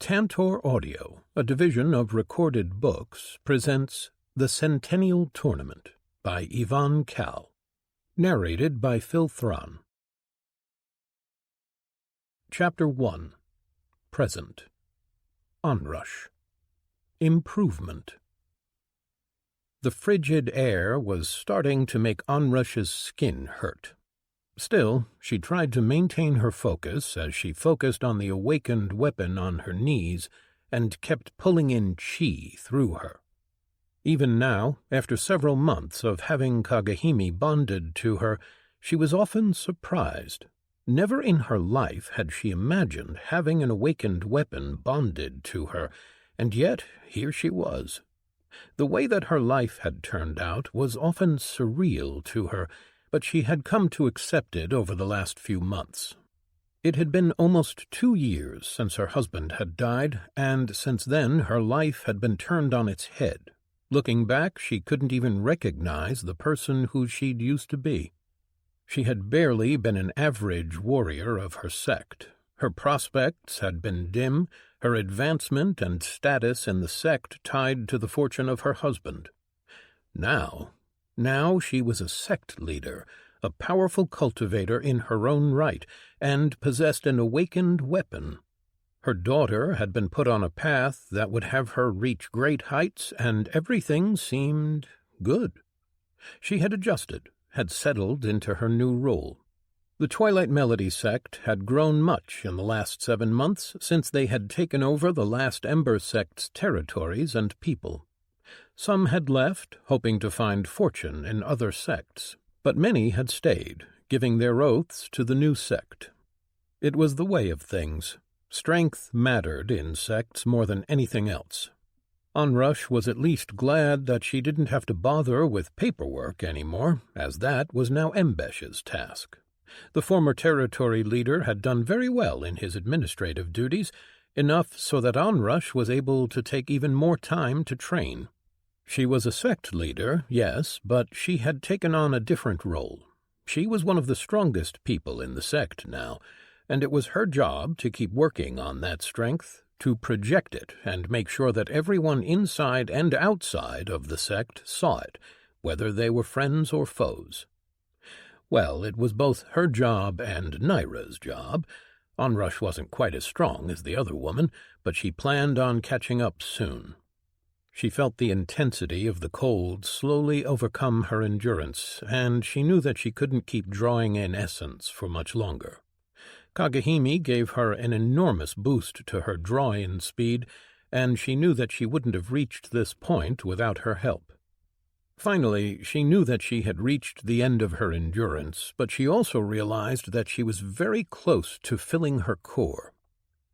Tantor Audio, a division of Recorded Books, presents The Centennial Tournament by Yvonne Cal, narrated by Phil Thron. Chapter 1. Present. Onrush. Improvement. The frigid air was starting to make Onrush's skin hurt. Still, she tried to maintain her focus as she focused on the awakened weapon on her knees and kept pulling in chi through her. Even now, after several months of having Kagehime bonded to her, she was often surprised. Never in her life had she imagined having an awakened weapon bonded to her, and yet here she was. The way that her life had turned out was often surreal to her, but she had come to accept it over the last few months. It had been almost 2 years since her husband had died, and since then her life had been turned on its head. Looking back, she couldn't even recognize the person who she'd used to be. She had barely been an average warrior of her sect. Her prospects had been dim, her advancement and status in the sect tied to the fortune of her husband. Now she was a sect leader, a powerful cultivator in her own right, and possessed an awakened weapon. Her daughter had been put on a path that would have her reach great heights, and everything seemed good. She had adjusted, had settled into her new role. The Twilight Melody sect had grown much in the last 7 months since they had taken over the last Ember sect's territories and people. Some had left, hoping to find fortune in other sects, but many had stayed, giving their oaths to the new sect. It was the way of things. Strength mattered in sects more than anything else. Onrush was at least glad that she didn't have to bother with paperwork anymore, as that was now Embesh's task. The former territory leader had done very well in his administrative duties, enough so that Onrush was able to take even more time to train. She was a sect leader, yes, but she had taken on a different role. She was one of the strongest people in the sect now, and it was her job to keep working on that strength, to project it and make sure that everyone inside and outside of the sect saw it, whether they were friends or foes. Well, it was both her job and Naira's job. Onrush wasn't quite as strong as the other woman, but she planned on catching up soon. She felt the intensity of the cold slowly overcome her endurance, and she knew that she couldn't keep drawing in essence for much longer. Kagehime gave her an enormous boost to her draw-in speed, and she knew that she wouldn't have reached this point without her help. Finally, she knew that she had reached the end of her endurance, but she also realized that she was very close to filling her core.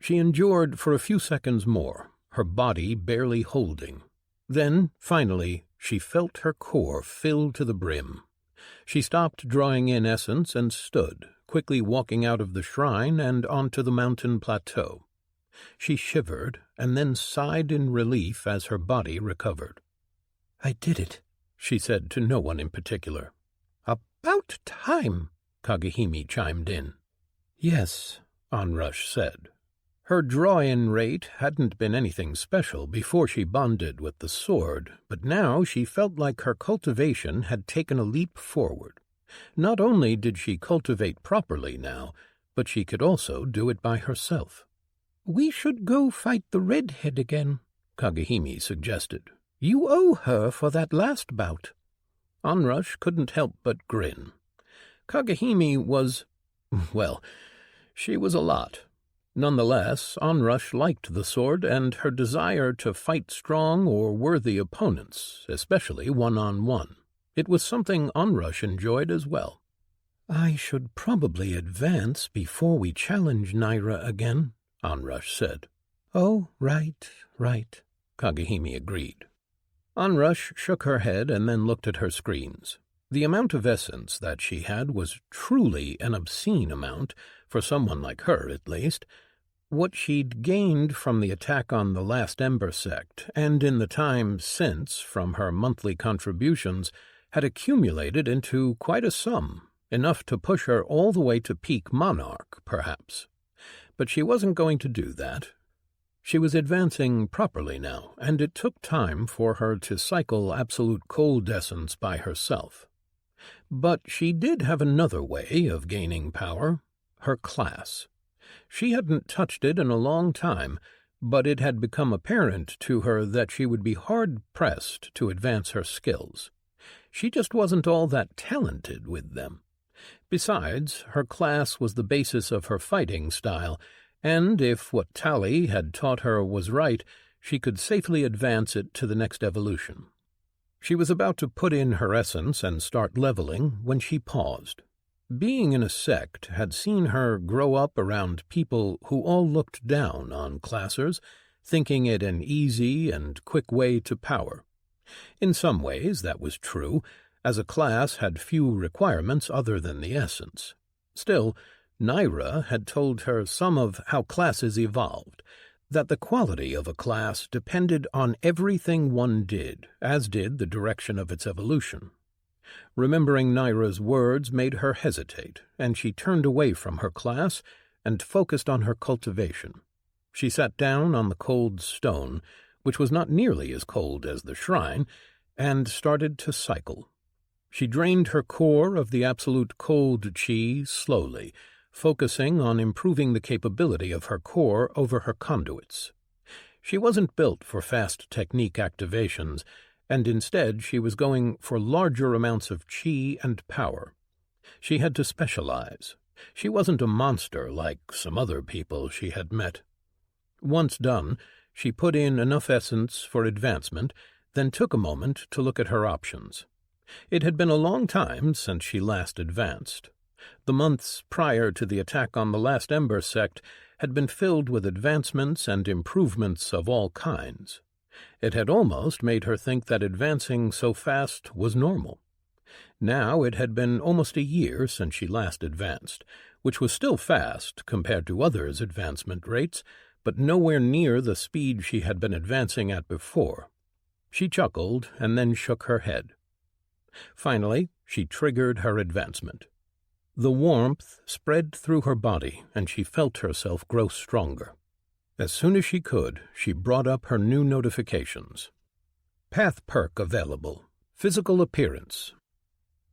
She endured for a few seconds more, her body barely holding. Then, finally, she felt her core filled to the brim. She stopped drawing in essence and stood, quickly walking out of the shrine and onto the mountain plateau. She shivered and then sighed in relief as her body recovered. "I did it," she said to no one in particular. "About time," Kagehime chimed in. "Yes," Onrush said. Her draw-in rate hadn't been anything special before she bonded with the sword, but now she felt like her cultivation had taken a leap forward. Not only did she cultivate properly now, but she could also do it by herself. "We should go fight the redhead again," Kagehime suggested. "You owe her for that last bout." Onrush couldn't help but grin. Kagehime was, well, she was a lot. Nonetheless, Onrush liked the sword and her desire to fight strong or worthy opponents, especially one-on-one. It was something Onrush enjoyed as well. "I should probably advance before we challenge Naira again," Onrush said. "Oh, right, Kagehime agreed. Onrush shook her head and then looked at her screens. The amount of essence that she had was truly an obscene amount, for someone like her at least. What she'd gained from the attack on the last Ember sect, and in the time since from her monthly contributions, had accumulated into quite a sum, enough to push her all the way to peak monarch, perhaps. But she wasn't going to do that. She was advancing properly now, and it took time for her to cycle absolute cold essence by herself. But she did have another way of gaining power, her class. She hadn't touched it in a long time, but it had become apparent to her that she would be hard-pressed to advance her skills. She just wasn't all that talented with them. Besides, her class was the basis of her fighting style, and if what Tali had taught her was right, she could safely advance it to the next evolution. She was about to put in her essence and start leveling when she paused. Being in a sect had seen her grow up around people who all looked down on classers, thinking it an easy and quick way to power. In some ways that was true, as a class had few requirements other than the essence. Still, Naira had told her some of how classes evolved, that the quality of a class depended on everything one did, as did the direction of its evolution. Remembering Naira's words made her hesitate, and she turned away from her class and focused on her cultivation. She sat down on the cold stone, which was not nearly as cold as the shrine, and started to cycle. She drained her core of the absolute cold chi slowly, focusing on improving the capability of her core over her conduits. She wasn't built for fast technique activations, and instead she was going for larger amounts of chi and power. She had to specialize. She wasn't a monster like some other people she had met. Once done, she put in enough essence for advancement, then took a moment to look at her options. It had been a long time since she last advanced. The months prior to the attack on the last Ember sect had been filled with advancements and improvements of all kinds. It had almost made her think that advancing so fast was normal. Now it had been almost a year since she last advanced, which was still fast compared to others' advancement rates, but nowhere near the speed she had been advancing at before. She chuckled and then shook her head. Finally, she triggered her advancement. The warmth spread through her body, and she felt herself grow stronger. As soon as she could, she brought up her new notifications. Path perk available. Physical appearance.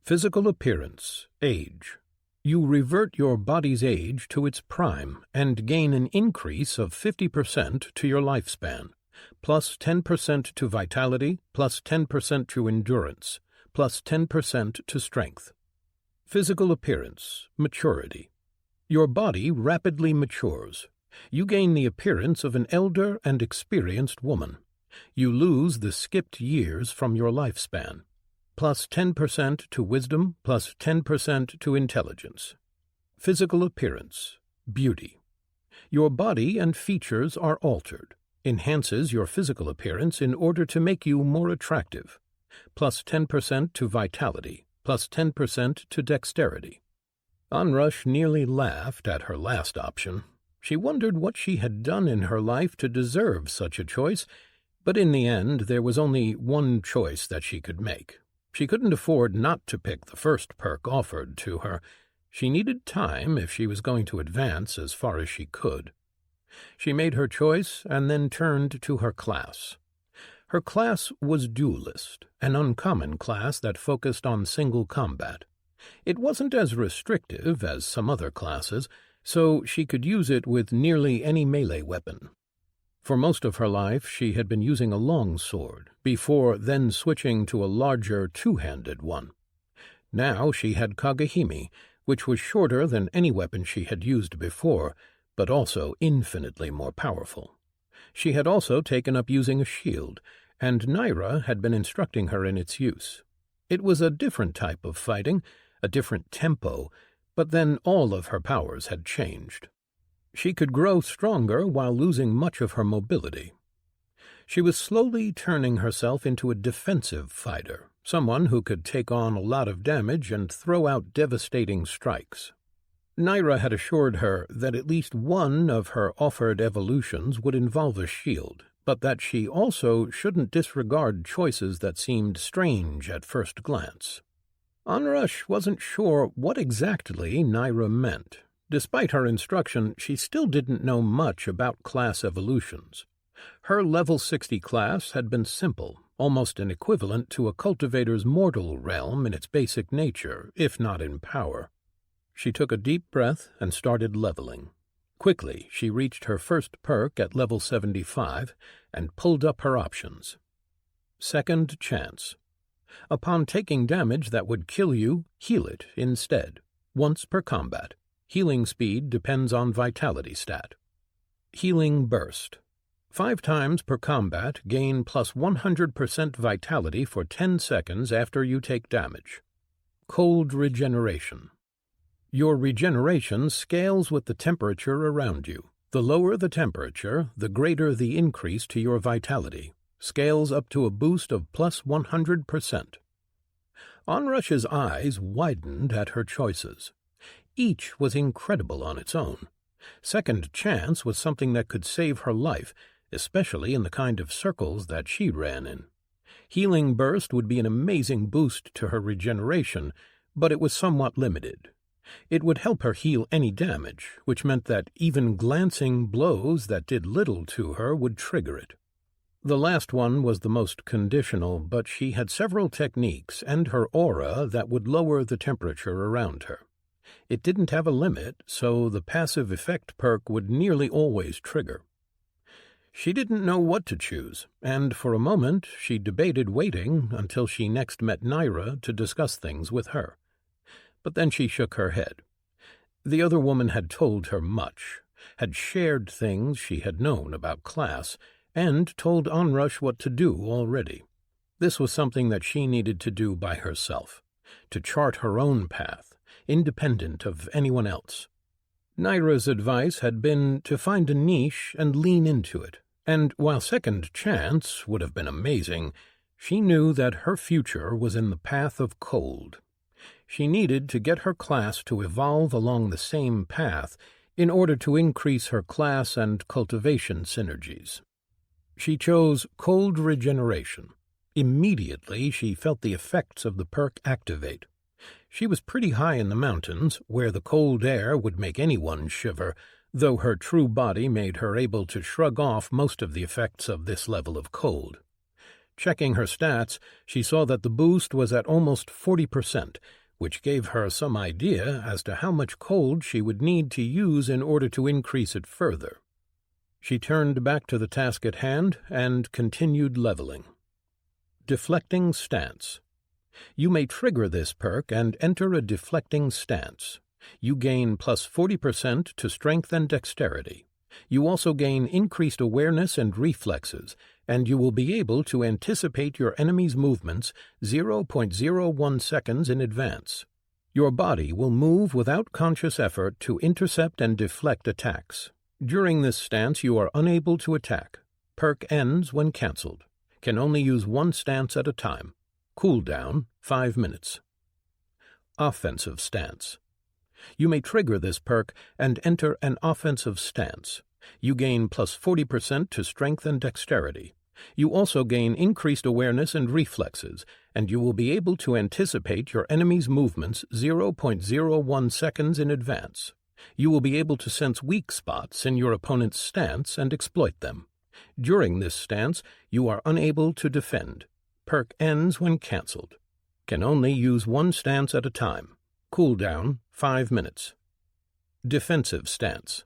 Physical appearance. Age. You revert your body's age to its prime and gain an increase of 50% to your lifespan, plus 10% to vitality, plus 10% to endurance, plus 10% to strength. Physical appearance. Maturity. Your body rapidly matures. You gain the appearance of an elder and experienced woman. You lose the skipped years from your lifespan. Plus 10% to wisdom, plus 10% to intelligence. Physical appearance. Beauty. Your body and features are altered. Enhances your physical appearance in order to make you more attractive. Plus 10% to vitality, plus 10% to dexterity. Onrush nearly laughed at her last option. She wondered what she had done in her life to deserve such a choice, but in the end there was only one choice that she could make. She couldn't afford not to pick the first perk offered to her. She needed time if she was going to advance as far as she could. She made her choice and then turned to her class. Her class was Duelist, an uncommon class that focused on single combat. It wasn't as restrictive as some other classes, so she could use it with nearly any melee weapon. For most of her life she had been using a long sword, before then switching to a larger two-handed one. Now she had Kagehime, which was shorter than any weapon she had used before, but also infinitely more powerful. She had also taken up using a shield, and Naira had been instructing her in its use. It was a different type of fighting, a different tempo, but then all of her powers had changed. She could grow stronger while losing much of her mobility. She was slowly turning herself into a defensive fighter, someone who could take on a lot of damage and throw out devastating strikes. Naira had assured her that at least one of her offered evolutions would involve a shield, but that she also shouldn't disregard choices that seemed strange at first glance. Onrush wasn't sure what exactly Naira meant. Despite her instruction, she still didn't know much about class evolutions. Her level 60 class had been simple, almost an equivalent to a cultivator's mortal realm in its basic nature, if not in power. She took a deep breath and started leveling. Quickly, she reached her first perk at level 75 and pulled up her options. Second Chance. Upon taking damage that would kill you, heal it instead, once per combat. Healing speed depends on vitality stat. Healing Burst. 5 times per combat, gain plus 100% vitality for 10 seconds after you take damage. Cold Regeneration. Your regeneration scales with the temperature around you. The lower the temperature, the greater the increase to your vitality. Scales up to a boost of plus 100%. Onrush's eyes widened at her choices. Each was incredible on its own. Second Chance was something that could save her life, especially in the kind of circles that she ran in. Healing Burst would be an amazing boost to her regeneration, but it was somewhat limited. It would help her heal any damage, which meant that even glancing blows that did little to her would trigger it. The last one was the most conditional, but she had several techniques and her aura that would lower the temperature around her. It didn't have a limit, so the passive effect perk would nearly always trigger. She didn't know what to choose, and for a moment she debated waiting until she next met Naira to discuss things with her. But then she shook her head. The other woman had told her much, had shared things she had known about class, and told Onrush what to do already. This was something that she needed to do by herself, to chart her own path, independent of anyone else. Naira's advice had been to find a niche and lean into it, and while Second Chance would have been amazing, she knew that her future was in the path of cold. She needed to get her class to evolve along the same path in order to increase her class and cultivation synergies. She chose Cold Regeneration. Immediately she felt the effects of the perk activate. She was pretty high in the mountains, where the cold air would make anyone shiver, though her true body made her able to shrug off most of the effects of this level of cold. Checking her stats, she saw that the boost was at almost 40%, which gave her some idea as to how much cold she would need to use in order to increase it further. She turned back to the task at hand and continued leveling. Deflecting Stance. You may trigger this perk and enter a deflecting stance. You gain plus 40% to strength and dexterity. You also gain increased awareness and reflexes, and you will be able to anticipate your enemy's movements 0.01 seconds in advance. Your body will move without conscious effort to intercept and deflect attacks. During this stance, you are unable to attack. Perk ends when cancelled. Can only use one stance at a time. Cooldown, 5 minutes. Offensive Stance. You may trigger this perk and enter an offensive stance. You gain plus 40% to strength and dexterity. You also gain increased awareness and reflexes, and you will be able to anticipate your enemy's movements 0.01 seconds in advance. You will be able to sense weak spots in your opponent's stance and exploit them. During this stance, you are unable to defend. Perk ends when cancelled. Can only use one stance at a time. Cooldown, 5 minutes. Defensive Stance.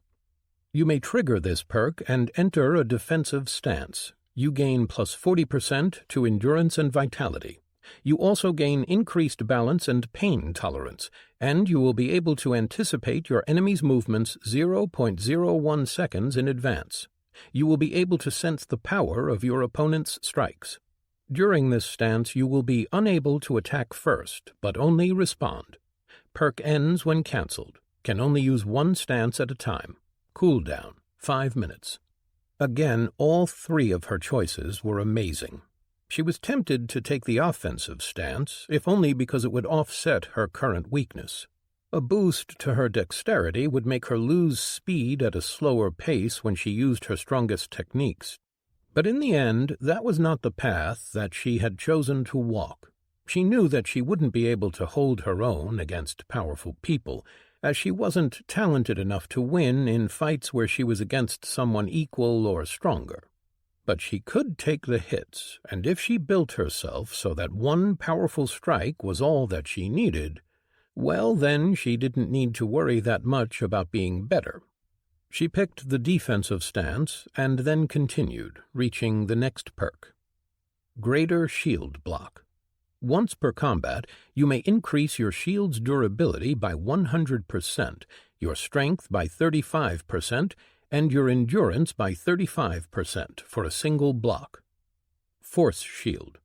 You may trigger this perk and enter a defensive stance. You gain plus 40% to endurance and vitality. You also gain increased balance and pain tolerance, and you will be able to anticipate your enemy's movements 0.01 seconds in advance. You will be able to sense the power of your opponent's strikes. During this stance, you will be unable to attack first, but only respond. Perk ends when cancelled. Can only use one stance at a time. Cooldown, 5 minutes. Again, all 3 of her choices were amazing. She was tempted to take the offensive stance, if only because it would offset her current weakness. A boost to her dexterity would make her lose speed at a slower pace when she used her strongest techniques. But in the end, that was not the path that she had chosen to walk. She knew that she wouldn't be able to hold her own against powerful people, as she wasn't talented enough to win in fights where she was against someone equal or stronger. But she could take the hits, and if she built herself so that one powerful strike was all that she needed, well, then she didn't need to worry that much about being better. She picked the defensive stance and then continued, reaching the next perk. Greater Shield Block. Once per combat, you may increase your shield's durability by 100%, your strength by 35%, and your endurance by 35% for a single block. Force Shield.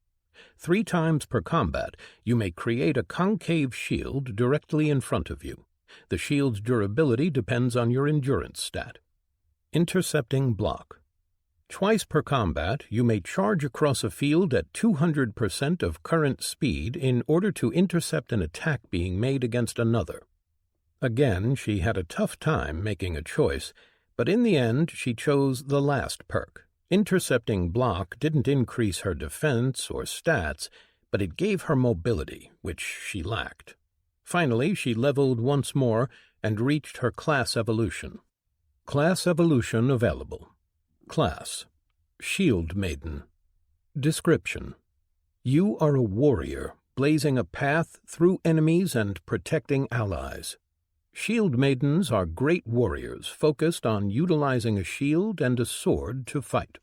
3 times per combat, you may create a concave shield directly in front of you. The shield's durability depends on your endurance stat. Intercepting Block. Twice per combat, you may charge across a field at 200% of current speed in order to intercept an attack being made against another. Again, she had a tough time making a choice, but in the end she chose the last perk. Intercepting Block didn't increase her defense or stats, but it gave her mobility, which she lacked. Finally, she leveled once more and reached her class evolution. Class evolution available. Class: Shield Maiden. Description: You are a warrior, blazing a path through enemies and protecting allies. Shield Maidens are great warriors focused on utilizing a shield and a sword to fight.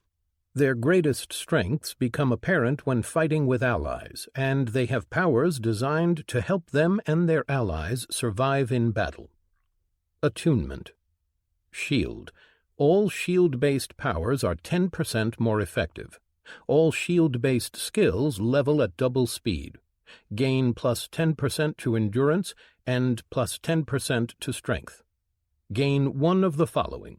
Their greatest strengths become apparent when fighting with allies, and they have powers designed to help them and their allies survive in battle. Attunement. Shield. All shield-based powers are 10% more effective. All shield-based skills level at double speed. Gain plus 10% to endurance and plus 10% to strength. Gain one of the following.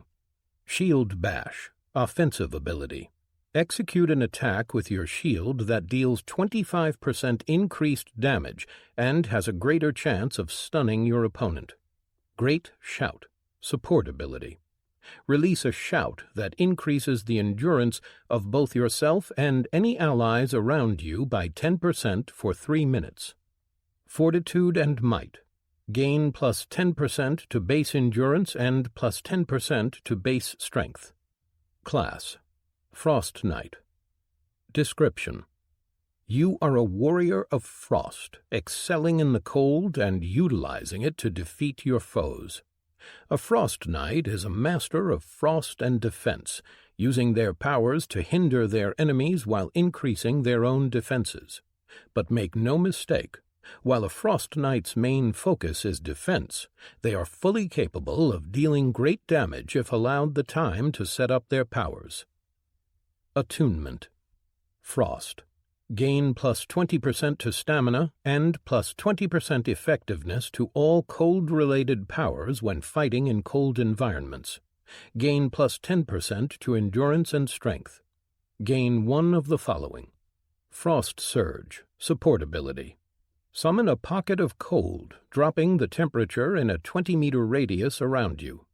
Shield Bash, offensive ability. Execute an attack with your shield that deals 25% increased damage and has a greater chance of stunning your opponent. Great Shout, support ability. Release a shout that increases the endurance of both yourself and any allies around you by 10% for 3 minutes. Fortitude and Might. Gain plus 10% to base endurance and plus 10% to base strength. Class: Frost Knight. Description: You are a warrior of frost, excelling in the cold and utilizing it to defeat your foes. A Frost Knight is a master of frost and defense, using their powers to hinder their enemies while increasing their own defenses. But make no mistake, while a Frost Knight's main focus is defense, they are fully capable of dealing great damage if allowed the time to set up their powers. Attunement. Frost. Gain plus 20% to stamina and plus 20% effectiveness to all cold-related powers when fighting in cold environments. Gain plus 10% to endurance and strength. Gain one of the following. Frost Surge, support ability. Summon a pocket of cold, dropping the temperature in a 20-meter radius around you.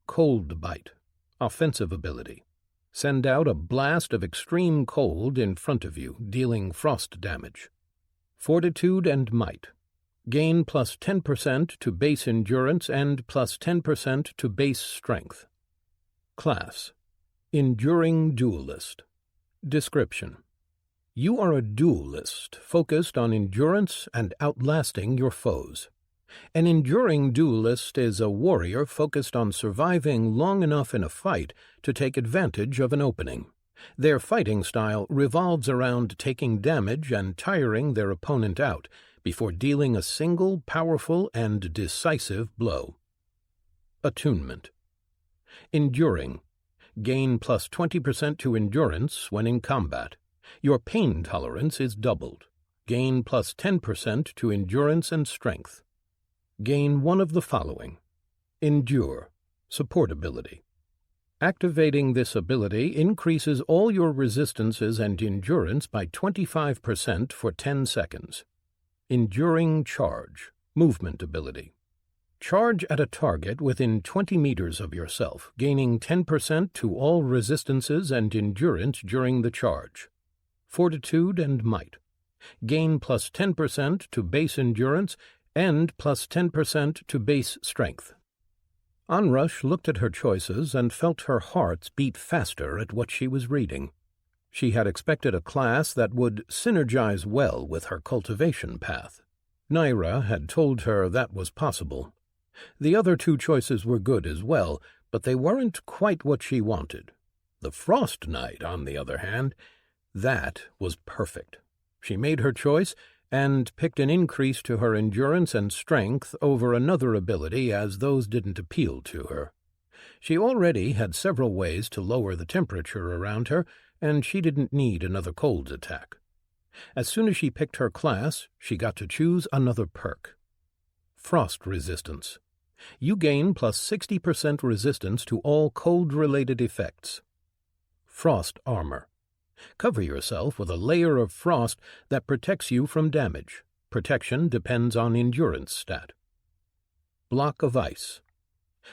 Cold Bite, offensive ability. Send out a blast of extreme cold in front of you, dealing frost damage. Fortitude and Might. Gain plus 10% to base endurance and plus 10% to base strength. Class: Enduring Duelist. Description: You are a duelist focused on endurance and outlasting your foes. An enduring duelist is a warrior focused on surviving long enough in a fight to take advantage of an opening. Their fighting style revolves around taking damage and tiring their opponent out before dealing a single powerful and decisive blow. Attunement. Enduring. Gain plus 20% to endurance when in combat. Your pain tolerance is doubled. Gain plus 10% to endurance and strength. Gain one of the following. Endure, support ability. Activating this ability increases all your resistances and endurance by 25% for 10 seconds. Enduring Charge, movement ability. Charge at a target within 20 meters of yourself, gaining 10% to all resistances and endurance during the charge. Fortitude and Might. Gain plus 10% to base endurance and plus 10% to base strength. Onrush looked at her choices and felt her heart beat faster at what she was reading. She had expected a class that would synergize well with her cultivation path. Naira had told her that was possible. The other two choices were good as well, but they weren't quite what she wanted. The Frost Knight, on the other hand, that was perfect. She made her choice and picked an increase to her endurance and strength over another ability, as those didn't appeal to her. She already had several ways to lower the temperature around her, and she didn't need another cold attack. As soon as she picked her class, she got to choose another perk. Frost Resistance. You gain plus 60% resistance to all cold-related effects. Frost Armor. Cover yourself with a layer of frost that protects you from damage. Protection depends on endurance stat. Block of Ice.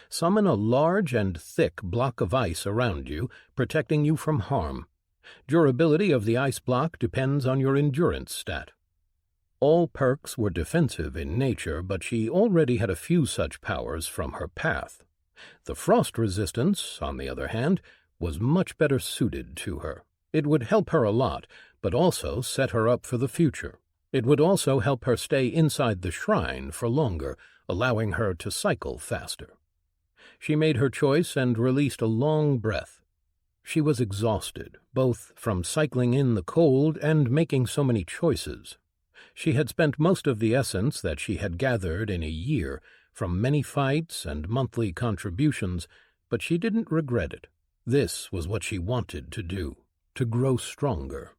Summon a large and thick block of ice around you, protecting you from harm. Durability of the ice block depends on your endurance stat. All perks were defensive in nature, but she already had a few such powers from her path. The Frost Resistance, on the other hand, was much better suited to her. It would help her a lot, but also set her up for the future. It would also help her stay inside the shrine for longer, allowing her to cycle faster. She made her choice and released a long breath. She was exhausted, both from cycling in the cold and making so many choices. She had spent most of the essence that she had gathered in a year, from many fights and monthly contributions, but she didn't regret it. This was what she wanted to do, to grow stronger.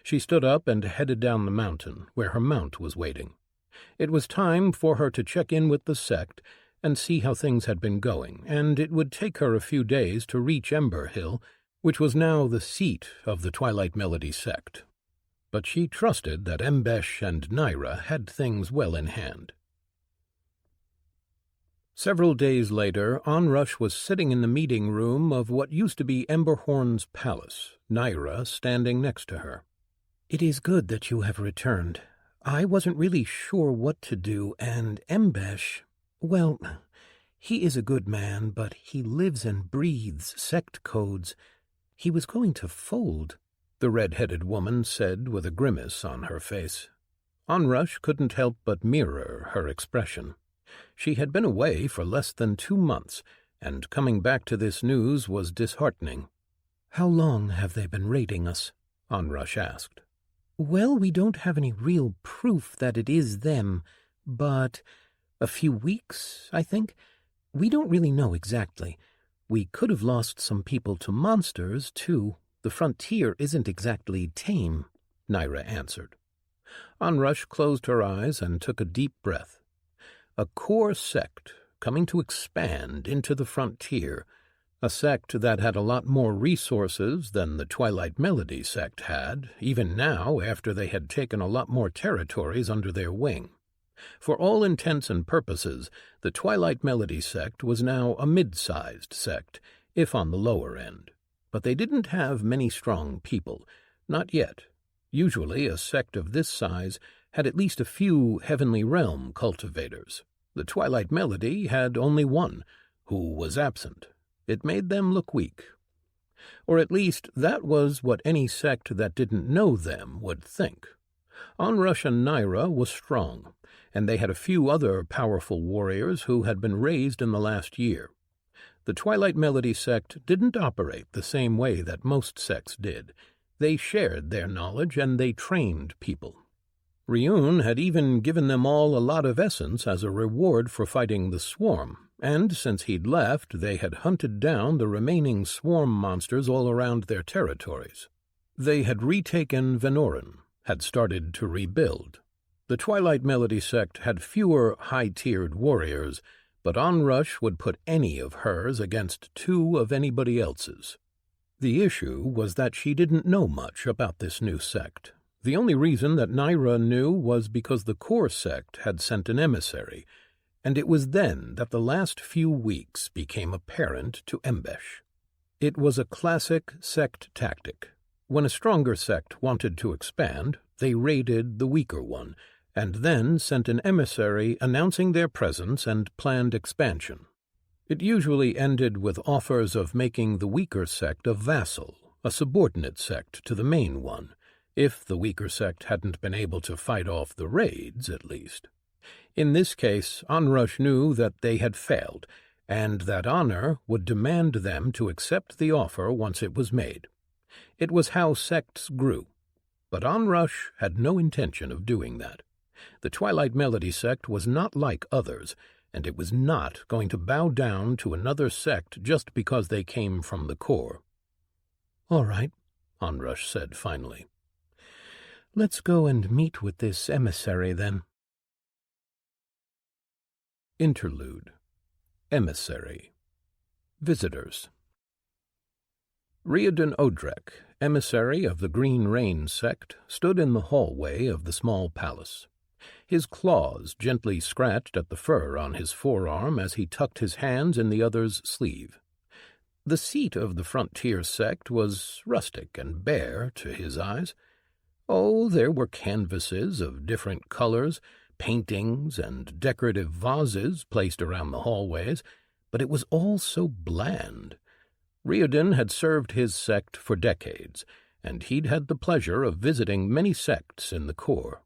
She stood up and headed down the mountain, where her mount was waiting. It was time for her to check in with the sect and see how things had been going, and it would take her a few days to reach Ember Hill, which was now the seat of the Twilight Melody sect. But she trusted that Embesh and Naira had things well in hand. Several days later, Onrush was sitting in the meeting room of what used to be Emberhorn's palace, Naira standing next to her. "It is good that you have returned. I wasn't really sure what to do, and Embesh, well, he is a good man, but he lives and breathes sect codes. He was going to fold," the red-headed woman said with a grimace on her face. Onrush couldn't help but mirror her expression. She had been away for less than 2 months, and coming back to this news was disheartening. "How long have they been raiding us?" Onrush asked. "Well, we don't have any real proof that it is them, but a few weeks, I think. We don't really know exactly. We could have lost some people to monsters, too. The frontier isn't exactly tame," Naira answered. Onrush closed her eyes and took a deep breath. A core sect coming to expand into the frontier, a sect that had a lot more resources than the Twilight Melody sect had, even now after they had taken a lot more territories under their wing. For all intents and purposes, the Twilight Melody sect was now a mid-sized sect, if on the lower end. But they didn't have many strong people, not yet. Usually a sect of this size had at least a few Heavenly Realm cultivators. The Twilight Melody had only one, who was absent. It made them look weak. Or at least that was what any sect that didn't know them would think. Onrush and Naira was strong, and they had a few other powerful warriors who had been raised in the last year. The Twilight Melody sect didn't operate the same way that most sects did. They shared their knowledge and they trained people. Ryun had even given them all a lot of essence as a reward for fighting the swarm, and since he'd left, they had hunted down the remaining swarm monsters all around their territories. They had retaken Venoran, had started to rebuild. The Twilight Melody sect had fewer high-tiered warriors, but Onrush would put any of hers against 2 of anybody else's. The issue was that she didn't know much about this new sect. The only reason that Naira knew was because the core sect had sent an emissary, and it was then that the last few weeks became apparent to Embesh. It was a classic sect tactic. When a stronger sect wanted to expand, they raided the weaker one, and then sent an emissary announcing their presence and planned expansion. It usually ended with offers of making the weaker sect a vassal, a subordinate sect to the main one, if the weaker sect hadn't been able to fight off the raids, at least. In this case, Onrush knew that they had failed, and that honor would demand them to accept the offer once it was made. It was how sects grew, but Onrush had no intention of doing that. The Twilight Melody sect was not like others, and it was not going to bow down to another sect just because they came from the core. "All right," Onrush said finally. "Let's go and meet with this emissary, then." Interlude. Emissary. Visitors. Riordan Odrek, emissary of the Green Rain sect, stood in the hallway of the small palace. His claws gently scratched at the fur on his forearm as he tucked his hands in the other's sleeve. The seat of the frontier sect was rustic and bare to his eyes. Oh, there were canvases of different colors, paintings and decorative vases placed around the hallways, but it was all so bland. Riordan had served his sect for decades, and he'd had the pleasure of visiting many sects in the core.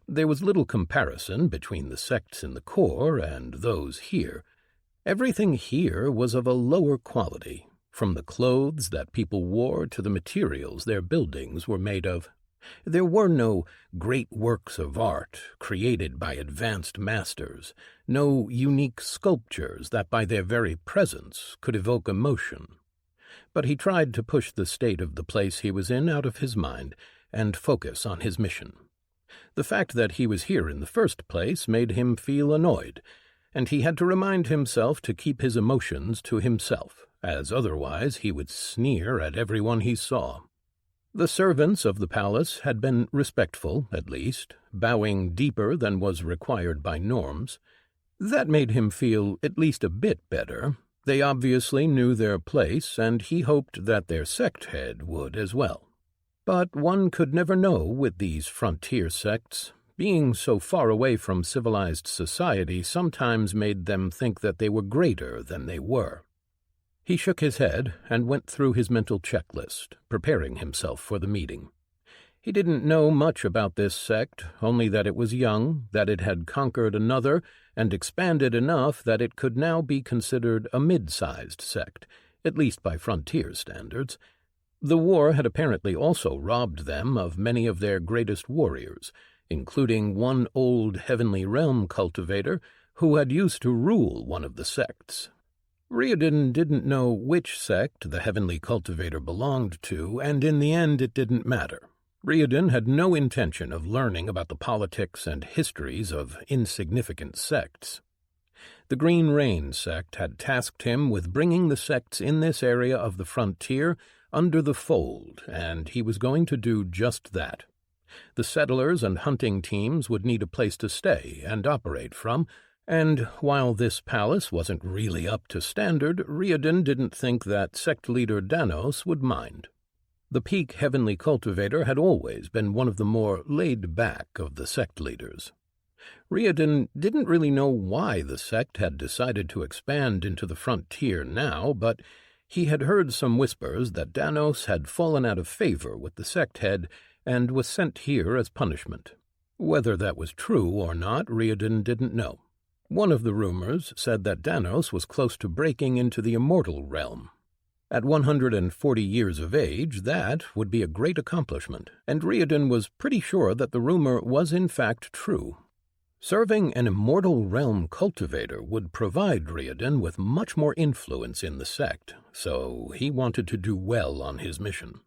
There was little comparison between the sects in the core and those here. Everything here was of a lower quality, from the clothes that people wore to the materials their buildings were made of. There were no great works of art created by advanced masters, no unique sculptures that by their very presence could evoke emotion. But he tried to push the state of the place he was in out of his mind and focus on his mission. The fact that he was here in the first place made him feel annoyed, and he had to remind himself to keep his emotions to himself, as otherwise he would sneer at everyone he saw. The servants of the palace had been respectful, at least, bowing deeper than was required by norms. That made him feel at least a bit better. They obviously knew their place, and he hoped that their sect head would as well. But one could never know with these frontier sects. Being so far away from civilized society sometimes made them think that they were greater than they were. He shook his head and went through his mental checklist, preparing himself for the meeting. He didn't know much about this sect, only that it was young, that it had conquered another, and expanded enough that it could now be considered a mid-sized sect, at least by frontier standards. The war had apparently also robbed them of many of their greatest warriors, including one old Heavenly Realm cultivator who had used to rule one of the sects. Riordan didn't know which sect the Heavenly Cultivator belonged to, and in the end it didn't matter. Riordan had no intention of learning about the politics and histories of insignificant sects. The Green Rain sect had tasked him with bringing the sects in this area of the frontier under the fold, and he was going to do just that. The settlers and hunting teams would need a place to stay and operate from, and while this palace wasn't really up to standard, Riordan didn't think that sect leader Danos would mind. The Peak Heavenly Cultivator had always been one of the more laid-back of the sect leaders. Riordan didn't really know why the sect had decided to expand into the frontier now, but he had heard some whispers that Danos had fallen out of favor with the sect head and was sent here as punishment. Whether that was true or not, Riordan didn't know. One of the rumors said that Danos was close to breaking into the immortal realm. At 140 years of age, that would be a great accomplishment, and Riordan was pretty sure that the rumor was in fact true. Serving an immortal realm cultivator would provide Riordan with much more influence in the sect, so he wanted to do well on his mission.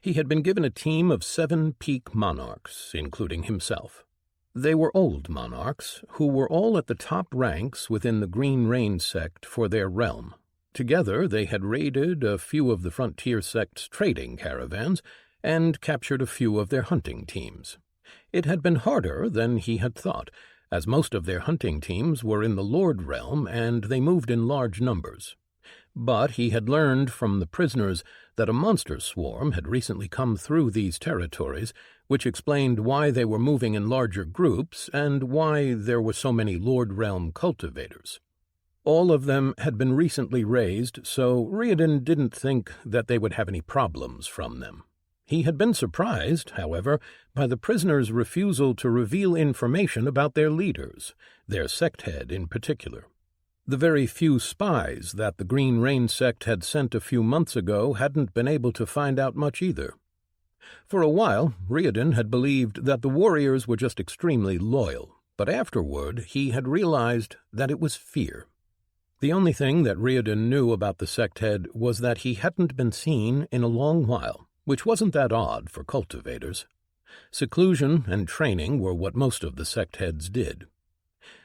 He had been given a team of 7 peak monarchs, including himself. They were old monarchs, who were all at the top ranks within the Green Rain sect for their realm. Together they had raided a few of the frontier sect's trading caravans and captured a few of their hunting teams. It had been harder than he had thought, as most of their hunting teams were in the Lord realm and they moved in large numbers. But he had learned from the prisoners that a monster swarm had recently come through these territories, which explained why they were moving in larger groups and why there were so many Lord Realm cultivators. All of them had been recently raised, so Riordan didn't think that they would have any problems from them. He had been surprised, however, by the prisoners' refusal to reveal information about their leaders, their sect head in particular. The very few spies that the Green Rain sect had sent a few months ago hadn't been able to find out much either. For a while, Riordan had believed that the warriors were just extremely loyal, but afterward he had realized that it was fear. The only thing that Riordan knew about the sect head was that he hadn't been seen in a long while, which wasn't that odd for cultivators. Seclusion and training were what most of the sect heads did.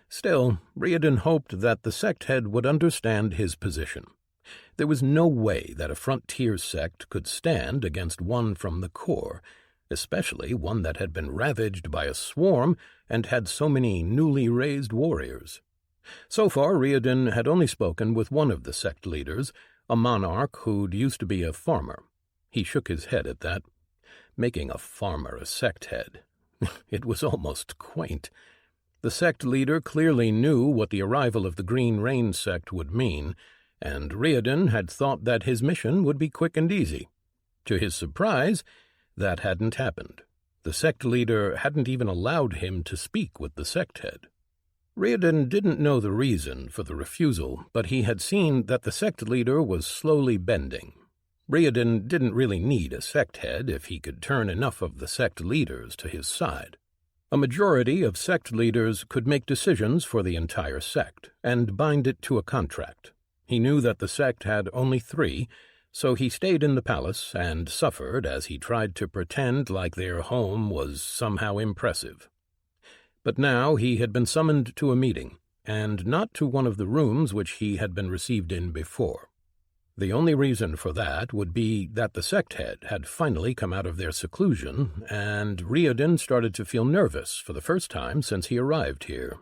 Still, Riordan hoped that the sect head would understand his position. There was no way that a frontier sect could stand against one from the core, especially one that had been ravaged by a swarm and had so many newly raised warriors. So far, Riordan had only spoken with one of the sect leaders, a monarch who'd used to be a farmer. He shook his head at that. Making a farmer a sect head. It was almost quaint. The sect leader clearly knew what the arrival of the Green Rain sect would mean, and Riordan had thought that his mission would be quick and easy. To his surprise, that hadn't happened. The sect leader hadn't even allowed him to speak with the sect head. Riordan didn't know the reason for the refusal, but he had seen that the sect leader was slowly bending. Riordan didn't really need a sect head if he could turn enough of the sect leaders to his side. A majority of sect leaders could make decisions for the entire sect and bind it to a contract. He knew that the sect had only 3, so he stayed in the palace and suffered as he tried to pretend like their home was somehow impressive. But now he had been summoned to a meeting, and not to one of the rooms which he had been received in before. The only reason for that would be that the sect head had finally come out of their seclusion, and Riordan started to feel nervous for the first time since he arrived here.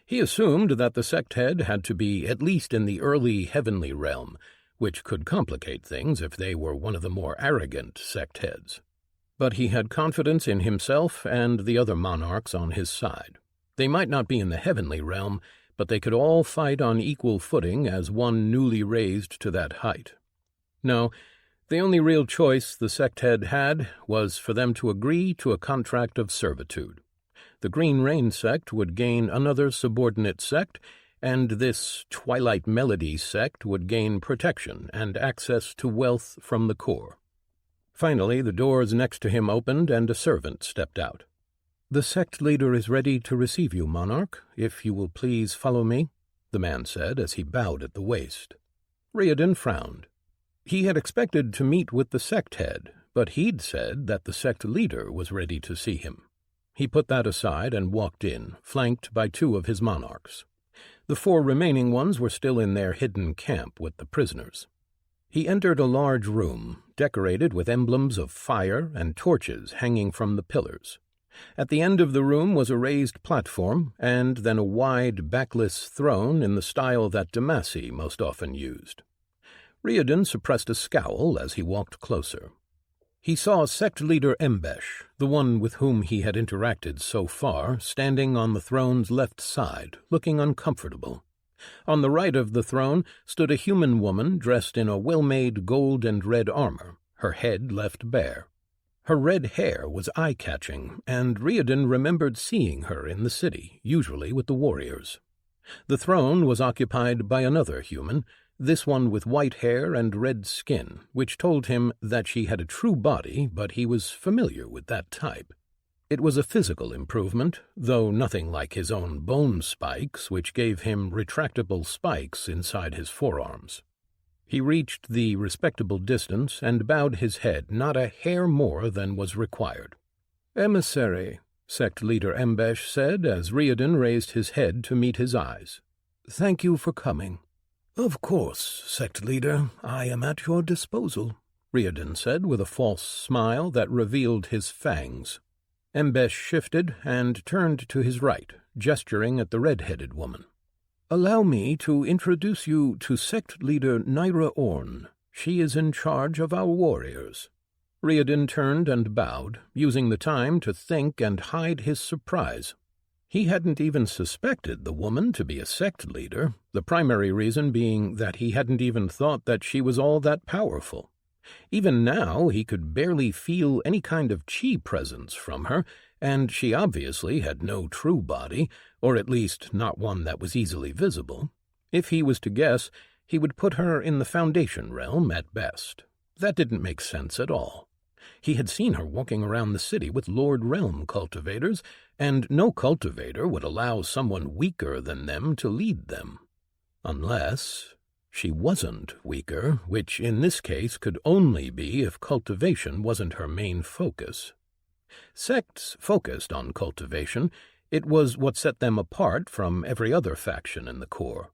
He assumed that the sect head had to be at least in the early heavenly realm, which could complicate things if they were one of the more arrogant sect heads. But he had confidence in himself and the other monarchs on his side. They might not be in the heavenly realm, but they could all fight on equal footing as one newly raised to that height. No, the only real choice the sect head had was for them to agree to a contract of servitude. The Green Rain sect would gain another subordinate sect, and this Twilight Melody sect would gain protection and access to wealth from the core. Finally, the doors next to him opened and a servant stepped out. "The sect leader is ready to receive you, monarch, if you will please follow me," the man said as he bowed at the waist. Riordan frowned. He had expected to meet with the sect head, but he'd said that the sect leader was ready to see him. He put that aside and walked in, flanked by 2 of his monarchs. The 4 remaining ones were still in their hidden camp with the prisoners. He entered a large room, decorated with emblems of fire and torches hanging from the pillars. At the end of the room was a raised platform, and then a wide, backless throne in the style that Demacy most often used. Riordan suppressed a scowl as he walked closer. He saw sect leader Embesh, the one with whom he had interacted so far, standing on the throne's left side, looking uncomfortable. On the right of the throne stood a human woman dressed in a well-made gold and red armor, her head left bare. Her red hair was eye-catching, and Riordan remembered seeing her in the city, usually with the warriors. The throne was occupied by another human, this one with white hair and red skin, which told him that she had a true body, but he was familiar with that type. It was a physical improvement, though nothing like his own bone spikes, which gave him retractable spikes inside his forearms. He reached the respectable distance and bowed his head not a hair more than was required. "Emissary," sect leader Embesh said as Riordan raised his head to meet his eyes. "Thank you for coming." "Of course, sect leader, I am at your disposal," Riordan said with a false smile that revealed his fangs. Embesh shifted and turned to his right, gesturing at the red-headed woman. "Allow me to introduce you to sect leader Naira Orn. She is in charge of our warriors." Riordan turned and bowed, using the time to think and hide his surprise. He hadn't even suspected the woman to be a sect leader, the primary reason being that he hadn't even thought that she was all that powerful. Even now he could barely feel any kind of chi presence from her, and she obviously had no true body, or at least not one that was easily visible. If he was to guess, he would put her in the Foundation realm at best. That didn't make sense at all. He had seen her walking around the city with Lord Realm cultivators, and no cultivator would allow someone weaker than them to lead them. Unless she wasn't weaker, which in this case could only be if cultivation wasn't her main focus. Sects focused on cultivation. It was what set them apart from every other faction in the Corps.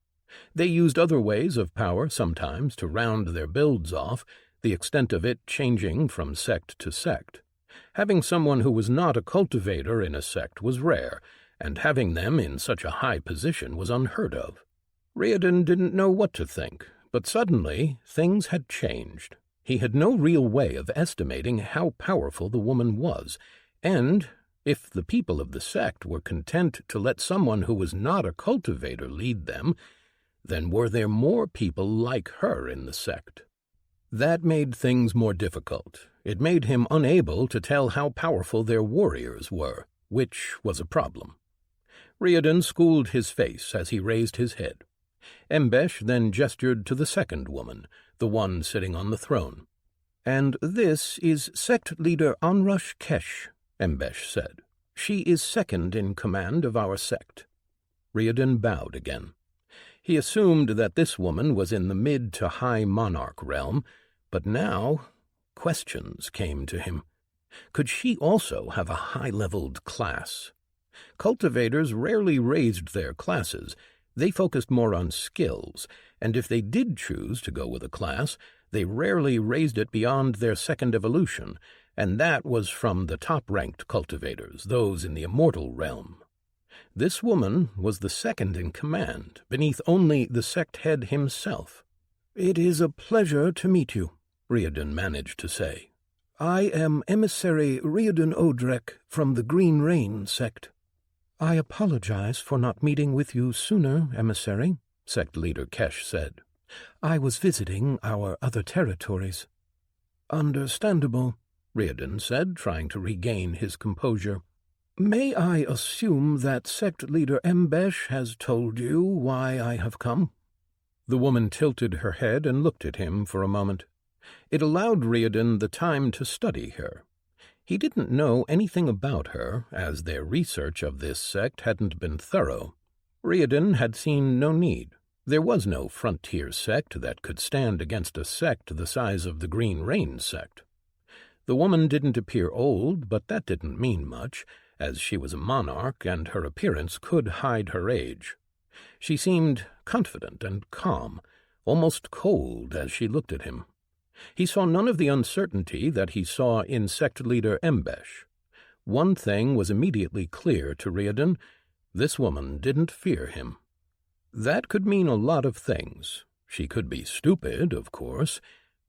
They used other ways of power sometimes to round their builds off, the extent of it changing from sect to sect. Having someone who was not a cultivator in a sect was rare, and having them in such a high position was unheard of. Riordan didn't know what to think, but suddenly things had changed. He had no real way of estimating how powerful the woman was, and if the people of the sect were content to let someone who was not a cultivator lead them, then were there more people like her in the sect? That made things more difficult. It made him unable to tell how powerful their warriors were, which was a problem. Riordan schooled his face as he raised his head. Embesh then gestured to the second woman, the one sitting on the throne. "And this is sect leader Anrush Kesh," Embesh said. "She is second in command of our sect." Riordan bowed again. He assumed that this woman was in the mid to high monarch realm, but now questions came to him. Could she also have a high-leveled class? Cultivators rarely raised their classes. They focused more on skills, and if they did choose to go with a class, they rarely raised it beyond their second evolution, and that was from the top-ranked cultivators, those in the immortal realm. This woman was the second in command, beneath only the sect head himself. "It is a pleasure to meet you," Riordan managed to say. "I am emissary Riordan Odrek from the Green Rain sect." "I apologize for not meeting with you sooner, emissary," sect leader Kesh said. "I was visiting our other territories." "Understandable," Riordan said, trying to regain his composure. "May I assume that sect leader Embesh has told you why I have come?" The woman tilted her head and looked at him for a moment. It allowed Riordan the time to study her. He didn't know anything about her, as their research of this sect hadn't been thorough. Riordan had seen no need. There was no frontier sect that could stand against a sect the size of the Green Rain sect. The woman didn't appear old, but that didn't mean much, as she was a monarch and her appearance could hide her age. She seemed confident and calm, almost cold as she looked at him. He saw none of the uncertainty that he saw in sect leader Embesh. One thing was immediately clear to Riordan: this woman didn't fear him. That could mean a lot of things. She could be stupid, of course.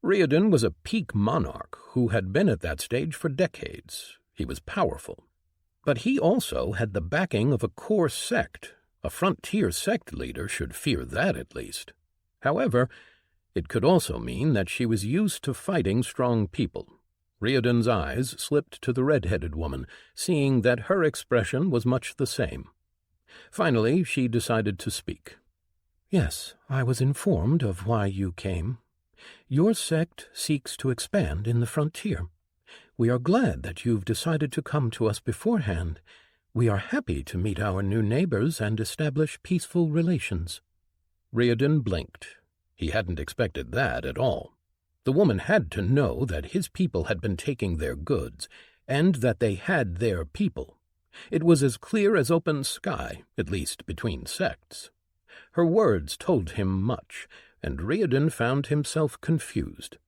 Riordan was a peak monarch who had been at that stage for decades. He was powerful. But he also had the backing of a core sect. A frontier sect leader should fear that at least. However, it could also mean that she was used to fighting strong people. Riordan's eyes slipped to the red-headed woman, seeing that her expression was much the same. Finally, she decided to speak. "Yes, I was informed of why you came. Your sect seeks to expand in the frontier. We are glad that you've decided to come to us beforehand. We are happy to meet our new neighbors and establish peaceful relations." Riordan blinked. He hadn't expected that at all. The woman had to know that his people had been taking their goods, and that they had their people. It was as clear as open sky, at least between sects. Her words told him much, and Riordan found himself confused.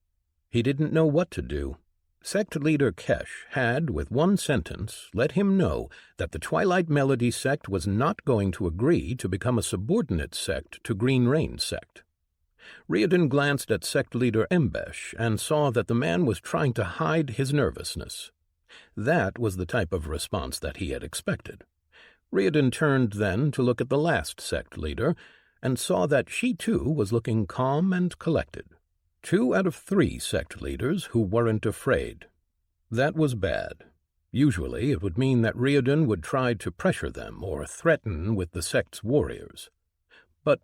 He didn't know what to do. Sect leader Kesh had, with one sentence, let him know that the Twilight Melody sect was not going to agree to become a subordinate sect to Green Rain sect. Riordan glanced at sect leader Embesh and saw that the man was trying to hide his nervousness. That was the type of response that he had expected. Riordan turned then to look at the last sect leader and saw that she too was looking calm and collected. 2 out of 3 sect leaders who weren't afraid. That was bad. Usually it would mean that Riordan would try to pressure them or threaten with the sect's warriors. But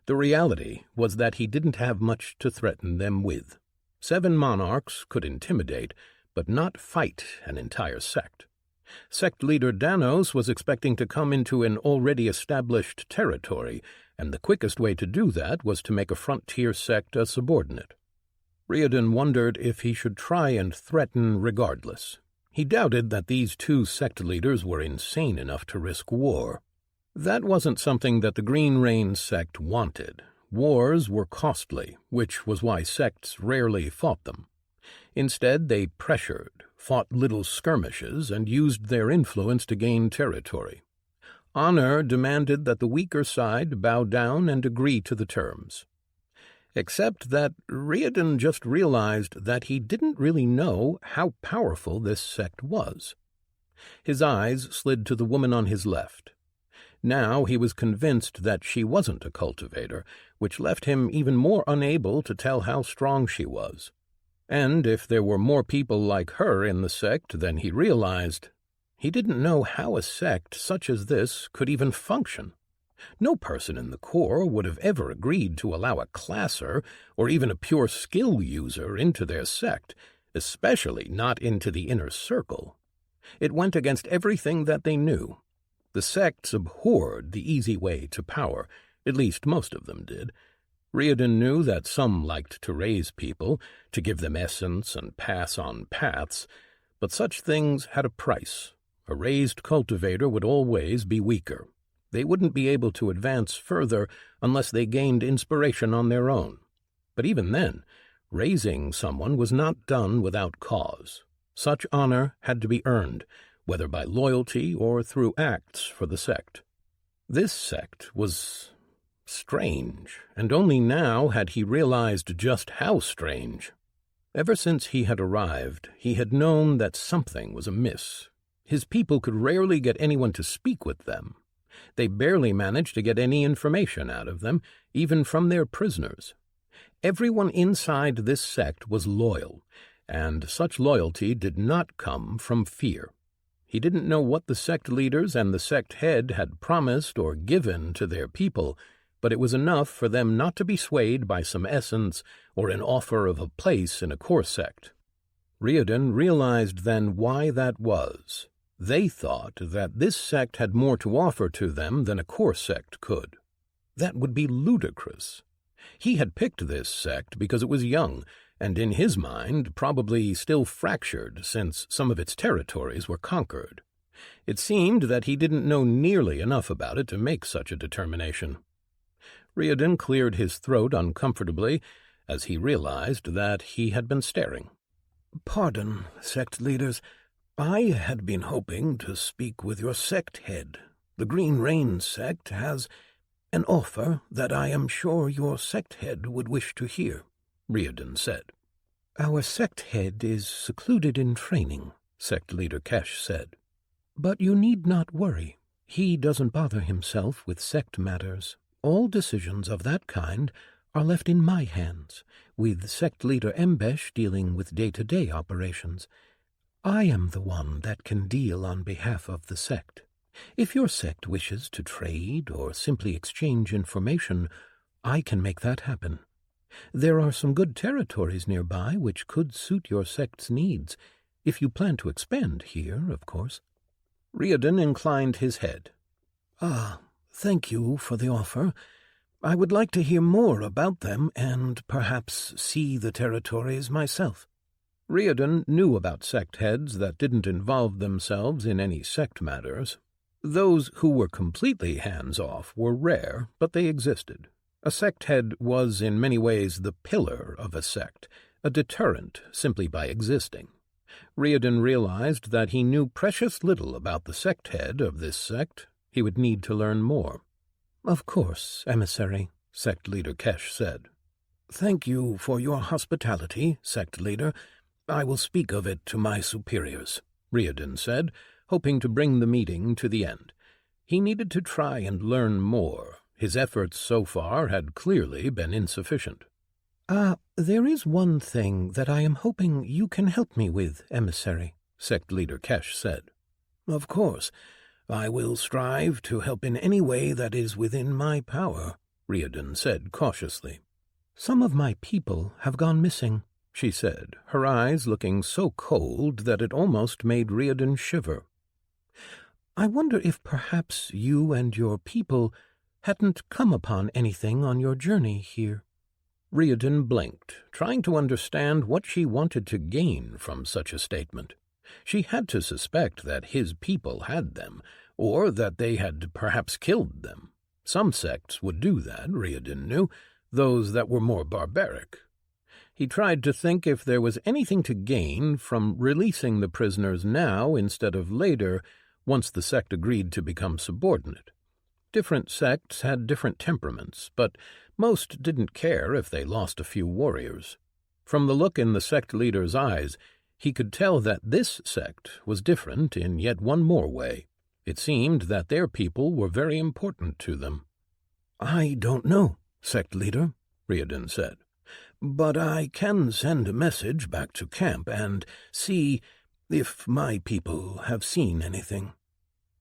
the reality was that he didn't have much to threaten them with. 7 monarchs could intimidate, but not fight an entire sect. Sect leader Danos was expecting to come into an already established territory, and the quickest way to do that was to make a frontier sect a subordinate. Riordan wondered if he should try and threaten regardless. He doubted that these 2 sect leaders were insane enough to risk war. That wasn't something that the Green Rain sect wanted. Wars were costly, which was why sects rarely fought them. Instead, they pressured, fought little skirmishes, and used their influence to gain territory. Honor demanded that the weaker side bow down and agree to the terms. Except that Riordan just realized that he didn't really know how powerful this sect was. His eyes slid to the woman on his left. Now he was convinced that she wasn't a cultivator, which left him even more unable to tell how strong she was. And if there were more people like her in the sect than he realized, he didn't know how a sect such as this could even function. No person in the Corps would have ever agreed to allow a classer or even a pure skill user into their sect, especially not into the inner circle. It went against everything that they knew. The sects abhorred the easy way to power, at least most of them did. Riordan knew that some liked to raise people, to give them essence and pass on paths, but such things had a price. A raised cultivator would always be weaker. They wouldn't be able to advance further unless they gained inspiration on their own. But even then, raising someone was not done without cause. Such honor had to be earned, whether by loyalty or through acts for the sect. This sect was strange, and only now had he realized just how strange. Ever since he had arrived, he had known that something was amiss. His people could rarely get anyone to speak with them. They barely managed to get any information out of them, even from their prisoners. Everyone inside this sect was loyal, and such loyalty did not come from fear. He didn't know what the sect leaders and the sect head had promised or given to their people, but it was enough for them not to be swayed by some essence or an offer of a place in a core sect. Riordan realized then why that was. They thought that this sect had more to offer to them than a core sect could. That would be ludicrous. He had picked this sect because it was young, and in his mind probably still fractured since some of its territories were conquered. It seemed that he didn't know nearly enough about it to make such a determination. Riordan cleared his throat uncomfortably as he realized that he had been staring. "Pardon, sect leaders. I had been hoping to speak with your sect head. The Green Rain sect has an offer that I am sure your sect head would wish to hear," Riordan said. "Our sect head is secluded in training," sect leader Kesh said. "But you need not worry. He doesn't bother himself with sect matters. All decisions of that kind are left in my hands, with sect leader Embesh dealing with day-to-day operations. I am the one that can deal on behalf of the sect. If your sect wishes to trade or simply exchange information, I can make that happen. There are some good territories nearby which could suit your sect's needs, if you plan to expand here, of course." Riordan inclined his head. Thank you for the offer. I would like to hear more about them and perhaps see the territories myself." Riordan knew about sect heads that didn't involve themselves in any sect matters. Those who were completely hands-off were rare, but they existed. A sect head was in many ways the pillar of a sect, a deterrent simply by existing. Riordan realized that he knew precious little about the sect head of this sect. He would need to learn more. "Of course, emissary," sect leader Kesh said. "Thank you for your hospitality, sect leader. I will speak of it to my superiors," Riordan said, hoping to bring the meeting to the end. He needed to try and learn more. His efforts so far had clearly been insufficient. There is one thing that I am hoping you can help me with, emissary," sect leader Kesh said. "Of course. I will strive to help in any way that is within my power," Riordan said cautiously. "Some of my people have gone missing," she said, her eyes looking so cold that it almost made Riordan shiver. "I wonder if perhaps you and your people hadn't come upon anything on your journey here." Riordan blinked, trying to understand what she wanted to gain from such a statement. She had to suspect that his people had them, or that they had perhaps killed them. Some sects would do that, Riordan knew, those that were more barbaric. He tried to think if there was anything to gain from releasing the prisoners now instead of later, once the sect agreed to become subordinate. Different sects had different temperaments, but most didn't care if they lost a few warriors. From the look in the sect leader's eyes, he could tell that this sect was different in yet one more way. It seemed that their people were very important to them. "I don't know, sect leader," Riordan said, "but I can send a message back to camp and see if my people have seen anything."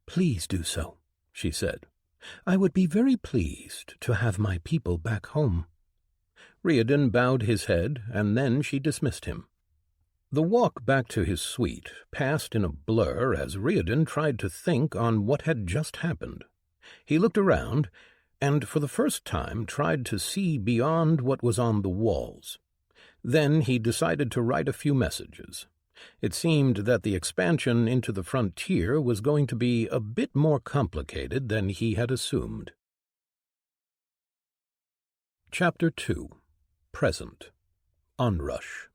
"Please do so," she said. "I would be very pleased to have my people back home." Riordan bowed his head, and then she dismissed him. The walk back to his suite passed in a blur as Riordan tried to think on what had just happened. He looked around, and for the first time tried to see beyond what was on the walls. Then he decided to write a few messages. It seemed that the expansion into the frontier was going to be a bit more complicated than he had assumed. Chapter 2. Present. Onrush.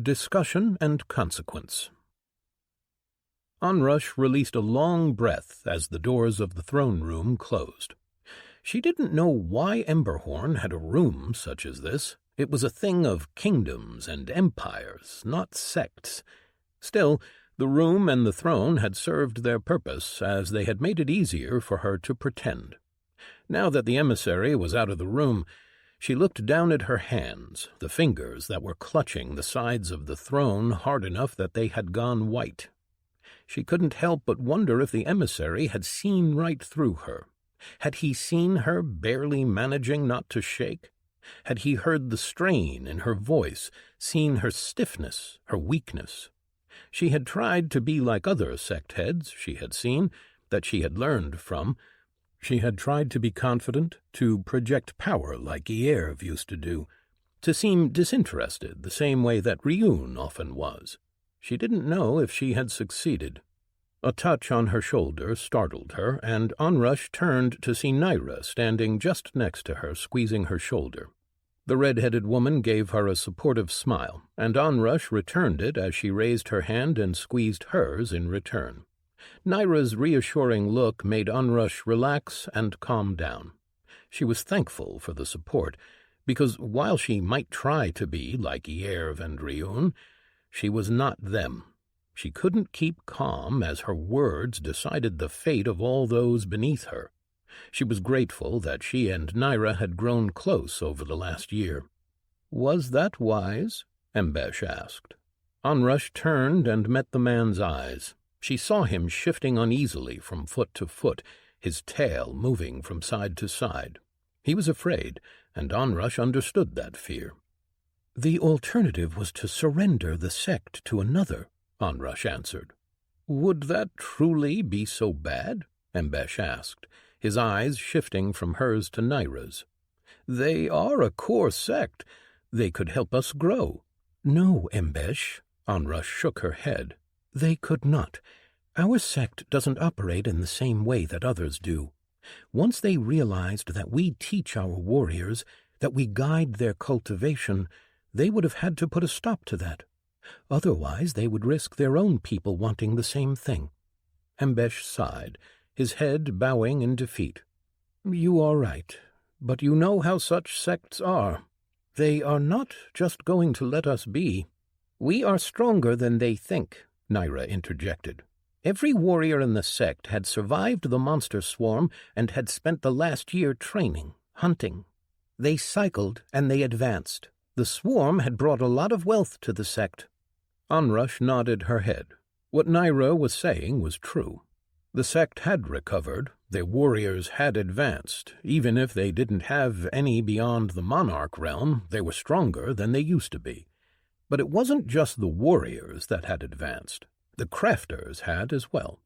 Discussion and Consequence. Onrush released a long breath as the doors of the throne room closed. She didn't know why Emberhorn had a room such as this. It was a thing of kingdoms and empires, not sects. Still, the room and the throne had served their purpose, as they had made it easier for her to pretend. Now that the emissary was out of the room, she looked down at her hands, the fingers that were clutching the sides of the throne hard enough that they had gone white. She couldn't help but wonder if the emissary had seen right through her. Had he seen her barely managing not to shake? Had he heard the strain in her voice, seen her stiffness, her weakness? She had tried to be like other sect heads she had seen, that she had learned from. She had tried to be confident, to project power like Ierv used to do, to seem disinterested the same way that Ryun often was. She didn't know if she had succeeded. A touch on her shoulder startled her, and Onrush turned to see Naira standing just next to her, squeezing her shoulder. The red-headed woman gave her a supportive smile, and Onrush returned it as she raised her hand and squeezed hers in return. Naira's reassuring look made Onrush relax and calm down. She was thankful for the support, because while she might try to be like Ierv and Ryun, she was not them. She couldn't keep calm as her words decided the fate of all those beneath her. She was grateful that she and Naira had grown close over the last year. "Was that wise?" Embesh asked. Onrush turned and met the man's eyes. She saw him shifting uneasily from foot to foot, his tail moving from side to side. He was afraid, and Onrush understood that fear. "The alternative was to surrender the sect to another," Onrush answered. "Would that truly be so bad?" Embesh asked, his eyes shifting from hers to Naira's. "They are a core sect. They could help us grow." "No, Embesh," Onrush shook her head. "They could not. Our sect doesn't operate in the same way that others do. Once they realized that we teach our warriors, that we guide their cultivation, They would have had to put a stop to that. Otherwise they would risk their own people wanting the same thing. Ambesh sighed, his head bowing in defeat. You are right, but you know how such sects are. They are not just going to let us be. We are stronger than they think, Naira interjected. Every warrior in the sect had survived the monster swarm and had spent the last year training, hunting. They cycled and they advanced. The swarm had brought a lot of wealth to the sect. Onrush nodded her head. What Naira was saying was true. The sect had recovered, their warriors had advanced. Even if they didn't have any beyond the monarch realm, they were stronger than they used to be. But it wasn't just the warriors that had advanced. The crafters had as well.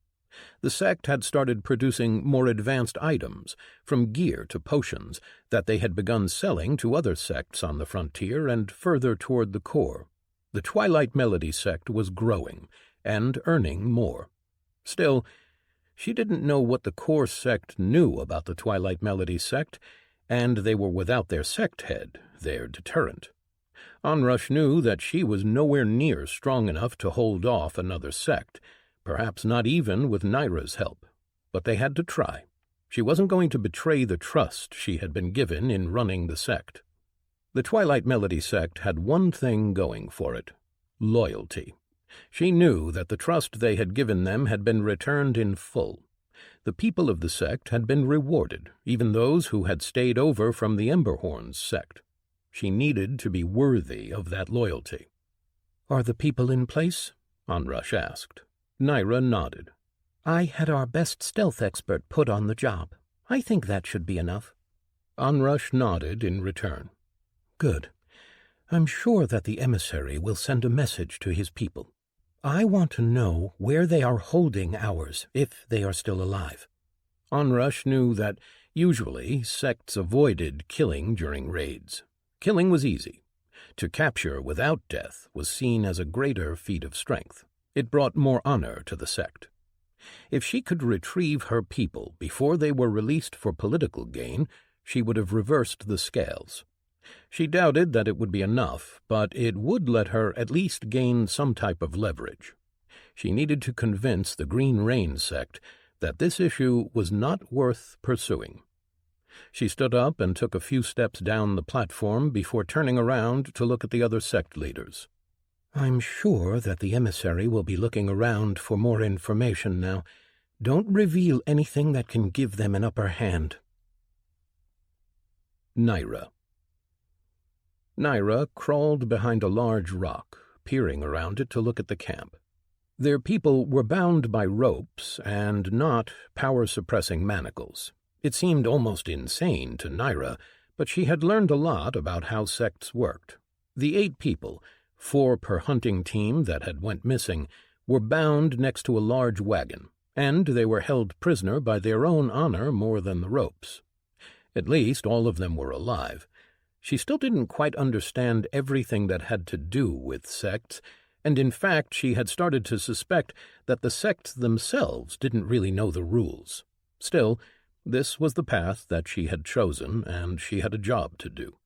The sect had started producing more advanced items, from gear to potions, that they had begun selling to other sects on the frontier and further toward the core. The Twilight Melody sect was growing, and earning more. Still, she didn't know what the core sect knew about the Twilight Melody sect, and they were without their sect head, their deterrent. Onrush knew that she was nowhere near strong enough to hold off another sect, perhaps not even with Naira's help. But they had to try. She wasn't going to betray the trust she had been given in running the sect. The Twilight Melody sect had one thing going for it: loyalty. She knew that the trust they had given them had been returned in full. The people of the sect had been rewarded, even those who had stayed over from the Emberhorns sect. She needed to be worthy of that loyalty. "Are the people in place?" Onrush asked. Naira nodded. "I had our best stealth expert put on the job. I think that should be enough." Onrush nodded in return. "Good. I'm sure that the emissary will send a message to his people. I want to know where they are holding ours, if they are still alive." Onrush knew that usually sects avoided killing during raids. Killing was easy. To capture without death was seen as a greater feat of strength. It brought more honor to the sect. If she could retrieve her people before they were released for political gain, she would have reversed the scales. She doubted that it would be enough, but it would let her at least gain some type of leverage. She needed to convince the Green Rain sect that this issue was not worth pursuing. She stood up and took a few steps down the platform before turning around to look at the other sect leaders. "I'm sure that the emissary will be looking around for more information now. Don't reveal anything that can give them an upper hand." Naira crawled behind a large rock, peering around it to look at the camp. Their people were bound by ropes and not power-suppressing manacles. It seemed almost insane to Naira, but she had learned a lot about how sects worked. The 8 people, 4 per hunting team that had went missing, were bound next to a large wagon, and they were held prisoner by their own honor more than the ropes. At least all of them were alive. She still didn't quite understand everything that had to do with sects, and in fact she had started to suspect that the sects themselves didn't really know the rules. Still, this was the path that she had chosen, and she had a job to do.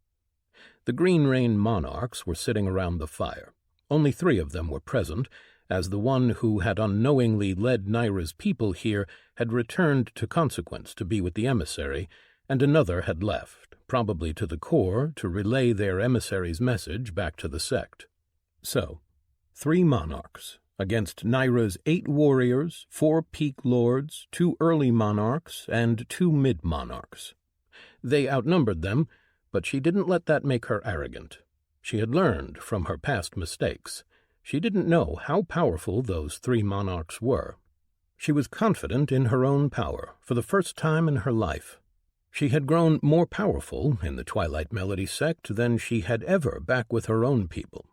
The Green Rain monarchs were sitting around the fire. Only 3 of them were present, as the one who had unknowingly led Naira's people here had returned to Consequence to be with the emissary, and another had left, probably to the core, to relay their emissary's message back to the sect. So, 3 monarchs against Naira's 8 warriors, 4 peak lords, 2 early monarchs, and 2 mid-monarchs. They outnumbered them, but she didn't let that make her arrogant. She had learned from her past mistakes. She didn't know how powerful those 3 monarchs were. She was confident in her own power for the first time in her life. She had grown more powerful in the Twilight Melody sect than she had ever back with her own people.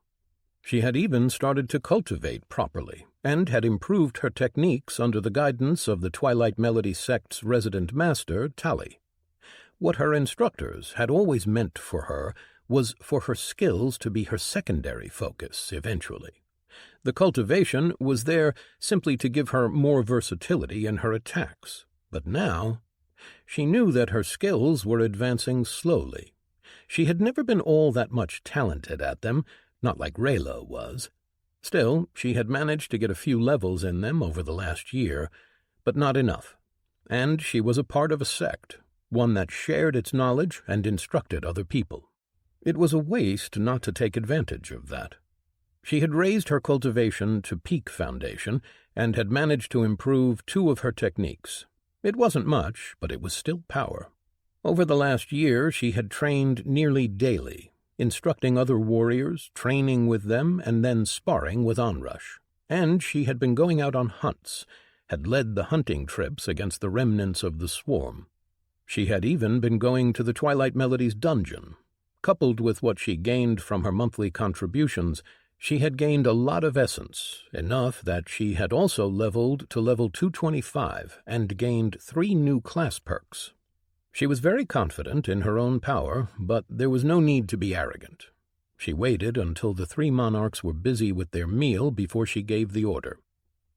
She had even started to cultivate properly, and had improved her techniques under the guidance of the Twilight Melody sect's resident master, Tali. What her instructors had always meant for her was for her skills to be her secondary focus eventually. The cultivation was there simply to give her more versatility in her attacks, but now she knew that her skills were advancing slowly. She had never been all that much talented at them, not like Rayla was. Still, she had managed to get a few levels in them over the last year, but not enough. And she was a part of a sect, one that shared its knowledge and instructed other people. It was a waste not to take advantage of that. She had raised her cultivation to peak foundation and had managed to improve 2 of her techniques. It wasn't much, but it was still power. Over the last year, she had trained nearly daily, instructing other warriors, training with them, and then sparring with Onrush. And she had been going out on hunts, had led the hunting trips against the remnants of the swarm. She had even been going to the Twilight Melodies dungeon. Coupled with what she gained from her monthly contributions, she had gained a lot of essence, enough that she had also leveled to level 225 and gained 3 new class perks. She was very confident in her own power, but there was no need to be arrogant. She waited until the 3 monarchs were busy with their meal before she gave the order.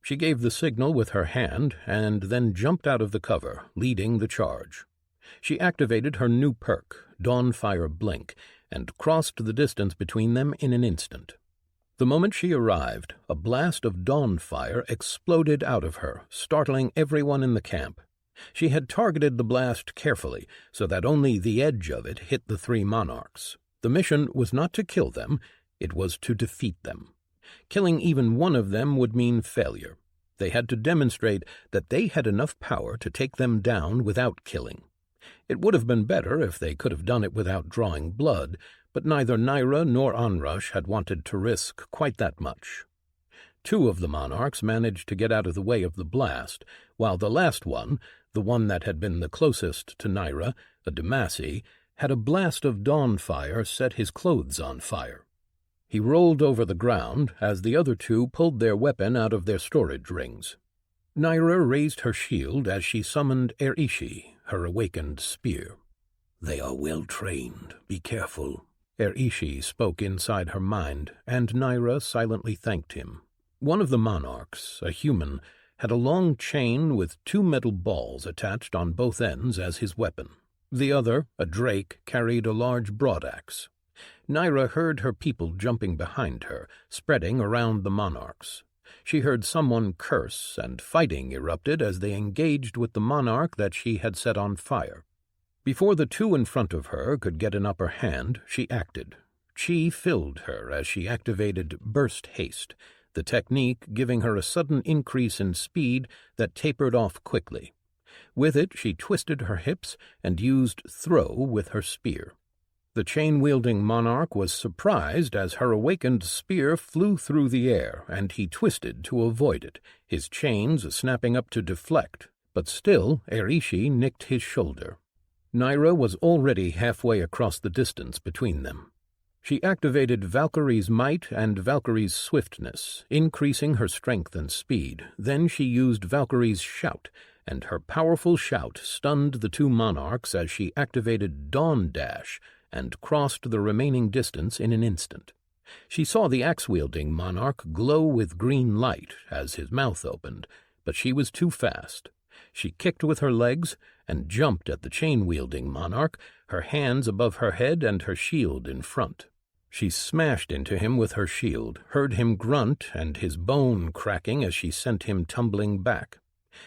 She gave the signal with her hand and then jumped out of the cover, leading the charge. She activated her new perk, Dawnfire Blink, and crossed the distance between them in an instant. The moment she arrived, a blast of dawnfire exploded out of her, startling everyone in the camp. She had targeted the blast carefully, so that only the edge of it hit the 3 monarchs. The mission was not to kill them, it was to defeat them. Killing even one of them would mean failure. They had to demonstrate that they had enough power to take them down without killing. It would have been better if they could have done it without drawing blood, but neither Naira nor Onrush had wanted to risk quite that much. 2 of the monarchs managed to get out of the way of the blast, while the last one, the one that had been the closest to Naira, a Demacy, had a blast of dawnfire set his clothes on fire. He rolled over the ground as the other 2 pulled their weapon out of their storage rings. Naira raised her shield as she summoned Erishi, her awakened spear. "They are well trained. Be careful." Erishi spoke inside her mind, and Naira silently thanked him. One of the monarchs, a human, had a long chain with 2 metal balls attached on both ends as his weapon. The other, a drake, carried a large broadaxe. Naira heard her people jumping behind her, spreading around the monarchs. She heard someone curse, and fighting erupted as they engaged with the monarch that she had set on fire. Before the 2 in front of her could get an upper hand, she acted. Chi filled her as she activated Burst Haste, the technique giving her a sudden increase in speed that tapered off quickly. With it, she twisted her hips and used Throw with her spear. The chain-wielding monarch was surprised as her awakened spear flew through the air, and he twisted to avoid it, his chains snapping up to deflect, but still Erishi nicked his shoulder. Naira was already halfway across the distance between them. She activated Valkyrie's Might and Valkyrie's Swiftness, increasing her strength and speed. Then she used Valkyrie's Shout, and her powerful shout stunned the 2 monarchs as she activated Dawn Dash and crossed the remaining distance in an instant. She saw the axe-wielding monarch glow with green light as his mouth opened, but she was too fast. She kicked with her legs and jumped at the chain-wielding monarch, her hands above her head and her shield in front. She smashed into him with her shield, heard him grunt and his bone cracking as she sent him tumbling back.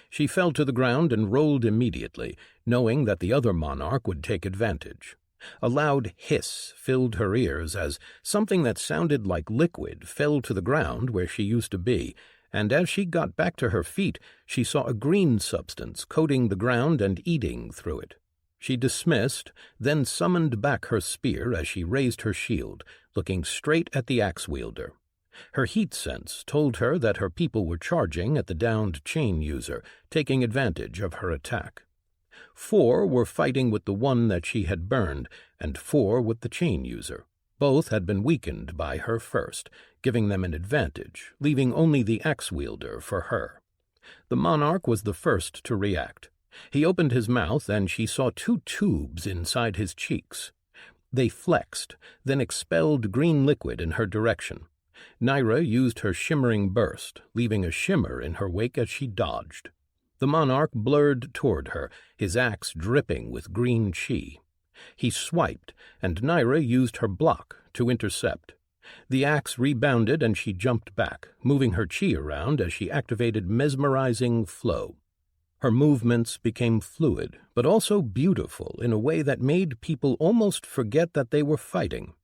She fell to the ground and rolled immediately, knowing that the other monarch would take advantage. A loud hiss filled her ears as something that sounded like liquid fell to the ground where she used to be, and as she got back to her feet, she saw a green substance coating the ground and eating through it. She dismissed, then summoned back her spear as she raised her shield, looking straight at the axe-wielder. Her heat sense told her that her people were charging at the downed chain user, taking advantage of her attack. 4 were fighting with the one that she had burned, and 4 with the chain user. Both had been weakened by her first, giving them an advantage, leaving only the axe-wielder for her. The monarch was the first to react. He opened his mouth, and she saw 2 tubes inside his cheeks. They flexed, then expelled green liquid in her direction. Naira used her shimmering burst, leaving a shimmer in her wake as she dodged. The monarch blurred toward her, his axe dripping with green chi. He swiped, and Naira used her block to intercept. The axe rebounded and she jumped back, moving her chi around as she activated mesmerizing flow. Her movements became fluid, but also beautiful in a way that made people almost forget that they were fighting.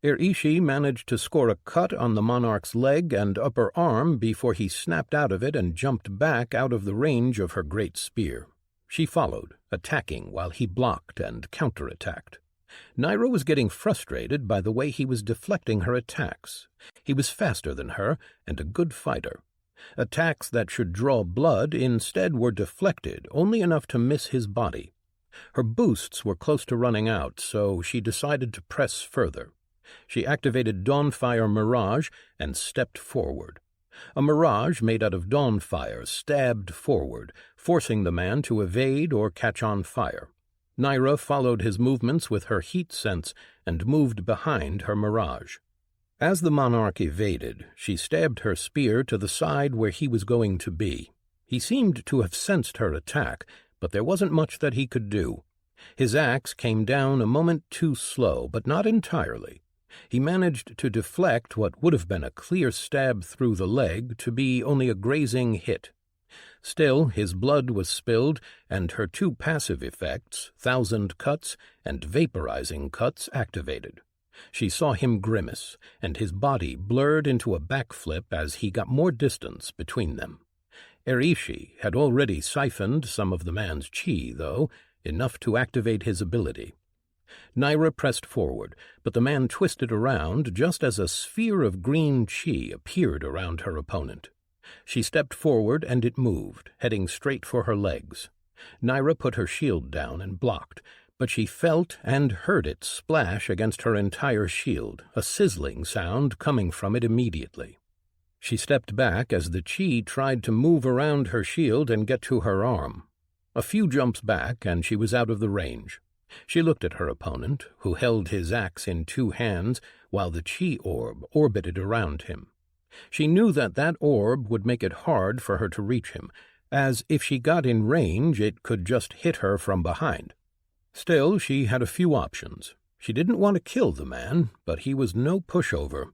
Irishi managed to score a cut on the monarch's leg and upper arm before he snapped out of it and jumped back out of the range of her great spear. She followed, attacking while he blocked and counterattacked. Naira was getting frustrated by the way he was deflecting her attacks. He was faster than her and a good fighter. Attacks that should draw blood instead were deflected, only enough to miss his body. Her boosts were close to running out, so she decided to press further. She activated Dawnfire Mirage and stepped forward. A mirage made out of dawnfire stabbed forward, forcing the man to evade or catch on fire. Naira followed his movements with her heat sense and moved behind her mirage. As the monarch evaded, she stabbed her spear to the side where he was going to be. He seemed to have sensed her attack, but there wasn't much that he could do. His axe came down a moment too slow, but not entirely. He managed to deflect what would have been a clear stab through the leg to be only a grazing hit. Still, his blood was spilled, and her two passive effects, 1,000 cuts and vaporizing cuts, activated. She saw him grimace, and his body blurred into a backflip as he got more distance between them. Irishi had already siphoned some of the man's chi, though, enough to activate his ability. Naira pressed forward, but the man twisted around just as a sphere of green chi appeared around her opponent. She stepped forward and it moved, heading straight for her legs. Naira put her shield down and blocked, but she felt and heard it splash against her entire shield, a sizzling sound coming from it immediately. She stepped back as the chi tried to move around her shield and get to her arm. A few jumps back and she was out of the range. She looked at her opponent, who held his axe in two hands while the chi orb orbited around him. She knew that that orb would make it hard for her to reach him, as if she got in range it could just hit her from behind. Still, she had a few options. She didn't want to kill the man, but he was no pushover.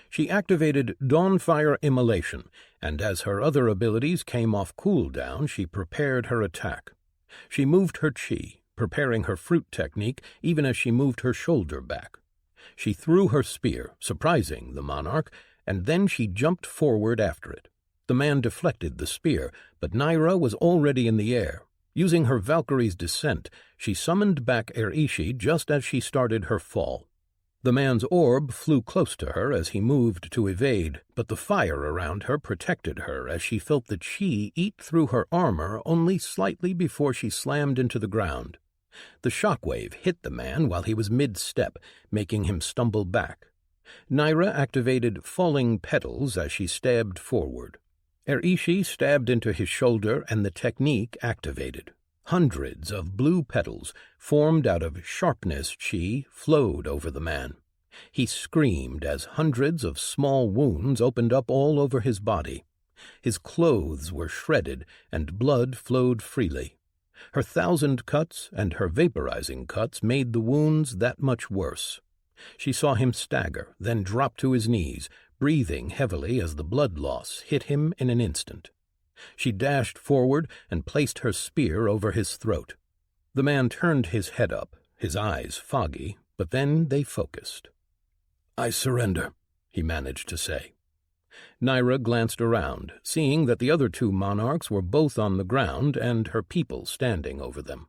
She activated Dawnfire Immolation, and as her other abilities came off cooldown, she prepared her attack. She moved her chi, preparing her fruit technique even as she moved her shoulder back. She threw her spear, surprising the monarch, and then she jumped forward after it. The man deflected the spear, but Naira was already in the air. Using her Valkyrie's descent, she summoned back Irishi just as she started her fall. The man's orb flew close to her as he moved to evade, but the fire around her protected her as she felt the chi eat through her armor only slightly before she slammed into the ground. The shockwave hit the man while he was mid-step, making him stumble back. Naira activated Falling Petals as she stabbed forward. Irishi stabbed into his shoulder and the technique activated. Hundreds of blue petals, formed out of sharpness chi, flowed over the man. He screamed as hundreds of small wounds opened up all over his body. His clothes were shredded and blood flowed freely. Her 1,000 cuts and her vaporizing cuts made the wounds that much worse. She saw him stagger, then drop to his knees, breathing heavily as the blood loss hit him in an instant. She dashed forward and placed her spear over his throat. The man turned his head up, his eyes foggy, but then they focused. "I surrender," he managed to say. Naira glanced around, seeing that the other two monarchs were both on the ground and her people standing over them.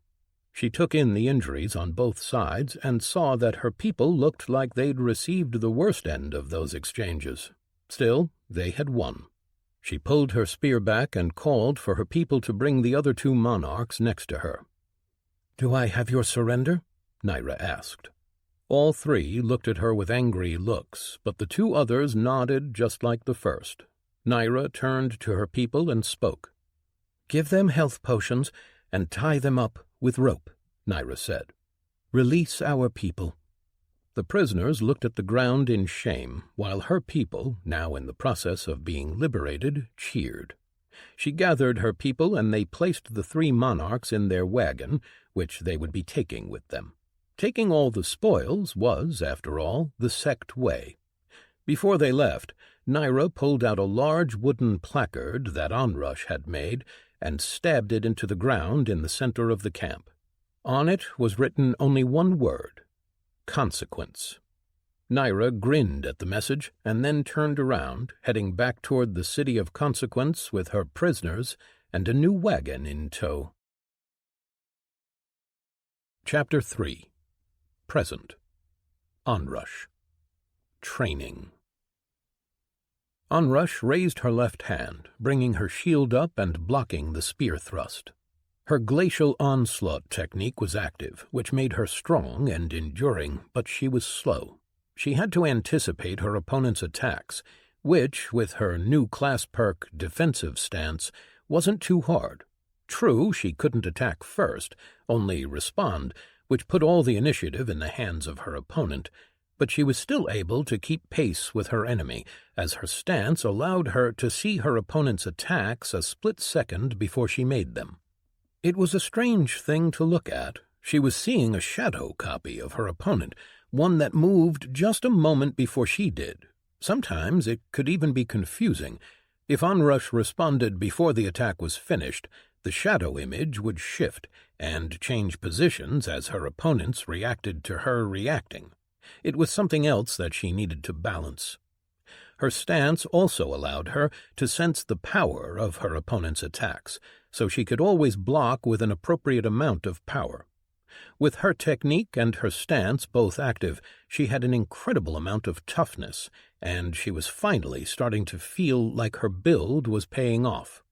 She took in the injuries on both sides and saw that her people looked like they'd received the worst end of those exchanges. Still, they had won. She pulled her spear back and called for her people to bring the other two monarchs next to her. "Do I have your surrender?" Naira asked. All three looked at her with angry looks, but the two others nodded just like the first. Naira turned to her people and spoke. "Give them health potions and tie them up with rope," Naira said. "Release our people." The prisoners looked at the ground in shame, while her people, now in the process of being liberated, cheered. She gathered her people and they placed the three monarchs in their wagon, which they would be taking with them. Taking all the spoils was, after all, the sect way. Before they left, Naira pulled out a large wooden placard that Onrush had made and stabbed it into the ground in the center of the camp. On it was written only one word: consequence. Naira grinned at the message and then turned around, heading back toward the city of consequence with her prisoners and a new wagon in tow. Chapter 3. Present. Onrush. Training. Onrush raised her left hand, bringing her shield up and blocking the spear thrust. Her glacial onslaught technique was active, which made her strong and enduring, but she was slow. She had to anticipate her opponent's attacks, which, with her new class perk defensive stance, wasn't too hard. True, she couldn't attack first, only respond, which put all the initiative in the hands of her opponent, but she was still able to keep pace with her enemy, as her stance allowed her to see her opponent's attacks a split second before she made them. It was a strange thing to look at. She was seeing a shadow copy of her opponent, one that moved just a moment before she did. Sometimes it could even be confusing. If Onrush responded before the attack was finished, the shadow image would shift and change positions as her opponents reacted to her reacting. It was something else that she needed to balance. Her stance also allowed her to sense the power of her opponent's attacks, so she could always block with an appropriate amount of power. With her technique and her stance both active, she had an incredible amount of toughness, and she was finally starting to feel like her build was paying off.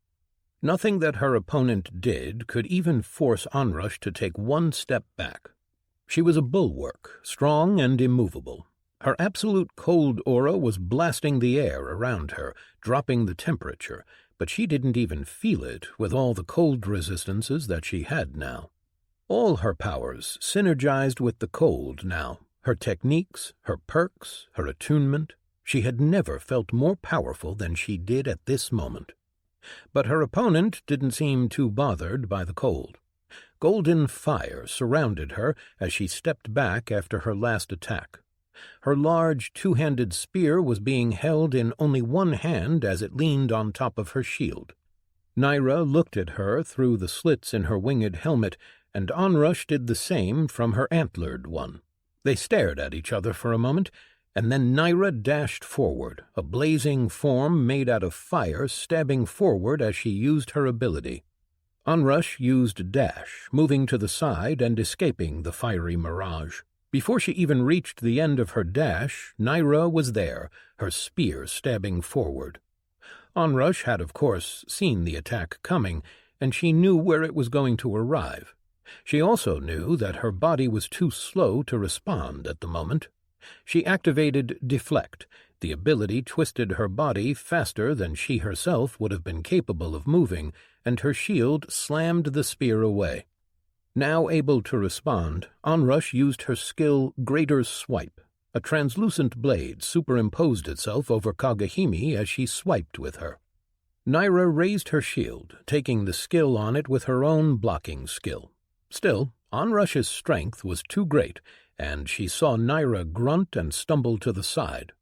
Nothing that her opponent did could even force Onrush to take one step back. She was a bulwark, strong and immovable. Her absolute cold aura was blasting the air around her, dropping the temperature, but she didn't even feel it with all the cold resistances that she had now. All her powers synergized with the cold now, her techniques, her perks, her attunement. She had never felt more powerful than she did at this moment. But her opponent didn't seem too bothered by the cold. Golden fire surrounded her as she stepped back after her last attack. Her large two-handed spear was being held in only one hand as it leaned on top of her shield. Naira looked at her through the slits in her winged helmet, and Onrush did the same from her antlered one. They stared at each other for a moment, and then Naira dashed forward, a blazing form made out of fire stabbing forward as she used her ability. Onrush used dash, moving to the side and escaping the fiery mirage. Before she even reached the end of her dash, Naira was there, her spear stabbing forward. Onrush had, of course, seen the attack coming, and she knew where it was going to arrive. She also knew that her body was too slow to respond at the moment. She activated Deflect. The ability twisted her body faster than she herself would have been capable of moving, and her shield slammed the spear away. Now able to respond, Onrush used her skill Greater Swipe. A translucent blade superimposed itself over Kagahime as she swiped with her. Naira raised her shield, taking the skill on it with her own blocking skill. Still, Onrush's strength was too great, and she saw Naira grunt and stumble to the side.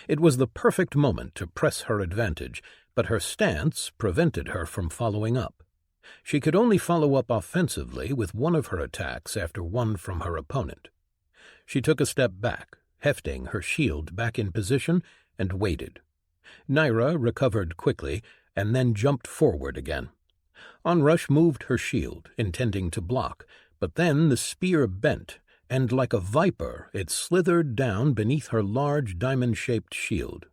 It was the perfect moment to press her advantage, but her stance prevented her from following up. She could only follow up offensively with one of her attacks after one from her opponent. She took a step back, hefting her shield back in position, and waited. Naira recovered quickly, and then jumped forward again. Onrush moved her shield, intending to block, but then the spear bent, and like a viper it slithered down beneath her large diamond-shaped shield.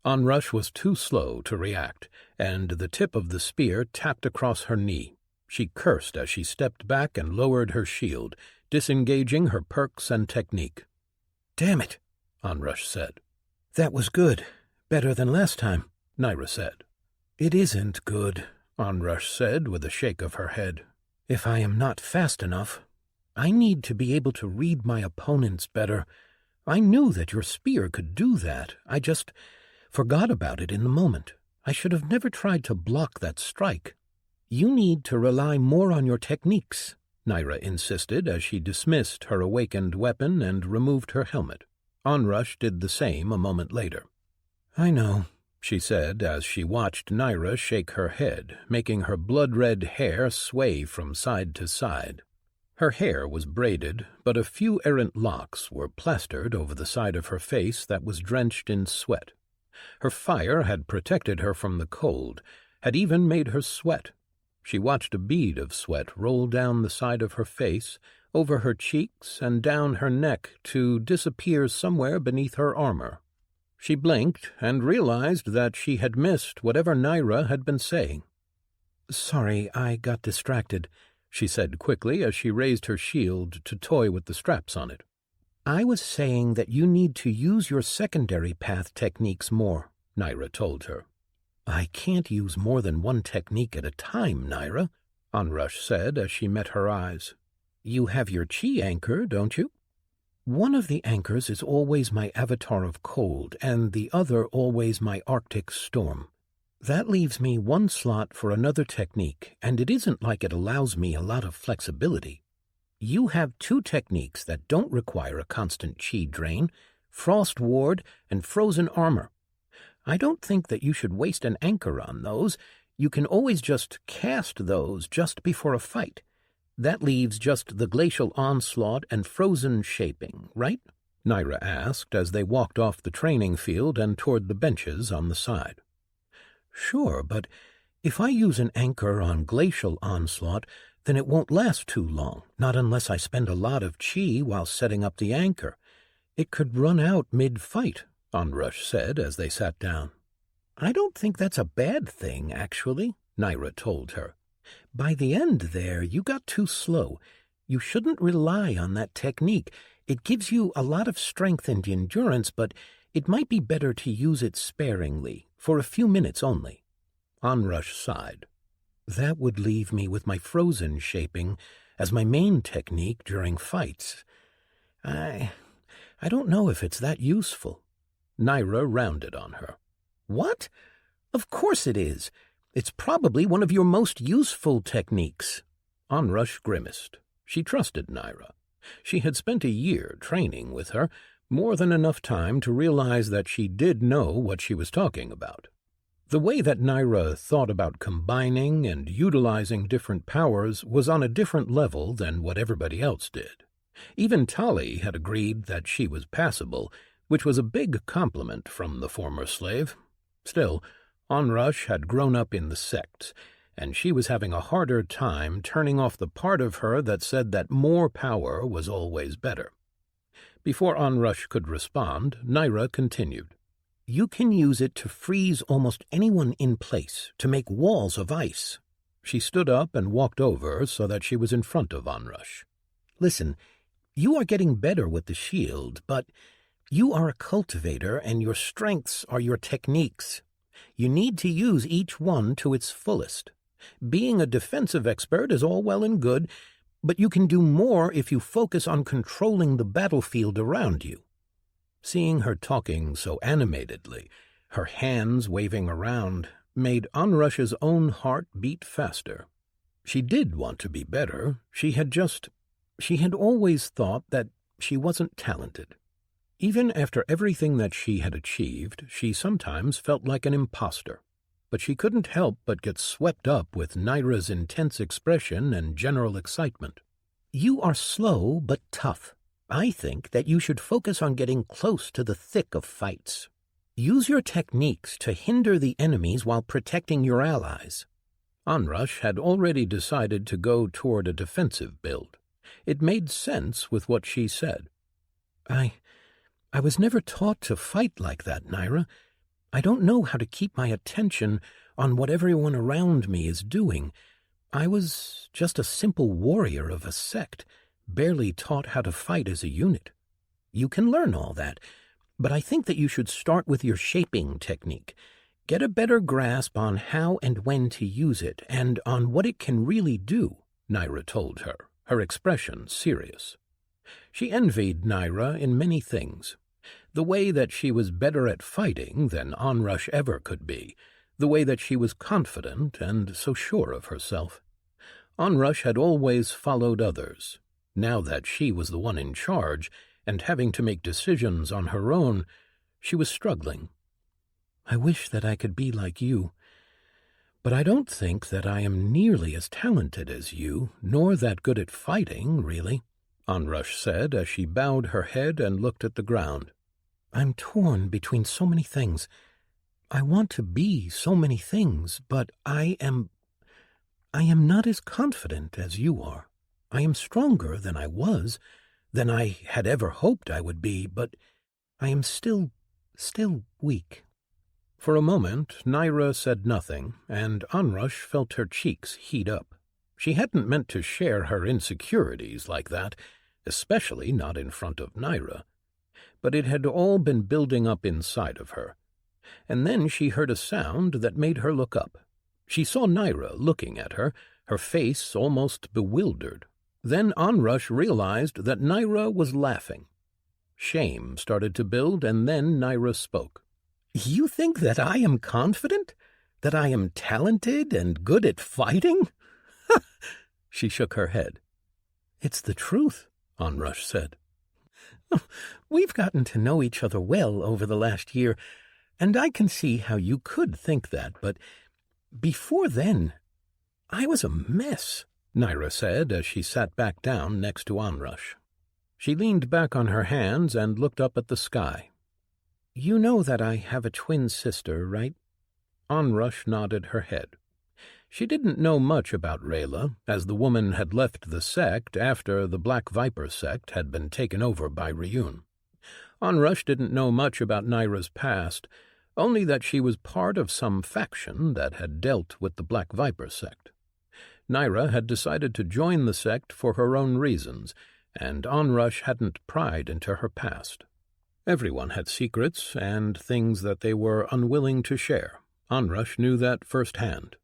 Onrush was too slow to react, and the tip of the spear tapped across her knee. She cursed as she stepped back and lowered her shield, disengaging her perks and technique. "Damn it," Onrush said. "That was good. Better than last time," Naira said. "It isn't good," Onrush said with a shake of her head. "If I am not fast enough, I need to be able to read my opponents better. I knew that your spear could do that. I just forgot about it in the moment. I should have never tried to block that strike. You need to rely more on your techniques. Naira insisted as she dismissed her awakened weapon and removed her helmet. Onrush did the same a moment later. "I know," she said as she watched Naira shake her head, making her blood-red hair sway from side to side. Her hair was braided, but a few errant locks were plastered over the side of her face that was drenched in sweat. Her fire had protected her from the cold, had even made her sweat. She watched a bead of sweat roll down the side of her face, over her cheeks, and down her neck to disappear somewhere beneath her armor. She blinked and realized that she had missed whatever Naira had been saying. "Sorry, I got distracted," she said quickly as she raised her shield to toy with the straps on it. "I was saying that you need to use your secondary path techniques more," Naira told her. "I can't use more than one technique at a time, Naira," Onrush said as she met her eyes. "You have your chi anchor, don't you?" "One of the anchors is always my avatar of cold, and the other always my Arctic storm. That leaves me one slot for another technique, and it isn't like it allows me a lot of flexibility. You have two techniques that don't require a constant chi drain, Frost Ward and Frozen Armor. I don't think that you should waste an anchor on those. You can always just cast those just before a fight. That leaves just the Glacial Onslaught and Frozen Shaping, right?" Naira asked as they walked off the training field and toward the benches on the side. "Sure, but if I use an anchor on Glacial Onslaught, then it won't last too long, not unless I spend a lot of chi while setting up the anchor. It could run out mid-fight," Onrush said as they sat down. "I don't think that's a bad thing, actually," Naira told her. "By the end there, you got too slow. You shouldn't rely on that technique. It gives you a lot of strength and endurance, but it might be better to use it sparingly, for a few minutes only." Onrush sighed. "That would leave me with my Frozen Shaping as my main technique during fights. I don't know if it's that useful." Naira rounded on her. "What? Of course it is. It's probably one of your most useful techniques." Onrush grimaced. She trusted Naira. She had spent a year training with her, more than enough time to realize that she did know what she was talking about. The way that Naira thought about combining and utilizing different powers was on a different level than what everybody else did. Even Tali had agreed that she was passable, which was a big compliment from the former slave. Still, Onrush had grown up in the sects, and she was having a harder time turning off the part of her that said that more power was always better. Before Onrush could respond, Naira continued. "You can use it to freeze almost anyone in place, to make walls of ice." She stood up and walked over so that she was in front of Onrush. "Listen, you are getting better with the shield, but you are a cultivator and your strengths are your techniques. You need to use each one to its fullest. Being a defensive expert is all well and good, but you can do more if you focus on controlling the battlefield around you." Seeing her talking so animatedly, her hands waving around, made Onrush's own heart beat faster. She did want to be better. She had always thought that she wasn't talented. Even after everything that she had achieved, she sometimes felt like an imposter. But she couldn't help but get swept up with Naira's intense expression and general excitement. "You are slow but tough. I think that you should focus on getting close to the thick of fights. Use your techniques to hinder the enemies while protecting your allies." Onrush had already decided to go toward a defensive build. It made sense with what she said. I was never taught to fight like that, Naira. I don't know how to keep my attention on what everyone around me is doing. I was just a simple warrior of a sect, barely taught how to fight as a unit. You can learn all that, but I think that you should start with your shaping technique. Get a better grasp on how and when to use it, and on what it can really do, Naira told her, her expression serious. She envied Naira in many things. The way that she was better at fighting than Onrush ever could be, the way that she was confident and so sure of herself. Onrush had always followed others. Now that she was the one in charge, and having to make decisions on her own, she was struggling. "I wish that I could be like you, but I don't think that I am nearly as talented as you, nor that good at fighting, really," Onrush said as she bowed her head and looked at the ground. "I'm torn between so many things. I want to be so many things, but I am not as confident as you are. I am stronger than I was, than I had ever hoped I would be, but I am still weak." For a moment, Naira said nothing, and Onrush felt her cheeks heat up. She hadn't meant to share her insecurities like that, especially not in front of Naira. But it had all been building up inside of her. And then she heard a sound that made her look up. She saw Naira looking at her, her face almost bewildered. Then Onrush realized that Naira was laughing. Shame started to build, and then Naira spoke. "You think that I am confident? That I am talented and good at fighting?" She shook her head. "It's the truth," Onrush said. "We've gotten to know each other well over the last year, and I can see how you could think that, but before then, I was a mess," Naira said as she sat back down next to Onrush. She leaned back on her hands and looked up at the sky. "You know that I have a twin sister, right?" Onrush nodded her head. She didn't know much about Rayla, as the woman had left the sect after the Black Viper sect had been taken over by Ryun. Onrush didn't know much about Naira's past, only that she was part of some faction that had dealt with the Black Viper sect. Naira had decided to join the sect for her own reasons, and Onrush hadn't pried into her past. Everyone had secrets and things that they were unwilling to share. Onrush knew that firsthand.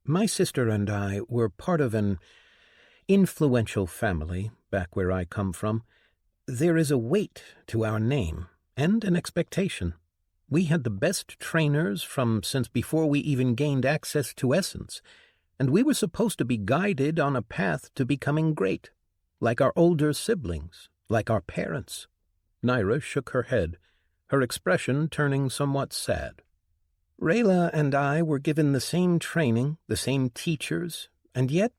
"My sister and I were part of an influential family back where I come from. There is a weight to our name and an expectation. We had the best trainers from since before we even gained access to essence, and we were supposed to be guided on a path to becoming great, like our older siblings, like our parents." Naira shook her head, her expression turning somewhat sad. "Rayla and I were given the same training, the same teachers, and yet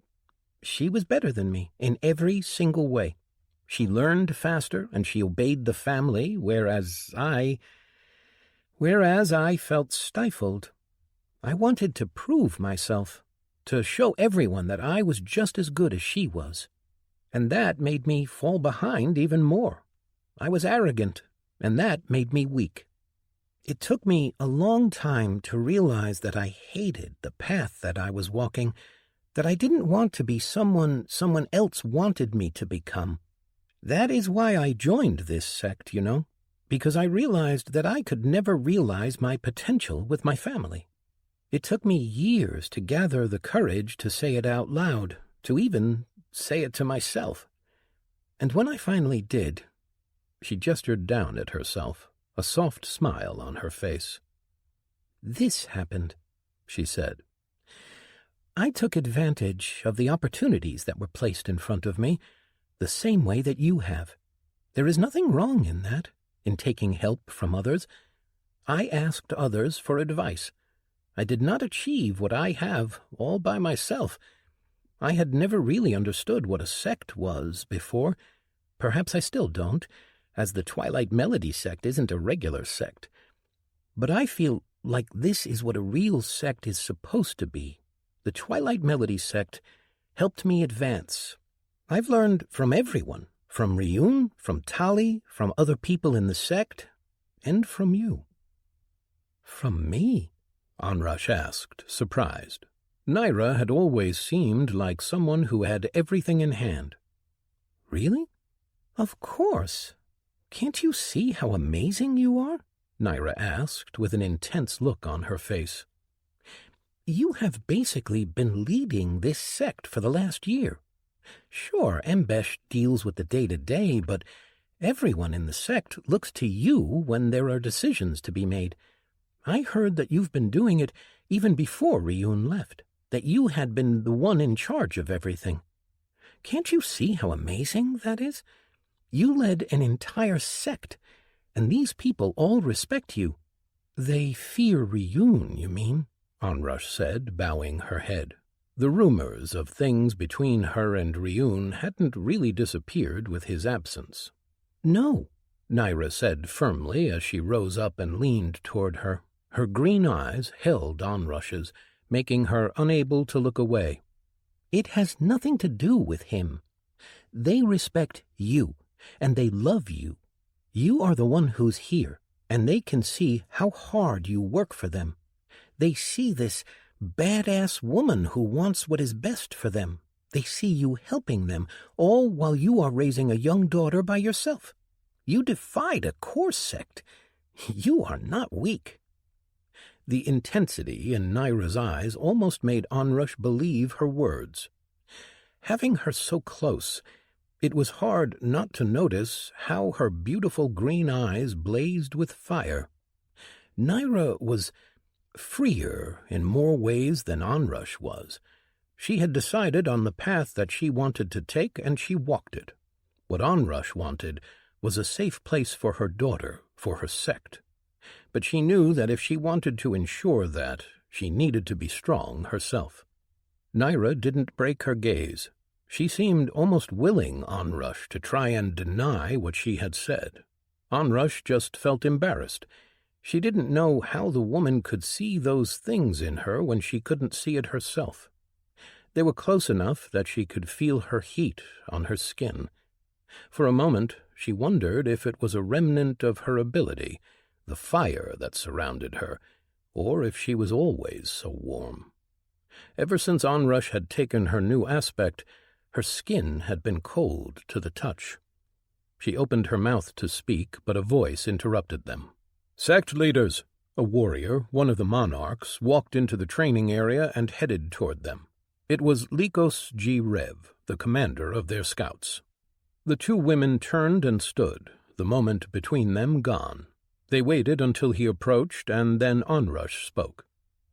she was better than me in every single way. She learned faster and she obeyed the family, whereas I felt stifled. I wanted to prove myself, to show everyone that I was just as good as she was, and that made me fall behind even more. I was arrogant, and that made me weak. It took me a long time to realize that I hated the path that I was walking, that I didn't want to be someone else wanted me to become. That is why I joined this sect, because I realized that I could never realize my potential with my family. It took me years to gather the courage to say it out loud, to even say it to myself. And when I finally did," she gestured down at herself, a soft smile on her face. "This happened," she said. "I took advantage of the opportunities that were placed in front of me, the same way that you have. There is nothing wrong in that, in taking help from others. I asked others for advice. I did not achieve what I have all by myself. I had never really understood what a sect was before. Perhaps I still don't, as the Twilight Melody sect isn't a regular sect. But I feel like this is what a real sect is supposed to be. The Twilight Melody sect helped me advance. I've learned from everyone, from Ryun, from Tali, from other people in the sect, and from you." "From me?" Onrush asked, surprised. Naira had always seemed like someone who had everything in hand. "Really? Of course. Can't you see how amazing you are?" Naira asked with an intense look on her face. "You have basically been leading this sect for the last year. Sure, Embesh deals with the day-to-day, but everyone in the sect looks to you when there are decisions to be made. I heard that you've been doing it even before Ryun left. that you had been the one in charge of everything. Can't you see how amazing that is? You led an entire sect, and these people all respect you." "They fear Ryun, you mean?" Onrush said, bowing her head. The rumors of things between her and Ryun hadn't really disappeared with his absence. "No," Naira said firmly as she rose up and leaned toward her. Her green eyes held Onrush's, making her unable to look away. "It has nothing to do with him. They respect you, and they love you. You are the one who's here, and they can see how hard you work for them. They see this badass woman who wants what is best for them. They see you helping them, all while you are raising a young daughter by yourself. You defied a core sect. You are not weak." The intensity in Naira's eyes almost made Onrush believe her words. Having her so close, it was hard not to notice how her beautiful green eyes blazed with fire. Naira was freer in more ways than Onrush was. She had decided on the path that she wanted to take, and she walked it. What Onrush wanted was a safe place for her daughter, for her sect. But she knew that if she wanted to ensure that, she needed to be strong herself. Naira didn't break her gaze. She seemed almost willing Onrush to try and deny what she had said. Onrush just felt embarrassed. She didn't know how the woman could see those things in her when she couldn't see it herself. They were close enough that she could feel her heat on her skin. For a moment, she wondered if it was a remnant of her ability, the fire that surrounded her, or if she was always so warm. Ever since Onrush had taken her new aspect, her skin had been cold to the touch. She opened her mouth to speak, but a voice interrupted them. "Sect leaders!" A warrior, one of the monarchs, walked into the training area and headed toward them. It was Lycos G. Rev, the commander of their scouts. The two women turned and stood, the moment between them gone. They waited until he approached, and then Onrush spoke.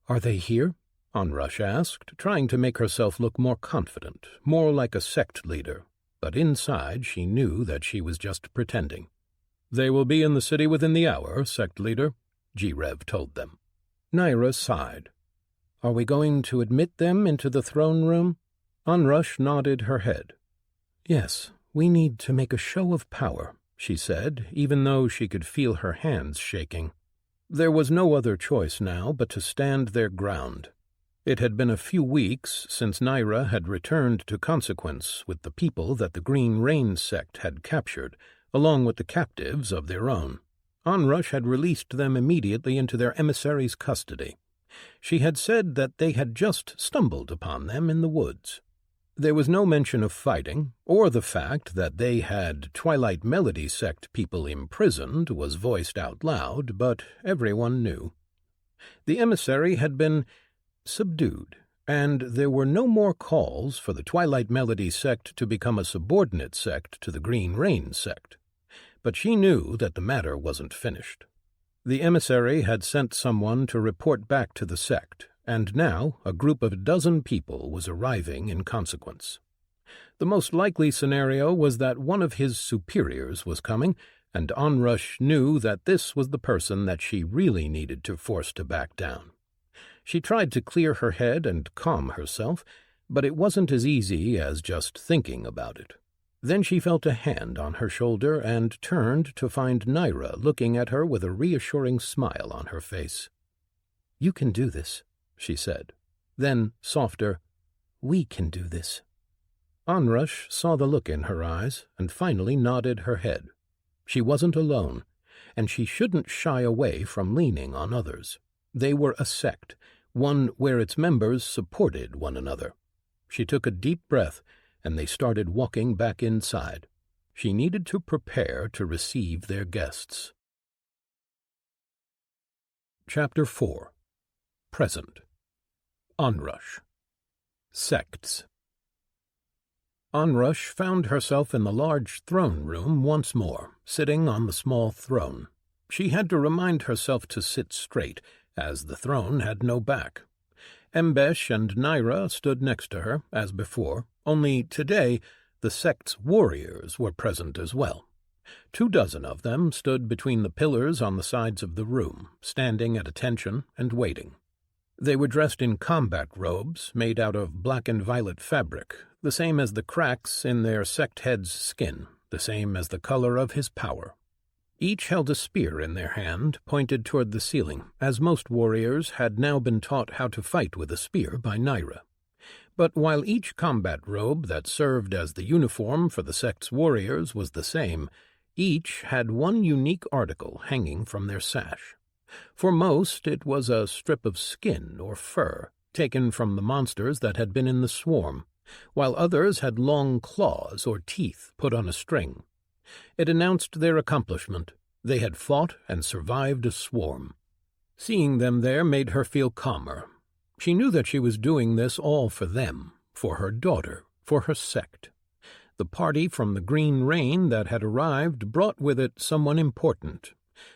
"Are they here?" Onrush asked, trying to make herself look more confident, more like a sect leader. But inside she knew that she was just pretending. "They will be in the city within the hour, sect leader," G-Rev told them. Naira sighed. "Are we going to admit them into the throne room?" Onrush nodded her head. "Yes, we need to make a show of power," she said, even though she could feel her hands shaking. There was no other choice now but to stand their ground. It had been a few weeks since Naira had returned to Consequence with the people that the Green Rain sect had captured, along with the captives of their own. Onrush had released them immediately into their emissary's custody. She had said that they had just stumbled upon them in the woods. There was no mention of fighting, or the fact that they had Twilight Melody sect people imprisoned was voiced out loud, but everyone knew. The emissary had been subdued, and there were no more calls for the Twilight Melody sect to become a subordinate sect to the Green Rain sect. But she knew that the matter wasn't finished. The emissary had sent someone to report back to the sect, and now a group of 12 people was arriving in Consequence. The most likely scenario was that one of his superiors was coming, and Onrush knew that this was the person that she really needed to force to back down. She tried to clear her head and calm herself, but it wasn't as easy as just thinking about it. Then she felt a hand on her shoulder and turned to find Naira looking at her with a reassuring smile on her face. "You can do this," she said. Then, softer, "We can do this." Onrush saw the look in her eyes and finally nodded her head. She wasn't alone, and she shouldn't shy away from leaning on others. They were a sect, one where its members supported one another. She took a deep breath, and they started walking back inside. She needed to prepare to receive their guests. Chapter 4. Present. Onrush. Sects. Onrush found herself in the large throne room once more, sitting on the small throne. She had to remind herself to sit straight, as the throne had no back. Embesh and Naira stood next to her, as before, only today the sect's warriors were present as well. 24 of them stood between the pillars on the sides of the room, standing at attention and waiting. They were dressed in combat robes made out of black and violet fabric, the same as the cracks in their sect head's skin, the same as the color of his power. Each held a spear in their hand, pointed toward the ceiling, as most warriors had now been taught how to fight with a spear by Naira. But while each combat robe that served as the uniform for the sect's warriors was the same, each had one unique article hanging from their sash. For most, it was a strip of skin or fur, taken from the monsters that had been in the swarm, while others had long claws or teeth put on a string. It announced their accomplishment. They had fought and survived a swarm. Seeing them there made her feel calmer. She knew that she was doing this all for them, for her daughter, for her sect. The party from the Green Rain that had arrived brought with it someone important,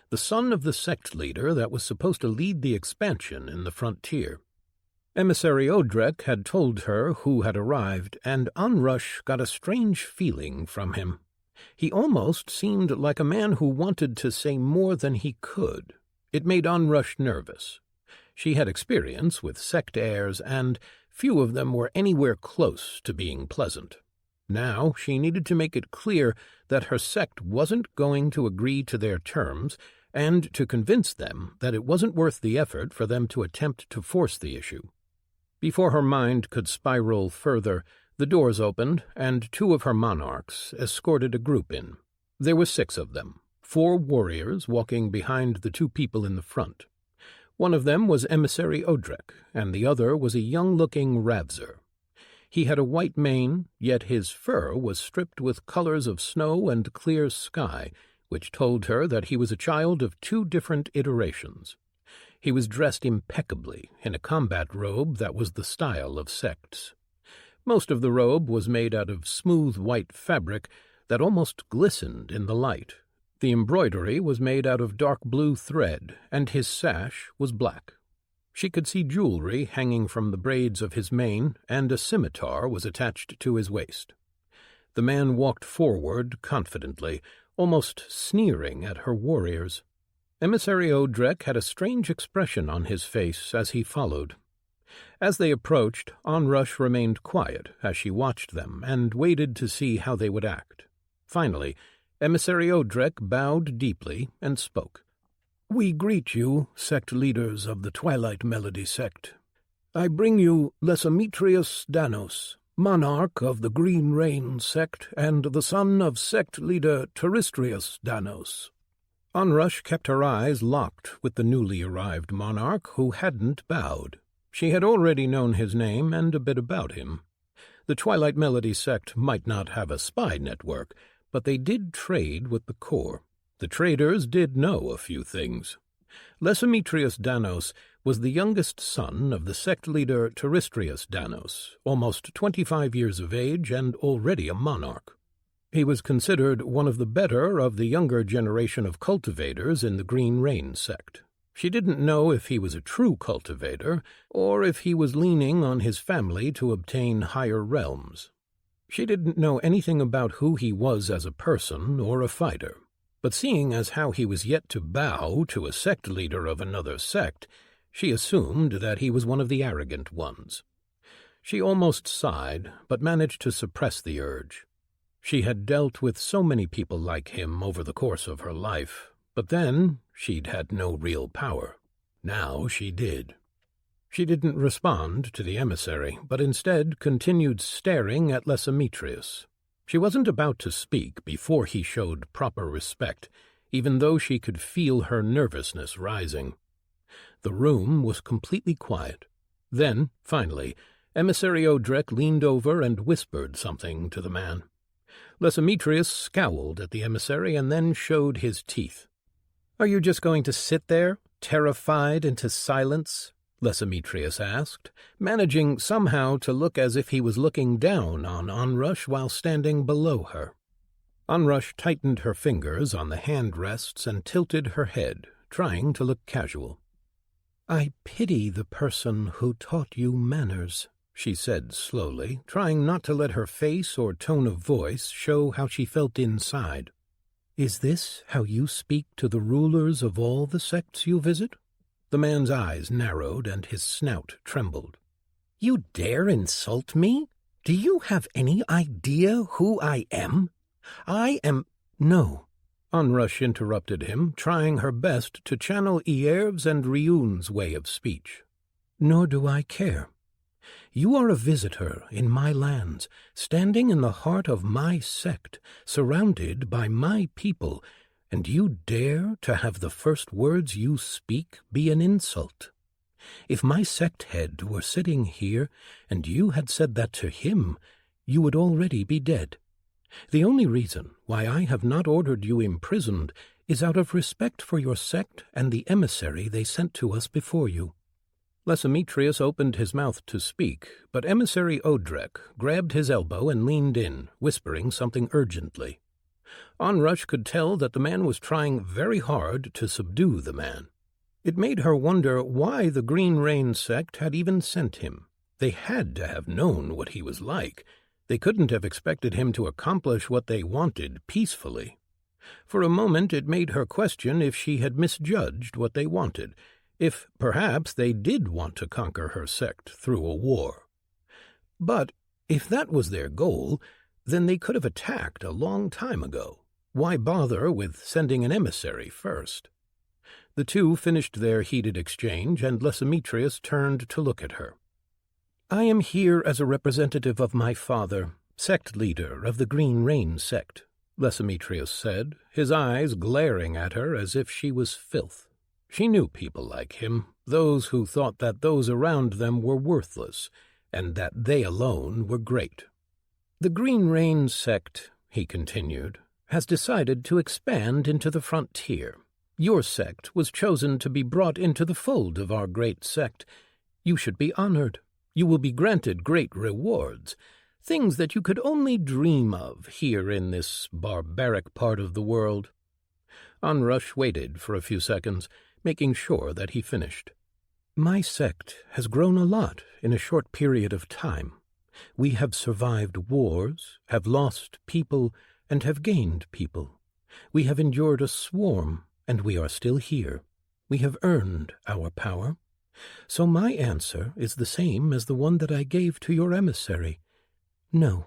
the son of the sect leader that was supposed to lead the expansion in the frontier. Emissary Odrek had told her who had arrived, and Onrush got a strange feeling from him. He almost seemed like a man who wanted to say more than he could. It made Onrush nervous. She had experience with sect heirs, and few of them were anywhere close to being pleasant. Now she needed to make it clear that her sect wasn't going to agree to their terms, and to convince them that it wasn't worth the effort for them to attempt to force the issue. Before her mind could spiral further, the doors opened, and 2 of her monarchs escorted a group in. There were 6 of them, 4 warriors walking behind the 2 people in the front. One of them was Emissary Odrek, and the other was a young-looking Ravzer. He had a white mane, yet his fur was stripped with colors of snow and clear sky, which told her that he was a child of 2 different iterations. He was dressed impeccably in a combat robe that was the style of sects. Most of the robe was made out of smooth white fabric that almost glistened in the light. The embroidery was made out of dark blue thread, and his sash was black. She could see jewelry hanging from the braids of his mane, and a scimitar was attached to his waist. The man walked forward confidently, almost sneering at her warriors. Emissary Odrek had a strange expression on his face as he followed. As they approached, Onrush remained quiet as she watched them and waited to see how they would act. Finally, Emissary Odrek bowed deeply and spoke. "We greet you, sect leaders of the Twilight Melody sect. I bring you Lesametrius Danos, monarch of the Green Rain sect and the son of sect leader Teristrius Danos." Onrush kept her eyes locked with the newly arrived monarch who hadn't bowed. She had already known his name and a bit about him. The Twilight Melody sect might not have a spy network, but they did trade with the core. The traders did know a few things. Lesametrius Danos was the youngest son of the sect leader Teristrius Danos, almost 25 years of age and already a monarch. He was considered one of the better of the younger generation of cultivators in the Green Rain sect. She didn't know if he was a true cultivator, or if he was leaning on his family to obtain higher realms. She didn't know anything about who he was as a person or a fighter, but seeing as how he was yet to bow to a sect leader of another sect, she assumed that he was one of the arrogant ones. She almost sighed, but managed to suppress the urge. She had dealt with so many people like him over the course of her life, but then she'd had no real power. Now she did. She didn't respond to the emissary, but instead continued staring at Lesametrius. She wasn't about to speak before he showed proper respect, even though she could feel her nervousness rising. The room was completely quiet. Then, finally, Emissary Odrek leaned over and whispered something to the man. Lesametrius scowled at the emissary and then showed his teeth. "Are you just going to sit there, terrified into silence?" Lesametrius asked, managing somehow to look as if he was looking down on Onrush while standing below her. Onrush tightened her fingers on the hand rests and tilted her head, trying to look casual. "I pity the person who taught you manners," she said slowly, trying not to let her face or tone of voice show how she felt inside. "Is this how you speak to the rulers of all the sects you visit?" The man's eyes narrowed and his snout trembled. "You dare insult me? Do you have any idea who I am? I am—" "No," Onrush interrupted him, trying her best to channel Ierv's and Ryun's way of speech. "Nor do I care. You are a visitor in my lands, standing in the heart of my sect, surrounded by my people, and you dare to have the first words you speak be an insult. If my sect head were sitting here, and you had said that to him, you would already be dead. The only reason why I have not ordered you imprisoned is out of respect for your sect and the emissary they sent to us before you." Lesemetrius opened his mouth to speak, but Emissary Odrek grabbed his elbow and leaned in, whispering something urgently. Onrush could tell that the man was trying very hard to subdue the man. It made her wonder why the Green Rain sect had even sent him. They had to have known what he was like. They couldn't have expected him to accomplish what they wanted peacefully. For a moment it made her question if she had misjudged what they wanted, if perhaps they did want to conquer her sect through a war. But if that was their goal, then they could have attacked a long time ago. Why bother with sending an emissary first? The two finished their heated exchange, and Lesemetrius turned to look at her. "I am here as a representative of my father, sect leader of the Green Rain sect," Lesemetrius said, his eyes glaring at her as if she was filth. She knew people like him, those who thought that those around them were worthless, and that they alone were great. "The Green Rain sect," he continued, "has decided to expand into the frontier. Your sect was chosen to be brought into the fold of our great sect. You should be honored. You will be granted great rewards, things that you could only dream of here in this barbaric part of the world." Onrush waited for a few seconds, making sure that he finished. "My sect has grown a lot in a short period of time. We have survived wars, have lost people, and have gained people. We have endured a swarm, and we are still here. We have earned our power. So my answer is the same as the one that I gave to your emissary. No.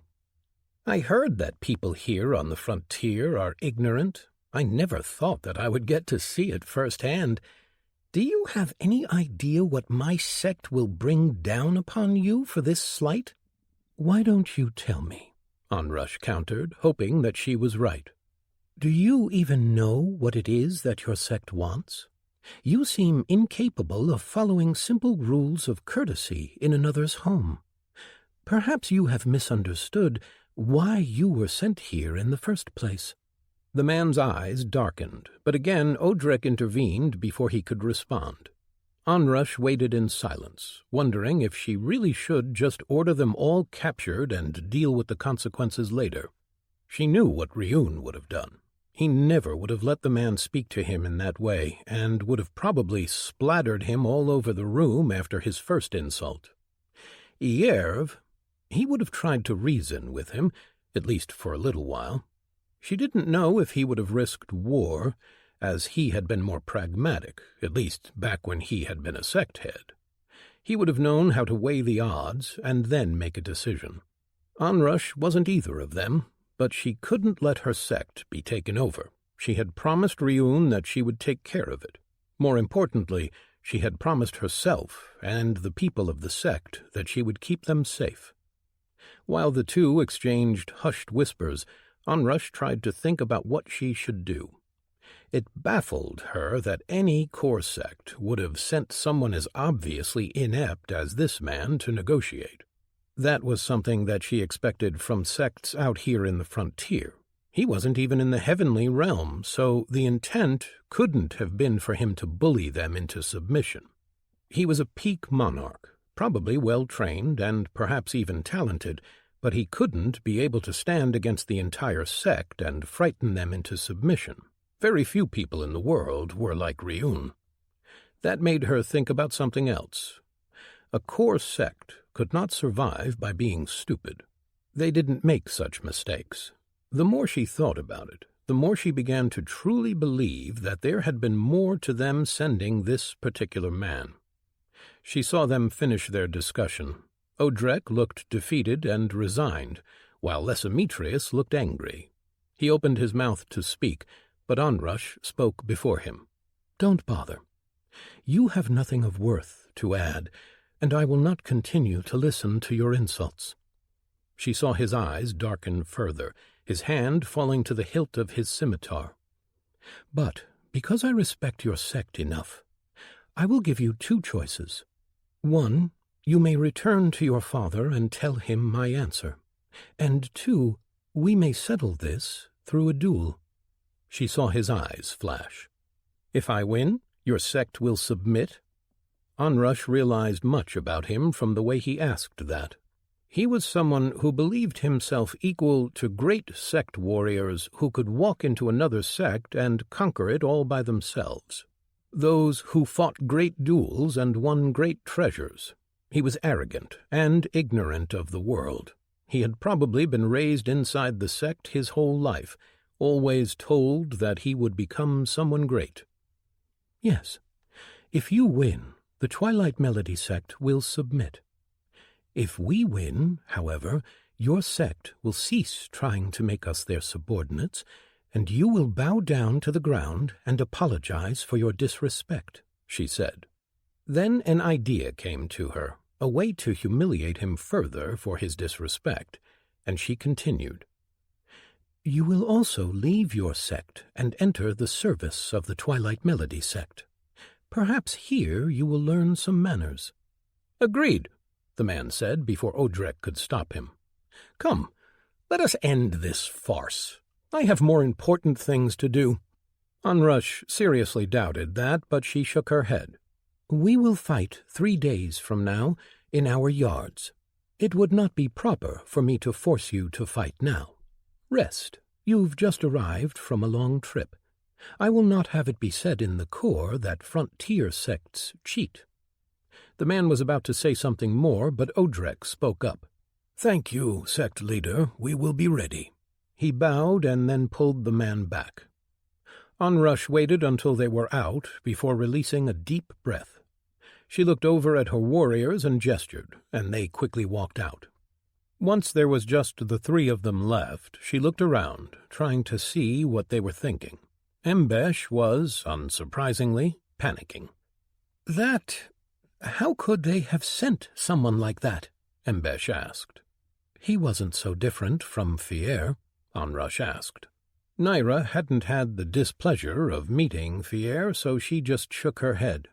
I heard that people here on the frontier are ignorant. I never thought that I would get to see it firsthand. Do you have any idea what my sect will bring down upon you for this slight?" "Why don't you tell me?" Onrush countered, hoping that she was right. "Do you even know what it is that your sect wants? You seem incapable of following simple rules of courtesy in another's home. Perhaps you have misunderstood why you were sent here in the first place." The man's eyes darkened, but again Odrek intervened before he could respond. Onrush waited in silence, wondering if she really should just order them all captured and deal with the consequences later. She knew what Ryun would have done. He never would have let the man speak to him in that way, and would have probably splattered him all over the room after his first insult. Ierv, he would have tried to reason with him, at least for a little while. She didn't know if he would have risked war, as he had been more pragmatic, at least back when he had been a sect head. He would have known how to weigh the odds and then make a decision. Onrush wasn't either of them, but she couldn't let her sect be taken over. She had promised Ryun that she would take care of it. More importantly, she had promised herself and the people of the sect that she would keep them safe. While the two exchanged hushed whispers, Onrush tried to think about what she should do. It baffled her that any core sect would have sent someone as obviously inept as this man to negotiate. That was something that she expected from sects out here in the frontier. He wasn't even in the heavenly realm, so the intent couldn't have been for him to bully them into submission. He was a peak monarch, probably well-trained and perhaps even talented, but he couldn't be able to stand against the entire sect and frighten them into submission. Very few people in the world were like Ryun. That made her think about something else. A core sect could not survive by being stupid. They didn't make such mistakes. The more she thought about it, the more she began to truly believe that there had been more to them sending this particular man. She saw them finish their discussion. Odrek looked defeated and resigned, while Lesametrius looked angry. He opened his mouth to speak, but Onrush spoke before him. "Don't bother. You have nothing of worth to add, and I will not continue to listen to your insults." She saw his eyes darken further, his hand falling to the hilt of his scimitar. "But because I respect your sect enough, I will give you two choices. One, you may return to your father and tell him my answer. And two, we may settle this through a duel." She saw his eyes flash. "If I win, your sect will submit?" Onrush realized much about him from the way he asked that. He was someone who believed himself equal to great sect warriors who could walk into another sect and conquer it all by themselves. Those who fought great duels and won great treasures. He was arrogant and ignorant of the world. He had probably been raised inside the sect his whole life, always told that he would become someone great. "Yes, if you win, the Twilight Melody sect will submit. If we win, however, your sect will cease trying to make us their subordinates, and you will bow down to the ground and apologize for your disrespect," she said. Then an idea came to her, a way to humiliate him further for his disrespect, and she continued. "You will also leave your sect and enter the service of the Twilight Melody sect. Perhaps here you will learn some manners." "Agreed," the man said before Odrek could stop him. "Come, let us end this farce. I have more important things to do." Onrush seriously doubted that, but she shook her head. "We will fight 3 days from now in our yards. It would not be proper for me to force you to fight now. Rest. You've just arrived from a long trip. I will not have it be said in the Corps that frontier sects cheat." The man was about to say something more, but Odrek spoke up. "Thank you, sect leader. We will be ready." He bowed and then pulled the man back. Onrush waited until they were out before releasing a deep breath. She looked over at her warriors and gestured, and they quickly walked out. Once there was just the 3 of them left, she looked around, trying to see what they were thinking. Embesh was, unsurprisingly, panicking. How could they have sent someone like that?" Embesh asked. "He wasn't so different from Fier," Onrush asked. Naira hadn't had the displeasure of meeting Fier, so she just shook her head.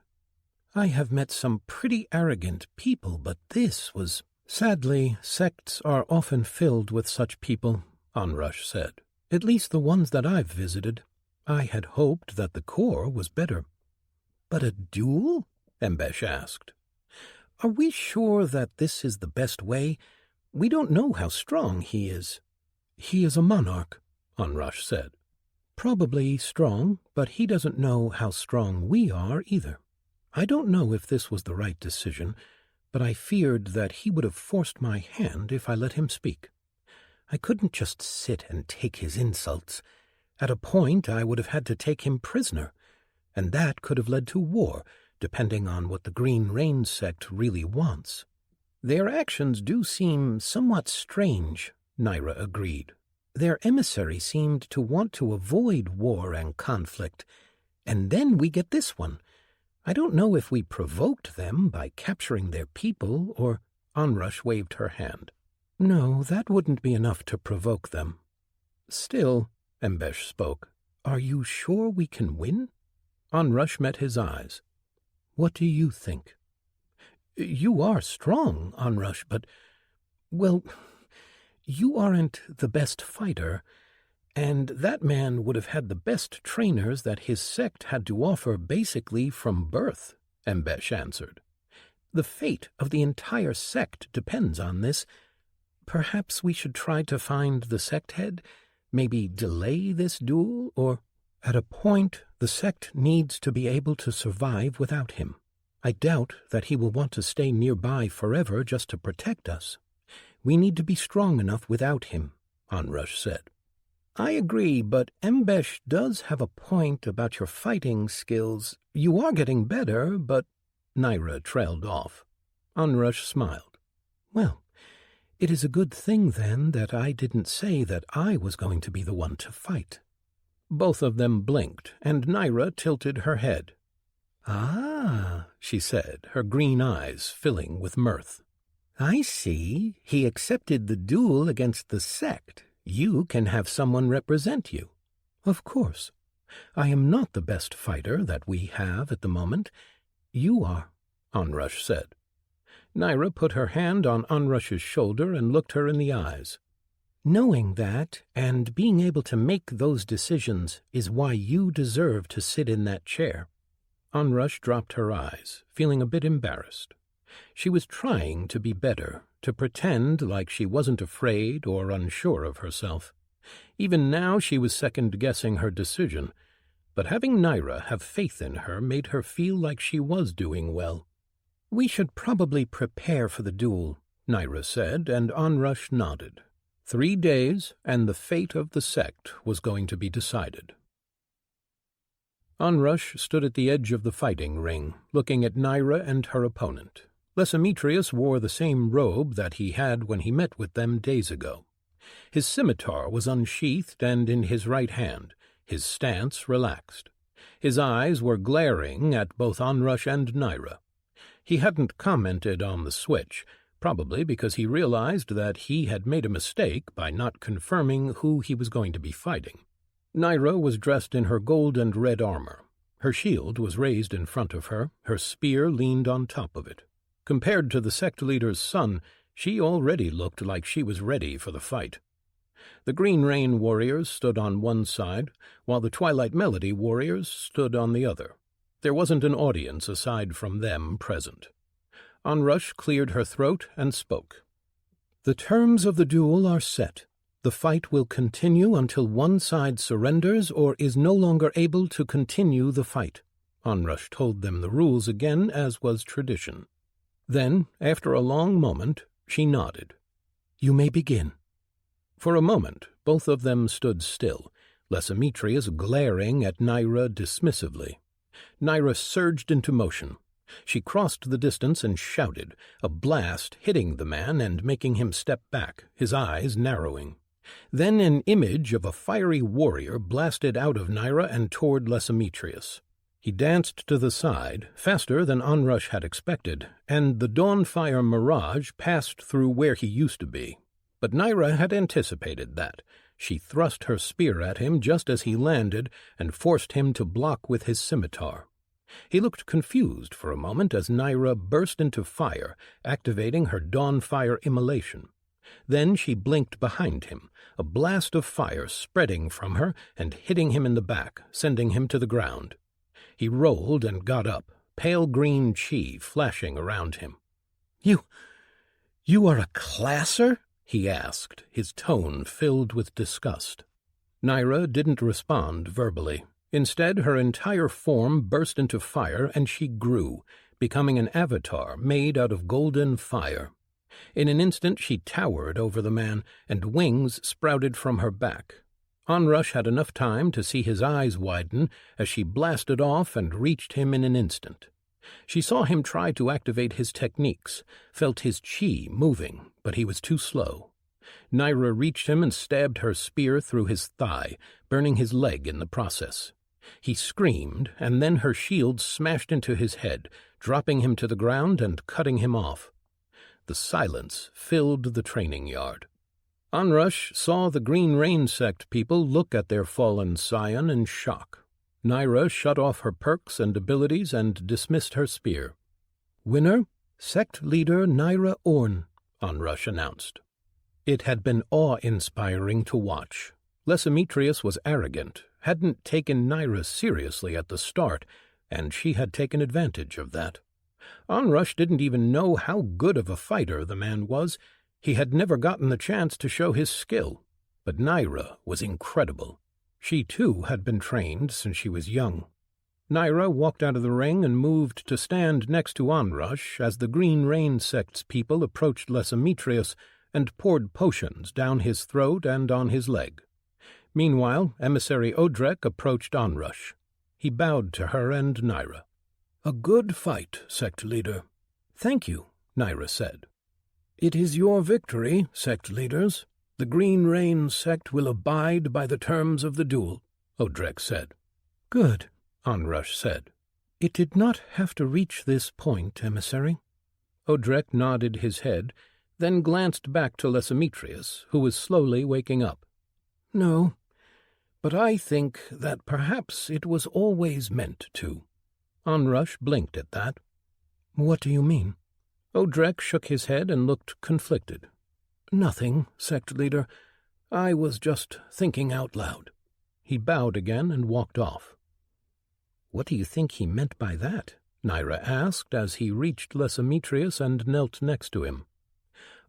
"I have met some pretty arrogant people, but this was—" "Sadly, sects are often filled with such people," Onrush said. "At least the ones that I've visited. I had hoped that the Corps was better." "But a duel?" Embesh asked. "Are we sure that this is the best way? We don't know how strong he is." "He is a monarch," Onrush said. "Probably strong, but he doesn't know how strong we are either. I don't know if this was the right decision, but I feared that he would have forced my hand if I let him speak. I couldn't just sit and take his insults. At a point I would have had to take him prisoner, and that could have led to war, depending on what the Green Rain sect really wants." "Their actions do seem somewhat strange," Naira agreed. "Their emissary seemed to want to avoid war and conflict, and then we get this one. I don't know if we provoked them by capturing their people, or—" Onrush waved her hand. "No, that wouldn't be enough to provoke them." "Still," Embesh spoke, "are you sure we can win?" Onrush met his eyes. "What do you think?" "You are strong, Onrush, but, well, you aren't the best fighter, and that man would have had the best trainers that his sect had to offer basically from birth," Embesh answered. "The fate of the entire sect depends on this. Perhaps we should try to find the sect head, maybe delay this duel, or—" At a point, the sect needs to be able to survive without him. I doubt that he will want to stay nearby forever just to protect us. We need to be strong enough without him, Onrush said. I agree, but Mbesh does have a point about your fighting skills. You are getting better, but Naira trailed off. Onrush smiled. Well, it is a good thing, then, that I didn't say that I was going to be the one to fight. Both of them blinked, and Naira tilted her head. Ah, she said, her green eyes filling with mirth. I see. He accepted the duel against the sect. You can have someone represent you. Of course. I am not the best fighter that we have at the moment. You are, Onrush said. Naira put her hand on Onrush's shoulder and looked her in the eyes. Knowing that, and being able to make those decisions, is why you deserve to sit in that chair. Onrush dropped her eyes, feeling a bit embarrassed. She was trying to be better, to pretend like she wasn't afraid or unsure of herself. Even now she was second-guessing her decision, but having Naira have faith in her made her feel like she was doing well. We should probably prepare for the duel, Naira said, and Onrush nodded. 3 days, and the fate of the sect was going to be decided. Onrush stood at the edge of the fighting ring, looking at Naira and her opponent. Lesemetrius wore the same robe that he had when he met with them days ago. His scimitar was unsheathed and in his right hand, his stance relaxed. His eyes were glaring at both Onrush and Naira. He hadn't commented on the switch, probably because he realized that he had made a mistake by not confirming who he was going to be fighting. Naira was dressed in her gold and red armor. Her shield was raised in front of her, her spear leaned on top of it. Compared to the sect leader's son, she already looked like she was ready for the fight. The Green Rain warriors stood on one side, while the Twilight Melody warriors stood on the other. There wasn't an audience aside from them present. Onrush cleared her throat and spoke. The terms of the duel are set. The fight will continue until one side surrenders or is no longer able to continue the fight. Onrush told them the rules again, as was tradition. Then, after a long moment, she nodded. You may begin. For a moment, both of them stood still, Lesemetrius glaring at Naira dismissively. Naira surged into motion. She crossed the distance and shouted, a blast hitting the man and making him step back, his eyes narrowing. Then an image of a fiery warrior blasted out of Naira and toward Lesemetrius. He danced to the side, faster than Onrush had expected, and the Dawnfire mirage passed through where he used to be. But Naira had anticipated that. She thrust her spear at him just as he landed and forced him to block with his scimitar. He looked confused for a moment as Naira burst into fire, activating her Dawnfire immolation. Then she blinked behind him, a blast of fire spreading from her and hitting him in the back, sending him to the ground. He rolled and got up, pale green chi flashing around him. You are a classer? He asked, his tone filled with disgust. Naira didn't respond verbally. Instead, her entire form burst into fire and she grew, becoming an avatar made out of golden fire. In an instant she towered over the man, and wings sprouted from her back. Onrush had enough time to see his eyes widen as she blasted off and reached him in an instant. She saw him try to activate his techniques, felt his chi moving, but he was too slow. Naira reached him and stabbed her spear through his thigh, burning his leg in the process. He screamed, and then her shield smashed into his head, dropping him to the ground and cutting him off. The silence filled the training yard. Onrush saw the Green Rain sect people look at their fallen scion in shock. Naira shut off her perks and abilities and dismissed her spear. Winner, sect leader Naira Orn, Onrush announced. It had been awe-inspiring to watch. Lesemetrius was arrogant, hadn't taken Naira seriously at the start, and she had taken advantage of that. Onrush didn't even know how good of a fighter the man was. He had never gotten the chance to show his skill, but Naira was incredible. She, too, had been trained since she was young. Naira walked out of the ring and moved to stand next to Onrush as the Green Rain sect's people approached Lesametrius and poured potions down his throat and on his leg. Meanwhile, Emissary Odrek approached Onrush. He bowed to her and Naira. "A good fight, sect leader." "Thank you," Naira said. "It is your victory, sect leaders. The Green Rain sect will abide by the terms of the duel," Odrek said. "Good," Onrush said. "It did not have to reach this point, emissary." Odrek nodded his head, then glanced back to Lesametrius, who was slowly waking up. "No, but I think that perhaps it was always meant to." Onrush blinked at that. "What do you mean?" Odrek shook his head and looked conflicted. "Nothing, sect leader. I was just thinking out loud." He bowed again and walked off. "What do you think he meant by that?" Naira asked as he reached Lesametrius and knelt next to him.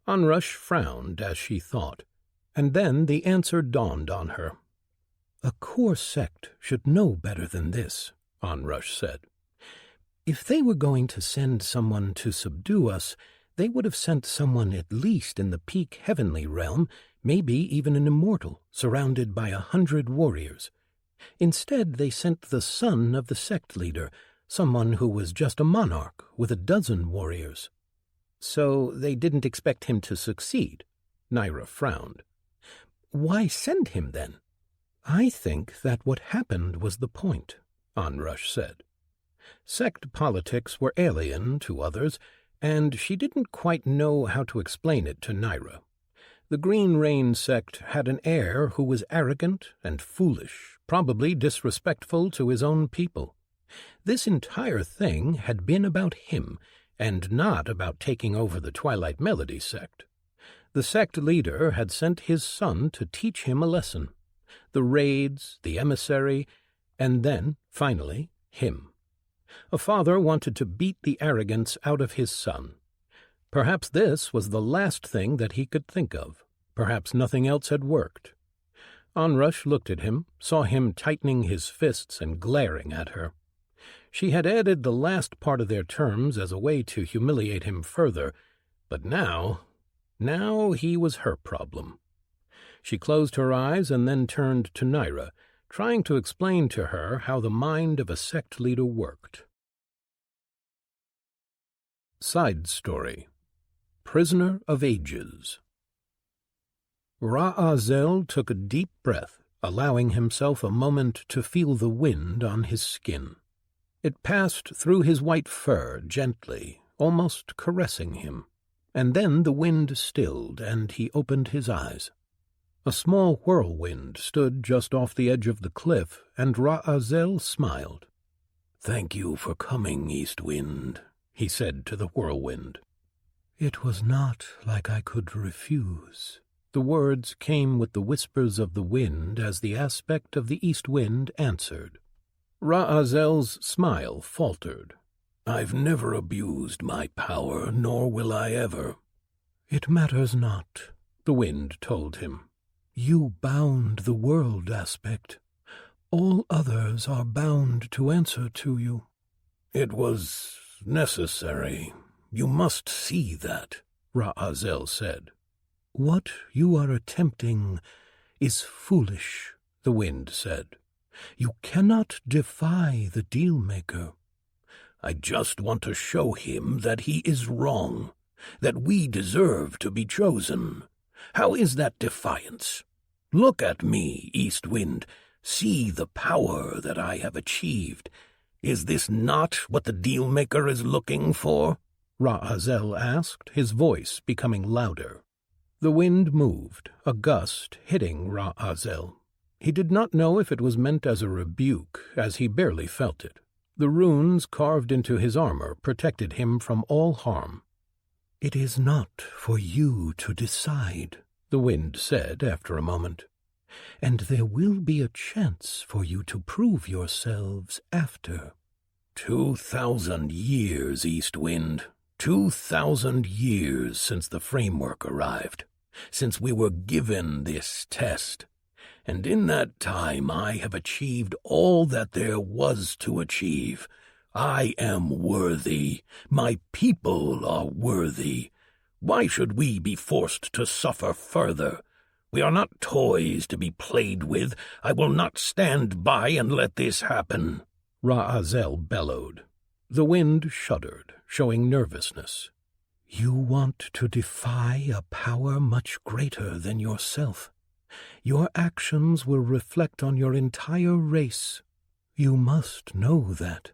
Onrush frowned as she thought, and then the answer dawned on her. "A core sect should know better than this," Onrush said. "If they were going to send someone to subdue us, they would have sent someone at least in the peak heavenly realm, maybe even an immortal, surrounded by 100 warriors. Instead, they sent the son of the sect leader, someone who was just a monarch with 12 warriors." "So they didn't expect him to succeed?" Naira frowned. "Why send him, then?" "I think that what happened was the point," Onrush said. Sect politics were alien to others, and she didn't quite know how to explain it to Naira. The Green Rain sect had an heir who was arrogant and foolish, probably disrespectful to his own people. This entire thing had been about him, and not about taking over the Twilight Melody sect. The sect leader had sent his son to teach him a lesson. The raids, the emissary, and then, finally, him. A father wanted to beat the arrogance out of his son. Perhaps this was the last thing that he could think of. Perhaps nothing else had worked. Onrush looked at him, saw him tightening his fists and glaring at her. She had added the last part of their terms as a way to humiliate him further, but now he was her problem. She closed her eyes and then turned to Naira, trying to explain to her how the mind of a sect leader worked. Side Story: Prisoner of Ages. Ra-Azel took a deep breath, allowing himself a moment to feel the wind on his skin. It passed through his white fur gently, almost caressing him, and then the wind stilled and he opened his eyes. A small whirlwind stood just off the edge of the cliff, and Ra-Azel smiled. "Thank you for coming, East Wind," he said to the whirlwind. "It was not like I could refuse." The words came with the whispers of the wind as the aspect of the East Wind answered. Ra-Azel's smile faltered. "I've never abused my power, nor will I ever." "It matters not," the wind told him. "You bound the world aspect. All others are bound to answer to you." "It was necessary. You must see that," Ra-Azel said. "What you are attempting is foolish," the wind said. "You cannot defy the deal-maker." "I just want to show him that he is wrong, that we deserve to be chosen. How is that defiance? Look at me, East Wind. See the power that I have achieved. Is this not what the deal-maker is looking for?" Ra-Azel asked, his voice becoming louder. The wind moved, a gust hitting Ra-Azel. He did not know if it was meant as a rebuke, as he barely felt it. The runes carved into his armor protected him from all harm. "It is not for you to decide," the wind said after a moment. "And there will be a chance for you to prove yourselves after." 2,000 years, East Wind. 2,000 years since the framework arrived, since we were given this test. and in that time I have achieved all that there was to achieve. I am worthy. My people are worthy. Why should we be forced to suffer further? We are not toys to be played with. I will not stand by and let this happen." Ra'azel bellowed. The wind shuddered, showing nervousness. "You want to defy a power much greater than yourself. Your actions will reflect on your entire race. You must know that."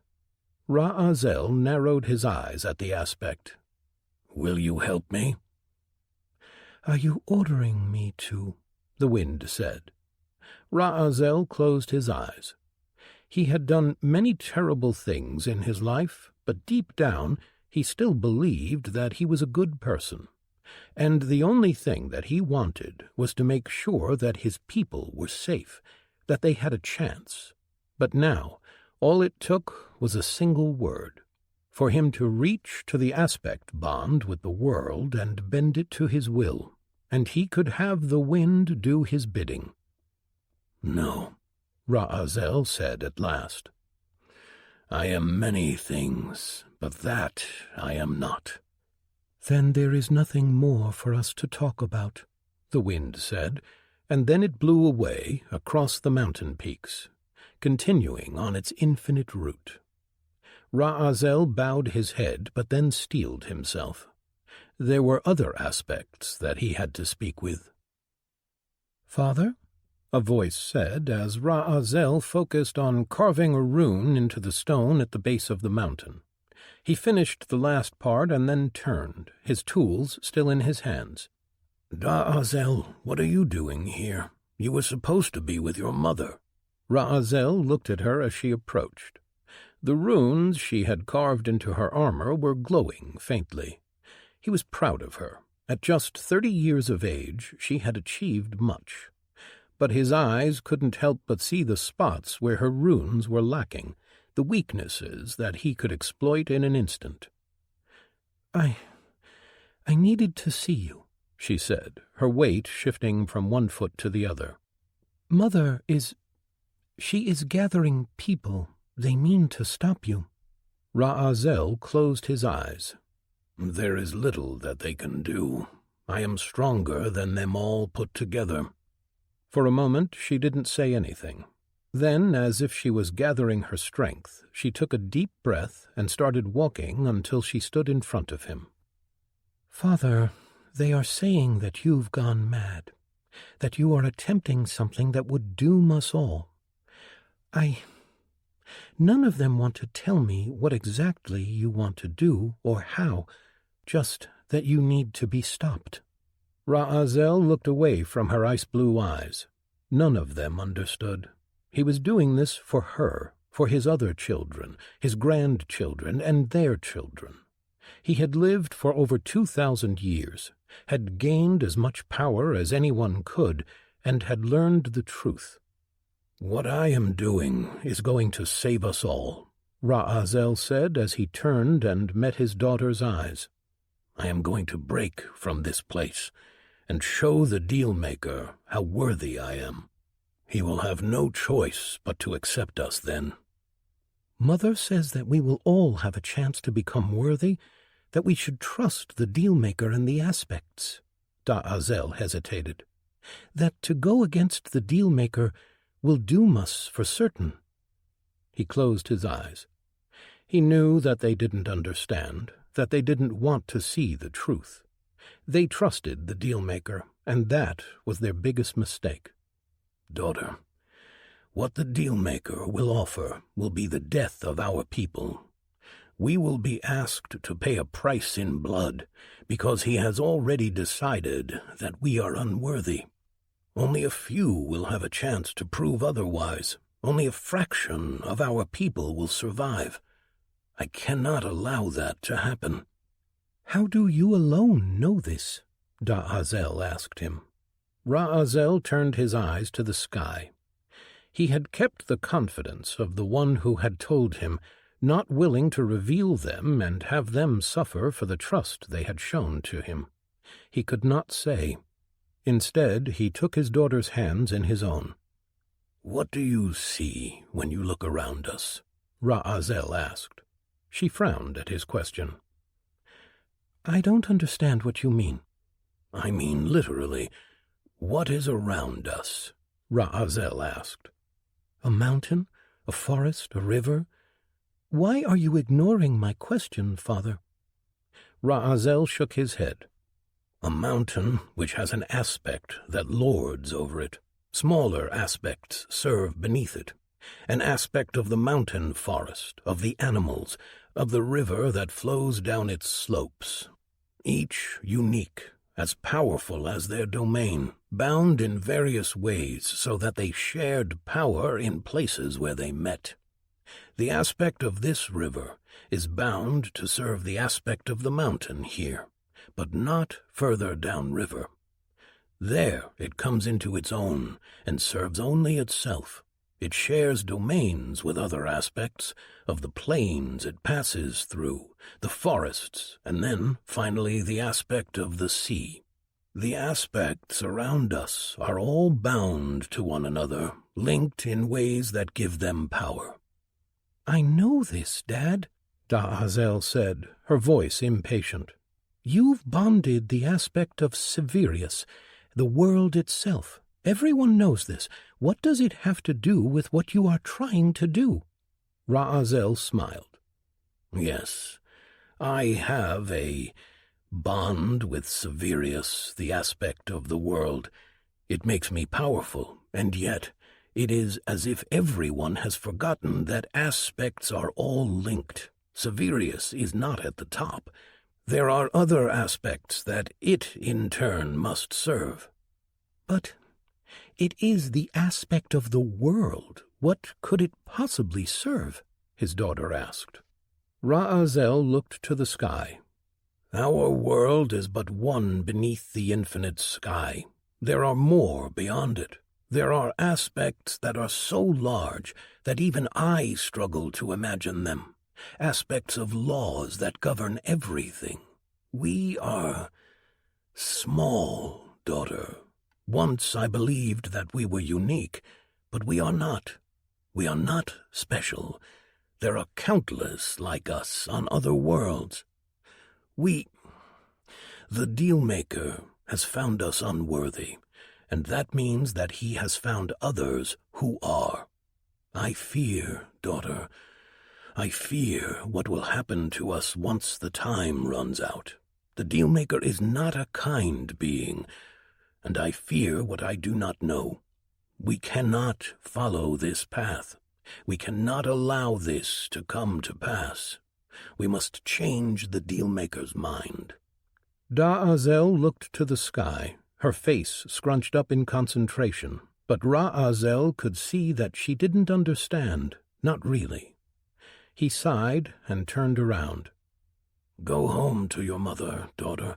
Ra'azel narrowed his eyes at the aspect. "Will you help me?" "Are you ordering me to?" the wind said. Ra'azel closed his eyes. He had done many terrible things in his life, but deep down he still believed that he was a good person, and the only thing that he wanted was to make sure that his people were safe, that they had a chance. But now all it took was a single word, for him to reach to the aspect bond with the world and bend it to his will, and he could have the wind do his bidding. "No," Ra'azel said at last. "I am many things, but that I am not." "Then there is nothing more for us to talk about," the wind said, and then it blew away across the mountain peaks, continuing on its infinite route. Ra'azel bowed his head, but then steeled himself. There were other aspects that he had to speak with. "Father?" a voice said as Ra'azel focused on carving a rune into the stone at the base of the mountain. He finished the last part and then turned, his tools still in his hands. "Ra'azel, what are you doing here? You were supposed to be with your mother." Ra'azel looked at her as she approached. The runes she had carved into her armor were glowing faintly. He was proud of her. At just 30 years of age, she had achieved much. But his eyes couldn't help but see the spots where her runes were lacking, the weaknesses that he could exploit in an instant. I needed to see you," she said, her weight shifting from one foot to the other. "Mother she is gathering people. They mean to stop you." Ra'azel closed his eyes. "There is little that they can do. I am stronger than them all put together." For a moment she didn't say anything. Then, as if she was gathering her strength, she took a deep breath and started walking until she stood in front of him. "Father, they are saying that you've gone mad, that you are attempting something that would doom us all. None of them want to tell me what exactly you want to do or how, just that you need to be stopped." Ra'azel looked away from her ice-blue eyes. None of them understood. He was doing this for her, for his other children, his grandchildren, and their children. He had lived for over 2,000 years, had gained as much power as anyone could, and had learned the truth. "What I am doing is going to save us all," Ra'azel said as he turned and met his daughter's eyes. "I am going to break from this place and show the deal-maker how worthy I am. He will have no choice but to accept us then." "Mother says that we will all have a chance to become worthy, that we should trust the deal-maker and the aspects." Ra'azel hesitated. "That to go against the deal-maker will doom us for certain." He closed his eyes. He knew that they didn't understand, that they didn't want to see the truth. They trusted the deal-maker, and that was their biggest mistake. "Daughter, what the deal-maker will offer will be the death of our people. We will be asked to pay a price in blood, because he has already decided that we are unworthy. Only a few will have a chance to prove otherwise. Only a fraction of our people will survive. I cannot allow that to happen." "How do you alone know this?" Ra'azel asked him. Ra'azel turned his eyes to the sky. He had kept the confidence of the one who had told him, not willing to reveal them and have them suffer for the trust they had shown to him. He could not say, Instead, he took his daughter's hands in his own. "What do you see when you look around us?" Ra'azel asked. She frowned at his question. "I don't understand what you mean." "I mean literally, what is around us?" Ra'azel asked. "A mountain? A forest? A river? Why are you ignoring my question, Father?" Ra'azel shook his head. "A mountain which has an aspect that lords over it. Smaller aspects serve beneath it. An aspect of the mountain forest, of the animals, of the river that flows down its slopes. Each unique, as powerful as their domain, bound in various ways so that they shared power in places where they met. The aspect of this river is bound to serve the aspect of the mountain here, but not further downriver. There it comes into its own and serves only itself. It shares domains with other aspects of the plains it passes through, the forests, and then, finally, the aspect of the sea. The aspects around us are all bound to one another, linked in ways that give them power." "I know this, Dad," Ra'azel said, her voice impatient. "You've bonded the aspect of Severius, the world itself. Everyone knows this. What does it have to do with what you are trying to do?" Ra'azel smiled. "Yes, I have a bond with Severius, the aspect of the world. It makes me powerful, and yet it is as if everyone has forgotten that aspects are all linked. Severius is not at the top. There are other aspects that it, in turn, must serve." "But it is the aspect of the world. What could it possibly serve?" his daughter asked. Ra'azel looked to the sky. "Our world is but one beneath the infinite sky. There are more beyond it. There are aspects that are so large that even I struggle to imagine them. Aspects of laws that govern everything. We are small, daughter. Once I believed that we were unique, but we are not. We are not special. There are countless like us on other worlds. The Dealmaker has found us unworthy, and that means that he has found others who are. I fear, daughter, I fear what will happen to us once the time runs out. The Dealmaker is not a kind being, and I fear what I do not know. We cannot follow this path. We cannot allow this to come to pass. We must change the Dealmaker's mind." Ra'azel looked to the sky, her face scrunched up in concentration, but Ra'azel could see that she didn't understand, not really. He sighed and turned around. "Go home to your mother, daughter.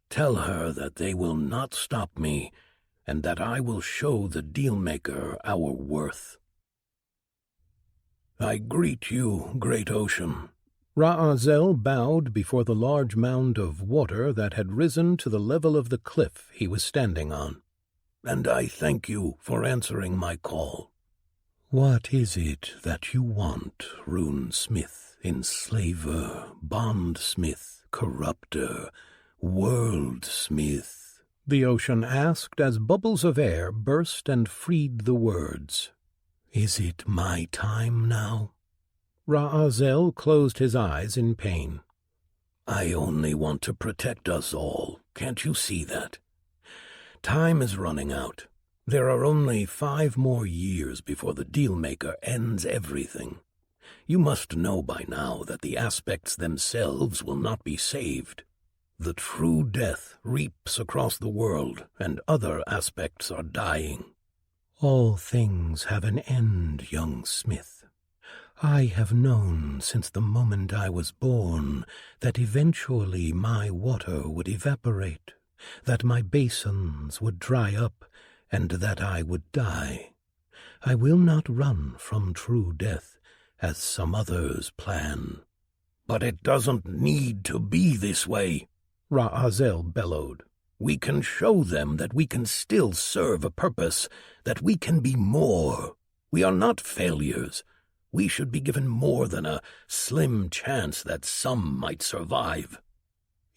Tell her that they will not stop me, and that I will show the Dealmaker our worth." "I greet you, great ocean." Ra'azel bowed before the large mound of water that had risen to the level of the cliff he was standing on. "And I thank you for answering my call." "What is it that you want, Rune Smith, enslaver, bondsmith, corrupter, worldsmith?" the ocean asked as bubbles of air burst and freed the words. "Is it my time now?" Ra'azel closed his eyes in pain. "I only want to protect us all. Can't you see that? Time is running out. There are only 5 more years before the Dealmaker ends everything. You must know by now that the aspects themselves will not be saved. The true death reaps across the world, and other aspects are dying." "All things have an end, young smith. I have known since the moment I was born that eventually my water would evaporate, that my basins would dry up, and that I would die. I will not run from true death, as some others plan." "But it doesn't need to be this way," Ra'azel bellowed. We can show them that we can still serve a purpose, that we can be more. We are not failures. We should be given more than a slim chance that some might survive.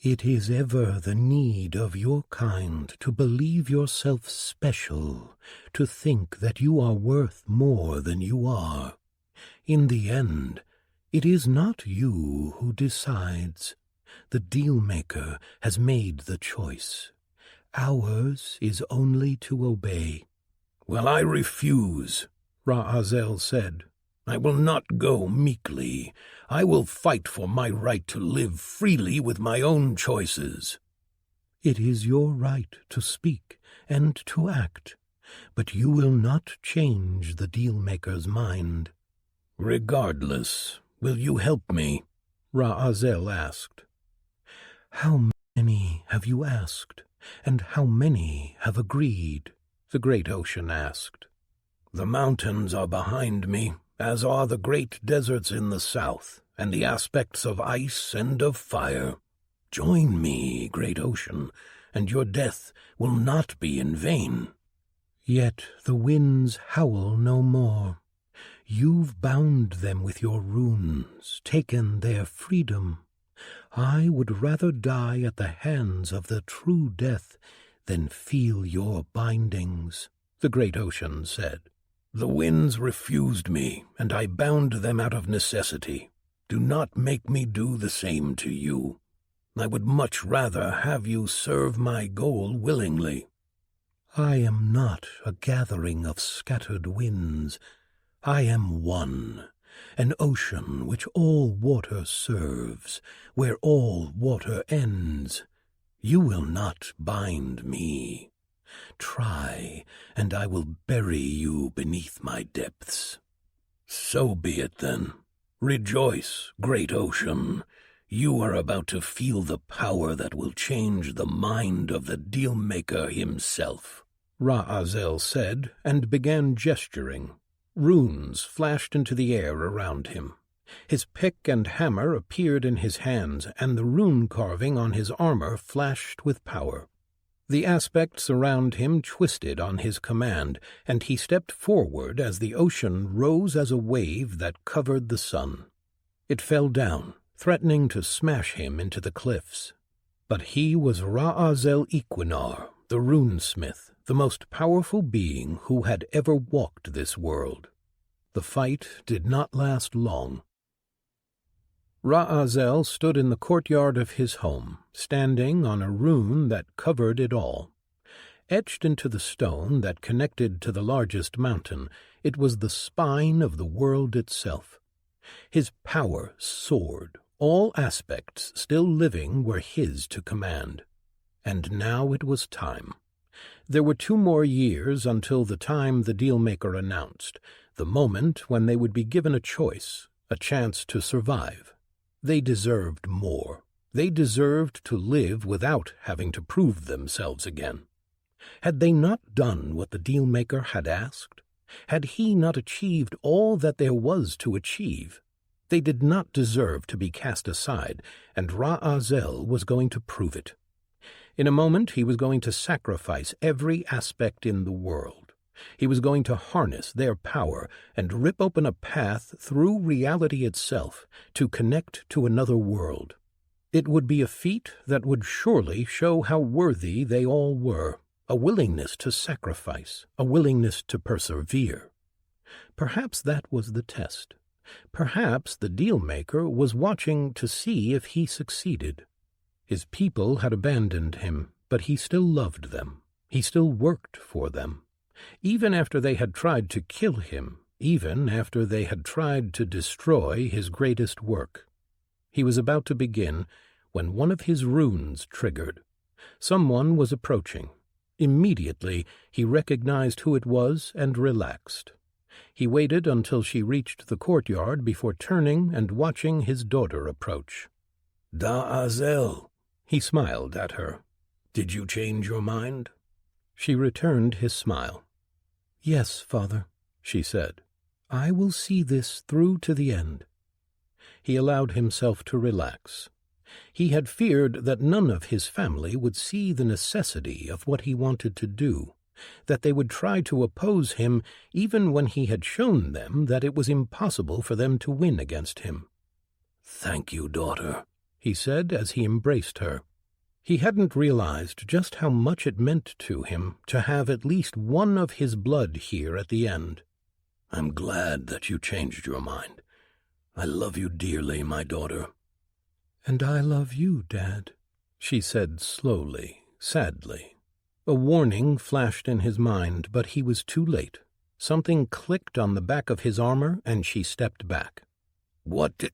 It is ever the need of your kind to believe yourself special, to think that you are worth more than you are. In the end, it is not you who decides. The deal-maker has made the choice. Ours is only to obey. Well, I refuse, Ra-Azel said. I will not go meekly. I will fight for my right to live freely with my own choices. It is your right to speak and to act, but you will not change the deal-maker's mind. Regardless, will you help me? Ra-Azel asked. How many have you asked, and how many have agreed? The great ocean asked. The mountains are behind me, as are the great deserts in the south, and the aspects of ice and of fire. Join me, great ocean, and your death will not be in vain. Yet the winds howl no more. You've bound them with your runes, taken their freedom. I would rather die at the hands of the true death than feel your bindings, the great ocean said. The winds refused me, and I bound them out of necessity. Do not make me do the same to you. I would much rather have you serve my goal willingly. I am not a gathering of scattered winds. I am one, an ocean which all water serves, where all water ends. You will not bind me. Try, and I will bury you beneath my depths. So be it then. Rejoice, great ocean. You are about to feel the power that will change the mind of the deal-maker himself. Ra-Azel said, and began gesturing. Runes flashed into the air around him. His pick and hammer appeared in his hands, and the rune carving on his armor flashed with power. The aspects around him twisted on his command, and he stepped forward as the ocean rose as a wave that covered the sun. It fell down, threatening to smash him into the cliffs. But he was Ra-Azel Equinar, the runesmith, the most powerful being who had ever walked this world. The fight did not last long. Ra-Azel stood in the courtyard of his home, standing on a rune that covered it all. Etched into the stone that connected to the largest mountain, it was the spine of the world itself. His power soared, all aspects still living were his to command. And now it was time. There were 2 more years until the time the deal-maker announced, the moment when they would be given a choice, a chance to survive. They deserved more. They deserved to live without having to prove themselves again. Had they not done what the deal-maker had asked? Had he not achieved all that there was to achieve? They did not deserve to be cast aside, and Ra-Azel was going to prove it. In a moment he was going to sacrifice every aspect in the world. He was going to harness their power and rip open a path through reality itself to connect to another world. It would be a feat that would surely show how worthy they all were, a willingness to sacrifice, a willingness to persevere. Perhaps that was the test. Perhaps the deal-maker was watching to see if he succeeded. His people had abandoned him, but he still loved them. He still worked for them. Even after they had tried to kill him, even after they had tried to destroy his greatest work. He was about to begin when one of his runes triggered. Someone was approaching. Immediately he recognized who it was and relaxed. He waited until she reached the courtyard before turning and watching his daughter approach. Da-Azel, he smiled at her. Did you change your mind? She returned his smile. Yes, father, she said. I will see this through to the end. He allowed himself to relax. He had feared that none of his family would see the necessity of what he wanted to do, that they would try to oppose him even when he had shown them that it was impossible for them to win against him. "Thank you, daughter," he said as he embraced her. He hadn't realized just how much it meant to him to have at least one of his blood here at the end. "I'm glad that you changed your mind. I love you dearly, my daughter." "And I love you, Dad," she said slowly, sadly. A warning flashed in his mind, but he was too late. Something clicked on the back of his armor, and she stepped back. "What did—"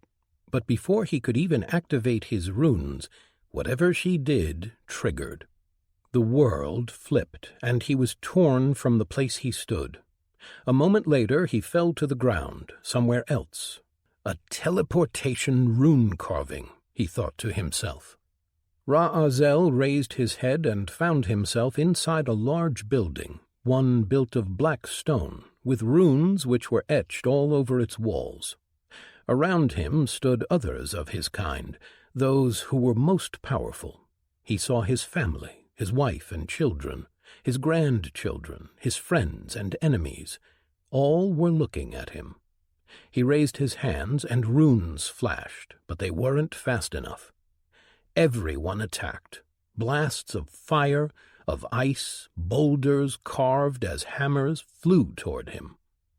But before he could even activate his runes, whatever she did triggered. The world flipped, and he was torn from the place he stood. A moment later he fell to the ground, somewhere else. A teleportation rune carving, he thought to himself. Ra-Azel raised his head and found himself inside a large building, one built of black stone, with runes which were etched all over its walls. Around him stood others of his kind, those who were most powerful. He saw his family, his wife and children, his grandchildren, his friends and enemies. All were looking at him. He raised his hands and runes flashed, but they weren't fast enough. Everyone attacked. Blasts of fire, of ice, boulders carved as hammers flew toward him.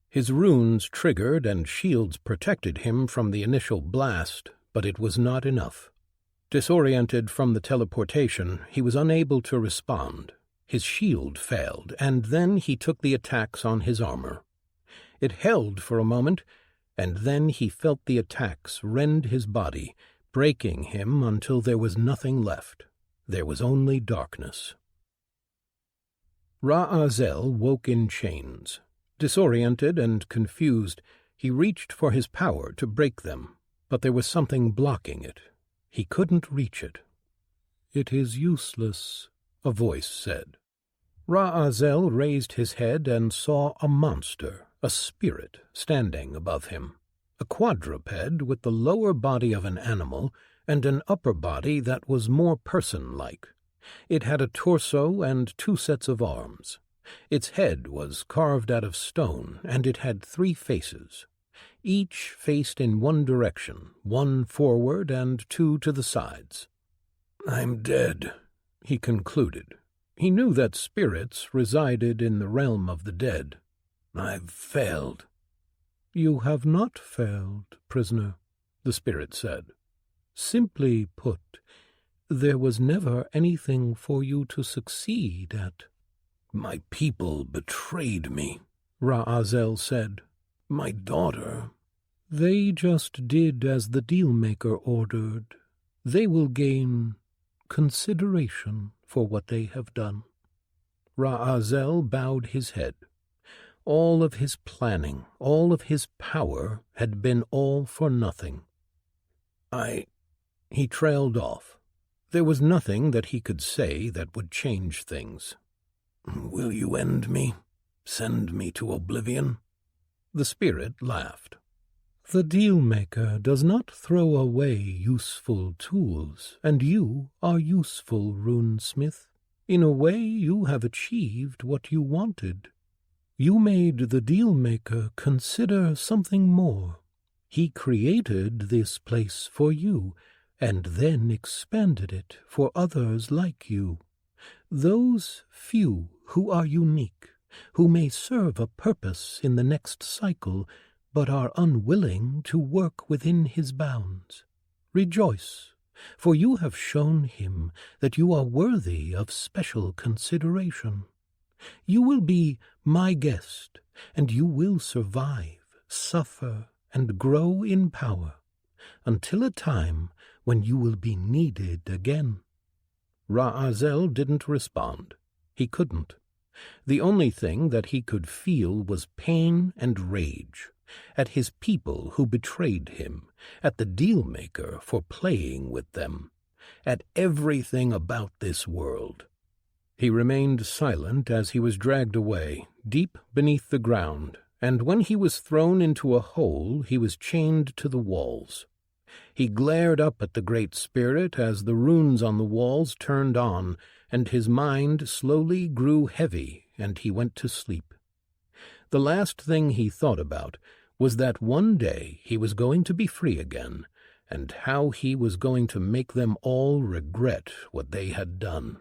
His runes triggered and shields protected him from the initial blast, but it was not enough. Disoriented from the teleportation, he was unable to respond. His shield failed, and then he took the attacks on his armor. It held for a moment, and then he felt the attacks rend his body, breaking him until there was nothing left. There was only darkness. Ra-Azel woke in chains. Disoriented and confused, he reached for his power to break them, but there was something blocking it. He couldn't reach it. "It is useless," a voice said. Ra-Azel raised his head and saw a monster, a spirit, standing above him. A quadruped with the lower body of an animal and an upper body that was more person-like. It had a torso and 2 sets of arms. Its head was carved out of stone, and it had 3 faces. Each faced in one direction, 1 forward and 2 to the sides. "I'm dead," he concluded. He knew that spirits resided in the realm of the dead. "I've failed." "You have not failed, prisoner," the spirit said. "Simply put, there was never anything for you to succeed at." "My people betrayed me," Ra-Azel said. "My daughter—" "They just did as the dealmaker ordered. They will gain consideration for what they have done." Ra-Azel bowed his head. All of his planning, all of his power had been all for nothing. He trailed off. There was nothing that he could say that would change things. "Will you end me? Send me to oblivion?" The spirit laughed. "The dealmaker does not throw away useful tools, and you are useful, runesmith. In a way, you have achieved what you wanted. You made the dealmaker consider something more. He created this place for you, and then expanded it for others like you. Those few who are unique, who may serve a purpose in the next cycle, but are unwilling to work within his bounds. Rejoice, for you have shown him that you are worthy of special consideration. You will be my guest, and you will survive, suffer, and grow in power, until a time when you will be needed again." Ra-Azel didn't respond. He couldn't. The only thing that he could feel was pain and rage, at his people who betrayed him, at the dealmaker for playing with them, at everything about this world. He remained silent as he was dragged away, deep beneath the ground, and when he was thrown into a hole he was chained to the walls. He glared up at the Great Spirit as the runes on the walls turned on, and his mind slowly grew heavy, and he went to sleep. The last thing he thought about was that one day he was going to be free again, and how he was going to make them all regret what they had done.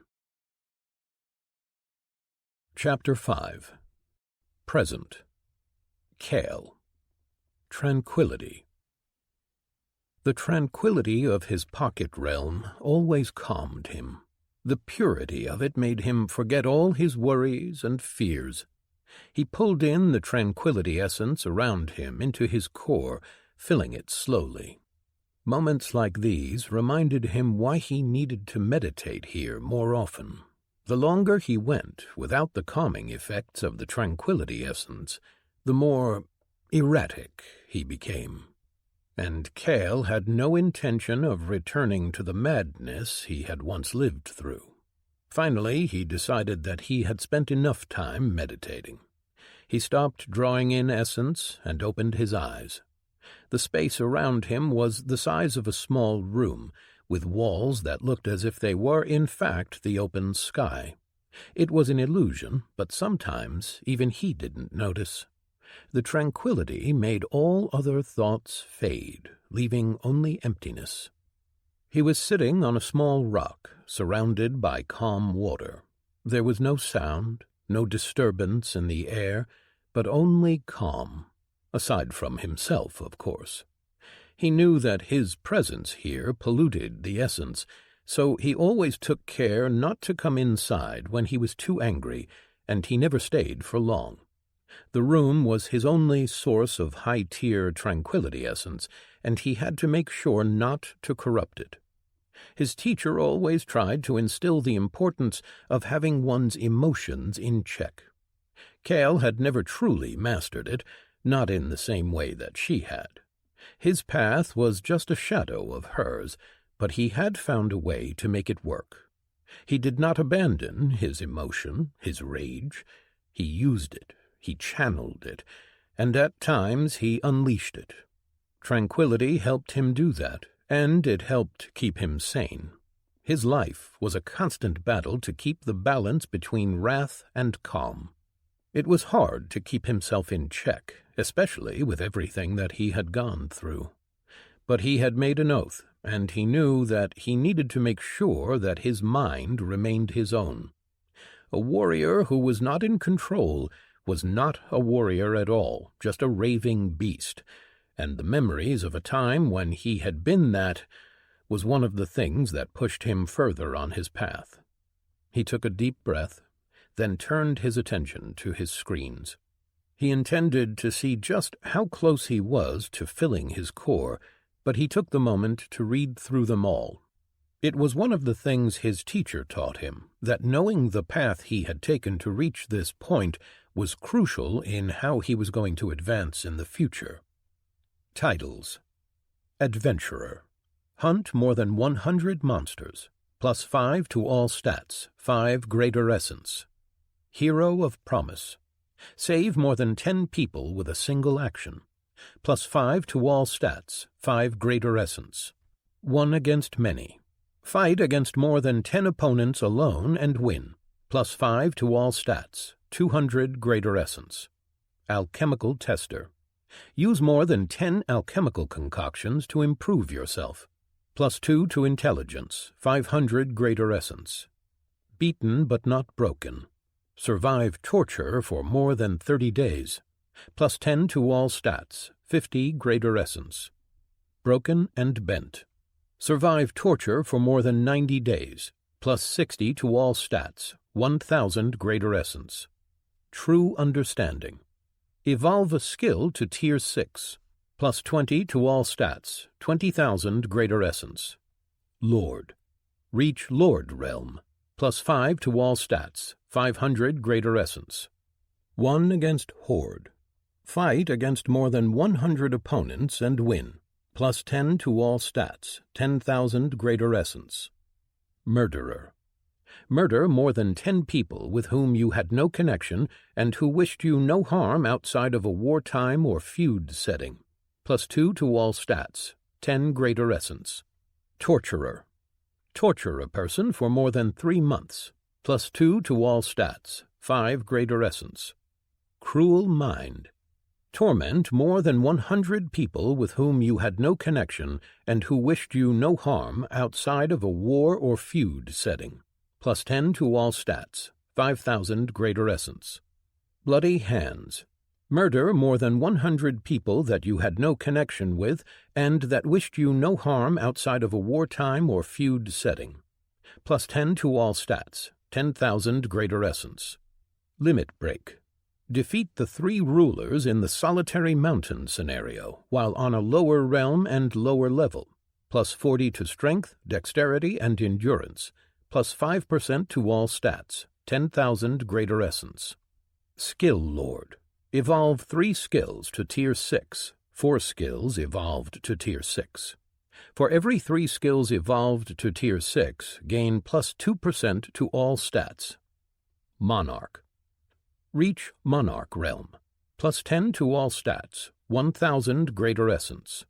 Chapter 5. Present. Kale. Tranquility. The tranquility of his pocket realm always calmed him. The purity of it made him forget all his worries and fears. He pulled in the tranquility essence around him into his core, filling it slowly. Moments like these reminded him why he needed to meditate here more often. The longer he went without the calming effects of the tranquility essence, the more erratic he became. And Kale had no intention of returning to the madness he had once lived through. Finally, he decided that he had spent enough time meditating. He stopped drawing in essence and opened his eyes. The space around him was the size of a small room, with walls that looked as if they were in fact the open sky. It was an illusion, but sometimes even he didn't notice. The tranquility made all other thoughts fade, leaving only emptiness. He was sitting on a small rock, surrounded by calm water. There was no sound, no disturbance in the air, but only calm, aside from himself, of course. He knew that his presence here polluted the essence, so he always took care not to come inside when he was too angry, and he never stayed for long. The room was his only source of high-tier tranquility essence, and he had to make sure not to corrupt it. His teacher always tried to instill the importance of having one's emotions in check. Kale had never truly mastered it, not in the same way that she had. His path was just a shadow of hers, but he had found a way to make it work. He did not abandon his emotion, his rage. He used it. He channeled it, and at times he unleashed it. Tranquility helped him do that, and it helped keep him sane. His life was a constant battle to keep the balance between wrath and calm. It was hard to keep himself in check, especially with everything that he had gone through. But he had made an oath, and he knew that he needed to make sure that his mind remained his own. A warrior who was not in control was not a warrior at all, just a raving beast, and the memories of a time when he had been that was one of the things that pushed him further on his path. He took a deep breath, then turned his attention to his screens. He intended to see just how close he was to filling his core, but he took the moment to read through them all. It was one of the things his teacher taught him, that knowing the path he had taken to reach this point was crucial in how he was going to advance in the future. Titles: Adventurer. Hunt more than 100 monsters. +5 to all stats. 5 greater essence. Hero of Promise. Save more than 10 people with a single action. +5 to all stats. 5 greater essence. One against many. Fight against more than 10 opponents alone and win. +5 to all stats. 200 greater essence. Alchemical Tester. Use more than 10 alchemical concoctions to improve yourself. +2 to intelligence. 500 greater essence. Beaten but not broken. Survive torture for more than 30 days. +10 to all stats. 50 greater essence. Broken and bent. Survive torture for more than 90 days. +60 to all stats. 1,000 greater essence. True Understanding. Evolve a skill to Tier 6. +20 to all stats. 20,000 greater essence. Lord. Reach Lord Realm. +5 to all stats. 500 greater essence. One against Horde. Fight against more than 100 opponents and win. +10 to all stats. 10,000 greater essence. Murderer. Murder more than 10 people with whom you had no connection and who wished you no harm outside of a wartime or feud setting. +2 to all stats. 10 greater essence. Torturer. Torture a person for more than 3 months, +2 to all stats, 5 greater essence. Cruel mind. Torment more than 100 people with whom you had no connection and who wished you no harm outside of a war or feud setting, +10 to all stats, 5,000 greater essence. Bloody hands. Murder more than 100 people that you had no connection with and that wished you no harm outside of a wartime or feud setting, +10 to all stats, 10,000 greater essence. Limit break. Defeat the 3 rulers in the solitary mountain scenario while on a lower realm and lower level, +40 to strength, dexterity, and endurance, +5% to all stats, 10,000 greater essence. Skill Lord. Evolve 3 skills to Tier 6, 4 skills evolved to Tier 6. For every 3 skills evolved to Tier 6, gain +2% to all stats. Monarch. Reach Monarch Realm, +10 to all stats, 1,000 greater essence.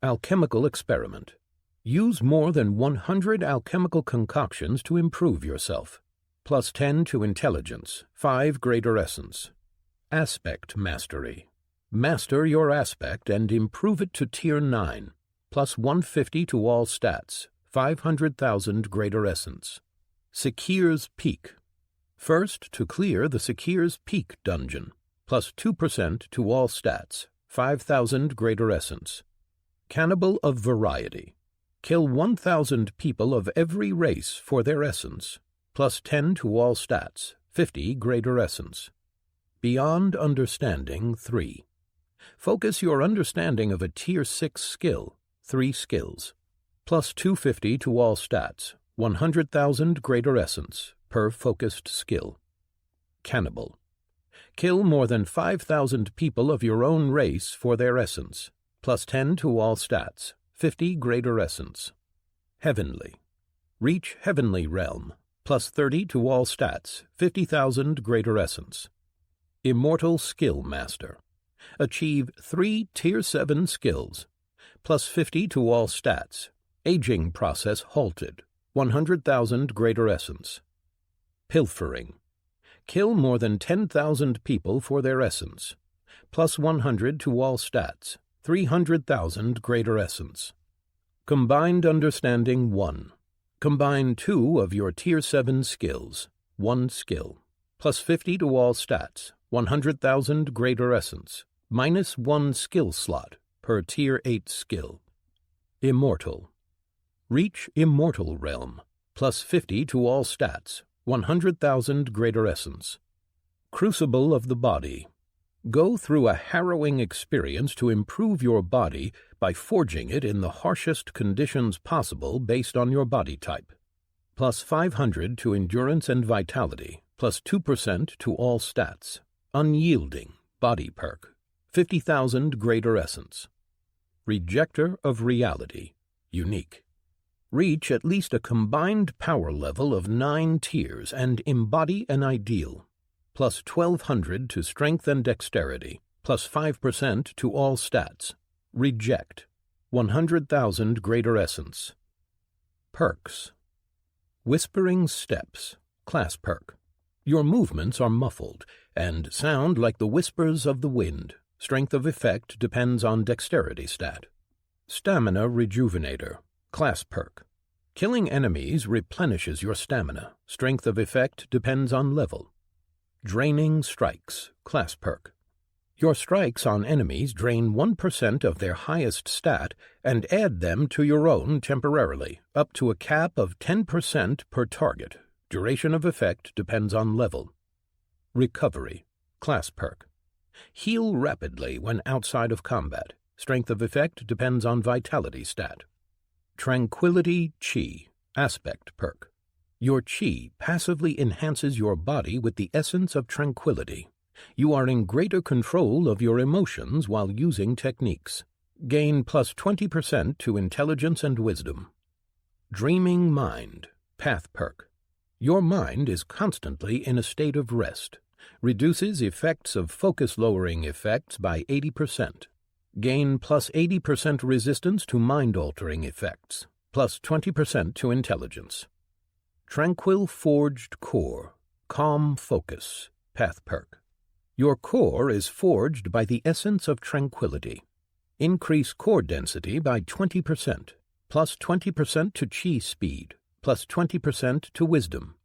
Alchemical Experiment. Use more than 100 alchemical concoctions to improve yourself, +10 to intelligence, 5 greater essence. Aspect Mastery. Master your aspect and improve it to Tier 9, +150 to all stats, 500,000 greater essence. Sekir's Peak. First to clear the Sekir's Peak dungeon, +2% to all stats, 5,000 greater essence. Cannibal of Variety. Kill 1,000 people of every race for their essence, +10 to all stats, 50 greater essence. Beyond Understanding 3. Focus your understanding of a Tier 6 skill, 3 skills, +250 to all stats, 100,000 greater essence per focused skill. Cannibal. Kill more than 5,000 people of your own race for their essence, +10 to all stats, 50 greater essence. Heavenly. Reach Heavenly Realm, +30 to all stats, 50,000 greater essence. Immortal Skill Master. Achieve 3 Tier 7 skills, +50 to all stats. Aging process halted, 100,000 greater essence. Pilfering. Kill more than 10,000 people for their essence, +100 to all stats, 300,000 greater essence. Combined Understanding 1. Combine 2 of your Tier 7 skills, 1 skill, +50 to all stats, 100,000 greater essence, -1 skill slot per Tier 8 skill. Immortal. Reach Immortal Realm, +50 to all stats, 100,000 greater essence. Crucible of the Body. Go through a harrowing experience to improve your body by forging it in the harshest conditions possible based on your body type. +500 to endurance and vitality, +2% to all stats. Unyielding, body perk, 50,000 greater essence. Rejecter of Reality, unique. Reach at least a combined power level of 9 tiers and embody an ideal, +1,200 to strength and dexterity, +5% to all stats. Reject, 100,000 greater essence. Perks. Whispering Steps, class perk. Your movements are muffled and sound like the whispers of the wind. Strength of effect depends on dexterity stat. Stamina Rejuvenator, class perk. Killing enemies replenishes your stamina. Strength of effect depends on level. Draining Strikes, class perk. Your strikes on enemies drain 1% of their highest stat and add them to your own temporarily, up to a cap of 10% per target. Duration of effect depends on level. Recovery, class perk. Heal rapidly when outside of combat. Strength of effect depends on vitality stat. Tranquility Chi, aspect perk. Your Chi passively enhances your body with the essence of tranquility. You are in greater control of your emotions while using techniques. Gain +20% to intelligence and wisdom. Dreaming Mind, path perk. Your mind is constantly in a state of rest. Reduces effects of focus-lowering effects by 80%. Gain plus 80% resistance to mind-altering effects, plus 20% to intelligence. Tranquil Forged Core, Calm Focus, Path Perk. Your core is forged by the essence of tranquility. Increase core density by 20%, plus 20% to chi speed, plus 20% to wisdom.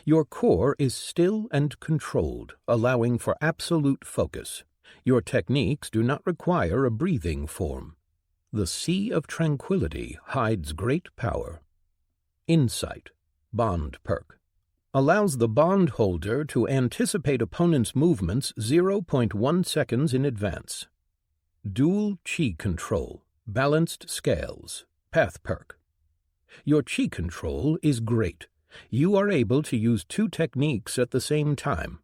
Your core is still and controlled, allowing for absolute focus. Your techniques do not require a breathing form. The Sea of Tranquility hides great power. Insight, Bond Perk. Allows the bondholder to anticipate opponent's movements 0.1 seconds in advance. Dual Chi Control, Balanced Scales, Path Perk. Your Chi control is great. You are able to use 2 techniques at the same time.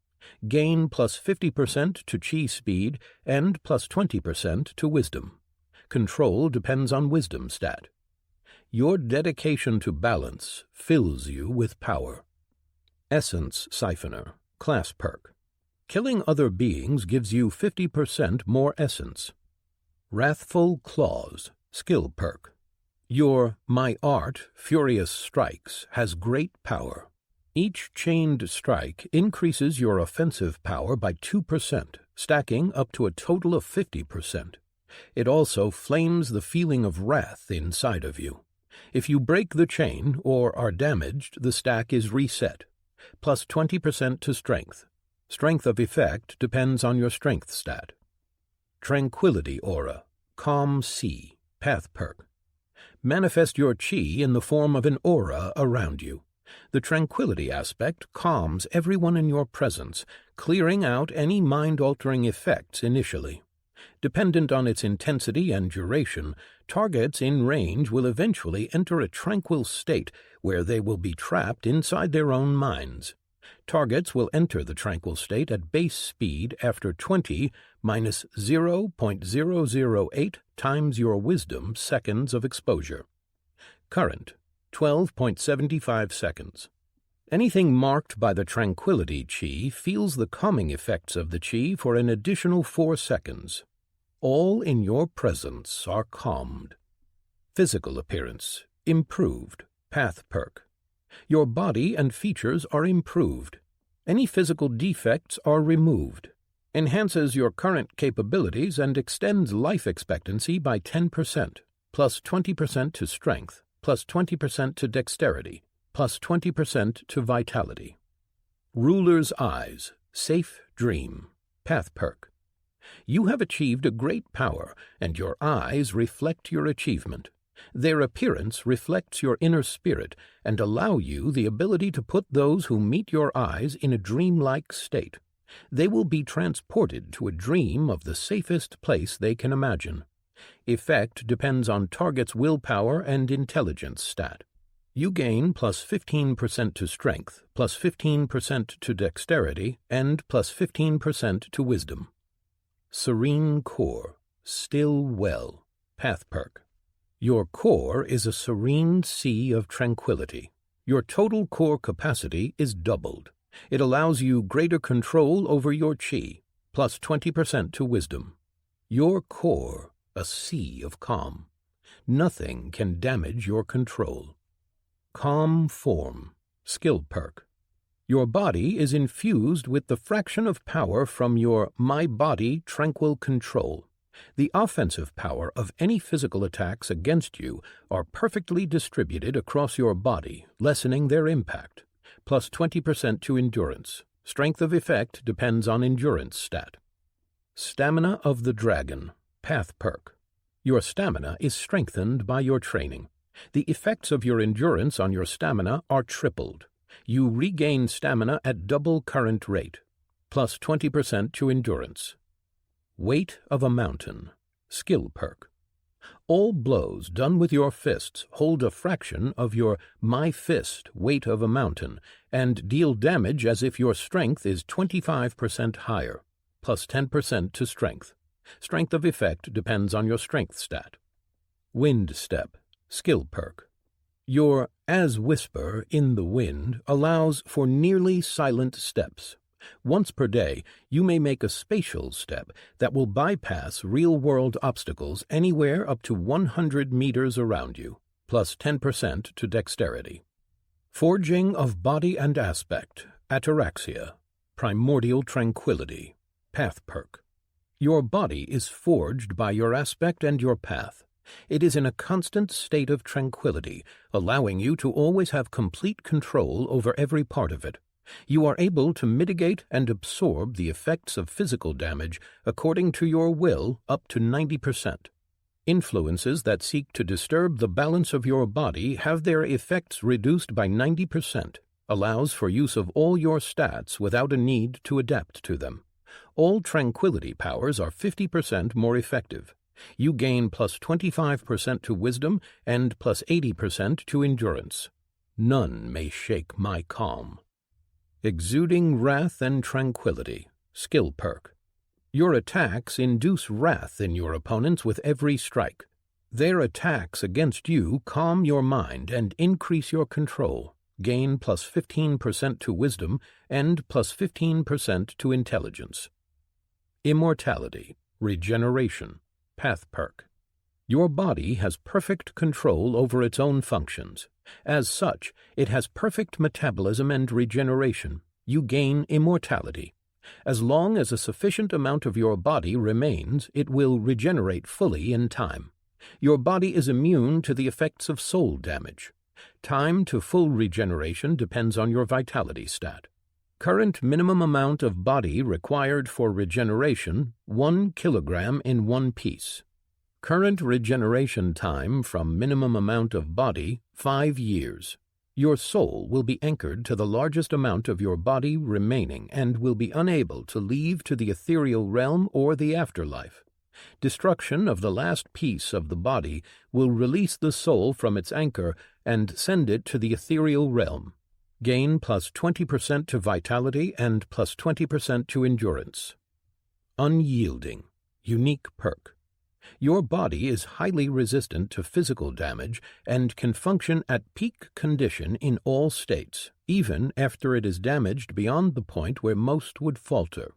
Gain plus 50% to Chi speed and plus 20% to wisdom. Control depends on wisdom stat. Your dedication to balance fills you with power. Essence Siphoner, Class Perk. Killing other beings gives you 50% more essence. Wrathful Claws, Skill Perk. Your My Art, Furious Strikes has great power. Each chained strike increases your offensive power by 2%, stacking up to a total of 50%. It also flames the feeling of wrath inside of you. If you break the chain or are damaged, the stack is reset, plus 20% to strength. Strength of effect depends on your strength stat. Tranquility Aura, Calm Sea, Path Perk. Manifest your chi in the form of an aura around you. The tranquility aspect calms everyone in your presence, clearing out any mind-altering effects initially. Dependent on its intensity and duration, targets in range will eventually enter a tranquil state where they will be trapped inside their own minds. Targets will enter the tranquil state at base speed after 20 minus 0.008 times your wisdom seconds of exposure. Current, 12.75 seconds. Anything marked by the tranquility chi feels the calming effects of the chi for an additional 4 seconds. All in your presence are calmed. Physical appearance, improved, Path Perk. Your body and features are improved. Any physical defects are removed. Enhances your current capabilities and extends life expectancy by 10%, plus 20% to strength, plus 20% to dexterity, plus 20% to vitality. Ruler's Eyes, Safe Dream, Path Perk. You have achieved a great power, and your eyes reflect your achievement. Their appearance reflects your inner spirit and allow you the ability to put those who meet your eyes in a dreamlike state. They will be transported to a dream of the safest place they can imagine. Effect depends on target's willpower and intelligence stat. You gain plus 15% to strength, plus 15% to dexterity, and plus 15% to wisdom. Serene Core, Still Well, Path Perk. Your core is a serene sea of tranquility. Your total core capacity is doubled. It allows you greater control over your chi, plus 20% to wisdom. Your core, a sea of calm. Nothing can damage your control. Calm Form, Skill Perk. Your body is infused with the fraction of power from your My Body Tranquil Control. The offensive power of any physical attacks against you are perfectly distributed across your body, lessening their impact, plus 20% to endurance. Strength of effect depends on endurance stat. Stamina of the Dragon, Path Perk. Your stamina is strengthened by your training. The effects of your endurance on your stamina are tripled. You regain stamina at double current rate, plus 20% to endurance. Weight of a Mountain, Skill Perk. All blows done with your fists hold a fraction of your My Fist weight of a mountain and deal damage as if your strength is 25% higher, plus 10% to strength. Strength of effect depends on your strength stat. Wind Step, Skill Perk. Your As Whisper in the Wind allows for nearly silent steps. Once per day, you may make a spatial step that will bypass real-world obstacles anywhere up to 100 meters around you, plus 10% to dexterity. Forging of body and aspect, ataraxia, primordial tranquility, path perk. Your body is forged by your aspect and your path. It is in a constant state of tranquility, allowing you to always have complete control over every part of it. You are able to mitigate and absorb the effects of physical damage according to your will up to 90%. Influences that seek to disturb the balance of your body have their effects reduced by 90%, allows for use of all your stats without a need to adapt to them. All tranquility powers are 50% more effective. You gain plus 25% to wisdom and plus 80% to endurance. None may shake my calm. Exuding wrath and tranquility, skill perk. Your attacks induce wrath in your opponents with every strike. Their attacks against you calm your mind and increase your control. Gain plus 15% to wisdom and plus 15% to intelligence. Immortality, regeneration, path perk. Your body has perfect control over its own functions. As such, it has perfect metabolism and regeneration. You gain immortality. As long as a sufficient amount of your body remains, it will regenerate fully in time. Your body is immune to the effects of soul damage. Time to full regeneration depends on your vitality stat. Current minimum amount of body required for regeneration, 1 kilogram in one piece. Current regeneration time from minimum amount of body, 5 years. Your soul will be anchored to the largest amount of your body remaining and will be unable to leave to the ethereal realm or the afterlife. Destruction of the last piece of the body will release the soul from its anchor and send it to the ethereal realm. Gain plus 20% to vitality and plus 20% to endurance. Unyielding, unique perk. Your body is highly resistant to physical damage and can function at peak condition in all states, even after it is damaged beyond the point where most would falter.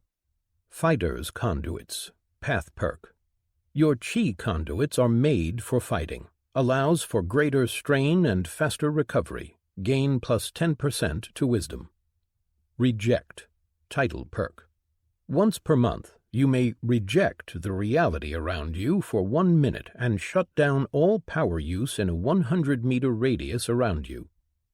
Fighter's conduits, path perk. Your chi conduits are made for fighting, allows for greater strain and faster recovery, gain plus 10% to wisdom. Reject, title perk. Once per month, you may reject the reality around you for 1 minute and shut down all power use in a 100-meter radius around you.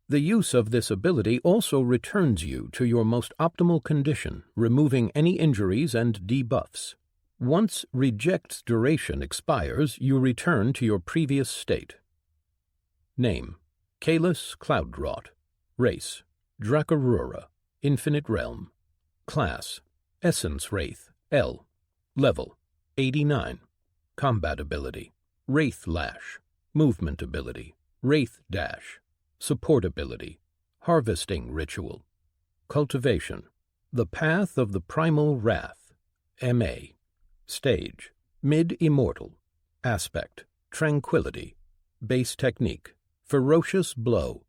The use of this ability also returns you to your most optimal condition, removing any injuries and debuffs. Once Reject's duration expires, you return to your previous state. Name: Kalis Cloudwrought. Race: Dracarura, Infinite Realm. Class: Essence Wraith, L. Level: 89. Combat ability: Wraith Lash. Movement ability: Wraith Dash. Support ability: Harvesting Ritual. Cultivation: The Path of the Primal Wrath, M.A. Stage: Mid-Immortal. Aspect: Tranquility. Base Technique: Ferocious Blow.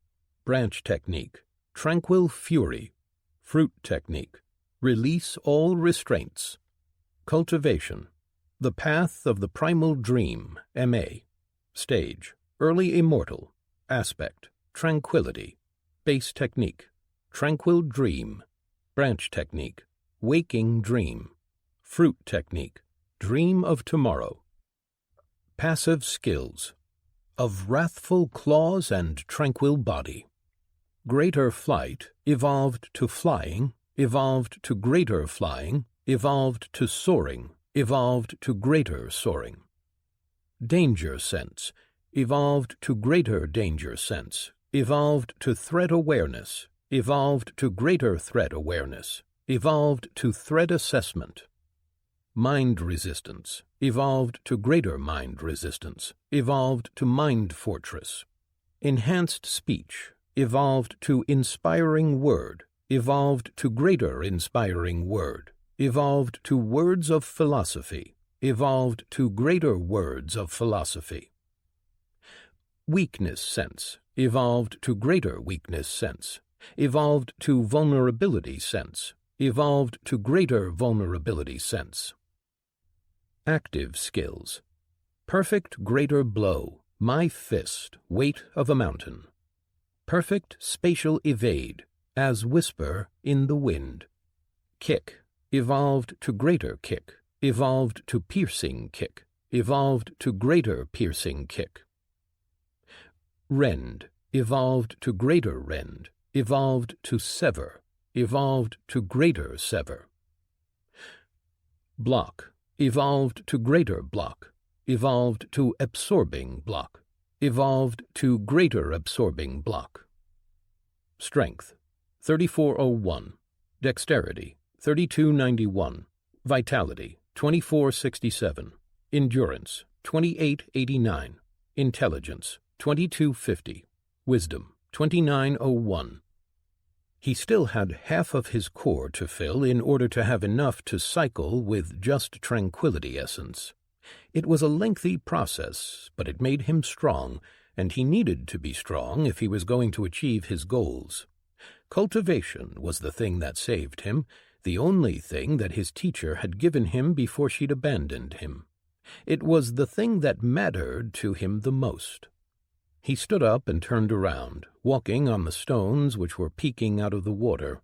Branch Technique: Tranquil Fury. Fruit Technique: Release all restraints. Cultivation: The Path of the Primal Dream, M.A. Stage: Early Immortal. Aspect: Tranquility. Base Technique: Tranquil Dream. Branch Technique: Waking Dream. Fruit Technique: Dream of Tomorrow. Passive Skills: Of Wrathful Claws and Tranquil Body. Greater Flight, evolved to Flying, evolved to Greater Flying, evolved to Soaring, evolved to Greater Soaring. Danger Sense, evolved to Greater Danger Sense, evolved to Threat Awareness, evolved to Greater Threat Awareness, evolved to Threat Assessment. Mind Resistance, evolved to Greater Mind Resistance, evolved to Mind Fortress. Enhanced Speech, evolved to Inspiring Word, evolved to Greater Inspiring Word, evolved to Words of Philosophy, evolved to Greater Words of Philosophy. Weakness Sense, evolved to Greater Weakness Sense, evolved to Vulnerability Sense, evolved to greater vulnerability sense. Active skills. Perfect greater blow, my fist, weight of a mountain. Perfect spatial evade, as whisper in the wind. Kick, evolved to greater kick, evolved to piercing kick, evolved to greater piercing kick. Rend, evolved to greater rend, evolved to sever, evolved to greater sever. Block, evolved to greater block, evolved to absorbing block, evolved to greater absorbing block. Strength, 3401. Dexterity, 3291. Vitality, 2467. Endurance, 2889. Intelligence, 2250. Wisdom, 2901. He still had half of his core to fill in order to have enough to cycle with just tranquility essence. It was a lengthy process, but it made him strong, and he needed to be strong if he was going to achieve his goals. Cultivation was the thing that saved him, the only thing that his teacher had given him before she'd abandoned him. It was the thing that mattered to him the most. He stood up and turned around, walking on the stones which were peeking out of the water.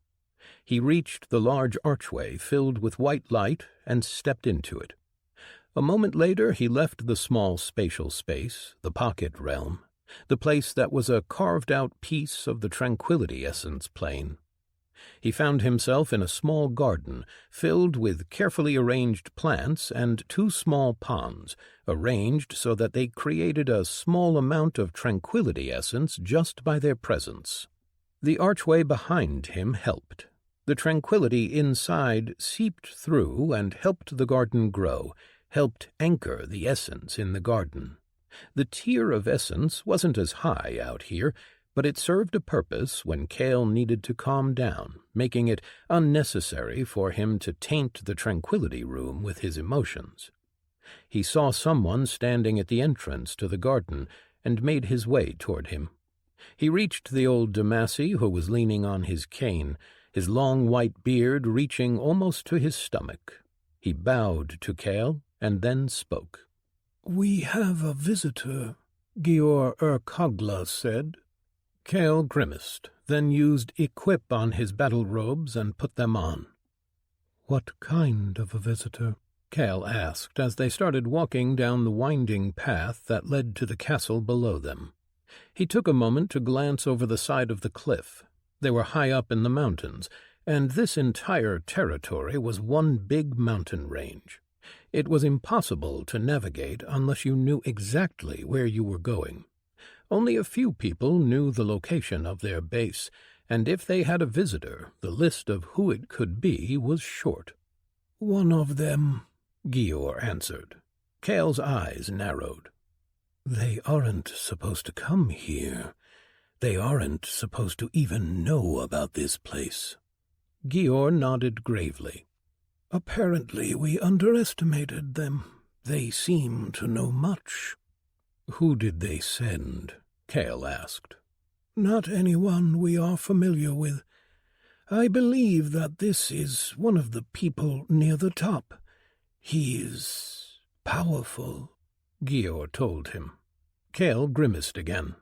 He reached the large archway filled with white light and stepped into it. A moment later he left the small spatial space, the pocket realm, the place that was a carved-out piece of the tranquility essence plane. He found himself in a small garden filled with carefully arranged plants and two small ponds, arranged so that they created a small amount of tranquility essence just by their presence. The archway behind him helped. The tranquility inside seeped through and helped the garden grow, helped anchor the essence in the garden. The tier of essence wasn't as high out here, but it served a purpose when Cale needed to calm down, making it unnecessary for him to taint the tranquility room with his emotions. He saw someone standing at the entrance to the garden and made his way toward him. He reached the old Demacy, who was leaning on his cane, his long white beard reaching almost to his stomach. He bowed to Cale and then spoke. "We have a visitor," Gior Kogla said. Cale grimaced, then used equip on his battle robes and put them on. "What kind of a visitor?" Cale asked as they started walking down the winding path that led to the castle below them. He took a moment to glance over the side of the cliff. They were high up in the mountains, and this entire territory was one big mountain range. It was impossible to navigate unless you knew exactly where you were going. Only a few people knew the location of their base, and if they had a visitor, the list of who it could be was short. "One of them," Gior answered. Cale's eyes narrowed. "They aren't supposed to come here. They aren't supposed to even know about this place." Gior nodded gravely. "Apparently we underestimated them. They seem to know much." "Who did they send?" Cale asked. "Not anyone we are familiar with. I believe that this is one of the people near the top. He is powerful," Gior told him. Cale grimaced again.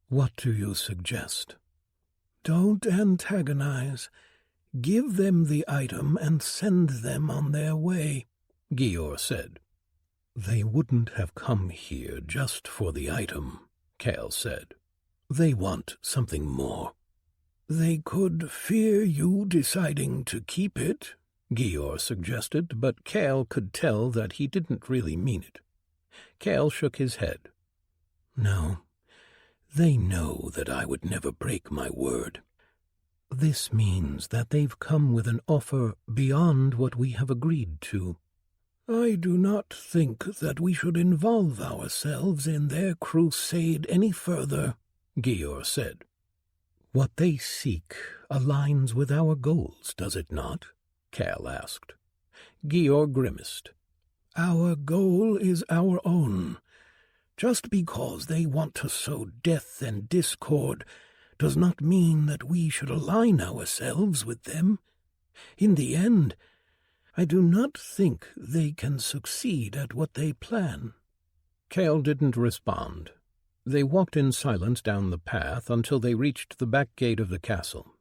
"What do you suggest?" "Don't antagonize. Give them the item and send them on their way," Gior said. "They wouldn't have come here just for the item," Cale said. "They want something more." "They could fear you deciding to keep it," Gior suggested, but Cale could tell that he didn't really mean it. Cale shook his head. "No, they know that I would never break my word. This means that they've come with an offer beyond what we have agreed to. I do not think that we should involve ourselves in their crusade any further," Gior said. "What they seek aligns with our goals, does it not?" Cale asked. Gior grimaced. "Our goal is our own. Just because they want to sow death and discord does not mean that we should align ourselves with them. In the end, I do not think they can succeed at what they plan." Cale didn't respond. They walked in silence down the path until they reached the back gate of the castle.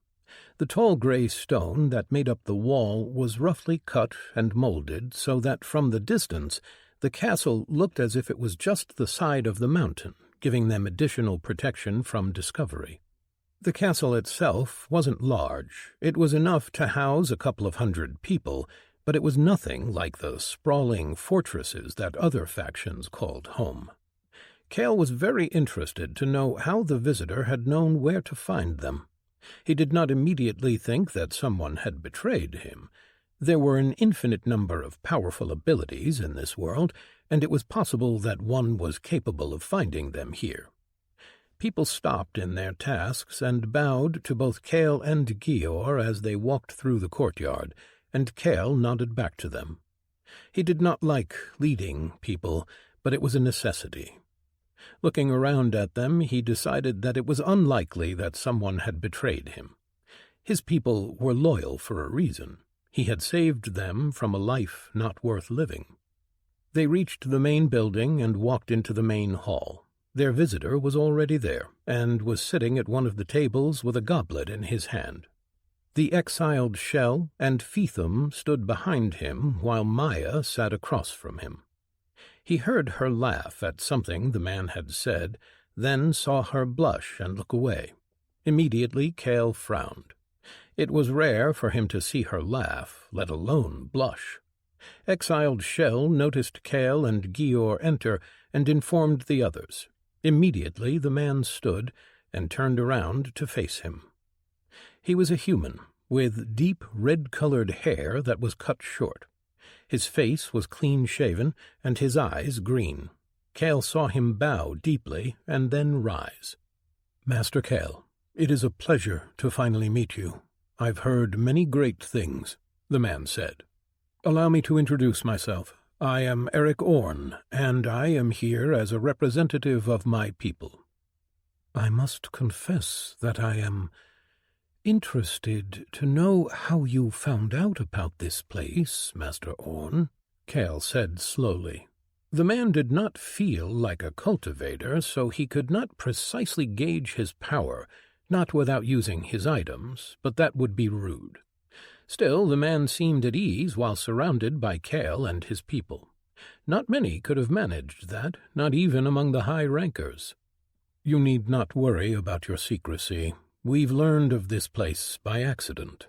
The tall gray stone that made up the wall was roughly cut and molded so that from the distance the castle looked as if it was just the side of the mountain, giving them additional protection from discovery. The castle itself wasn't large. It was enough to house a couple of hundred people, but it was nothing like the sprawling fortresses that other factions called home. Cale was very interested to know how the visitor had known where to find them. He did not immediately think that someone had betrayed him. There were an infinite number of powerful abilities in this world, and it was possible that one was capable of finding them here. People stopped in their tasks and bowed to both Cale and Gior as they walked through the courtyard, and Cale nodded back to them. He did not like leading people, but it was a necessity. Looking around at them, he decided that it was unlikely that someone had betrayed him. His people were loyal for a reason. He had saved them from a life not worth living. They reached the main building and walked into the main hall. Their visitor was already there, and was sitting at one of the tables with a goblet in his hand. The exiled Shell and Feetham stood behind him, while Maya sat across from him. He heard her laugh at something the man had said, then saw her blush and look away. Immediately Cale frowned. It was rare for him to see her laugh, let alone blush. Exiled Shell noticed Cale and Gior enter and informed the others. Immediately the man stood and turned around to face him. He was a human, with deep red-colored hair that was cut short. His face was clean-shaven, and his eyes green. Cale saw him bow deeply and then rise. "Master Cale, it is a pleasure to finally meet you. I've heard many great things," the man said. "Allow me to introduce myself. I am Eric Orn, and I am here as a representative of my people." "I must confess that I am interested to know how you found out about this place, Master Orn," Cale said slowly. The man did not feel like a cultivator, so he could not precisely gauge his power, not without using his items, but that would be rude. Still, the man seemed at ease while surrounded by Cale and his people. Not many could have managed that, not even among the high rankers. "You need not worry about your secrecy. We've learned of this place by accident.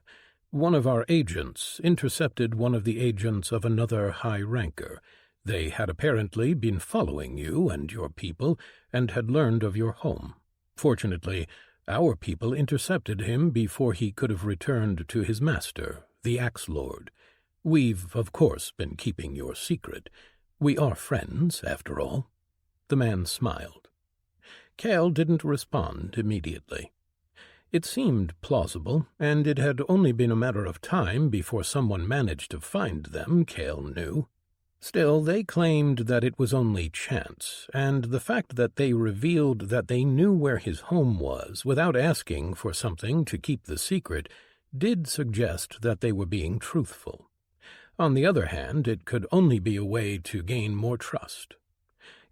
One of our agents intercepted one of the agents of another high ranker. They had apparently been following you and your people and had learned of your home. Fortunately, our people intercepted him before he could have returned to his master, the Axe Lord. We've, of course, been keeping your secret. We are friends, after all." The man smiled. Cale didn't respond immediately. It seemed plausible, and it had only been a matter of time before someone managed to find them, Cale knew. Still, they claimed that it was only chance, and the fact that they revealed that they knew where his home was without asking for something to keep the secret did suggest that they were being truthful. On the other hand, it could only be a way to gain more trust.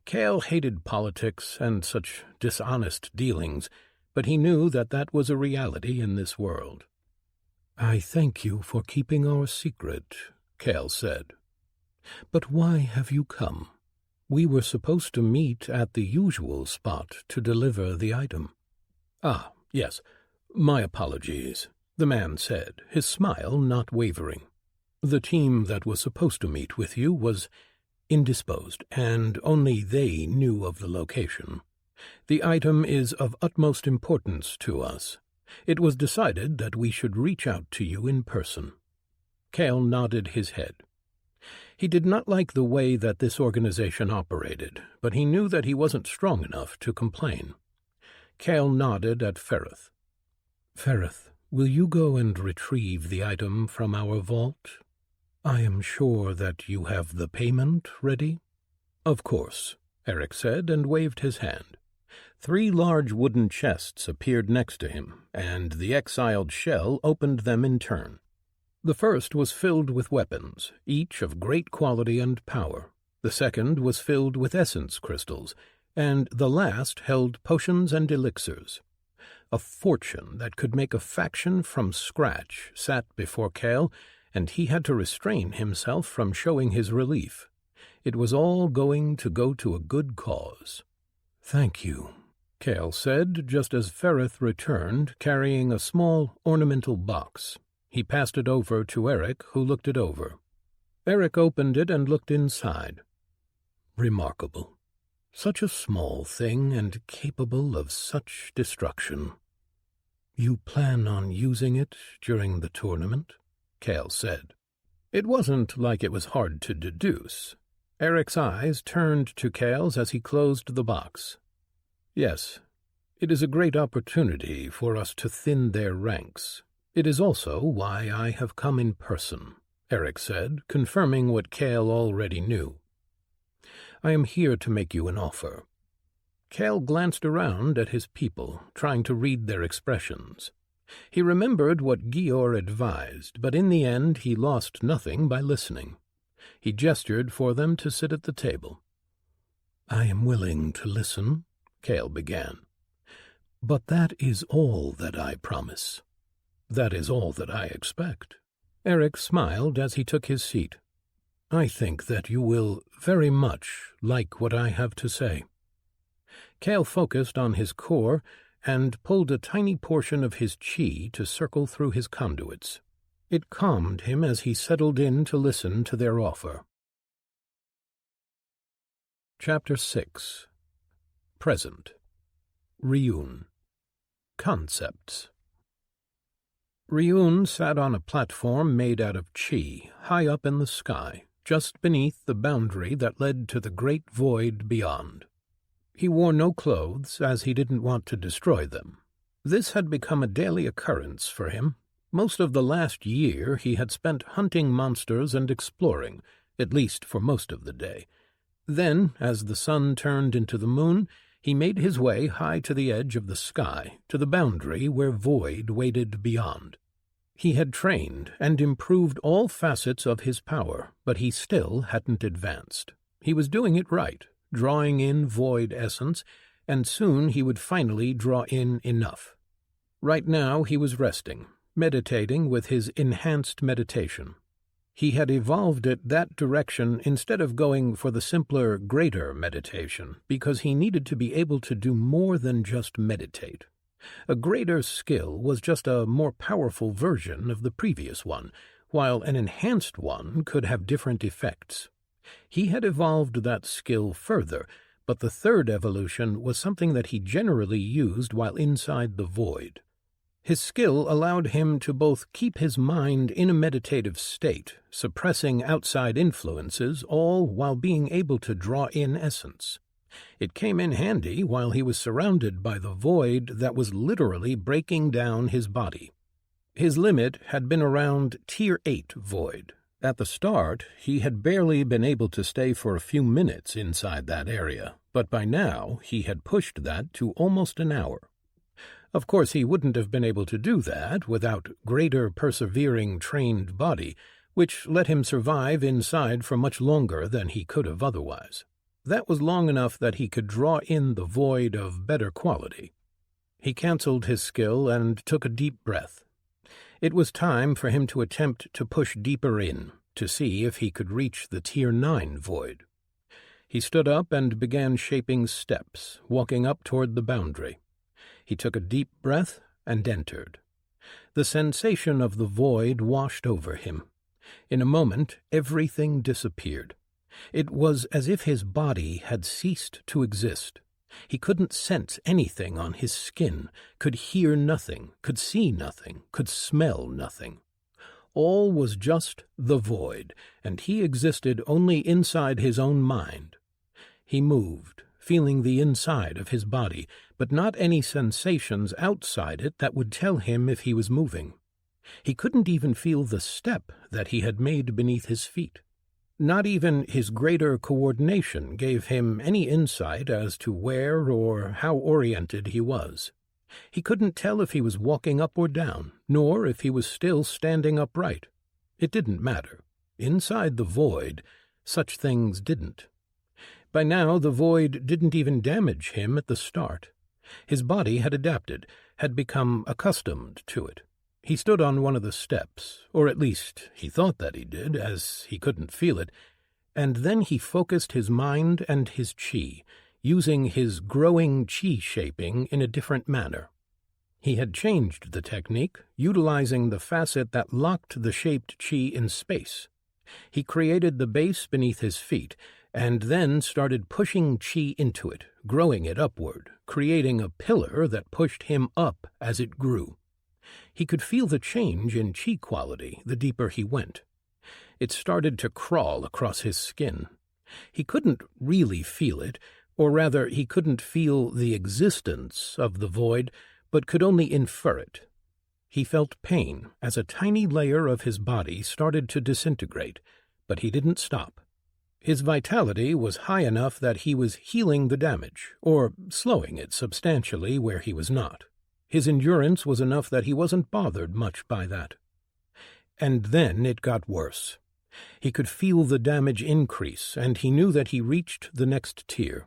Cale hated politics and such dishonest dealings, but he knew that that was a reality in this world. "I thank you for keeping our secret," Cale said. "But why have you come? We were supposed to meet at the usual spot to deliver the item." "Ah, yes. My apologies," the man said, his smile not wavering. "The team that was supposed to meet with you was indisposed, and only they knew of the location. The item is of utmost importance to us. It was decided that we should reach out to you in person." Cale nodded his head. He did not like the way that this organization operated, but he knew that he wasn't strong enough to complain. Cale nodded at Ferrith. "Ferrith, will you go and retrieve the item from our vault? I am sure that you have the payment ready?" "Of course," Eric said and waved his hand. 3 large wooden chests appeared next to him, and the exiled Shell opened them in turn. The first was filled with weapons, each of great quality and power. The second was filled with essence crystals, and the last held potions and elixirs. A fortune that could make a faction from scratch sat before Cale, and he had to restrain himself from showing his relief. It was all going to go to a good cause. "Thank you," Cale said, just as Ferrith returned, carrying a small ornamental box. He passed it over to Eric, who looked it over. Eric opened it and looked inside. "Remarkable. Such a small thing and capable of such destruction." "You plan on using it during the tournament?" Cale said. It wasn't like it was hard to deduce. Eric's eyes turned to Cale's as he closed the box. "Yes, it is a great opportunity for us to thin their ranks. It is also why I have come in person," Eric said, confirming what Cale already knew. "I am here to make you an offer." Cale glanced around at his people, trying to read their expressions. He remembered what Gior advised, but in the end he lost nothing by listening. He gestured for them to sit at the table. "I am willing to listen," Cale began. "But that is all that I promise." "That is all that I expect." Eric smiled as he took his seat. "I think that you will very much like what I have to say." Cale focused on his core and pulled a tiny portion of his chi to circle through his conduits. It calmed him as he settled in to listen to their offer. Chapter 6. Present. Ryun. Concepts. Ryun sat on a platform made out of chi, high up in the sky, just beneath the boundary that led to the great void beyond. He wore no clothes, as he didn't want to destroy them. This had become a daily occurrence for him. Most of the last year he had spent hunting monsters and exploring, at least for most of the day. Then, as the sun turned into the moon, he made his way high to the edge of the sky, to the boundary where void waited beyond. He had trained and improved all facets of his power, but he still hadn't advanced. He was doing it right, drawing in void essence, and soon he would finally draw in enough. Right now he was resting, meditating with his enhanced meditation. He had evolved it that direction instead of going for the simpler, greater meditation, because he needed to be able to do more than just meditate. A greater skill was just a more powerful version of the previous one, while an enhanced one could have different effects. He had evolved that skill further, but the third evolution was something that he generally used while inside the void. His skill allowed him to both keep his mind in a meditative state, suppressing outside influences, all while being able to draw in essence. It came in handy while he was surrounded by the void that was literally breaking down his body. His limit had been around Tier 8 void. At the start, he had barely been able to stay for a few minutes inside that area, but by now he had pushed that to almost an hour. Of course, he wouldn't have been able to do that without greater persevering trained body, which let him survive inside for much longer than he could have otherwise. That was long enough that he could draw in the void of better quality. He canceled his skill and took a deep breath. It was time for him to attempt to push deeper in, to see if he could reach the Tier 9 void. He stood up and began shaping steps, walking up toward the boundary. He took a deep breath and entered. The sensation of the void washed over him. In a moment, everything disappeared. It was as if his body had ceased to exist. He couldn't sense anything on his skin, could hear nothing, could see nothing, could smell nothing. All was just the void, and he existed only inside his own mind. He moved, feeling the inside of his body, but not any sensations outside it that would tell him if he was moving. He couldn't even feel the step that he had made beneath his feet. Not even his greater coordination gave him any insight as to where or how oriented he was. He couldn't tell if he was walking up or down, nor if he was still standing upright. It didn't matter. Inside the void, such things didn't. By now, the void didn't even damage him at the start. His body had adapted, had become accustomed to it. He stood on one of the steps, or at least he thought that he did, as he couldn't feel it, and then he focused his mind and his chi, using his growing chi shaping in a different manner. He had changed the technique, utilizing the facet that locked the shaped chi in space. He created the base beneath his feet, and then started pushing chi into it, growing it upward, creating a pillar that pushed him up as it grew. He could feel the change in chi quality the deeper he went. It started to crawl across his skin. He couldn't really feel it, or rather he couldn't feel the existence of the void, but could only infer it. He felt pain as a tiny layer of his body started to disintegrate, but he didn't stop. His vitality was high enough that he was healing the damage, or slowing it substantially where he was not. His endurance was enough that he wasn't bothered much by that. And then it got worse. He could feel the damage increase, and he knew that he reached the next tier.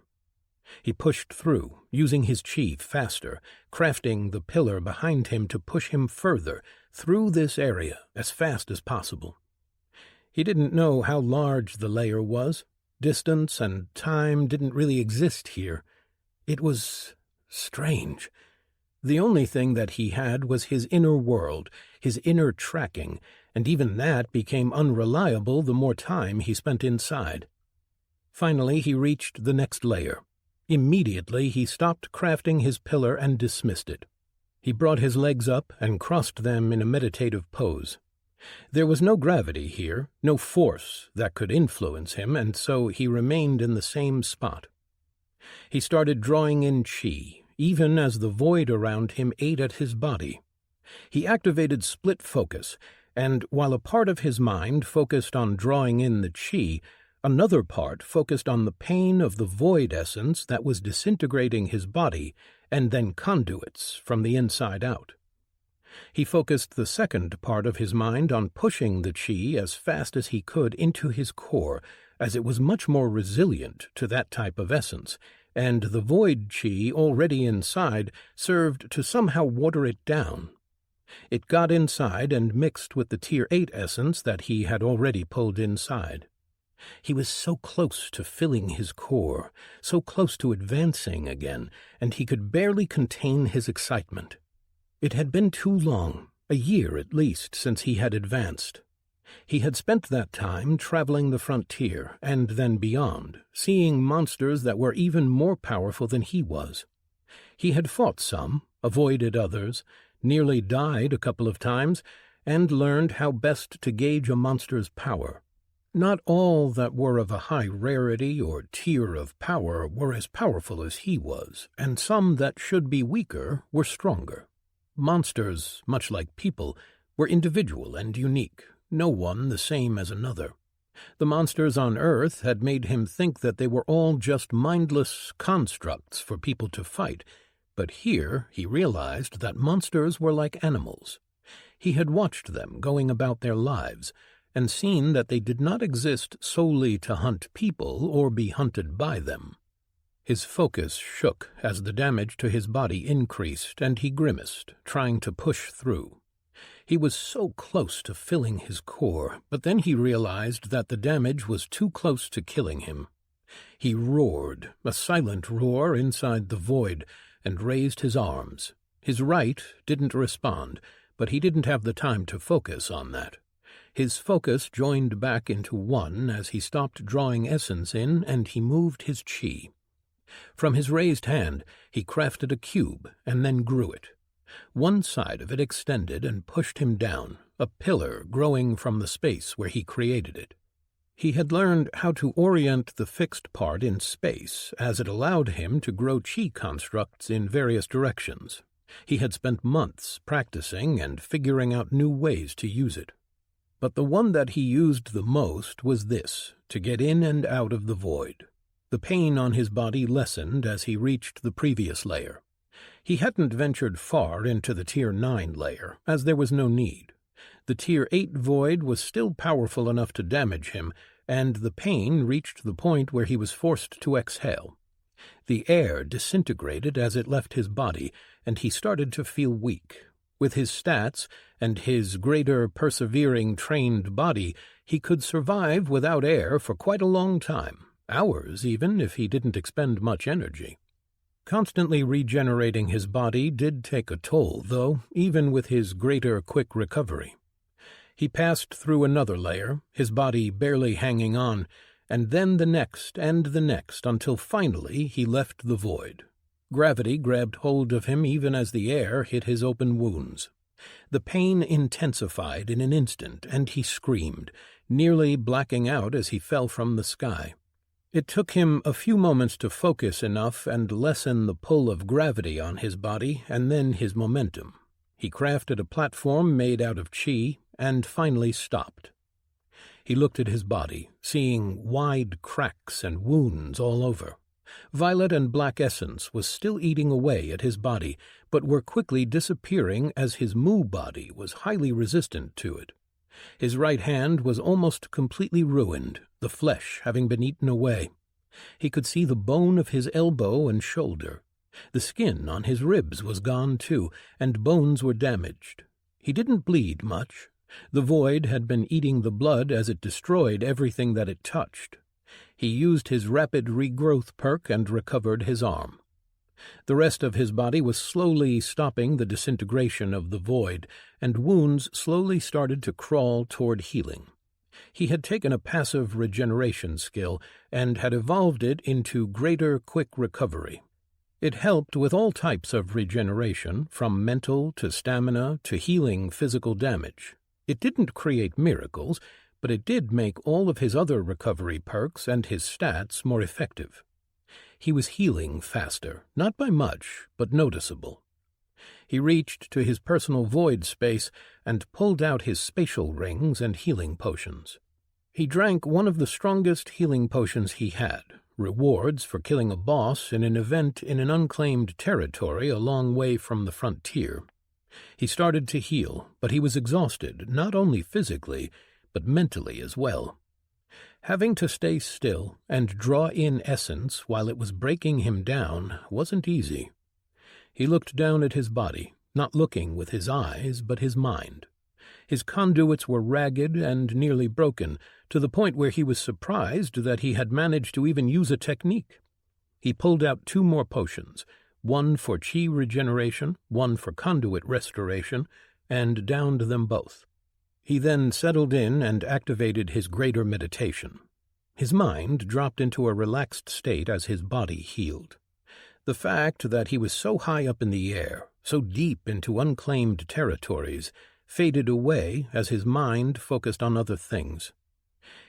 He pushed through, using his chi faster, crafting the pillar behind him to push him further through this area as fast as possible. He didn't know how large the layer was. Distance and time didn't really exist here. It was strange. The only thing that he had was his inner world, his inner tracking, and even that became unreliable the more time he spent inside. Finally, he reached the next layer. Immediately, he stopped crafting his pillar and dismissed it. He brought his legs up and crossed them in a meditative pose. There was no gravity here, no force that could influence him, and so he remained in the same spot. He started drawing in chi, even as the void around him ate at his body. He activated split focus, and while a part of his mind focused on drawing in the chi, another part focused on the pain of the void essence that was disintegrating his body and then conduits from the inside out. He focused the second part of his mind on pushing the chi as fast as he could into his core, as it was much more resilient to that type of essence, and the void chi already inside served to somehow water it down. It got inside and mixed with the Tier 8 essence that he had already pulled inside. He was so close to filling his core, so close to advancing again, and he could barely contain his excitement. It had been too long, a year at least, since he had advanced. He had spent that time traveling the frontier and then beyond, seeing monsters that were even more powerful than he was. He had fought some, avoided others, nearly died a couple of times, and learned how best to gauge a monster's power. Not all that were of a high rarity or tier of power were as powerful as he was, and some that should be weaker were stronger. Monsters, much like people, were individual and unique, no one the same as another. The monsters on Earth had made him think that they were all just mindless constructs for people to fight, but here he realized that monsters were like animals. He had watched them going about their lives, and seen that they did not exist solely to hunt people or be hunted by them. His focus shook as the damage to his body increased, and he grimaced, trying to push through. He was so close to filling his core, but then he realized that the damage was too close to killing him. He roared, a silent roar inside the void, and raised his arms. His right didn't respond, but he didn't have the time to focus on that. His focus joined back into one as he stopped drawing essence in, and he moved his chi. From his raised hand, he crafted a cube and then grew it. One side of it extended and pushed him down, a pillar growing from the space where he created it. He had learned how to orient the fixed part in space, as it allowed him to grow chi constructs in various directions. He had spent months practicing and figuring out new ways to use it. But the one that he used the most was this, to get in and out of the void. The pain on his body lessened as he reached the previous layer. He hadn't ventured far into the Tier 9 layer, as there was no need. The Tier 8 void was still powerful enough to damage him, and the pain reached the point where he was forced to exhale. The air disintegrated as it left his body, and he started to feel weak. With his stats and his greater persevering trained body, he could survive without air for quite a long time, hours even, if he didn't expend much energy. Constantly regenerating his body did take a toll, though, even with his greater quick recovery. He passed through another layer, his body barely hanging on, and then the next and the next, until finally he left the void. Gravity grabbed hold of him even as the air hit his open wounds. The pain intensified in an instant, and he screamed, nearly blacking out as he fell from the sky. It took him a few moments to focus enough and lessen the pull of gravity on his body, and then his momentum. He crafted a platform made out of chi, and finally stopped. He looked at his body, seeing wide cracks and wounds all over. Violet and black essence was still eating away at his body, but were quickly disappearing as his mu body was highly resistant to it. His right hand was almost completely ruined, the flesh having been eaten away. He could see the bone of his elbow and shoulder. The skin on his ribs was gone too, and bones were damaged. He didn't bleed much. The void had been eating the blood as it destroyed everything that it touched. He used his rapid regrowth perk and recovered his arm. The rest of his body was slowly stopping the disintegration of the void, and wounds slowly started to crawl toward healing. He had taken a passive regeneration skill and had evolved it into greater quick recovery. It helped with all types of regeneration, from mental to stamina to healing physical damage. It didn't create miracles, but it did make all of his other recovery perks and his stats more effective. He was healing faster, not by much, but noticeable. He reached to his personal void space and pulled out his spatial rings and healing potions. He drank one of the strongest healing potions he had, rewards for killing a boss in an event in an unclaimed territory a long way from the frontier. He started to heal, but he was exhausted, not only physically, but mentally as well. Having to stay still and draw in essence while it was breaking him down wasn't easy. He looked down at his body, not looking with his eyes, but his mind. His conduits were ragged and nearly broken, to the point where he was surprised that he had managed to even use a technique. He pulled out 2 more potions, one for chi regeneration, one for conduit restoration, and downed them both. He then settled in and activated his greater meditation. His mind dropped into a relaxed state as his body healed. The fact that he was so high up in the air, so deep into unclaimed territories, faded away as his mind focused on other things.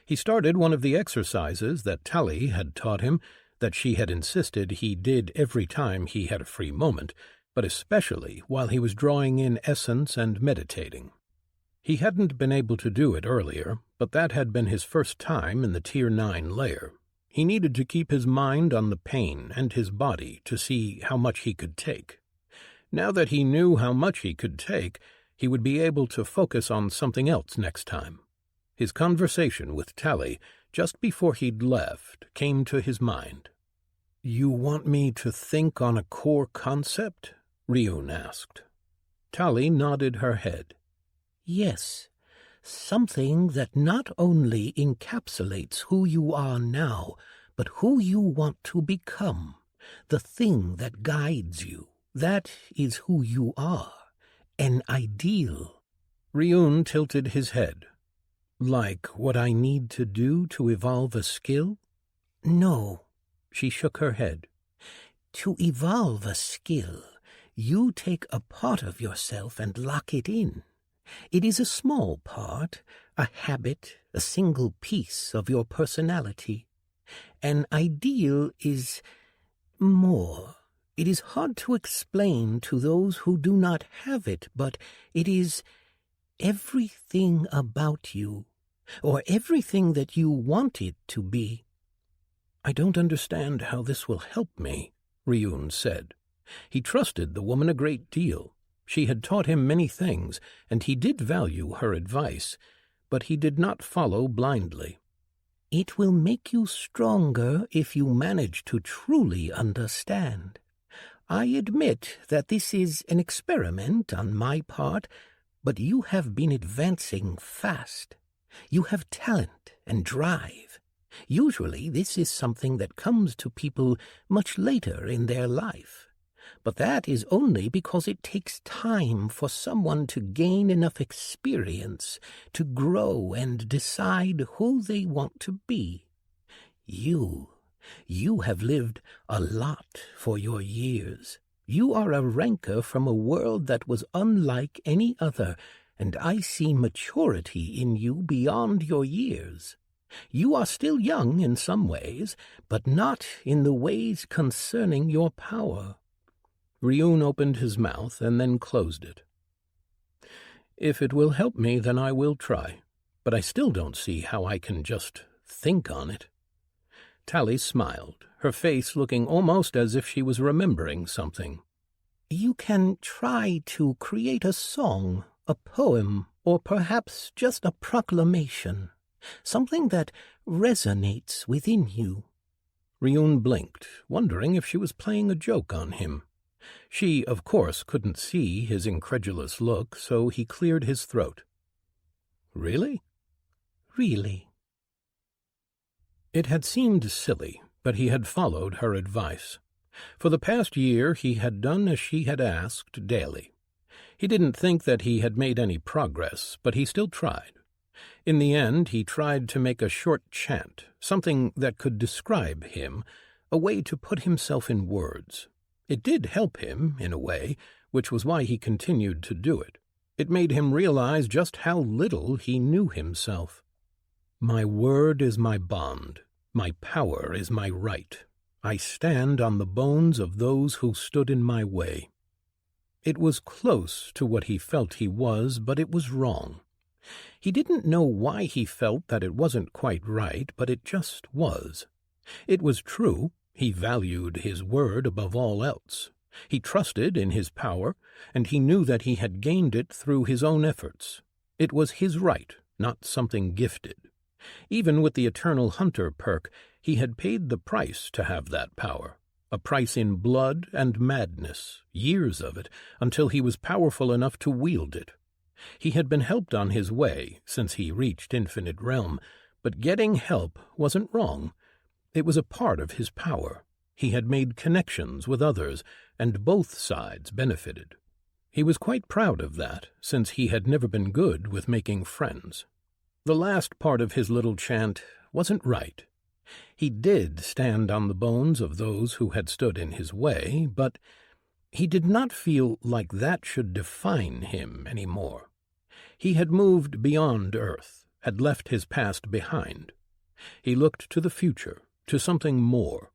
He started one of the exercises that Tali had taught him, that she had insisted he did every time he had a free moment, but especially while he was drawing in essence and meditating. He hadn't been able to do it earlier, but that had been his first time in the Tier 9 layer. He needed to keep his mind on the pain and his body to see how much he could take. Now that he knew how much he could take, he would be able to focus on something else next time. His conversation with Tali, just before he'd left, came to his mind. "You want me to think on a core concept?" Ryun asked. Tali nodded her head. "Yes, something that not only encapsulates who you are now, but who you want to become, the thing that guides you. That is who you are, an ideal." Ryun tilted his head. "Like what I need to do to evolve a skill?" "No," she shook her head. "To evolve a skill, you take a part of yourself and lock it in. It is a small part, a habit, a single piece of your personality. An ideal is more. It is hard to explain to those who do not have it, but it is everything about you, or everything that you want it to be." "I don't understand how this will help me," Ryun said. He trusted the woman a great deal. She had taught him many things, and he did value her advice, but he did not follow blindly. It will make you stronger if you manage to truly understand. I admit that this is an experiment on my part, but you have been advancing fast. You have talent and drive. Usually this is something that comes to people much later in their life. But that is only because it takes time for someone to gain enough experience to grow and decide who they want to be. You have lived a lot for your years. You are a ranker from a world that was unlike any other, and I see maturity in you beyond your years. You are still young in some ways, but not in the ways concerning your power." Ryun opened his mouth and then closed it. "If it will help me, then I will try, but I still don't see how I can just think on it." Tally smiled, her face looking almost as if she was remembering something. "You can try to create a song, a poem, or perhaps just a proclamation, something that resonates within you." Ryun blinked, wondering if she was playing a joke on him. She, of course, couldn't see his incredulous look, so he cleared his throat. "Really?" "Really." It had seemed silly, but he had followed her advice. For the past year he had done as she had asked daily. He didn't think that he had made any progress, but he still tried. In the end he tried to make a short chant, something that could describe him, a way to put himself in words. It did help him, in a way, which was why he continued to do it. It made him realize just how little he knew himself. "My word is my bond. My power is my right. I stand on the bones of those who stood in my way." It was close to what he felt he was, but it was wrong. He didn't know why he felt that it wasn't quite right, but it just was. It was true. He valued his word above all else. He trusted in his power, and he knew that he had gained it through his own efforts. It was his right, not something gifted. Even with the Eternal Hunter perk, he had paid the price to have that power, a price in blood and madness, years of it, until he was powerful enough to wield it. He had been helped on his way since he reached Infinite Realm, but getting help wasn't wrong. It was a part of his power. He had made connections with others, and both sides benefited. He was quite proud of that, since he had never been good with making friends. The last part of his little chant wasn't right. He did stand on the bones of those who had stood in his way, but he did not feel like that should define him any more. He had moved beyond Earth, had left his past behind. He looked to the future, to something more.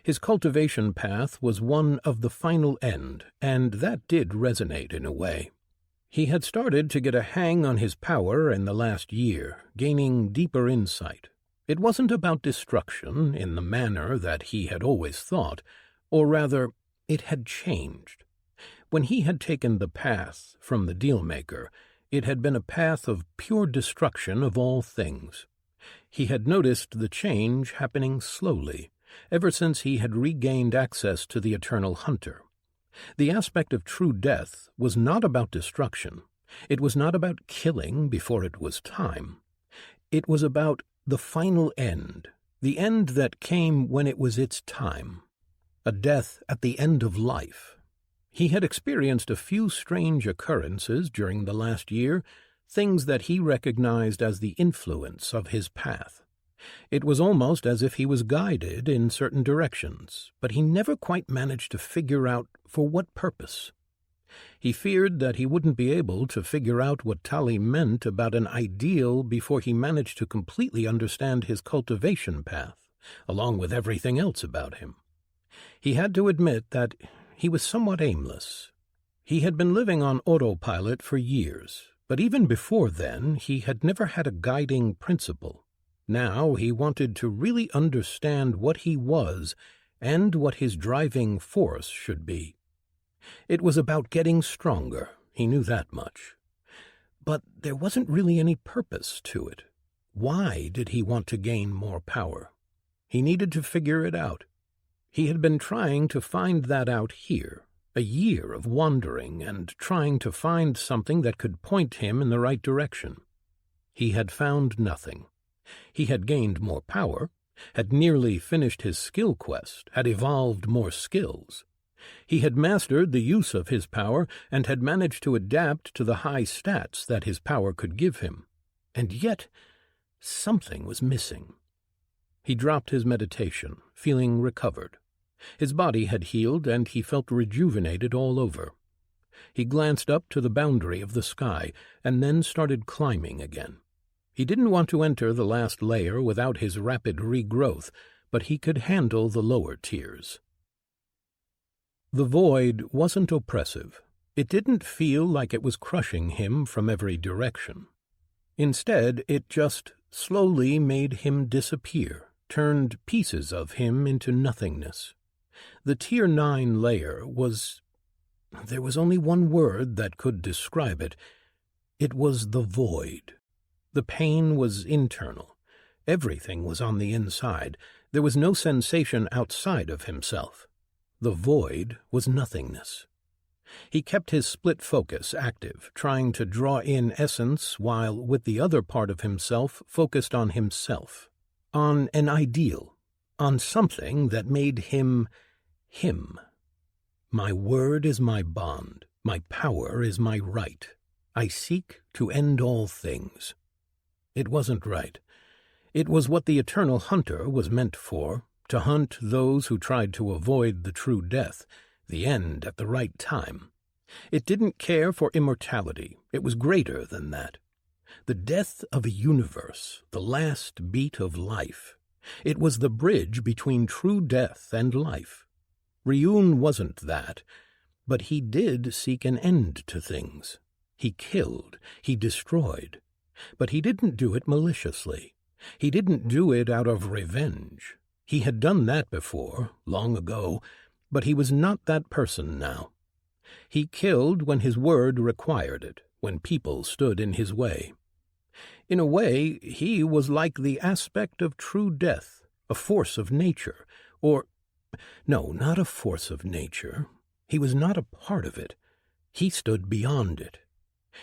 His cultivation path was one of the final end, and that did resonate in a way. He had started to get a hang on his power in the last year, gaining deeper insight. It wasn't about destruction in the manner that he had always thought, or rather, it had changed. When he had taken the path from the Dealmaker, it had been a path of pure destruction of all things. He had noticed the change happening slowly, ever since he had regained access to the Eternal Hunter. The aspect of true death was not about destruction. It was not about killing before it was time. It was about the final end, the end that came when it was its time. A death at the end of life. He had experienced a few strange occurrences during the last year, things that he recognized as the influence of his path. It was almost as if he was guided in certain directions, but he never quite managed to figure out for what purpose. He feared that he wouldn't be able to figure out what Tali meant about an ideal before he managed to completely understand his cultivation path, along with everything else about him. He had to admit that he was somewhat aimless. He had been living on autopilot for years, but even before then he had never had a guiding principle. Now he wanted to really understand what he was and what his driving force should be. It was about getting stronger, he knew that much. But there wasn't really any purpose to it. Why did he want to gain more power? He needed to figure it out. He had been trying to find that out here, a year of wandering and trying to find something that could point him in the right direction. He had found nothing. He had gained more power, had nearly finished his skill quest, had evolved more skills. He had mastered the use of his power and had managed to adapt to the high stats that his power could give him. And yet, something was missing. He dropped his meditation, feeling recovered. His body had healed, and he felt rejuvenated all over. He glanced up to the boundary of the sky, and then started climbing again. He didn't want to enter the last layer without his rapid regrowth, but he could handle the lower tiers. The void wasn't oppressive. It didn't feel like it was crushing him from every direction. Instead, it just slowly made him disappear, turned pieces of him into nothingness. The Tier 9 layer was... There was only one word that could describe it. It was the void. The pain was internal. Everything was on the inside. There was no sensation outside of himself. The void was nothingness. He kept his split focus active, trying to draw in essence while, with the other part of himself, focused on himself, on an ideal, on something that made him him. My word is my bond. My power is my right. I seek to end all things. It wasn't right. It was what the eternal hunter was meant for, to hunt those who tried to avoid the true death, the end at the right time. It didn't care for immortality. It was greater than that. The death of a universe, the last beat of life. It was the bridge between true death and life. Ryun wasn't that, but he did seek an end to things. He killed, he destroyed. But he didn't do it maliciously. He didn't do it out of revenge. He had done that before, long ago, but he was not that person now. He killed when his word required it, when people stood in his way. In a way, he was like the aspect of true death, a force of nature, or... No, not a force of nature. He was not a part of it. He stood beyond it.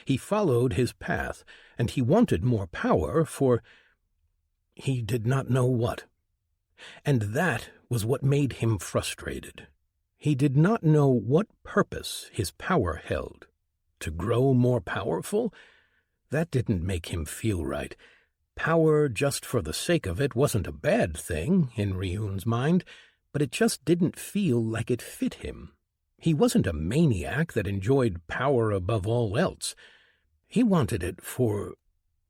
He followed his path, and he wanted more power for... he did not know what. And that was what made him frustrated. He did not know what purpose his power held. To grow more powerful? That didn't make him feel right. Power just for the sake of it wasn't a bad thing, in Ryun's mind, but it just didn't feel like it fit him. He wasn't a maniac that enjoyed power above all else. He wanted it for...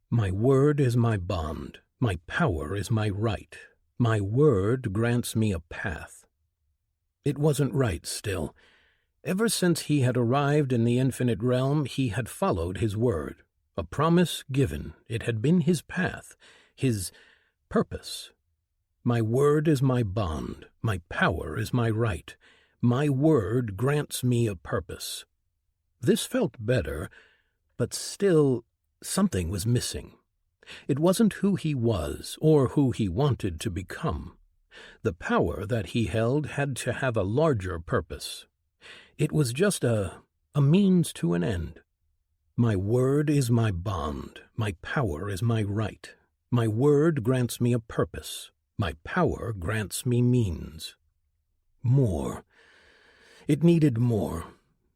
My word is my bond. My power is my right. My word grants me a path. It wasn't right still. Ever since he had arrived in the infinite realm, he had followed his word. A promise given. It had been his path, his purpose. My word is my bond. My power is my right. My word grants me a purpose. This felt better, but still something was missing. It wasn't who he was or who he wanted to become. The power that he held had to have a larger purpose. It was just a means to an end. My word is my bond. My power is my right. My word grants me a purpose. My power grants me means. More. It needed more.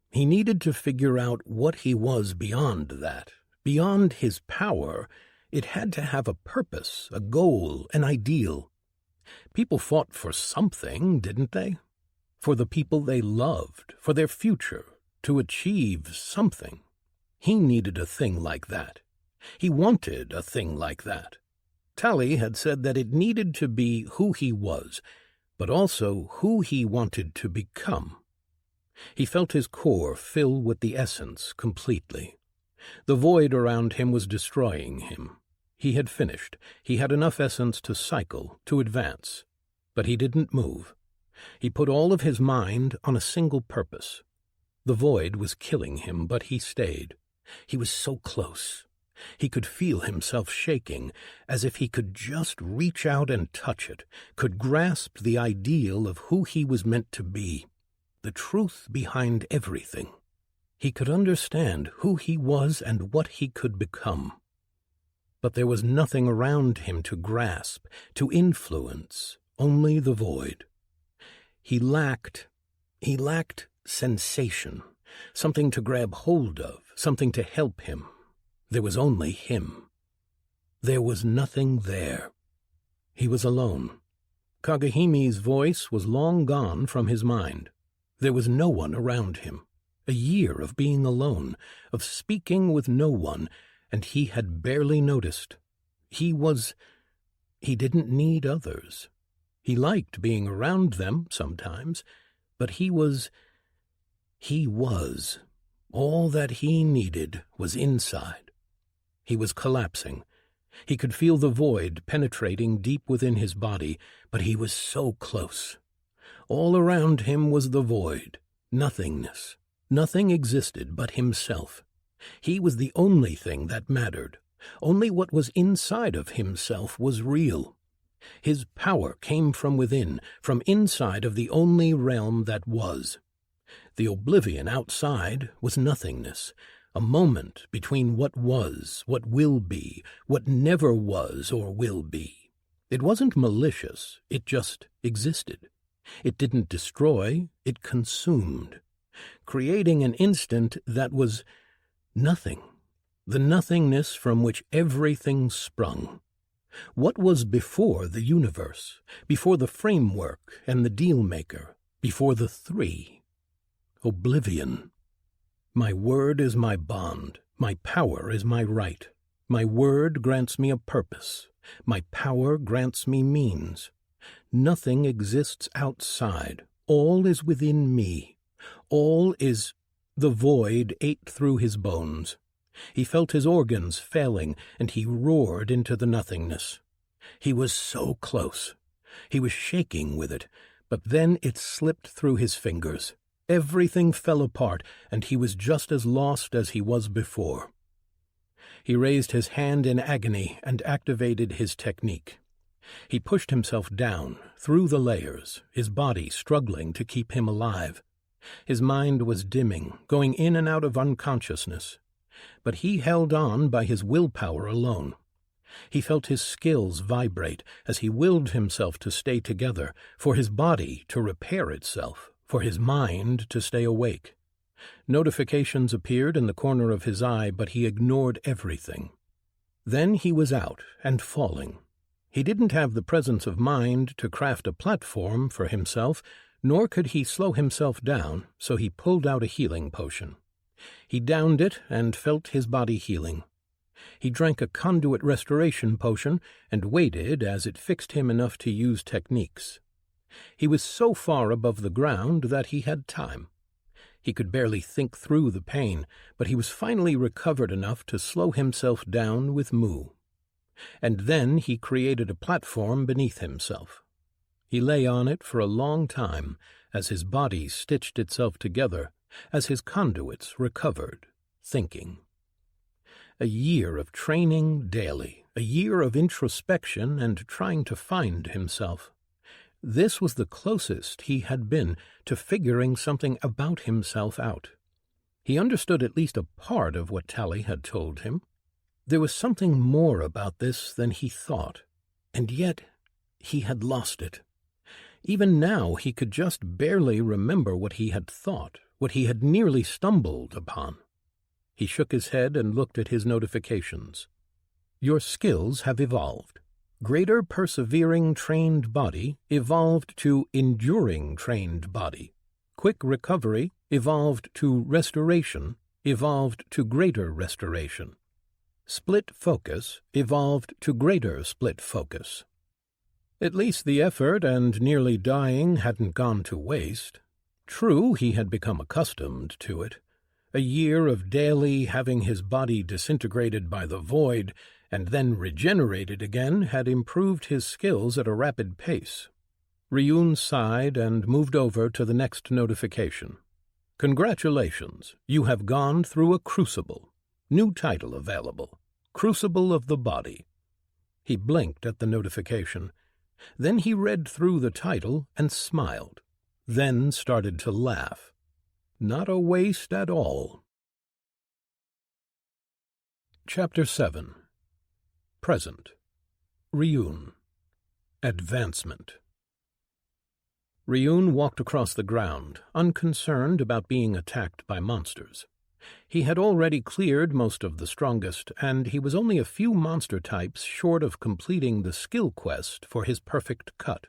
He needed to figure out what he was beyond that. Beyond his power, it had to have a purpose, a goal, an ideal. People fought for something, didn't they? For the people they loved, for their future, to achieve something. He needed a thing like that. He wanted a thing like that. Tali had said that it needed to be who he was, but also who he wanted to become. He felt his core fill with the essence completely. The void around him was destroying him. He had finished. He had enough essence to cycle, to advance. But he didn't move. He put all of his mind on a single purpose. The void was killing him, but he stayed. He was so close. He could feel himself shaking, as if he could just reach out and touch it, could grasp the ideal of who he was meant to be, the truth behind everything. He could understand who he was and what he could become. But there was nothing around him to grasp, to influence, only the void. He lacked sensation, something to grab hold of, something to help him. There was only him. There was nothing there. He was alone. Kagehimi's voice was long gone from his mind. There was no one around him. A year of being alone, of speaking with no one, and he had barely noticed. He didn't need others. He liked being around them sometimes, but he was. All that he needed was inside. He was collapsing. He could feel the void penetrating deep within his body, but he was so close. All around him was the void, nothingness. Nothing existed but himself. He was the only thing that mattered. Only what was inside of himself was real. His power came from within, from inside of the only realm that was. The oblivion outside was nothingness, a moment between what was, what will be, what never was or will be. It wasn't malicious, it just existed. It didn't destroy, it consumed, creating an instant that was nothing, the nothingness from which everything sprung. What was before the universe, before the framework and the deal-maker, before the three? Oblivion. My word is my bond, my power is my right. My word grants me a purpose, my power grants me means. Nothing exists outside, all is within me. All is. The void ate through his bones. He felt his organs failing, and he roared into the nothingness. He was so close. He was shaking with it, but then it slipped through his fingers. Everything fell apart, and he was just as lost as he was before. He raised his hand in agony and activated his technique. He pushed himself down, through the layers, his body struggling to keep him alive. His mind was dimming, going in and out of unconsciousness. But he held on by his willpower alone. He felt his skills vibrate as he willed himself to stay together, for his body to repair itself, for his mind to stay awake. Notifications appeared in the corner of his eye, but he ignored everything. Then he was out and falling. He didn't have the presence of mind to craft a platform for himself, nor could he slow himself down, so he pulled out a healing potion. He downed it and felt his body healing. He drank a conduit restoration potion and waited as it fixed him enough to use techniques. He was so far above the ground that he had time. He could barely think through the pain, but he was finally recovered enough to slow himself down with Mu. And then he created a platform beneath himself. He lay on it for a long time as his body stitched itself together, as his conduits recovered, thinking. A year of training daily, a year of introspection and trying to find himself. This was the closest he had been to figuring something about himself out. He understood at least a part of what Tally had told him. There was something more about this than he thought, and yet he had lost it. Even now he could just barely remember what he had thought, what he had nearly stumbled upon. He shook his head and looked at his notifications. Your skills have evolved. Greater persevering trained body evolved to enduring trained body. Quick recovery evolved to restoration, evolved to greater restoration. Split focus evolved to greater split focus. At least the effort and nearly dying hadn't gone to waste. True, he had become accustomed to it. A year of daily having his body disintegrated by the void and then regenerated again had improved his skills at a rapid pace. Ryun sighed and moved over to the next notification. Congratulations, you have gone through a crucible. New title available, Crucible of the Body. He blinked at the notification. Then he read through the title and smiled, then started to laugh. Not a waste at all. Chapter 7. Present. Ryun. Advancement. Ryun walked across the ground, unconcerned about being attacked by monsters. He had already cleared most of the strongest, and he was only a few monster types short of completing the skill quest for his perfect cut.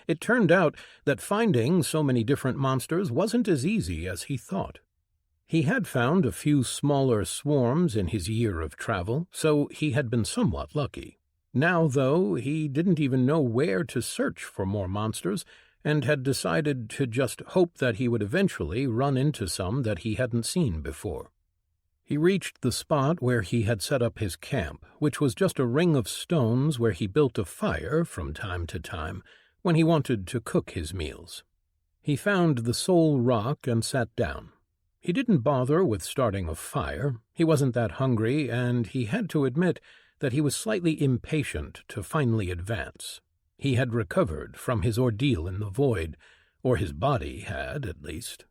It turned out that finding so many different monsters wasn't as easy as he thought. He had found a few smaller swarms in his year of travel, so he had been somewhat lucky. Now, though, he didn't even know where to search for more monsters, and had decided to just hope that he would eventually run into some that he hadn't seen before. He reached the spot where he had set up his camp, which was just a ring of stones where he built a fire from time to time when he wanted to cook his meals. He found the sole rock and sat down. He didn't bother with starting a fire. He wasn't that hungry, and he had to admit that he was slightly impatient to finally advance. He had recovered from his ordeal in the void, or his body had, at least.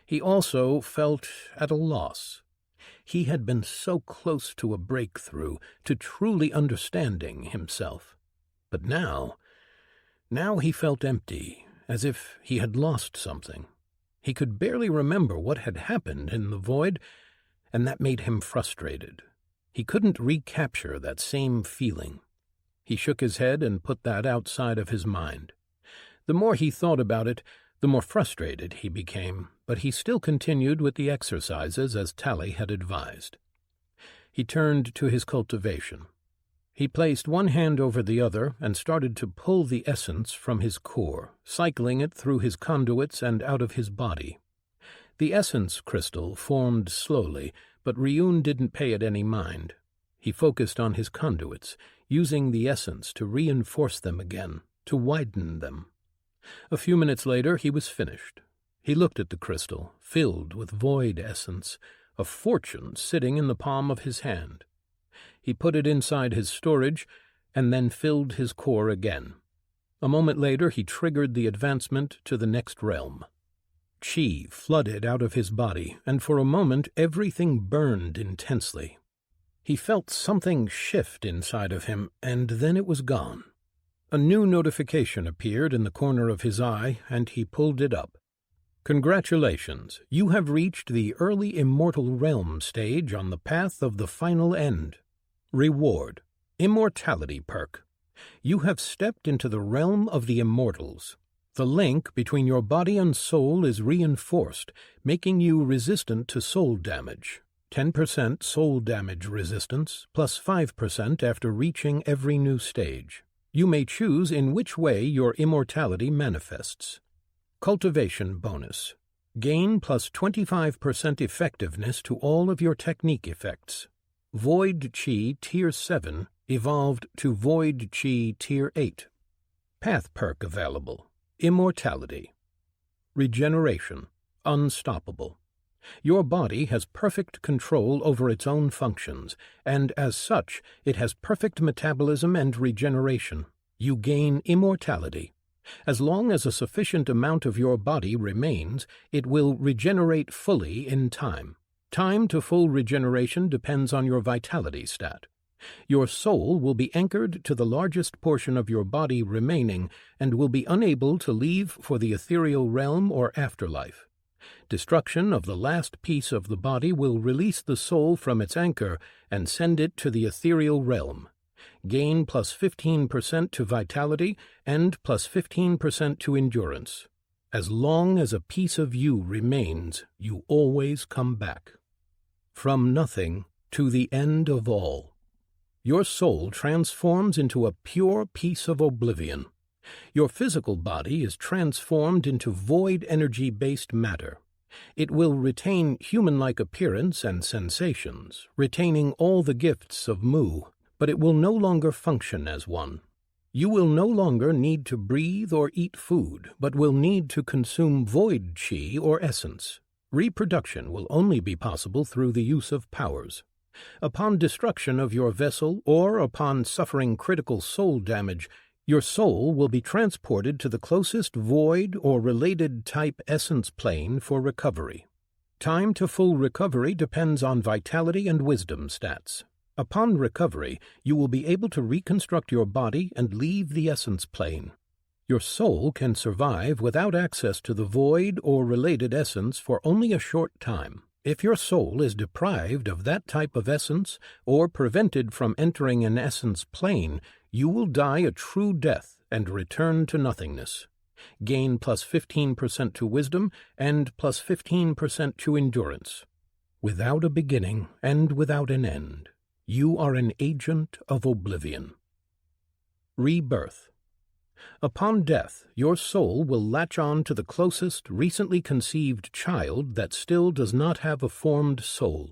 He also felt at a loss. He had been so close to a breakthrough, to truly understanding himself. But now he felt empty, as if he had lost something. He could barely remember what had happened in the void, and that made him frustrated. He couldn't recapture that same feeling. He shook his head and put that outside of his mind. The more he thought about it, the more frustrated he became, but he still continued with the exercises as Tally had advised. He turned to his cultivation. He placed one hand over the other and started to pull the essence from his core, cycling it through his conduits and out of his body. The essence crystal formed slowly, but Ryun didn't pay it any mind. He focused on his conduits, using the essence to reinforce them again, to widen them. A few minutes later he was finished. He looked at the crystal, filled with void essence, a fortune sitting in the palm of his hand. He put it inside his storage, and then filled his core again. A moment later he triggered the advancement to the next realm. Qi flooded out of his body, and for a moment everything burned intensely. He felt something shift inside of him, and then it was gone. A new notification appeared in the corner of his eye, and he pulled it up. Congratulations, you have reached the early immortal realm stage on the path of the final end. Reward, Immortality perk. You have stepped into the realm of the immortals. The link between your body and soul is reinforced, making you resistant to soul damage. 10% soul damage resistance, plus 5% after reaching every new stage. You may choose in which way your immortality manifests. Cultivation bonus. Gain plus 25% effectiveness to all of your technique effects. Void Chi Tier 7 evolved to Void Chi Tier 8. Path perk available. Immortality. Regeneration. Unstoppable. Your body has perfect control over its own functions, and as such, it has perfect metabolism and regeneration. You gain immortality. As long as a sufficient amount of your body remains, it will regenerate fully in time. Time to full regeneration depends on your vitality stat. Your soul will be anchored to the largest portion of your body remaining and will be unable to leave for the ethereal realm or afterlife. Destruction of the last piece of the body will release the soul from its anchor and send it to the ethereal realm. Gain plus 15% to vitality and plus 15% to endurance. As long as a piece of you remains, you always come back. From nothing to the end of all. Your soul transforms into a pure piece of oblivion. Your physical body is transformed into void energy-based matter. It will retain human-like appearance and sensations, retaining all the gifts of Mu, but it will no longer function as one. You will no longer need to breathe or eat food, but will need to consume void chi or essence. Reproduction will only be possible through the use of powers. Upon destruction of your vessel or upon suffering critical soul damage, your soul will be transported to the closest void or related type essence plane for recovery. Time to full recovery depends on vitality and wisdom stats. Upon recovery, you will be able to reconstruct your body and leave the essence plane. Your soul can survive without access to the void or related essence for only a short time. If your soul is deprived of that type of essence or prevented from entering an essence plane, you will die a true death and return to nothingness. Gain plus 15% to wisdom and plus 15% to endurance. Without a beginning and without an end, you are an agent of oblivion. Rebirth. Upon death, your soul will latch on to the closest, recently conceived child that still does not have a formed soul.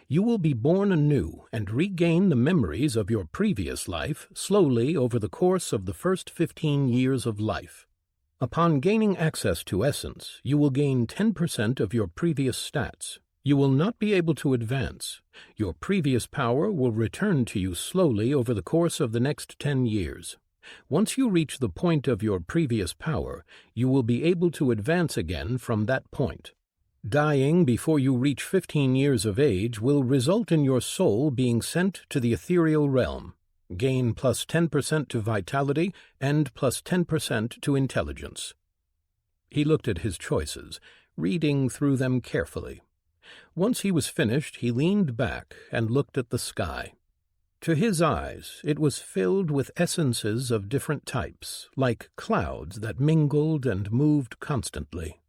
You will be born anew and regain the memories of your previous life slowly over the course of the first 15 years of life. Upon gaining access to essence, you will gain 10% of your previous stats. You will not be able to advance. Your previous power will return to you slowly over the course of the next 10 years. Once you reach the point of your previous power, you will be able to advance again from that point. Dying before you reach 15 years of age will result in your soul being sent to the ethereal realm. Gain plus 10% to vitality and plus 10% to intelligence. He looked at his choices, reading through them carefully. Once he was finished, he leaned back and looked at the sky. To his eyes, it was filled with essences of different types, like clouds that mingled and moved constantly.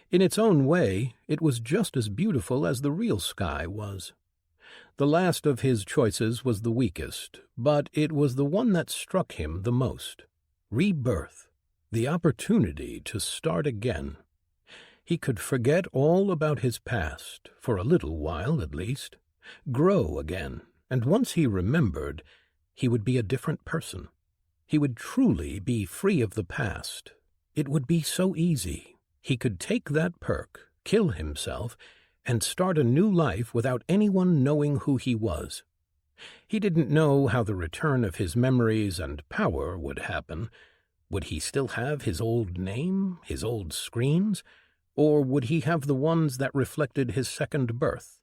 In its own way, it was just as beautiful as the real sky was. The last of his choices was the weakest, but it was the one that struck him the most. Rebirth, the opportunity to start again. He could forget all about his past, for a little while at least, grow again, and once he remembered, he would be a different person. He would truly be free of the past. It would be so easy. He could take that perk, kill himself, and start a new life without anyone knowing who he was. He didn't know how the return of his memories and power would happen. Would he still have his old name, his old screens, or would he have the ones that reflected his second birth?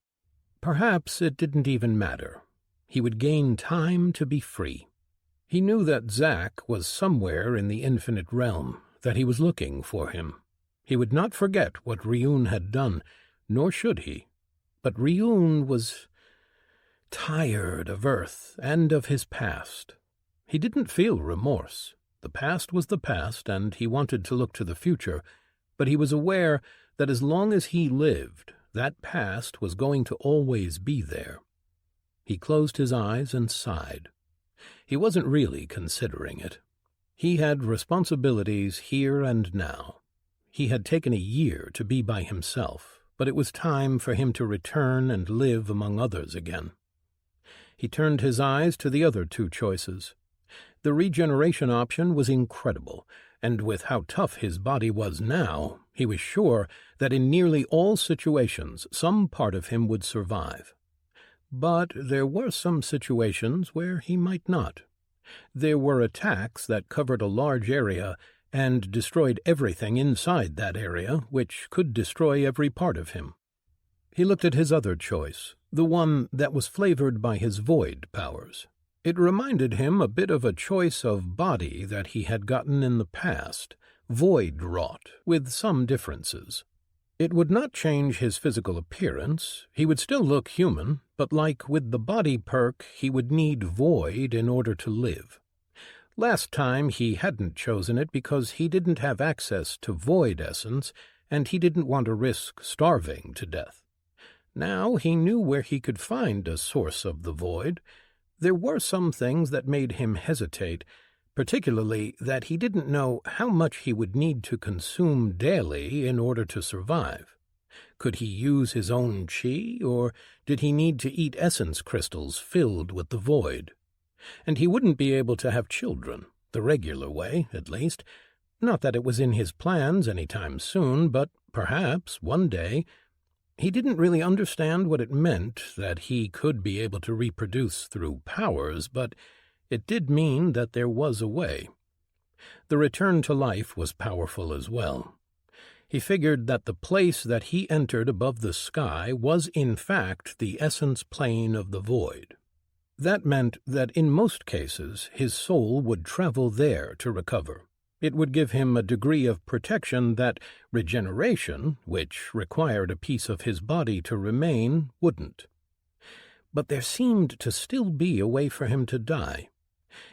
Perhaps it didn't even matter. He would gain time to be free. He knew that Zack was somewhere in the infinite realm, that he was looking for him. He would not forget what Ryun had done, nor should he. But Ryun was tired of Earth and of his past. He didn't feel remorse. The past was the past, and he wanted to look to the future, but he was aware that as long as he lived, that past was going to always be there. He closed his eyes and sighed. He wasn't really considering it. He had responsibilities here and now. He had taken a year to be by himself, but it was time for him to return and live among others again. He turned his eyes to the other two choices. The regeneration option was incredible, and with how tough his body was now, he was sure that in nearly all situations some part of him would survive. But there were some situations where he might not. There were attacks that covered a large area and destroyed everything inside that area, which could destroy every part of him. He looked at his other choice, the one that was flavored by his void powers. It reminded him a bit of a choice of body that he had gotten in the past, void-wrought, with some differences. It would not change his physical appearance. He would still look human, but like with the body perk, he would need void in order to live. Last time he hadn't chosen it because he didn't have access to void essence, and he didn't want to risk starving to death. Now he knew where he could find a source of the void. There were some things that made him hesitate, particularly that he didn't know how much he would need to consume daily in order to survive. Could he use his own chi, or did he need to eat essence crystals filled with the void? And he wouldn't be able to have children, the regular way, at least. Not that it was in his plans any time soon, but perhaps, one day, He didn't really understand what it meant that he could be able to reproduce through powers, but it did mean that there was a way. The return to life was powerful as well. He figured that the place that he entered above the sky was in fact the essence plane of the void. That meant that in most cases his soul would travel there to recover. It would give him a degree of protection that regeneration, which required a piece of his body to remain, wouldn't. But there seemed to still be a way for him to die.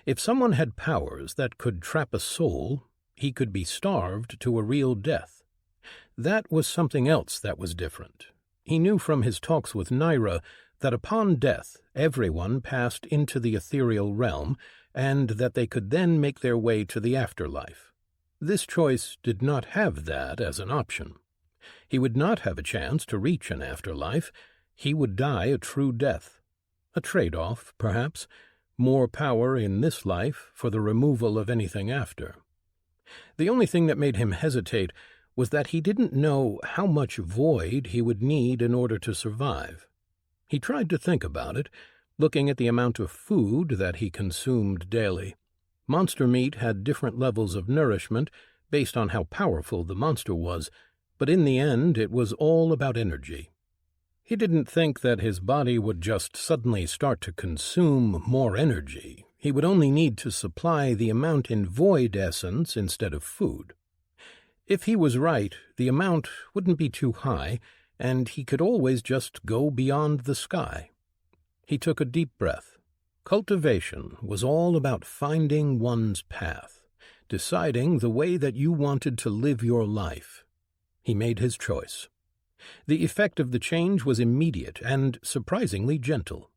If someone had powers that could trap a soul, he could be starved to a real death. That was something else that was different. He knew from his talks with Naira that upon death everyone passed into the ethereal realm, and that they could then make their way to the afterlife. This choice did not have that as an option. He would not have a chance to reach an afterlife. He would die a true death. A trade-off, perhaps, more power in this life for the removal of anything after. The only thing that made him hesitate was that he didn't know how much void he would need in order to survive. He tried to think about it, looking at the amount of food that he consumed daily. Monster meat had different levels of nourishment based on how powerful the monster was, but in the end it was all about energy. He didn't think that his body would just suddenly start to consume more energy. He would only need to supply the amount in void essence instead of food. If he was right, the amount wouldn't be too high, and he could always just go beyond the sky. He took a deep breath. Cultivation was all about finding one's path, deciding the way that you wanted to live your life. He made his choice. The effect of the change was immediate and surprisingly gentle.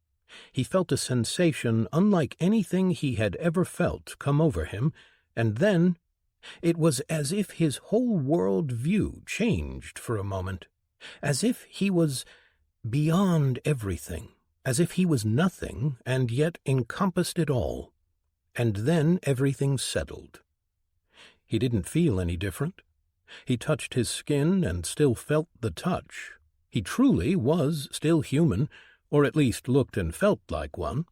He felt a sensation unlike anything he had ever felt come over him, and then it was as if his whole world view changed for a moment, as if he was beyond everything. As if he was nothing and yet encompassed it all. And then everything settled. He didn't feel any different. He touched his skin and still felt the touch. He truly was still human, or at least looked and felt like one.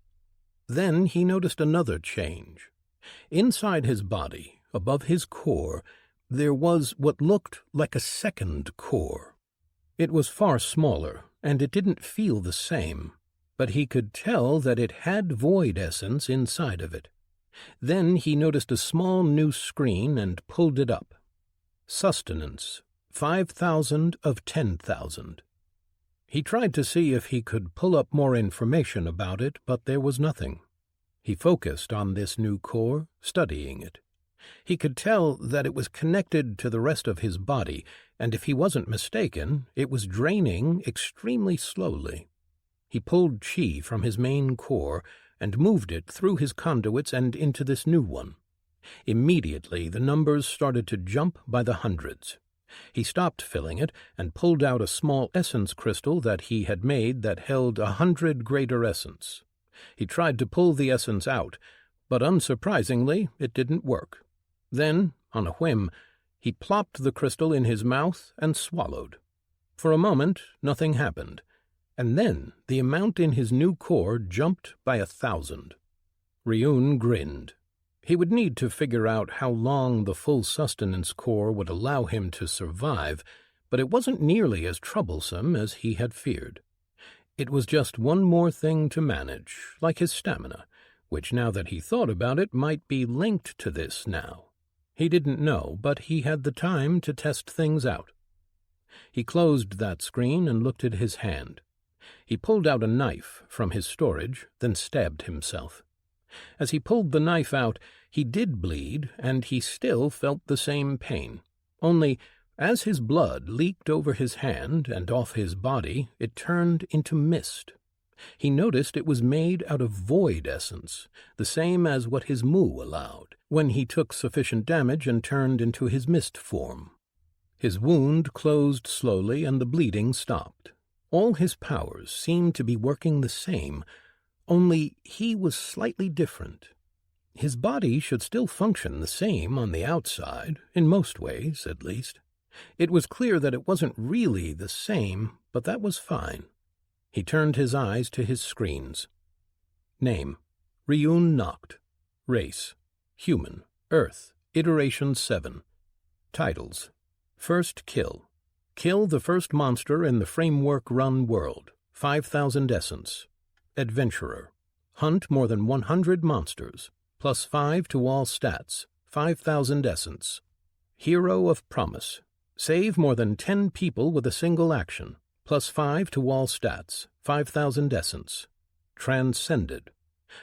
Then he noticed another change. Inside his body, above his core, there was what looked like a second core. It was far smaller, and it didn't feel the same, but he could tell that it had void essence inside of it. Then he noticed a small new screen and pulled it up. Sustenance, 5,000 of 10,000. He tried to see if he could pull up more information about it, but there was nothing. He focused on this new core, studying it. He could tell that it was connected to the rest of his body, and if he wasn't mistaken, it was draining extremely slowly. He pulled chi from his main core and moved it through his conduits and into this new one. Immediately, the numbers started to jump by the hundreds. He stopped filling it and pulled out a small essence crystal that he had made that held 100 greater essence. He tried to pull the essence out, but unsurprisingly, it didn't work. Then, on a whim, he plopped the crystal in his mouth and swallowed. For a moment, nothing happened. And then the amount in his new core jumped by 1,000. Ryun grinned. He would need to figure out how long the full sustenance core would allow him to survive, but it wasn't nearly as troublesome as he had feared. It was just one more thing to manage, like his stamina, which now that he thought about it might be linked to this now. He didn't know, but he had the time to test things out. He closed that screen and looked at his hand. He pulled out a knife from his storage, then stabbed himself. As he pulled the knife out, he did bleed, and he still felt the same pain. Only, as his blood leaked over his hand and off his body, it turned into mist. He noticed it was made out of void essence, the same as what his mu allowed, when he took sufficient damage and turned into his mist form. His wound closed slowly, and the bleeding stopped. All his powers seemed to be working the same, only he was slightly different. His body should still function the same on the outside, in most ways, at least. It was clear that it wasn't really the same, but that was fine. He turned his eyes to his screens. Name: Ryun Noct. Race: Human, Earth, Iteration 7. Titles: First Kill. Kill the first monster in the Framework Run world. 5,000 essence. Adventurer. Hunt more than 100 monsters. +5 to all stats. 5,000 essence. Hero of Promise. Save more than 10 people with a single action. +5 to all stats. 5,000 essence. Transcended.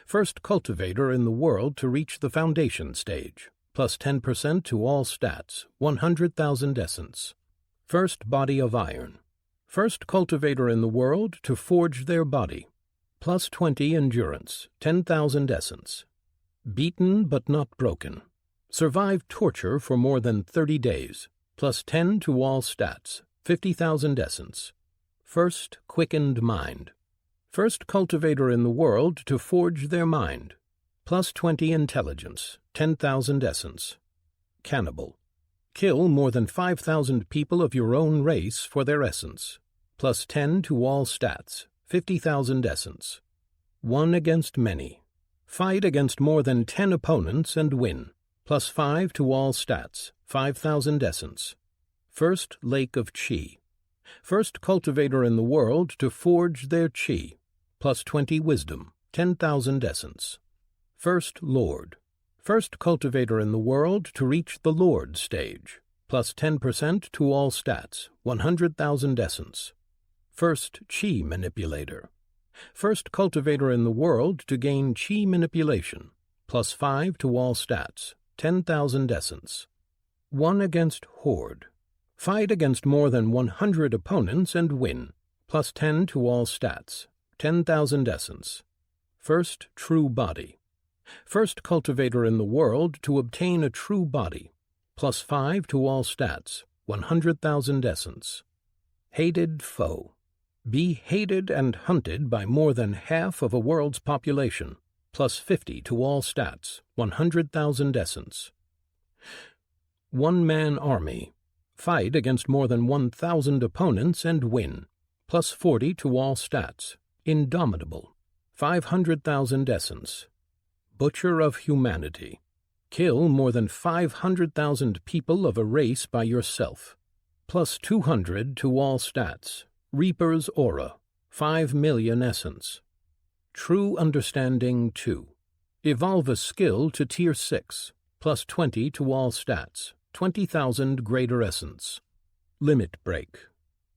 First cultivator in the world to reach the foundation stage. +10% to all stats. 100,000 essence. First body of iron. First cultivator in the world to forge their body. +20 endurance. 10,000 essence. Beaten but not broken. Survived torture for more than 30 days. +10 to all stats. 50,000 essence. First quickened mind. First cultivator in the world to forge their mind. +20 intelligence. 10,000 essence. Cannibal. Kill more than 5,000 people of your own race for their essence. +10 to all stats. 50,000 essence. One against many. Fight against more than 10 opponents and win. +5 to all stats. 5,000 essence. First Lake of Chi. First cultivator in the world to forge their Chi. +20 wisdom. 10,000 essence. First Lord. First cultivator in the world to reach the Lord stage. +10% to all stats. 100,000 essence. First Chi manipulator. First cultivator in the world to gain Chi manipulation. +5 to all stats. 10,000 essence. One against Horde. Fight against more than 100 opponents and win. +10 to all stats. 10,000 essence. First True Body. First cultivator in the world to obtain a true body. +5 to all stats. 100,000 essence. Hated Foe. Be hated and hunted by more than half of a world's population. +50 to all stats. 100,000 essence. One-man army. Fight against more than 1,000 opponents and win. +40 to all stats. Indomitable. 500,000 essence. Butcher of Humanity. Kill more than 500,000 people of a race by yourself. +200 to all stats. Reaper's Aura. 5 million essence. True Understanding 2. Evolve a skill to Tier 6. +20 to all stats. 20,000 greater essence. Limit Break.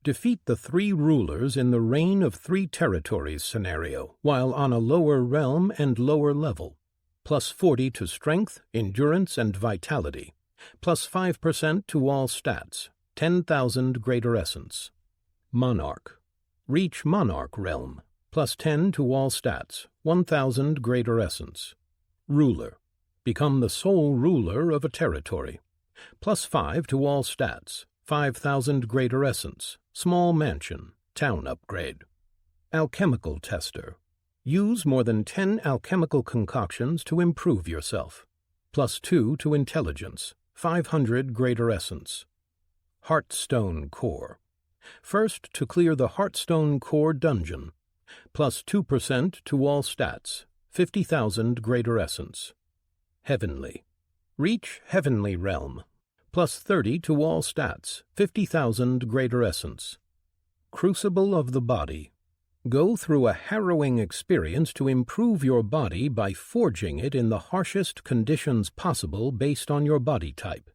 Defeat the 3 rulers in the Reign of 3 Territories scenario, while on a lower realm and lower level. +40 to strength, endurance, and vitality. +5% to all stats. 10,000 greater essence. Monarch. Reach Monarch realm. +10 to all stats. 1,000 greater essence. Ruler. Become the sole ruler of a territory. +5 to all stats. 5,000 greater essence. Small mansion. Town upgrade. Alchemical Tester. Use more than 10 alchemical concoctions to improve yourself. +2 to intelligence. 500 greater essence. Heartstone Core. First to clear the Heartstone Core dungeon. +2% to all stats. 50,000 greater essence. Heavenly. Reach Heavenly Realm. +30 to all stats. 50,000 greater essence. Crucible of the Body. Go through a harrowing experience to improve your body by forging it in the harshest conditions possible based on your body type.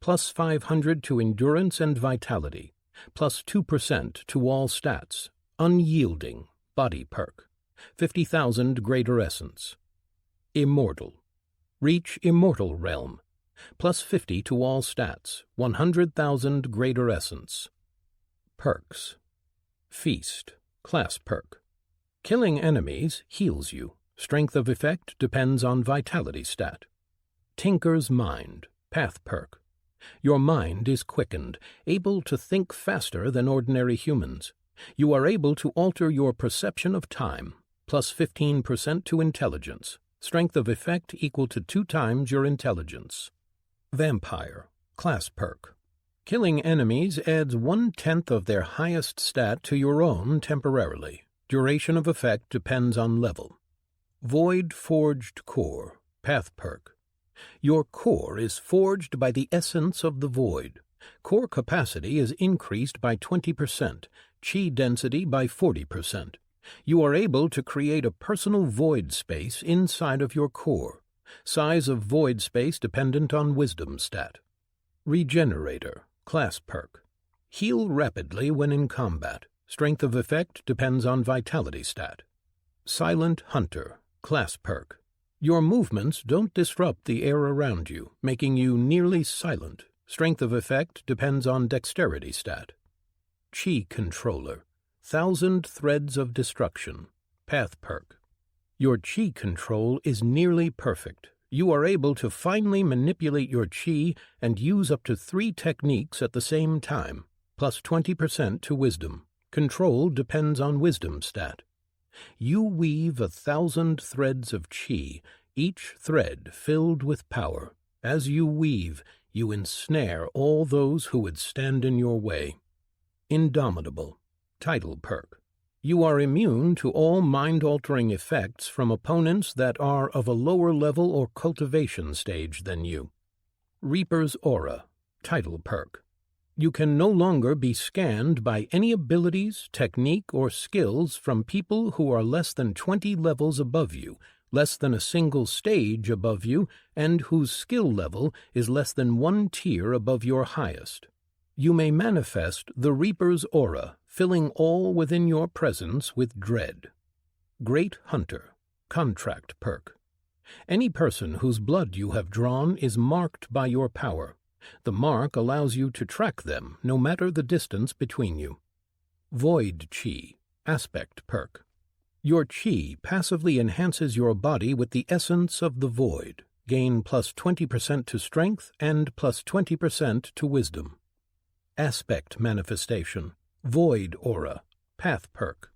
+500 to endurance and vitality. +2% to all stats. Unyielding. Body perk. 50,000 greater essence. Immortal. Reach Immortal Realm. +50 to all stats. 100,000 greater essence. Perks. Feast. Class perk. Killing enemies heals you. Strength of effect depends on vitality stat. Tinker's Mind. Path perk. Your mind is quickened, able to think faster than ordinary humans. You are able to alter your perception of time. +15% to intelligence. Strength of effect equal to 2 times your intelligence. Vampire. Class perk. Killing enemies adds 1/10 of their highest stat to your own temporarily. Duration of effect depends on level. Void Forged Core, Path Perk. Your core is forged by the essence of the void. Core capacity is increased by 20%, chi density by 40%. You are able to create a personal void space inside of your core. Size of void space dependent on wisdom stat. Regenerator, Class Perk. Heal rapidly when in combat. Strength of effect depends on vitality stat. Silent Hunter, Class Perk. Your movements don't disrupt the air around you, making you nearly silent. Strength of effect depends on dexterity stat. Chi Controller, 1,000 Threads of Destruction, Path Perk. Your chi control is nearly perfect. You are able to finely manipulate your chi and use up to 3 techniques at the same time, plus 20% to wisdom. Control depends on wisdom stat. You weave 1,000 threads of chi, each thread filled with power. As you weave, you ensnare all those who would stand in your way. Indomitable, Title Perk. You are immune to all mind-altering effects from opponents that are of a lower level or cultivation stage than you. Reaper's Aura, Title Perk. You can no longer be scanned by any abilities, technique, or skills from people who are less than 20 levels above you, less than a single stage above you, and whose skill level is less than 1 tier above your highest. You may manifest the Reaper's Aura, filling all within your presence with dread. Great Hunter, Contract Perk. Any person whose blood you have drawn is marked by your power. The mark allows you to track them, no matter the distance between you. Void Chi, Aspect Perk. Your chi passively enhances your body with the essence of the void. Gain plus 20% to strength and plus 20% to wisdom. Aspect Manifestation, Void Aura, Path Perk.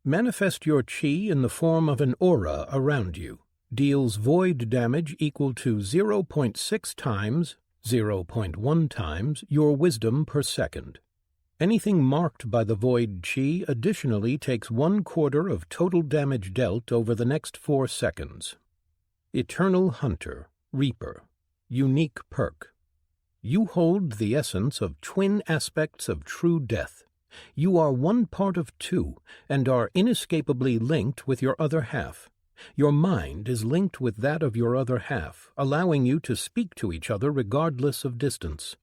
Manifest your chi in the form of an aura around you. Deals void damage equal to 0.6 times, 0.1 times your wisdom per second. Anything marked by the void chi additionally takes 1/4 of total damage dealt over the next 4 seconds. Eternal Hunter, Reaper, Unique Perk. You hold the essence of twin aspects of true death. You are one part of two, and are inescapably linked with your other half. Your mind is linked with that of your other half, allowing you to speak to each other regardless of distance.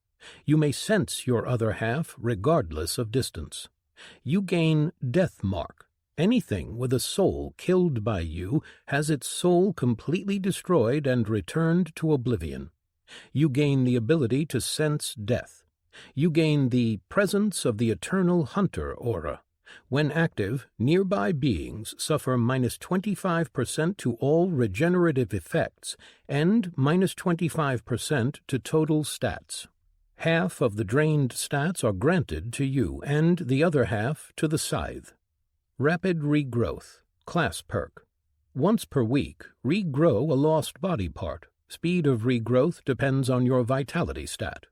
You may sense your other half regardless of distance. You gain Death Mark. Anything with a soul killed by you has its soul completely destroyed and returned to oblivion. You gain the ability to sense death. You gain the Presence of the Eternal Hunter aura. When active, nearby beings suffer minus 25% to all regenerative effects and minus 25% to total stats. Half of the drained stats are granted to you and the other half to the scythe. Rapid Regrowth, Class Perk. Once per week, regrow a lost body part. Speed of regrowth depends on your vitality stat.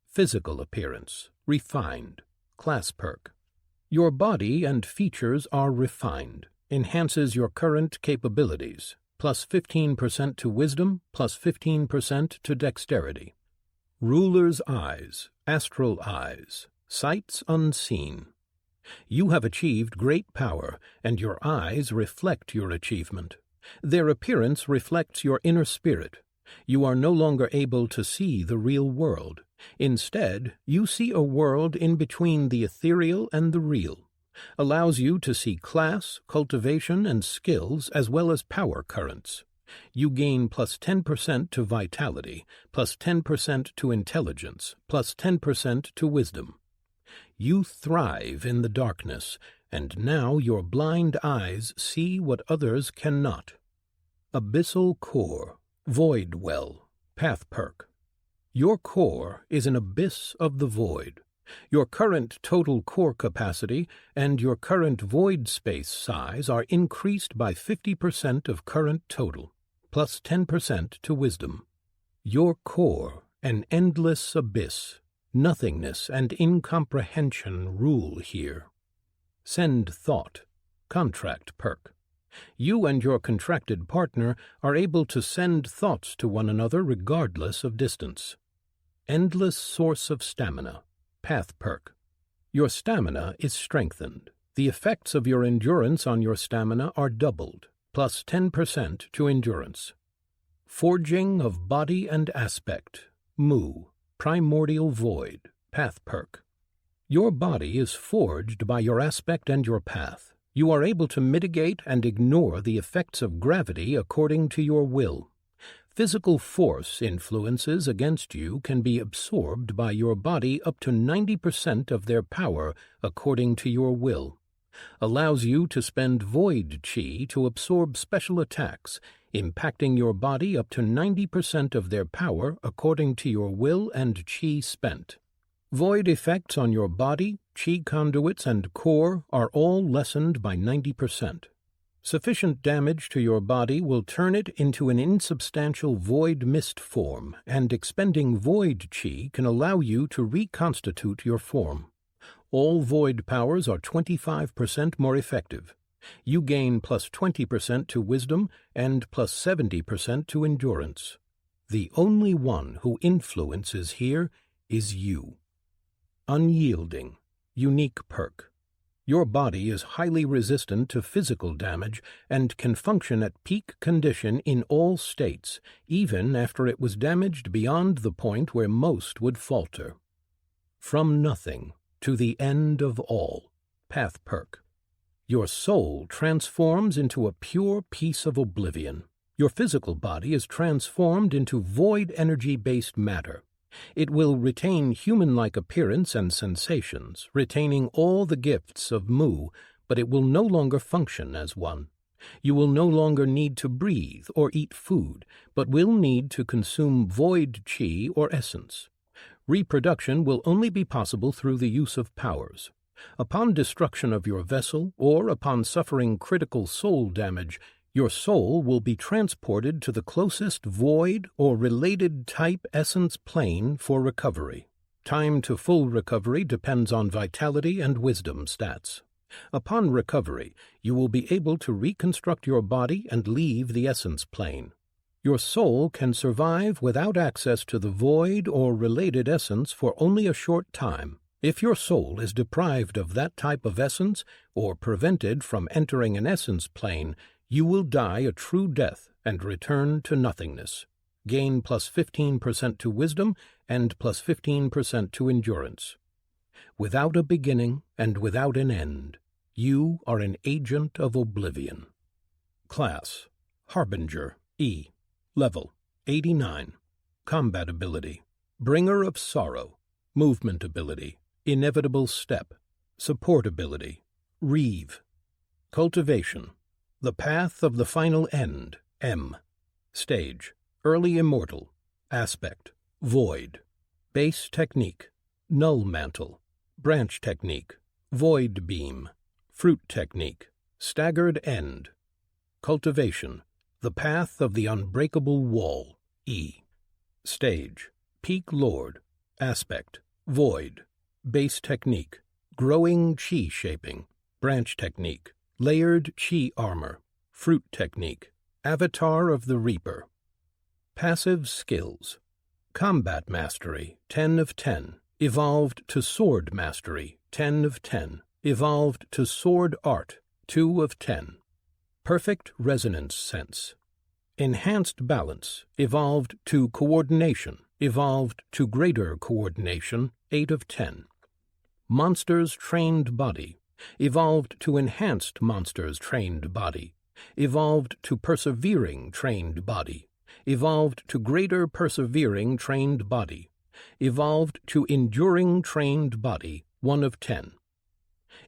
Physical Appearance, Refined, Class Perk. Your body and features are refined, enhances your current capabilities, plus 15% to wisdom, plus 15% to dexterity. Ruler's Eyes, Astral Eyes, Sights Unseen. You have achieved great power, and your eyes reflect your achievement. Their appearance reflects your inner spirit. You are no longer able to see the real world. Instead, you see a world in between the ethereal and the real. Allows you to see class, cultivation, and skills as well as power currents. You gain plus 10% to vitality, plus 10% to intelligence, plus 10% to wisdom. You thrive in the darkness, and now your blind eyes see what others cannot. Abyssal Core, Void Well, Path Perk. Your core is an abyss of the void. Your current total core capacity and your current void space size are increased by 50% of current total, plus 10% to wisdom. Your core, an endless abyss. Nothingness and incomprehension rule here. Send thought. Contract perk. You and your contracted partner are able to send thoughts to one another regardless of distance. Endless source of stamina. Path perk. Your stamina is strengthened. The effects of your endurance on your stamina are doubled, plus 10% to endurance. Forging of body and aspect. Mu. Primordial void. Path perk. Your body is forged by your aspect and your path. You are able to mitigate and ignore the effects of gravity according to your will. Physical force influences against you can be absorbed by your body up to 90% of their power according to your will. Allows you to spend void chi to absorb special attacks, impacting your body up to 90% of their power according to your will and chi spent. Void effects on your body, chi conduits, and core are all lessened by 90%. Sufficient damage to your body will turn it into an insubstantial void mist form, and expending void chi can allow you to reconstitute your form. All void powers are 25% more effective. You gain plus 20% to wisdom and plus 70% to endurance. The only one who influences here is you. Unyielding. Unique perk. Your body is highly resistant to physical damage and can function at peak condition in all states, even after it was damaged beyond the point where most would falter. From nothing to the end of all. Path perk. Your soul transforms into a pure piece of oblivion. Your physical body is transformed into void energy-based matter. It will retain human-like appearance and sensations, retaining all the gifts of Mu, but it will no longer function as one. You will no longer need to breathe or eat food, but will need to consume void chi or essence. Reproduction will only be possible through the use of powers. Upon destruction of your vessel, or upon suffering critical soul damage, your soul will be transported to the closest void or related type essence plane for recovery. Time to full recovery depends on vitality and wisdom stats. Upon recovery, you will be able to reconstruct your body and leave the essence plane. Your soul can survive without access to the void or related essence for only a short time. If your soul is deprived of that type of essence or prevented from entering an essence plane, you will die a true death and return to nothingness. Gain plus 15% to wisdom and plus 15% to endurance. Without a beginning and without an end, you are an agent of oblivion. Class: Harbinger, E. Level: 89. Combat ability: Bringer of Sorrow. Movement ability: Inevitable Step. Support ability: Reeve. Cultivation: The Path of the Final End, M. Stage: Early Immortal. Aspect: Void. Base Technique: Null Mantle. Branch Technique: Void Beam. Fruit Technique: Staggered End. Cultivation: The Path of the Unbreakable Wall, E. Stage: Peak Lord. Aspect: Void. Base Technique: Growing Chi Shaping. Branch Technique: Layered Chi Armor. Fruit Technique: Avatar of the Reaper. Passive Skills: Combat Mastery, 10 of 10. Evolved to Sword Mastery, 10 of 10. Evolved to Sword Art, 2 of 10. Perfect Resonance Sense. Enhanced Balance, evolved to Coordination. Evolved to Greater Coordination, 8 of 10. Monsters Trained Body. Evolved to Enhanced Monsters Trained Body. Evolved to Persevering Trained Body. Evolved to Greater Persevering Trained Body. Evolved to Enduring Trained Body, 1 of 10.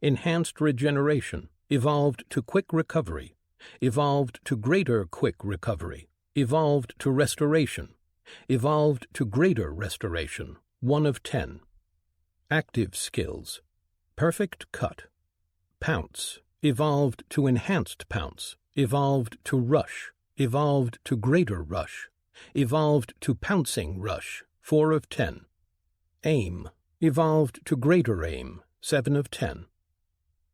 Enhanced Regeneration. Evolved to Quick Recovery. Evolved to Greater Quick Recovery. Evolved to Restoration. Evolved to Greater Restoration, 1 of 10. Active Skills: Perfect Cut. Pounce. Evolved to Enhanced Pounce. Evolved to Rush. Evolved to Greater Rush. Evolved to Pouncing Rush, 4 of 10. Aim, evolved to greater aim, 7 of 10.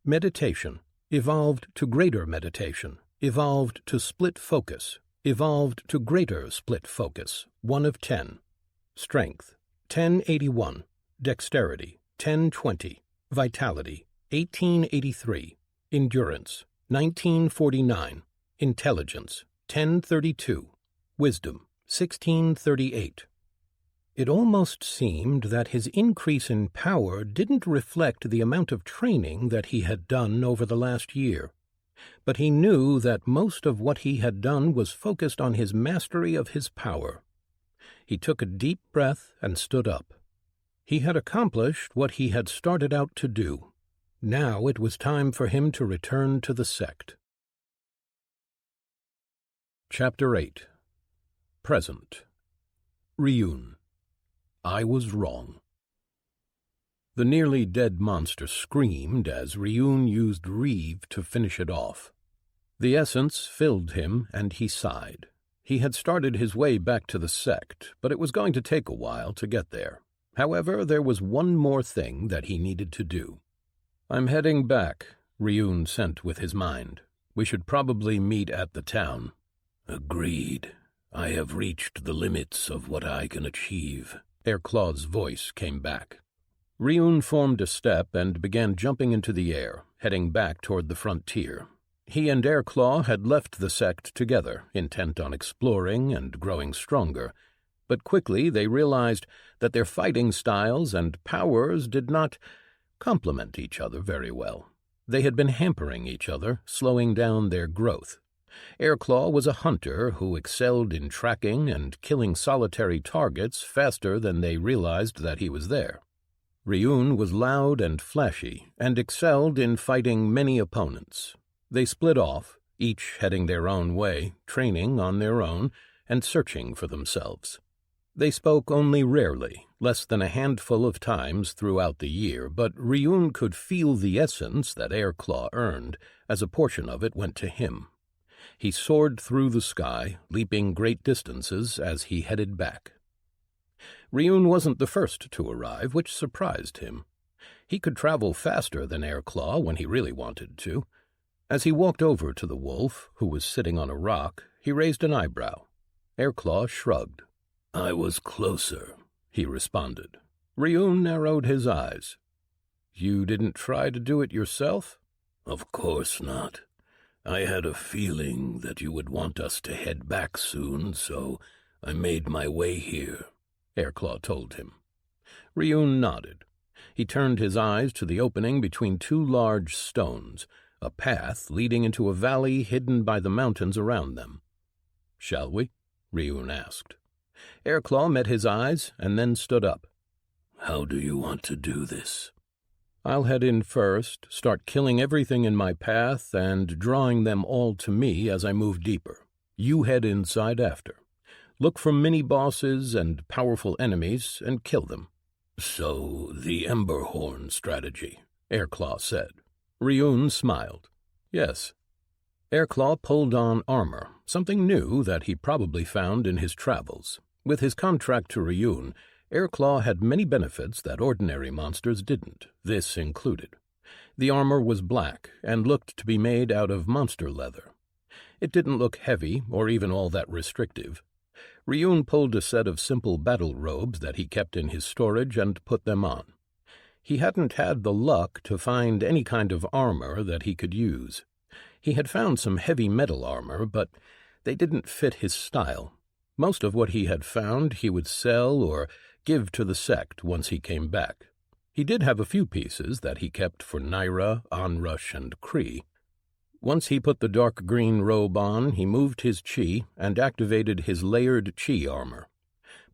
Meditation, evolved to greater meditation, evolved to split focus, evolved to greater split focus, 1 of 10. Strength, 1081. Dexterity, 1020. Vitality, 1883. Endurance, 1949. Intelligence, 1032. Wisdom, 1638. It almost seemed that his increase in power didn't reflect the amount of training that he had done over the last year, but he knew that most of what he had done was focused on his mastery of his power. He took a deep breath and stood up. He had accomplished what he had started out to do. Now it was time for him to return to the sect. Chapter 8. Present. Ryun. I was wrong. The nearly dead monster screamed as Ryun used Reeve to finish it off. The essence filled him, and he sighed. He had started his way back to the sect, but it was going to take a while to get there. However, there was one more thing that he needed to do. "I'm heading back," Ryun sent with his mind. "We should probably meet at the town." "Agreed. I have reached the limits of what I can achieve." Airclaw's voice came back. Ryun formed a step and began jumping into the air, heading back toward the frontier. He and Airclaw had left the sect together, intent on exploring and growing stronger, but quickly they realized that their fighting styles and powers did not complement each other very well. They had been hampering each other, slowing down their growth. Airclaw was a hunter who excelled in tracking and killing solitary targets faster than they realized that he was there. Ryun was loud and flashy, and excelled in fighting many opponents. They split off, each heading their own way, training on their own, and searching for themselves. They spoke only rarely, less than a handful of times throughout the year, but Ryun could feel the essence that Airclaw earned, as a portion of it went to him. He soared through the sky, leaping great distances as he headed back. Ryun wasn't the first to arrive, which surprised him. He could travel faster than Airclaw when he really wanted to. As he walked over to the wolf, who was sitting on a rock, he raised an eyebrow. Airclaw shrugged. "I was closer," he responded. Ryun narrowed his eyes. "You didn't try to do it yourself?" "Of course not. I had a feeling that you would want us to head back soon, so I made my way here," Airclaw told him. Ryun nodded. He turned his eyes to the opening between two large stones, a path leading into a valley hidden by the mountains around them. "Shall we?" Ryun asked. Airclaw met his eyes and then stood up. "How do you want to do this?" "I'll head in first, start killing everything in my path and drawing them all to me as I move deeper. You head inside after. Look for mini-bosses and powerful enemies and kill them." "So, the Emberhorn strategy," Airclaw said. Ryun smiled. "Yes." Airclaw pulled on armor, something new that he probably found in his travels. With his contract to Ryun, Airclaw had many benefits that ordinary monsters didn't, this included. The armor was black and looked to be made out of monster leather. It didn't look heavy or even all that restrictive. Ryun pulled a set of simple battle robes that he kept in his storage and put them on. He hadn't had the luck to find any kind of armor that he could use. He had found some heavy metal armor, but they didn't fit his style. Most of what he had found he would sell or give to the sect once he came back. He did have a few pieces that he kept for Naira, Onrush, and Kree. Once he put the dark green robe on, he moved his chi and activated his layered chi armor.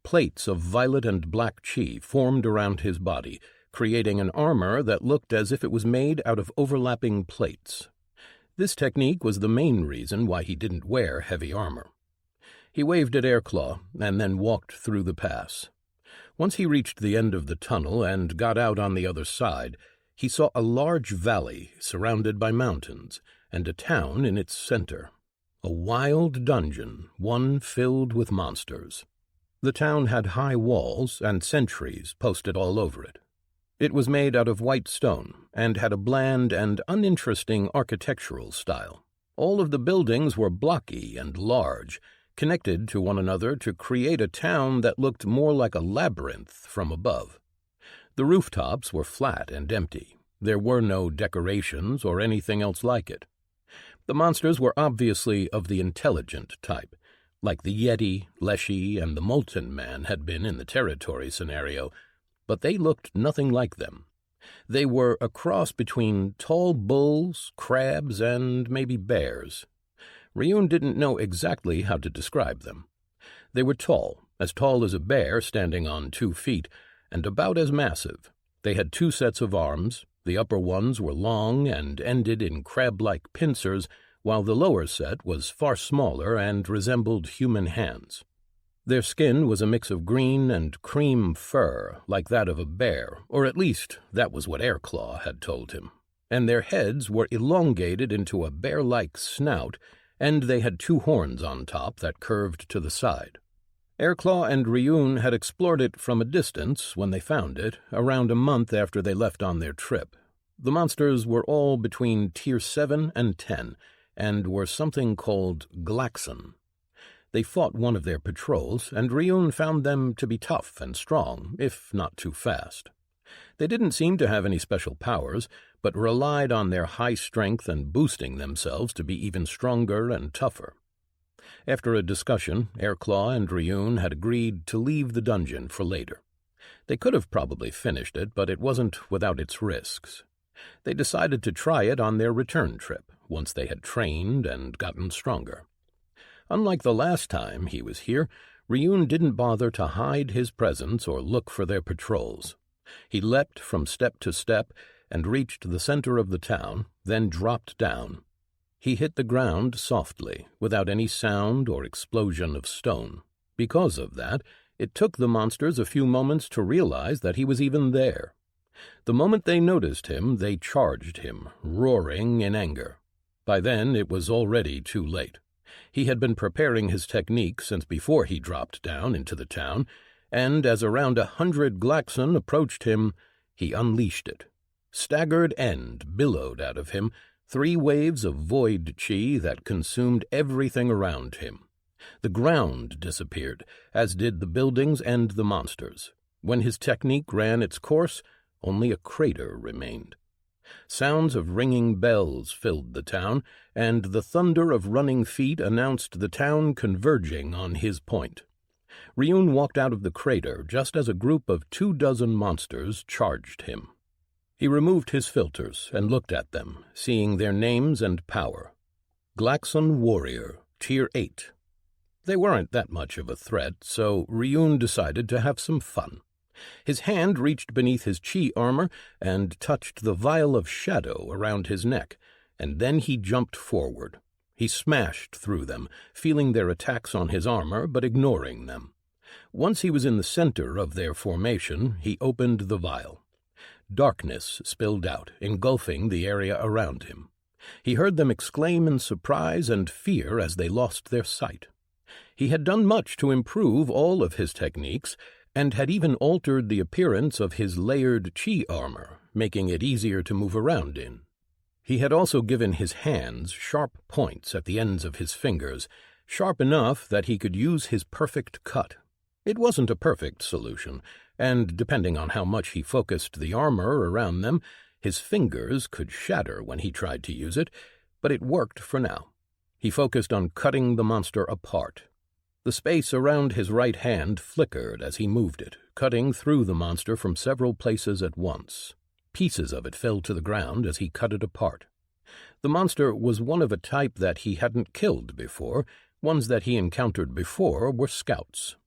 Plates of violet and black chi formed around his body, creating an armor that looked as if it was made out of overlapping plates. This technique was the main reason why he didn't wear heavy armor. He waved at Airclaw and then walked through the pass. Once he reached the end of the tunnel and got out on the other side, he saw a large valley surrounded by mountains and a town in its center. A wild dungeon, one filled with monsters. The town had high walls and sentries posted all over it. It was made out of white stone and had a bland and uninteresting architectural style. All of the buildings were blocky and large, connected to one another to create a town that looked more like a labyrinth from above. The rooftops were flat and empty. There were no decorations or anything else like it. The monsters were obviously of the intelligent type, like the Yeti, Leshy, and the Molten Man had been in the Territory scenario, but they looked nothing like them. They were a cross between tall bulls, crabs, and maybe bears. Ryun didn't know exactly how to describe them. They were tall as a bear standing on 2 feet, and about as massive. They had 2 sets of arms. The upper ones were long and ended in crab-like pincers, while the lower set was far smaller and resembled human hands. Their skin was a mix of green and cream fur, like that of a bear, or at least that was what Airclaw had told him. And their heads were elongated into a bear-like snout, and they had 2 horns on top that curved to the side. Airclaw and Ryun had explored it from a distance when they found it, around a month after they left on their trip. The monsters were all between Tier 7 and 10, and were something called Glaxon. They fought one of their patrols, and Ryun found them to be tough and strong, if not too fast. They didn't seem to have any special powers, but relied on their high strength and boosting themselves to be even stronger and tougher. After a discussion, Airclaw and Ryun had agreed to leave the dungeon for later. They could have probably finished it, but it wasn't without its risks. They decided to try it on their return trip, once they had trained and gotten stronger. Unlike the last time he was here, Ryun didn't bother to hide his presence or look for their patrols. He leapt from step to step and reached the center of the town, then dropped down. He hit the ground softly, without any sound or explosion of stone. Because of that, it took the monsters a few moments to realize that he was even there. The moment they noticed him, they charged him, roaring in anger. By then, it was already too late. He had been preparing his technique since before he dropped down into the town, and as around 100 Glaxon approached him, he unleashed it. Staggered End billowed out of him, 3 waves of void chi that consumed everything around him. The ground disappeared, as did the buildings and the monsters. When his technique ran its course, only a crater remained. Sounds of ringing bells filled the town, and the thunder of running feet announced the town converging on his point. Ryun walked out of the crater just as a group of 24 monsters charged him. He removed his filters and looked at them, seeing their names and power. Glaxon Warrior, Tier 8. They weren't that much of a threat, so Ryun decided to have some fun. His hand reached beneath his chi armor and touched the vial of shadow around his neck, and then he jumped forward. He smashed through them, feeling their attacks on his armor but ignoring them. Once he was in the center of their formation, he opened the vial. Darkness spilled out, engulfing the area around him. He heard them exclaim in surprise and fear as they lost their sight. He had done much to improve all of his techniques, and had even altered the appearance of his layered chi armor, making it easier to move around in. He had also given his hands sharp points at the ends of his fingers, sharp enough that he could use his perfect cut. It wasn't a perfect solution, and depending on how much he focused the armor around them, his fingers could shatter when he tried to use it, but it worked for now. He focused on cutting the monster apart. The space around his right hand flickered as he moved it, cutting through the monster from several places at once. Pieces of it fell to the ground as he cut it apart. The monster was one of a type that he hadn't killed before. Ones that he encountered before were scouts.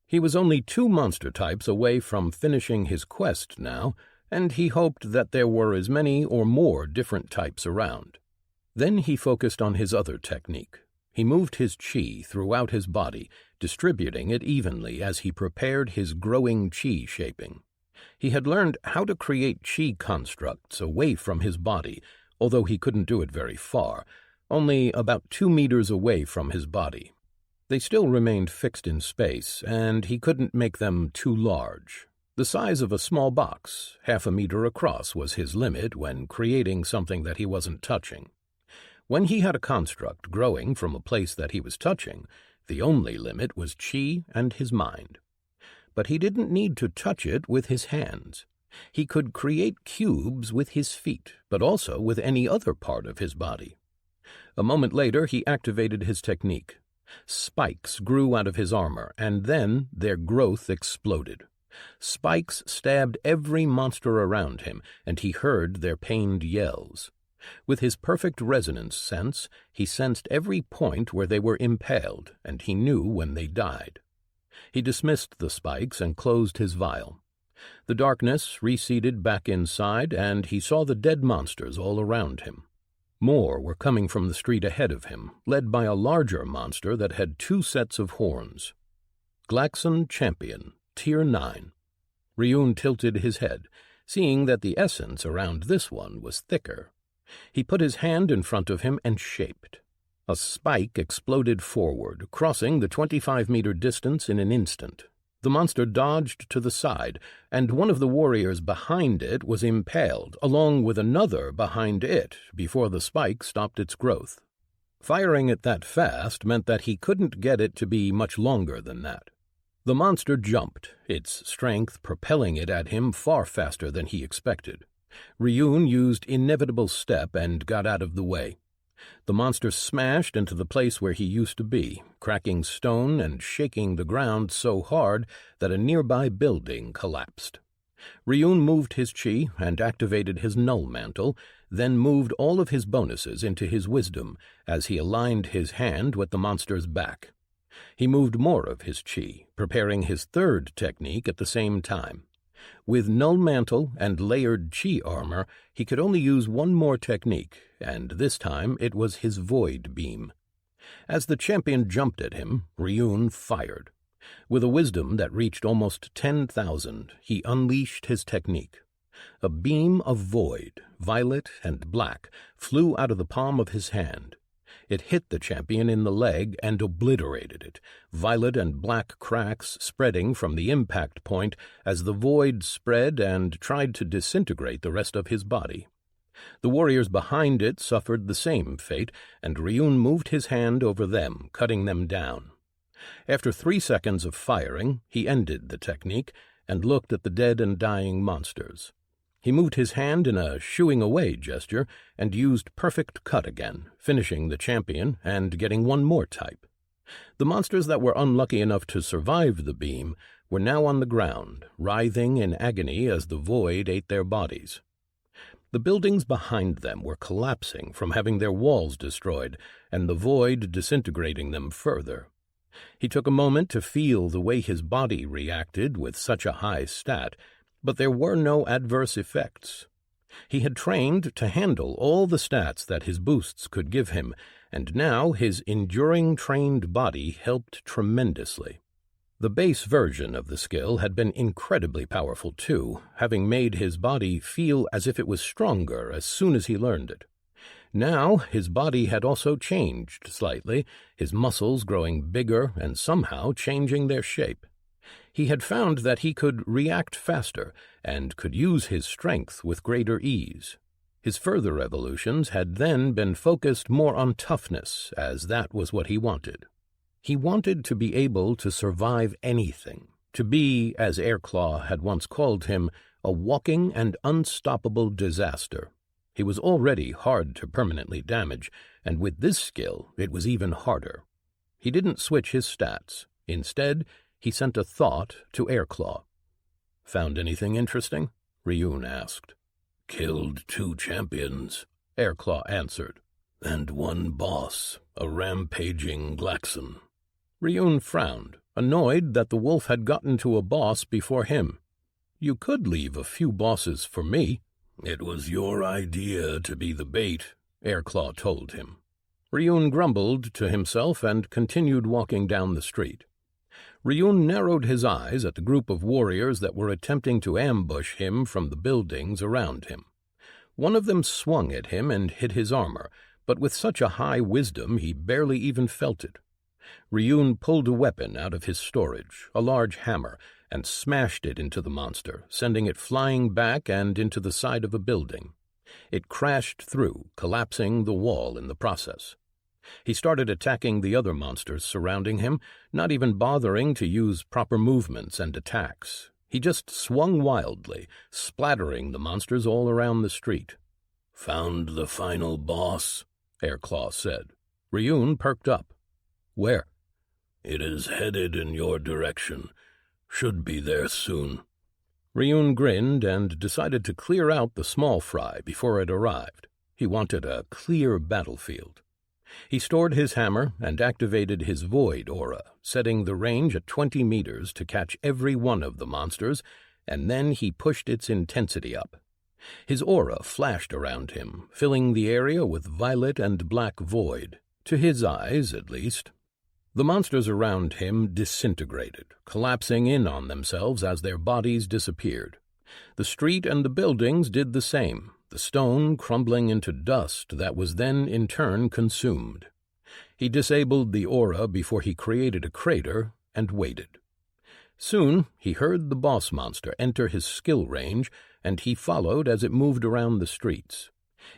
He was only 2 monster types away from finishing his quest now, and he hoped that there were as many or more different types around. Then he focused on his other technique. He moved his chi throughout his body, distributing it evenly as he prepared his growing chi shaping. He had learned how to create chi constructs away from his body, although he couldn't do it very far, only about 2 meters away from his body. They still remained fixed in space, and he couldn't make them too large. The size of a small box, 1/2 meter across, was his limit when creating something that he wasn't touching. When he had a construct growing from a place that he was touching, the only limit was chi and his mind. But he didn't need to touch it with his hands. He could create cubes with his feet, but also with any other part of his body. A moment later, he activated his technique. Spikes grew out of his armor, and then their growth exploded. Spikes stabbed every monster around him, and he heard their pained yells. With his perfect resonance sense, he sensed every point where they were impaled, and he knew when they died. He dismissed the spikes and closed his vial. The darkness receded back inside, and he saw the dead monsters all around him. More were coming from the street ahead of him, led by a larger monster that had 2 sets of horns. Glaxon Champion, Tier 9. Ryun tilted his head, seeing that the essence around this one was thicker. He put his hand in front of him and shaped. A spike exploded forward, crossing the 25-meter distance in an instant. The monster dodged to the side, and one of the warriors behind it was impaled, along with another behind it, before the spike stopped its growth. Firing it that fast meant that he couldn't get it to be much longer than that. The monster jumped, its strength propelling it at him far faster than he expected. Ryun used Inevitable Step and got out of the way. The monster smashed into the place where he used to be, cracking stone and shaking the ground so hard that a nearby building collapsed. Ryun moved his chi and activated his null mantle, then moved all of his bonuses into his wisdom as he aligned his hand with the monster's back. He moved more of his chi, preparing his 3rd technique at the same time. With null mantle and layered chi armor, he could only use one more technique, and this time it was his void beam. As the champion jumped at him, Ryun fired. With a wisdom that reached almost 10,000, he unleashed his technique. A beam of void, violet and black, flew out of the palm of his hand. It hit the champion in the leg and obliterated it, violet and black cracks spreading from the impact point as the void spread and tried to disintegrate the rest of his body. The warriors behind it suffered the same fate, and Ryun moved his hand over them, cutting them down. After 3 seconds of firing, he ended the technique and looked at the dead and dying monsters. He moved his hand in a shooing away gesture and used Perfect Cut again, finishing the champion and getting one more type. The monsters that were unlucky enough to survive the beam were now on the ground, writhing in agony as the void ate their bodies. The buildings behind them were collapsing from having their walls destroyed, and the void disintegrating them further. He took a moment to feel the way his body reacted with such a high stat, but there were no adverse effects. He had trained to handle all the stats that his boosts could give him, and now his enduring trained body helped tremendously. The base version of the skill had been incredibly powerful too, having made his body feel as if it was stronger as soon as he learned it. Now his body had also changed slightly, his muscles growing bigger and somehow changing their shape. He had found that he could react faster and could use his strength with greater ease. His further evolutions had then been focused more on toughness, as that was what he wanted. He wanted to be able to survive anything, to be, as Airclaw had once called him, a walking and unstoppable disaster. He was already hard to permanently damage, and with this skill it was even harder. He didn't switch his stats. Instead, he sent a thought to Airclaw. "Found anything interesting?" Ryun asked. "Killed 2 champions," Airclaw answered. "And 1 boss, a rampaging Glaxon." Ryun frowned, annoyed that the wolf had gotten to a boss before him. "You could leave a few bosses for me." "It was your idea to be the bait," Airclaw told him. Ryun grumbled to himself and continued walking down the street. Ryun narrowed his eyes at the group of warriors that were attempting to ambush him from the buildings around him. One of them swung at him and hit his armor, but with such a high wisdom he barely even felt it. Ryun pulled a weapon out of his storage, a large hammer, and smashed it into the monster, sending it flying back and into the side of a building. It crashed through, collapsing the wall in the process. He started attacking the other monsters surrounding him, not even bothering to use proper movements and attacks. He just swung wildly, splattering the monsters all around the street. "Found the final boss?" Airclaw said. Ryun perked up. "Where?" "It is headed in your direction. Should be there soon." Ryun grinned and decided to clear out the small fry before it arrived. He wanted a clear battlefield. He stored his hammer and activated his void aura, setting the range at 20 meters to catch every one of the monsters, and then he pushed its intensity up. His aura flashed around him, filling the area with violet and black void, to his eyes at least. The monsters around him disintegrated, collapsing in on themselves as their bodies disappeared. The street and the buildings did the same, the stone crumbling into dust that was then in turn consumed. He disabled the aura before he created a crater and waited. Soon he heard the boss monster enter his skill range, and he followed as it moved around the streets.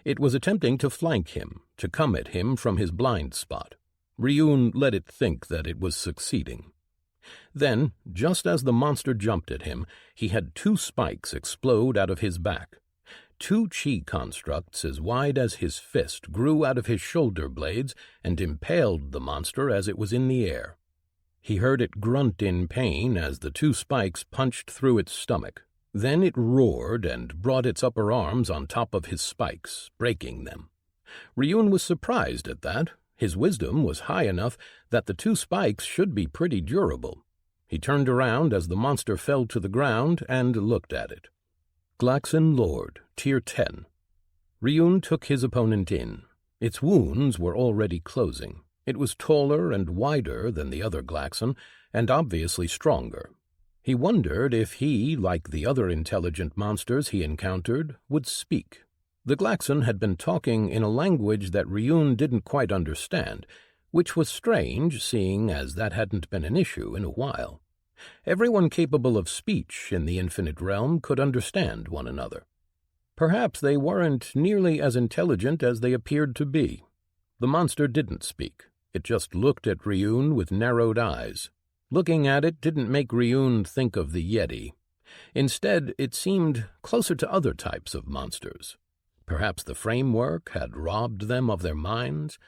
It was attempting to flank him, to come at him from his blind spot. Ryun let it think that it was succeeding. Then, just as the monster jumped at him, he had 2 spikes explode out of his back. 2 chi constructs as wide as his fist grew out of his shoulder blades and impaled the monster as it was in the air. He heard it grunt in pain as the 2 spikes punched through its stomach. Then it roared and brought its upper arms on top of his spikes, breaking them. Ryun was surprised at that. His wisdom was high enough that the 2 spikes should be pretty durable. He turned around as the monster fell to the ground and looked at it. Glaxon Lord, Tier 10. Ryun took his opponent in. Its wounds were already closing. It was taller and wider than the other Glaxon, and obviously stronger. He wondered if he, like the other intelligent monsters he encountered, would speak. The Glaxon had been talking in a language that Ryun didn't quite understand, which was strange, seeing as that hadn't been an issue in a while. Everyone capable of speech in the Infinite Realm could understand one another. Perhaps they weren't nearly as intelligent as they appeared to be. The monster didn't speak. It just looked at Ryun with narrowed eyes. Looking at it didn't make Ryun think of the Yeti. Instead, it seemed closer to other types of monsters. Perhaps the framework had robbed them of their minds.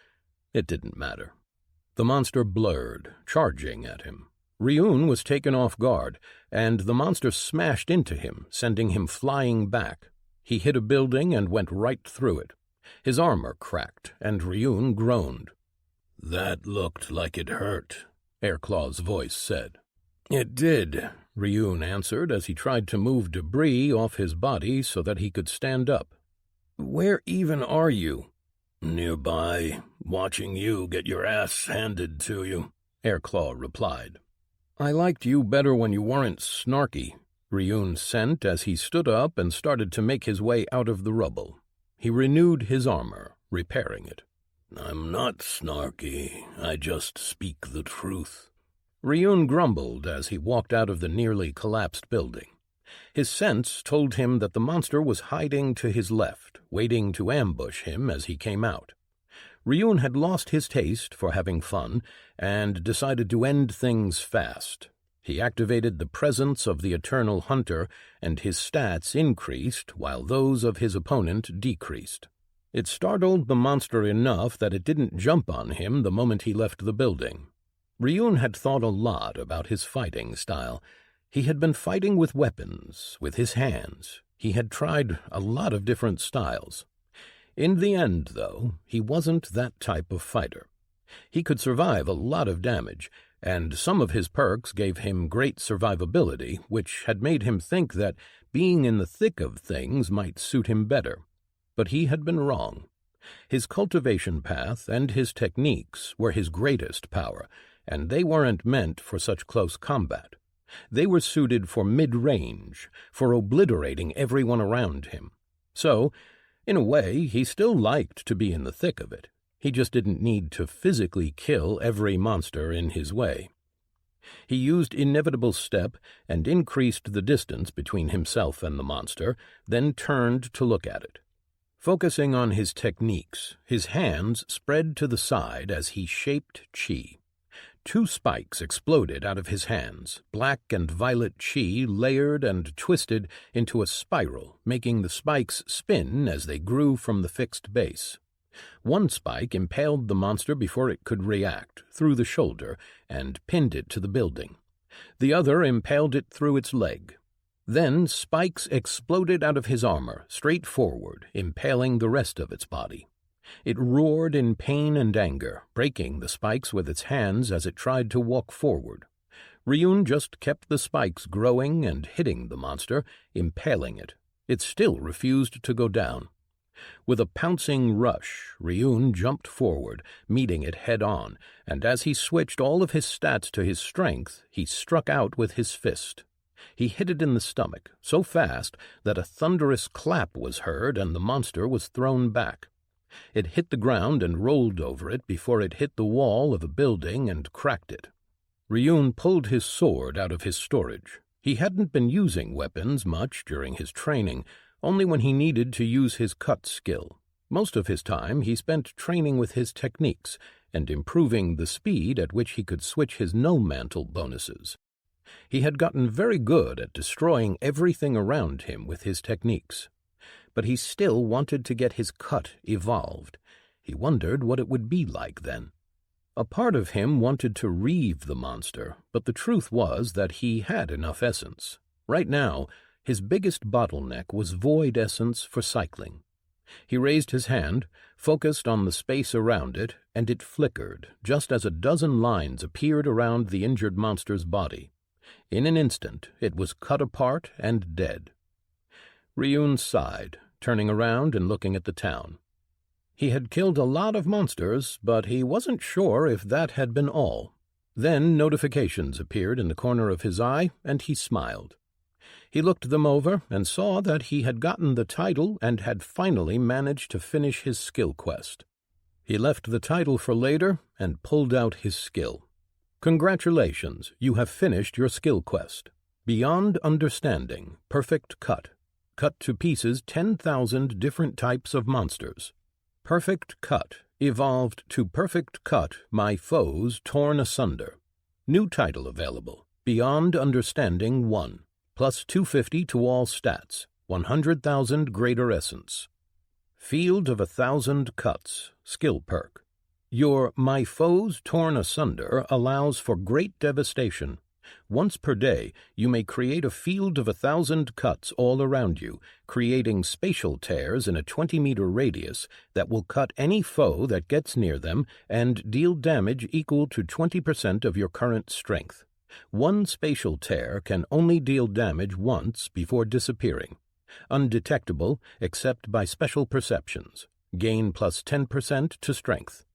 It didn't matter. The monster blurred, charging at him. Ryun was taken off guard, and the monster smashed into him, sending him flying back. He hit a building and went right through it. His armor cracked, and Ryun groaned. "That looked like it hurt," Airclaw's voice said. "It did," Ryun answered as he tried to move debris off his body so that he could stand up. "Where even are you?" "Nearby, watching you get your ass handed to you," Airclaw replied. "I liked you better when you weren't snarky," Ryun sent as he stood up and started to make his way out of the rubble. He renewed his armor, repairing it. "I'm not snarky, I just speak the truth." Ryun grumbled as he walked out of the nearly collapsed building. His sense told him that the monster was hiding to his left, waiting to ambush him as he came out. Ryun had lost his taste for having fun and decided to end things fast. He activated the presence of the Eternal Hunter, and his stats increased while those of his opponent decreased. It startled the monster enough that it didn't jump on him the moment he left the building. Ryun had thought a lot about his fighting style. He had been fighting with weapons, with his hands. He had tried a lot of different styles. In the end, though, he wasn't that type of fighter. He could survive a lot of damage, and some of his perks gave him great survivability, which had made him think that being in the thick of things might suit him better. But he had been wrong. His cultivation path and his techniques were his greatest power, and they weren't meant for such close combat. They were suited for mid-range, for obliterating everyone around him. So, in a way, he still liked to be in the thick of it. He just didn't need to physically kill every monster in his way. He used Inevitable Step and increased the distance between himself and the monster, then turned to look at it. Focusing on his techniques, his hands spread to the side as he shaped chi. 2 spikes exploded out of his hands, black and violet chi layered and twisted into a spiral, making the spikes spin as they grew from the fixed base. 1 spike impaled the monster before it could react, through the shoulder, and pinned it to the building. The other impaled it through its leg. Then spikes exploded out of his armor, straight forward, impaling the rest of its body. It roared in pain and anger, breaking the spikes with its hands as it tried to walk forward. Ryun just kept the spikes growing and hitting the monster, impaling it. It still refused to go down. With a pouncing rush, Ryun jumped forward, meeting it head-on, and as he switched all of his stats to his strength, he struck out with his fist. He hit it in the stomach, so fast that a thunderous clap was heard and the monster was thrown back. It hit the ground and rolled over it before it hit the wall of a building and cracked it. Ryun pulled his sword out of his storage. He hadn't been using weapons much during his training, only when he needed to use his cut skill. Most of his time he spent training with his techniques and improving the speed at which he could switch his no-mantle bonuses. He had gotten very good at destroying everything around him with his techniques. But he still wanted to get his cut evolved. He wondered what it would be like then. A part of him wanted to reave the monster, but the truth was that he had enough essence. Right now, his biggest bottleneck was void essence for cycling. He raised his hand, focused on the space around it, and it flickered, just as a dozen lines appeared around the injured monster's body. In an instant, it was cut apart and dead. Ryun sighed, turning around and looking at the town. He had killed a lot of monsters, but he wasn't sure if that had been all. Then notifications appeared in the corner of his eye, and he smiled. He looked them over and saw that he had gotten the title and had finally managed to finish his skill quest. He left the title for later and pulled out his skill. Congratulations, you have finished your skill quest. Beyond Understanding, Perfect Cut. Cut to pieces 10,000 different types of monsters. Perfect Cut evolved to Perfect Cut, My Foes Torn Asunder. New title available. Beyond Understanding 1. Plus 250 to all stats. 100,000 greater essence. Field of 1,000 Cuts. Skill perk. Your My Foes Torn Asunder allows for great devastation. Once per day, you may create a field of 1,000 cuts all around you, creating spatial tears in a 20-meter radius that will cut any foe that gets near them and deal damage equal to 20% of your current strength. One spatial tear can only deal damage once before disappearing. Undetectable except by special perceptions. Gain plus 10% to strength.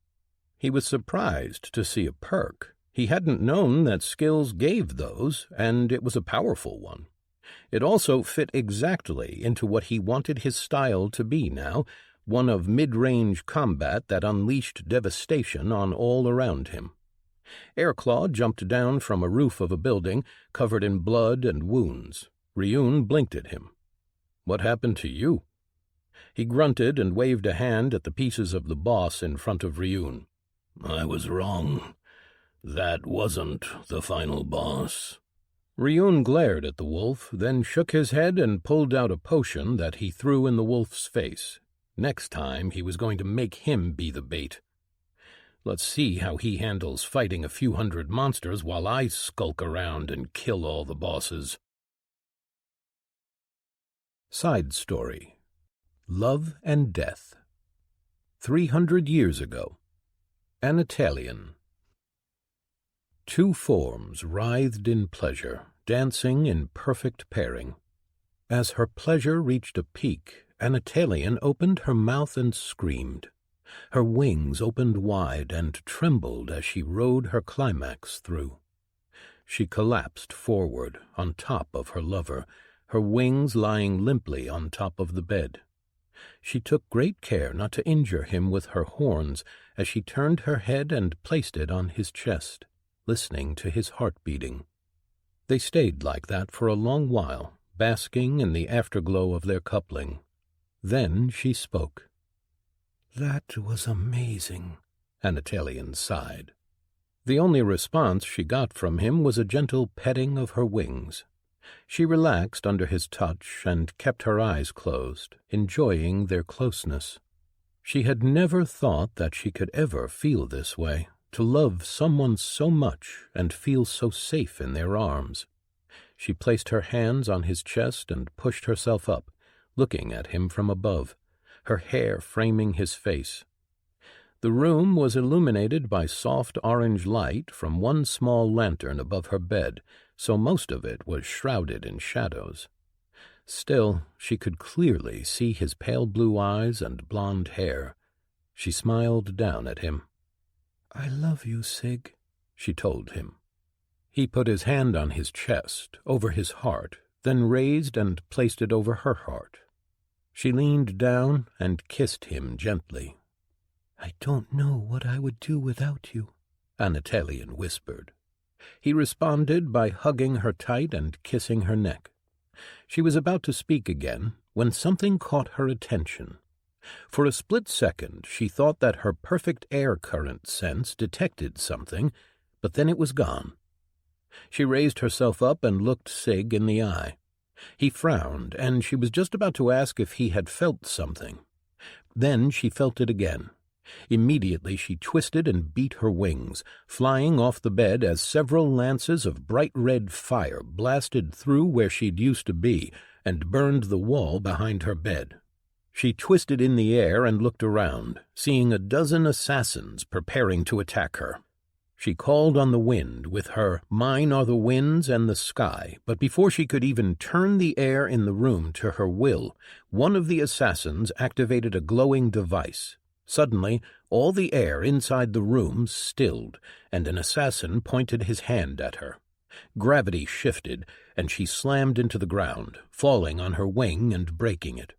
He was surprised to see a perk. He hadn't known that skills gave those, and it was a powerful one. It also fit exactly into what he wanted his style to be now, one of mid-range combat that unleashed devastation on all around him. Airclaw jumped down from a roof of a building, covered in blood and wounds. Ryun blinked at him. "What happened to you?" He grunted and waved a hand at the pieces of the boss in front of Ryun. "I was wrong. That wasn't the final boss." Ryun glared at the wolf, then shook his head and pulled out a potion that he threw in the wolf's face. Next time he was going to make him be the bait. Let's see how he handles fighting a few hundred monsters while I skulk around and kill all the bosses. Side Story. Love and Death. 300 years ago. An Italian. Two forms writhed in pleasure, dancing in perfect pairing. As her pleasure reached a peak, an Italian opened her mouth and screamed. Her wings opened wide and trembled as she rode her climax through. She collapsed forward on top of her lover, her wings lying limply on top of the bed. She took great care not to injure him with her horns as she turned her head and placed it on his chest, listening to his heart beating. They stayed like that for a long while, basking in the afterglow of their coupling. Then she spoke. "That was amazing," Anatolian sighed. The only response she got from him was a gentle petting of her wings. She relaxed under his touch and kept her eyes closed, enjoying their closeness. She had never thought that she could ever feel this way, to love someone so much and feel so safe in their arms. She placed her hands on his chest and pushed herself up, looking at him from above, her hair framing his face. The room was illuminated by soft orange light from one small lantern above her bed, so most of it was shrouded in shadows. Still, she could clearly see his pale blue eyes and blonde hair. She smiled down at him. "I love you, Sig," she told him. He put his hand on his chest, over his heart, then raised and placed it over her heart. She leaned down and kissed him gently. "I don't know what I would do without you," Anatolian whispered. He responded by hugging her tight and kissing her neck. She was about to speak again when something caught her attention. For a split second she thought that her perfect air current sense detected something, but then it was gone. She raised herself up and looked Sig in the eye. He frowned, and she was just about to ask if he had felt something. Then she felt it again. Immediately she twisted and beat her wings, flying off the bed as several lances of bright red fire blasted through where she'd used to be and burned the wall behind her bed. She twisted in the air and looked around, seeing a dozen assassins preparing to attack her. She called on the wind with her "Mine are the winds and the sky," but before she could even turn the air in the room to her will, one of the assassins activated a glowing device. Suddenly, all the air inside the room stilled, and an assassin pointed his hand at her. Gravity shifted, and she slammed into the ground, falling on her wing and breaking it.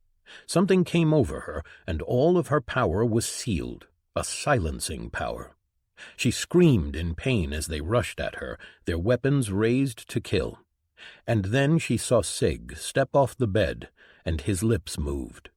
Something came over her, and all of her power was sealed, a silencing power. She screamed in pain as they rushed at her, their weapons raised to kill. And then she saw Sig step off the bed, and his lips moved.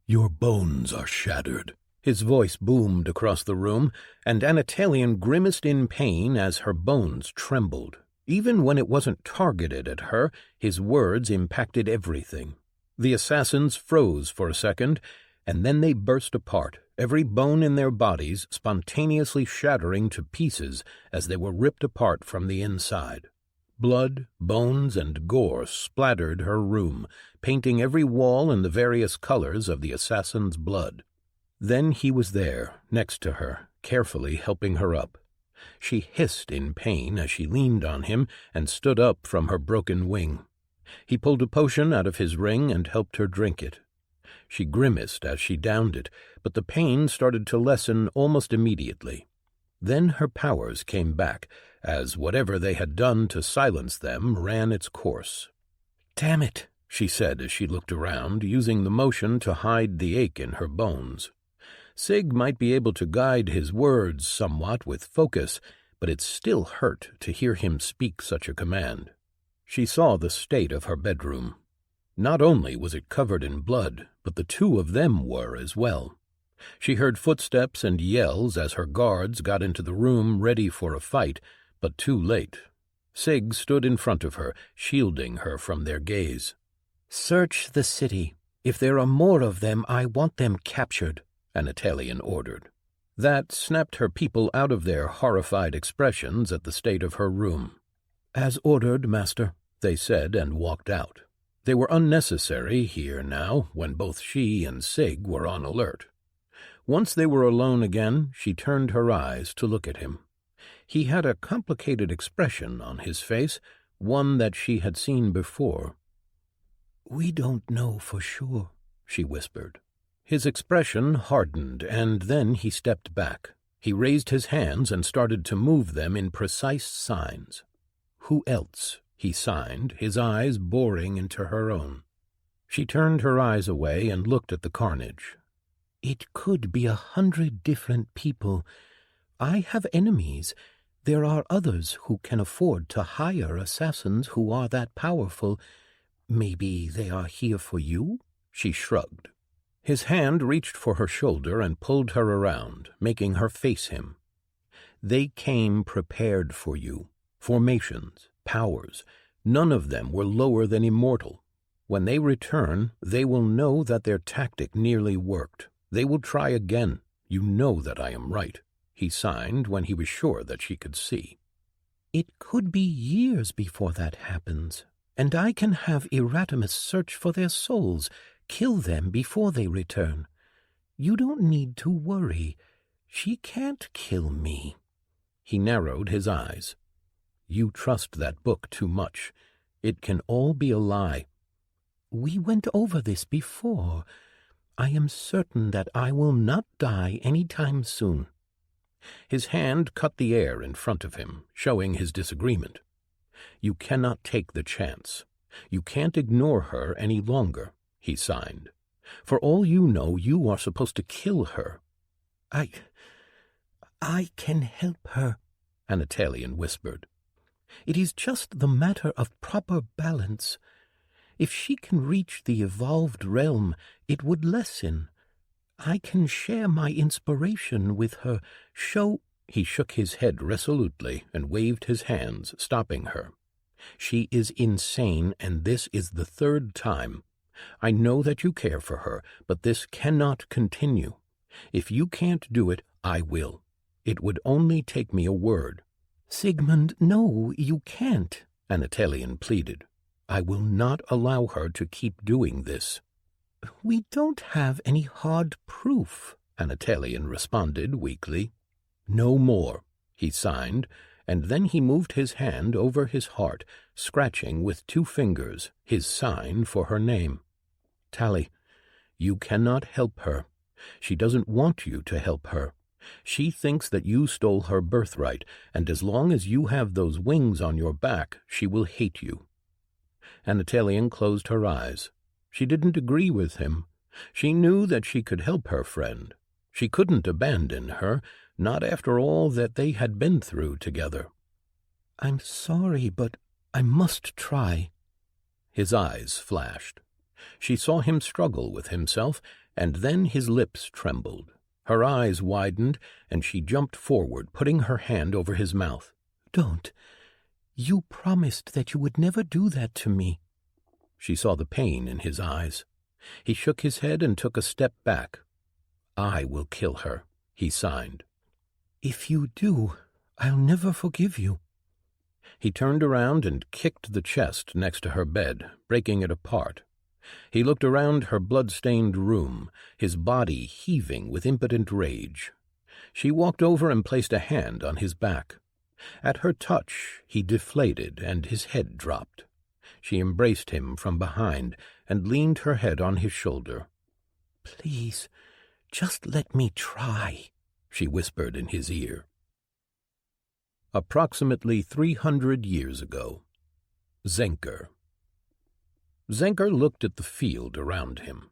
"Your bones are shattered." His voice boomed across the room, and Anatolian grimaced in pain as her bones trembled. Even when it wasn't targeted at her, his words impacted everything. The assassins froze for a second, and then they burst apart, every bone in their bodies spontaneously shattering to pieces as they were ripped apart from the inside. Blood, bones, and gore splattered her room, painting every wall in the various colors of the assassin's blood. Then he was there, next to her, carefully helping her up. She hissed in pain as she leaned on him and stood up from her broken wing. He pulled a potion out of his ring and helped her drink it. She grimaced as she downed it, but the pain started to lessen almost immediately. Then her powers came back, as whatever they had done to silence them ran its course. "Damn it," she said as she looked around, using the motion to hide the ache in her bones. Sig might be able to guide his words somewhat with focus, but it still hurt to hear him speak such a command. She saw the state of her bedroom. Not only was it covered in blood, but the two of them were as well. She heard footsteps and yells as her guards got into the room ready for a fight, but too late. Sig stood in front of her, shielding her from their gaze. "Search the city. If there are more of them, I want them captured," Anatolian ordered. That snapped her people out of their horrified expressions at the state of her room. "As ordered, Master," they said and walked out. They were unnecessary here now, when both she and Sig were on alert. Once they were alone again, she turned her eyes to look at him. He had a complicated expression on his face, one that she had seen before. "We don't know for sure," she whispered. His expression hardened, and then he stepped back. He raised his hands and started to move them in precise signs. "Who else?" he signed, his eyes boring into her own. She turned her eyes away and looked at the carnage. It could be 100 different people. I have enemies. There are others who can afford to hire assassins who are that powerful. Maybe they are here for you? She shrugged. His hand reached for her shoulder and pulled her around, making her face him. They came prepared for you. Formations, powers, none of them were lower than immortal. When they return, they will know that their tactic nearly worked. They will try again. You know that I am right. He signed when he was sure that she could see. It could be years before that happens, and I can have Erasmus search for their souls, kill them before they return. You don't need to worry. She can't kill me. He narrowed his eyes. You trust that book too much. It can all be a lie. We went over this before. I am certain that I will not die any time soon. His hand cut the air in front of him, showing his disagreement. You cannot take the chance. You can't ignore her any longer, he signed. For all you know, you are supposed to kill her. I can help her, an Italian whispered. It is just the matter of proper balance. If she can reach the evolved realm, it would lessen. I can share my inspiration with her, show— He shook his head resolutely and waved his hands, stopping her. She is insane, and this is the 3rd time. I know that you care for her, but this cannot continue. If you can't do it, I will. It would only take me a word. Sigmund, no, you can't, an Italian pleaded. I will not allow her to keep doing this. We don't have any hard proof, an Italian responded weakly. No more, he signed, and then he moved his hand over his heart, scratching with 2 fingers, his sign for her name. Tally, you cannot help her. She doesn't want you to help her. She thinks that you stole her birthright, and as long as you have those wings on your back, she will hate you. An Italian closed her eyes. She didn't agree with him. She knew that she could help her friend. She couldn't abandon her, not after all that they had been through together. I'm sorry, but I must try. His eyes flashed. She saw him struggle with himself, and then his lips trembled. Her eyes widened, and she jumped forward, putting her hand over his mouth. Don't. You promised that you would never do that to me. She saw the pain in his eyes. He shook his head and took a step back. I will kill her, he signed. If you do, I'll never forgive you. He turned around and kicked the chest next to her bed, breaking it apart. He looked around her blood-stained room, his body heaving with impotent rage. She walked over and placed a hand on his back. At her touch, he deflated and his head dropped. She embraced him from behind and leaned her head on his shoulder. Please, just let me try, she whispered in his ear. Approximately 300 years ago. Zenker. Zenker looked at the field around him.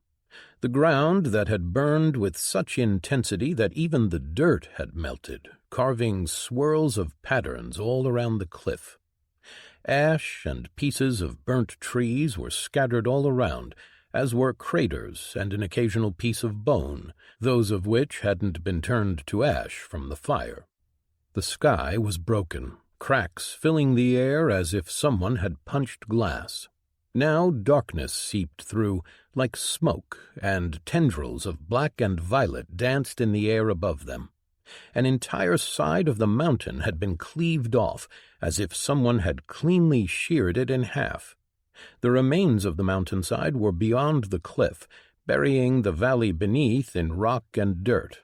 The ground that had burned with such intensity that even the dirt had melted, carving swirls of patterns all around the cliff. Ash and pieces of burnt trees were scattered all around, as were craters and an occasional piece of bone, those of which hadn't been turned to ash from the fire. The sky was broken, cracks filling the air as if someone had punched glass. Now darkness seeped through like smoke, and tendrils of black and violet danced in the air above them. An entire side of the mountain had been cleaved off, as if someone had cleanly sheared it in half. The remains of the mountainside were beyond the cliff, burying the valley beneath in rock and dirt.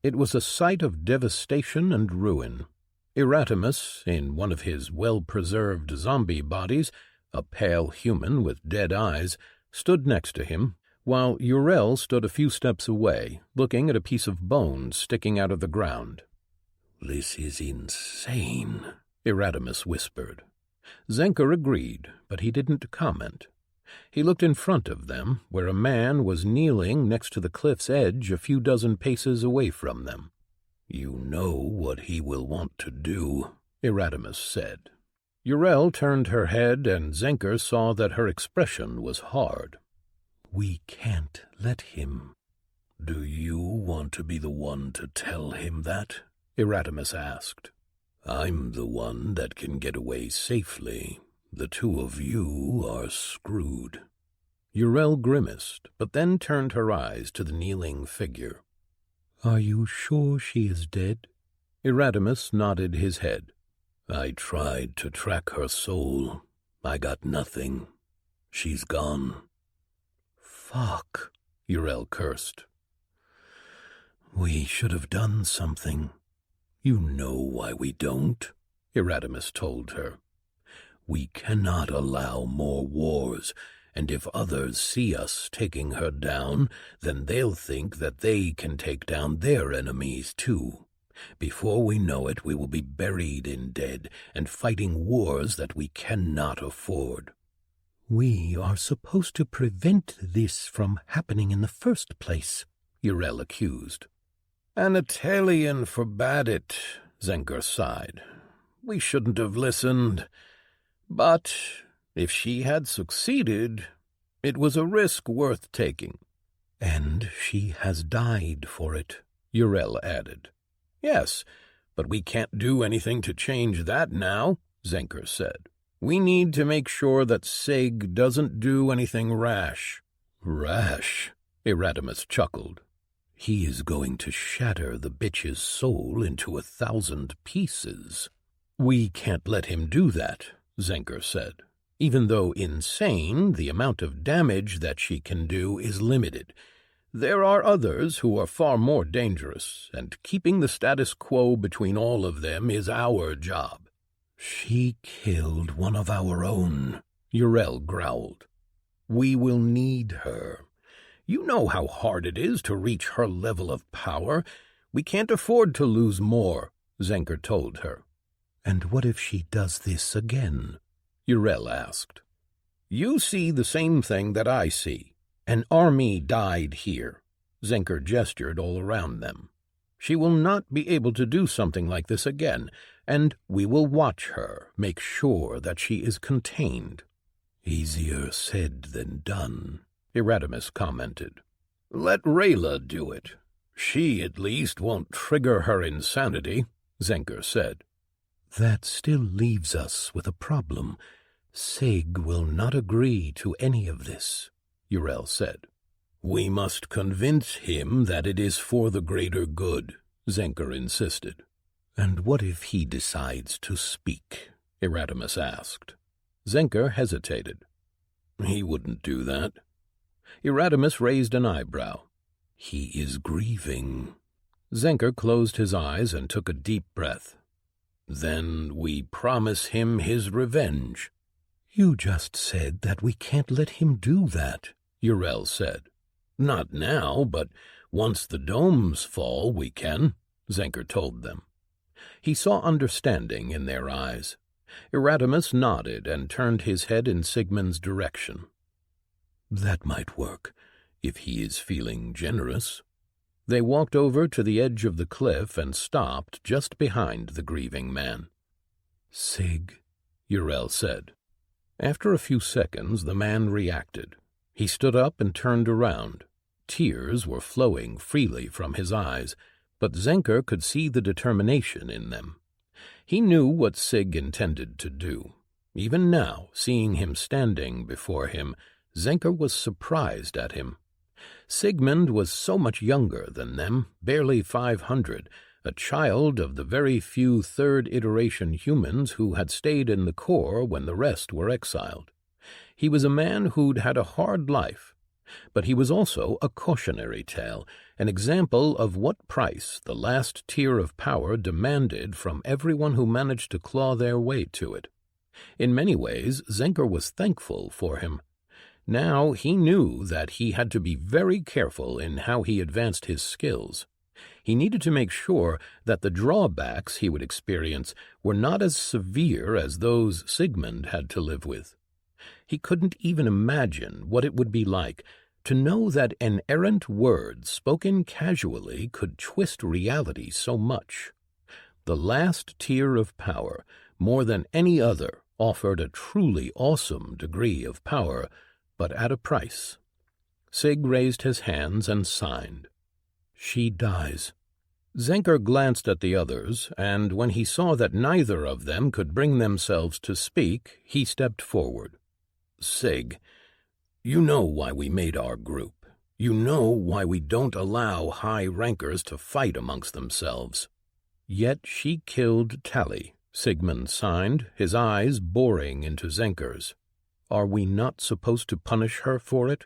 It was a sight of devastation and ruin. Erasmus, in one of his well-preserved zombie bodies, a pale human with dead eyes, stood next to him, while Uriel stood a few steps away, looking at a piece of bone sticking out of the ground. "This is insane," Erasmus whispered. Zenker agreed, but he didn't comment. He looked in front of them, where a man was kneeling next to the cliff's edge a few dozen paces away from them. "You know what he will want to do," Erasmus said. Uriel turned her head, and Zenker saw that her expression was hard. "We can't let him." "Do you want to be the one to tell him that?" Erasmus asked. "I'm the one that can get away safely. The two of you are screwed." Uriel grimaced, but then turned her eyes to the kneeling figure. "Are you sure she is dead?" Erasmus nodded his head. "I tried to track her soul. I got nothing. She's gone." "Fuck," Uriel cursed. "We should have done something." "You know why we don't," Erasmus told her. "We cannot allow more wars, and if others see us taking her down, then they'll think that they can take down their enemies too. Before we know it, we will be buried in debt and fighting wars that we cannot afford." "We are supposed to prevent this from happening in the first place," Uriel accused. "An Italian forbade it," Zenker sighed. "We shouldn't have listened. But if she had succeeded, it was a risk worth taking." "And she has died for it," Uriel added. "Yes, but we can't do anything to change that now," Zenker said. "We need to make sure that Sig doesn't do anything rash." "Rash?" Erasmus chuckled. "He is going to shatter the bitch's soul into 1,000 pieces." "We can't let him do that," Zenker said. "Even though insane, the amount of damage that she can do is limited. There are others who are far more dangerous, and keeping the status quo between all of them is our job." "She killed one of our own," Uriel growled. "We will need her. You know how hard it is to reach her level of power. We can't afford to lose more," Zenker told her. "And what if she does this again?" Uriel asked. "You see the same thing that I see. An army died here." Zenker gestured all around them. "She will not be able to do something like this again, and we will watch her, make sure that she is contained." "Easier said than done," Erasmus commented. "Let Rayla do it. She at least won't trigger her insanity," Zenker said. "That still leaves us with a problem. Sig will not agree to any of this," Uriel said. "We must convince him that it is for the greater good," Zenker insisted. "And what if he decides to speak?" Erasmus asked. Zenker hesitated. "He wouldn't do that." Erasmus raised an eyebrow. "He is grieving." Zenker closed his eyes and took a deep breath. "Then we promise him his revenge." "You just said that we can't let him do that," Uriel said. "Not now, but once the domes fall, we can," Zenker told them. He saw understanding in their eyes. Erasmus nodded and turned his head in Sigmund's direction. "That might work, if he is feeling generous." They walked over to the edge of the cliff and stopped just behind the grieving man. "Sig," Uriel said. After a few seconds, the man reacted. He stood up and turned around. Tears were flowing freely from his eyes, but Zenker could see the determination in them. He knew what Sig intended to do. Even now, seeing him standing before him, Zenker was surprised at him. Sigmund was so much younger than them, barely 500, a child of the very few third-iteration humans who had stayed in the core when the rest were exiled. He was a man who'd had a hard life, but he was also a cautionary tale, an example of what price the last tier of power demanded from everyone who managed to claw their way to it. In many ways, Zenker was thankful for him. Now he knew that he had to be very careful in how he advanced his skills. He needed to make sure that the drawbacks he would experience were not as severe as those Sigmund had to live with. He couldn't even imagine what it would be like to know that an errant word spoken casually could twist reality so much. The last tier of power, more than any other, offered a truly awesome degree of power, but at a price. Sig raised his hands and signed. She dies. Zenker glanced at the others, and when he saw that neither of them could bring themselves to speak, he stepped forward. Sig, you know why we made our group. You know why we don't allow high rankers to fight amongst themselves. Yet she killed Tally, Sigmund signed, his eyes boring into Zenker's. Are we not supposed to punish her for it?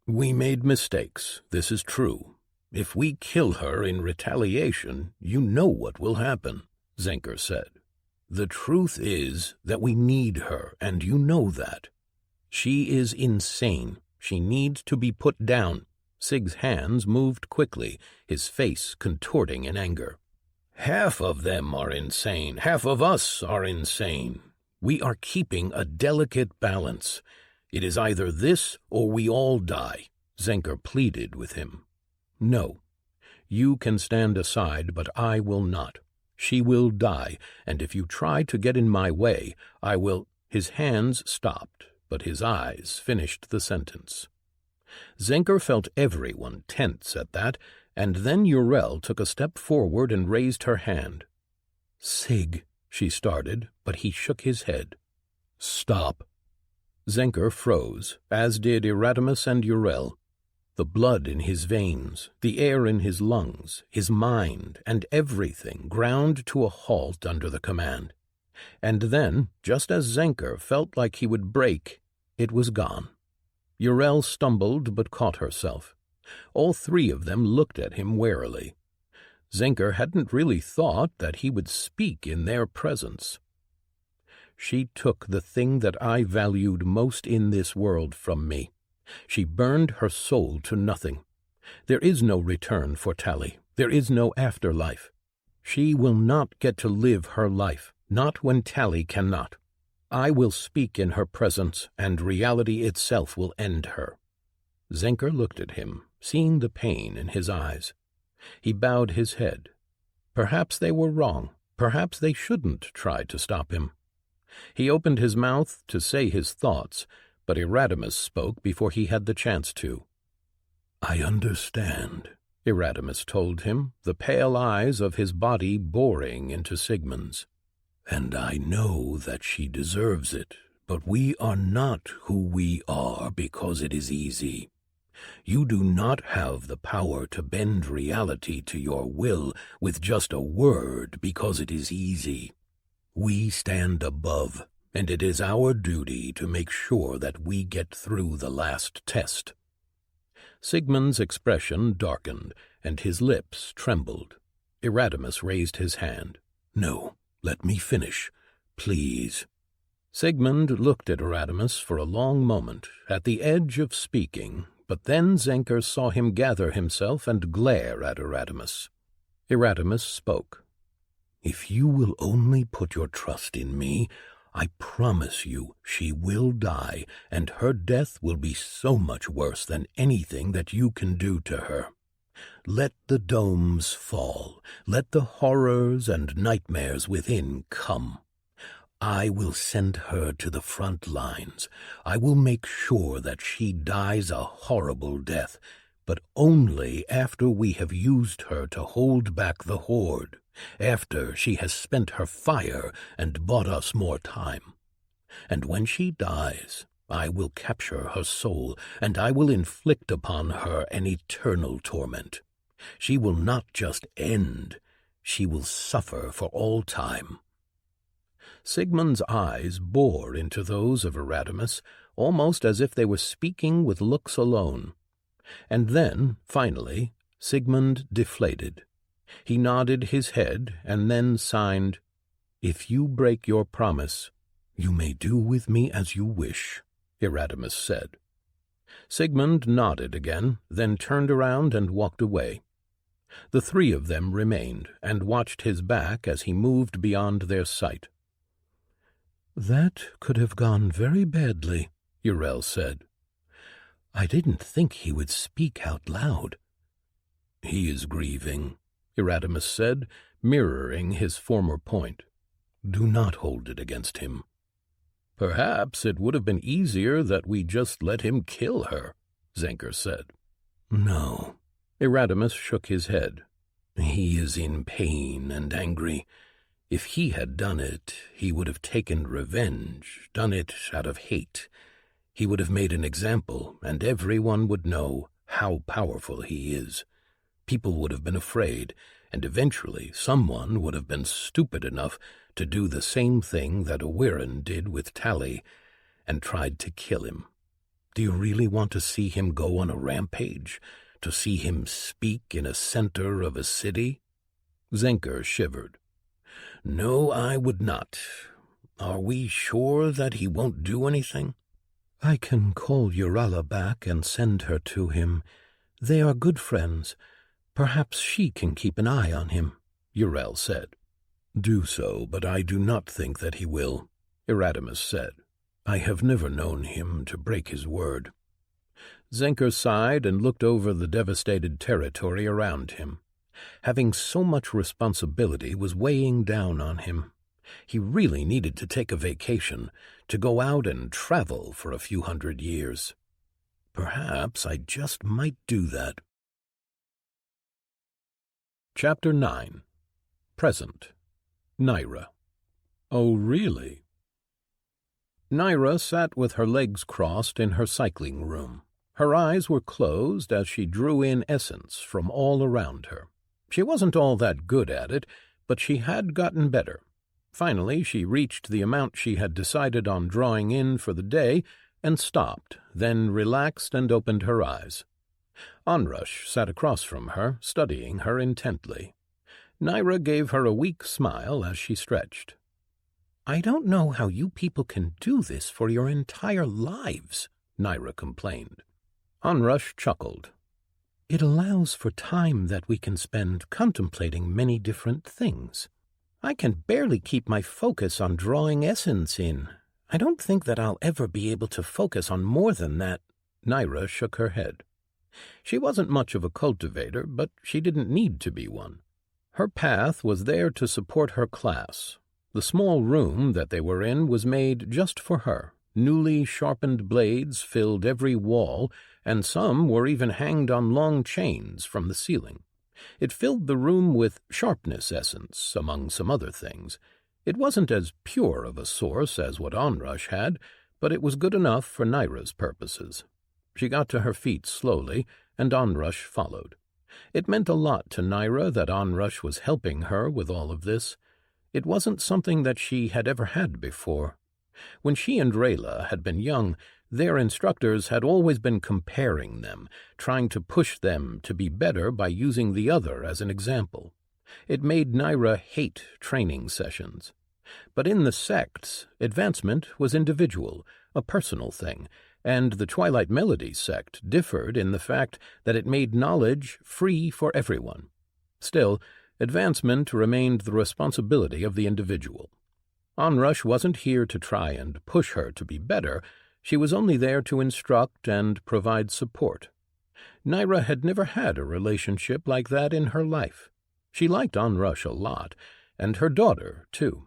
We made mistakes, this is true. If we kill her in retaliation, you know what will happen, Zenker said. The truth is that we need her, and you know that. She is insane. She needs to be put down. Sig's hands moved quickly, his face contorting in anger. Half of them are insane. Half of us are insane. We are keeping a delicate balance. It is either this or we all die, Zenker pleaded with him. No, you can stand aside, but I will not. She will die, and if you try to get in my way, I will— His hands stopped, but his eyes finished the sentence. Zenker felt everyone tense at that, and then Urel took a step forward and raised her hand. Sig, she started, but he shook his head. Stop. Zenker froze, as did Erasmus and Urel. The blood in his veins, the air in his lungs, his mind, and everything ground to a halt under the command. And then, just as Zenker felt like he would break, it was gone. Urel stumbled but caught herself. All three of them looked at him warily. Zenker hadn't really thought that he would speak in their presence. She took the thing that I valued most in this world from me. She burned her soul to nothing. There is no return for Tally. There is no afterlife. She will not get to live her life, not when Tally cannot. I will speak in her presence, and reality itself will end her. Zenker looked at him, seeing the pain in his eyes. He bowed his head. Perhaps they were wrong. Perhaps they shouldn't try to stop him. He opened his mouth to say his thoughts, but Erasmus spoke before he had the chance to. I understand, Erasmus told him, the pale eyes of his body boring into Sigmund's. And I know that she deserves it, but we are not who we are because it is easy. You do not have the power to bend reality to your will with just a word because it is easy. We stand above, and it is our duty to make sure that we get through the last test. Sigmund's expression darkened, and his lips trembled. Erasmus raised his hand. No, let me finish, please. Sigmund looked at Erasmus for a long moment, at the edge of speaking, but then Zenker saw him gather himself and glare at Erasmus. Erasmus spoke. If you will only put your trust in me, I promise you she will die, and her death will be so much worse than anything that you can do to her. Let the domes fall. Let the horrors and nightmares within come. I will send her to the front lines. I will make sure that she dies a horrible death, but only after we have used her to hold back the horde, after she has spent her fire and bought us more time. And when she dies, I will capture her soul, and I will inflict upon her an eternal torment. She will not just end, she will suffer for all time. Sigmund's eyes bore into those of Erasmus, almost as if they were speaking with looks alone. And then, finally, Sigmund deflated. He nodded his head and then signed, If you break your promise, you may do with me as you wish, Erasmus said. Sigmund nodded again, then turned around and walked away. The three of them remained and watched his back as he moved beyond their sight. That could have gone very badly, Yrel said. I didn't think he would speak out loud. He is grieving, Erasmus said, mirroring his former point. Do not hold it against him. Perhaps it would have been easier that we just let him kill her, Zenker said. No. Erasmus shook his head. He is in pain and angry. If he had done it, he would have taken revenge, done it out of hate. He would have made an example, and everyone would know how powerful he is. People would have been afraid, and eventually someone would have been stupid enough to do the same thing that Owirin did with Tally, and tried to kill him. Do you really want to see him go on a rampage? To see him speak in a center of a city? Zenker shivered. No, I would not. Are we sure that he won't do anything? I can call Urala back and send her to him. They are good friends. Perhaps she can keep an eye on him, Yrel said. Do so, but I do not think that he will, Erasmus said. I have never known him to break his word. Zenker sighed and looked over the devastated territory around him. Having so much responsibility was weighing down on him. He really needed to take a vacation, to go out and travel for a few 100 years. Perhaps I just might do that. Chapter 9. Present. Nyra. Oh, really? Nyra sat with her legs crossed in her cycling room. Her eyes were closed as she drew in essence from all around her. She wasn't all that good at it, but she had gotten better. Finally, she reached the amount she had decided on drawing in for the day and stopped, then relaxed and opened her eyes. Onrush sat across from her, studying her intently. Nyra gave her a weak smile as she stretched. I don't know how you people can do this for your entire lives, Nyra complained. Onrush chuckled. It allows for time that we can spend contemplating many different things. I can barely keep my focus on drawing essence in. I don't think that I'll ever be able to focus on more than that. Nyra shook her head. She wasn't much of a cultivator, but she didn't need to be one. Her path was there to support her class. The small room that they were in was made just for her. Newly sharpened blades filled every wall, and some were even hanged on long chains from the ceiling. It filled the room with sharpness essence, among some other things. It wasn't as pure of a source as what Onrush had, but it was good enough for Nyra's purposes. She got to her feet slowly, and Onrush followed. It meant a lot to Nyra that Onrush was helping her with all of this. It wasn't something that she had ever had before. When she and Rayla had been young, their instructors had always been comparing them, trying to push them to be better by using the other as an example. It made Nyra hate training sessions. But in the sects, advancement was individual, a personal thing, and the Twilight Melody sect differed in the fact that it made knowledge free for everyone. Still, advancement remained the responsibility of the individual. Onrush wasn't here to try and push her to be better. She was only there to instruct and provide support. Nyra had never had a relationship like that in her life. She liked Onrush a lot, and her daughter, too.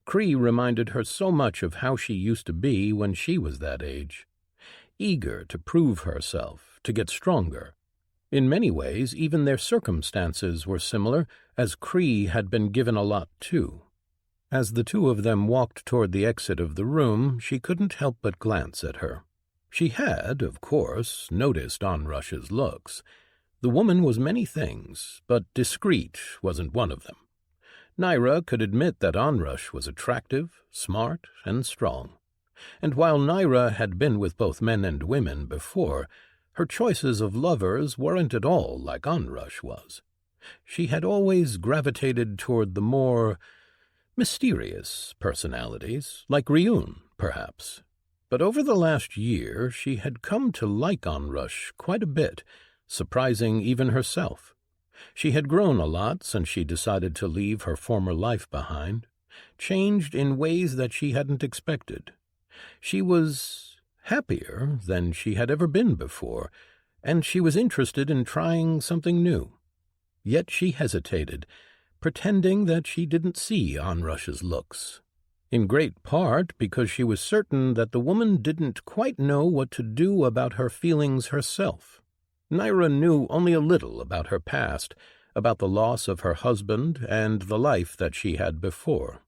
Cree reminded her so much of how she used to be when she was that age. Eager to prove herself, to get stronger. In many ways, even their circumstances were similar, as Cree had been given a lot, too. As the two of them walked toward the exit of the room, she couldn't help but glance at her. She had, of course, noticed Onrush's looks. The woman was many things, but discreet wasn't one of them. Nyra could admit that Onrush was attractive, smart, and strong. And while Nyra had been with both men and women before, her choices of lovers weren't at all like Onrush was. She had always gravitated toward the more mysterious personalities, like Ryun, perhaps. But over the last year she had come to like Onrush quite a bit, surprising even herself. She had grown a lot since she decided to leave her former life behind. changed in ways that she hadn't expected. She was happier than she had ever been before, and she was interested in trying something new. Yet she hesitated, pretending that she didn't see Onrush's looks, in great part because she was certain that the woman didn't quite know what to do about her feelings herself. Naira knew only a little about her past, about the loss of her husband and the life that she had before.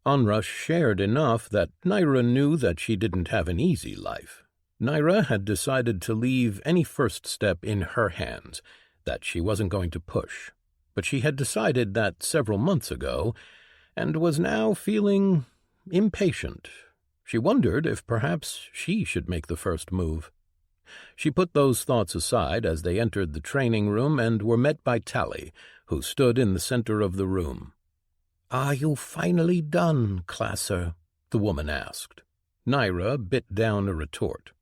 Onrush shared enough that Naira knew that she didn't have an easy life. Naira had decided to leave any first step in her hands, that she wasn't going to push. But she had decided that several months ago, and was now feeling impatient. She wondered if perhaps she should make the first move. She put those thoughts aside as they entered the training room and were met by Tally, who stood in the center of the room. "Are you finally done, Classer?" the woman asked. Naira bit down a retort.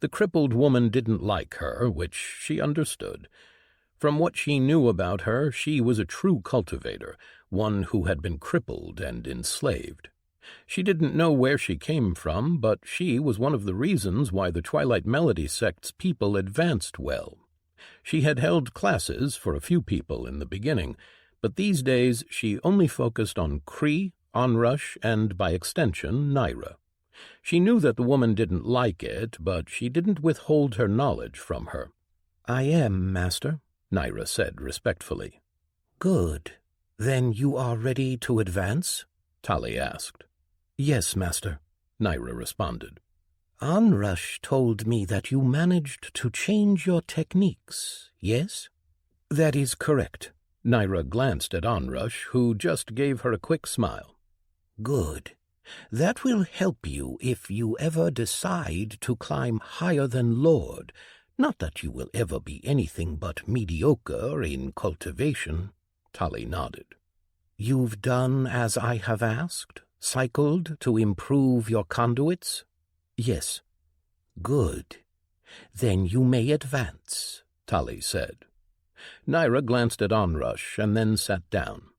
The crippled woman didn't like her, which she understood. From what she knew about her, she was a true cultivator, one who had been crippled and enslaved. She didn't know where she came from, but she was one of the reasons why the Twilight Melody sect's people advanced well. She had held classes for a few people in the beginning, but these days she only focused on Cree, Onrush, and, by extension, Naira. She knew that the woman didn't like it, but she didn't withhold her knowledge from her. "I am, Master," Naira said respectfully. "Good. Then you are ready to advance?" Tally asked. "Yes, Master," Naira responded. "Onrush told me that you managed to change your techniques, yes?" "That is correct." Naira glanced at Onrush, who just gave her a quick smile. "Good. That will help you if you ever decide to climb higher than Lord. Not that you will ever be anything but mediocre in cultivation." Tally nodded. "You've done as I have asked? Cycled to improve your conduits?" "Yes." "Good. Then you may advance," Tally said. Naira glanced at Onrush and then sat down.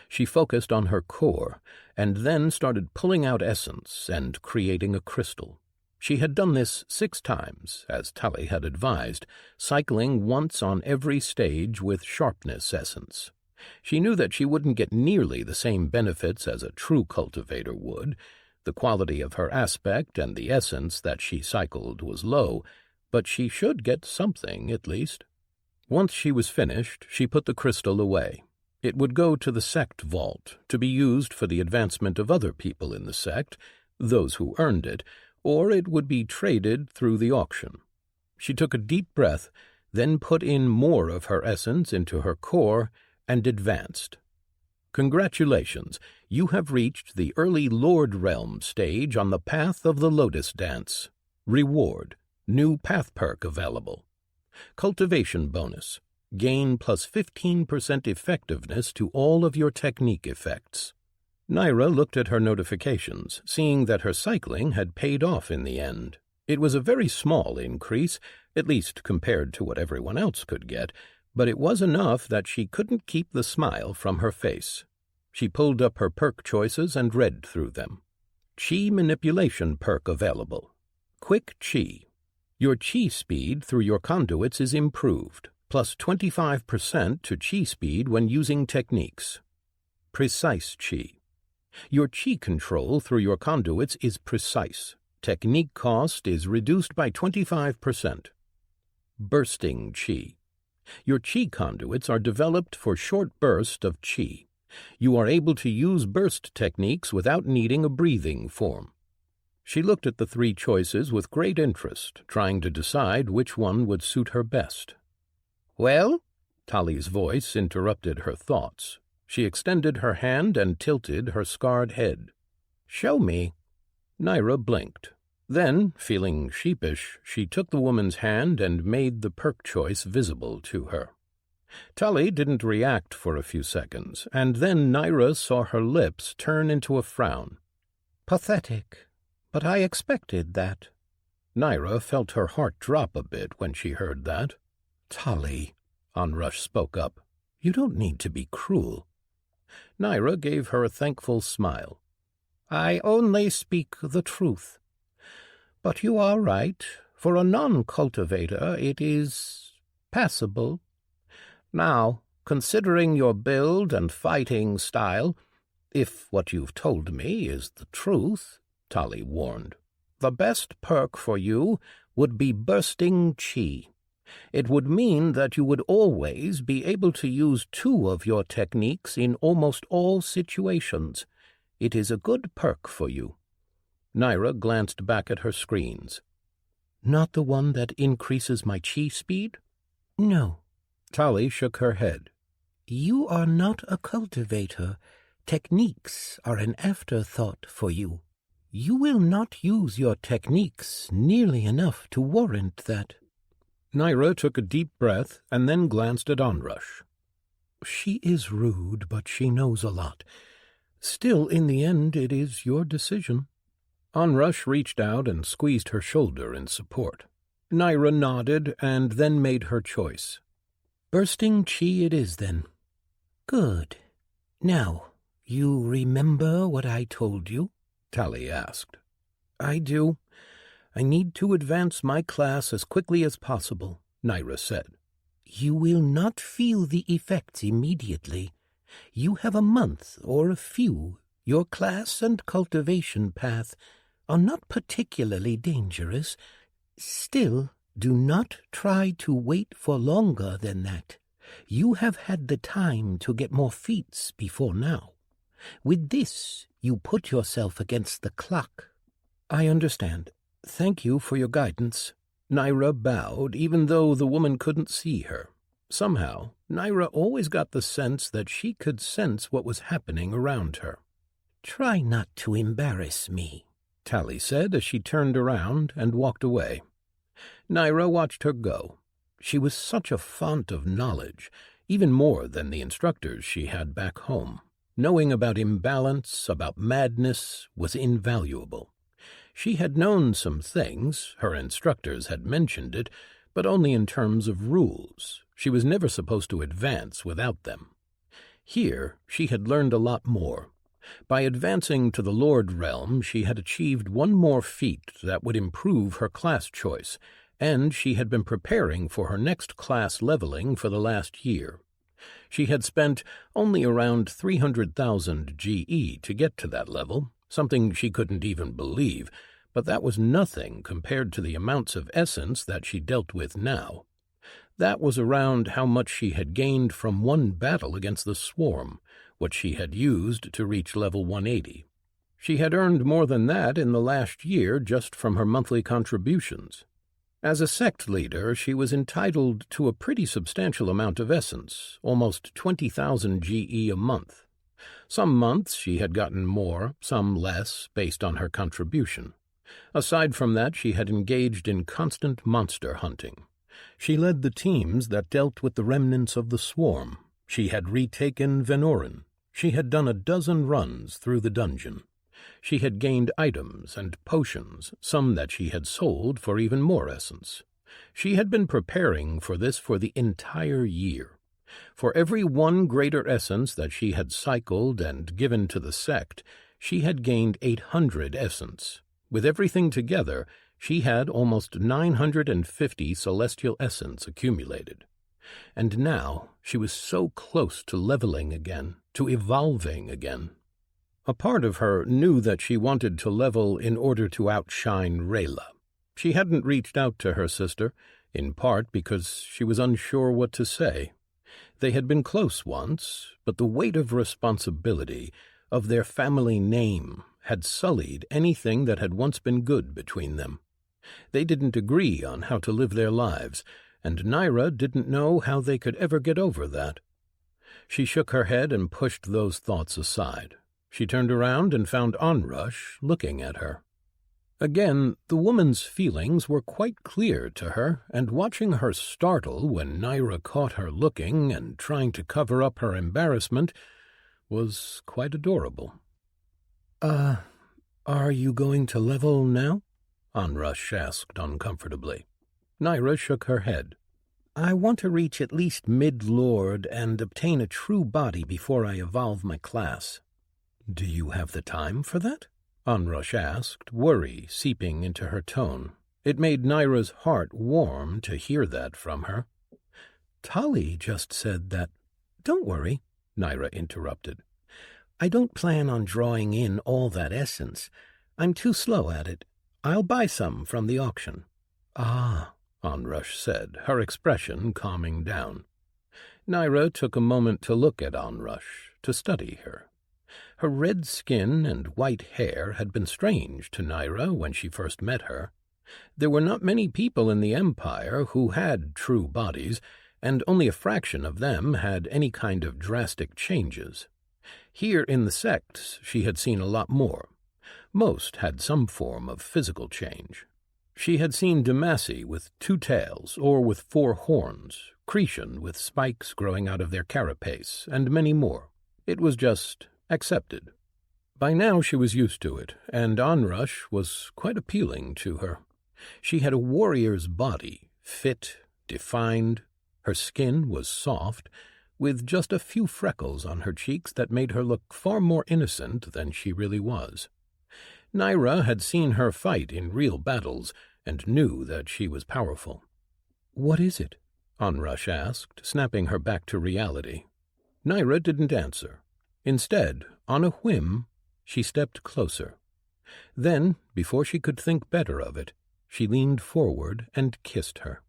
She focused on her core and then started pulling out essence and creating a crystal. She had done this 6 times, as Tally had advised, cycling once on every stage with sharpness essence. She knew that she wouldn't get nearly the same benefits as a true cultivator would. The quality of her aspect and the essence that she cycled was low, but she should get something at least. Once she was finished, she put the crystal away. It would go to the sect vault, to be used for the advancement of other people in the sect, those who earned it, or it would be traded through the auction. She took a deep breath, then put in more of her essence into her core and advanced. Congratulations, you have reached the early Lord Realm stage on the path of the Lotus Dance. Reward, new path perk available. Cultivation bonus, gain plus 15% effectiveness to all of your technique effects. Naira looked at her notifications, seeing that her cycling had paid off in the end. It was a very small increase, at least compared to what everyone else could get, but it was enough that she couldn't keep the smile from her face. She pulled up her perk choices and read through them. Chi manipulation perk available. Quick Chi. Your Chi speed through your conduits is improved, plus 25% to Chi speed when using techniques. Precise Chi. Your Chi control through your conduits is precise. Technique cost is reduced by 25%. Bursting Chi. Your Chi conduits are developed for short bursts of Chi. You are able to use burst techniques without needing a breathing form. She looked at the 3 choices with great interest, trying to decide which one would suit her best. "Well?" Tally's voice interrupted her thoughts. She extended her hand and tilted her scarred head. "Show me." Naira blinked. Then, feeling sheepish, she took the woman's hand and made the perk choice visible to her. Tally didn't react for a few seconds, and then Naira saw her lips turn into a frown. "Pathetic. But I expected that." Naira felt her heart drop a bit when she heard that. "Tally," Onrush spoke up, "you don't need to be cruel. Naira gave her a thankful smile. "I only speak the truth. But you are right. For a non-cultivator, it is passable. Now, considering your build and fighting style, if what you've told me is the truth," Tali warned, "the best perk for you would be bursting chi. It would mean that you would always be able to use 2 of your techniques in almost all situations. It is a good perk for you." Naira glanced back at her screens. "Not the one that increases my chi speed?" No. Tali shook her head. You are not a cultivator. Techniques are an afterthought for you. You will not use your techniques nearly enough to warrant that." Naira took a deep breath and then glanced at Onrush. "She is rude, but she knows a lot. Still, in the end, it is your decision." Onrush reached out and squeezed her shoulder in support. Naira nodded and then made her choice. "Bursting chi it is, then." "Good. Now, you remember what I told you?" Tali asked. "I do. I need to advance my class as quickly as possible," Naira said. "You will not feel the effects immediately. You have a month or a few. Your class and cultivation path are not particularly dangerous. Still, do not try to wait for longer than that. You have had the time to get more feats before now. With this, you put yourself against the clock." "I understand. Thank you for your guidance." Naira bowed, even though the woman couldn't see her. Somehow, Naira always got the sense that she could sense what was happening around her. "Try not to embarrass me," Tali said as she turned around and walked away. Naira watched her go. She was such a font of knowledge, even more than the instructors she had back home. Knowing about imbalance, about madness, was invaluable. She had known some things, her instructors had mentioned it, but only in terms of rules. She was never supposed to advance without them. Here she had learned a lot more. By advancing to the Lord realm, she had achieved one more feat that would improve her class choice, and she had been preparing for her next class leveling for the last year. She had spent only around 300,000 GE to get to that level, something she couldn't even believe, but that was nothing compared to the amounts of essence that she dealt with now. That was around how much she had gained from one battle against the Swarm, what she had used to reach level 180. She had earned more than that in the last year just from her monthly contributions. As a sect leader, she was entitled to a pretty substantial amount of essence, almost 20,000 GE a month. Some months she had gotten more, some less, based on her contribution. Aside from that, she had engaged in constant monster hunting. She led the teams that dealt with the remnants of the Swarm. She had retaken Venorin. She had done a dozen runs through the dungeon. She had gained items and potions, some that she had sold for even more essence. She had been preparing for this for the entire year. For every one greater essence that she had cycled and given to the sect, she had gained 800 essence. With everything together, she had almost 950 celestial essence accumulated. And now she was so close to leveling again, to evolving again. A part of her knew that she wanted to level in order to outshine Rayla. She hadn't reached out to her sister, in part because she was unsure what to say. They had been close once, but the weight of responsibility, of their family name, had sullied anything that had once been good between them. They didn't agree on how to live their lives, and Naira didn't know how they could ever get over that. She shook her head and pushed those thoughts aside. She turned around and found Onrush looking at her. Again, the woman's feelings were quite clear to her, and watching her startle when Naira caught her looking and trying to cover up her embarrassment was quite adorable. Are you going to level now?" Onrush asked uncomfortably. Naira shook her head. I want to reach at least mid-lord and obtain a true body before I evolve my class. Do you have the time for that? Onrush asked, worry seeping into her tone. It made Naira's heart warm to hear that from her. Tali just said that— Don't worry, Naira interrupted. I don't plan on drawing in all that essence. I'm too slow at it. I'll buy some from the auction. Ah, Onrush said, her expression calming down. Naira took a moment to look at Onrush, to study her. Her red skin and white hair had been strange to Naira when she first met her. There were not many people in the Empire who had true bodies, and only a fraction of them had any kind of drastic changes. Here in the sects she had seen a lot more. Most had some form of physical change. She had seen Demacy with 2 tails or with 4 horns, Cretan with spikes growing out of their carapace, and many more. It was just accepted. By now she was used to it, and Onrush was quite appealing to her. She had a warrior's body, fit, defined. Her skin was soft, with just a few freckles on her cheeks that made her look far more innocent than she really was. Naira had seen her fight in real battles and knew that she was powerful. What is it? Onrush asked, snapping her back to reality. Naira didn't answer. Instead, on a whim, she stepped closer. Then, before she could think better of it, she leaned forward and kissed her.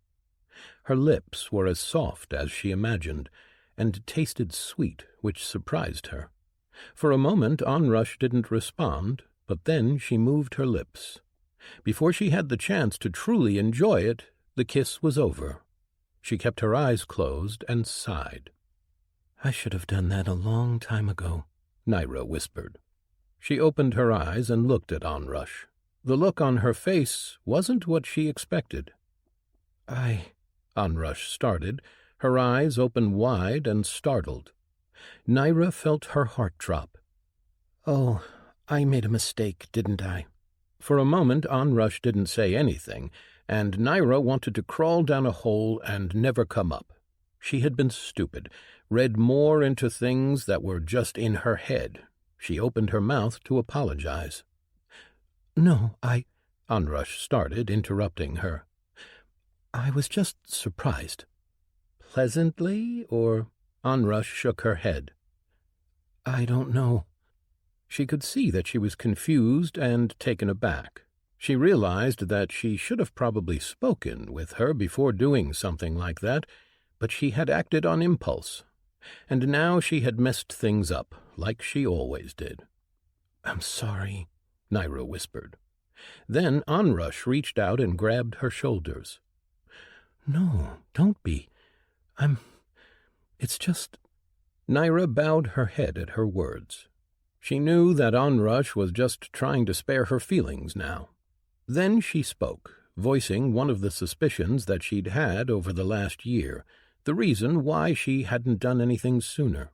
Her lips were as soft as she imagined, and tasted sweet, which surprised her. For a moment Onrush didn't respond, but then she moved her lips. Before she had the chance to truly enjoy it, the kiss was over. She kept her eyes closed and sighed. I should have done that a long time ago, Naira whispered. She opened her eyes and looked at Onrush. The look on her face wasn't what she expected. Onrush started, her eyes open wide and startled. Naira felt her heart drop. Oh, I made a mistake, didn't I? For a moment Onrush didn't say anything, and Naira wanted to crawl down a hole and never come up. She had been stupid, read more into things that were just in her head. She opened her mouth to apologize. No, Onrush started, interrupting her. I was just surprised. Pleasantly, or? Onrush shook her head. I don't know. She could see that she was confused and taken aback. She realized that she should have probably spoken with her before doing something like that, but she had acted on impulse. And now she had messed things up, like she always did. I'm sorry, Naira whispered. Then Onrush reached out and grabbed her shoulders. No, don't be. It's just— Naira bowed her head at her words. She knew that Onrush was just trying to spare her feelings now. Then she spoke, voicing one of the suspicions that she'd had over the last year, the reason why she hadn't done anything sooner.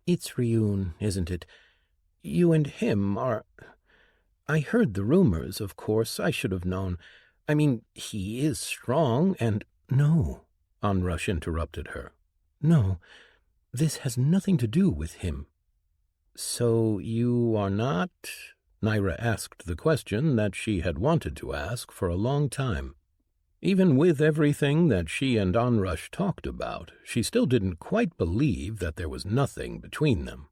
It's Ryun, isn't it? You and him are— I heard the rumors, of course. I should have known. I mean, he is strong and— No, Onrush interrupted her. No, this has nothing to do with him. So you are not? Naira asked the question that she had wanted to ask for a long time. Even with everything that she and Onrush talked about, she still didn't quite believe that there was nothing between them.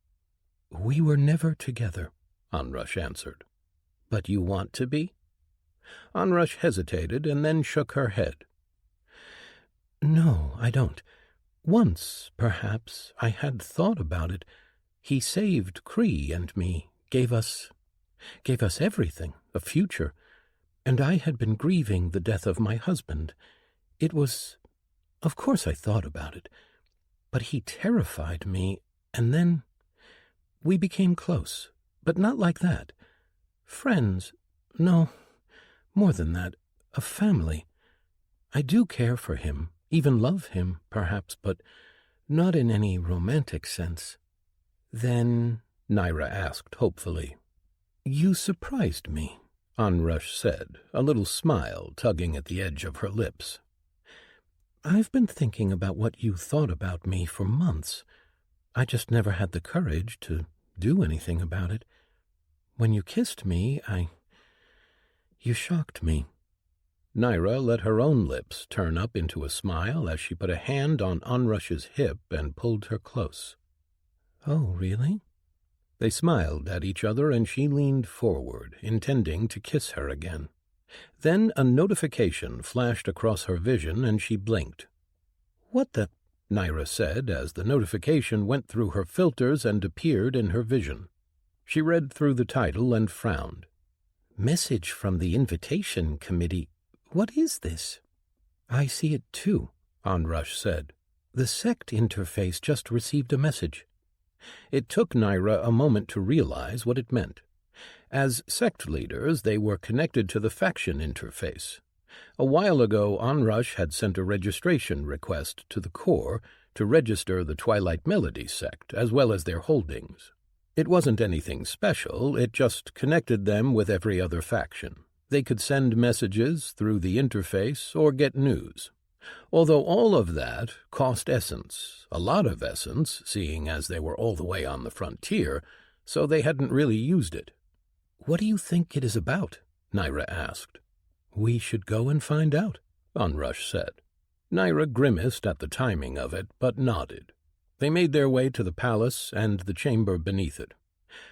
We were never together, Onrush answered. But you want to be? Onrush hesitated and then shook her head. No, I don't. Once, perhaps, I had thought about it. He saved Cree and me, gave us everything, a future, and I had been grieving the death of my husband. It was— Of course I thought about it, but he terrified me, and then we became close, but not like that. Friends, no, more than that, a family. I do care for him, even love him, perhaps, but not in any romantic sense. Then, Naira asked hopefully. You surprised me, Onrush said, a little smile tugging at the edge of her lips. I've been thinking about what you thought about me for months. I just never had the courage to do anything about it. When you kissed me, you shocked me." Naira let her own lips turn up into a smile as she put a hand on Onrush's hip and pulled her close. "Oh, really?" They smiled at each other, and she leaned forward, intending to kiss her again. Then a notification flashed across her vision, and she blinked. "What the?" Naira said, as the notification went through her filters and appeared in her vision. She read through the title and frowned. "Message from the Invitation Committee. What is this?" "I see it too," Onrush said. "The sect interface just received a message." It took Naira a moment to realize what it meant. As sect leaders, they were connected to the faction interface. A while ago, Onrush had sent a registration request to the Corps to register the Twilight Melody sect, as well as their holdings. It wasn't anything special, it just connected them with every other faction. They could send messages through the interface or get news. Although all of that cost essence, a lot of essence, seeing as they were all the way on the frontier, so they hadn't really used it. "What do you think it is about?" Naira asked. "We should go and find out," Onrush said. Naira grimaced at the timing of it, but nodded. They made their way to the palace and the chamber beneath it.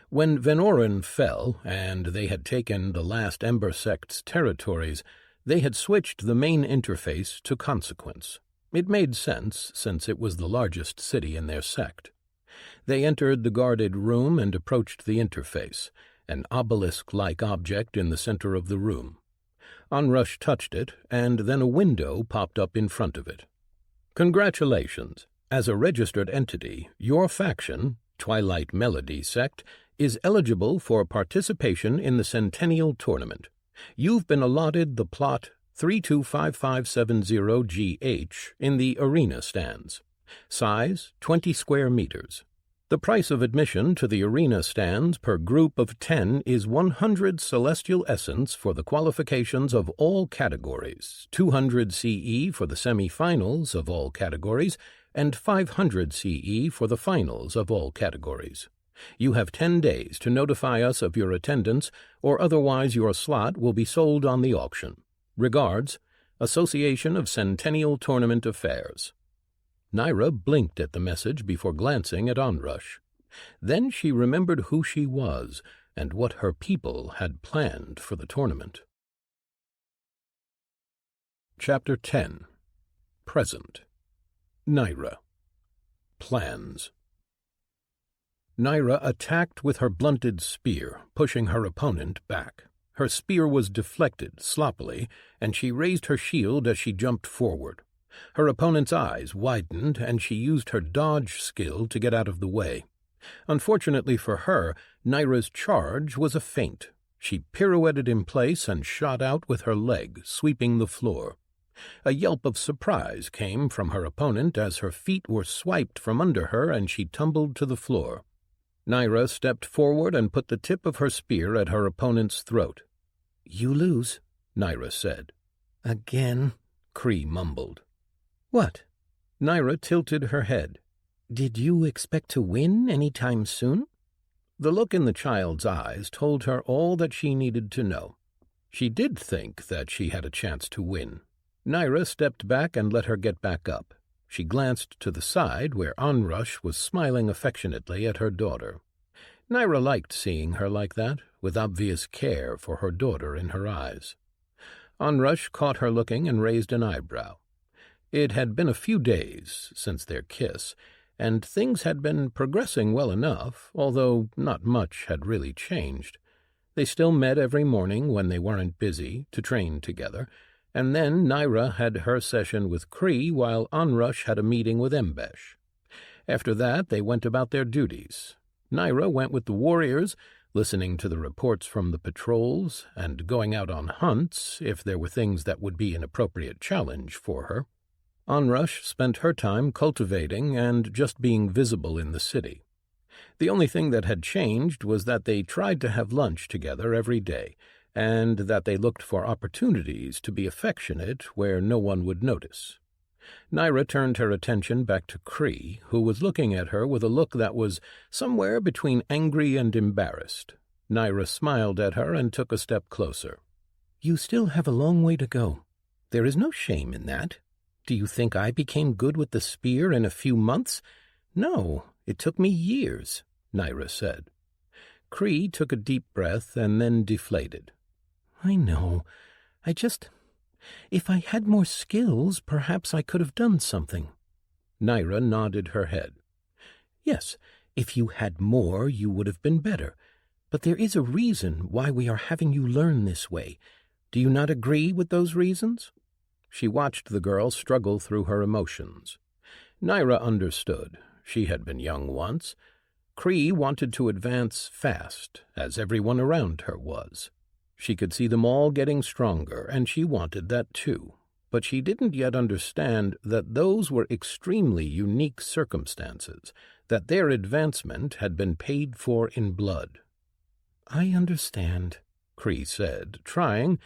When Venoran fell, and they had taken the last Ember Sect's territories, they had switched the main interface to Consequence. It made sense, since it was the largest city in their sect. They entered the guarded room and approached the interface, an obelisk-like object in the center of the room. Onrush touched it, and then a window popped up in front of it. "Congratulations. As a registered entity, your faction, Twilight Melody Sect, is eligible for participation in the Centennial Tournament. You've been allotted the plot 325570GH in the arena stands. Size, 20 square meters. The price of admission to the arena stands per group of 10 is 100 celestial essence for the qualifications of all categories, 200 CE for the semi-finals of all categories, and 500 CE for the finals of all categories. You have 10 days to notify us of your attendance, or otherwise your slot will be sold on the auction. Regards, Association of Centennial Tournament Affairs." Naira blinked at the message before glancing at Onrush. Then she remembered who she was and what her people had planned for the tournament. Chapter 10. Present. Naira. Plans. Naira attacked with her blunted spear, pushing her opponent back. Her spear was deflected sloppily, and she raised her shield as she jumped forward. Her opponent's eyes widened, and she used her dodge skill to get out of the way. Unfortunately for her, Naira's charge was a feint. She pirouetted in place and shot out with her leg, sweeping the floor. A yelp of surprise came from her opponent as her feet were swiped from under her and she tumbled to the floor. Naira stepped forward and put the tip of her spear at her opponent's throat. "You lose," Naira said. "Again," Cree mumbled. "What?" Naira tilted her head. "Did you expect to win any time soon?" The look in the child's eyes told her all that she needed to know. She did think that she had a chance to win. Naira stepped back and let her get back up. She glanced to the side where Onrush was smiling affectionately at her daughter. Naira liked seeing her like that, with obvious care for her daughter in her eyes. Onrush caught her looking and raised an eyebrow. It had been a few days since their kiss, and things had been progressing well enough, although not much had really changed. They still met every morning when they weren't busy to train together, and then Naira had her session with Cree while Onrush had a meeting with Embesh. After that, they went about their duties. Naira went with the warriors, listening to the reports from the patrols and going out on hunts if there were things that would be an appropriate challenge for her. Onrush spent her time cultivating and just being visible in the city. The only thing that had changed was that they tried to have lunch together every day, and that they looked for opportunities to be affectionate where no one would notice. Naira turned her attention back to Cree, who was looking at her with a look that was somewhere between angry and embarrassed. Naira smiled at her and took a step closer. "You still have a long way to go. There is no shame in that. Do you think I became good with the spear in a few months? No, it took me years," Naira said. Cree took a deep breath and then deflated. "I know. If I had more skills, perhaps I could have done something." Naira nodded her head. "Yes, if you had more, you would have been better. But there is a reason why we are having you learn this way. Do you not agree with those reasons?" She watched the girl struggle through her emotions. Naira understood. She had been young once. Cree wanted to advance fast, as everyone around her was. She could see them all getting stronger, and she wanted that too. But she didn't yet understand that those were extremely unique circumstances, that their advancement had been paid for in blood. "I understand," Cree said, trying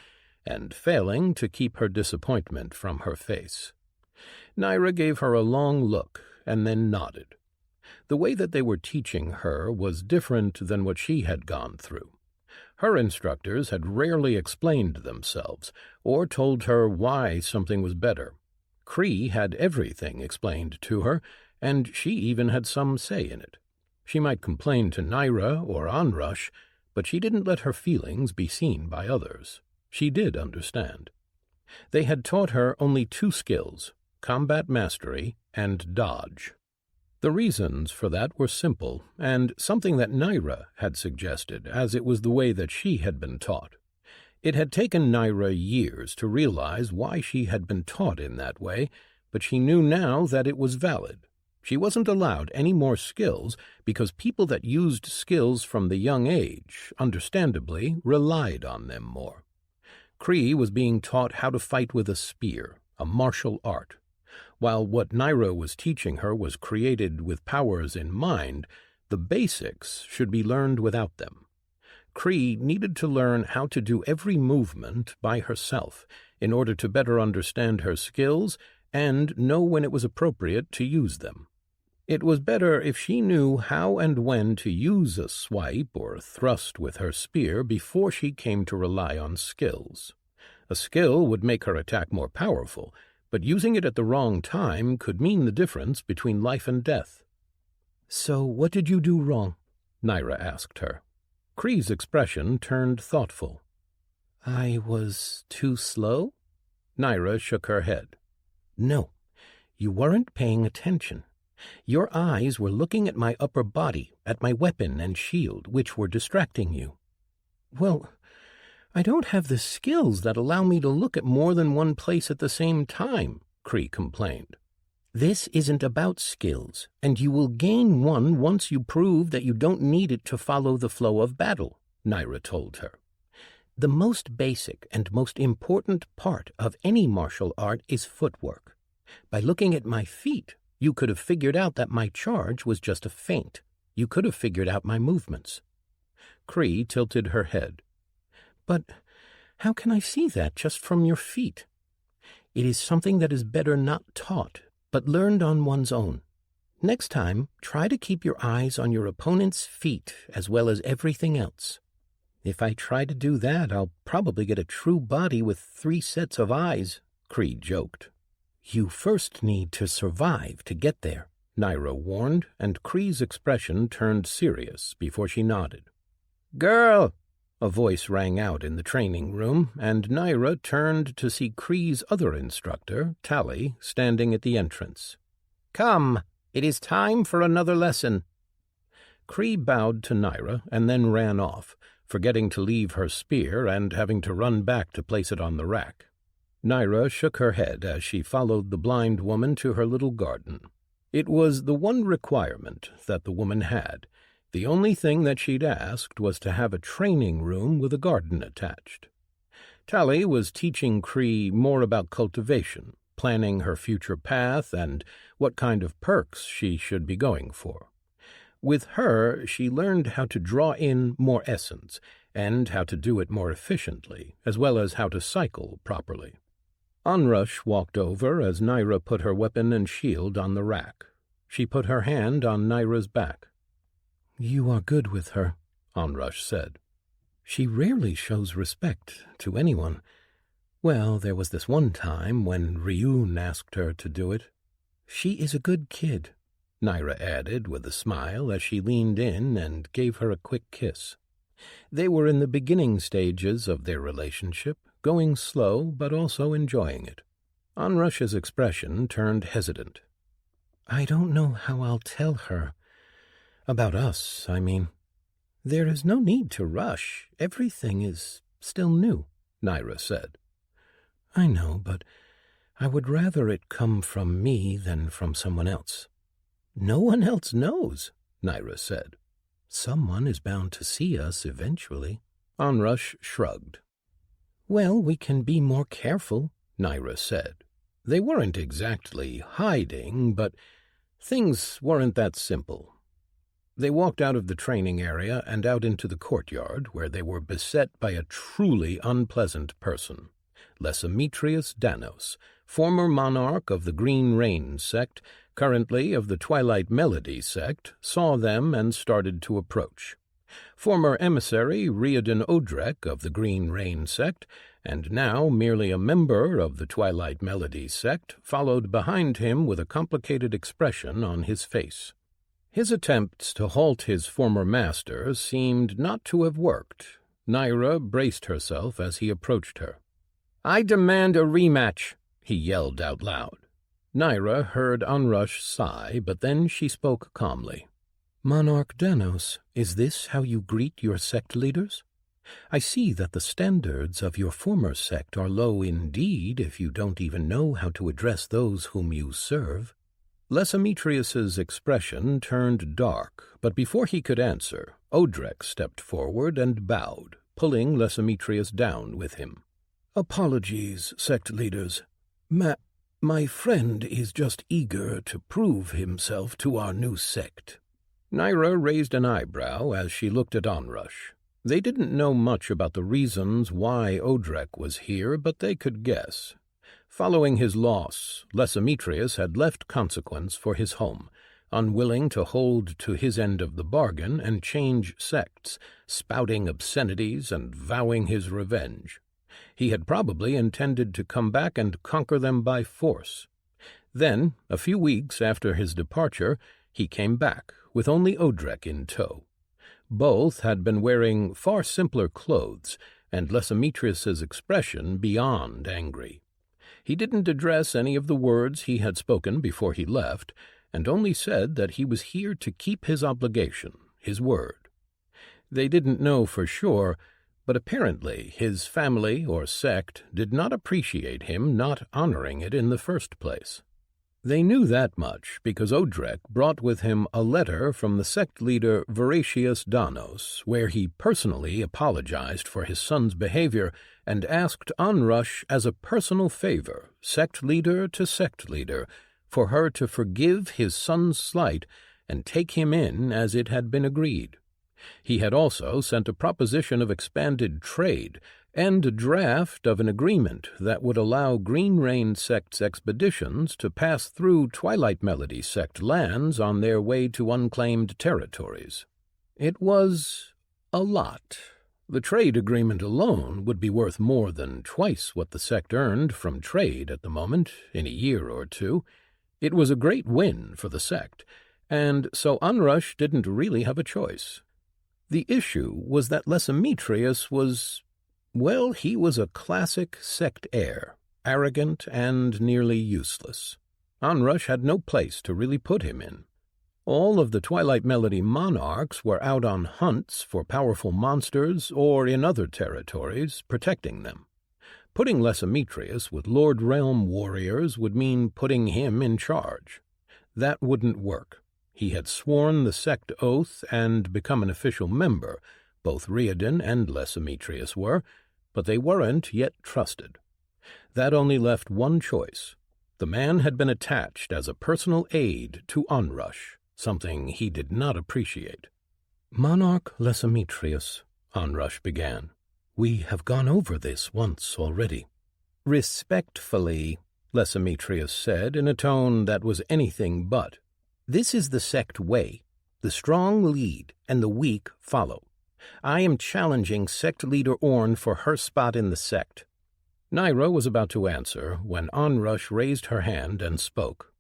and failing to keep her disappointment from her face. Naira gave her a long look and then nodded. The way that they were teaching her was different than what she had gone through. Her instructors had rarely explained themselves or told her why something was better. Cree had everything explained to her, and she even had some say in it. She might complain to Naira or Onrush, but she didn't let her feelings be seen by others. She did understand. They had taught her only 2 skills, combat mastery and dodge. The reasons for that were simple, and something that Naira had suggested, as it was the way that she had been taught. It had taken Naira years to realize why she had been taught in that way, but she knew now that it was valid. She wasn't allowed any more skills because people that used skills from the young age, understandably, relied on them more. Cree was being taught how to fight with a spear, a martial art. While what Naira was teaching her was created with powers in mind, the basics should be learned without them. Cree needed to learn how to do every movement by herself in order to better understand her skills and know when it was appropriate to use them. It was better if she knew how and when to use a swipe or thrust with her spear before she came to rely on skills. A skill would make her attack more powerful, but using it at the wrong time could mean the difference between life and death. "So what did you do wrong?" Naira asked her. Cree's expression turned thoughtful. "I was too slow?" Naira shook her head. "No, you weren't paying attention. Your eyes were looking at my upper body, at my weapon and shield, which were distracting you." "Well, I don't have the skills that allow me to look at more than one place at the same time," Cree complained. "This isn't about skills, and you will gain one once you prove that you don't need it to follow the flow of battle," Naira told her. "The most basic and most important part of any martial art is footwork. By looking at my feet, you could have figured out that my charge was just a feint. You could have figured out my movements." Cree tilted her head. "But how can I see that just from your feet? It is something that is better not taught, but learned on one's own. Next time, try to keep your eyes on your opponent's feet as well as everything else." "If I try to do that, I'll probably get a true body with 3 sets of eyes," Cree joked. "You first need to survive to get there," Naira warned, and Cree's expression turned serious before she nodded. "Girl!" A voice rang out in the training room, and Naira turned to see Cree's other instructor, Tally, standing at the entrance. "Come, it is time for another lesson." Cree bowed to Naira and then ran off, forgetting to leave her spear and having to run back to place it on the rack. Naira shook her head as she followed the blind woman to her little garden. It was the one requirement that the woman had. The only thing that she'd asked was to have a training room with a garden attached. Tally was teaching Cree more about cultivation, planning her future path, and what kind of perks she should be going for. With her, she learned how to draw in more essence, and how to do it more efficiently, as well as how to cycle properly. Onrush walked over as Naira put her weapon and shield on the rack. She put her hand on Naira's back. "You are good with her," Onrush said. "She rarely shows respect to anyone. Well, there was this one time when Ryun asked her to do it. She is a good kid," Naira added with a smile as she leaned in and gave her a quick kiss. They were in the beginning stages of their relationship, going slow but also enjoying it. Onrush's expression turned hesitant. "I don't know how I'll tell her. About us, I mean. There is no need to rush. Everything is still new," Naira said. "I know, but I would rather it come from me than from someone else." "No one else knows," Naira said. "Someone is bound to see us eventually." Onrush shrugged. "Well, we can be more careful," Naira said. They weren't exactly hiding, but things weren't that simple. They walked out of the training area and out into the courtyard, where they were beset by a truly unpleasant person. Lesemetrius Danos, former monarch of the Green Rain sect, currently of the Twilight Melody sect, saw them and started to approach. Former emissary Riordan Odrek of the Green Rain sect, and now merely a member of the Twilight Melody sect, followed behind him with a complicated expression on his face. His attempts to halt his former master seemed not to have worked. Naira braced herself as he approached her. "I demand a rematch," he yelled out loud. Naira heard Onrush sigh, but then she spoke calmly. "Monarch Danos, is this how you greet your sect leaders? I see that the standards of your former sect are low indeed if you don't even know how to address those whom you serve." Lesemetrius's expression turned dark, but before he could answer, Odrek stepped forward and bowed, pulling Lesemetrius down with him. "Apologies, sect leaders. My friend is just eager to prove himself to our new sect." Naira raised an eyebrow as she looked at Onrush. They didn't know much about the reasons why Odrek was here, but they could guess. Following his loss, Lesemetrius had left Consequence for his home, unwilling to hold to his end of the bargain and change sects, spouting obscenities and vowing his revenge. He had probably intended to come back and conquer them by force. Then, a few weeks after his departure, he came back, with only Odrek in tow. Both had been wearing far simpler clothes, and Lesemetrius's expression beyond angry. He didn't address any of the words he had spoken before he left, and only said that he was here to keep his obligation, his word. They didn't know for sure, but apparently his family or sect did not appreciate him not honoring it in the first place. They knew that much because Odrek brought with him a letter from the sect leader Veratius Danos, where he personally apologized for his son's behavior and asked Onrush as a personal favor, sect leader to sect leader, for her to forgive his son's slight and take him in as it had been agreed. He had also sent a proposition of expanded trade and a draft of an agreement that would allow Green Rain sect's expeditions to pass through Twilight Melody sect lands on their way to unclaimed territories. It was a lot. The trade agreement alone would be worth more than twice what the sect earned from trade at the moment, in a year or two. It was a great win for the sect, and so Onrush didn't really have a choice. The issue was that Lesemetrius was, well, he was a classic sect heir, arrogant and nearly useless. Onrush had no place to really put him in. All of the Twilight Melody monarchs were out on hunts for powerful monsters or in other territories, protecting them. Putting Lesemetrius with Lord Realm warriors would mean putting him in charge. That wouldn't work. He had sworn the sect oath and become an official member. Both Riordan and Lesemetrius were, but they weren't yet trusted. That only left one choice. The man had been attached as a personal aide to Onrush, something he did not appreciate. "Monarch Lesemetrius," Onrush began, "we have gone over this once already." "Respectfully," Lesometrius said in a tone that was anything but. "This is the sect way. The strong lead, and the weak follow. I am challenging sect leader Orn for her spot in the sect." Naira was about to answer when Onrush raised her hand and spoke.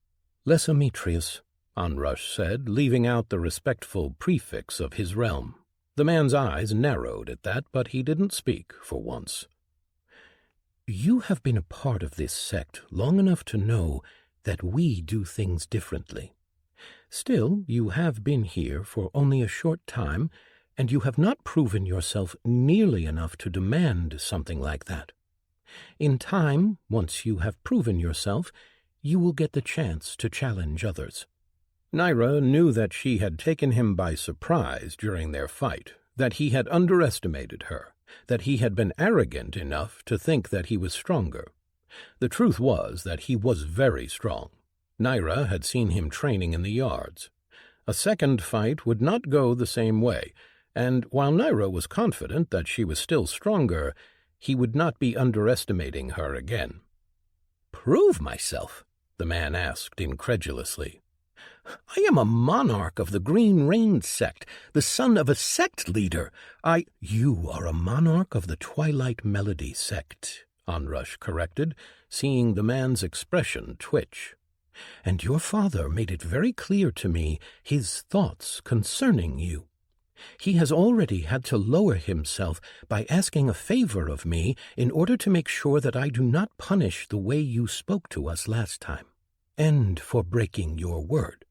"Lesometrius," Onrush said, leaving out the respectful prefix of his realm. The man's eyes narrowed at that, but he didn't speak for once. "You have been a part of this sect long enough to know that we do things differently. Still, you have been here for only a short time, and you have not proven yourself nearly enough to demand something like that. In time, once you have proven yourself, you will get the chance to challenge others." Naira knew that she had taken him by surprise during their fight, that he had underestimated her, that he had been arrogant enough to think that he was stronger. The truth was that he was very strong. Naira had seen him training in the yards. A second fight would not go the same way, and while Naira was confident that she was still stronger, he would not be underestimating her again. "Prove myself?" the man asked incredulously. "I am a monarch of the Green Rain sect, the son of a sect leader. You are a monarch of the Twilight Melody sect," Onrush corrected, seeing the man's expression twitch. "And your father made it very clear to me his thoughts concerning you. He has already had to lower himself by asking a favor of me in order to make sure that I do not punish the way you spoke to us last time, and for breaking your word."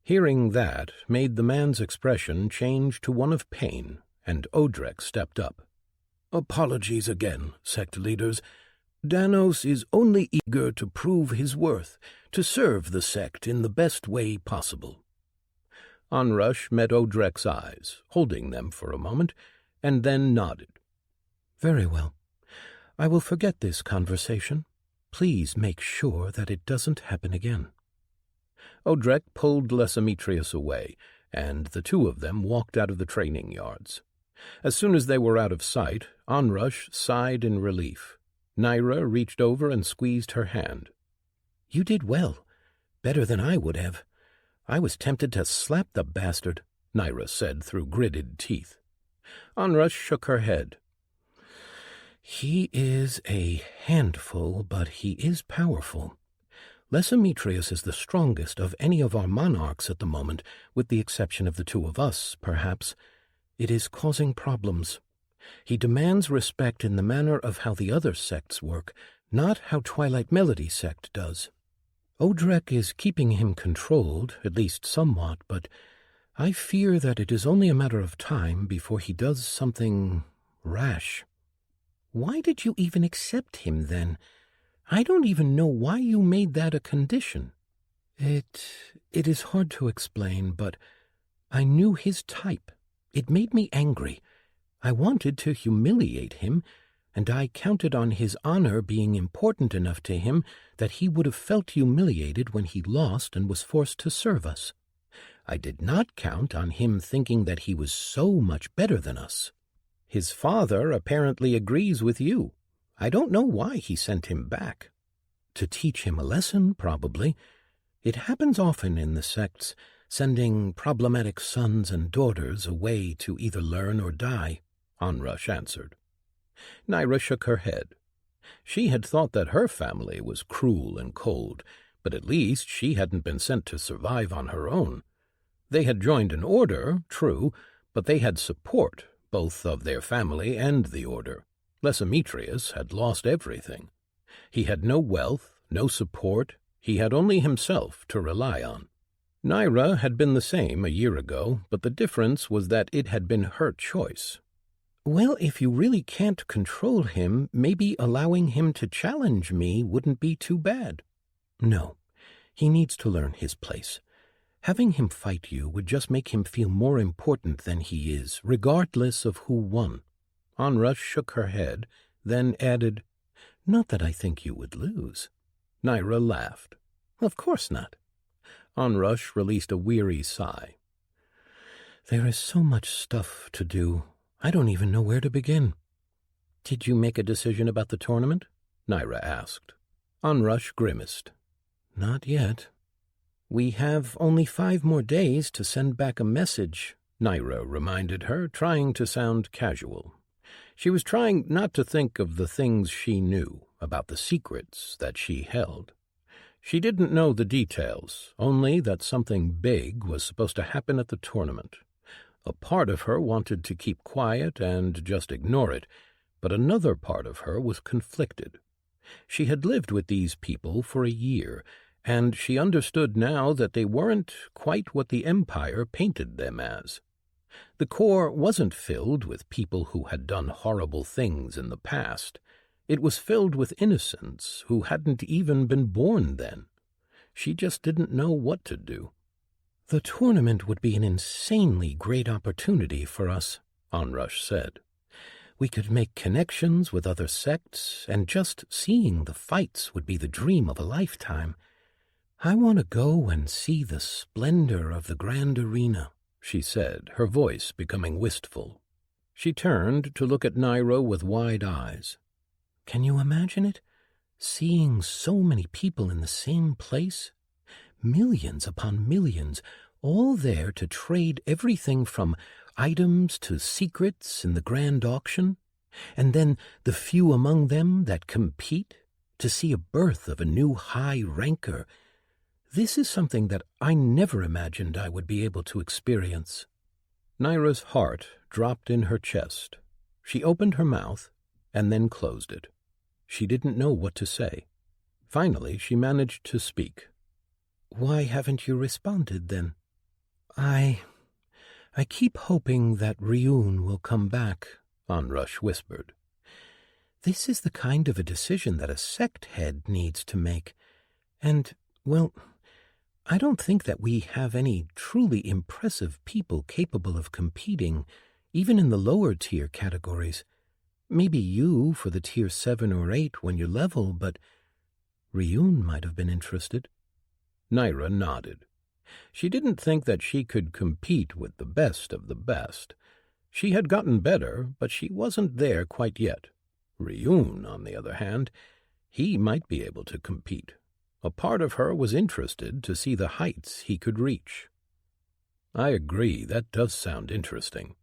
Hearing that made the man's expression change to one of pain, and Odrek stepped up. "Apologies again, sect leaders. Danos is only eager to prove his worth, to serve the sect in the best way possible." Onrush met Odrek's eyes, holding them for a moment, and then nodded. "Very well. I will forget this conversation. Please make sure that it doesn't happen again." Odrek pulled Lesometrius away, and the two of them walked out of the training yards. As soon as they were out of sight, Onrush sighed in relief. Naira reached over and squeezed her hand. "You did well. Better than I would have. I was tempted to slap the bastard," Naira said through gritted teeth. Onrush shook her head. "He is a handful, but he is powerful. Lesometrius is the strongest of any of our monarchs at the moment, with the exception of the two of us, perhaps. It is causing problems. He demands respect in the manner of how the other sects work, not how Twilight Melody sect does. Odrek is keeping him controlled, at least somewhat, but I fear that it is only a matter of time before he does something rash." "Why did you even accept him, then? I don't even know why you made that a condition." It is hard to explain, but I knew his type. It made me angry. I wanted to humiliate him, and I counted on his honor being important enough to him that he would have felt humiliated when he lost and was forced to serve us. I did not count on him thinking that he was so much better than us. His father apparently agrees with you. I don't know why he sent him back. To teach him a lesson, probably. It happens often in the sects, sending problematic sons and daughters away to either learn or die," Onrush answered. Naira shook her head. She had thought that her family was cruel and cold, but at least she hadn't been sent to survive on her own. They had joined an order, true, but they had support, both of their family and the order. Lesometrius had lost everything. He had no wealth, no support. He had only himself to rely on. Naira had been the same a year ago, but the difference was that it had been her choice. "Well, if you really can't control him, maybe allowing him to challenge me wouldn't be too bad." "No, he needs to learn his place. Having him fight you would just make him feel more important than he is, regardless of who won." Onrush shook her head, then added, "Not that I think you would lose." Naira laughed. "Of course not." Onrush released a weary sigh. "There is so much stuff to do. I don't even know where to begin." "Did you make a decision about the tournament?" Naira asked. Onrush grimaced. Not yet. We have only 5 more days to send back a message, Naira reminded her, trying to sound casual. She was trying not to think of the things she knew, about the secrets that she held. She didn't know the details, only that something big was supposed to happen at the tournament. A part of her wanted to keep quiet and just ignore it, but another part of her was conflicted. She had lived with these people for a year, and she understood now that they weren't quite what the Empire painted them as. The core wasn't filled with people who had done horrible things in the past. It was filled with innocents who hadn't even been born then. She just didn't know what to do. The tournament would be an insanely great opportunity for us, Onrush said. We could make connections with other sects, and just seeing the fights would be the dream of a lifetime. I want to go and see the splendor of the grand arena, she said, her voice becoming wistful. She turned to look at Naira with wide eyes. Can you imagine it? Seeing so many people in the same place? Millions upon millions, all there to trade everything from items to secrets in the grand auction, and then the few among them that compete to see a birth of a new high ranker. This is something that I never imagined I would be able to experience. Naira's heart dropped in her chest. She opened her mouth and then closed it. She didn't know what to say. Finally, she managed to speak. Why haven't you responded, then? I keep hoping that Ryun will come back, Onrush whispered. This is the kind of a decision that a sect head needs to make. And, well, I don't think that we have any truly impressive people capable of competing, even in the lower tier categories. Maybe you for the tier 7 or 8 when you're level, but Ryun might have been interested. Naira nodded. She didn't think that she could compete with the best of the best. She had gotten better, but she wasn't there quite yet. Ryun, on the other hand, he might be able to compete. A part of her was interested to see the heights he could reach. I agree, that does sound interesting.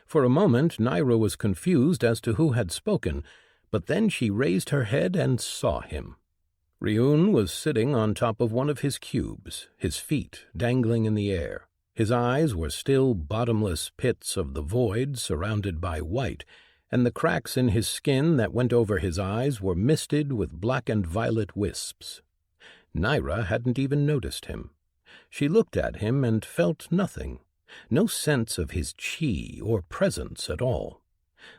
For a moment, Naira was confused as to who had spoken, but then she raised her head and saw him. Ryun was sitting on top of one of his cubes, his feet dangling in the air. His eyes were still bottomless pits of the void surrounded by white, and the cracks in his skin that went over his eyes were misted with black and violet wisps. Naira hadn't even noticed him. She looked at him and felt nothing, no sense of his chi or presence at all.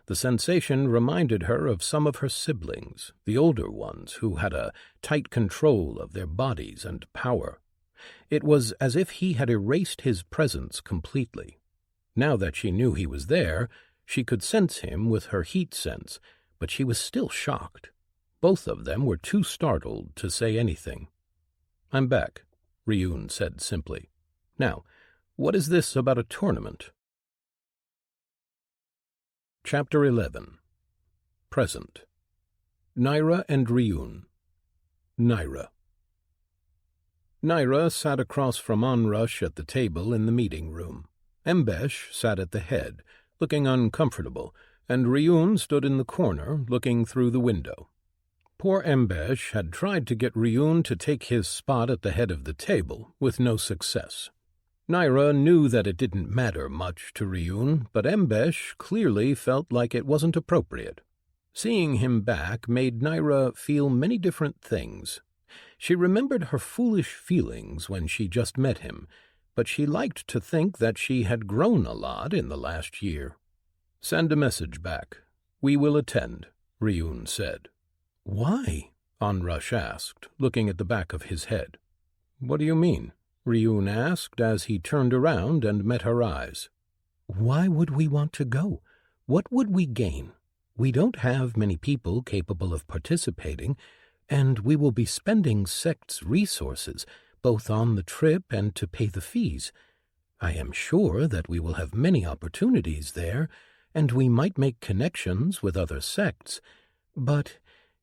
The sensation reminded her of some of her siblings, the older ones who had a tight control of their bodies and power. It was as if he had erased his presence completely. Now that she knew he was there, she could sense him with her heat sense, but she was still shocked. Both of them were too startled to say anything. "I'm back," Ryun said simply. "Now, what is this about a tournament?" Chapter 11. Present. Naira and Ryun. Naira. Naira sat across from Onrush at the table in the meeting room. Embesh sat at the head, looking uncomfortable, and Ryun stood in the corner, looking through the window. Poor Embesh had tried to get Ryun to take his spot at the head of the table, with no success. Naira knew that it didn't matter much to Ryun, but Embesh clearly felt like it wasn't appropriate. Seeing him back made Naira feel many different things. She remembered her foolish feelings when she just met him, but she liked to think that she had grown a lot in the last year. "Send a message back. We will attend," Ryun said. "Why?" Onrush asked, looking at the back of his head. "What do you mean?" Ryun asked as he turned around and met her eyes. "Why would we want to go? What would we gain? We don't have many people capable of participating, and we will be spending sect's resources, both on the trip and to pay the fees. I am sure that we will have many opportunities there, and we might make connections with other sects, but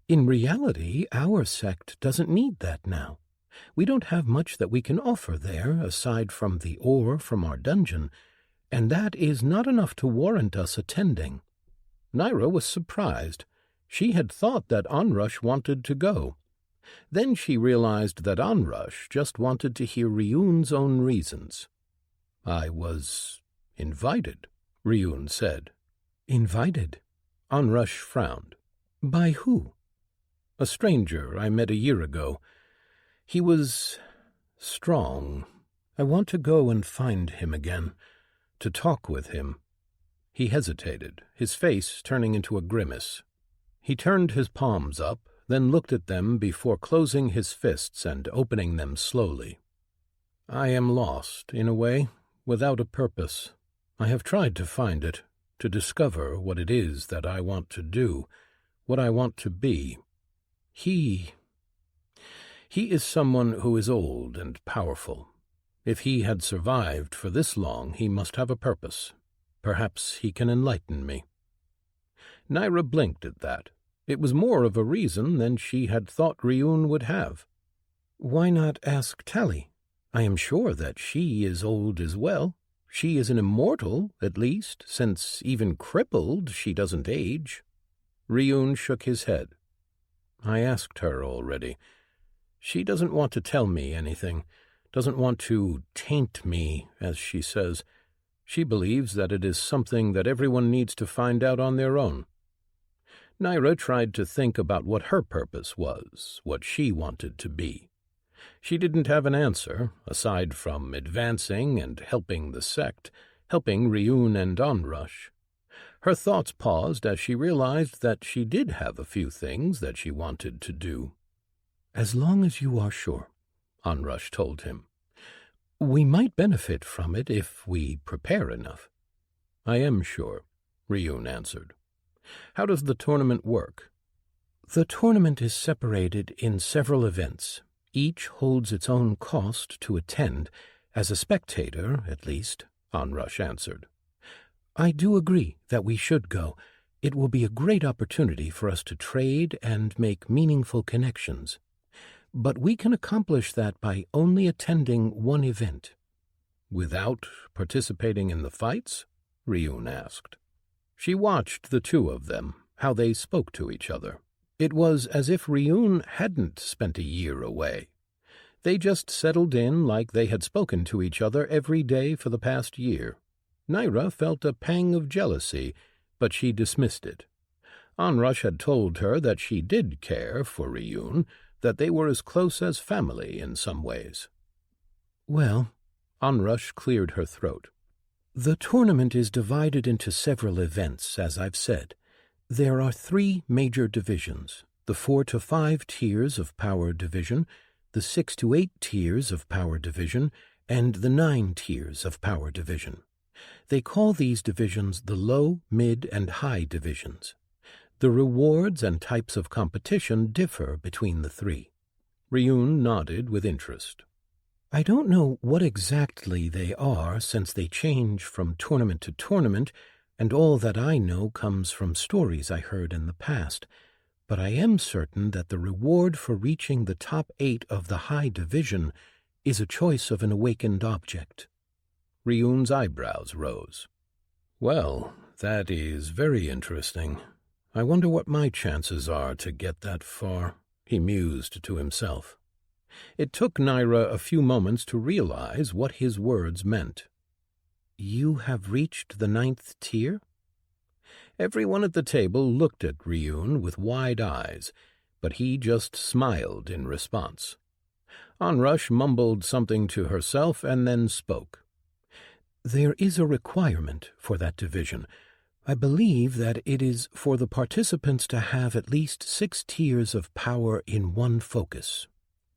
In reality, our sect doesn't need that now. We don't have much that we can offer there aside from the ore from our dungeon, and that is not enough to warrant us attending." Naira was surprised. She had thought that Onrush wanted to go. Then she realized that Onrush just wanted to hear Ryun's own reasons. "I was invited," Ryun said. "Invited?" Onrush frowned. "By who?" "A stranger I met a year ago. He was strong. I want to go and find him again, to talk with him." He hesitated, his face turning into a grimace. He turned his palms up, then looked at them before closing his fists and opening them slowly. "I am lost, in a way, without a purpose. I have tried to find it, to discover what it is that I want to do, what I want to be. He is someone who is old and powerful. If he had survived for this long, he must have a purpose. Perhaps he can enlighten me." Naira blinked at that. It was more of a reason than she had thought Ryun would have. "Why not ask Tally? I am sure that she is old as well. She is an immortal, at least, since even crippled she doesn't age." Ryun shook his head. "I asked her already. She doesn't want to tell me anything, doesn't want to taint me, as she says. She believes that it is something that everyone needs to find out on their own." Naira tried to think about what her purpose was, what she wanted to be. She didn't have an answer, aside from advancing and helping the sect, helping Ryun and Onrush. Her thoughts paused as she realized that she did have a few things that she wanted to do. "As long as you are sure," Onrush told him. "We might benefit from it if we prepare enough." "I am sure," Ryun answered. "How does the tournament work?" "The tournament is separated in several events. Each holds its own cost to attend, as a spectator, at least," Onrush answered. "I do agree that we should go. It will be a great opportunity for us to trade and make meaningful connections. But we can accomplish that by only attending one event." "Without participating in the fights?" Ryun asked. She watched the two of them, how they spoke to each other. It was as if Ryun hadn't spent a year away. They just settled in like they had spoken to each other every day for the past year. Naira felt a pang of jealousy, but she dismissed it. Onrush had told her that she did care for Ryun, that they were as close as family in some ways. "Well," Onrush cleared her throat. "The tournament is divided into several events, as I've said. There are 3 major divisions, the 4 to 5 tiers of Power Division, the 6 to 8 tiers of Power Division, and the 9 tiers of Power Division. They call these divisions the Low, Mid, and High Divisions. The rewards and types of competition differ between the 3. Ryun nodded with interest. "I don't know what exactly they are, since they change from tournament to tournament, and all that I know comes from stories I heard in the past, but I am certain that the reward for reaching the top 8 of the High Division is a choice of an awakened object." Ryun's eyebrows rose. "Well, that is very interesting. I wonder what my chances are to get that far," he mused to himself. It took Naira a few moments to realize what his words meant. "You have reached the 9th tier?" Everyone at the table looked at Ryun with wide eyes, but he just smiled in response. Onrush mumbled something to herself and then spoke. "There is a requirement for that division. I believe that it is for the participants to have at least 6 tiers of power in one focus."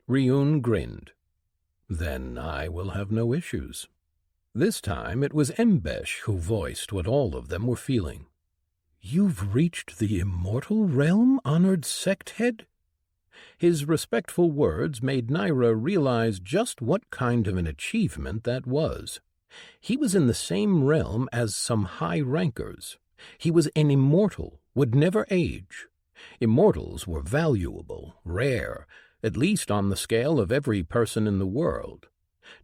Ryun grinned. "Then I will have no issues." This time it was Mbesh who voiced what all of them were feeling. "You've reached the immortal realm, honored sect head?" His respectful words made Naira realize just what kind of an achievement that was. He was in the same realm as some high rankers. He was an immortal, would never age. Immortals were valuable, rare, at least on the scale of every person in the world.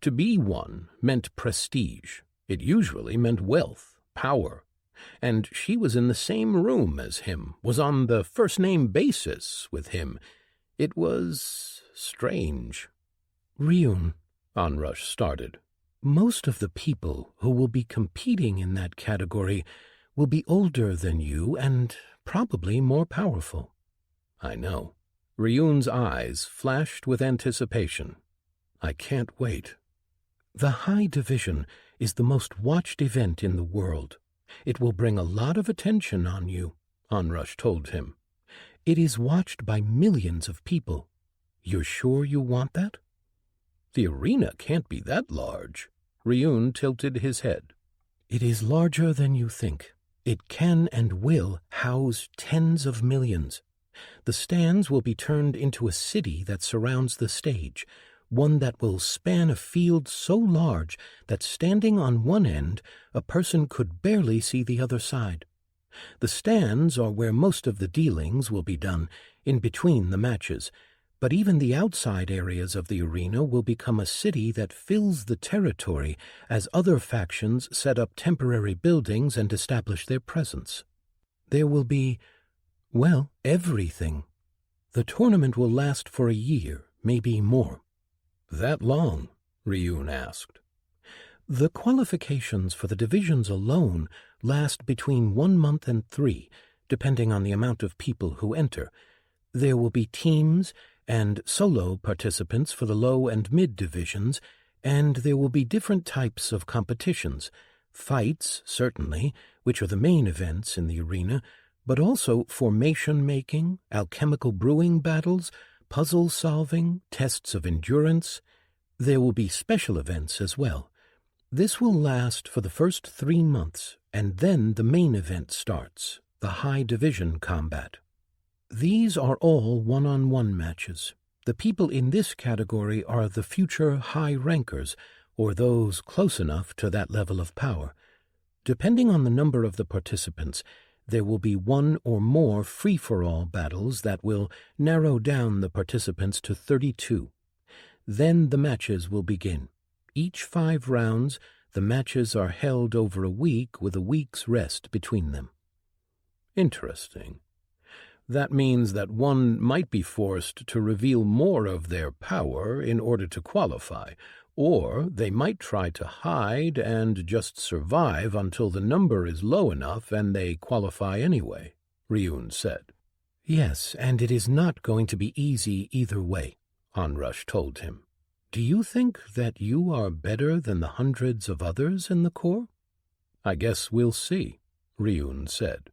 To be one meant prestige. It usually meant wealth, power. And she was in the same room as him, was on the first-name basis with him. It was strange. Ryun, Onrush started. Most of the people who will be competing in that category will be older than you and probably more powerful. I know. Ryun's eyes flashed with anticipation. I can't wait. The High Division is the most watched event in the world. It will bring a lot of attention on you, Onrush told him. It is watched by millions of people. You're sure you want that? The arena can't be that large. Ryun tilted his head. It is larger than you think. It can and will house tens of millions. The stands will be turned into a city that surrounds the stage, one that will span a field so large that standing on one end, a person could barely see the other side. The stands are where most of the dealings will be done, in between the matches, but even the outside areas of the arena will become a city that fills the territory as other factions set up temporary buildings and establish their presence. There will be, well, everything. The tournament will last for a year, maybe more. That long? Ryun asked. The qualifications for the divisions alone last between 1 month and 3, depending on the amount of people who enter. There will be teams and solo participants for the low and mid divisions, and there will be different types of competitions. Fights, certainly, which are the main events in the arena, but also formation making, alchemical brewing battles, puzzle solving, tests of endurance. There will be special events as well. This will last for the first 3 months, and then the main event starts, the High Division combat. These are all one-on-one matches. The people in this category are the future high rankers, or those close enough to that level of power. Depending on the number of the participants, there will be 1 or more free-for-all battles that will narrow down the participants to 32. Then the matches will begin. Each 5 rounds, the matches are held over a week with a week's rest between them. Interesting. That means that one might be forced to reveal more of their power in order to qualify, or they might try to hide and just survive until the number is low enough and they qualify anyway, Ryun said. Yes, and it is not going to be easy either way, Onrush told him. Do you think that you are better than the hundreds of others in the Corps? I guess we'll see, Ryun said.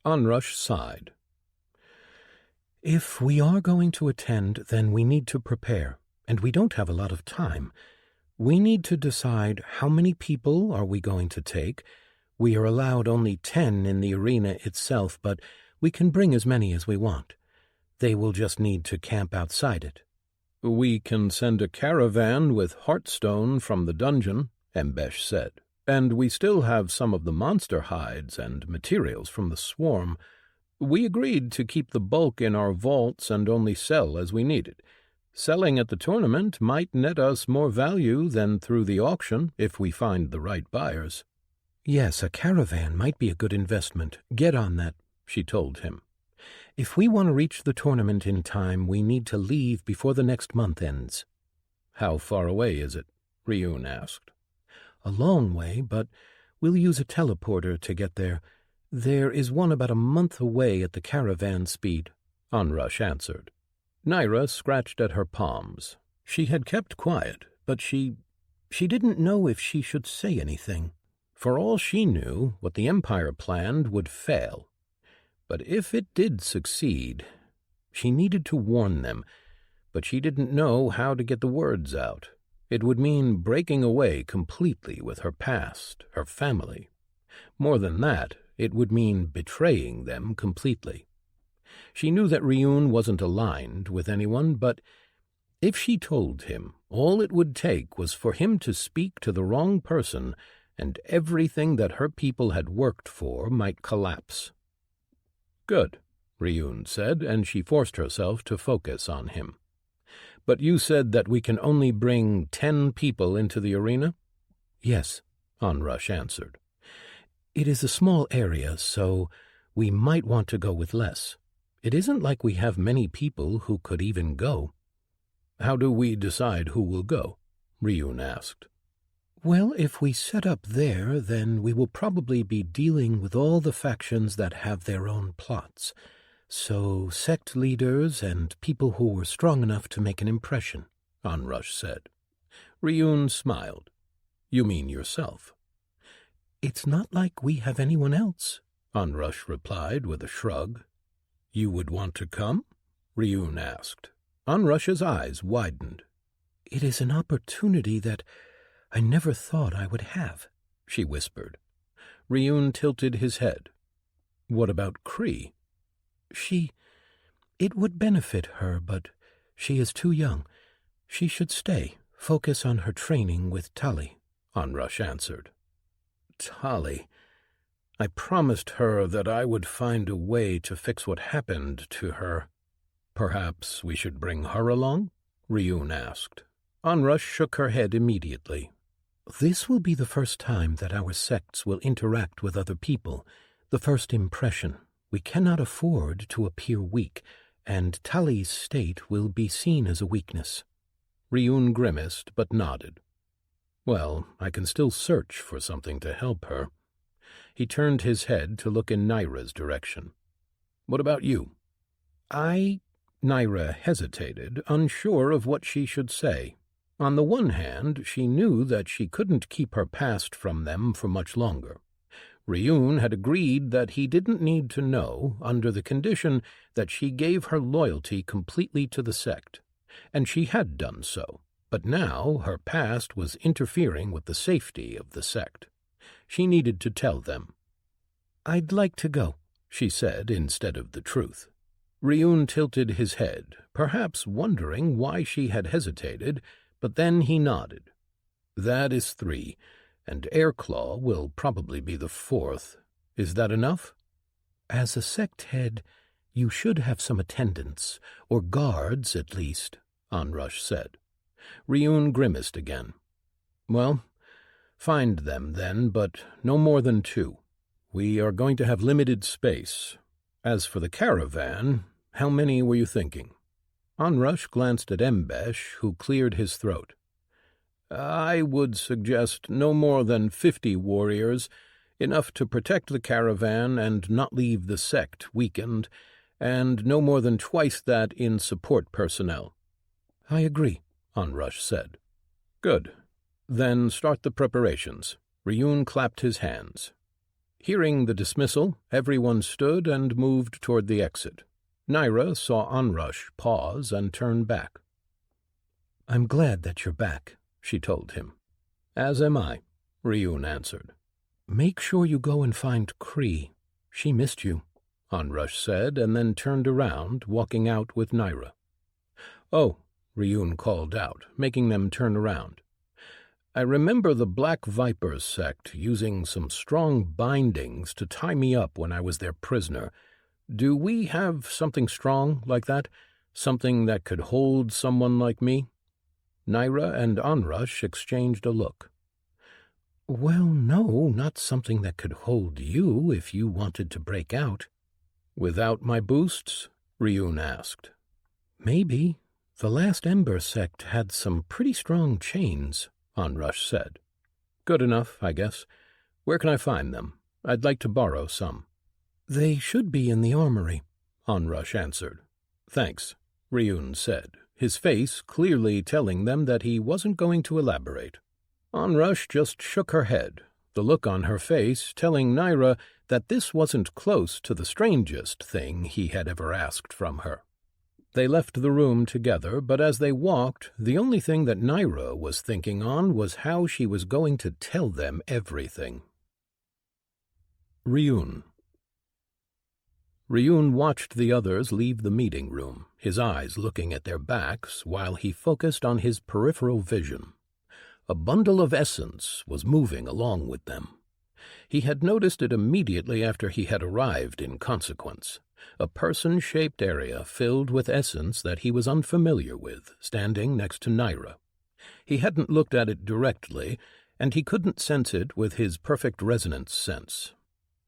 Onrush sighed. If we are going to attend, then we need to prepare, and we don't have a lot of time. We need to decide how many people are we going to take. We are allowed only 10 in the arena itself, but we can bring as many as we want. They will just need to camp outside it. We can send a caravan with Heartstone from the dungeon, Embesh said, and we still have some of the monster hides and materials from the swarm. We agreed to keep the bulk in our vaults and only sell as we needed. Selling at the tournament might net us more value than through the auction if we find the right buyers. Yes, a caravan might be a good investment. Get on that, she told him. If we want to reach the tournament in time, we need to leave before the next month ends. How far away is it? Ryun asked. A long way, but we'll use a teleporter to get there. There is one about a month away at the caravan speed, Onrush answered. Naira scratched at her palms. She had kept quiet, but she didn't know if she should say anything. For all she knew, what the Empire planned would fail. But if it did succeed, she needed to warn them, but she didn't know how to get the words out. It would mean breaking away completely with her past, her family. More than that, it would mean betraying them completely. She knew that Ryun wasn't aligned with anyone, but if she told him, all it would take was for him to speak to the wrong person, and everything that her people had worked for might collapse. Good, Ryun said, and she forced herself to focus on him. "But you said that we can only bring 10 people into the arena?" "Yes," Onrush answered. "It is a small area, so we might want to go with less. It isn't like we have many people who could even go." "How do we decide who will go?" Ryun asked. "Well, if we set up there, then we will probably be dealing with all the factions that have their own plots. So sect leaders and people who were strong enough to make an impression," Onrush said. Ryun smiled. "You mean yourself?" "It's not like we have anyone else," Onrush replied with a shrug. "You would want to come?" Ryun asked. Onrush's eyes widened. "It is an opportunity that I never thought I would have," she whispered. Ryun tilted his head. "What about Kree?" It would benefit her, but she is too young. She should stay, focus on her training with Tali," Onrush answered. "Tali. I promised her that I would find a way to fix what happened to her. Perhaps we should bring her along?" Ryun asked. Onrush shook her head immediately. "This will be the first time that our sects will interact with other people, the first impression. We cannot afford to appear weak, and Tali's state will be seen as a weakness." Ryun grimaced but nodded. "Well, I can still search for something to help her." He turned his head to look in Naira's direction. "What about you?" Naira hesitated, unsure of what she should say. On the one hand, she knew that she couldn't keep her past from them for much longer. Ryun had agreed that he didn't need to know, under the condition that she gave her loyalty completely to the sect, and she had done so, but now her past was interfering with the safety of the sect. She needed to tell them. "I'd like to go," she said instead of the truth. Ryun tilted his head, perhaps wondering why she had hesitated, but then he nodded. "That is 3. And Airclaw will probably be the 4th. Is that enough?" "As a sect head, you should have some attendants, or guards at least," Onrush said. Ryun grimaced again. "Well, find them then, but no more than 2. We are going to have limited space. As for the caravan, how many were you thinking?" Onrush glanced at Mbesh, who cleared his throat. "I would suggest no more than 50 warriors, enough to protect the caravan and not leave the sect weakened, and no more than twice that in support personnel." "I agree," Onrush said. "Good. Then start the preparations." Ryun clapped his hands. Hearing the dismissal, everyone stood and moved toward the exit. Naira saw Onrush pause and turn back. "I'm glad that you're back," she told him. "As am I," Ryun answered. "Make sure you go and find Kree. She missed you," Onrush said, and then turned around, walking out with Naira. "Oh," Ryun called out, making them turn around. "I remember the Black Viper sect using some strong bindings to tie me up when I was their prisoner. Do we have something strong like that? Something that could hold someone like me?" Naira and Onrush exchanged a look. "Well, no, not something that could hold you if you wanted to break out." "Without my boosts?" Ryun asked. "Maybe. The last Ember sect had some pretty strong chains," Onrush said. "Good enough, I guess. Where can I find them? I'd like to borrow some." "They should be in the armory," Onrush answered. "Thanks," Ryun said, his face clearly telling them that he wasn't going to elaborate. Onrush just shook her head, the look on her face telling Naira that this wasn't close to the strangest thing he had ever asked from her. They left the room together, but as they walked, the only thing that Naira was thinking on was how she was going to tell them everything. Ryun watched the others leave the meeting room, his eyes looking at their backs while he focused on his peripheral vision. A bundle of essence was moving along with them. He had noticed it immediately after he had arrived in consequence, a person-shaped area filled with essence that he was unfamiliar with, standing next to Naira. He hadn't looked at it directly, and he couldn't sense it with his perfect resonance sense.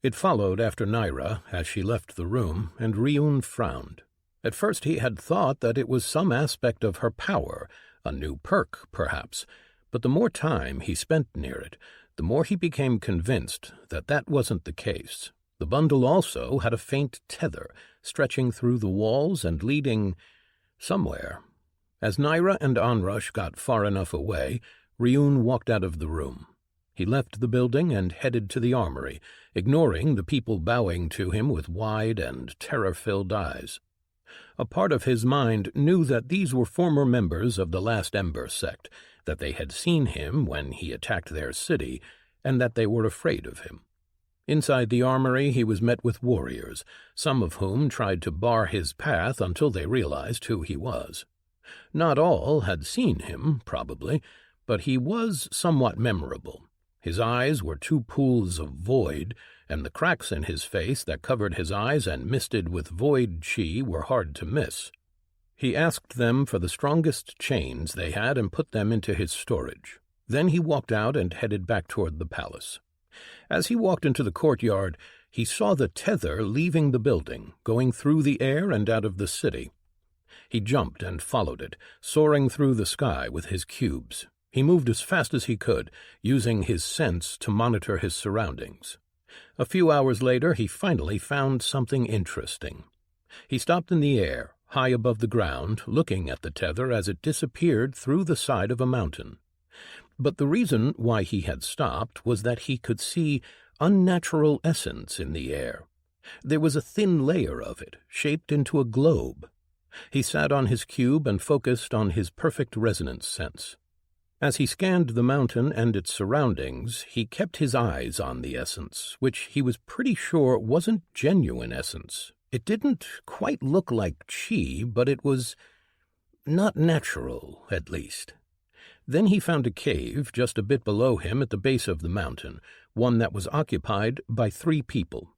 It followed after Naira as she left the room, and Ryun frowned. At first he had thought that it was some aspect of her power, a new perk, perhaps, but the more time he spent near it, the more he became convinced that that wasn't the case. The bundle also had a faint tether, stretching through the walls and leading somewhere. As Naira and Onrush got far enough away, Ryun walked out of the room. He left the building and headed to the armory, ignoring the people bowing to him with wide and terror-filled eyes. A part of his mind knew that these were former members of the Last Ember sect, that they had seen him when he attacked their city, and that they were afraid of him. Inside the armory he was met with warriors, some of whom tried to bar his path until they realized who he was. Not all had seen him, probably, but he was somewhat memorable. His eyes were two pools of void, and the cracks in his face that covered his eyes and misted with void chi were hard to miss. He asked them for the strongest chains they had and put them into his storage. Then he walked out and headed back toward the palace. As he walked into the courtyard, he saw the tether leaving the building, going through the air and out of the city. He jumped and followed it, soaring through the sky with his cubes. He moved as fast as he could, using his sense to monitor his surroundings. A few hours later, he finally found something interesting. He stopped in the air, high above the ground, looking at the tether as it disappeared through the side of a mountain. But the reason why he had stopped was that he could see unnatural essence in the air. There was a thin layer of it, shaped into a globe. He sat on his cube and focused on his perfect resonance sense. As he scanned the mountain and its surroundings, he kept his eyes on the essence, which he was pretty sure wasn't genuine essence. It didn't quite look like chi, but it was not natural, at least. Then he found a cave just a bit below him at the base of the mountain, one that was occupied by 3 people.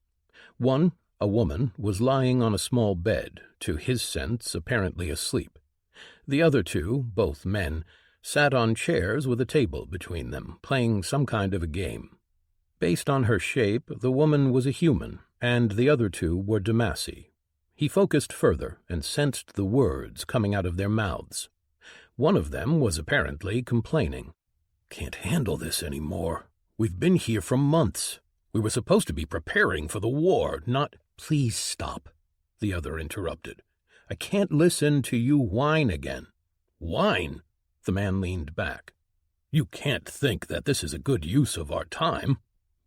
One, a woman, was lying on a small bed, to his sense apparently asleep. The other 2, both men, sat on chairs with a table between them, playing some kind of a game. Based on her shape, the woman was a human, and the other 2 were Demaci. He focused further and sensed the words coming out of their mouths. One of them was apparently complaining. "Can't handle this anymore. We've been here for months. We were supposed to be preparing for the war, not—" "Please stop," the other interrupted. "I can't listen to you whine again." "Whine?" The man leaned back. "You can't think that this is a good use of our time.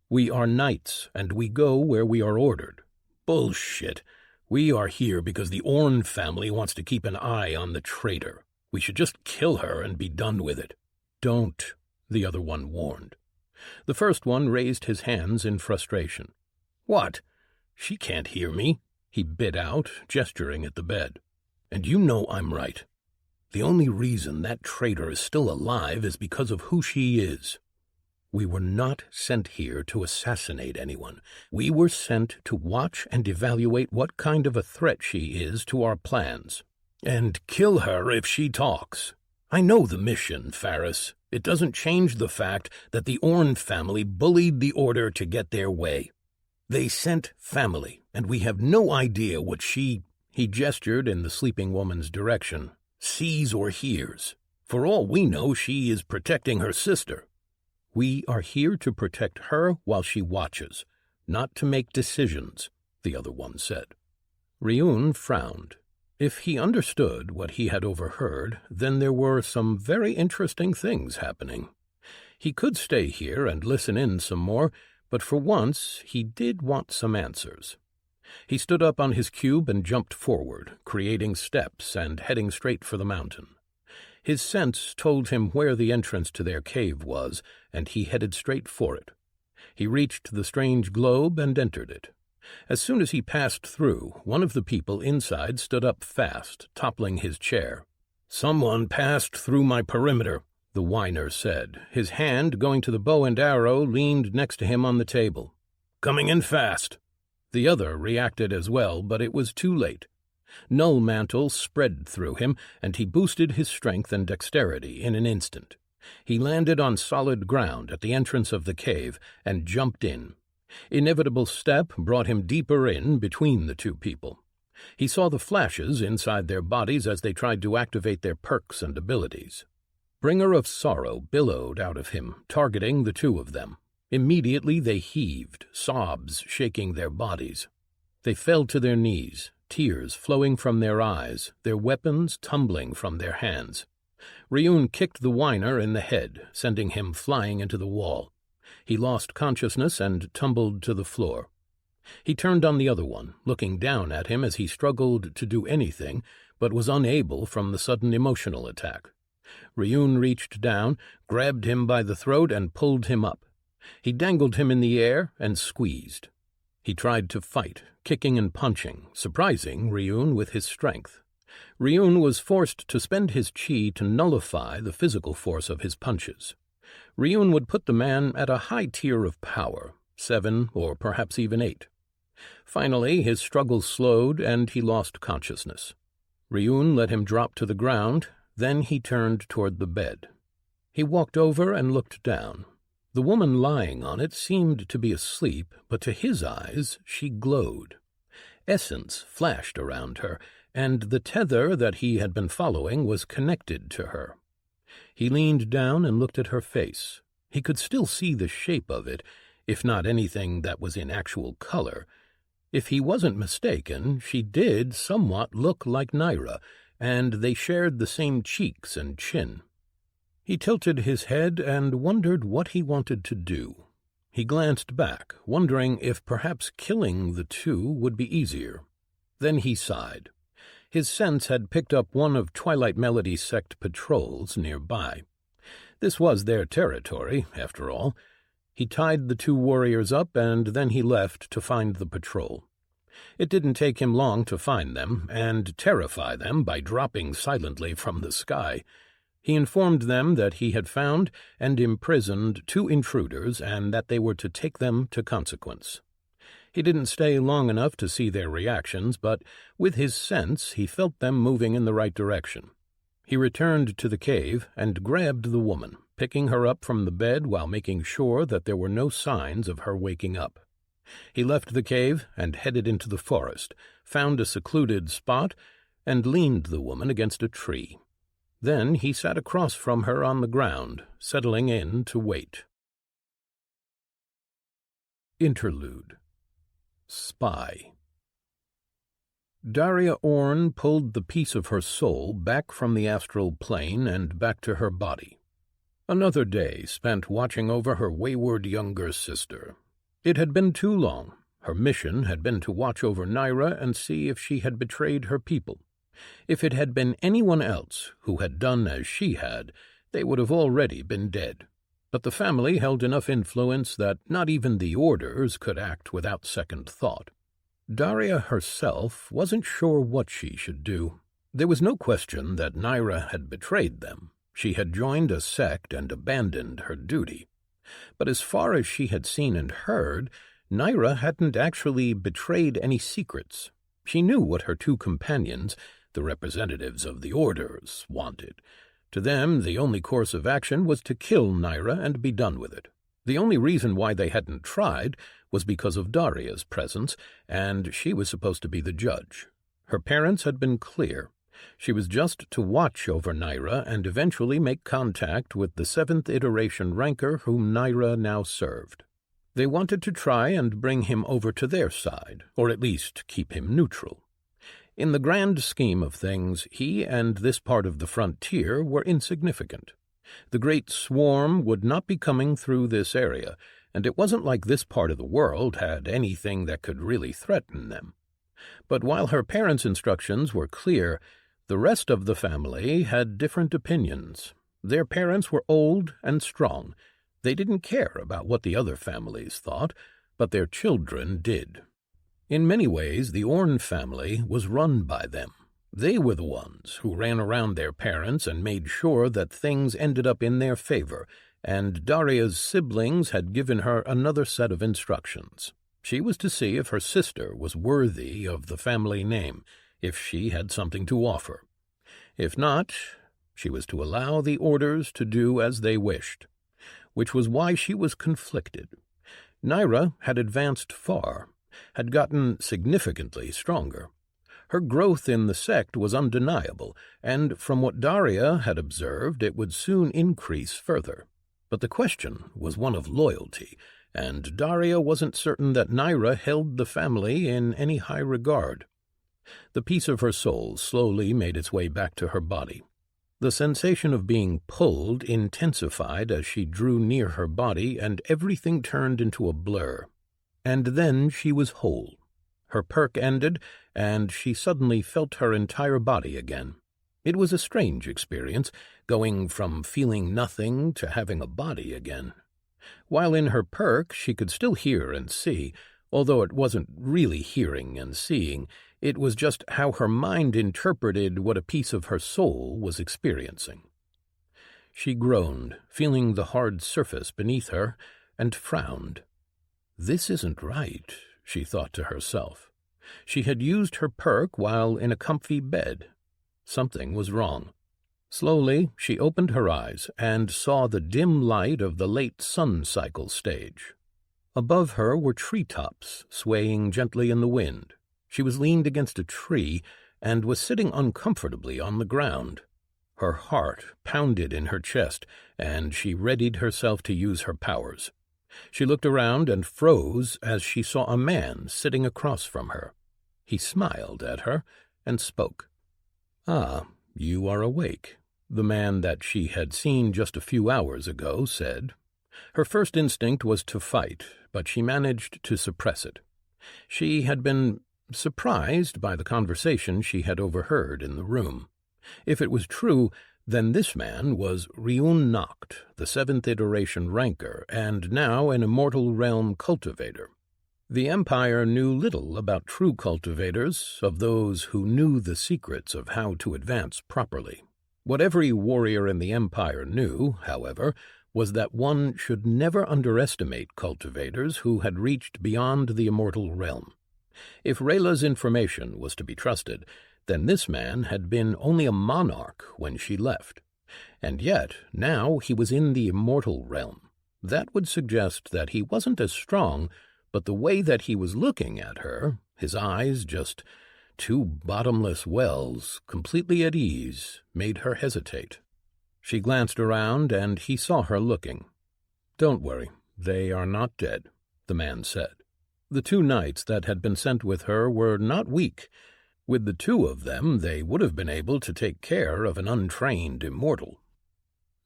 We are knights, and we go where we are ordered." "Bullshit. We are here because the Orn family wants to keep an eye on the traitor. We should just kill her and be done with it." "Don't," the other one warned. The first one raised his hands in frustration. "What? She can't hear me," he bit out, gesturing at the bed. "And you know I'm right. The only reason that traitor is still alive is because of who she is. We were not sent here to assassinate anyone. We were sent to watch and evaluate what kind of a threat she is to our plans. And kill her if she talks. I know the mission, Faris. It doesn't change the fact that the Orn family bullied the Order to get their way. They sent family, and we have no idea what she," he gestured in the sleeping woman's direction, "sees or hears. For all we know, she is protecting her sister." "We are here to protect her while she watches, not to make decisions," the other one said. Ryun frowned. If he understood what he had overheard, then there were some very interesting things happening. He could stay here and listen in some more, but for once he did want some answers. He stood up on his cube and jumped forward, creating steps and heading straight for the mountain. His sense told him where the entrance to their cave was, and he headed straight for it. He reached the strange globe and entered it. As soon as he passed through, one of the people inside stood up fast, toppling his chair. "Someone passed through my perimeter," the whiner said. His hand, going to the bow and arrow, leaned next to him on the table. "Coming in fast." The other reacted as well, but it was too late. Null Mantle spread through him, and he boosted his strength and dexterity in an instant. He landed on solid ground at the entrance of the cave and jumped in. Inevitable Step brought him deeper in between the two people. He saw the flashes inside their bodies as they tried to activate their perks and abilities. Bringer of Sorrow billowed out of him, targeting the two of them. Immediately they heaved, sobs shaking their bodies. They fell to their knees, tears flowing from their eyes, their weapons tumbling from their hands. Ryun kicked the whiner in the head, sending him flying into the wall. He lost consciousness and tumbled to the floor. He turned on the other one, looking down at him as he struggled to do anything, but was unable from the sudden emotional attack. Ryun reached down, grabbed him by the throat, and pulled him up. He dangled him in the air and squeezed. He tried to fight, kicking and punching, surprising Ryun with his strength. Ryun was forced to spend his chi to nullify the physical force of his punches. Ryun would put the man at a high tier of power, 7 or perhaps even 8. Finally, his struggle slowed and he lost consciousness. Ryun let him drop to the ground, then he turned toward the bed. He walked over and looked down. The woman lying on it seemed to be asleep, but to his eyes she glowed. Essence flashed around her, and the tether that he had been following was connected to her. He leaned down and looked at her face. He could still see the shape of it, if not anything that was in actual color. If he wasn't mistaken, she did somewhat look like Naira, and they shared the same cheeks and chin. He tilted his head and wondered what he wanted to do. He glanced back, wondering if perhaps killing the two would be easier. Then he sighed. His sense had picked up one of Twilight Melody sect patrols nearby. This was their territory, after all. He tied the two warriors up, and then he left to find the patrol. It didn't take him long to find them and terrify them by dropping silently from the sky. He informed them that he had found and imprisoned 2 intruders and that they were to take them to consequence. He didn't stay long enough to see their reactions, but with his sense he felt them moving in the right direction. He returned to the cave and grabbed the woman, picking her up from the bed while making sure that there were no signs of her waking up. He left the cave and headed into the forest, found a secluded spot, and leaned the woman against a tree. Then he sat across from her on the ground, settling in to wait. Interlude. Spy. Daria Orn pulled the piece of her soul back from the astral plane and back to her body. Another day spent watching over her wayward younger sister. It had been too long. Her mission had been to watch over Naira and see if she had betrayed her people. If it had been anyone else who had done as she had, they would have already been dead. But the family held enough influence that not even the orders could act without second thought. Daria herself wasn't sure what she should do. There was no question that Naira had betrayed them. She had joined a sect and abandoned her duty. But as far as she had seen and heard, Naira hadn't actually betrayed any secrets. She knew what her 2 companions, the representatives of the orders, wanted. To them, the only course of action was to kill Naira and be done with it. The only reason why they hadn't tried was because of Daria's presence, and she was supposed to be the judge. Her parents had been clear. She was just to watch over Naira and eventually make contact with the 7th iteration ranker whom Naira now served. They wanted to try and bring him over to their side, or at least keep him neutral. In the grand scheme of things, he and this part of the frontier were insignificant. The great swarm would not be coming through this area, and it wasn't like this part of the world had anything that could really threaten them. But while her parents' instructions were clear, the rest of the family had different opinions. Their parents were old and strong. They didn't care about what the other families thought, but their children did. In many ways, the Orn family was run by them. They were the ones who ran around their parents and made sure that things ended up in their favor, and Daria's siblings had given her another set of instructions. She was to see if her sister was worthy of the family name, if she had something to offer. If not, she was to allow the orders to do as they wished, which was why she was conflicted. Naira had advanced far, had gotten significantly stronger. Her growth in the sect was undeniable, and from what Daria had observed, it would soon increase further. But the question was one of loyalty, and Daria wasn't certain that Naira held the family in any high regard. The piece of her soul slowly made its way back to her body. The sensation of being pulled intensified as she drew near her body, and everything turned into a blur. And then she was whole. Her perk ended, and she suddenly felt her entire body again. It was a strange experience, going from feeling nothing to having a body again. While in her perk, she could still hear and see, although it wasn't really hearing and seeing. It was just how her mind interpreted what a piece of her soul was experiencing. She groaned, feeling the hard surface beneath her, and frowned. This isn't right, she thought to herself. She had used her perk while in a comfy bed. Something was wrong. Slowly, she opened her eyes and saw the dim light of the late sun cycle stage. Above her were treetops swaying gently in the wind. She was leaned against a tree and was sitting uncomfortably on the ground. Her heart pounded in her chest, and she readied herself to use her powers. She looked around and froze as she saw a man sitting across from her. He smiled at her and spoke. "Ah, you are awake," the man that she had seen just a few hours ago said. Her first instinct was to fight, but she managed to suppress it. She had been surprised by the conversation she had overheard in the room. If it was true, then this man was Riun Nacht, the 7th iteration ranker, and now an Immortal Realm cultivator. The Empire knew little about true cultivators, of those who knew the secrets of how to advance properly. What every warrior in the Empire knew, however, was that one should never underestimate cultivators who had reached beyond the Immortal Realm. If Rayla's information was to be trusted, then this man had been only a monarch when she left. And yet, now he was in the Immortal Realm. That would suggest that he wasn't as strong, but the way that he was looking at her, his eyes just two bottomless wells, completely at ease, made her hesitate. She glanced around, and he saw her looking. "Don't worry, they are not dead," the man said. The 2 knights that had been sent with her were not weak. With the 2 of them, they would have been able to take care of an untrained immortal.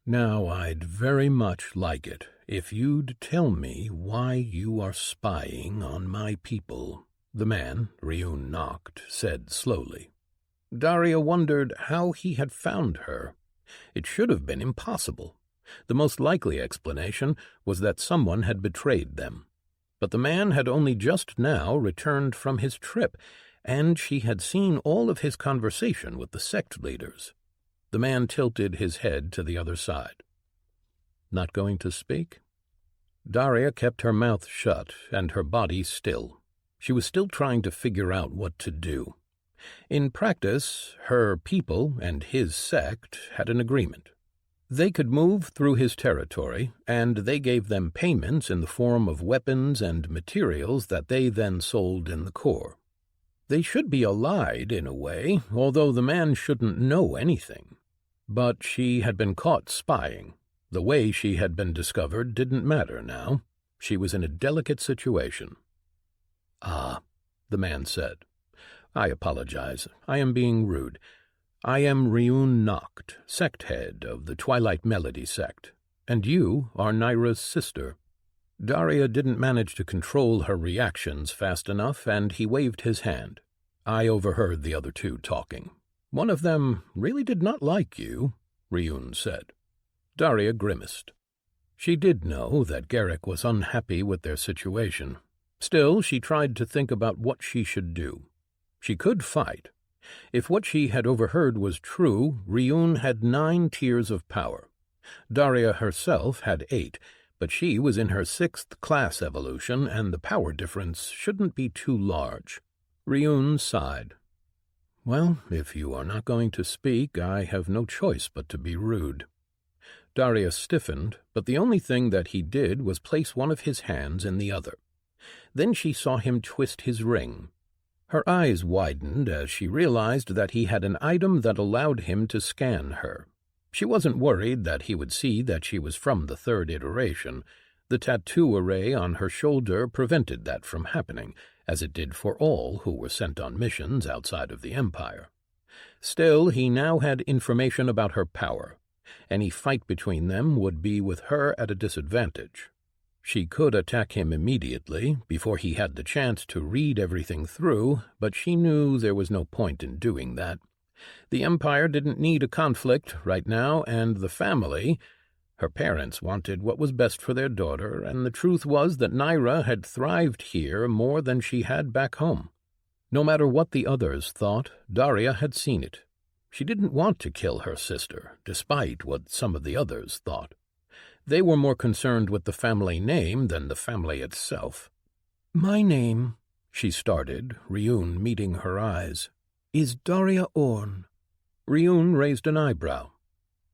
"Now, I'd very much like it if you'd tell me why you are spying on my people," the man, Riun Nacht, said slowly. Daria wondered how he had found her. It should have been impossible. The most likely explanation was that someone had betrayed them. But the man had only just now returned from his trip, and she had seen all of his conversation with the sect leaders. The man tilted his head to the other side. "Not going to speak?" Daria kept her mouth shut and her body still. She was still trying to figure out what to do. In practice, her people and his sect had an agreement. They could move through his territory, and they gave them payments in the form of weapons and materials that they then sold in the core. They should be allied in a way, although the man shouldn't know anything. But she had been caught spying. The way she had been discovered didn't matter now. She was in a delicate situation. "Ah," the man said. "I apologize. I am being rude. I am Riun Nacht, sect head of the Twilight Melody sect, and you are Naira's sister." Daria didn't manage to control her reactions fast enough, and he waved his hand. "I overheard the other 2 talking. One of them really did not like you," Riun said. Daria grimaced. She did know that Garrick was unhappy with their situation. Still, she tried to think about what she should do. She could fight. If what she had overheard was true, Riun had 9 tiers of power. Daria herself had 8, but she was in her 6th class evolution, and the power difference shouldn't be too large. Ryun sighed. Well, if you are not going to speak, I have no choice but to be rude. Darius stiffened, but the only thing that he did was place one of his hands in the other. Then she saw him twist his ring. Her eyes widened as she realized that he had an item that allowed him to scan her. She wasn't worried that he would see that she was from the 3rd iteration. The tattoo array on her shoulder prevented that from happening, as it did for all who were sent on missions outside of the Empire. Still, he now had information about her power. Any fight between them would be with her at a disadvantage. She could attack him immediately, before he had the chance to read everything through, but she knew there was no point in doing that. The Empire didn't need a conflict right now, and the family, her parents wanted what was best for their daughter, and the truth was that Naira had thrived here more than she had back home. No matter what the others thought, Daria had seen it. She didn't want to kill her sister, despite what some of the others thought. They were more concerned with the family name than the family itself. My name, she started, Ryun meeting her eyes, is Daria Orn. Ryun raised an eyebrow.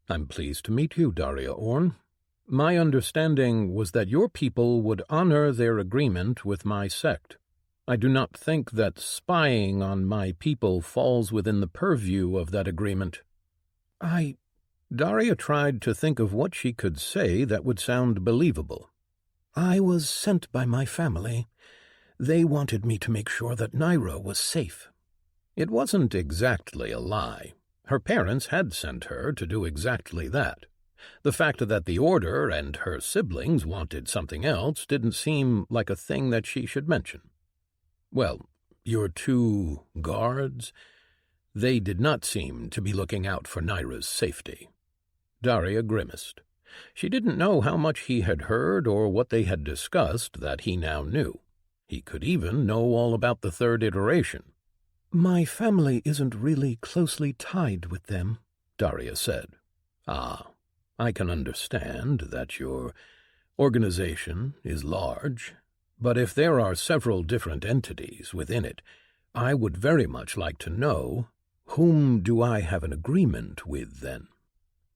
I'm pleased to meet you, Daria Orn. My understanding was that your people would honor their agreement with my sect. I do not think that spying on my people falls within the purview of that agreement. Daria tried to think of what she could say that would sound believable. I was sent by my family. They wanted me to make sure that Naira was safe. It wasn't exactly a lie. Her parents had sent her to do exactly that. The fact that the Order and her siblings wanted something else didn't seem like a thing that she should mention. Well, your 2 guards, they did not seem to be looking out for Naira's safety. Daria grimaced. She didn't know how much he had heard or what they had discussed that he now knew. He could even know all about the 3rd iteration. My family isn't really closely tied with them, Daria said. Ah, I can understand that your organization is large, but if there are several different entities within it, I would very much like to know, whom do I have an agreement with then?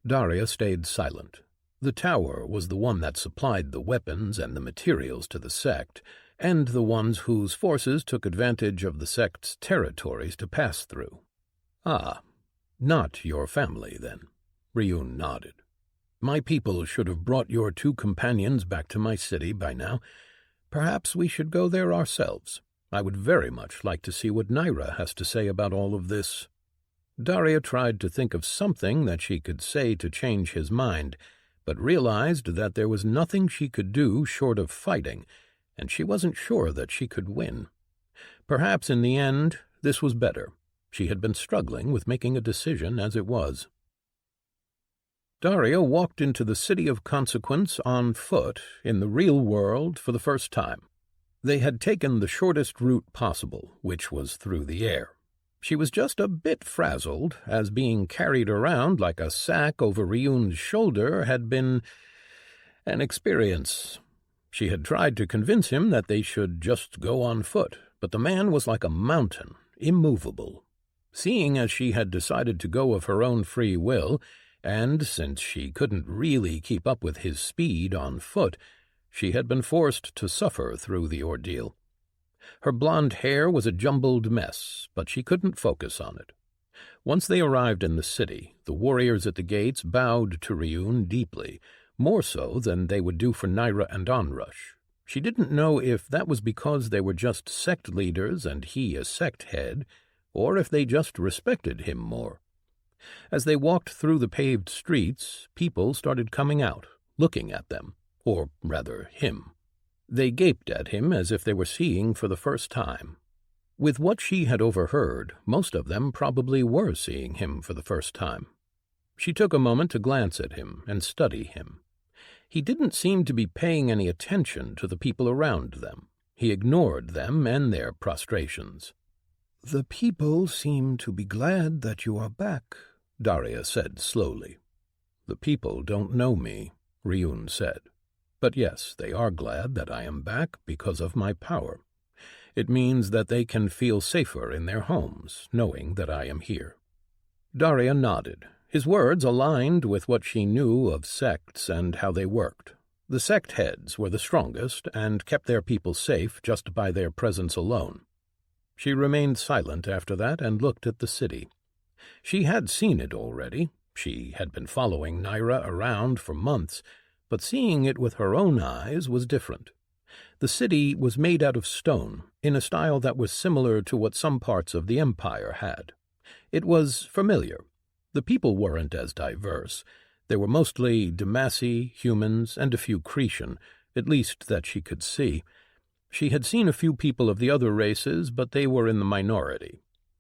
Daria stayed silent. The tower was the one that supplied the weapons and the materials to the sect, and the ones whose forces took advantage of the sect's territories to pass through. Ah, not your family, then. Ryun nodded. My people should have brought your 2 companions back to my city by now. Perhaps we should go there ourselves. I would very much like to see what Naira has to say about all of this. Daria tried to think of something that she could say to change his mind, but realized that there was nothing she could do short of fighting, and she wasn't sure that she could win. Perhaps in the end, this was better. She had been struggling with making a decision as it was. Daria walked into the city of consequence on foot in the real world for the first time. They had taken the shortest route possible, which was through the air. She was just a bit frazzled, as being carried around like a sack over Ryun's shoulder had been an experience. She had tried to convince him that they should just go on foot, but the man was like a mountain, immovable. Seeing as she had decided to go of her own free will, and since she couldn't really keep up with his speed on foot, she had been forced to suffer through the ordeal. Her blonde hair was a jumbled mess, but she couldn't focus on it. Once they arrived in the city, the warriors at the gates bowed to Ryun deeply, more so than they would do for Naira and Onrush. She didn't know if that was because they were just sect leaders and he a sect head, or if they just respected him more. As they walked through the paved streets, people started coming out, looking at them, or rather him. They gaped at him as if they were seeing for the first time. With what she had overheard, most of them probably were seeing him for the first time. She took a moment to glance at him and study him. He didn't seem to be paying any attention to the people around them. He ignored them and their prostrations. The people seem to be glad that you are back, Daria said slowly. The people don't know me, Ryun said. But yes, they are glad that I am back because of my power. It means that they can feel safer in their homes, knowing that I am here." Daria nodded. His words aligned with what she knew of sects and how they worked. The sect heads were the strongest and kept their people safe just by their presence alone. She remained silent after that and looked at the city. She had seen it already. She had been following Naira around for months, but seeing it with her own eyes was different. The city was made out of stone, in a style that was similar to what some parts of the empire had. It was familiar. The people weren't as diverse. They were mostly Demaci, humans, and a few Cretan, at least that she could see. She had seen a few people of the other races, but they were in the minority.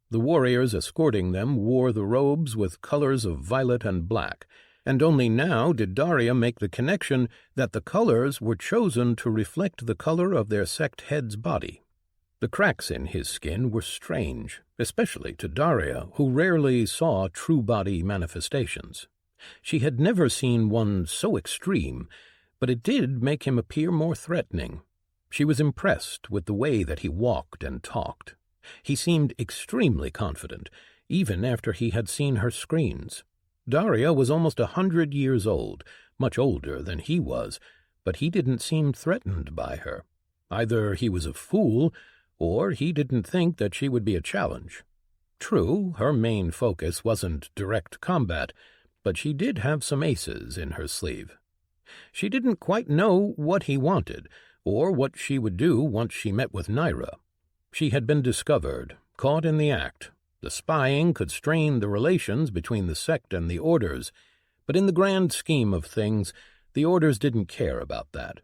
The warriors escorting them wore the robes with colors of violet and black, and only now did Daria make the connection that the colors were chosen to reflect the color of their sect head's body. The cracks in his skin were strange, especially to Daria, who rarely saw true body manifestations. She had never seen one so extreme, but it did make him appear more threatening. She was impressed with the way that he walked and talked. He seemed extremely confident, even after he had seen her screens. Daria was almost 100 years old, much older than he was, but he didn't seem threatened by her. Either he was a fool, or he didn't think that she would be a challenge. True, her main focus wasn't direct combat, but she did have some aces in her sleeve. She didn't quite know what he wanted, or what she would do once she met with Naira. She had been discovered, caught in the act. The spying could strain the relations between the sect and the orders, but in the grand scheme of things, the orders didn't care about that.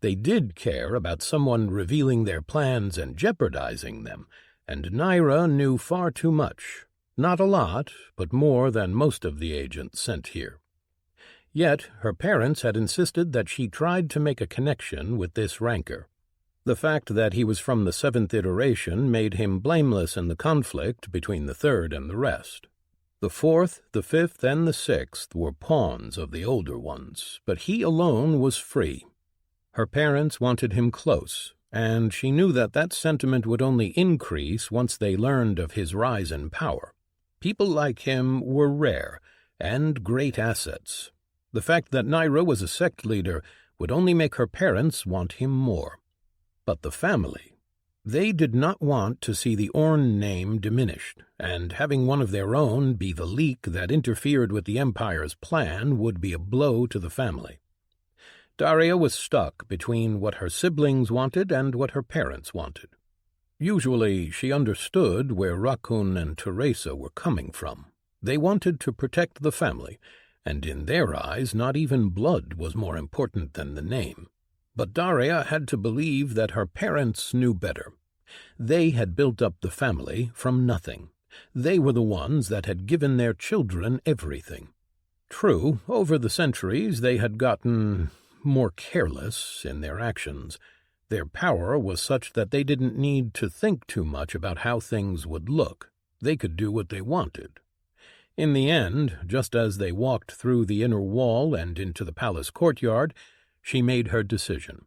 They did care about someone revealing their plans and jeopardizing them, and Naira knew far too much. Not a lot, but more than most of the agents sent here. Yet her parents had insisted that she tried to make a connection with this rancor. The fact that he was from the 7th iteration made him blameless in the conflict between the 3rd and the rest. The 4th, the 5th, and the 6th were pawns of the older ones, but he alone was free. Her parents wanted him close, and she knew that that sentiment would only increase once they learned of his rise in power. People like him were rare, and great assets. The fact that Naira was a sect leader would only make her parents want him more. But the family, they did not want to see the Orn name diminished, and having one of their own be the leak that interfered with the Empire's plan would be a blow to the family. Daria was stuck between what her siblings wanted and what her parents wanted. Usually she understood where Raccoon and Teresa were coming from. They wanted to protect the family, and in their eyes not even blood was more important than the name. But Daria had to believe that her parents knew better. They had built up the family from nothing. They were the ones that had given their children everything. True, over the centuries they had gotten more careless in their actions. Their power was such that they didn't need to think too much about how things would look. They could do what they wanted. In the end, just as they walked through the inner wall and into the palace courtyard, she made her decision.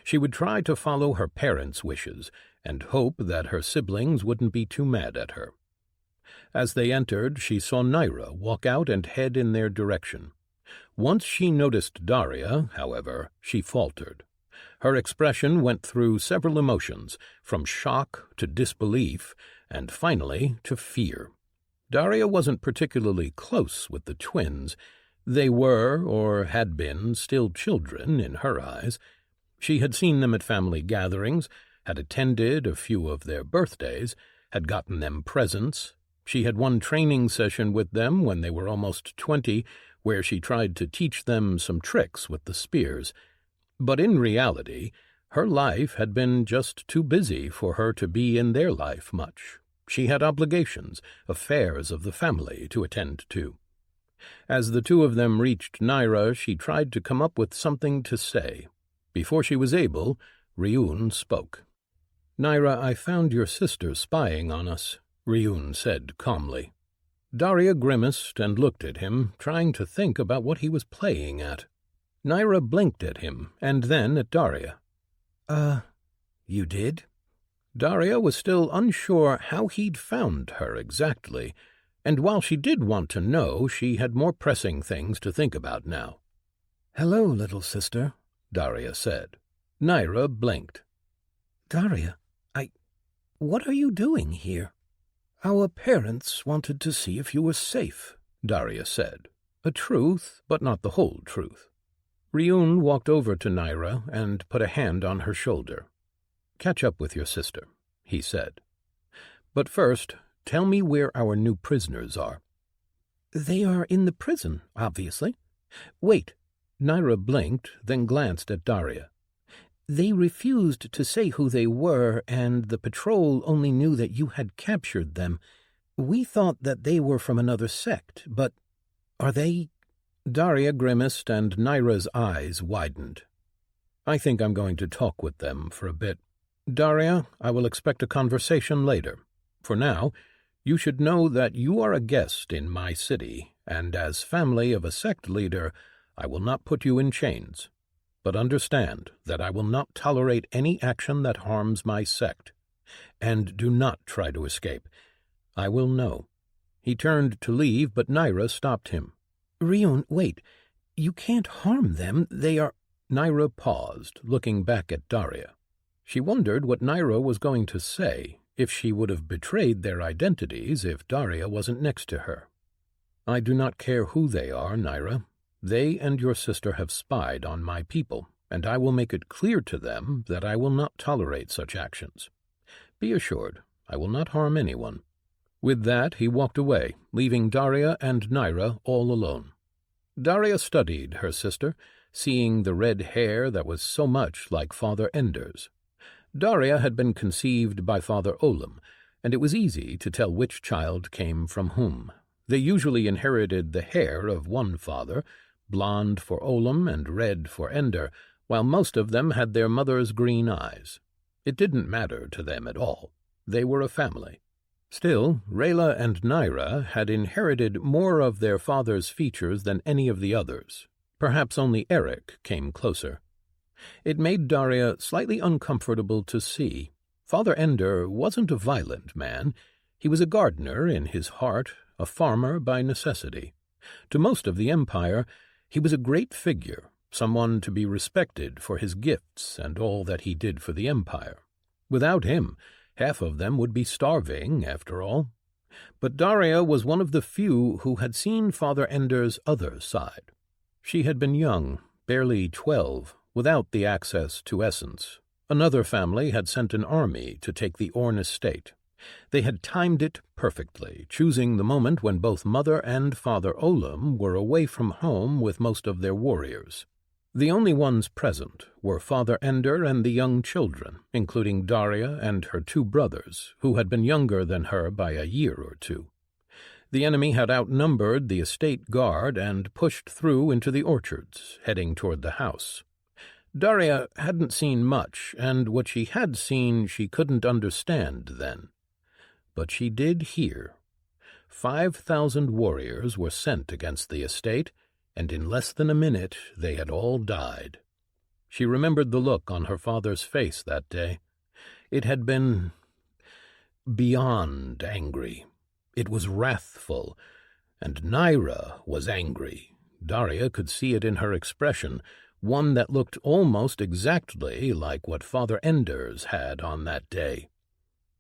She would try to follow her parents' wishes and hope that her siblings wouldn't be too mad at her. As they entered, she saw Naira walk out and head in their direction. Once she noticed Daria, however, she faltered. Her expression went through several emotions, from shock to disbelief, and finally to fear. Daria wasn't particularly close with the twins. They were, or had been, still children in her eyes. She had seen them at family gatherings, had attended a few of their birthdays, had gotten them presents. She had one training session with them when they were almost 20, where she tried to teach them some tricks with the spears. But in reality, her life had been just too busy for her to be in their life much. She had obligations, affairs of the family to attend to. As the two of them reached Naira, she tried to come up with something to say. Before she was able, Ryun spoke. "Naira, I found your sister spying on us," Ryun said calmly. Daria grimaced and looked at him, trying to think about what he was playing at. Naira blinked at him, and then at Daria. You did? Daria was still unsure how he'd found her exactly, and while she did want to know, she had more pressing things to think about now. Hello, little sister, Daria said. Naira blinked. Daria, what are you doing here? Our parents wanted to see if you were safe, Daria said. A truth, but not the whole truth. Ryun walked over to Naira and put a hand on her shoulder. Catch up with your sister, he said. But first, tell me where our new prisoners are. They are in the prison, obviously. Wait. Naira blinked, then glanced at Daria. They refused to say who they were, and the patrol only knew that you had captured them. We thought that they were from another sect, but are they? Daria grimaced, and Naira's eyes widened. I think I'm going to talk with them for a bit. Daria, I will expect a conversation later. For now, you should know that you are a guest in my city, and as family of a sect leader, I will not put you in chains. But understand that I will not tolerate any action that harms my sect. And do not try to escape. I will know. He turned to leave, but Naira stopped him. Ryun, wait. You can't harm them. They are... Naira paused, looking back at Daria. She wondered what Naira was going to say, if she would have betrayed their identities if Daria wasn't next to her. I do not care who they are, Naira. They and your sister have spied on my people, and I will make it clear to them that I will not tolerate such actions. Be assured, I will not harm anyone. With that, he walked away, leaving Daria and Naira all alone. Daria studied her sister, seeing the red hair that was so much like Father Ender's. Daria had been conceived by Father Olam, and it was easy to tell which child came from whom. They usually inherited the hair of one father, blonde for Olam and red for Ender, while most of them had their mother's green eyes. It didn't matter to them at all. They were a family. Still, Rayla and Naira had inherited more of their father's features than any of the others. Perhaps only Eric came closer. It made Daria slightly uncomfortable to see. Father Ender wasn't a violent man. He was a gardener in his heart, a farmer by necessity. To most of the empire, he was a great figure, someone to be respected for his gifts and all that he did for the empire. Without him, half of them would be starving, after all. But Daria was one of the few who had seen Father Ender's other side. She had been young, barely 12, without the access to essence. Another family had sent an army to take the Orn estate. They had timed it perfectly, choosing the moment when both Mother and Father Olam were away from home with most of their warriors. The only ones present were Father Ender and the young children, including Daria and her 2 brothers, who had been younger than her by a year or 2. The enemy had outnumbered the estate guard and pushed through into the orchards, heading toward the house. Daria hadn't seen much, and what she had seen she couldn't understand then. But she did hear. 5,000 warriors were sent against the estate, and in less than a minute they had all died. She remembered the look on her father's face that day. It had been beyond angry. It was wrathful, and Naira was angry. Daria could see it in her expression, one that looked almost exactly like what Father Ender's had on that day.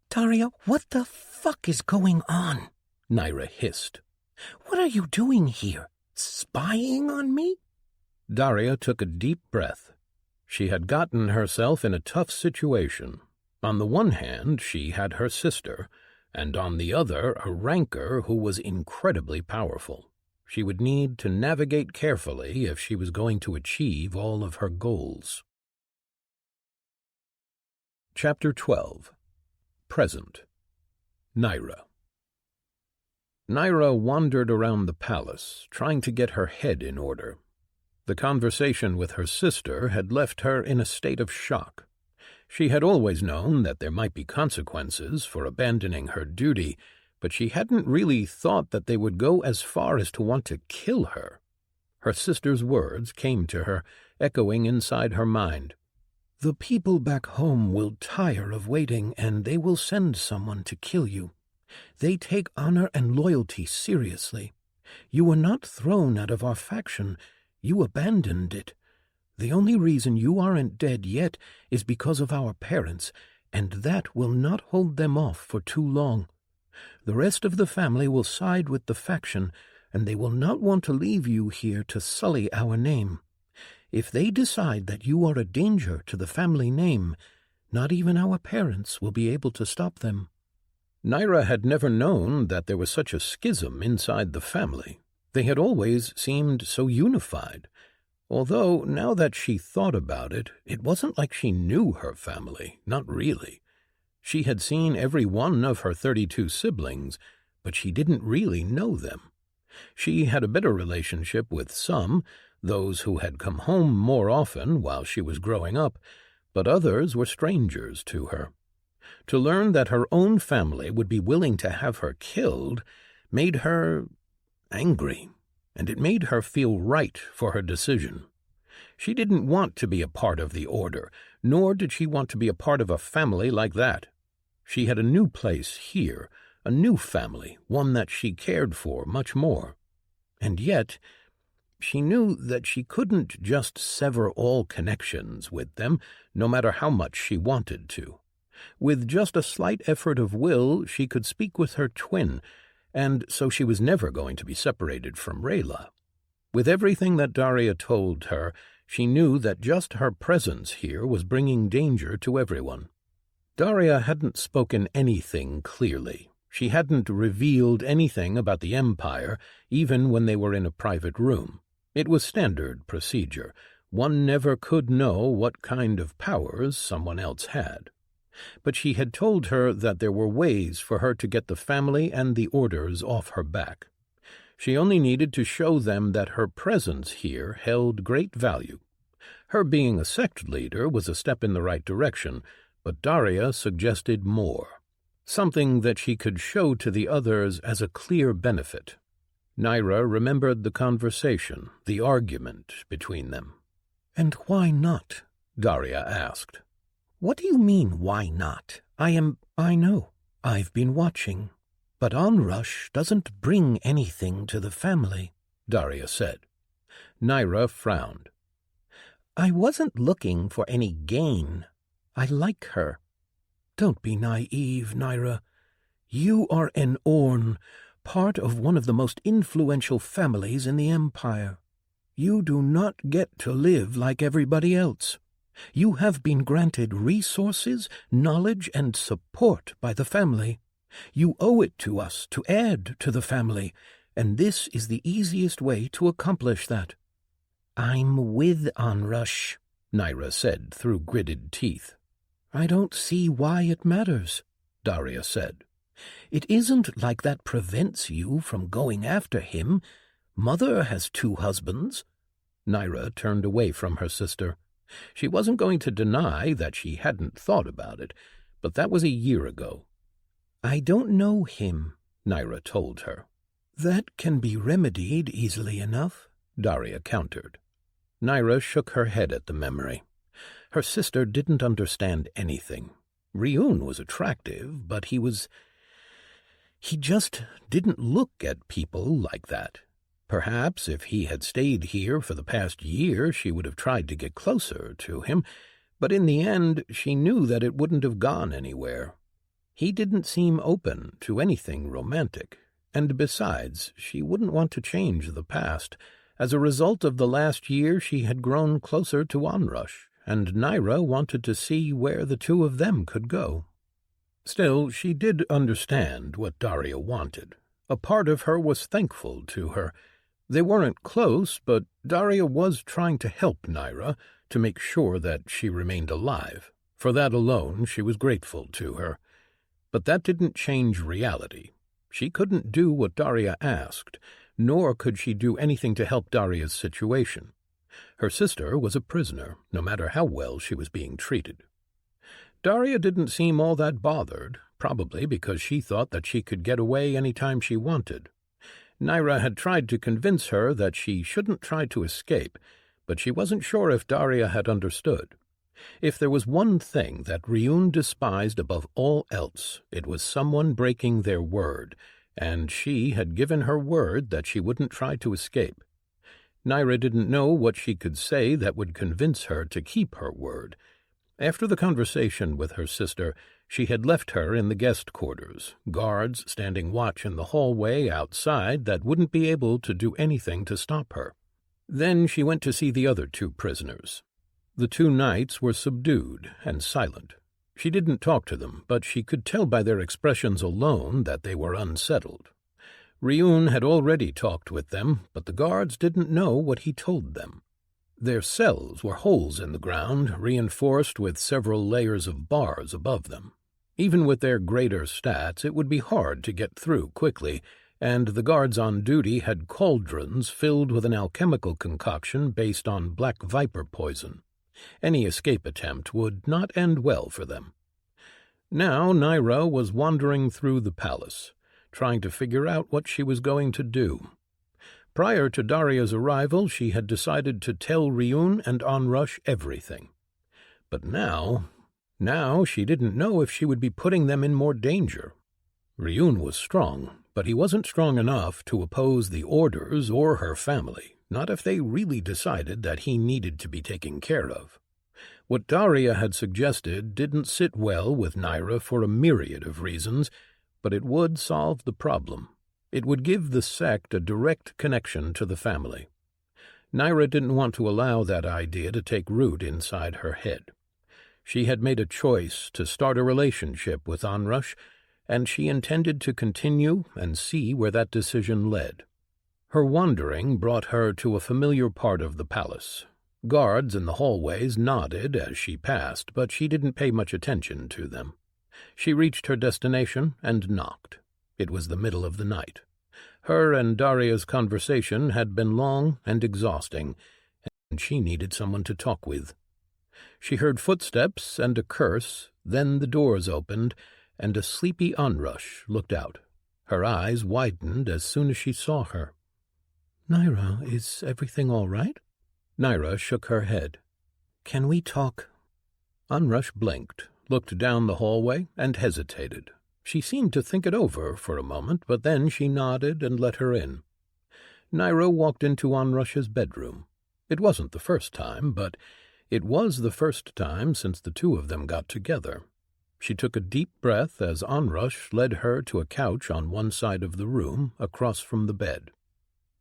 Daria, what the fuck is going on? Naira hissed. What are you doing here? Spying on me? Daria took a deep breath. She had gotten herself in a tough situation. On the one hand, she had her sister, and on the other, a rancor who was incredibly powerful. She would need to navigate carefully if she was going to achieve all of her goals. Chapter 12. Present. Naira. Naira wandered around the palace, trying to get her head in order. The conversation with her sister had left her in a state of shock. She had always known that there might be consequences for abandoning her duty, but she hadn't really thought that they would go as far as to want to kill her. Her sister's words came to her, echoing inside her mind. "The people back home will tire of waiting, and they will send someone to kill you. They take honor and loyalty seriously. You were not thrown out of our faction. You abandoned it. The only reason you aren't dead yet is because of our parents, and that will not hold them off for too long. The rest of the family will side with the faction, and they will not want to leave you here to sully our name. If they decide that you are a danger to the family name, not even our parents will be able to stop them." Naira had never known that there was such a schism inside the family. They had always seemed so unified. Although, now that she thought about it, it wasn't like she knew her family, not really. She had seen every one of her 32 siblings, but she didn't really know them. She had a better relationship with some, those who had come home more often while she was growing up, but others were strangers to her. To learn that her own family would be willing to have her killed made her angry, and it made her feel right for her decision. She didn't want to be a part of the Order, nor did she want to be a part of a family like that. She had a new place here, a new family, one that she cared for much more. And yet, she knew that she couldn't just sever all connections with them, no matter how much she wanted to. With just a slight effort of will, she could speak with her twin, and so she was never going to be separated from Rayla. With everything that Daria told her, she knew that just her presence here was bringing danger to everyone. Daria hadn't spoken anything clearly. She hadn't revealed anything about the Empire, even when they were in a private room. It was standard procedure. One never could know what kind of powers someone else had. But she had told her that there were ways for her to get the family and the Orders off her back. She only needed to show them that her presence here held great value. Her being a sect leader was a step in the right direction, but Daria suggested more, something that she could show to the others as a clear benefit. Naira remembered the conversation, the argument between them. "And why not?" Daria asked. "What do you mean, why not? I know. I've been watching. But onrush doesn't bring anything to the family," Daria said. Naira frowned. "I wasn't looking for any gain. I like her. Don't be naive, Naira. You are an Orn, part of one of the most influential families in the Empire. You do not get to live like everybody else. You have been granted resources, knowledge, and support by the family. You owe it to us to add to the family, and this is the easiest way to accomplish that." "I'm with Onrush," Naira said through gritted teeth. "I don't see why it matters," Daria said. "It isn't like that prevents you from going after him. Mother has 2 husbands." Naira turned away from her sister. She wasn't going to deny that she hadn't thought about it, but that was a year ago. "I don't know him," Naira told her. "That can be remedied easily enough," Daria countered. Naira shook her head at the memory. Her sister didn't understand anything. Ryun was attractive, but he just didn't look at people like that. Perhaps if he had stayed here for the past year, she would have tried to get closer to him, but in the end she knew that it wouldn't have gone anywhere. He didn't seem open to anything romantic, and besides, she wouldn't want to change the past. As a result of the last year, she had grown closer to Onrush, and Naira wanted to see where the 2 of them could go. Still, she did understand what Daria wanted. A part of her was thankful to her. They weren't close, but Daria was trying to help Naira, to make sure that she remained alive. For that alone, she was grateful to her. But that didn't change reality. She couldn't do what Daria asked, nor could she do anything to help Daria's situation. Her sister was a prisoner, no matter how well she was being treated. Daria didn't seem all that bothered, probably because she thought that she could get away any time she wanted. Naira had tried to convince her that she shouldn't try to escape, but she wasn't sure if Daria had understood. If there was one thing that Ryun despised above all else, it was someone breaking their word, and she had given her word that she wouldn't try to escape. Naira didn't know what she could say that would convince her to keep her word. After the conversation with her sister, she had left her in the guest quarters, guards standing watch in the hallway outside that wouldn't be able to do anything to stop her. Then she went to see the other 2 prisoners. The 2 knights were subdued and silent. She didn't talk to them, but she could tell by their expressions alone that they were unsettled. Ryun had already talked with them, but the guards didn't know what he told them. Their cells were holes in the ground, reinforced with several layers of bars above them. Even with their greater stats, it would be hard to get through quickly, and the guards on duty had cauldrons filled with an alchemical concoction based on black viper poison. Any escape attempt would not end well for them. Now Naira was wandering through the palace, trying to figure out what she was going to do. Prior to Daria's arrival, she had decided to tell Ryun and Onrush everything. But now she didn't know if she would be putting them in more danger. Ryun was strong, but he wasn't strong enough to oppose the orders or her family, not if they really decided that he needed to be taken care of. What Daria had suggested didn't sit well with Naira for a myriad of reasons, but it would solve the problem. It would give the sect a direct connection to the family. Naira didn't want to allow that idea to take root inside her head. She had made a choice to start a relationship with Onrush, and she intended to continue and see where that decision led. Her wandering brought her to a familiar part of the palace. Guards in the hallways nodded as she passed, but she didn't pay much attention to them. She reached her destination and knocked. It was the middle of the night. Her and Daria's conversation had been long and exhausting, and she needed someone to talk with. She heard footsteps and a curse, then the doors opened, and a sleepy Onrush looked out. Her eyes widened as soon as she saw her. "Naira, is everything all right?" Naira shook her head. "Can we talk?" Onrush blinked, looked down the hallway, and hesitated. She seemed to think it over for a moment, but then she nodded and let her in. Naira walked into Onrush's bedroom. It wasn't the first time, but it was the first time since the 2 of them got together. She took a deep breath as Onrush led her to a couch on one side of the room, across from the bed.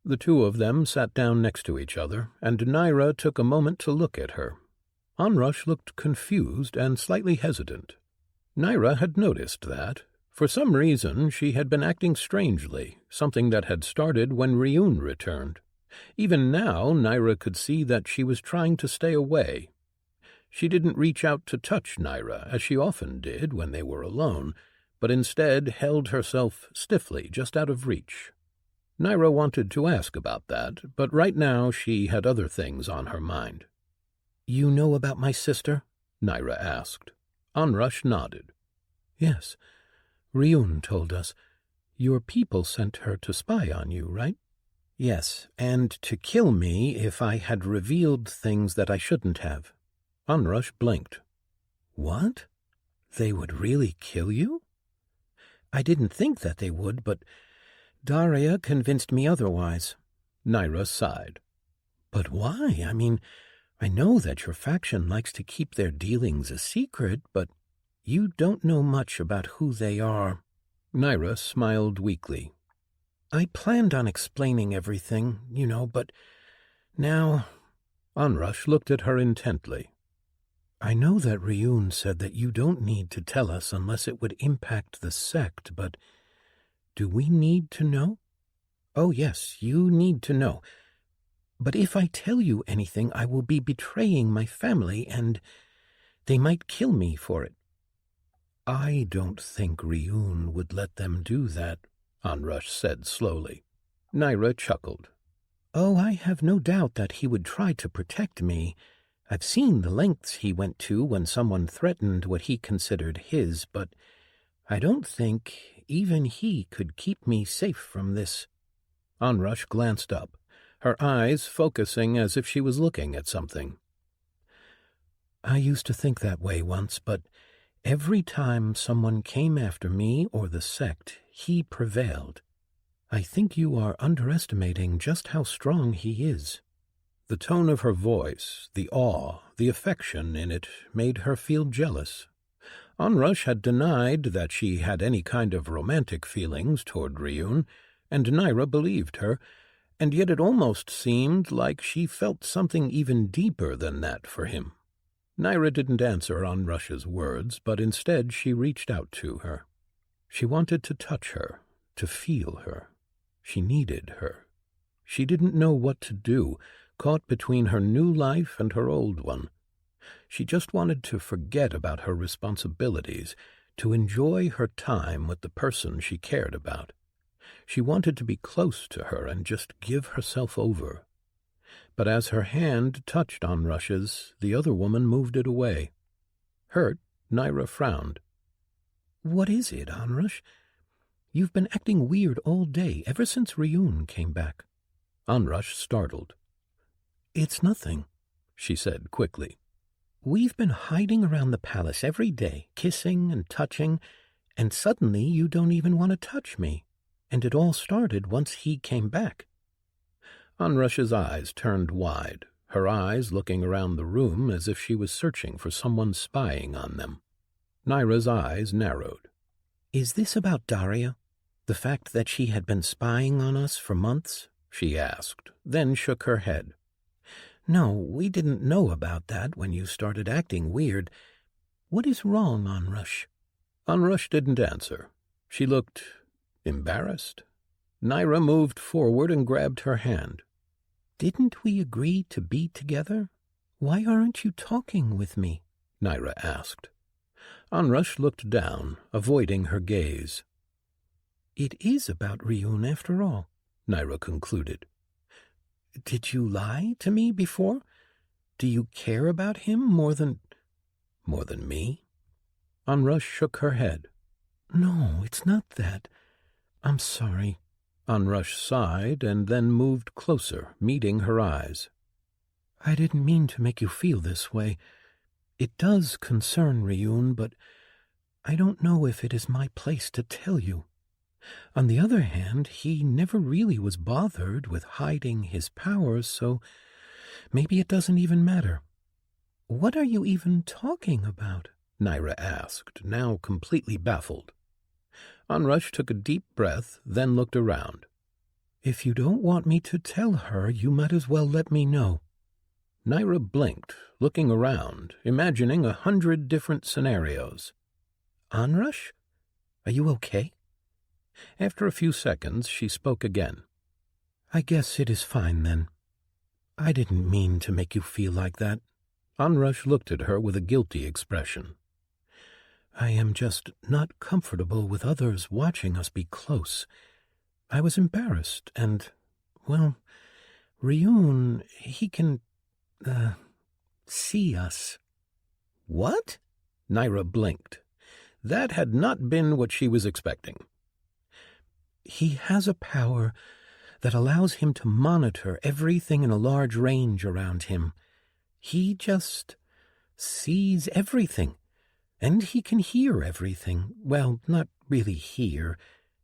The 2 of them sat down next to each other, and Naira took a moment to look at her. Onrush looked confused and slightly hesitant. Naira had noticed that. For some reason, she had been acting strangely, something that had started when Ryun returned. Even now, Naira could see that she was trying to stay away. She didn't reach out to touch Naira, as she often did when they were alone, but instead held herself stiffly just out of reach. Naira wanted to ask about that, but right now she had other things on her mind. "You know about my sister?" Naira asked. Onrush nodded. "Yes. Ryun told us. Your people sent her to spy on you, right?" "Yes, and to kill me if I had revealed things that I shouldn't have." Onrush blinked. "What? They would really kill you?" "I didn't think that they would, but Daria convinced me otherwise." Naira sighed. "But why? I mean, I know that your faction likes to keep their dealings a secret, but you don't know much about who they are." Naira smiled weakly. "I planned on explaining everything, but now—" Onrush looked at her intently. "I know that Ryun said that you don't need to tell us unless it would impact the sect, but do we need to know?" "Oh, yes, you need to know. But if I tell you anything, I will be betraying my family, and they might kill me for it." "I don't think Ryun would let them do that," Onrush said slowly. Naira chuckled. "Oh, I have no doubt that he would try to protect me. I've seen the lengths he went to when someone threatened what he considered his, but I don't think even he could keep me safe from this." Onrush glanced up, her eyes focusing as if she was looking at something. I used to think that way once, but every time someone came after me or the sect, he prevailed. I think you are underestimating just how strong he is. The tone of her voice, the awe, the affection in it made her feel jealous. Onrush had denied that she had any kind of romantic feelings toward Ryun, and Naira believed her, and yet it almost seemed like she felt something even deeper than that for him. Naira didn't answer Onrush's words, but instead she reached out to her. She wanted to touch her, to feel her. She needed her. She didn't know what to do, caught between her new life and her old one. She just wanted to forget about her responsibilities, to enjoy her time with the person she cared about. She wanted to be close to her and just give herself over. But as her hand touched Onrush's, the other woman moved it away. Hurt, Naira frowned. What is it, Onrush? You've been acting weird all day, ever since Ryun came back. Onrush startled. It's nothing, she said quickly. We've been hiding around the palace every day, kissing and touching, and suddenly you don't even want to touch me. And it all started once he came back. Onrush's eyes turned wide, her eyes looking around the room as if she was searching for someone spying on them. Naira's eyes narrowed. Is this about Daria? The fact that she had been spying on us for months? She asked, then shook her head. No, we didn't know about that when you started acting weird. What is wrong, Onrush? Onrush didn't answer. She looked embarrassed. Naira moved forward and grabbed her hand. Didn't we agree to be together? Why aren't you talking with me? Naira asked. Onrush looked down, avoiding her gaze. It is about Ryun after all, Naira concluded. Did you lie to me before? Do you care about him more than me? Onrush shook her head. No, it's not that. I'm sorry. Onrush sighed and then moved closer, meeting her eyes. I didn't mean to make you feel this way. It does concern Ryun, but I don't know if it is my place to tell you. On the other hand, he never really was bothered with hiding his powers, so maybe it doesn't even matter. What are you even talking about? Naira asked, now completely baffled. Onrush took a deep breath, then looked around. If you don't want me to tell her, you might as well let me know. Naira blinked, looking around, imagining 100 different scenarios. Onrush? Are you okay? After a few seconds, she spoke again. I guess it is fine, then. I didn't mean to make you feel like that. Onrush looked at her with a guilty expression. I am just not comfortable with others watching us be close. I was embarrassed, and, well, Ryun, he can, see us. What? Naira blinked. That had not been what she was expecting. He has a power that allows him to monitor everything in a large range around him. He just sees everything, and he can hear everything. Well, not really hear.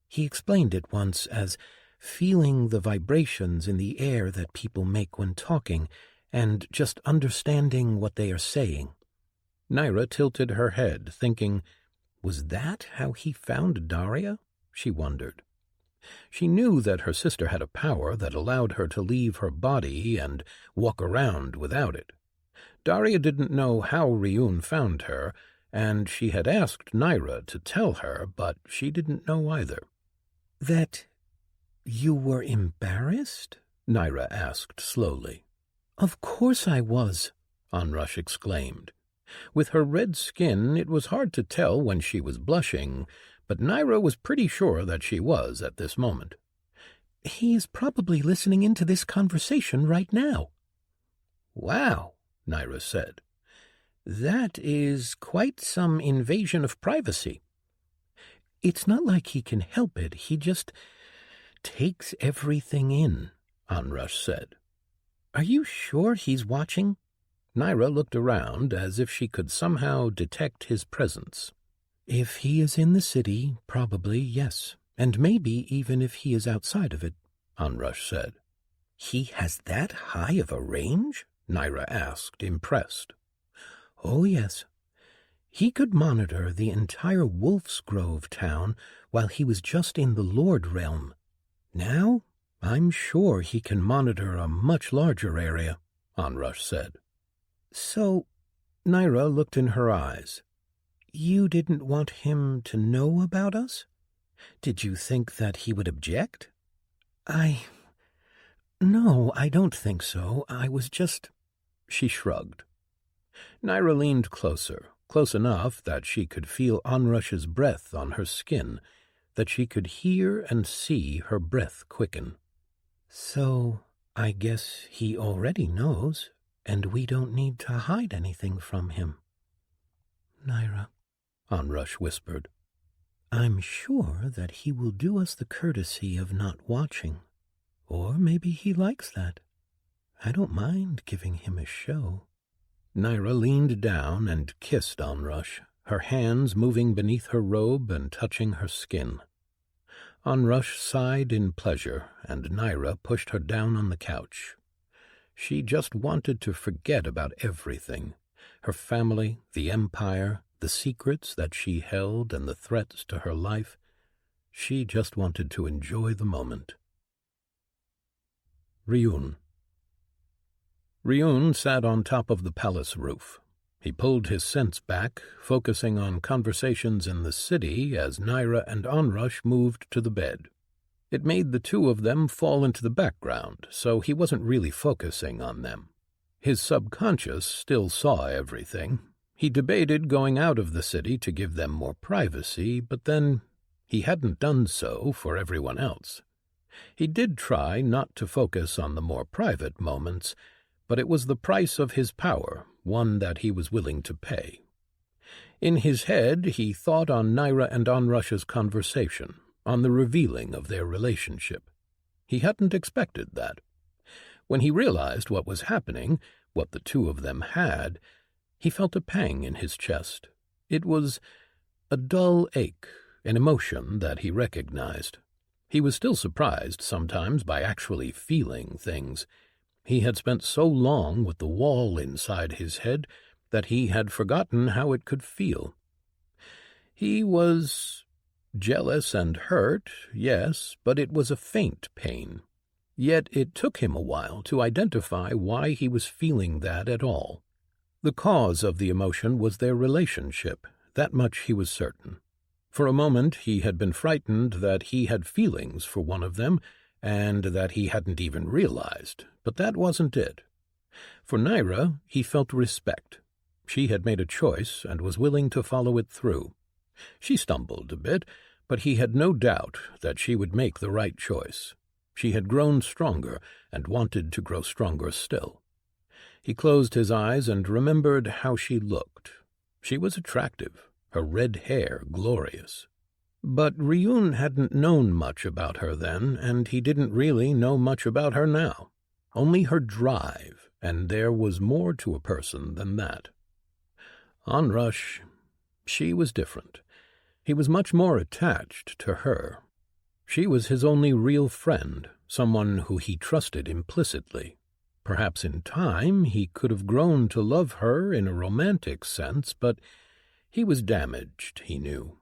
He explained it once as feeling the vibrations in the air that people make when talking, and just understanding what they are saying. Naira tilted her head, thinking, was that how he found Daria? She wondered. She knew that her sister had a power that allowed her to leave her body and walk around without it. Daria didn't know how Ryun found her, and she had asked Naira to tell her, but she didn't know either. That you were embarrassed? Naira asked slowly. Of course I was, Onrush exclaimed. With her red skin, it was hard to tell when she was blushing, but Naira was pretty sure that she was at this moment. He is probably listening into this conversation right now. Wow, Naira said. That is quite some invasion of privacy. It's not like he can help it. He just takes everything in, Onrush said. Are you sure he's watching? Naira looked around as if she could somehow detect his presence. If he is in the city, probably yes, and maybe even if he is outside of it, Onrush said. He has that high of a range? Naira asked, impressed. Oh, yes. He could monitor the entire Wolf's Grove town while he was just in the Lord realm. Now, I'm sure he can monitor a much larger area, Onrush said. So, Naira looked in her eyes. You didn't want him to know about us? Did you think that he would object? No, I don't think so. I was just... She shrugged. Naira leaned closer, close enough that she could feel Onrush's breath on her skin, that she could hear and see her breath quicken. So, I guess he already knows, and we don't need to hide anything from him. Naira, Onrush whispered, I'm sure that he will do us the courtesy of not watching. Or maybe he likes that. I don't mind giving him a show. Naira leaned down and kissed Onrush, her hands moving beneath her robe and touching her skin. Onrush sighed in pleasure, and Naira pushed her down on the couch. She just wanted to forget about everything, her family, the empire, the secrets that she held and the threats to her life. She just wanted to enjoy the moment. Ryun sat on top of the palace roof. He pulled his sense back, focusing on conversations in the city as Naira and Onrush moved to the bed. It made the two of them fall into the background, so he wasn't really focusing on them. His subconscious still saw everything. He debated going out of the city to give them more privacy, but then he hadn't done so for everyone else. He did try not to focus on the more private moments, but it was the price of his power, one that he was willing to pay. In his head, he thought on Naira and Onrush's conversation, on the revealing of their relationship. He hadn't expected that. When he realized what was happening, what the two of them had, he felt a pang in his chest. It was a dull ache, an emotion that he recognized. He was still surprised sometimes by actually feeling things. He had spent so long with the wall inside his head that he had forgotten how it could feel. He was jealous and hurt, yes, but it was a faint pain. Yet it took him a while to identify why he was feeling that at all. The cause of the emotion was their relationship, that much he was certain. For a moment he had been frightened that he had feelings for one of them, and that he hadn't even realized, but that wasn't it. For Naira, he felt respect. She had made a choice and was willing to follow it through. She stumbled a bit, but he had no doubt that she would make the right choice. She had grown stronger and wanted to grow stronger still. He closed his eyes and remembered how she looked. She was attractive, her red hair glorious. But Ryun hadn't known much about her then, and he didn't really know much about her now. Only her drive, and there was more to a person than that. Onrush, she was different. He was much more attached to her. She was his only real friend, someone who he trusted implicitly. Perhaps in time he could have grown to love her in a romantic sense, but he was damaged, he knew.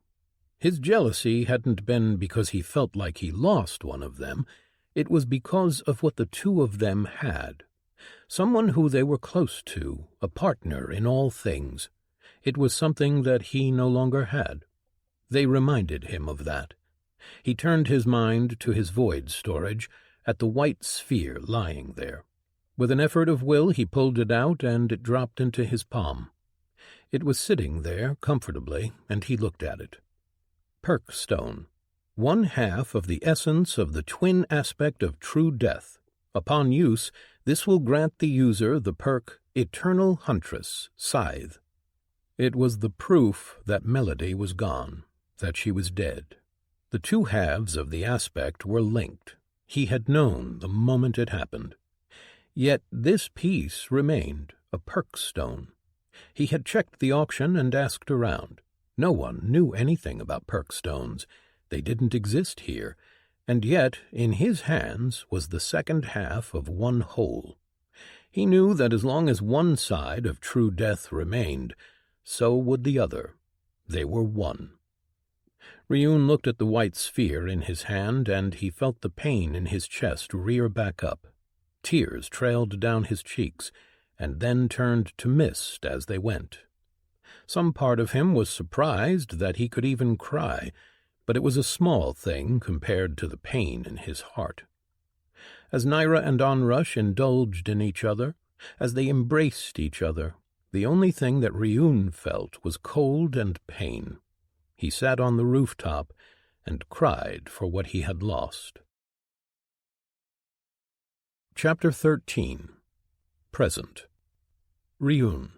His jealousy hadn't been because he felt like he lost one of them. It was because of what the two of them had. Someone who they were close to, a partner in all things. It was something that he no longer had. They reminded him of that. He turned his mind to his void storage, at the white sphere lying there. With an effort of will he pulled it out, and it dropped into his palm. It was sitting there comfortably, and he looked at it. Perk stone, 1/2 of the essence of the twin aspect of true death. Upon use, this will grant the user the perk Eternal Huntress, Scythe. It was the proof that Melody was gone, that she was dead. The two halves of the aspect were linked. He had known the moment it happened. Yet this piece remained, a perk stone. He had checked the auction and asked around. No one knew anything about perk stones. They didn't exist here, and yet in his hands was the second half of one whole. He knew that as long as one side of true death remained, so would the other. They were one. Ryun looked at the white sphere in his hand, and he felt the pain in his chest rear back up. Tears trailed down his cheeks, and then turned to mist as they went. Some part of him was surprised that he could even cry, but it was a small thing compared to the pain in his heart. As Naira and Onrush indulged in each other, as they embraced each other, the only thing that Ryun felt was cold and pain. He sat on the rooftop and cried for what he had lost. Chapter 13. Present. Ryun.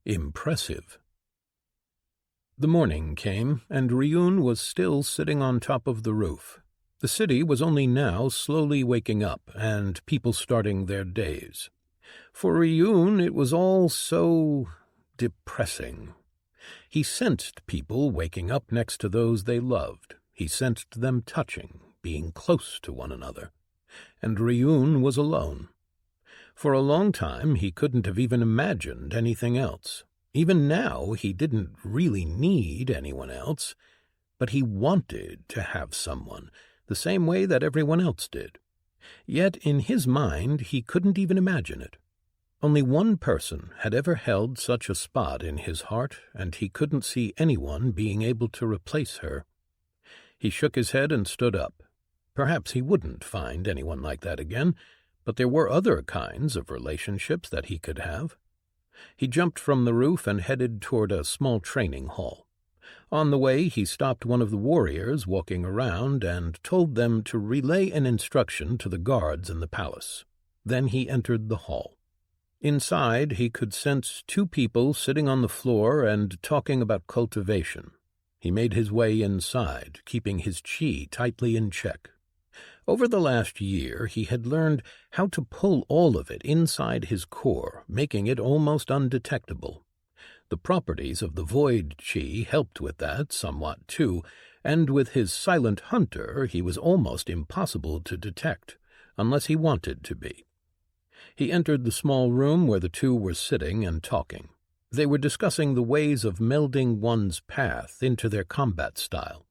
Impressive. The morning came, and Ryun was still sitting on top of the roof. The city was only now slowly waking up, and people starting their days. For Ryun it was all so depressing. He sensed people waking up next to those they loved. He sensed them touching, being close to one another. And Ryun was alone. For a long time he couldn't have even imagined anything else. Even now he didn't really need anyone else, but he wanted to have someone, the same way that everyone else did. Yet in his mind he couldn't even imagine it. Only one person had ever held such a spot in his heart, and he couldn't see anyone being able to replace her. He shook his head and stood up. Perhaps he wouldn't find anyone like that again, but there were other kinds of relationships that he could have. He jumped from the roof and headed toward a small training hall. On the way, he stopped one of the warriors walking around and told them to relay an instruction to the guards in the palace. Then he entered the hall. Inside, he could sense two people sitting on the floor and talking about cultivation. He made his way inside, keeping his chi tightly in check. Over the last year, he had learned how to pull all of it inside his core, making it almost undetectable. The properties of the void chi helped with that somewhat, too, and with his silent hunter he was almost impossible to detect, unless he wanted to be. He entered the small room where the two were sitting and talking. They were discussing the ways of melding one's path into their combat style.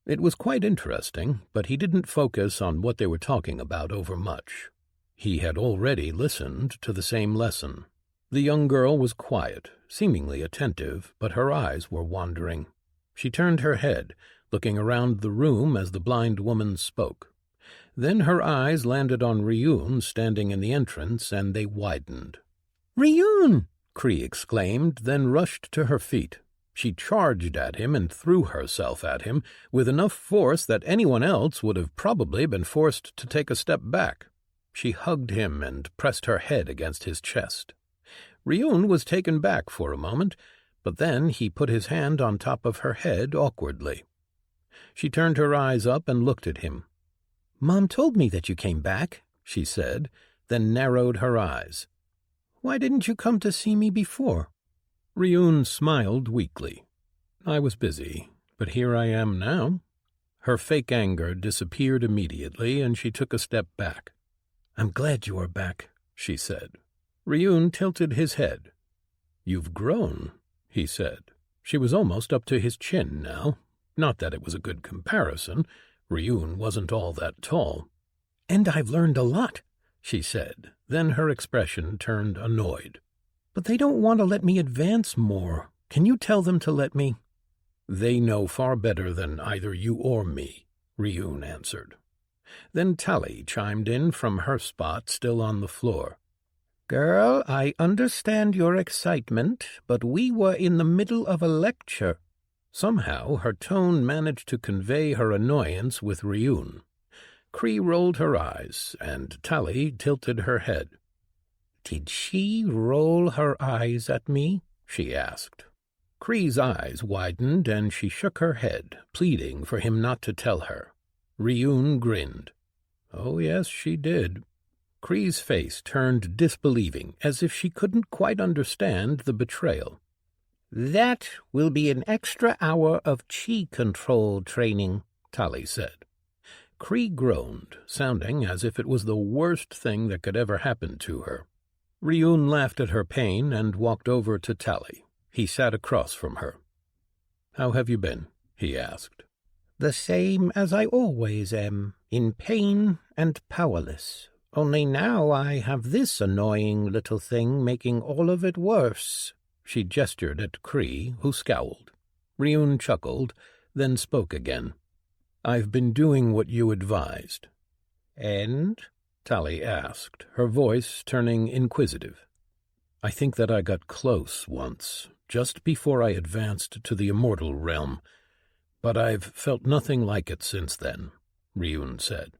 It was quite interesting, but he didn't focus on what they were talking about overmuch. He had already listened to the same lesson. The young girl was quiet, seemingly attentive, but her eyes were wandering. She turned her head, looking around the room as the blind woman spoke. Then her eyes landed on Ryun standing in the entrance, and they widened. "Ryun!" Cree exclaimed, then rushed to her feet. She charged at him and threw herself at him with enough force that anyone else would have probably been forced to take a step back. She hugged him and pressed her head against his chest. Ryun was taken back for a moment, but then he put his hand on top of her head awkwardly. She turned her eyes up and looked at him. "Mom told me that you came back," she said, then narrowed her eyes. "Why didn't you come to see me before?" Ryun smiled weakly. "I was busy, but here I am now." Her fake anger disappeared immediately, and she took a step back. "I'm glad you are back," she said. Ryun tilted his head. "You've grown," he said. She was almost up to his chin now. Not that it was a good comparison. Ryun wasn't all that tall. "And I've learned a lot," she said. Then her expression turned annoyed. "But they don't want to let me advance more. Can you tell them to let me?" "They know far better than either you or me," Ryun answered. Then Tally chimed in from her spot still on the floor. "Girl, I understand your excitement, but we were in the middle of a lecture." Somehow her tone managed to convey her annoyance with Ryun. Cree rolled her eyes, and Tally tilted her head. "Did she roll her eyes at me?" she asked. Kree's eyes widened, and she shook her head, pleading for him not to tell her. Ryun grinned. Oh, yes, she did. Kree's face turned disbelieving, as if she couldn't quite understand the betrayal. "That will be an extra hour of chi control training," Tali said. Kree groaned, sounding as if it was the worst thing that could ever happen to her. Ryun laughed at her pain and walked over to Tali. He sat across from her. "How have you been?" he asked. "The same as I always am, in pain and powerless. Only now I have this annoying little thing making all of it worse." She gestured at Kree, who scowled. Ryun chuckled, then spoke again. "I've been doing what you advised." "And?" Tali asked, her voice turning inquisitive. "I think that I got close once, just before I advanced to the immortal realm, but I've felt nothing like it since then," Ryun said.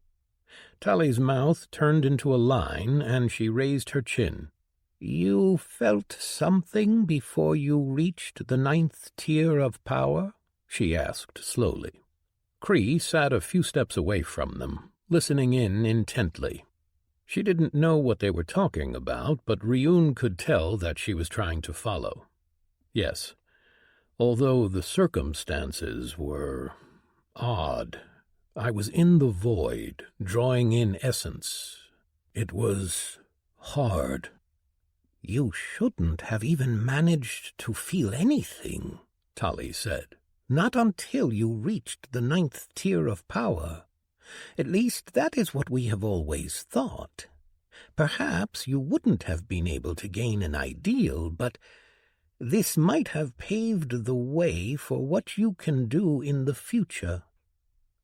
Tali's mouth turned into a line, and she raised her chin. "You felt something before you reached the 9th tier of power?" she asked slowly. Kree sat a few steps away from them, listening in intently. She didn't know what they were talking about, but Ryun could tell that she was trying to follow. Yes, although the circumstances were odd. I was in the void, drawing in essence. It was hard. "You shouldn't have even managed to feel anything," Tali said. "Not until you reached the 9th tier of power. At least that is what we have always thought. Perhaps you wouldn't have been able to gain an ideal, but this might have paved the way for what you can do in the future."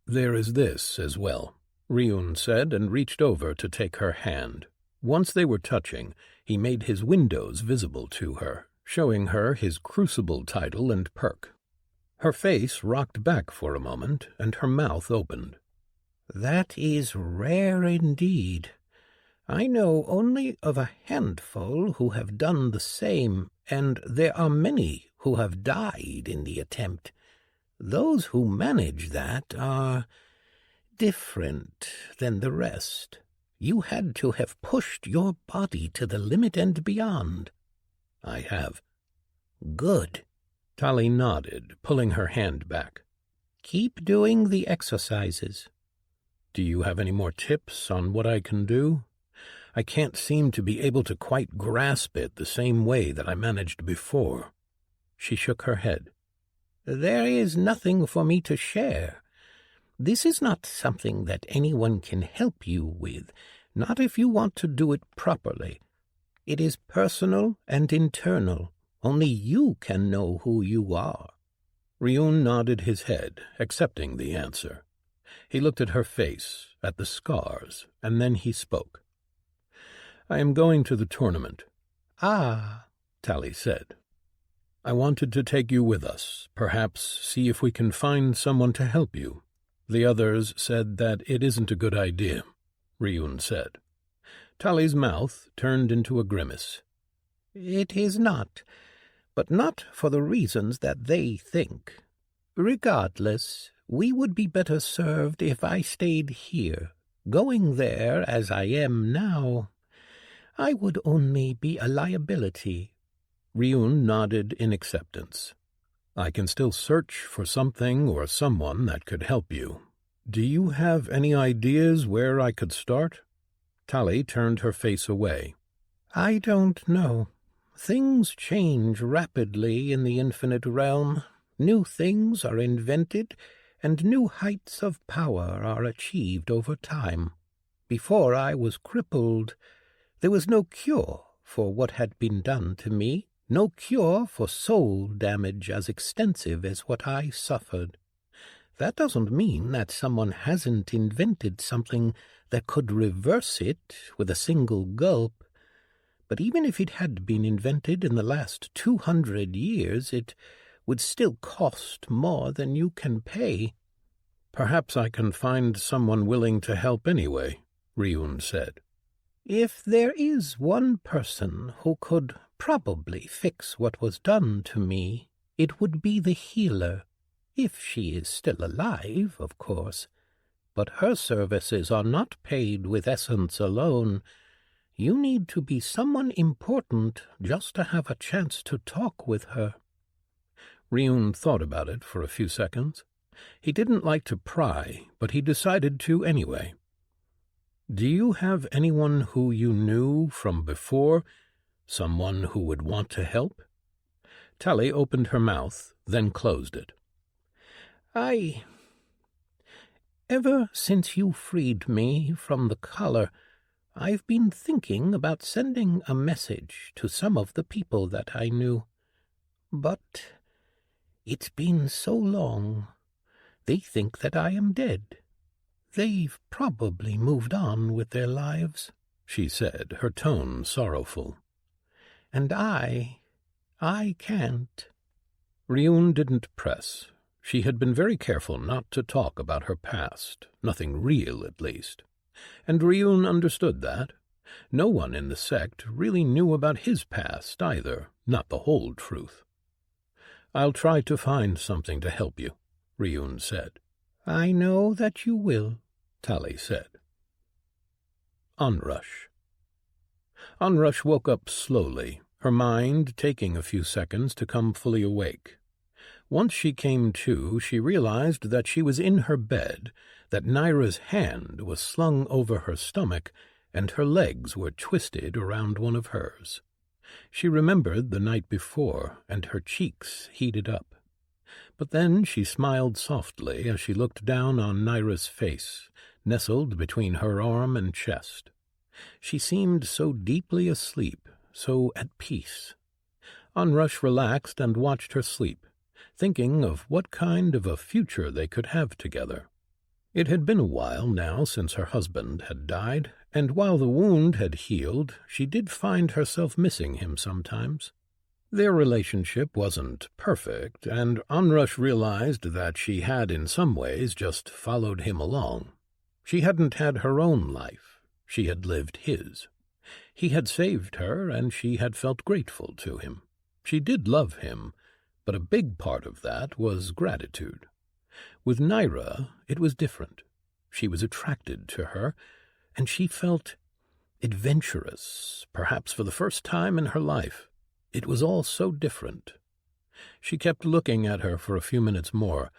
"There is this as well," Ryun said, and reached over to take her hand. Once they were touching, he made his windows visible to her, showing her his crucible title and perk. Her face rocked back for a moment, and her mouth opened. "That is rare indeed. I know only of a handful who have done the same, and there are many who have died in the attempt. Those who manage that are different than the rest. You had to have pushed your body to the limit and beyond." "I have." "Good." Tali nodded, pulling her hand back. "Keep doing the exercises." "Do you have any more tips on what I can do? I can't seem to be able to quite grasp it the same way that I managed before." She shook her head. "There is nothing for me to share. This is not something that anyone can help you with, not if you want to do it properly. It is personal and internal. Only you can know who you are." Ryun nodded his head, accepting the answer. He looked at her face, at the scars, and then he spoke. "I am going to the tournament." "Ah," Tali said. "I wanted to take you with us, perhaps see if we can find someone to help you." "The others said that it isn't a good idea," Ryun said. Tali's mouth turned into a grimace. "It is not, but not for the reasons that they think. Regardless, we would be better served if I stayed here. Going there as I am now, I would only be a liability." Ryun nodded in acceptance. "I can still search for something or someone that could help you. Do you have any ideas where I could start?" Tali turned her face away. "I don't know. Things change rapidly in the infinite realm. New things are invented, and new heights of power are achieved over time. Before I was crippled, there was no cure for what had been done to me, no cure for soul damage as extensive as what I suffered. That doesn't mean that someone hasn't invented something that could reverse it with a single gulp. But even if it had been invented in the last 200 years, it would still cost more than you can pay." "Perhaps I can find someone willing to help anyway," Ryun said. "If there is one person who could probably fix what was done to me, It would be the healer, if she is still alive, of course. But her services are not paid with essence alone. You need to be someone important just to have a chance to talk with her." Ryun thought about it for a few seconds. He didn't like to pry, but he decided to anyway. "Do you have anyone who you knew from before? Someone who would want to help?" Tally opened her mouth, then closed it. Ever since you freed me from the collar, I've been thinking about sending a message to some of the people that I knew. But it's been so long. They think that I am dead. They've probably moved on with their lives," she said, her tone sorrowful. "And I can't." Ryun didn't press. She had been very careful not to talk about her past, nothing real at least. And Ryun understood that. No one in the sect really knew about his past either, not the whole truth. "I'll try to find something to help you," Ryun said. "I know that you will," Tally said. Onrush. Onrush woke up slowly, her mind taking a few seconds to come fully awake. Once she came to, she realized that she was in her bed, that Naira's hand was slung over her stomach, and her legs were twisted around one of hers. She remembered the night before, and her cheeks heated up. But then she smiled softly as she looked down on Naira's face, nestled between her arm and chest. She seemed so deeply asleep, so at peace. Onrush relaxed and watched her sleep, thinking of what kind of a future they could have together. It had been a while now since her husband had died, and while the wound had healed, she did find herself missing him sometimes. Their relationship wasn't perfect, and Onrush realized that she had in some ways just followed him along. She hadn't had her own life. She had lived his. He had saved her, and she had felt grateful to him. She did love him, but a big part of that was gratitude. With Naira, it was different. She was attracted to her, and she felt adventurous, perhaps for the first time in her life. It was all so different. She kept looking at her for a few minutes more,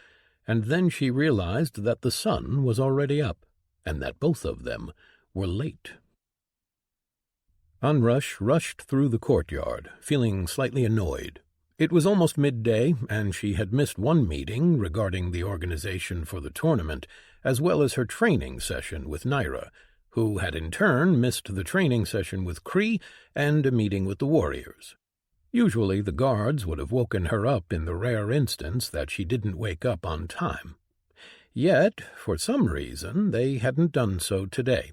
and then she realized that the sun was already up, and that both of them were late. Onrush rushed through the courtyard, feeling slightly annoyed. It was almost midday, and she had missed one meeting regarding the organization for the tournament, as well as her training session with Naira, who had in turn missed the training session with Cree and a meeting with the warriors. Usually the guards would have woken her up in the rare instance that she didn't wake up on time. Yet, for some reason, they hadn't done so today.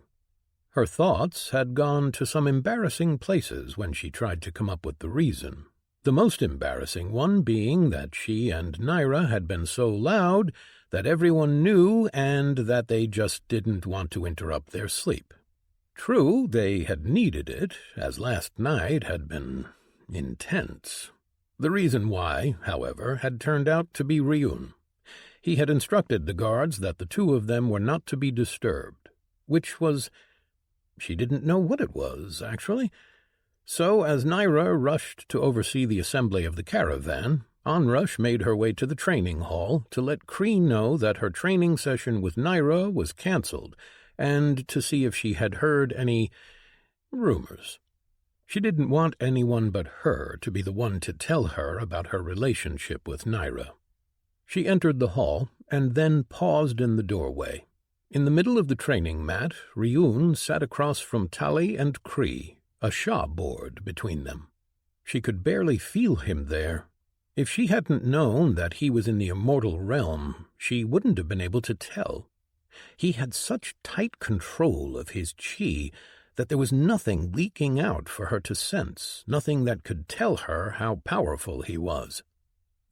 Her thoughts had gone to some embarrassing places when she tried to come up with the reason. The most embarrassing one being that she and Naira had been so loud that everyone knew and that they just didn't want to interrupt their sleep. True, they had needed it, as last night had been intense. The reason why, however, had turned out to be Ryun. He had instructed the guards that the two of them were not to be disturbed, which was— she didn't know what it was, actually. So, as Naira rushed to oversee the assembly of the caravan, Onrush made her way to the training hall to let Cree know that her training session with Naira was cancelled, and to see if she had heard any rumors. She didn't want anyone but her to be the one to tell her about her relationship with Naira. She entered the hall, and then paused in the doorway. In the middle of the training mat, Ryun sat across from Tally and Cree, a Shah board between them. She could barely feel him there. If she hadn't known that he was in the immortal realm, she wouldn't have been able to tell. He had such tight control of his chi that there was nothing leaking out for her to sense, nothing that could tell her how powerful he was.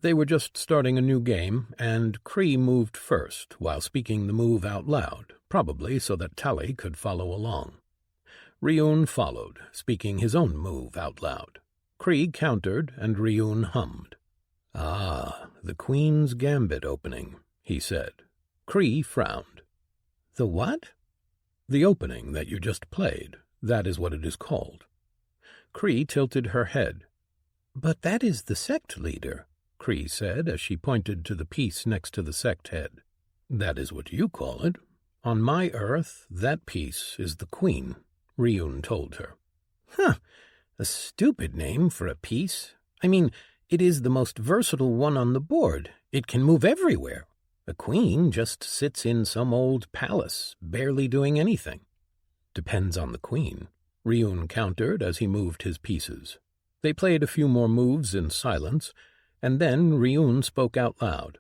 They were just starting a new game, and Cree moved first, while speaking the move out loud, probably so that Tally could follow along. Ryun followed, speaking his own move out loud. Cree countered, and Ryun hummed. "Ah, the Queen's Gambit opening," he said. Cree frowned. "The what?" "The opening that you just played. That is what it is called." Cree tilted her head. "But that is the sect leader," Cree said as she pointed to the piece next to the sect head. "That is what you call it. On my Earth, that piece is the Queen," Ryun told her. "Huh, a stupid name for a piece. I mean, it is the most versatile one on the board. It can move everywhere. A queen just sits in some old palace, barely doing anything." "Depends on the queen," Ryun countered as he moved his pieces. They played a few more moves in silence, and then Ryun spoke out loud.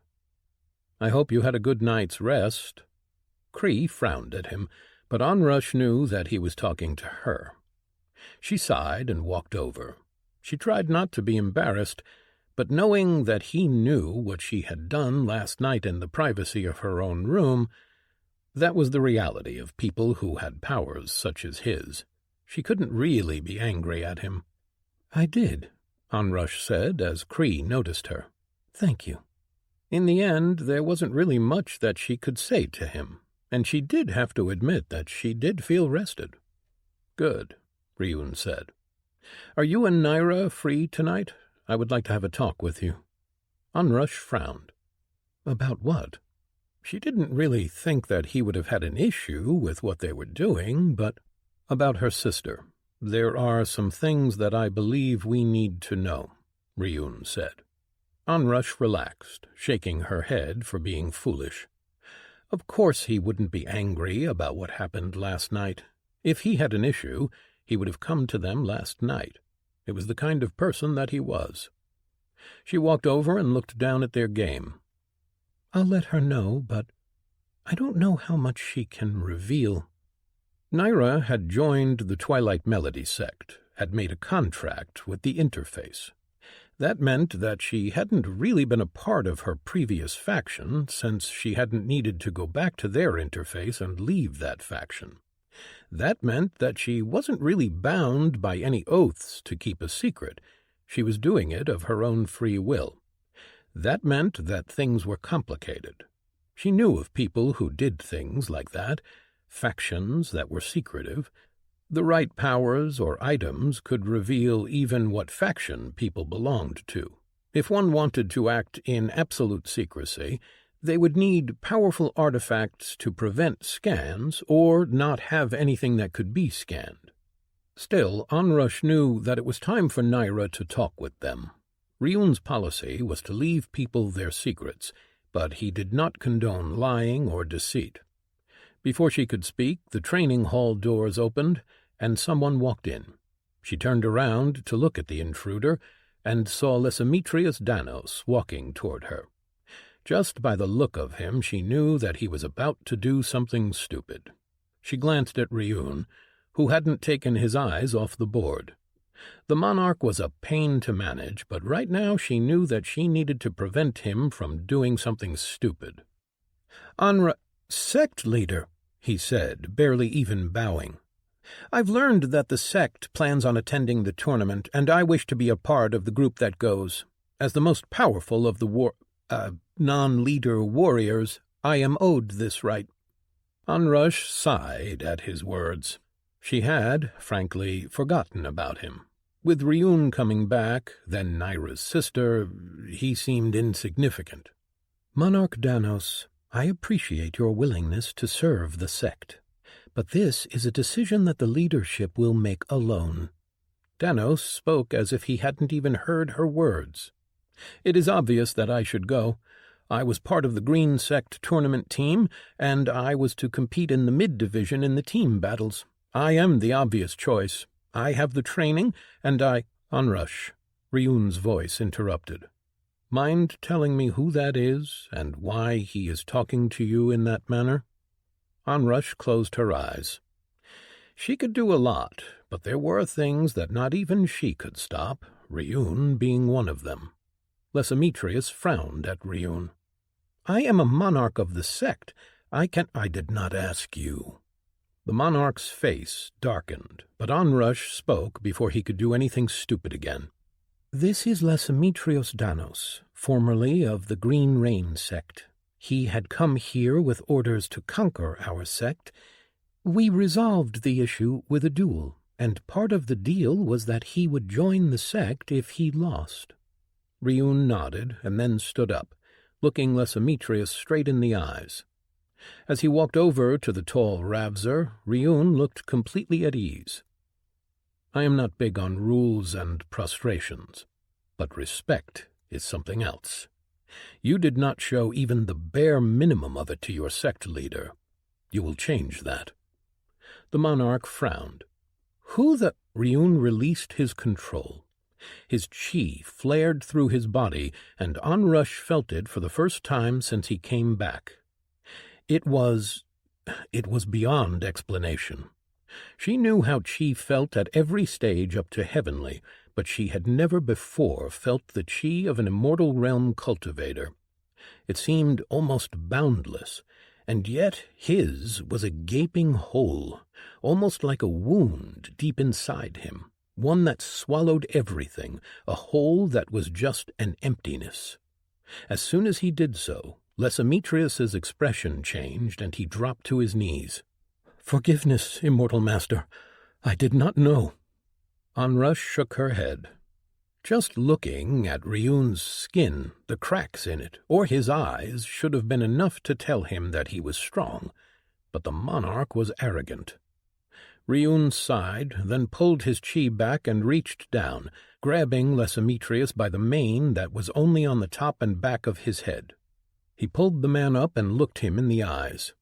"I hope you had a good night's rest." Cree frowned at him, but Onrush knew that he was talking to her. She sighed and walked over. She tried not to be embarrassed, but knowing that he knew what she had done last night in the privacy of her own room, that was the reality of people who had powers such as his. She couldn't really be angry at him. "I did," Onrush said as Cree noticed her. "Thank you." In the end, there wasn't really much that she could say to him, and she did have to admit that she did feel rested. "Good," Ryun said. "Are you and Naira free tonight? I would like to have a talk with you." Onrush frowned. "About what?" She didn't really think that he would have had an issue with what they were doing, but about her sister. "There are some things that I believe we need to know," Ryun said. Onrush relaxed, shaking her head for being foolish. Of course he wouldn't be angry about what happened last night. If he had an issue, he would have come to them last night. It was the kind of person that he was. She walked over and looked down at their game. "I'll let her know, but I don't know how much she can reveal." Naira had joined the Twilight Melody sect, had made a contract with the interface. That meant that she hadn't really been a part of her previous faction, since she hadn't needed to go back to their interface and leave that faction. That meant that she wasn't really bound by any oaths to keep a secret. She was doing it of her own free will. That meant that things were complicated. She knew of people who did things like that, factions that were secretive. The right powers or items could reveal even what faction people belonged to. If one wanted to act in absolute secrecy, they would need powerful artifacts to prevent scans or not have anything that could be scanned. Still, Onrush knew that it was time for Naira to talk with them. Ryun's policy was to leave people their secrets, but he did not condone lying or deceit. Before she could speak, the training hall doors opened, and someone walked in. She turned around to look at the intruder, and saw Lesemetrius Danos walking toward her. Just by the look of him, she knew that he was about to do something stupid. She glanced at Ryun, who hadn't taken his eyes off the board. The monarch was a pain to manage, but right now she knew that she needed to prevent him from doing something stupid. "Sect leader," he said, barely even bowing. "I've learned that the sect plans on attending the tournament, and I wish to be a part of the group that goes. As the most powerful of the non-leader warriors, I am owed this right." Onrush sighed at his words. She had, frankly, forgotten about him. With Ryun coming back, then Naira's sister, he seemed insignificant. "Monarch Danos, I appreciate your willingness to serve the sect, but this is a decision that the leadership will make alone." Danos spoke as if he hadn't even heard her words. "It is obvious that I should go. I was part of the Green Sect tournament team, and I was to compete in the mid-division in the team battles. I am the obvious choice. I have the training, and Onrush," Ryun's voice interrupted. "Mind telling me who that is, and why he is talking to you in that manner?" Onrush closed her eyes. She could do a lot, but there were things that not even she could stop, Ryun being one of them. Lesemetrius frowned at Ryun. "I am a monarch of the sect. I did not ask you." The monarch's face darkened, but Onrush spoke before he could do anything stupid again. "This is Lesemetrius Danos, formerly of the Green Rain sect. He had come here with orders to conquer our sect. We resolved the issue with a duel, and part of the deal was that he would join the sect if he lost." Ryun nodded and then stood up, looking Lesametrius straight in the eyes. As he walked over to the tall Ravzer, Ryun looked completely at ease. "I am not big on rules and prostrations, but respect is something else. You did not show even the bare minimum of it to your sect leader. You will change that." The monarch frowned. "Who the—" Ryun released his control. His chi flared through his body, and Onrush felt it for the first time since he came back. It was beyond explanation. She knew how chi felt at every stage up to heavenly, but she had never before felt the chi of an immortal realm cultivator. It seemed almost boundless, and yet his was a gaping hole, almost like a wound deep inside him, one that swallowed everything, a hole that was just an emptiness. As soon as he did so, Lesametrius's expression changed, and he dropped to his knees. "Forgiveness, immortal master. I did not know." Onrush shook her head. Just looking at Ryun's skin, the cracks in it, or his eyes, should have been enough to tell him that he was strong, but the monarch was arrogant. Ryun sighed, then pulled his chi back and reached down, grabbing Lesametrius by the mane that was only on the top and back of his head. He pulled the man up and looked him in the eyes.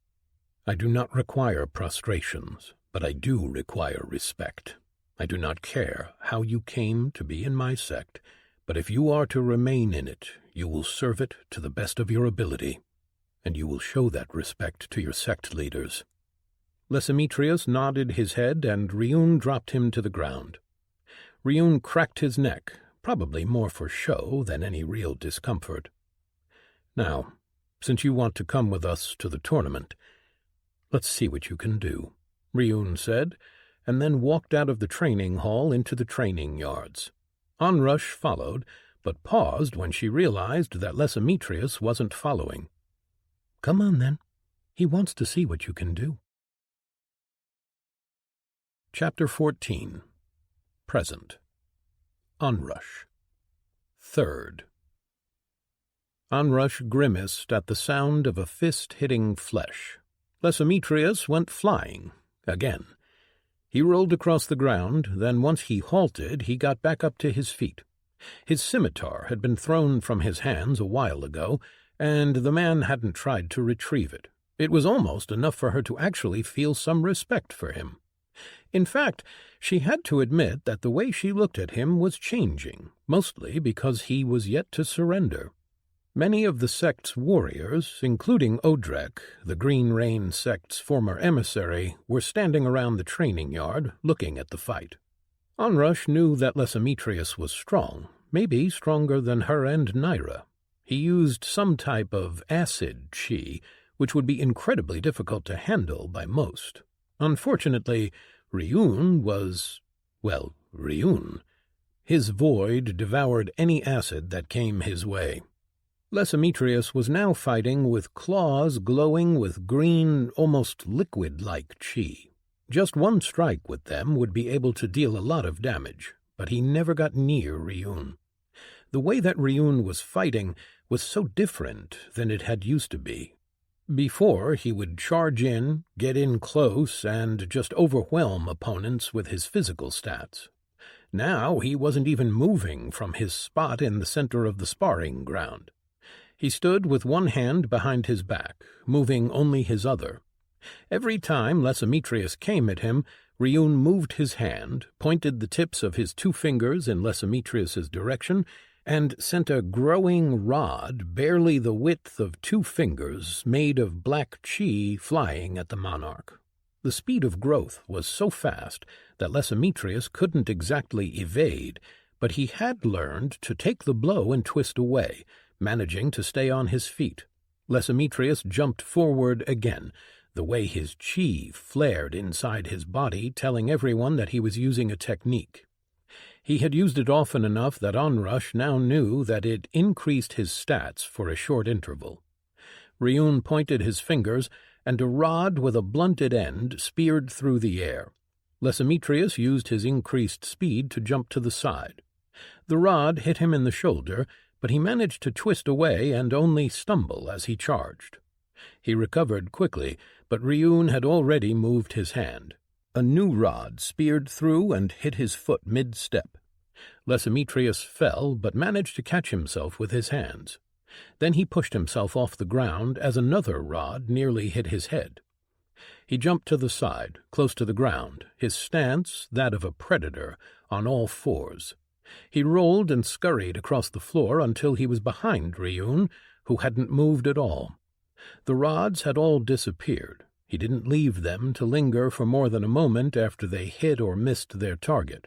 "I do not require prostrations, but I do require respect. I do not care how you came to be in my sect, but if you are to remain in it, you will serve it to the best of your ability, and you will show that respect to your sect leaders." Lesametrius nodded his head, and Ryun dropped him to the ground. Ryun cracked his neck, probably more for show than any real discomfort. "Now, since you want to come with us to the tournament, let's see what you can do," Ryun said, and then walked out of the training hall into the training yards. Onrush followed, but paused when she realized that Lesametrius wasn't following. "Come on, then. He wants to see what you can do." Chapter 14. Present. Onrush. 3rd. Onrush grimaced at the sound of a fist hitting flesh. Lesametrius went flying, again. He rolled across the ground, then once he halted, he got back up to his feet. His scimitar had been thrown from his hands a while ago, and the man hadn't tried to retrieve it. It was almost enough for her to actually feel some respect for him. In fact, she had to admit that the way she looked at him was changing, mostly because he was yet to surrender. Many of the sect's warriors, including Odrek, the Green Rain sect's former emissary, were standing around the training yard, looking at the fight. Onrush knew that Lesametrius was strong, maybe stronger than her and Naira. He used some type of acid chi, which would be incredibly difficult to handle by most. Unfortunately, Ryun was, well, Ryun. His void devoured any acid that came his way. Lesametrius was now fighting with claws glowing with green, almost liquid-like chi. Just one strike with them would be able to deal a lot of damage, but he never got near Ryun. The way that Ryun was fighting was so different than it had used to be. Before, he would charge in, get in close, and just overwhelm opponents with his physical stats. Now he wasn't even moving from his spot in the center of the sparring ground. He stood with one hand behind his back, moving only his other. Every time Lesametrius came at him, Ryun moved his hand, pointed the tips of his 2 fingers in Lesametrius's direction, and sent a growing rod barely the width of 2 fingers made of black chi flying at the monarch. The speed of growth was so fast that Lesametrius couldn't exactly evade, but he had learned to take the blow and twist away, managing to stay on his feet. Lesametrius jumped forward again, the way his chi flared inside his body, telling everyone that he was using a technique. He had used it often enough that Onrush now knew that it increased his stats for a short interval. Ryun pointed his fingers, and a rod with a blunted end speared through the air. Lysimetrius used his increased speed to jump to the side. The rod hit him in the shoulder, but he managed to twist away and only stumble as he charged. He recovered quickly, but Ryun had already moved his hand. A new rod speared through and hit his foot mid-step. Lysimetrius fell, but managed to catch himself with his hands. Then he pushed himself off the ground as another rod nearly hit his head. He jumped to the side, close to the ground, his stance that of a predator, on all fours. He rolled and scurried across the floor until he was behind Ryun, who hadn't moved at all. The rods had all disappeared. He didn't leave them to linger for more than a moment after they hit or missed their target.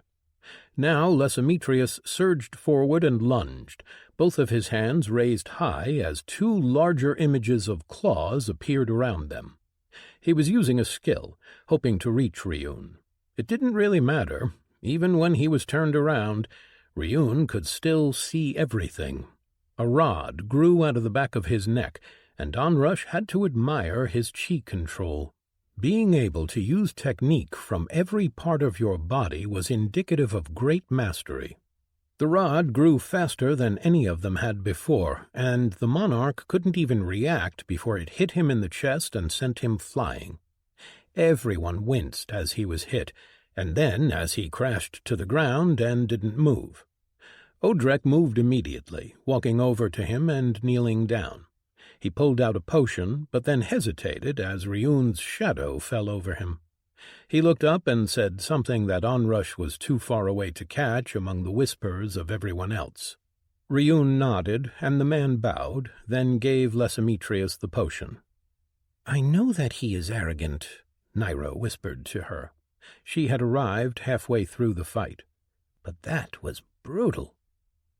Now Lysimetrius surged forward and lunged, both of his hands raised high as two larger images of claws appeared around them. He was using a skill, hoping to reach Ryun. It didn't really matter. Even when he was turned around, Ryun could still see everything. A rod grew out of the back of his neck, and Onrush had to admire his chi control. Being able to use technique from every part of your body was indicative of great mastery. The rod grew faster than any of them had before, and the monarch couldn't even react before it hit him in the chest and sent him flying. Everyone winced as he was hit, and then as he crashed to the ground and didn't move. Odrek moved immediately, walking over to him and kneeling down. He pulled out a potion, but then hesitated as Ryun's shadow fell over him. He looked up and said something that Onrush was too far away to catch among the whispers of everyone else. Ryun nodded, and the man bowed, then gave Lysimetrius the potion. "I know that he is arrogant," Naira whispered to her. She had arrived halfway through the fight. "But that was brutal."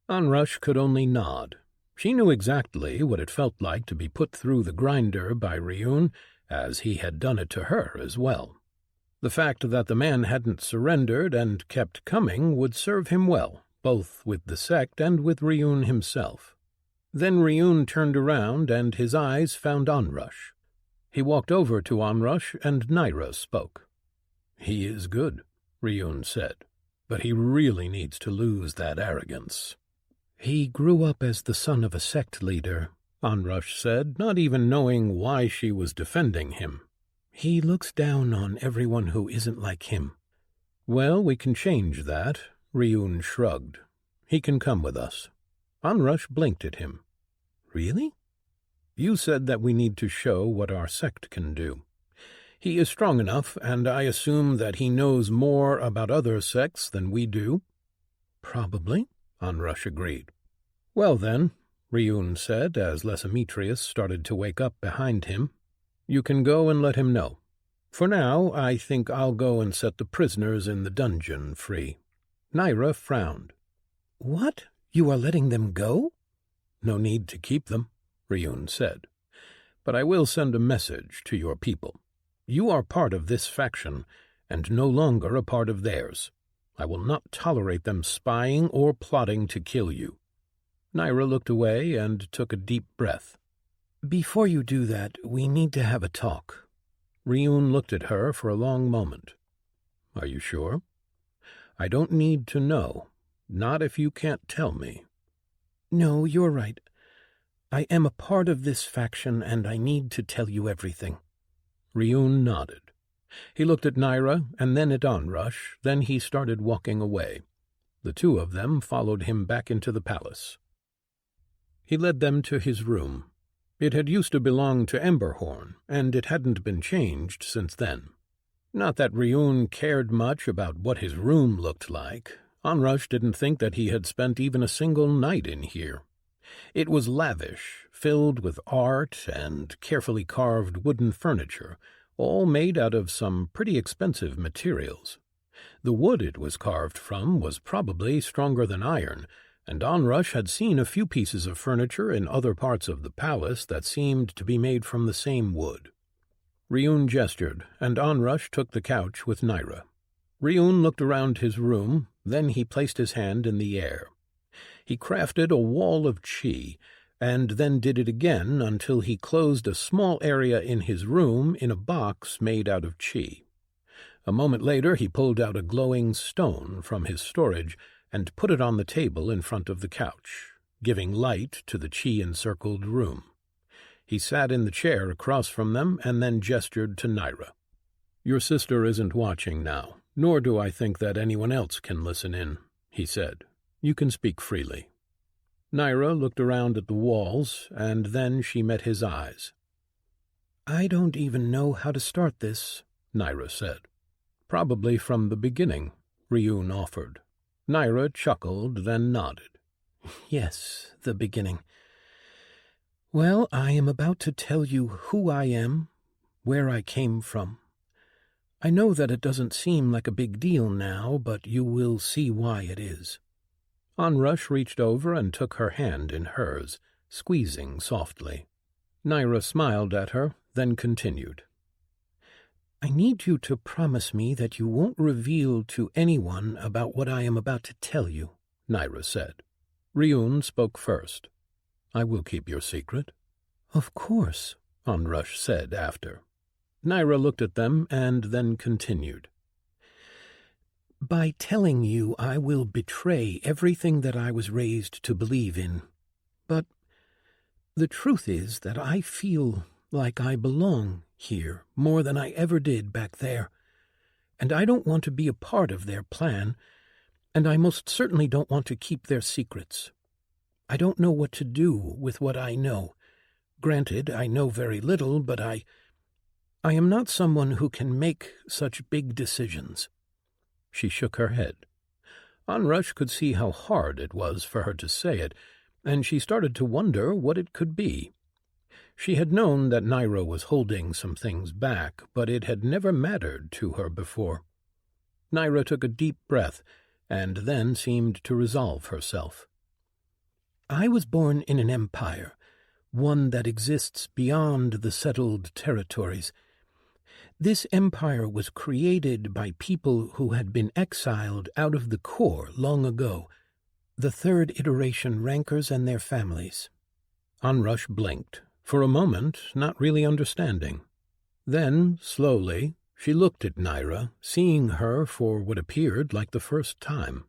Onrush could only nod. She knew exactly what it felt like to be put through the grinder by Ryun, as he had done it to her as well. The fact that the man hadn't surrendered and kept coming would serve him well, both with the sect and with Ryun himself. Then Ryun turned around and his eyes found Onrush. He walked over to Onrush and Naira spoke. "He is good," Ryun said, "but he really needs to lose that arrogance." "He grew up as the son of a sect leader," Onrush said, not even knowing why she was defending him. "He looks down on everyone who isn't like him." "Well, we can change that," Ryun shrugged. "He can come with us." Onrush blinked at him. "Really?" "You said that we need to show what our sect can do. He is strong enough, and I assume that he knows more about other sects than we do." "Probably," Onrush agreed. "Well then," Ryun said as Lysimetrius started to wake up behind him, "you can go and let him know. For now, I think I'll go and set the prisoners in the dungeon free." Naira frowned. "What? You are letting them go?" "No need to keep them," Ryun said. "But I will send a message to your people. You are part of this faction, and no longer a part of theirs. I will not tolerate them spying or plotting to kill you." Naira looked away and took a deep breath. "Before you do that, we need to have a talk." Ryun looked at her for a long moment. "Are you sure?" "I don't need to know. Not if you can't tell me." "No, you're right. I am a part of this faction, and I need to tell you everything." Ryun nodded. He looked at Naira and then at Onrush, then he started walking away. The two of them followed him back into the palace. He led them to his room. It had used to belong to Emberhorn, and it hadn't been changed since then. Not that Ryun cared much about what his room looked like. Onrush didn't think that he had spent even a single night in here. It was lavish, filled with art and carefully carved wooden furniture, all made out of some pretty expensive materials. The wood it was carved from was probably stronger than iron, and Onrush had seen a few pieces of furniture in other parts of the palace that seemed to be made from the same wood. Ryun gestured, and Onrush took the couch with Naira. Ryun looked around his room, Then he placed his hand in the air. He crafted a wall of chi, and then did it again until he closed a small area in his room in a box made out of chi. A moment later he pulled out a glowing stone from his storage and put it on the table in front of the couch, giving light to the chi-encircled room. He sat in the chair across from them and then gestured to Naira. "Your sister isn't watching now, nor do I think that anyone else can listen in," he said. "You can speak freely." Naira looked around at the walls, and then she met his eyes. "I don't even know how to start this," Naira said. "Probably from the beginning," Ryun offered. Naira chuckled, then nodded. "Yes, the beginning. Well, I am about to tell you who I am, where I came from. I know that it doesn't seem like a big deal now, but you will see why it is." Onrush reached over and took her hand in hers, squeezing softly. Naira smiled at her, then continued. "I need you to promise me that you won't reveal to anyone about what I am about to tell you," Naira said. Ryun spoke first. "I will keep your secret." "Of course," Onrush said after. Naira looked at them and then continued. "By telling you, I will betray everything that I was raised to believe in. But the truth is that I feel like I belong here more than I ever did back there, and I don't want to be a part of their plan, and I most certainly don't want to keep their secrets. I don't know what to do with what I know. Granted, I know very little, but I am not someone who can make such big decisions." She shook her head. Onrush could see how hard it was for her to say it, and she started to wonder what it could be. She had known that Naira was holding some things back, but it had never mattered to her before. Naira took a deep breath, and then seemed to resolve herself. "I was born in an empire, one that exists beyond the settled territories. This empire was created by people who had been exiled out of the core long ago, the third iteration rankers and their families." Onrush blinked, for a moment not really understanding. Then, slowly, she looked at Naira, seeing her for what appeared like the first time.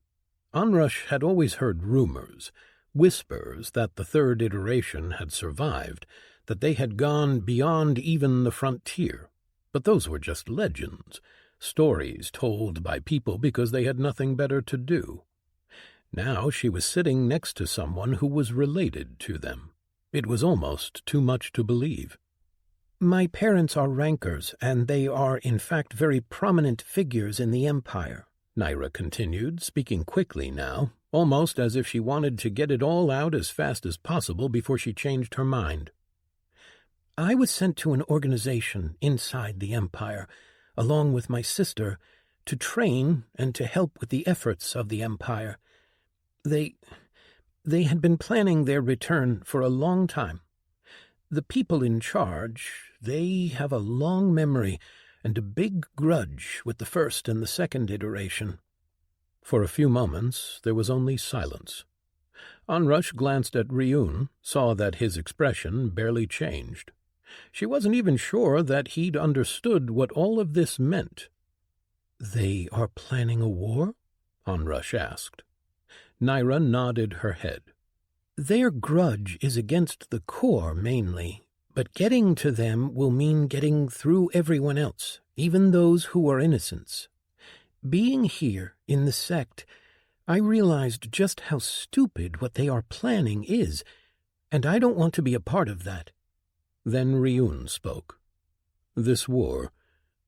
Onrush had always heard rumors, whispers that the third iteration had survived, that they had gone beyond even the frontier. But those were just legends, stories told by people because they had nothing better to do. Now she was sitting next to someone who was related to them. It was almost too much to believe. "My parents are rankers, and they are in fact very prominent figures in the empire," Naira continued, speaking quickly now, almost as if she wanted to get it all out as fast as possible before she changed her mind. "I was sent to an organization inside the empire, along with my sister, to train and to help with the efforts of the empire. They had been planning their return for a long time. The people in charge, they have a long memory and a big grudge with the first and the second iteration." For a few moments there was only silence. Onrush glanced at Ryun, saw that his expression barely changed. She wasn't even sure that he'd understood what all of this meant. "They are planning a war?" Onrush asked. Naira nodded her head. "Their grudge is against the core mainly, but getting to them will mean getting through everyone else, even those who are innocents. Being here in the sect, I realized just how stupid what they are planning is, and I don't want to be a part of that." Then Ryun spoke. "This war,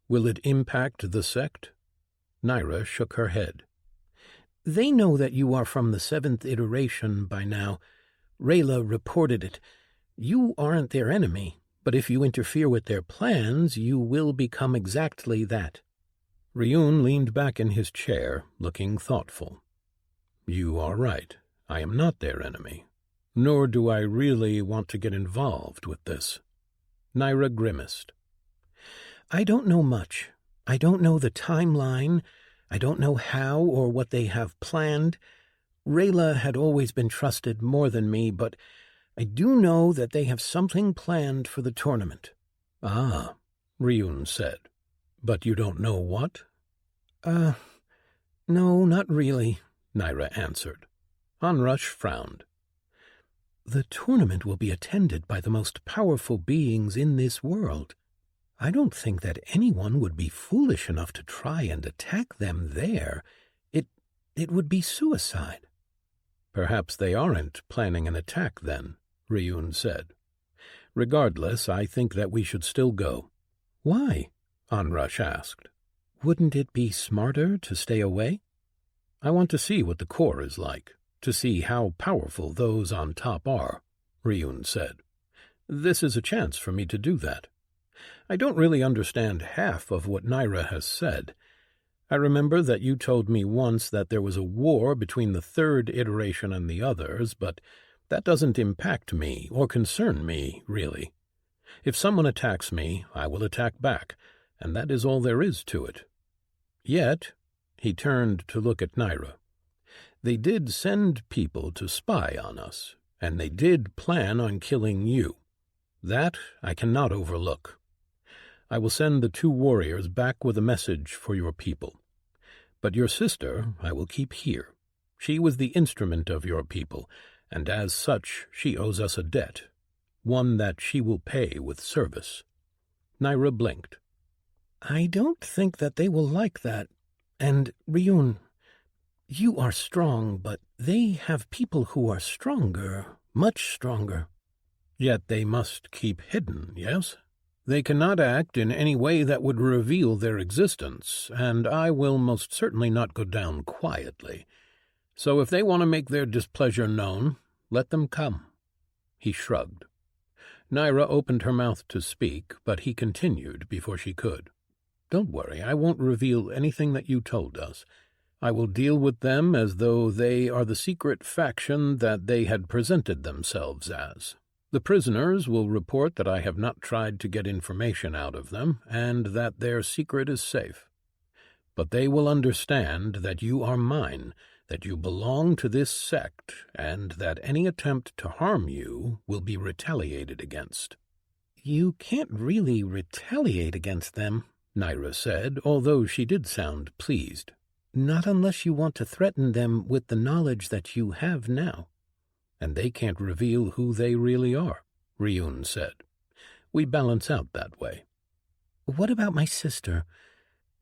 will it impact the sect?" Naira shook her head. "They know that you are from the 7th iteration by now. Rayla reported it. You aren't their enemy, but if you interfere with their plans, you will become exactly that." Ryun leaned back in his chair, looking thoughtful. "You are right. I am not their enemy. Nor do I really want to get involved with this." Naira grimaced. "I don't know much. I don't know the timeline. I don't know how or what they have planned. Rayla had always been trusted more than me, but I do know that they have something planned for the tournament. Ah, Ryun said. But you don't know what? No, not really, Naira answered. Onrush frowned. The tournament will be attended by the most powerful beings in this world. I don't think that anyone would be foolish enough to try and attack them there. It would be suicide. Perhaps they aren't planning an attack then, Ryun said. Regardless, I think that we should still go. Why? Onrush asked. Wouldn't it be smarter to stay away? I want to see what the core is like, to see how powerful those on top are, Ryun said. This is a chance for me to do that. I don't really understand half of what Naira has said. I remember that you told me once that there was a war between the third iteration and the others, but that doesn't impact me or concern me, really. If someone attacks me, I will attack back, and that is all there is to it. Yet, he turned to look at Naira. They did send people to spy on us, and they did plan on killing you. That I cannot overlook. I will send the 2 warriors back with a message for your people. But your sister I will keep here. She was the instrument of your people, and as such she owes us a debt, one that she will pay with service. Naira blinked. I don't think that they will like that. And, Ryun, you are strong, but they have people who are stronger, much stronger. Yet they must keep hidden, yes? They cannot act in any way that would reveal their existence, and I will most certainly not go down quietly. So if they want to make their displeasure known, let them come. He shrugged. Naira opened her mouth to speak, but he continued before she could. Don't worry, I won't reveal anything that you told us. I will deal with them as though they are the secret faction that they had presented themselves as. The prisoners will report that I have not tried to get information out of them, and that their secret is safe. But they will understand that you are mine, that you belong to this sect, and that any attempt to harm you will be retaliated against. You can't really retaliate against them, Naira said, although she did sound pleased. Not unless you want to threaten them with the knowledge that you have now. And they can't reveal who they really are, Ryun said. We balance out that way. What about my sister?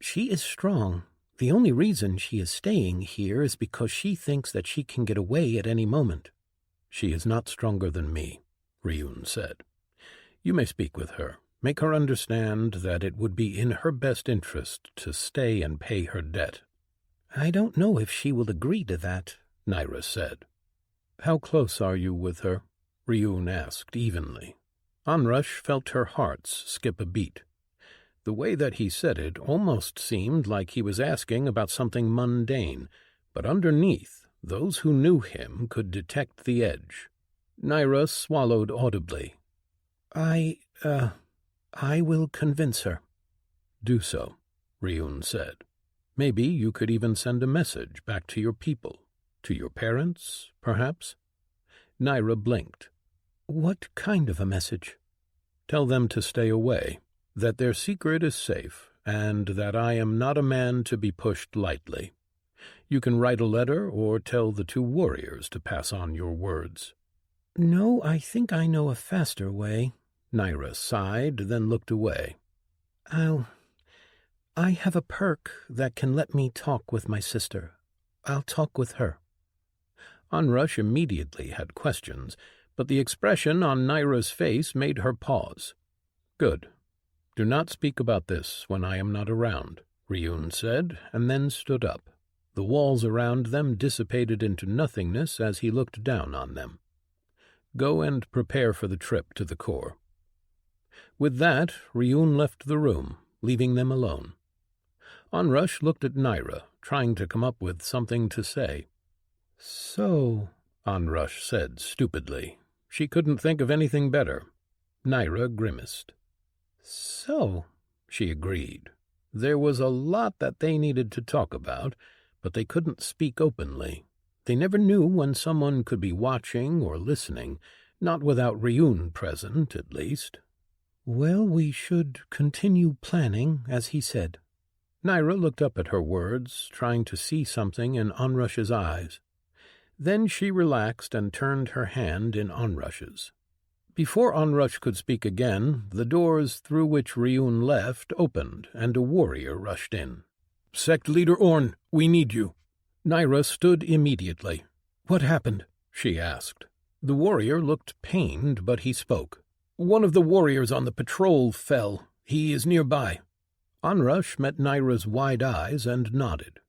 She is strong. The only reason she is staying here is because she thinks that she can get away at any moment. She is not stronger than me, Ryun said. You may speak with her. Make her understand that it would be in her best interest to stay and pay her debt. I don't know if she will agree to that, Naira said. How close are you with her? Ryun asked evenly. Onrush felt her hearts skip a beat. The way that he said it almost seemed like he was asking about something mundane, but underneath, those who knew him could detect the edge. Naira swallowed audibly. I will convince her. Do so, Ryun said. Maybe you could even send a message back to your people. To your parents, perhaps? Naira blinked. What kind of a message? Tell them to stay away, that their secret is safe, and that I am not a man to be pushed lightly. You can write a letter or tell the 2 warriors to pass on your words. No, I think I know a faster way. Naira sighed, then looked away. I have a perk that can let me talk with my sister. I'll talk with her. Onrush immediately had questions, but the expression on Naira's face made her pause. Good. Do not speak about this when I am not around, Ryun said, and then stood up. The walls around them dissipated into nothingness as he looked down on them. Go and prepare for the trip to the core. With that, Ryun left the room, leaving them alone. Onrush looked at Naira, trying to come up with something to say. So, Onrush said stupidly. She couldn't think of anything better. Naira grimaced. So, she agreed. There was a lot that they needed to talk about, but they couldn't speak openly. They never knew when someone could be watching or listening, not without Ryun present, at least. Well, we should continue planning, as he said. Naira looked up at her words, trying to see something in Onrush's eyes. Then she relaxed and turned her hand in Onrush's. Before Onrush could speak again, the doors through which Ryun left opened, and a warrior rushed in. "Sect Leader Orn, we need you." Naira stood immediately. "What happened?" she asked. The warrior looked pained, but he spoke. "One of the warriors on the patrol fell. He is nearby." Onrush met Naira's wide eyes and nodded.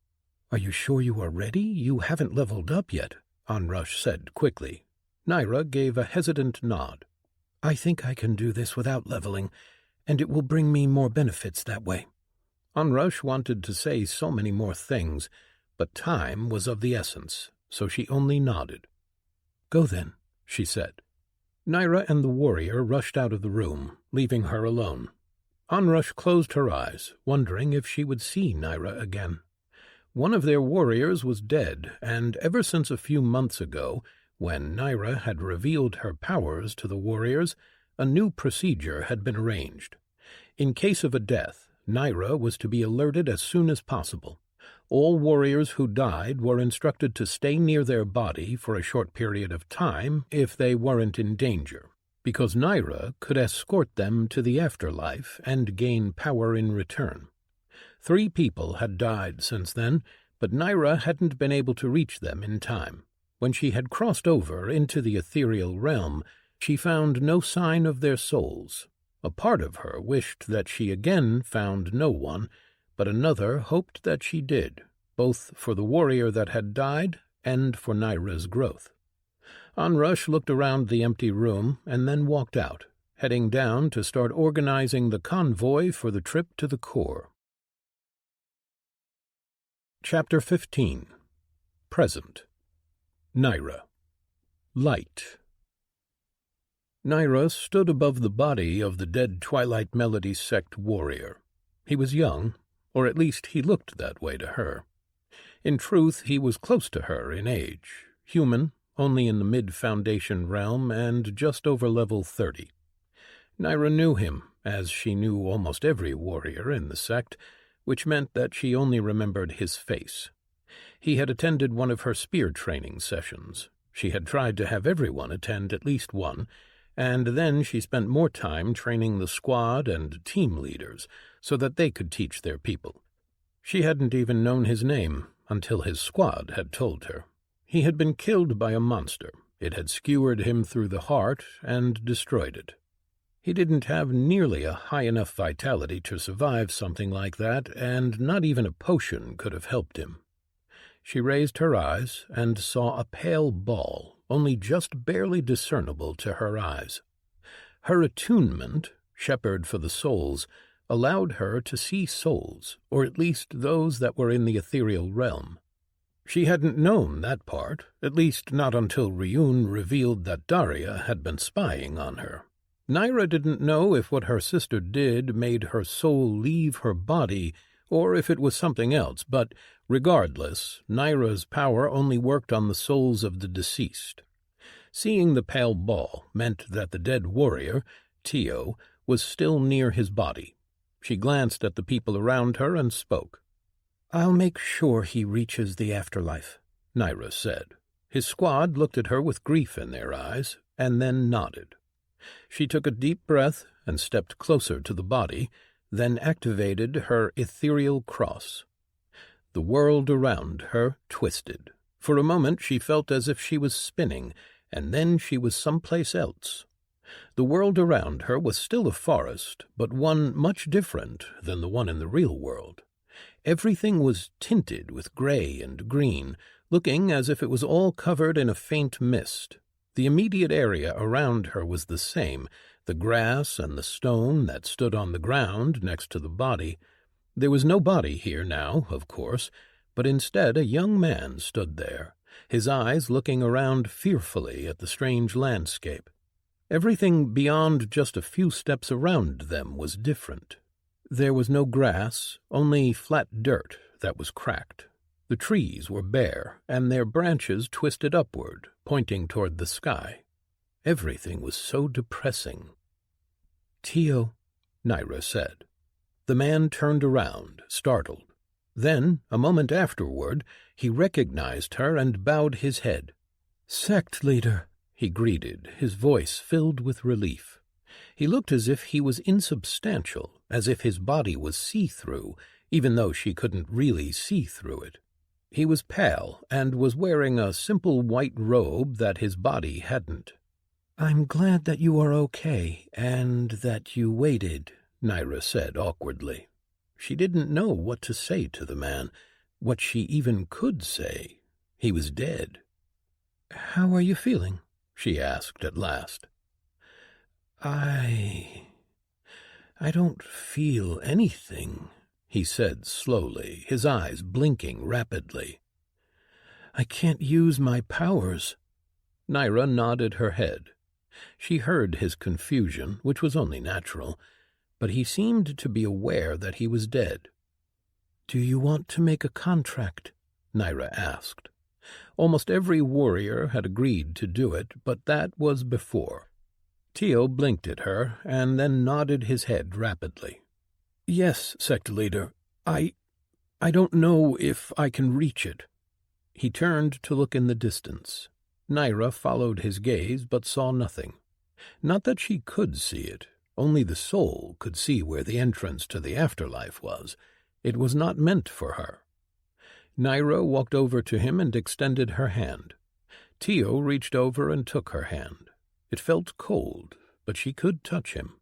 "Are you sure you are ready? You haven't leveled up yet," Onrush said quickly. Naira gave a hesitant nod. "I think I can do this without leveling, and it will bring me more benefits that way." Onrush wanted to say so many more things, but time was of the essence, so she only nodded. "Go then," she said. Naira and the warrior rushed out of the room, leaving her alone. Onrush closed her eyes, wondering if she would see Naira again. One of their warriors was dead, and ever since a few months ago, when Naira had revealed her powers to the warriors, a new procedure had been arranged. In case of a death, Naira was to be alerted as soon as possible. All warriors who died were instructed to stay near their body for a short period of time if they weren't in danger, because Naira could escort them to the afterlife and gain power in return. 3 people had died since then, but Naira hadn't been able to reach them in time. When she had crossed over into the ethereal realm, she found no sign of their souls. A part of her wished that she again found no one, but another hoped that she did, both for the warrior that had died and for Naira's growth. Onrush looked around the empty room and then walked out, heading down to start organizing the convoy for the trip to the core. Chapter 15. Present. Naira. Light. Naira stood above the body of the dead Twilight Melody sect warrior. He was young, or at least he looked that way to her. In truth, he was close to her in age, human, only in the mid-foundation realm and just over level 30. Naira knew him, as she knew almost every warrior in the sect, which meant that she only remembered his face. He had attended one of her spear training sessions. She had tried to have everyone attend at least one, and then she spent more time training the squad and team leaders so that they could teach their people. She hadn't even known his name until his squad had told her. He had been killed by a monster. It had skewered him through the heart and destroyed it. He didn't have nearly a high enough vitality to survive something like that, and not even a potion could have helped him. She raised her eyes and saw a pale ball, only just barely discernible to her eyes. Her attunement, shepherd for the souls, allowed her to see souls, or at least those that were in the ethereal realm. She hadn't known that part, at least not until Ryun revealed that Daria had been spying on her. Naira didn't know if what her sister did made her soul leave her body, or if it was something else, but regardless, Naira's power only worked on the souls of the deceased. Seeing the pale ball meant that the dead warrior, Tio, was still near his body. She glanced at the people around her and spoke. "I'll make sure he reaches the afterlife," Naira said. His squad looked at her with grief in their eyes, and then nodded. She took a deep breath and stepped closer to the body, then activated her ethereal cross. The world around her twisted. For a moment she felt as if she was spinning, and then she was someplace else. The world around her was still a forest, but one much different than the one in the real world. Everything was tinted with gray and green, looking as if it was all covered in a faint mist. The immediate area around her was the same, the grass and the stone that stood on the ground next to the body. There was no body here now, of course, but instead a young man stood there, his eyes looking around fearfully at the strange landscape. Everything beyond just a few steps around them was different. There was no grass, only flat dirt that was cracked. The trees were bare, and their branches twisted upward, pointing toward the sky. Everything was so depressing. "Tio," Naira said. The man turned around, startled. Then, a moment afterward, he recognized her and bowed his head. "Sect leader," he greeted, his voice filled with relief. He looked as if he was insubstantial, as if his body was see-through, even though she couldn't really see through it. He was pale and was wearing a simple white robe that his body hadn't. "I'm glad that you are okay, and that you waited," Naira said awkwardly. She didn't know what to say to the man, what she even could say. He was dead. "How are you feeling?" she asked at last. I don't feel anything," he said slowly, his eyes blinking rapidly. "I can't use my powers." Naira nodded her head. She heard his confusion, which was only natural, but he seemed to be aware that he was dead. "Do you want to make a contract?" Naira asked. Almost every warrior had agreed to do it, but that was before. Tio blinked at her and then nodded his head rapidly. "Yes, sect leader. I don't know if I can reach it." He turned to look in the distance. Naira followed his gaze but saw nothing. Not that she could see it. Only the soul could see where the entrance to the afterlife was. It was not meant for her. Naira walked over to him and extended her hand. Tio reached over and took her hand. It felt cold, but she could touch him.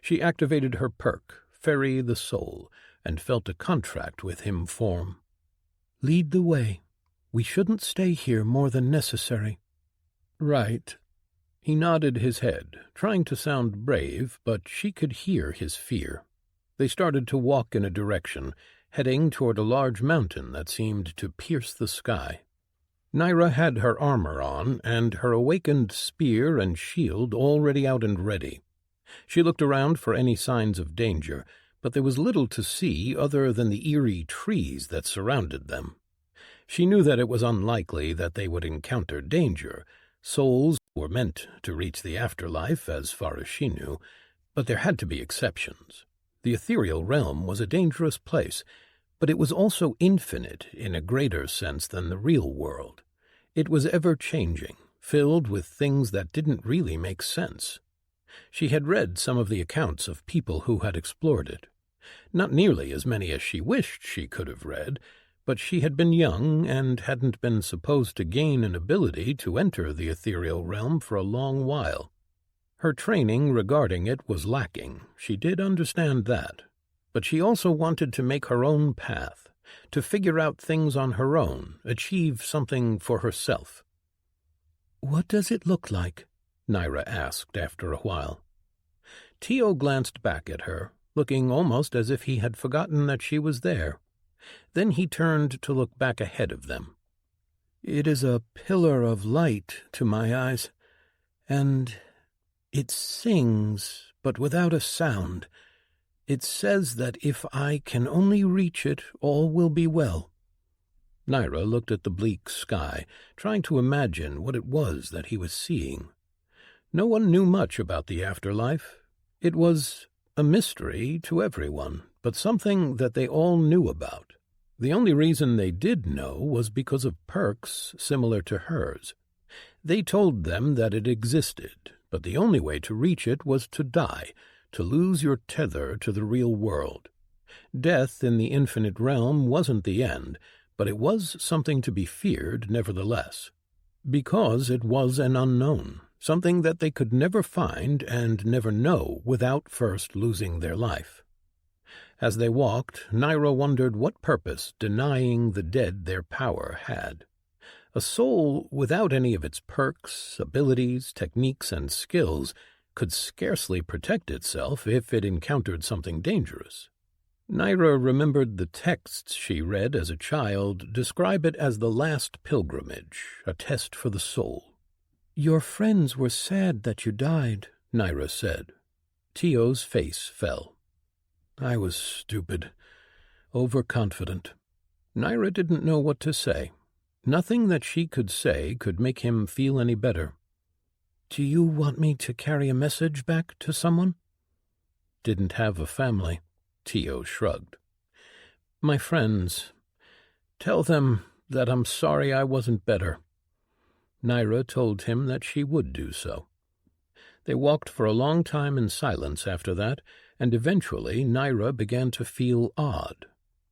She activated her perk, Ferry the Soul, and felt a contract with him form. "Lead the way. We shouldn't stay here more than necessary." "Right." He nodded his head, trying to sound brave, but she could hear his fear. They started to walk in a direction, heading toward a large mountain that seemed to pierce the sky. Naira had her armor on, and her awakened spear and shield already out and ready. She looked around for any signs of danger, but there was little to see other than the eerie trees that surrounded them. She knew that it was unlikely that they would encounter danger. Souls were meant to reach the afterlife, as far as she knew, but there had to be exceptions. The ethereal realm was a dangerous place, but it was also infinite in a greater sense than the real world. It was ever-changing, filled with things that didn't really make sense. She had read some of the accounts of people who had explored it. Not nearly as many as she wished she could have read, but she had been young and hadn't been supposed to gain an ability to enter the ethereal realm for a long while. Her training regarding it was lacking, she did understand that, but she also wanted to make her own path, to figure out things on her own, achieve something for herself. "What does it look like?" Naira asked after a while. Tio glanced back at her, looking almost as if he had forgotten that she was there. Then he turned to look back ahead of them. "It is a pillar of light to my eyes, and it sings, but without a sound. It says that if I can only reach it, all will be well." Naira looked at the bleak sky, trying to imagine what it was that he was seeing. No one knew much about the afterlife. It was a mystery to everyone, but something that they all knew about. The only reason they did know was because of perks similar to hers. They told them that it existed, but the only way to reach it was to die, to lose your tether to the real world. Death in the infinite realm wasn't the end, but it was something to be feared nevertheless, because it was an unknown, something that they could never find and never know without first losing their life. As they walked, Naira wondered what purpose denying the dead their power had. A soul without any of its perks, abilities, techniques, and skills could scarcely protect itself if it encountered something dangerous. Naira remembered the texts she read as a child describe it as the last pilgrimage, a test for the soul. "Your friends were sad that you died," Naira said. Tio's face fell. I was stupid, overconfident. Naira didn't know what to say. Nothing that she could say could make him feel any better. Do you want me to carry a message back to someone? Didn't have a family. Tio shrugged. My friends. Tell them that I'm sorry I wasn't better. Naira told him that she would do so. They walked for a long time in silence after that, and eventually Naira began to feel odd.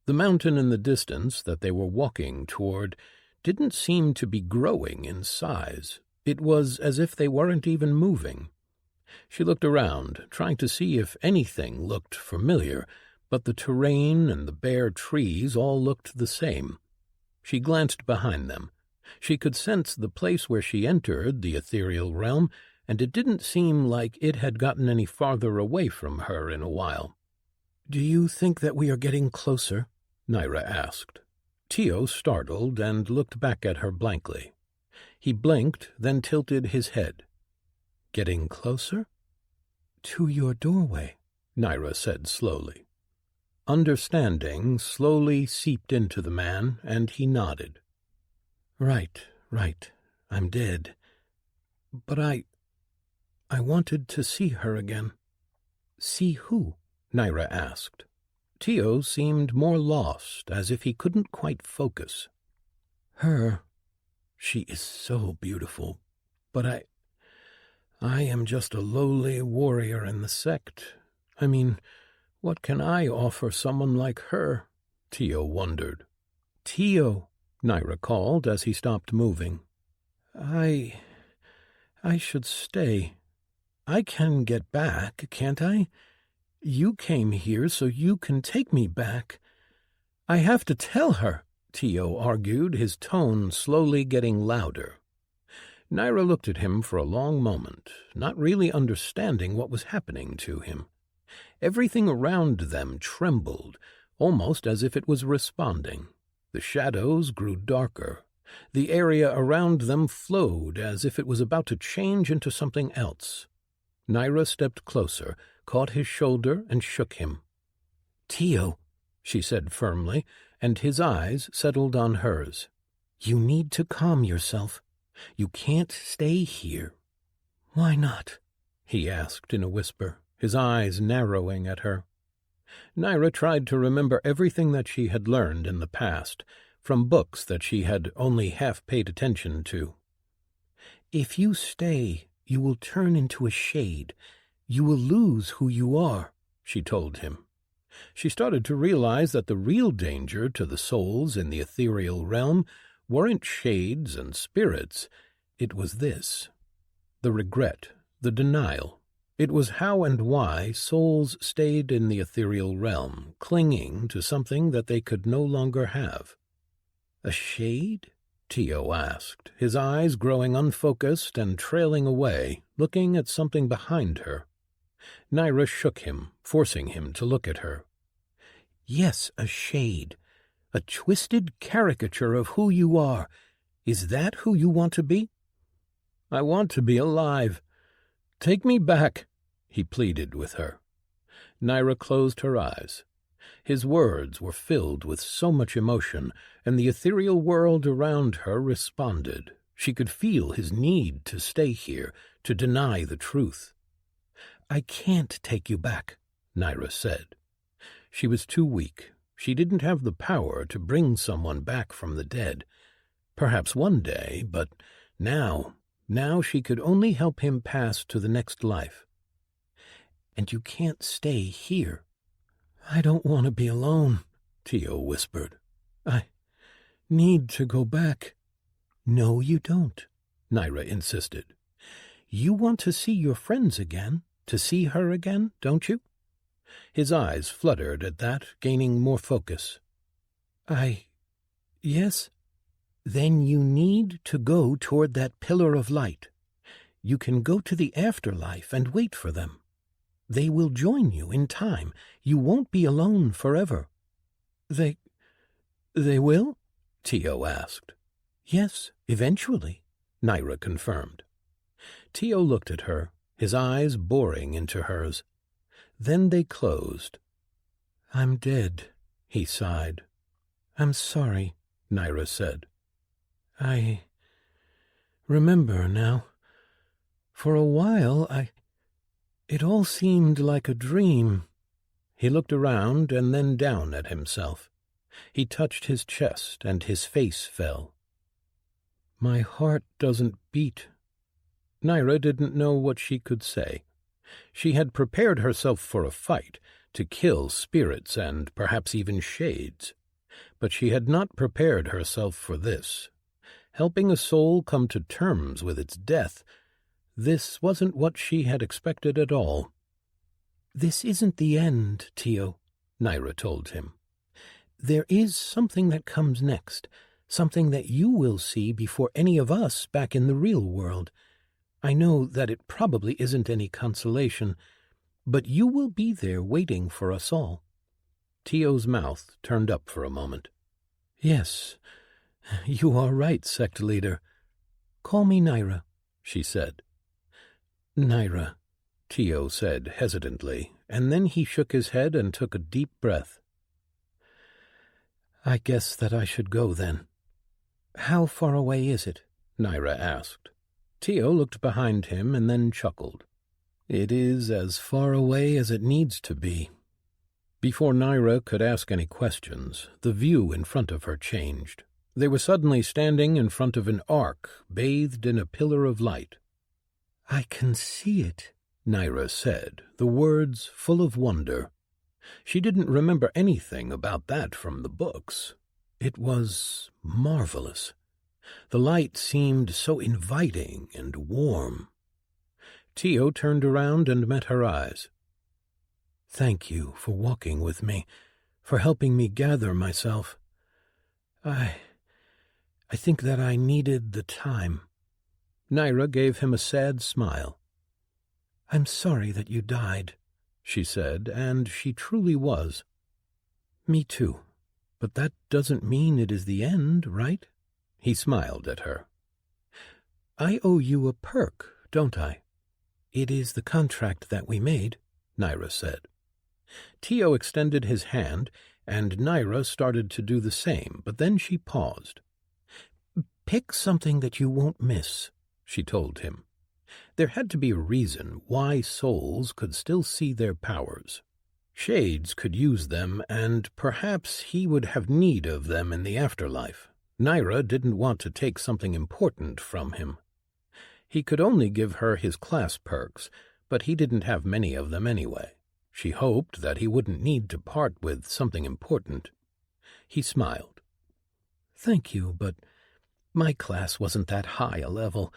The mountain in the distance that they were walking toward didn't seem to be growing in size. It was as if they weren't even moving. She looked around, trying to see if anything looked familiar, but the terrain and the bare trees all looked the same. She glanced behind them. She could sense the place where she entered the ethereal realm, and it didn't seem like it had gotten any farther away from her in a while. Do you think that we are getting closer? Naira asked. Tio startled and looked back at her blankly. He blinked, then tilted his head. Getting closer? To your doorway, Naira said slowly. Understanding slowly seeped into the man, and he nodded. Right. I'm dead. But I wanted to see her again. See who? Naira asked. Tio seemed more lost, as if he couldn't quite focus. Her. She is so beautiful. But I am just a lowly warrior in the sect. I mean, what can I offer someone like her? Tio wondered. Tio, Naira called as he stopped moving. I should stay. I can get back, can't I? You came here so you can take me back. I have to tell her, Tio argued, his tone slowly getting louder. Naira looked at him for a long moment, not really understanding what was happening to him. Everything around them trembled, almost as if it was responding. The shadows grew darker. The area around them flowed as if it was about to change into something else. Naira stepped closer, caught his shoulder, and shook him. Tio, she said firmly, and his eyes settled on hers. You need to calm yourself. You can't stay here. Why not? He asked in a whisper, his eyes narrowing at her. Naira tried to remember everything that she had learned in the past, from books that she had only half paid attention to. If you stay, you will turn into a shade. You will lose who you are, she told him. She started to realize that the real danger to the souls in the ethereal realm weren't shades and spirits. It was this. The regret, the denial. It was how and why souls stayed in the ethereal realm, clinging to something that they could no longer have. A shade? Tio asked, his eyes growing unfocused and trailing away, looking at something behind her. Naira shook him, forcing him to look at her. Yes, a shade. A twisted caricature of who you are. Is that who you want to be? I want to be alive. Take me back, he pleaded with her. Naira closed her eyes. His words were filled with so much emotion, and the ethereal world around her responded. She could feel his need to stay here, to deny the truth. I can't take you back, Naira said. She was too weak. She didn't have the power to bring someone back from the dead. Perhaps one day, but now she could only help him pass to the next life. And you can't stay here. I don't want to be alone, Tio whispered. I need to go back. No, you don't, Naira insisted. You want to see your friends again, to see her again, don't you? His eyes fluttered at that, gaining more focus. Yes. Then you need to go toward that pillar of light. You can go to the afterlife and wait for them. They will join you in time. You won't be alone forever. They will? Tio asked. Yes, eventually, Naira confirmed. Tio looked at her, his eyes boring into hers. Then they closed. I'm dead, he sighed. I'm sorry, Naira said. I remember now. For a while, it all seemed like a dream. He looked around and then down at himself. He touched his chest and his face fell. My heart doesn't beat. Naira didn't know what she could say. She had prepared herself for a fight, to kill spirits and perhaps even shades. But she had not prepared herself for this. Helping a soul come to terms with its death, this wasn't what she had expected at all. This isn't the end, Tio, Naira told him. There is something that comes next, something that you will see before any of us back in the real world. I know that it probably isn't any consolation, but you will be there waiting for us all. Tio's mouth turned up for a moment. Yes, you are right, sect leader. Call me Naira, she said. Naira, Tio said hesitantly, and then he shook his head and took a deep breath. I guess that I should go then. How far away is it? Naira asked. Tio looked behind him and then chuckled. It is as far away as it needs to be. Before Naira could ask any questions, the view in front of her changed. They were suddenly standing in front of an ark, bathed in a pillar of light. I can see it, Naira said, the words full of wonder. She didn't remember anything about that from the books. It was marvelous. The light seemed so inviting and warm. Tio turned around and met her eyes. Thank you for walking with me, for helping me gather myself. I think that I needed the time. Naira gave him a sad smile. I'm sorry that you died, she said, and she truly was. Me too, but that doesn't mean it is the end, right? He smiled at her. I owe you a perk, don't I? It is the contract that we made, Naira said. Tio extended his hand, and Naira started to do the same, but then she paused. Pick something that you won't miss, she told him. There had to be a reason why souls could still see their powers. Shades could use them, and perhaps he would have need of them in the afterlife. Naira didn't want to take something important from him. He could only give her his class perks, but he didn't have many of them anyway. She hoped that he wouldn't need to part with something important. He smiled. Thank you, but my class wasn't that high a level.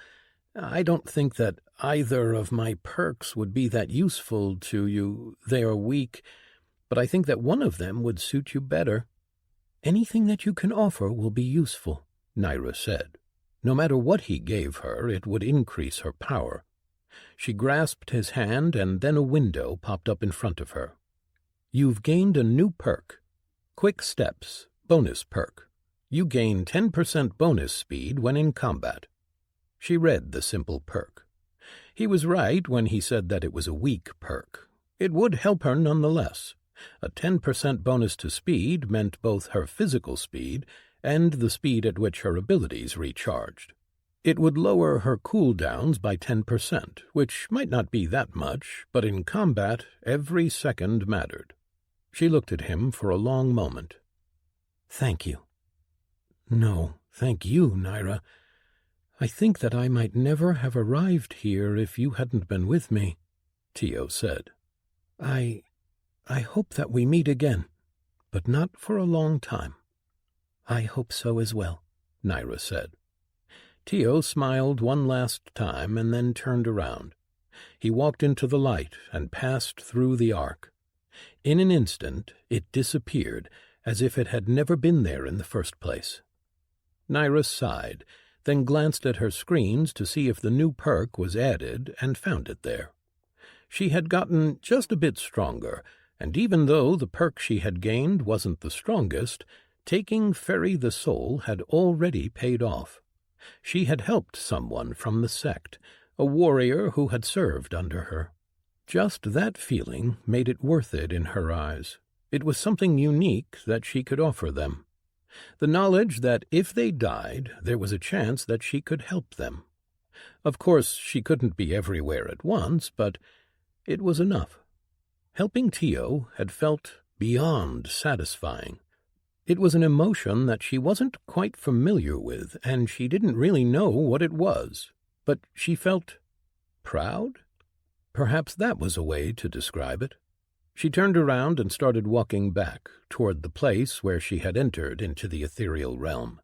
I don't think that either of my perks would be that useful to you. They are weak, but I think that one of them would suit you better. Anything that you can offer will be useful, Naira said. No matter what he gave her, it would increase her power. She grasped his hand, and then a window popped up in front of her. You've gained a new perk. Quick Steps, bonus perk. You gain 10% bonus speed when in combat. She read the simple perk. He was right when he said that it was a weak perk. It would help her nonetheless. A 10% bonus to speed meant both her physical speed and the speed at which her abilities recharged. It would lower her cooldowns by 10%, which might not be that much, but in combat every second mattered. She looked at him for a long moment. Thank you. No, thank you, Naira. I think that I might never have arrived here if you hadn't been with me, Tio said. I hope that we meet again, but not for a long time. I hope so as well, Naira said. Tio smiled one last time and then turned around. He walked into the light and passed through the ark. In an instant it disappeared, as if it had never been there in the first place. Naira sighed, then glanced at her screens to see if the new perk was added, and found it there. She had gotten just a bit stronger, and even though the perk she had gained wasn't the strongest, taking Ferry the Soul had already paid off. She had helped someone from the sect, a warrior who had served under her. Just that feeling made it worth it in her eyes. It was something unique that she could offer them. The knowledge that if they died, there was a chance that she could help them. Of course, she couldn't be everywhere at once, but it was enough. Helping Tio had felt beyond satisfying. It was an emotion that she wasn't quite familiar with, and she didn't really know what it was. But she felt proud? Perhaps that was a way to describe it. She turned around and started walking back toward the place where she had entered into the ethereal realm.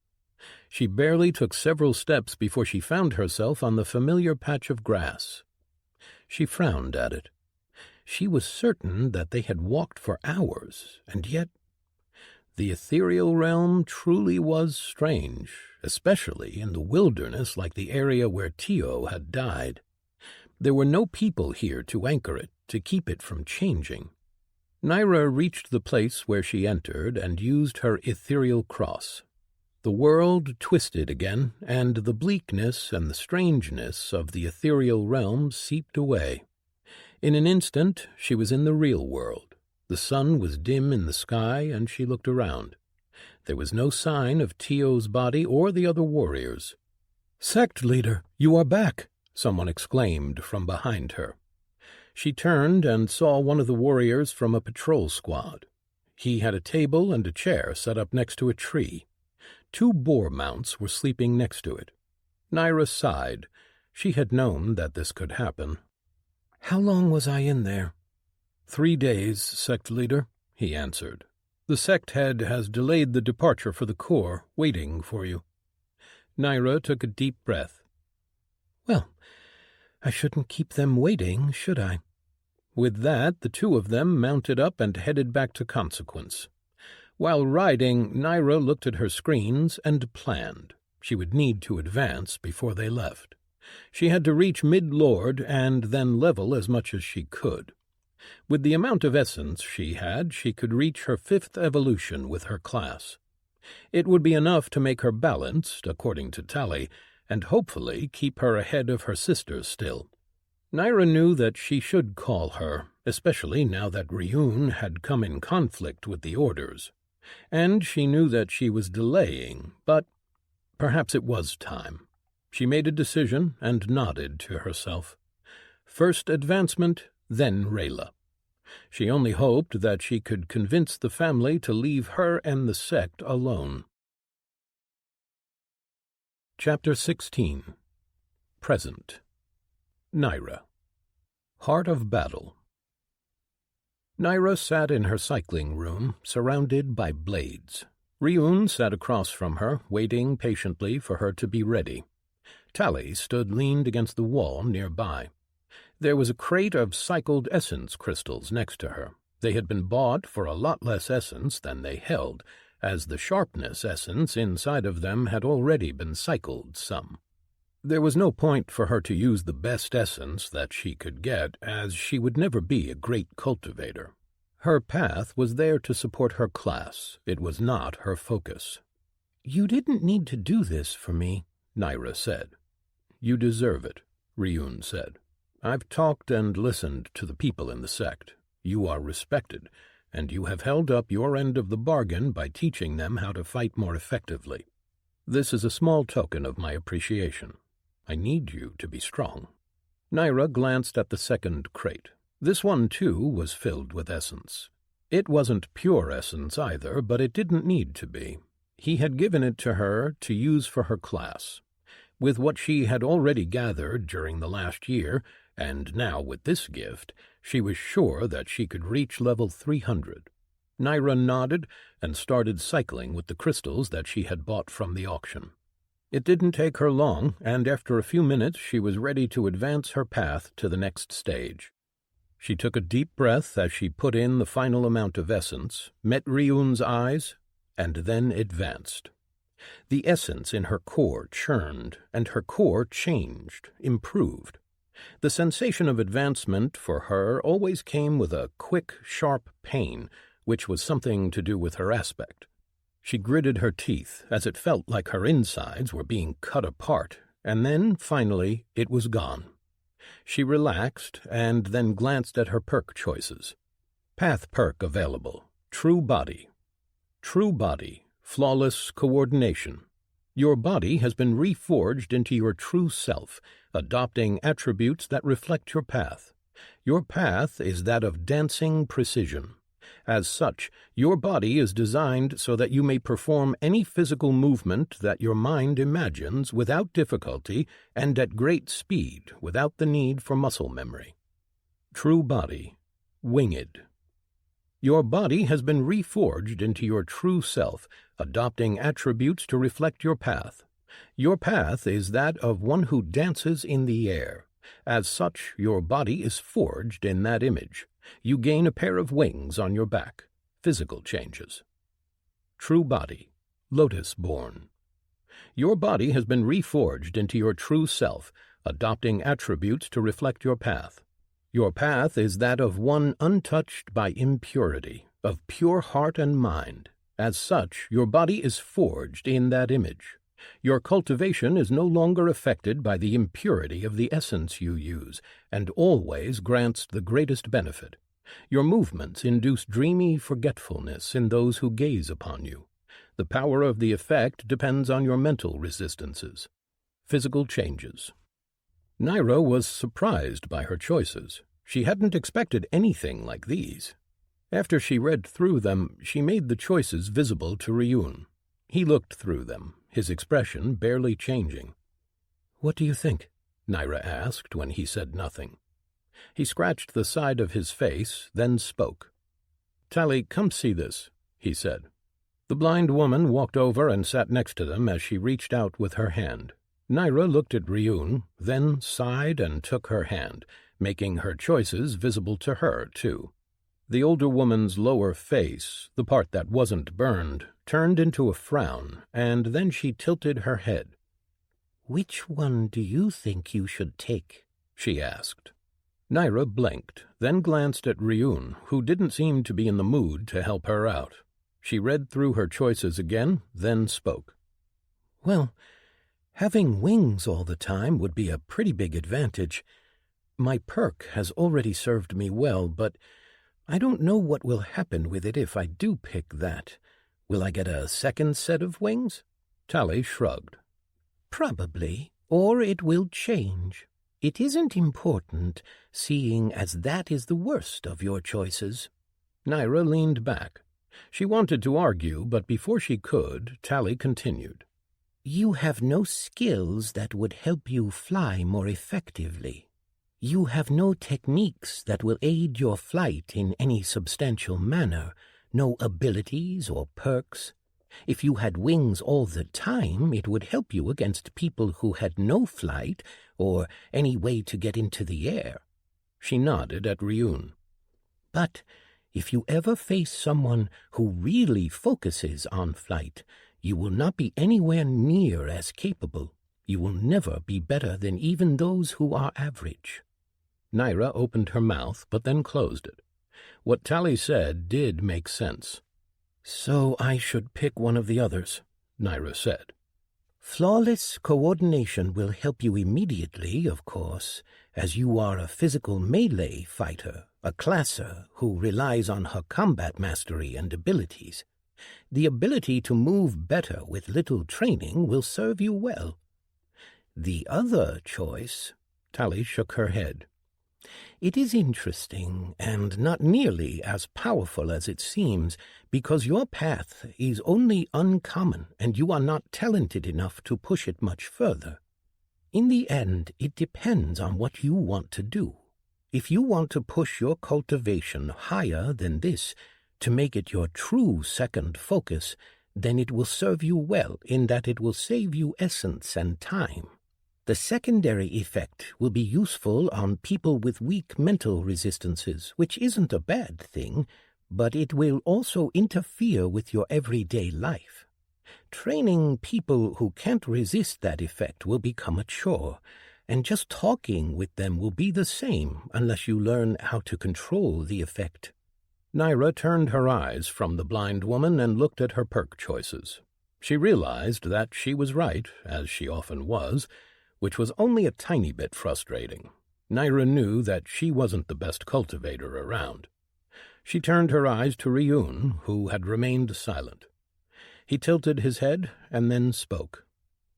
She barely took several steps before she found herself on the familiar patch of grass. She frowned at it. She was certain that they had walked for hours, and yet the ethereal realm truly was strange, especially in the wilderness like the area where Tio had died. There were no people here to anchor it, to keep it from changing. Naira reached the place where she entered and used her ethereal cross. The world twisted again, and the bleakness and the strangeness of the ethereal realm seeped away. In an instant, she was in the real world. The sun was dim in the sky, and she looked around. There was no sign of Tio's body or the other warriors. "Sect leader, you are back!" someone exclaimed from behind her. She turned and saw one of the warriors from a patrol squad. He had a table and a chair set up next to a tree. 2 boar mounts were sleeping next to it. Naira sighed. She had known that this could happen. "How long was I in there?" 3 days, sect leader," he answered. "The sect head has delayed the departure for the Corps, waiting for you." Naira took a deep breath. "Well, I shouldn't keep them waiting, should I?" With that, the 2 of them mounted up and headed back to Consequence. While riding, Naira looked at her screens and planned. She would need to advance before they left. She had to reach mid-lord and then level as much as she could. With the amount of essence she had, she could reach her 5th evolution with her class. It would be enough to make her balanced, according to Tally, and hopefully keep her ahead of her sisters still. Naira knew that she should call her, especially now that Ryun had come in conflict with the orders. And she knew that she was delaying, but perhaps it was time. She made a decision and nodded to herself. First advancement, then Rayla. She only hoped that she could convince the family to leave her and the sect alone. Chapter 16. Present. Naira. Heart of Battle. Naira sat in her cycling room, surrounded by blades. Ryun sat across from her, waiting patiently for her to be ready. Tally stood leaned against the wall nearby. There was a crate of cycled essence crystals next to her. They had been bought for a lot less essence than they held, as the sharpness essence inside of them had already been cycled some. There was no point for her to use the best essence that she could get, as she would never be a great cultivator. Her path was there to support her class. It was not her focus. "You didn't need to do this for me," Naira said. "You deserve it," Ryun said. "I've talked and listened to the people in the sect. You are respected, and you have held up your end of the bargain by teaching them how to fight more effectively. This is a small token of my appreciation. I need you to be strong." Naira glanced at the second crate. This one, too, was filled with essence. It wasn't pure essence either, but it didn't need to be. He had given it to her to use for her class. With what she had already gathered during the last year, and now with this gift, she was sure that she could reach level 300. Naira nodded and started cycling with the crystals that she had bought from the auction. It didn't take her long, and after a few minutes she was ready to advance her path to the next stage. She took a deep breath as she put in the final amount of essence, met Ryun's eyes, and then advanced. The essence in her core churned, and her core changed, improved. The sensation of advancement for her always came with a quick, sharp pain, which was something to do with her aspect. She gritted her teeth as it felt like her insides were being cut apart, and then, finally, it was gone. She relaxed and then glanced at her perk choices. Path perk available. True body. True body, flawless coordination. Your body has been reforged into your true self, adopting attributes that reflect your path. Your path is that of dancing precision. As such, your body is designed so that you may perform any physical movement that your mind imagines without difficulty and at great speed without the need for muscle memory. True body, winged. Your body has been reforged into your true self, adopting attributes to reflect your path. Your path is that of one who dances in the air. As such, your body is forged in that image. You gain a pair of wings on your back. Physical changes. True body, lotus-born. Your body has been reforged into your true self, adopting attributes to reflect your path. Your path is that of one untouched by impurity, of pure heart and mind. As such, your body is forged in that image. Your cultivation is no longer affected by the impurity of the essence you use, and always grants the greatest benefit. Your movements induce dreamy forgetfulness in those who gaze upon you. The power of the effect depends on your mental resistances. Physical changes. Naira was surprised by her choices. She hadn't expected anything like these. After she read through them, she made the choices visible to Ryun. He looked through them, his expression barely changing. "What do you think?" Naira asked when he said nothing. He scratched the side of his face, then spoke. "Tally, come see this," he said. The blind woman walked over and sat next to them as she reached out with her hand. Naira looked at Ryun, then sighed and took her hand, making her choices visible to her, too. The older woman's lower face, the part that wasn't burned, turned into a frown, and then she tilted her head. "Which one do you think you should take?" she asked. Naira blinked, then glanced at Ryun, who didn't seem to be in the mood to help her out. She read through her choices again, then spoke. "Well, having wings all the time would be a pretty big advantage. My perk has already served me well, but I don't know what will happen with it if I do pick that. Will I get a second set of wings?" Tally shrugged. "Probably, or it will change. It isn't important, seeing as that is the worst of your choices." Naira leaned back. She wanted to argue, but before she could, Tally continued. "You have no skills that would help you fly more effectively. You have no techniques that will aid your flight in any substantial manner, no abilities or perks. If you had wings all the time, it would help you against people who had no flight or any way to get into the air." She nodded at Ryun. "But if you ever face someone who really focuses on flight, you will not be anywhere near as capable. You will never be better than even those who are average." Naira opened her mouth, but then closed it. What Tally said did make sense. "So I should pick one of the others," Naira said. "Flawless coordination will help you immediately, of course, as you are a physical melee fighter, a classer who relies on her combat mastery and abilities. The ability to move better with little training will serve you well. The other choice," Tally shook her head. "It is interesting and not nearly as powerful as it seems, because your path is only uncommon and you are not talented enough to push it much further. In the end, it depends on what you want to do. If you want to push your cultivation higher than this, to make it your true second focus, then it will serve you well in that it will save you essence and time. The secondary effect will be useful on people with weak mental resistances, which isn't a bad thing, but it will also interfere with your everyday life. Training people who can't resist that effect will become a chore, and just talking with them will be the same unless you learn how to control the effect." Naira turned her eyes from the blind woman and looked at her perk choices. She realized that she was right, as she often was, which was only a tiny bit frustrating. Naira knew that she wasn't the best cultivator around. She turned her eyes to Ryun, who had remained silent. He tilted his head and then spoke.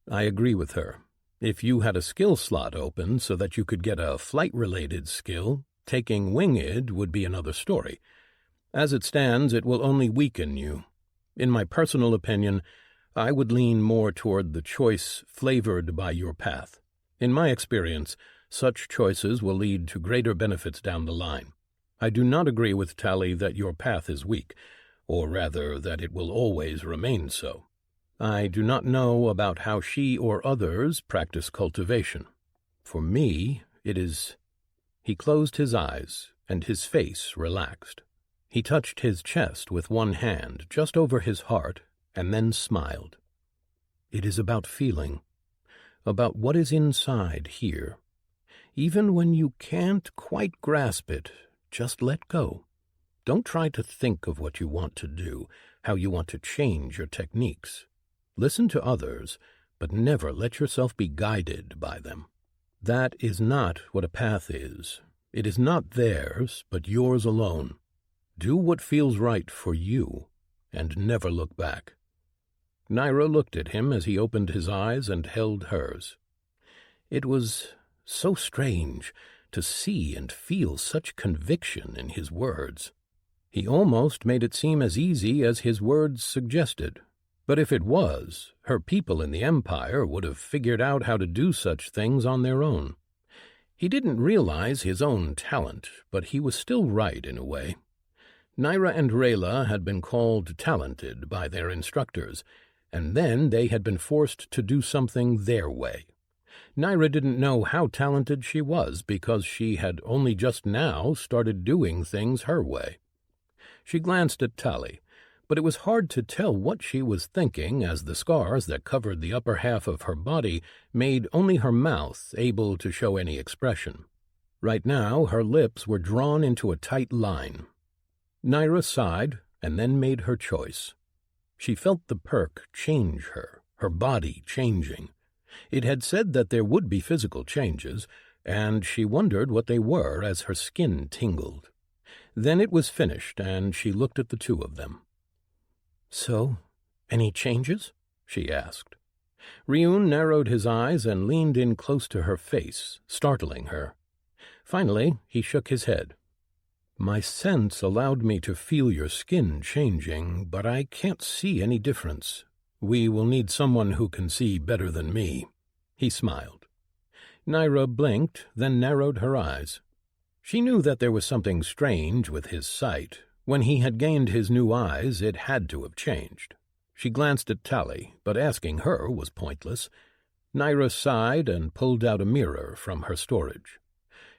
I agree with her. If you had a skill slot open so that you could get a flight-related skill, taking Winged would be another story. As it stands, it will only weaken you. In my personal opinion, I would lean more toward the choice flavored by your path. In my experience, such choices will lead to greater benefits down the line. I do not agree with Tally that your path is weak, or rather that it will always remain so. I do not know about how she or others practice cultivation. For me, it is... He closed his eyes, and his face relaxed. He touched his chest with one hand, just over his heart, and then smiled. It is about feeling, about what is inside here. Even when you can't quite grasp it, just let go. Don't try to think of what you want to do, how you want to change your techniques. Listen to others, but never let yourself be guided by them. That is not what a path is. It is not theirs, but yours alone. Do what feels right for you, and never look back. Naira looked at him as he opened his eyes and held hers. It was so strange to see and feel such conviction in his words. He almost made it seem as easy as his words suggested. But if it was, her people in the Empire would have figured out how to do such things on their own. He didn't realize his own talent, but he was still right in a way. Naira and Rayla had been called talented by their instructors, and then they had been forced to do something their way. Naira didn't know how talented she was because she had only just now started doing things her way. She glanced at Tally, but it was hard to tell what she was thinking as the scars that covered the upper half of her body made only her mouth able to show any expression. Right now, her lips were drawn into a tight line. Naira sighed and then made her choice. She felt the perk change her body changing. It had said that there would be physical changes, and she wondered what they were as her skin tingled. Then it was finished, and she looked at the two of them. "So, any changes?" she asked. Ryun narrowed his eyes and leaned in close to her face, startling her. Finally, he shook his head. "My sense allowed me to feel your skin changing, but I can't see any difference. We will need someone who can see better than me." He smiled. Naira blinked, then narrowed her eyes. She knew that there was something strange with his sight. When he had gained his new eyes, it had to have changed. She glanced at Tally, but asking her was pointless. Naira sighed and pulled out a mirror from her storage.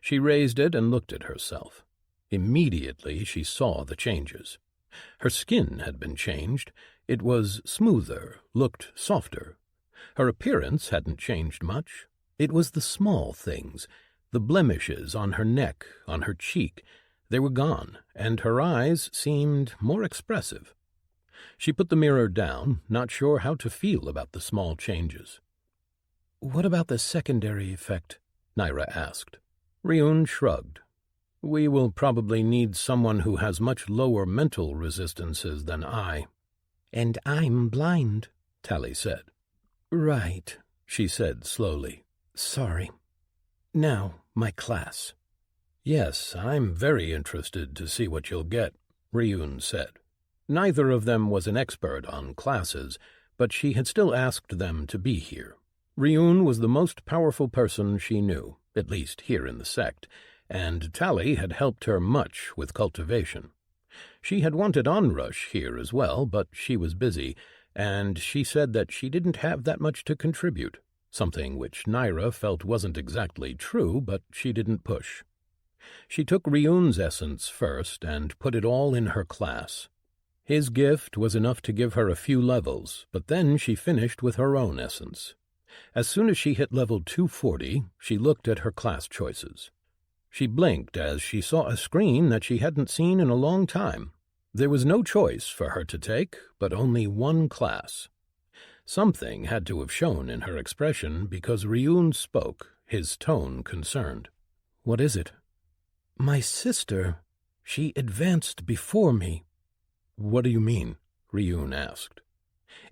She raised it and looked at herself. Immediately she saw the changes. Her skin had been changed. It was smoother, looked softer. Her appearance hadn't changed much. It was the small things, the blemishes on her neck, on her cheek. They were gone, and her eyes seemed more expressive. She put the mirror down, not sure how to feel about the small changes. "What about the secondary effect?" Naira asked. Ryun shrugged. "We will probably need someone who has much lower mental resistances than I." "And I'm blind," Tally said. "Right," she said slowly. "Sorry. Now, my class." "Yes, I'm very interested to see what you'll get," Ryun said. Neither of them was an expert on classes, but she had still asked them to be here. Ryun was the most powerful person she knew, at least here in the sect, and Tally had helped her much with cultivation. She had wanted Onrush here as well, but she was busy, and she said that she didn't have that much to contribute, something which Naira felt wasn't exactly true, but she didn't push. She took Ryun's essence first and put it all in her class. His gift was enough to give her a few levels, but then she finished with her own essence. As soon as she hit level 240, she looked at her class choices. She blinked as she saw a screen that she hadn't seen in a long time. There was no choice for her to take, but only one class. Something had to have shown in her expression because Ryun spoke, his tone concerned. "What is it?" "My sister," She advanced before me." "What do you mean?" Ryun asked.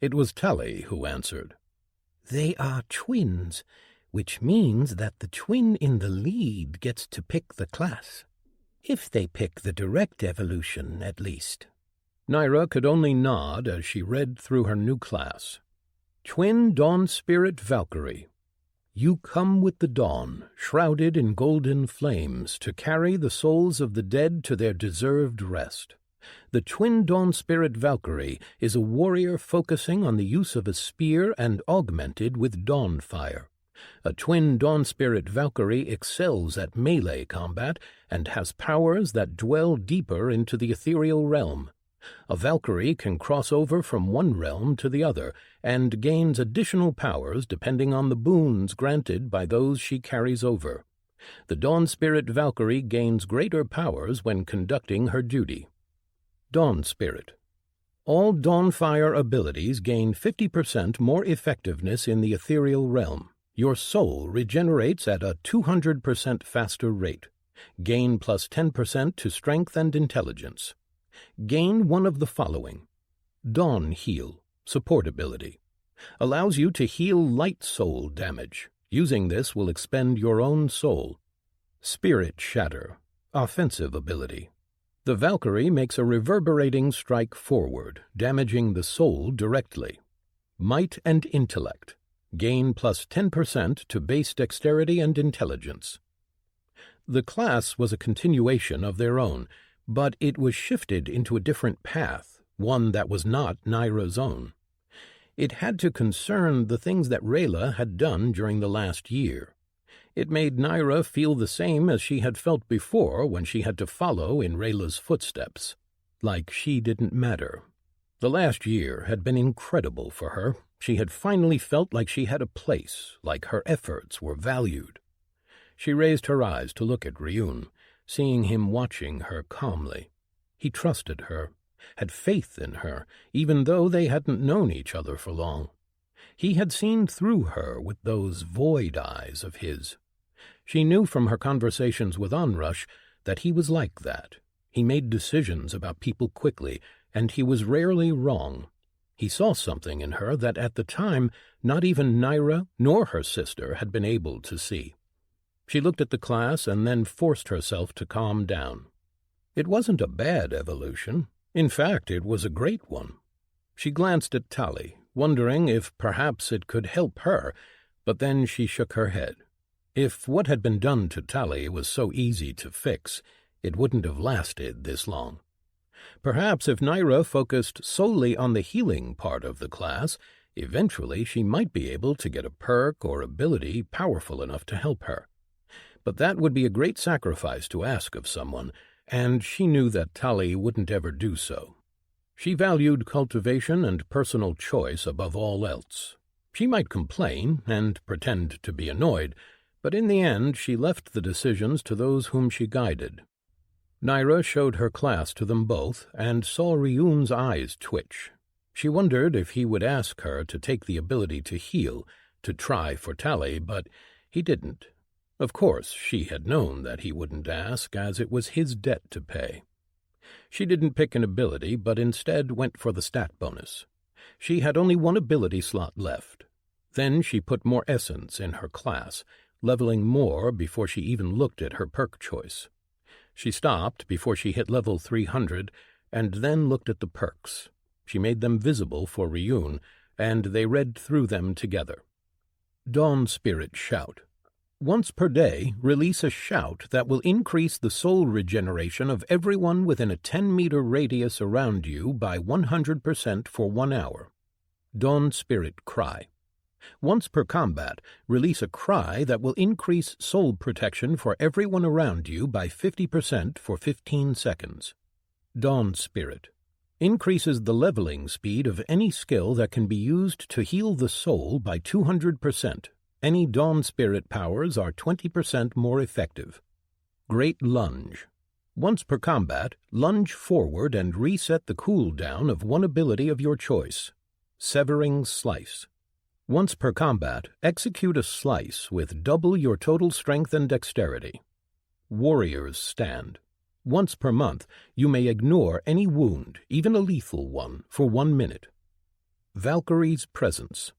It was Tali who answered. "They are twins, which means that the twin in the lead gets to pick the class. If they pick the direct evolution, at least." Naira could only nod as she read through her new class. Twin Dawn Spirit Valkyrie. You come with the dawn, shrouded in golden flames, to carry the souls of the dead to their deserved rest. The Twin Dawn Spirit Valkyrie is a warrior focusing on the use of a spear and augmented with dawn fire. A Twin Dawn Spirit Valkyrie excels at melee combat and has powers that dwell deeper into the ethereal realm. A Valkyrie can cross over from one realm to the other and gains additional powers depending on the boons granted by those she carries over. The Dawn Spirit Valkyrie gains greater powers when conducting her duty. Dawn Spirit. All Dawnfire abilities gain 50% more effectiveness in the ethereal realm. Your soul regenerates at a 200% faster rate. Gain plus 10% to strength and intelligence. Gain one of the following. Dawn Heal, support ability. Allows you to heal light soul damage. Using this will expend your own soul. Spirit Shatter, offensive ability. The Valkyrie makes a reverberating strike forward, damaging the soul directly. Might and Intellect. Gain plus 10% to base dexterity and intelligence. The class was a continuation of their own, but it was shifted into a different path, one that was not Naira's own. It had to concern the things that Rayla had done during the last year. It made Naira feel the same as she had felt before when she had to follow in Rayla's footsteps, like she didn't matter. The last year had been incredible for her. She had finally felt like she had a place, like her efforts were valued. She raised her eyes to look at Ryun, seeing him watching her calmly. He trusted her, had faith in her, even though they hadn't known each other for long. He had seen through her with those void eyes of his. She knew from her conversations with Onrush that he was like that. He made decisions about people quickly, and he was rarely wrong. He saw something in her that at the time not even Naira nor her sister had been able to see. She looked at the class and then forced herself to calm down. It wasn't a bad evolution. In fact, it was a great one. She glanced at Tali, wondering if perhaps it could help her, but then she shook her head. If what had been done to Tali was so easy to fix, it wouldn't have lasted this long. Perhaps if Naira focused solely on the healing part of the class, eventually she might be able to get a perk or ability powerful enough to help her. But that would be a great sacrifice to ask of someone, and she knew that Tali wouldn't ever do so. She valued cultivation and personal choice above all else. She might complain and pretend to be annoyed, but in the end she left the decisions to those whom she guided. Naira showed her class to them both and saw Ryun's eyes twitch. She wondered if he would ask her to take the ability to heal, to try for Tali, but he didn't. Of course, she had known that he wouldn't ask, as it was his debt to pay. She didn't pick an ability, but instead went for the stat bonus. She had only one ability slot left. Then she put more essence in her class, leveling more before she even looked at her perk choice. She stopped before she hit level 300, and then looked at the perks. She made them visible for Ryun, and they read through them together. Dawn Spirit Shout. Once per day, release a shout that will increase the soul regeneration of everyone within a 10-meter radius around you by 100% for 1 hour. Dawn Spirit Cry. Once per combat, release a cry that will increase soul protection for everyone around you by 50% for 15 seconds. Dawn Spirit. Increases the leveling speed of any skill that can be used to heal the soul by 200%. Any Dawn Spirit powers are 20% more effective. Great Lunge. Once per combat, lunge forward and reset the cooldown of one ability of your choice. Severing Slice. Once per combat, execute a slice with double your total strength and dexterity. Warrior's Stand. Once per month, you may ignore any wound, even a lethal one, for 1 minute. Valkyrie's presence.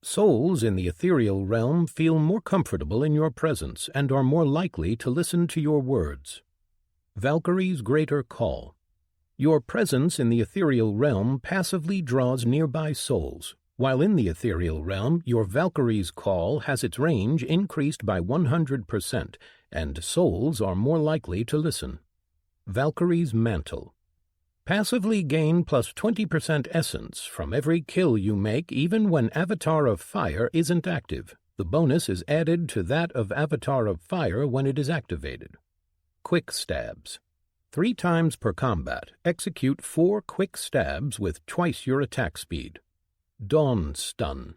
Souls in the ethereal realm feel more comfortable in your presence and are more likely to listen to your words. Valkyrie's greater call. Your presence in the ethereal realm passively draws nearby souls, while in the ethereal realm your Valkyrie's call has its range increased by 100%, and souls are more likely to listen. Valkyrie's mantle. Passively gain plus 20% essence from every kill you make even when Avatar of Fire isn't active. The bonus is added to that of Avatar of Fire when it is activated. Quick stabs. 3 times per combat, execute 4 quick stabs with twice your attack speed. Dawn stun.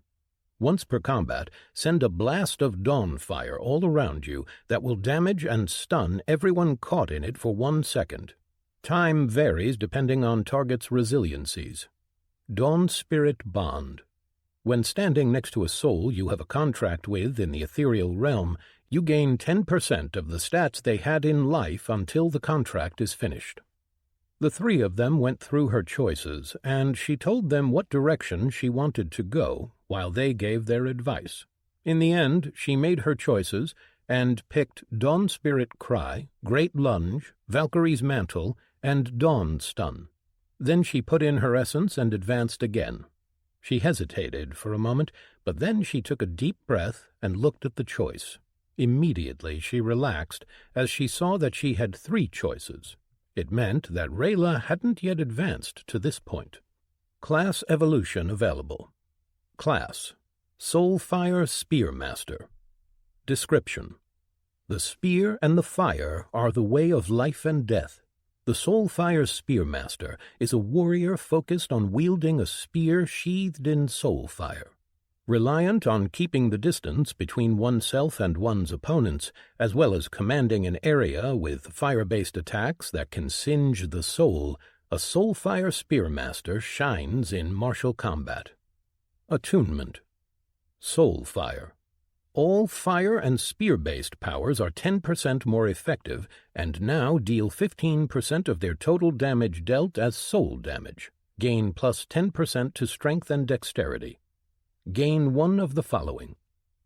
Once per combat, send a blast of dawn fire all around you that will damage and stun everyone caught in it for 1 second. Time varies depending on target's resiliencies. Dawn Spirit Bond. When standing next to a soul you have a contract with in the ethereal realm, you gain 10% of the stats they had in life until the contract is finished. The 3 of them went through her choices, and she told them what direction she wanted to go, while they gave their advice. In the end, she made her choices and picked Dawn Spirit Cry, Great Lunge, Valkyrie's Mantle, and Dawn Stun. Then she put in her essence and advanced again. She hesitated for a moment, but then she took a deep breath and looked at the choice. Immediately she relaxed as she saw that she had 3 choices. It meant that Rayla hadn't yet advanced to this point. Class evolution available. Class: Soulfire Spearmaster. Description: the spear and the fire are the way of life and death. The Soulfire Spearmaster is a warrior focused on wielding a spear sheathed in soulfire. Reliant on keeping the distance between oneself and one's opponents, as well as commanding an area with fire-based attacks that can singe the soul, a Soulfire Spearmaster shines in martial combat. Attunement. Soulfire. All fire and spear-based powers are 10% more effective and now deal 15% of their total damage dealt as soul damage. Gain plus 10% to strength and dexterity. Gain 1 of the following.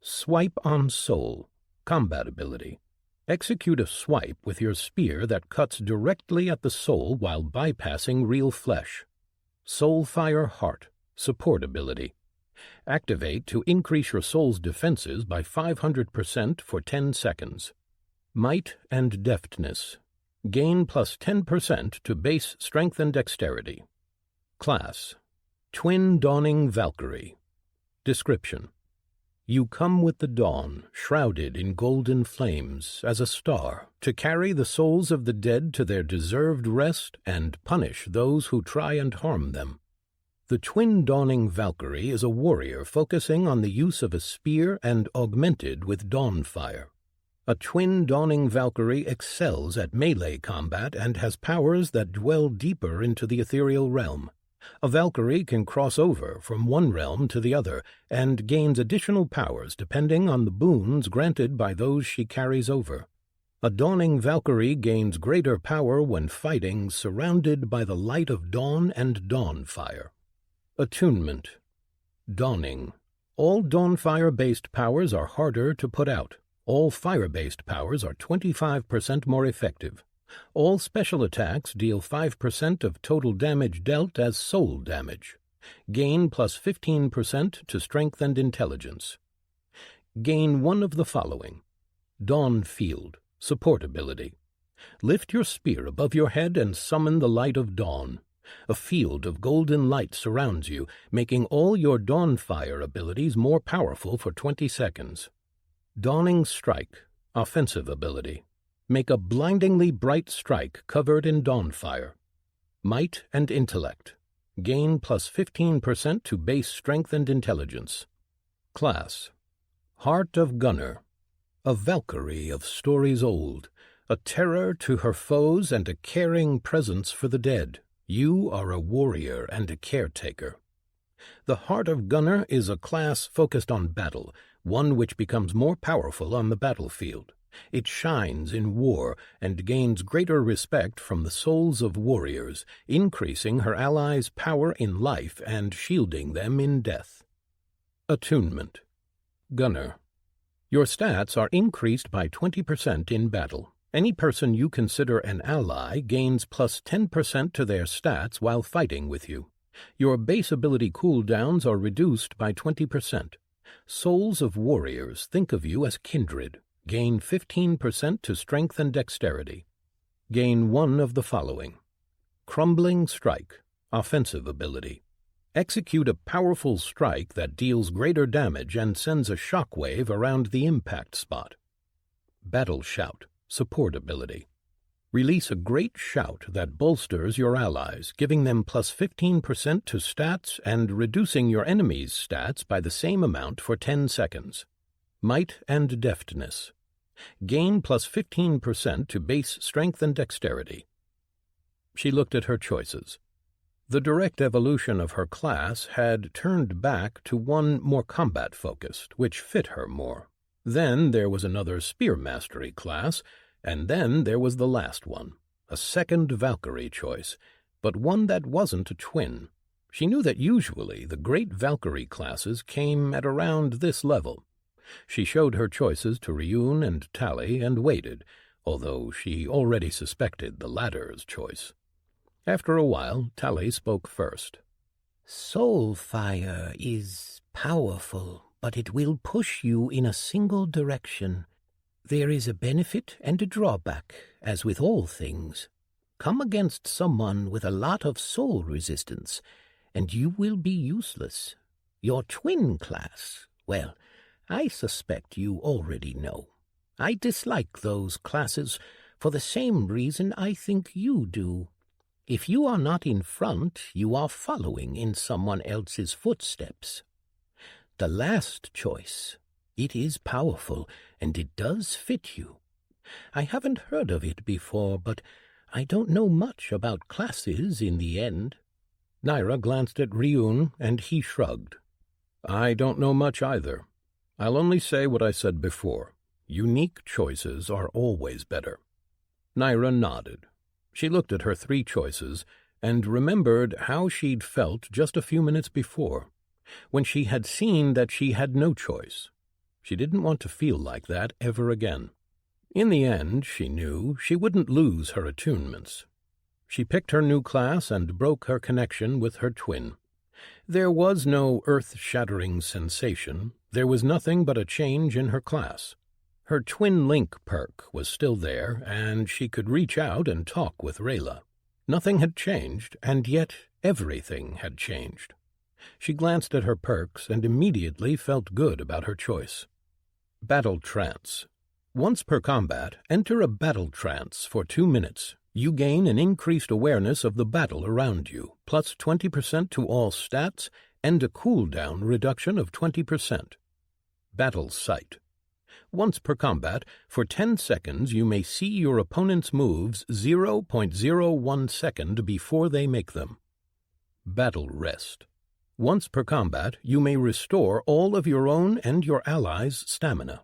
Swipe on Soul. Combat ability. Execute a swipe with your spear that cuts directly at the soul while bypassing real flesh. Soulfire Heart. Support ability. Activate to increase your soul's defenses by 500% for 10 seconds. Might and Deftness. Gain plus 10% to base strength and dexterity. Class: Twin Dawning Valkyrie. Description: you come with the dawn, shrouded in golden flames, as a star, to carry the souls of the dead to their deserved rest and punish those who try and harm them. The Twin Dawning Valkyrie is a warrior focusing on the use of a spear and augmented with dawn fire. A Twin Dawning Valkyrie excels at melee combat and has powers that dwell deeper into the ethereal realm. A Valkyrie can cross over from one realm to the other and gains additional powers depending on the boons granted by those she carries over. A Dawning Valkyrie gains greater power when fighting surrounded by the light of dawn and dawn fire. Attunement. Dawning. All dawnfire-based powers are harder to put out. All fire-based powers are 25% more effective. All special attacks deal 5% of total damage dealt as soul damage. Gain plus 15% to strength and intelligence. Gain 1 of the following. Dawn Field. Support ability. Lift your spear above your head and summon the light of dawn. A field of golden light surrounds you, making all your Dawnfire abilities more powerful for 20 seconds. Dawning Strike. Offensive ability. Make a blindingly bright strike covered in Dawnfire. Might and Intellect. Gain plus 15% to base strength and intelligence. Class: Heart of Gunner. A Valkyrie of stories old, a terror to her foes and a caring presence for the dead. You are a warrior and a caretaker. The Heart of Gunner is a class focused on battle, one which becomes more powerful on the battlefield. It shines in war and gains greater respect from the souls of warriors, increasing her allies' power in life and shielding them in death. Attunement. Gunner. Your stats are increased by 20% in battle. Any person you consider an ally gains plus 10% to their stats while fighting with you. Your base ability cooldowns are reduced by 20%. Souls of warriors think of you as kindred. Gain 15% to strength and dexterity. Gain one of the following. Crumbling Strike, offensive ability. Execute a powerful strike that deals greater damage and sends a shockwave around the impact spot. Battle Shout, support ability. Release a great shout that bolsters your allies, giving them plus 15% to stats and reducing your enemy's stats by the same amount for 10 seconds. Might and Deftness. Gain plus 15% to base strength and dexterity. She looked at her choices. The direct evolution of her class had turned back to one more combat-focused, which fit her more. Then there was another spear mastery class, and then there was the last one, a second Valkyrie choice, but one that wasn't a twin. She knew that usually the great Valkyrie classes came at around this level. She showed her choices to Ryun and Tally and waited, although she already suspected the latter's choice. After a while, Tally spoke first. Soul fire is powerful, but it will push you in a single direction. There is a benefit and a drawback, as with all things. Come against someone with a lot of soul resistance, and you will be useless. Your twin class, well, I suspect you already know. I dislike those classes for the same reason I think you do. If you are not in front, you are following in someone else's footsteps. The last choice, it is powerful, and it does fit you. I haven't heard of it before, but I don't know much about classes in the end. Naira glanced at Ryun, and he shrugged. I don't know much either. I'll only say what I said before. Unique choices are always better. Naira nodded. She looked at her 3 choices and remembered how she'd felt just a few minutes before, when she had seen that she had no choice. She didn't want to feel like that ever again. In the end, she knew she wouldn't lose her attunements. She picked her new class and broke her connection with her twin. There was no earth-shattering sensation. There was nothing but a change in her class. Her twin link perk was still there, and she could reach out and talk with Rayla. Nothing had changed, and yet everything had changed. She glanced at her perks and immediately felt good about her choice. Battle Trance. Once per combat, enter a battle trance for 2 minutes. You gain an increased awareness of the battle around you, plus 20% to all stats, and a cooldown reduction of 20%. Battle Sight. Once per combat, for 10 seconds you may see your opponent's moves 0.01 second before they make them. Battle Rest. Once per combat, you may restore all of your own and your allies' stamina.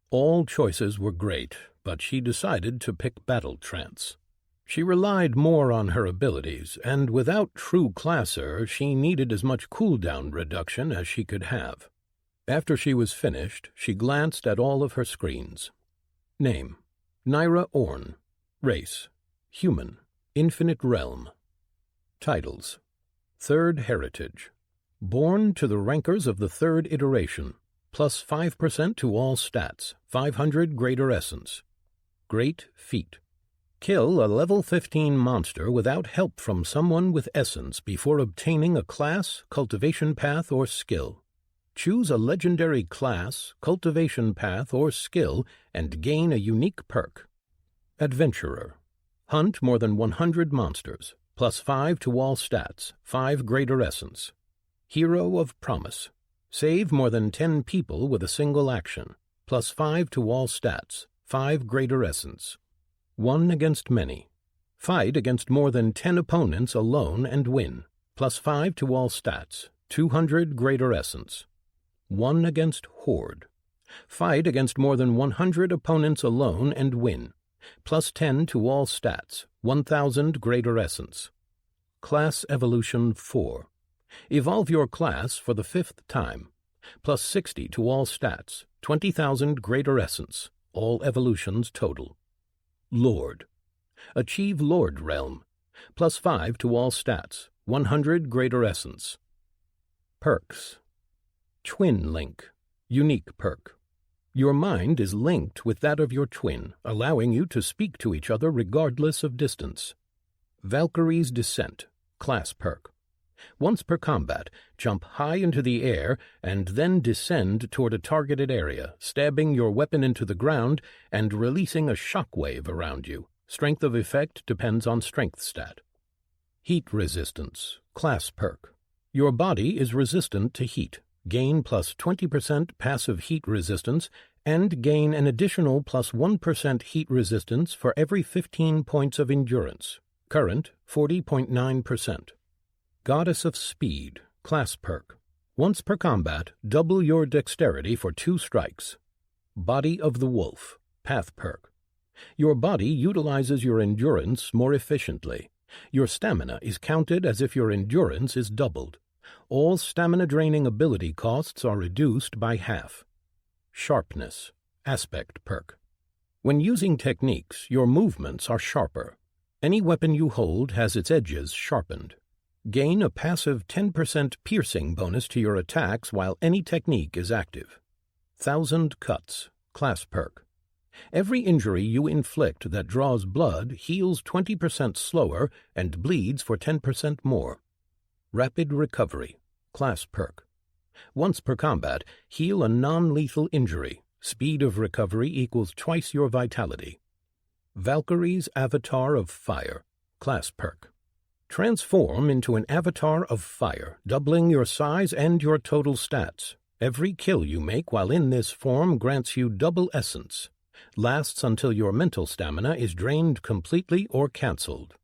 All choices were great, but she decided to pick Battle Trance. She relied more on her abilities, and without true classer, she needed as much cooldown reduction as she could have. After she was finished, she glanced at all of her screens. Name: Naira Orn. Race: Human. Infinite Realm. Titles: Third Heritage. Born to the rankers of the 3rd iteration. Plus 5% to all stats. 500 greater essence. Great Feat. Kill a level 15 monster without help from someone with essence before obtaining a class, cultivation path, or skill. Choose a legendary class, cultivation path, or skill, and gain a unique perk. Adventurer. Hunt more than 100 monsters. Plus 5 to all stats. 5 greater essence. Hero of Promise. Save more than 10 people with a single action. Plus 5 to all stats. 5 greater essence. One against many. Fight against more than 10 opponents alone and win. Plus 5 to all stats. 200 greater essence. One against Horde. Fight against more than 100 opponents alone and win. +10 to all stats, 1000 greater essence. Class Evolution 4. Evolve your class for the 5th time. +60 to all stats, 20,000 greater essence, all evolutions total. Lord. Achieve Lord Realm. +5 to all stats, 100 greater essence. Perks. Twin Link. Unique perk. Your mind is linked with that of your twin, allowing you to speak to each other regardless of distance. Valkyrie's Descent. Class perk. Once per combat, jump high into the air and then descend toward a targeted area, stabbing your weapon into the ground and releasing a shockwave around you. Strength of effect depends on strength stat. Heat Resistance. Class perk. Your body is resistant to heat. Gain +20% passive heat resistance and gain an additional +1% heat resistance for every 15 points of endurance. Current 40.9%. Goddess of Speed. Class perk. Once per combat, double your dexterity for 2 strikes. Body of the Wolf. Path perk. Your body utilizes your endurance more efficiently. Your stamina is counted as if your endurance is doubled. All stamina-draining ability costs are reduced by half. Sharpness. Aspect perk. When using techniques, your movements are sharper. Any weapon you hold has its edges sharpened. Gain a passive 10% piercing bonus to your attacks while any technique is active. 1000 Cuts. Class perk. Every injury you inflict that draws blood heals 20% slower and bleeds for 10% more. Rapid Recovery. Class perk. Once per combat, heal a non-lethal injury. Speed of recovery equals twice your vitality. Valkyrie's Avatar of Fire. Class perk. Transform into an avatar of fire, doubling your size and your total stats. Every kill you make while in this form grants you double essence. Lasts until your mental stamina is drained completely or cancelled.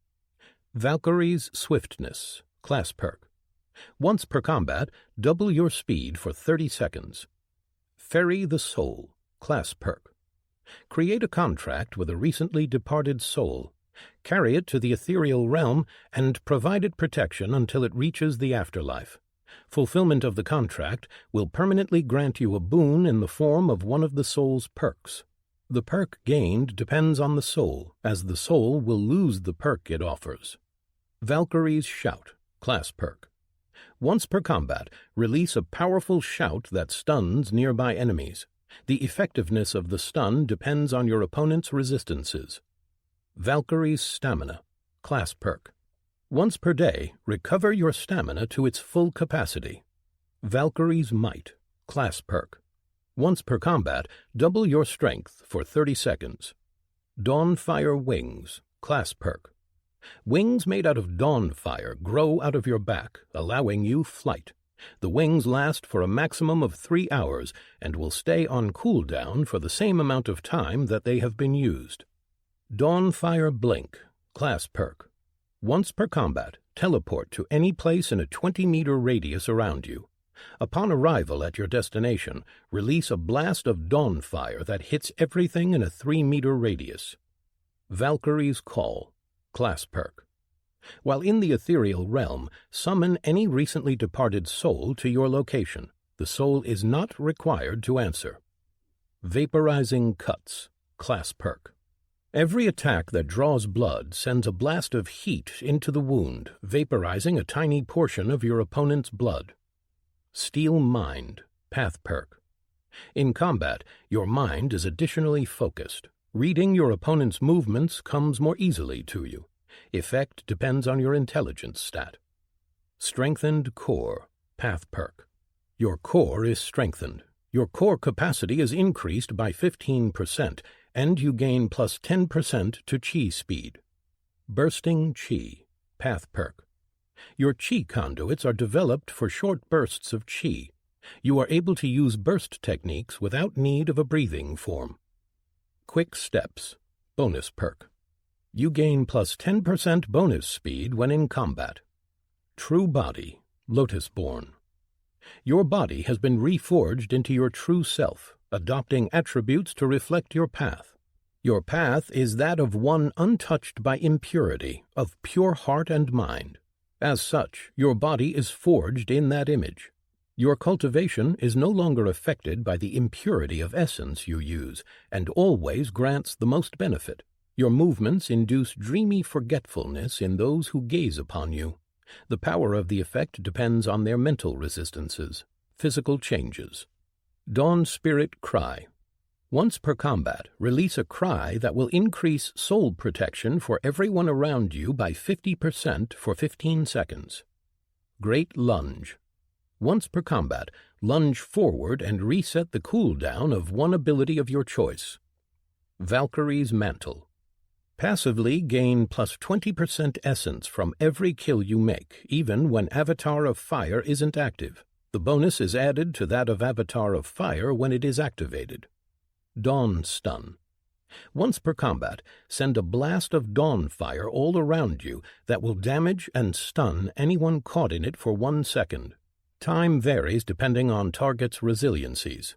Valkyrie's Swiftness. Class perk. Once per combat, double your speed for 30 seconds. Ferry the Soul. Class perk. Create a contract with a recently departed soul. Carry it to the ethereal realm and provide it protection until it reaches the afterlife. Fulfillment of the contract will permanently grant you a boon in the form of one of the soul's perks. The perk gained depends on the soul, as the soul will lose the perk it offers. Valkyrie's Shout. Class perk. Once per combat, release a powerful shout that stuns nearby enemies. The effectiveness of the stun depends on your opponent's resistances. Valkyrie's Stamina. Class perk. Once per day, recover your stamina to its full capacity. Valkyrie's Might. Class perk. Once per combat, double your strength for 30 seconds. Dawnfire Wings. Class perk. Wings made out of dawnfire grow out of your back, allowing you flight. The wings last for a maximum of 3 hours and will stay on cooldown for the same amount of time that they have been used. Dawnfire Blink. Class perk. Once per combat, teleport to any place in a 20-meter radius around you. Upon arrival at your destination, release a blast of dawnfire that hits everything in a 3-meter radius. Valkyrie's Call. Class perk. While in the ethereal realm, summon any recently departed soul to your location. The soul is not required to answer. Vaporizing Cuts. Class perk. Every attack that draws blood sends a blast of heat into the wound, vaporizing a tiny portion of your opponent's blood. Steel Mind. Path perk. In combat, your mind is additionally focused. Reading your opponent's movements comes more easily to you. Effect depends on your intelligence stat. Strengthened Core. Path perk. Your core is strengthened. Your core capacity is increased by 15%, and you gain plus 10% to chi speed. Bursting Chi. Path perk. Your chi conduits are developed for short bursts of chi. You are able to use burst techniques without need of a breathing form. Quick Steps. Bonus perk. You gain plus 10% bonus speed when in combat. True Body. Lotusborn. Your body has been reforged into your true self. adopting attributes to reflect your path. Your path is that of one untouched by impurity, of pure heart and mind. As such, your body is forged in that image. Your cultivation is no longer affected by the impurity of essence you use, and always grants the most benefit. Your movements induce dreamy forgetfulness in those who gaze upon you. The power of the effect depends on their mental resistances, physical changes. Dawn Spirit Cry. Once per combat, release a cry that will increase soul protection for everyone around you by 50% for 15 seconds. Great Lunge. Once per combat, lunge forward and reset the cooldown of one ability of your choice. Valkyrie's Mantle. Passively gain plus 20% essence from every kill you make, even when Avatar of Fire isn't active. The bonus is added to that of Avatar of Fire when it is activated. Dawn Stun. Once per combat, send a blast of dawn fire all around you that will damage and stun anyone caught in it for 1 second. Time varies depending on target's resiliencies.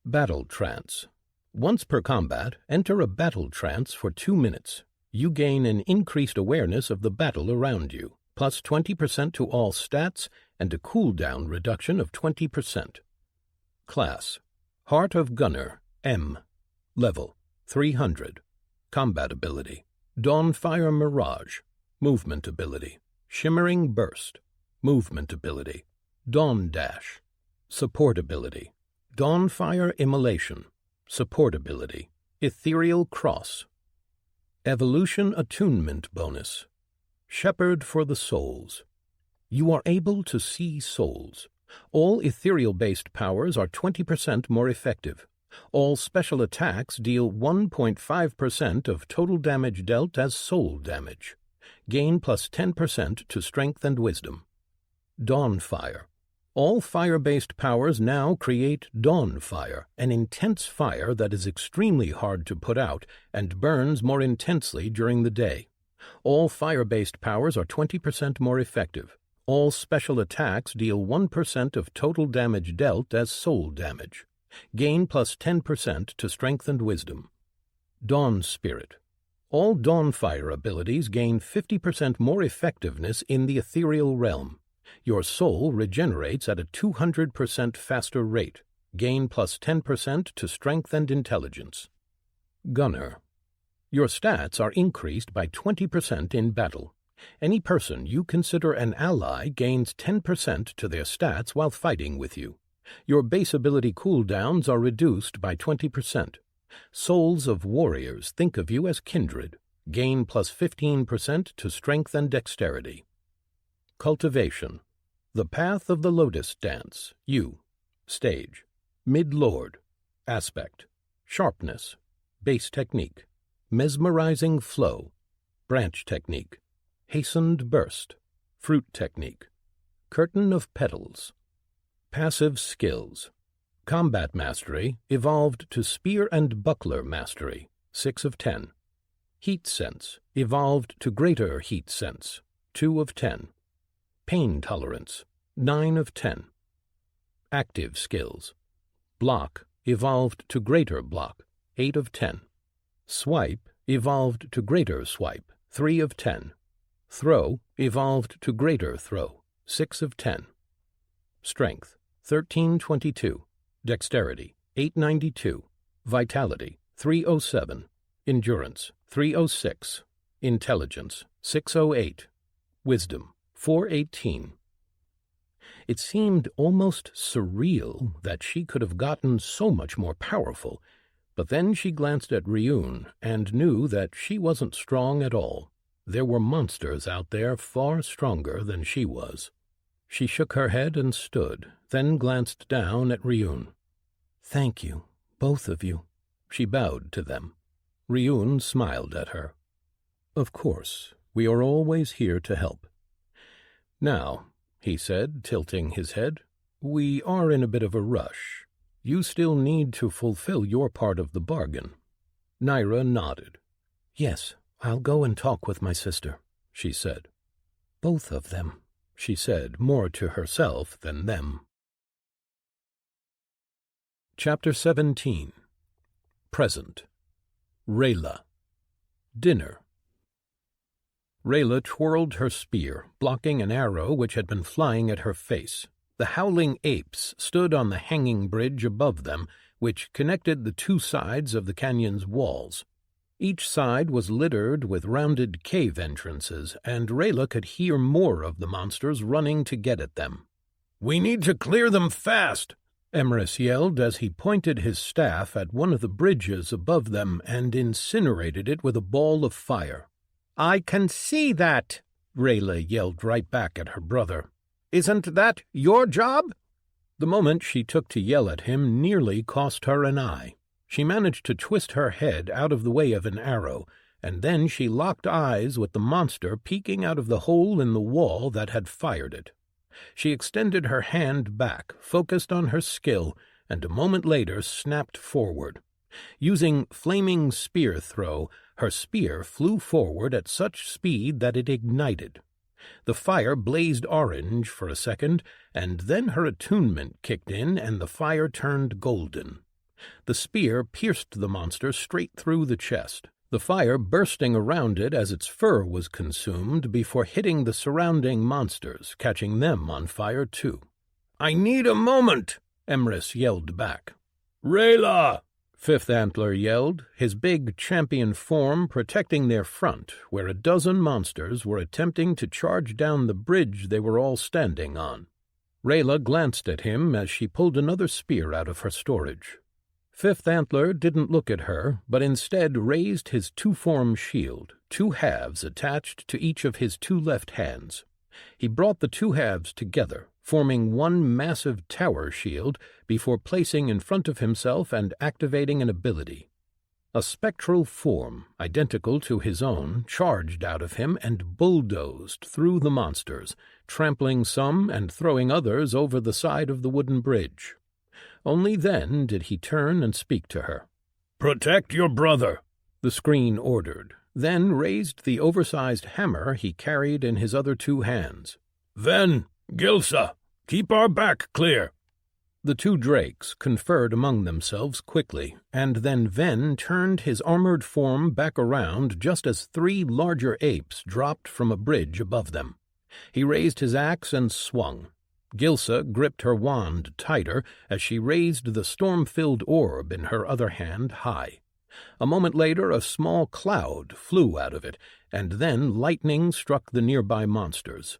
Battle Trance. Once per combat, enter a battle trance for 2 minutes. You gain an increased awareness of the battle around you, plus 20% to all stats and a cooldown reduction of 20%. Class. Heart of Gunner, M. Level, 300. Combat ability. Dawnfire Mirage. Movement ability. Shimmering Burst. Movement ability. Dawn Dash. Support ability. Dawnfire Immolation. Support ability. Ethereal Cross. Evolution Attunement Bonus. Shepherd for the Souls. You are able to see souls. All ethereal-based powers are 20% more effective. All special attacks deal 1.5% of total damage dealt as soul damage. Gain plus 10% to strength and wisdom. Dawnfire. All fire-based powers now create Dawnfire, an intense fire that is extremely hard to put out and burns more intensely during the day. All fire-based powers are 20% more effective. All special attacks deal 1% of total damage dealt as soul damage. Gain plus 10% to strength and wisdom. Dawn Spirit. All Dawnfire abilities gain 50% more effectiveness in the ethereal realm. Your soul regenerates at a 200% faster rate. Gain plus 10% to strength and intelligence. Gunner. Your stats are increased by 20% in battle. Any person you consider an ally gains 10% to their stats while fighting with you. Your base ability cooldowns are reduced by 20%. Souls of warriors think of you as kindred. Gain plus 15% to strength and dexterity. Cultivation. The Path of the Lotus Dance. You. Stage. Mid-Lord. Aspect. Sharpness. Base Technique. Mesmerizing Flow. Branch Technique. Hastened Burst. Fruit Technique. Curtain of Petals. Passive Skills. Combat Mastery evolved to Spear and Buckler Mastery, 6 of 10. Heat Sense evolved to Greater Heat Sense, 2 of 10. Pain Tolerance, 9 of 10. Active Skills. Block evolved to Greater Block, 8 of 10. Swipe evolved to Greater Swipe, 3 of 10. Throw evolved to Greater Throw, 6 of 10. Strength, 1322. Dexterity, 892. Vitality, 307. Endurance, 306. Intelligence, 608. Wisdom, 418. It seemed almost surreal that she could have gotten so much more powerful, but then she glanced at Ryun and knew that she wasn't strong at all. There were monsters out there far stronger than she was. She shook her head and stood, then glanced down at Ryun. "Thank you, both of you." She bowed to them. Ryun smiled at her. "Of course, we are always here to help." "Now," he said, tilting his head, "we are in a bit of a rush. You still need to fulfill your part of the bargain." Naira nodded. "Yes, I'll go and talk with my sister," she said. "Both of them," she said, more to herself than them. Chapter 17. Present. Rayla. Dinner. Rayla twirled her spear, blocking an arrow which had been flying at her face. The howling apes stood on the hanging bridge above them, which connected the two sides of the canyon's walls. Each side was littered with rounded cave entrances, and Rayla could hear more of the monsters running to get at them. "We need to clear them fast," Emrys yelled as he pointed his staff at one of the bridges above them and incinerated it with a ball of fire. "I can see that," Rayla yelled right back at her brother. "Isn't that your job?" The moment she took to yell at him nearly cost her an eye. She managed to twist her head out of the way of an arrow, and then she locked eyes with the monster peeking out of the hole in the wall that had fired it. She extended her hand back, focused on her skill, and a moment later snapped forward. Using flaming spear throw, her spear flew forward at such speed that it ignited. The fire blazed orange for a second, and then her attunement kicked in and the fire turned golden. The spear pierced the monster straight through the chest, the fire bursting around it as its fur was consumed before hitting the surrounding monsters, catching them on fire too. "I need a moment," Emrys yelled back. "Rayla!" Fifth Antler yelled, his big champion form protecting their front, where a dozen monsters were attempting to charge down the bridge they were all standing on. Rayla glanced at him as she pulled another spear out of her storage. Fifth Antler didn't look at her, but instead raised his two-form shield, two halves attached to each of his two left hands. He brought the two halves together, forming one massive tower shield before placing in front of himself and activating an ability. A spectral form, identical to his own, charged out of him and bulldozed through the monsters, trampling some and throwing others over the side of the wooden bridge. Only then did he turn and speak to her. "Protect your brother," the screen ordered, then raised the oversized hammer he carried in his other two hands. "Ven, Gilsa, keep our back clear." The two drakes conferred among themselves quickly, and then Ven turned his armored form back around just as three larger apes dropped from a bridge above them. He raised his axe and swung. Gilsa gripped her wand tighter as she raised the storm-filled orb in her other hand high. A moment later a small cloud flew out of it, and then lightning struck the nearby monsters.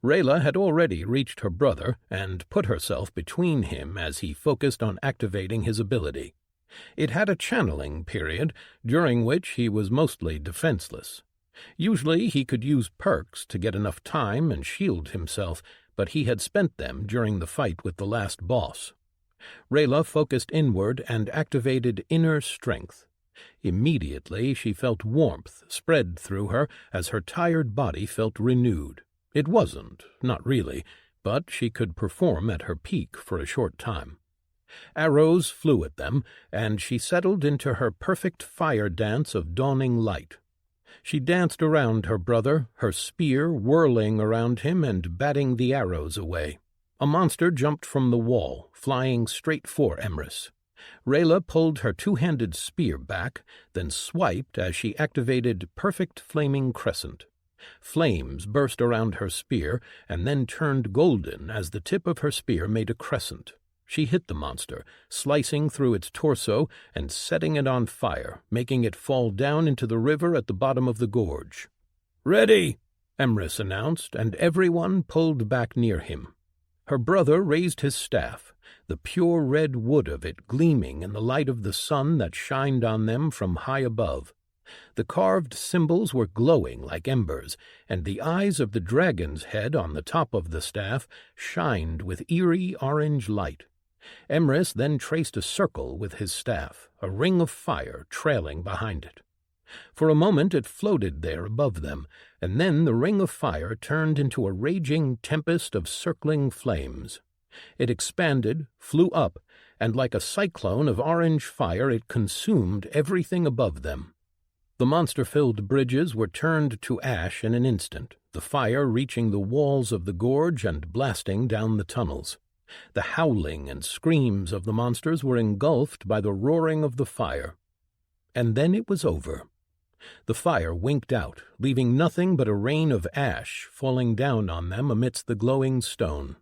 Rayla had already reached her brother and put herself between him as he focused on activating his ability. It had a channeling period, during which he was mostly defenseless. Usually he could use perks to get enough time and shield himself, but he had spent them during the fight with the last boss. Rayla focused inward and activated inner strength. Immediately she felt warmth spread through her as her tired body felt renewed. It wasn't, not really, but she could perform at her peak for a short time. Arrows flew at them, and she settled into her perfect fire dance of dawning light. She danced around her brother, her spear whirling around him and batting the arrows away. A monster jumped from the wall, flying straight for Emrys. Rayla pulled her two-handed spear back, then swiped as she activated Perfect Flaming Crescent. Flames burst around her spear, and then turned golden as the tip of her spear made a crescent. She hit the monster, slicing through its torso and setting it on fire, making it fall down into the river at the bottom of the gorge. "Ready," Emrys announced, and everyone pulled back near him. Her brother raised his staff, the pure red wood of it gleaming in the light of the sun that shined on them from high above. The carved symbols were glowing like embers, and the eyes of the dragon's head on the top of the staff shined with eerie orange light. Emrys then traced a circle with his staff, a ring of fire trailing behind it. For a moment it floated there above them, and then the ring of fire turned into a raging tempest of circling flames. It expanded, flew up, and like a cyclone of orange fire it consumed everything above them. The monster-filled bridges were turned to ash in an instant, the fire reaching the walls of the gorge and blasting down the tunnels. The howling and screams of the monsters were engulfed by the roaring of the fire. And then it was over. The fire winked out, leaving nothing but a rain of ash falling down on them amidst the glowing stone.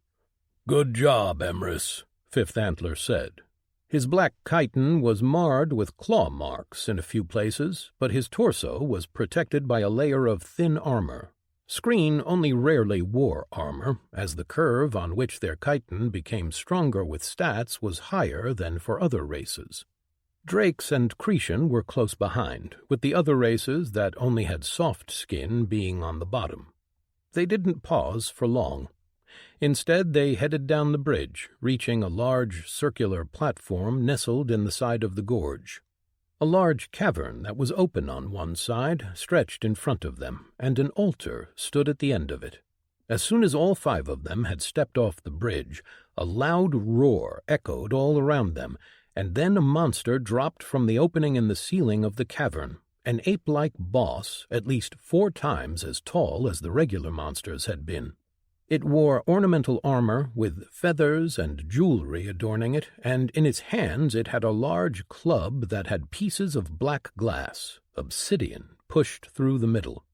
"Good job, Emrys," Fifth Antler said. His black chiton was marred with claw marks in a few places, but his torso was protected by a layer of thin armor. Screen only rarely wore armor, as the curve on which their chiton became stronger with stats was higher than for other races. Drakes and Cretan were close behind, with the other races that only had soft skin being on the bottom. They didn't pause for long. Instead, they headed down the bridge, reaching a large circular platform nestled in the side of the gorge. A large cavern that was open on one side stretched in front of them, and an altar stood at the end of it. As soon as all 5 of them had stepped off the bridge, a loud roar echoed all around them, and then a monster dropped from the opening in the ceiling of the cavern, an ape-like boss at least 4 times as tall as the regular monsters had been. It wore ornamental armor with feathers and jewelry adorning it, and in its hands it had a large club that had pieces of black glass, obsidian, pushed through the middle.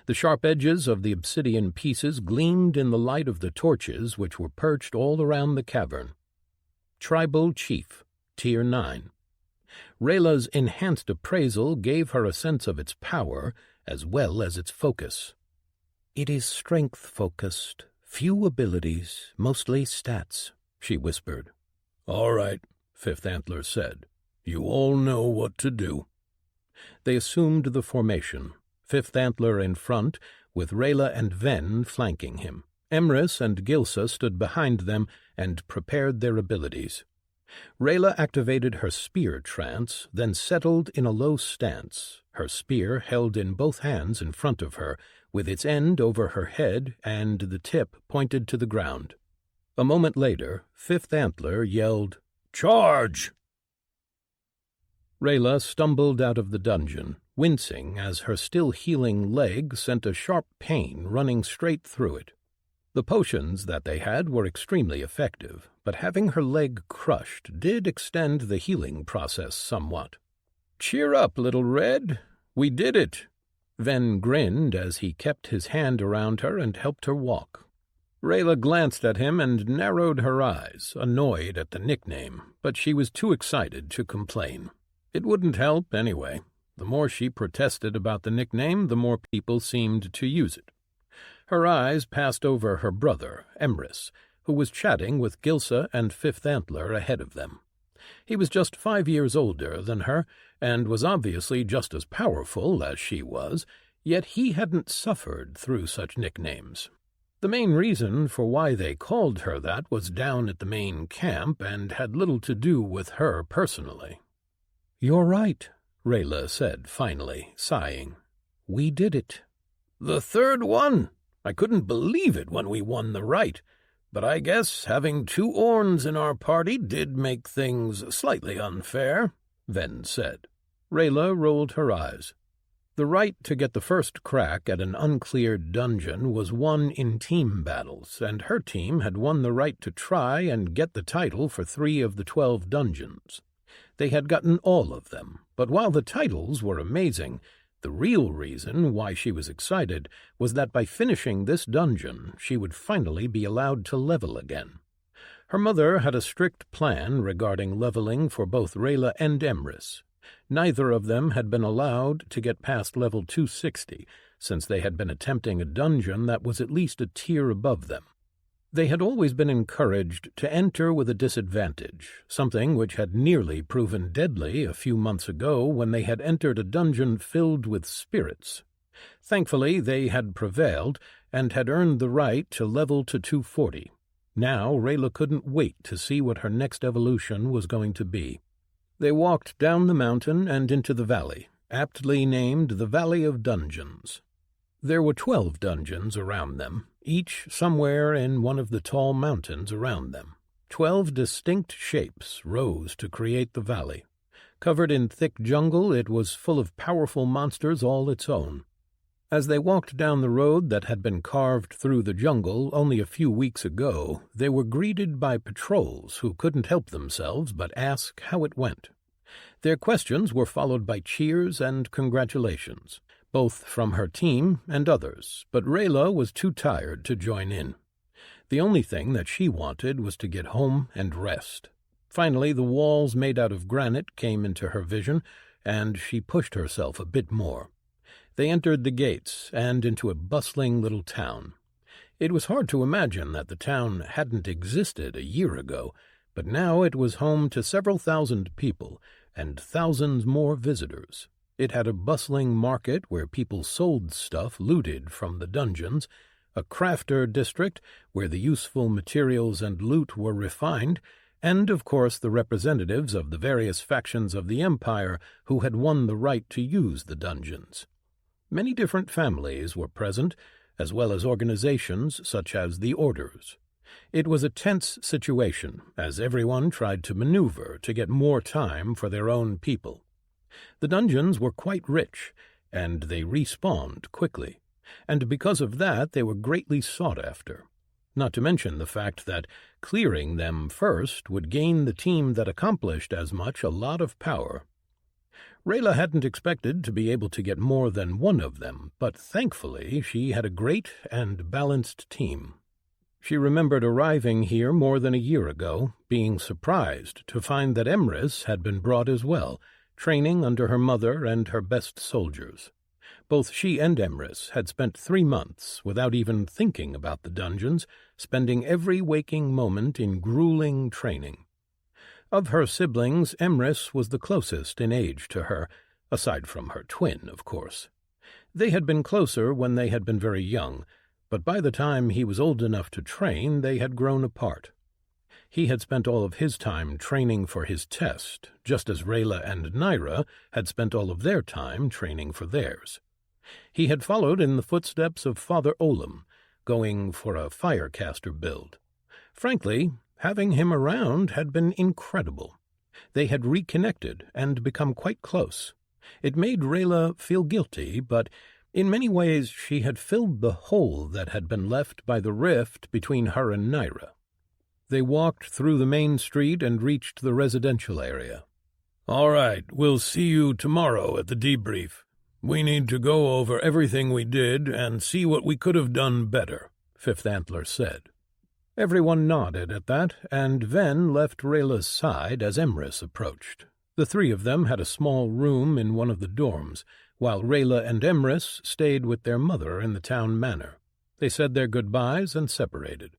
The sharp edges of the obsidian pieces gleamed in the light of the torches which were perched all around the cavern. Tribal Chief, Tier 9. Rayla's enhanced appraisal gave her a sense of its power as well as its focus. "It is strength-focused. Few abilities, mostly stats," she whispered. "All right," Fifth Antler said. "You all know what to do." They assumed the formation, Fifth Antler in front, with Rayla and Ven flanking him. Emrys and Gilsa stood behind them and prepared their abilities. Rayla activated her spear trance, then settled in a low stance, her spear held in both hands in front of her, with its end over her head and the tip pointed to the ground. A moment later, Fifth Antler yelled, "Charge!" Rayla stumbled out of the dungeon, wincing as her still-healing leg sent a sharp pain running straight through it. The potions that they had were extremely effective, but having her leg crushed did extend the healing process somewhat. "Cheer up, Little Red. We did it." Ven grinned as he kept his hand around her and helped her walk. Rayla glanced at him and narrowed her eyes, annoyed at the nickname, but she was too excited to complain. It wouldn't help anyway. The more she protested about the nickname, the more people seemed to use it. Her eyes passed over her brother, Emrys, who was chatting with Gilsa and Fifth Antler ahead of them. He was just 5 years older than her, and was obviously just as powerful as she was, yet he hadn't suffered through such nicknames. The main reason for why they called her that was down at the main camp and had little to do with her personally. "You're right," Rayla said finally, sighing. "We did it." "The 3rd one! I couldn't believe it when we won the right, but I guess having 2 Orns in our party did make things slightly unfair," Ven said. Rayla rolled her eyes. The right to get the first crack at an uncleared dungeon was won in team battles, and her team had won the right to try and get the title for 3 of the 12 dungeons. They had gotten all of them, but while the titles were amazing, the real reason why she was excited was that by finishing this dungeon, she would finally be allowed to level again. Her mother had a strict plan regarding leveling for both Rayla and Emrys. Neither of them had been allowed to get past level 260, since they had been attempting a dungeon that was at least a tier above them. They had always been encouraged to enter with a disadvantage, something which had nearly proven deadly a few months ago when they had entered a dungeon filled with spirits. Thankfully, they had prevailed and had earned the right to level to 240. Now Rayla couldn't wait to see what her next evolution was going to be. They walked down the mountain and into the valley, aptly named the Valley of Dungeons. There were 12 dungeons around them, each somewhere in one of the tall mountains around them. 12 distinct shapes rose to create the valley. Covered in thick jungle, it was full of powerful monsters all its own. As they walked down the road that had been carved through the jungle only a few weeks ago, they were greeted by patrols who couldn't help themselves but ask how it went. Their questions were followed by cheers and congratulations, both from her team and others, but Rayla was too tired to join in. The only thing that she wanted was to get home and rest. Finally, the walls made out of granite came into her vision, and she pushed herself a bit more. They entered the gates and into a bustling little town. It was hard to imagine that the town hadn't existed a year ago, but now it was home to several thousand people and thousands more visitors. It had a bustling market where people sold stuff looted from the dungeons, a crafter district where the useful materials and loot were refined, and, of course, the representatives of the various factions of the Empire who had won the right to use the dungeons. Many different families were present, as well as organizations such as the Orders. It was a tense situation, as everyone tried to maneuver to get more time for their own people. The dungeons were quite rich, and they respawned quickly, and because of that they were greatly sought after, not to mention the fact that clearing them first would gain the team that accomplished as much a lot of power. Rayla hadn't expected to be able to get more than one of them, but thankfully she had a great and balanced team. She remembered arriving here more than a year ago, being surprised to find that Emrys had been brought as well, training under her mother and her best soldiers. Both she and Emrys had spent 3 months without even thinking about the dungeons, spending every waking moment in grueling training. Of her siblings, Emrys was the closest in age to her, aside from her twin, of course. They had been closer when they had been very young, but by the time he was old enough to train, they had grown apart. He had spent all of his time training for his test, just as Rayla and Naira had spent all of their time training for theirs. He had followed in the footsteps of Father Olam, going for a firecaster build. Frankly, having him around had been incredible. They had reconnected and become quite close. It made Rayla feel guilty, but in many ways she had filled the hole that had been left by the rift between her and Naira. They walked through the main street and reached the residential area. "All right, we'll see you tomorrow at the debrief. We need to go over everything we did and see what we could have done better," Fifth Antler said. Everyone nodded at that, and Ven left Rayla's side as Emrys approached. The 3 of them had a small room in one of the dorms, while Rayla and Emrys stayed with their mother in the town manor. They said their goodbyes and separated.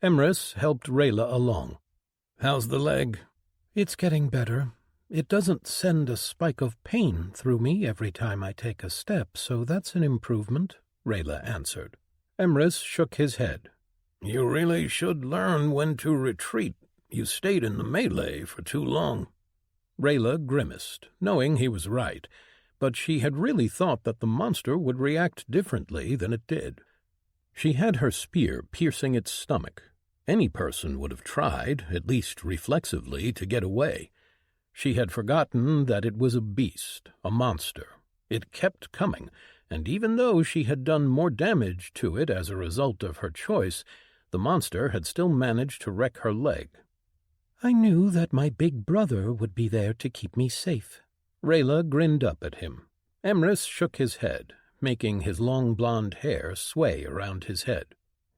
Emrys helped Rayla along. "How's the leg?" "It's getting better. It doesn't send a spike of pain through me every time I take a step, so that's an improvement," Rayla answered. Emrys shook his head. "You really should learn when to retreat. You stayed in the melee for too long." Rayla grimaced, knowing he was right, but she had really thought that the monster would react differently than it did. She had her spear piercing its stomach. Any person would have tried, at least reflexively, to get away. She had forgotten that it was a beast, a monster. It kept coming, and even though she had done more damage to it as a result of her choice, the monster had still managed to wreck her leg. "I knew that my big brother would be there to keep me safe." Rayla grinned up at him. Emrys shook his head, making his long blonde hair sway around his head.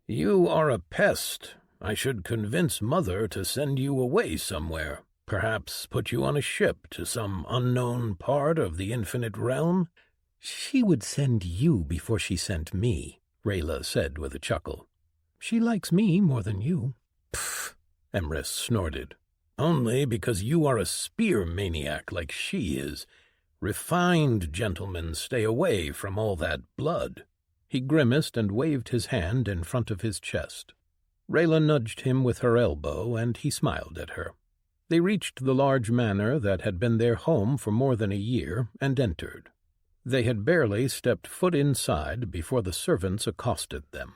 "You are a pest. I should convince Mother to send you away somewhere. Perhaps put you on a ship to some unknown part of the infinite realm." "She would send you before she sent me," Rayla said with a chuckle. "She likes me more than you." "Pfft," Emrys snorted. "Only because you are a spear maniac like she is. Refined gentlemen stay away from all that blood." He grimaced and waved his hand in front of his chest. Rayla nudged him with her elbow, and he smiled at her. They reached the large manor that had been their home for more than a year, and entered. They had barely stepped foot inside before the servants accosted them.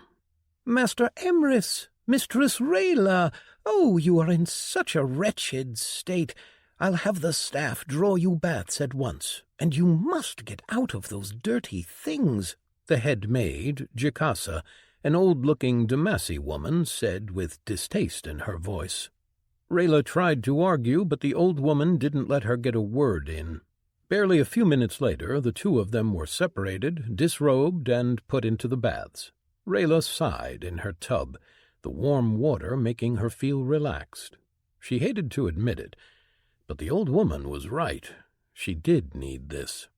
"Master Emrys, Mistress Rayla, oh, you are in such a wretched state. I'll have the staff draw you baths at once, and you must get out of those dirty things." The head maid, Jacasa, an old-looking Damasi woman, said with distaste in her voice. Rayla tried to argue, but the old woman didn't let her get a word in. Barely a few minutes later, the two of them were separated, disrobed, and put into the baths. Rayla sighed in her tub, the warm water making her feel relaxed. She hated to admit it, but the old woman was right. She did need this.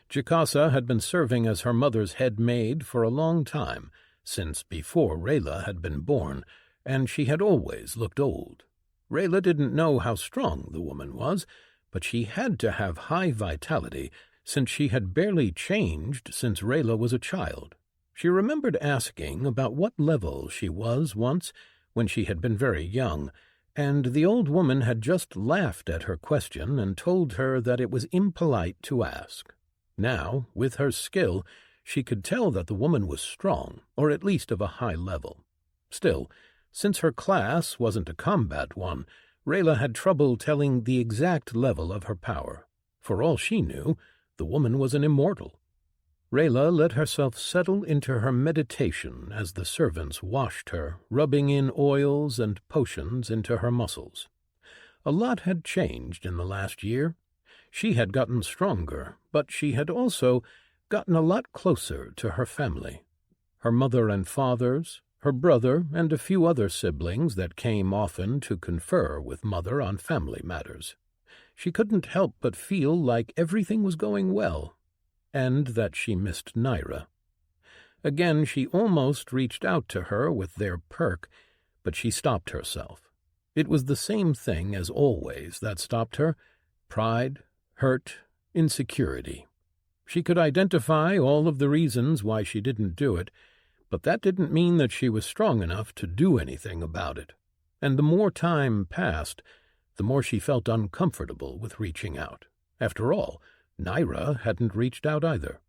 Jacasa had been serving as her mother's head maid for a long time, since before Rayla had been born, and she had always looked old. Rayla didn't know how strong the woman was, but she had to have high vitality, since she had barely changed since Rayla was a child. She remembered asking about what level she was once, when she had been very young, and the old woman had just laughed at her question and told her that it was impolite to ask. Now, with her skill, she could tell that the woman was strong, or at least of a high level. Still, since her class wasn't a combat one, Rayla had trouble telling the exact level of her power. For all she knew, the woman was an immortal. Rayla let herself settle into her meditation as the servants washed her, rubbing in oils and potions into her muscles. A lot had changed in the last year. She had gotten stronger, but she had also gotten a lot closer to her family. Her mother and fathers, her brother, and a few other siblings that came often to confer with Mother on family matters. She couldn't help but feel like everything was going well, and that she missed Naira. Again, she almost reached out to her with their perk, but she stopped herself. It was the same thing as always that stopped her: pride, hurt, insecurity. She could identify all of the reasons why she didn't do it, but that didn't mean that she was strong enough to do anything about it. And the more time passed, the more she felt uncomfortable with reaching out. After all, Naira hadn't reached out either.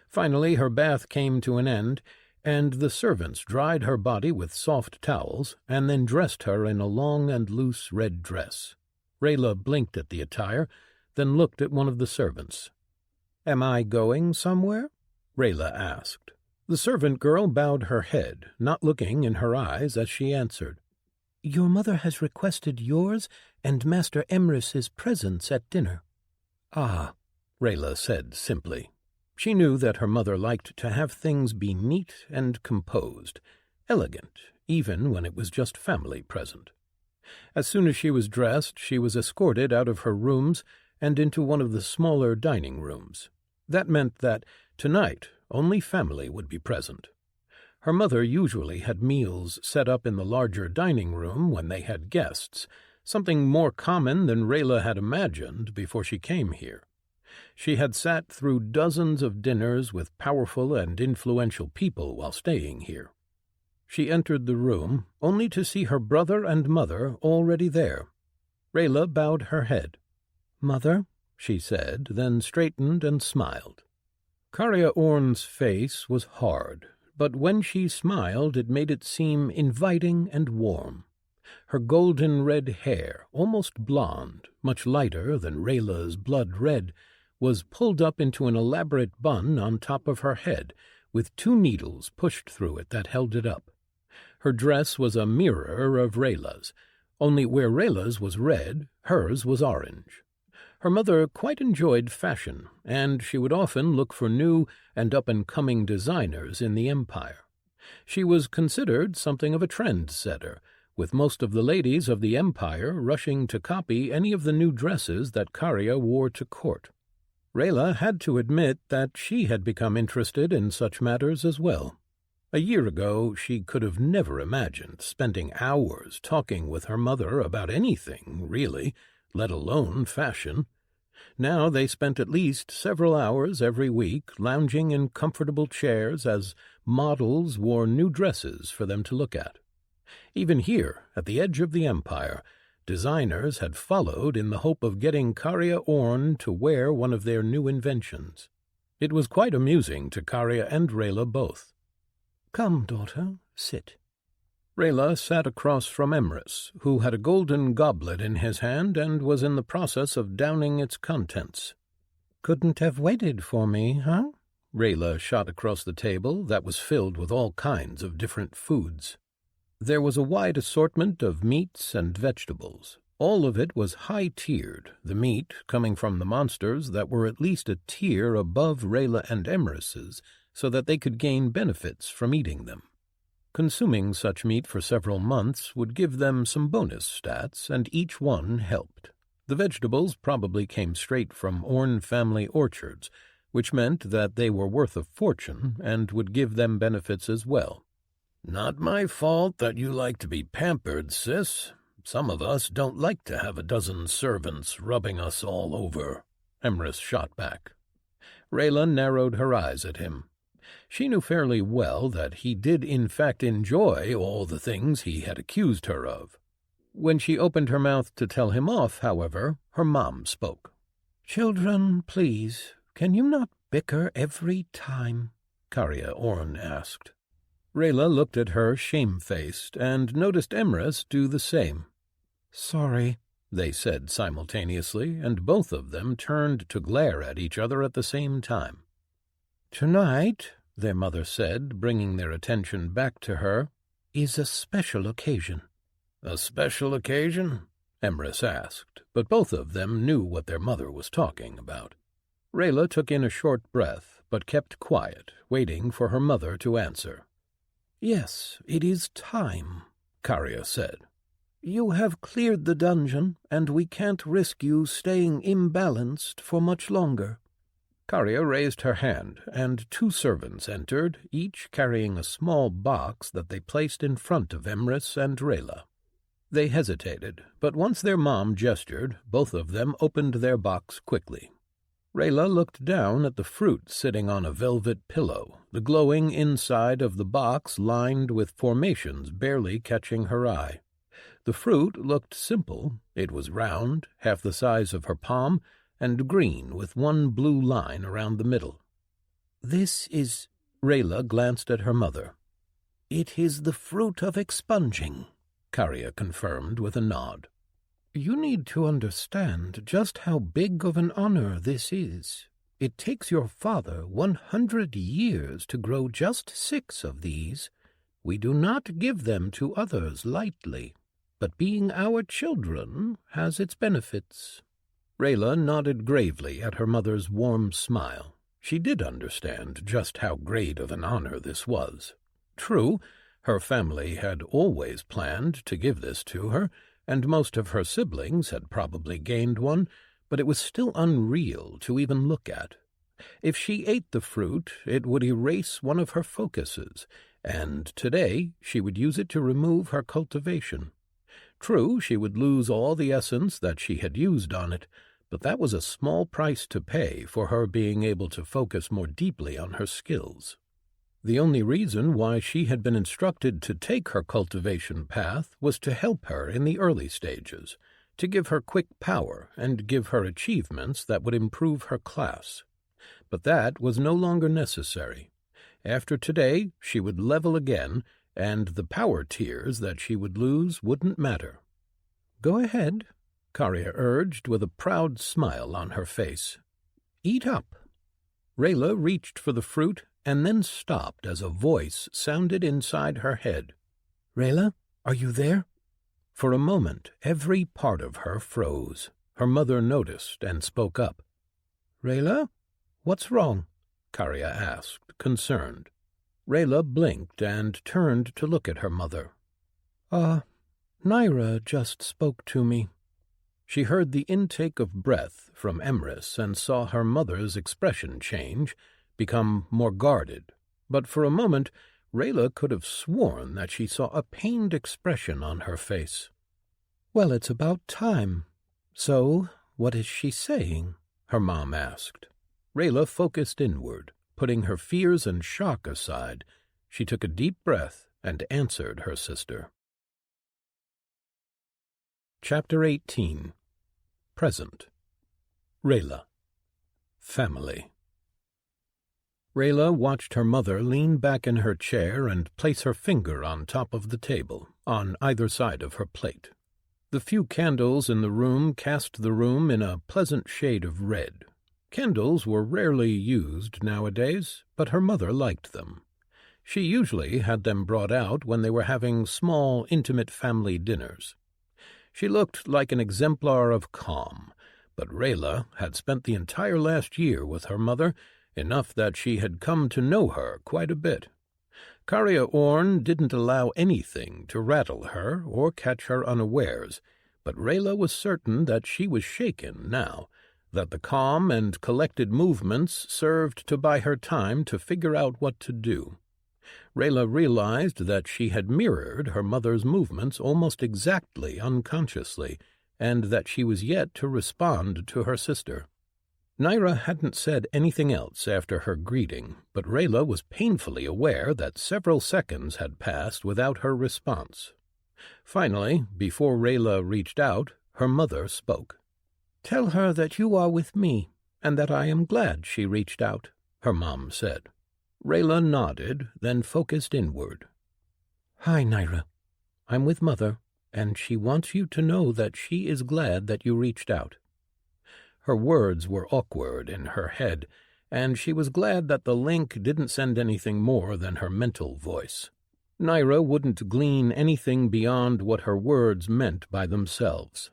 Finally, her bath came to an end, and the servants dried her body with soft towels and then dressed her in a long and loose red dress. Rayla blinked at the attire, then looked at one of the servants. "Am I going somewhere?" Rayla asked. The servant girl bowed her head, not looking in her eyes as she answered. "Your mother has requested yours and Master Emrys's presence at dinner." "Ah," Rayla said simply. She knew that her mother liked to have things be neat and composed, elegant, even when it was just family present. As soon as she was dressed, she was escorted out of her rooms and into one of the smaller dining rooms. That meant that, tonight, only family would be present. Her mother usually had meals set up in the larger dining room when they had guests, something more common than Rayla had imagined before she came here. She had sat through dozens of dinners with powerful and influential people while staying here. She entered the room, only to see her brother and mother already there. Rayla bowed her head. "Mother," she said, then straightened and smiled. Karya Orn's face was hard, but when she smiled it made it seem inviting and warm. Her golden red hair, almost blonde, much lighter than Rayla's blood red, was pulled up into an elaborate bun on top of her head, with 2 needles pushed through it that held it up. Her dress was a mirror of Rayla's, only where Rayla's was red, hers was orange. Her mother quite enjoyed fashion, and she would often look for new and up-and-coming designers in the Empire. She was considered something of a trend-setter, with most of the ladies of the Empire rushing to copy any of the new dresses that Karya wore to court. Rayla had to admit that she had become interested in such matters as well. A year ago, she could have never imagined spending hours talking with her mother about anything, really, let alone fashion. Now they spent at least several hours every week lounging in comfortable chairs as models wore new dresses for them to look at. Even here, at the edge of the Empire, designers had followed in the hope of getting Karya Orn to wear one of their new inventions. It was quite amusing to Karya and Rayla both. "Come, daughter, sit." Rayla sat across from Emrys, who had a golden goblet in his hand and was in the process of downing its contents. "Couldn't have waited for me, huh?" Rayla shot across the table that was filled with all kinds of different foods. There was a wide assortment of meats and vegetables. All of it was high-tiered, the meat coming from the monsters that were at least a tier above Rayla and Emrys's, so that they could gain benefits from eating them. Consuming such meat for several months would give them some bonus stats, and each one helped. The vegetables probably came straight from Orn family orchards, which meant that they were worth a fortune and would give them benefits as well. "Not my fault that you like to be pampered, sis. Some of us don't like to have a dozen servants rubbing us all over," Emrys shot back. Rayla narrowed her eyes at him. She knew fairly well that he did in fact enjoy all the things he had accused her of. When she opened her mouth to tell him off, however, her mom spoke. "Children, please, can you not bicker every time?" Karya Orn asked. Rayla looked at her shamefaced and noticed Emrys do the same. "Sorry," they said simultaneously, and both of them turned to glare at each other at the same time. "Tonight," their mother said, bringing their attention back to her, "is a special occasion." "A special occasion?" Emrys asked, but both of them knew what their mother was talking about. Rayla took in a short breath, but kept quiet, waiting for her mother to answer. "Yes, it is time," Karya said. "You have cleared the dungeon, and we can't risk you staying imbalanced for much longer." Karya raised her hand, and 2 servants entered, each carrying a small box that they placed in front of Emrys and Rayla. They hesitated, but once their mom gestured, both of them opened their box quickly. Rayla looked down at the fruit sitting on a velvet pillow, the glowing inside of the box lined with formations barely catching her eye. The fruit looked simple. It was round, half the size of her palm, and green with one blue line around the middle. "This is—" Rayla glanced at her mother. "It is the fruit of expunging," Karya confirmed with a nod. "You need to understand just how big of an honor this is. It takes your father 100 years to grow just 6 of these. We do not give them to others lightly, but being our children has its benefits." Rayla nodded gravely at her mother's warm smile. She did understand just how great of an honor this was. True, her family had always planned to give this to her, and most of her siblings had probably gained one, but it was still unreal to even look at. If she ate the fruit, it would erase one of her focuses, and today she would use it to remove her cultivation. True, she would lose all the essence that she had used on it, but that was a small price to pay for her being able to focus more deeply on her skills. The only reason why she had been instructed to take her cultivation path was to help her in the early stages, to give her quick power and give her achievements that would improve her class. But that was no longer necessary. After today, she would level again, and the power tiers that she would lose wouldn't matter. "Go ahead," Karya urged with a proud smile on her face. "Eat up." Rayla reached for the fruit and then stopped as a voice sounded inside her head. "Rayla, are you there?" For a moment, every part of her froze. Her mother noticed and spoke up. "Rayla, what's wrong?" Karya asked, concerned. Rayla blinked and turned to look at her mother. Naira just spoke to me." She heard the intake of breath from Emrys and saw her mother's expression change, become more guarded, but for a moment Rayla could have sworn that she saw a pained expression on her face. "Well, it's about time. So, what is she saying?" her mom asked. Rayla focused inward, putting her fears and shock aside. She took a deep breath and answered her sister. Chapter 18. Present. Rayla. Family. Rayla watched her mother lean back in her chair and place her finger on top of the table, on either side of her plate. The few candles in the room cast the room in a pleasant shade of red. Candles were rarely used nowadays, but her mother liked them. She usually had them brought out when they were having small, intimate family dinners. She looked like an exemplar of calm, but Rayla had spent the entire last year with her mother, enough that she had come to know her quite a bit. Karya Orn didn't allow anything to rattle her or catch her unawares, but Rayla was certain that she was shaken now, that the calm and collected movements served to buy her time to figure out what to do. Rayla realized that she had mirrored her mother's movements almost exactly unconsciously, and that she was yet to respond to her sister. Naira hadn't said anything else after her greeting, but Rayla was painfully aware that several seconds had passed without her response. Finally, before Rayla reached out, her mother spoke. "Tell her that you are with me, and that I am glad she reached out," her mom said. Rayla nodded, then focused inward. "Hi, Naira. I'm with Mother, and she wants you to know that she is glad that you reached out." Her words were awkward in her head, and she was glad that the link didn't send anything more than her mental voice. Naira wouldn't glean anything beyond what her words meant by themselves.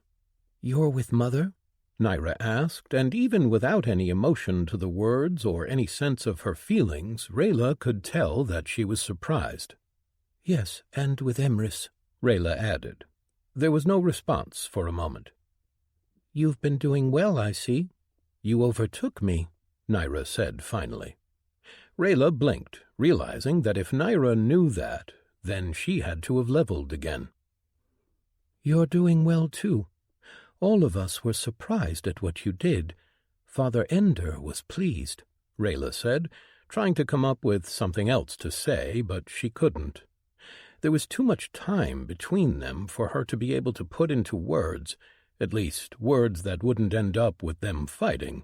"You're with Mother?" Naira asked, and even without any emotion to the words or any sense of her feelings, Rayla could tell that she was surprised. "Yes, and with Emrys," Rayla added. There was no response for a moment. "You've been doing well, I see. You overtook me," Naira said finally. Rayla blinked, realizing that if Naira knew that, then she had to have leveled again. "You're doing well, too. All of us were surprised at what you did. Father Ender was pleased," Rayla said, trying to come up with something else to say, but she couldn't. There was too much time between them for her to be able to put into words, at least words that wouldn't end up with them fighting.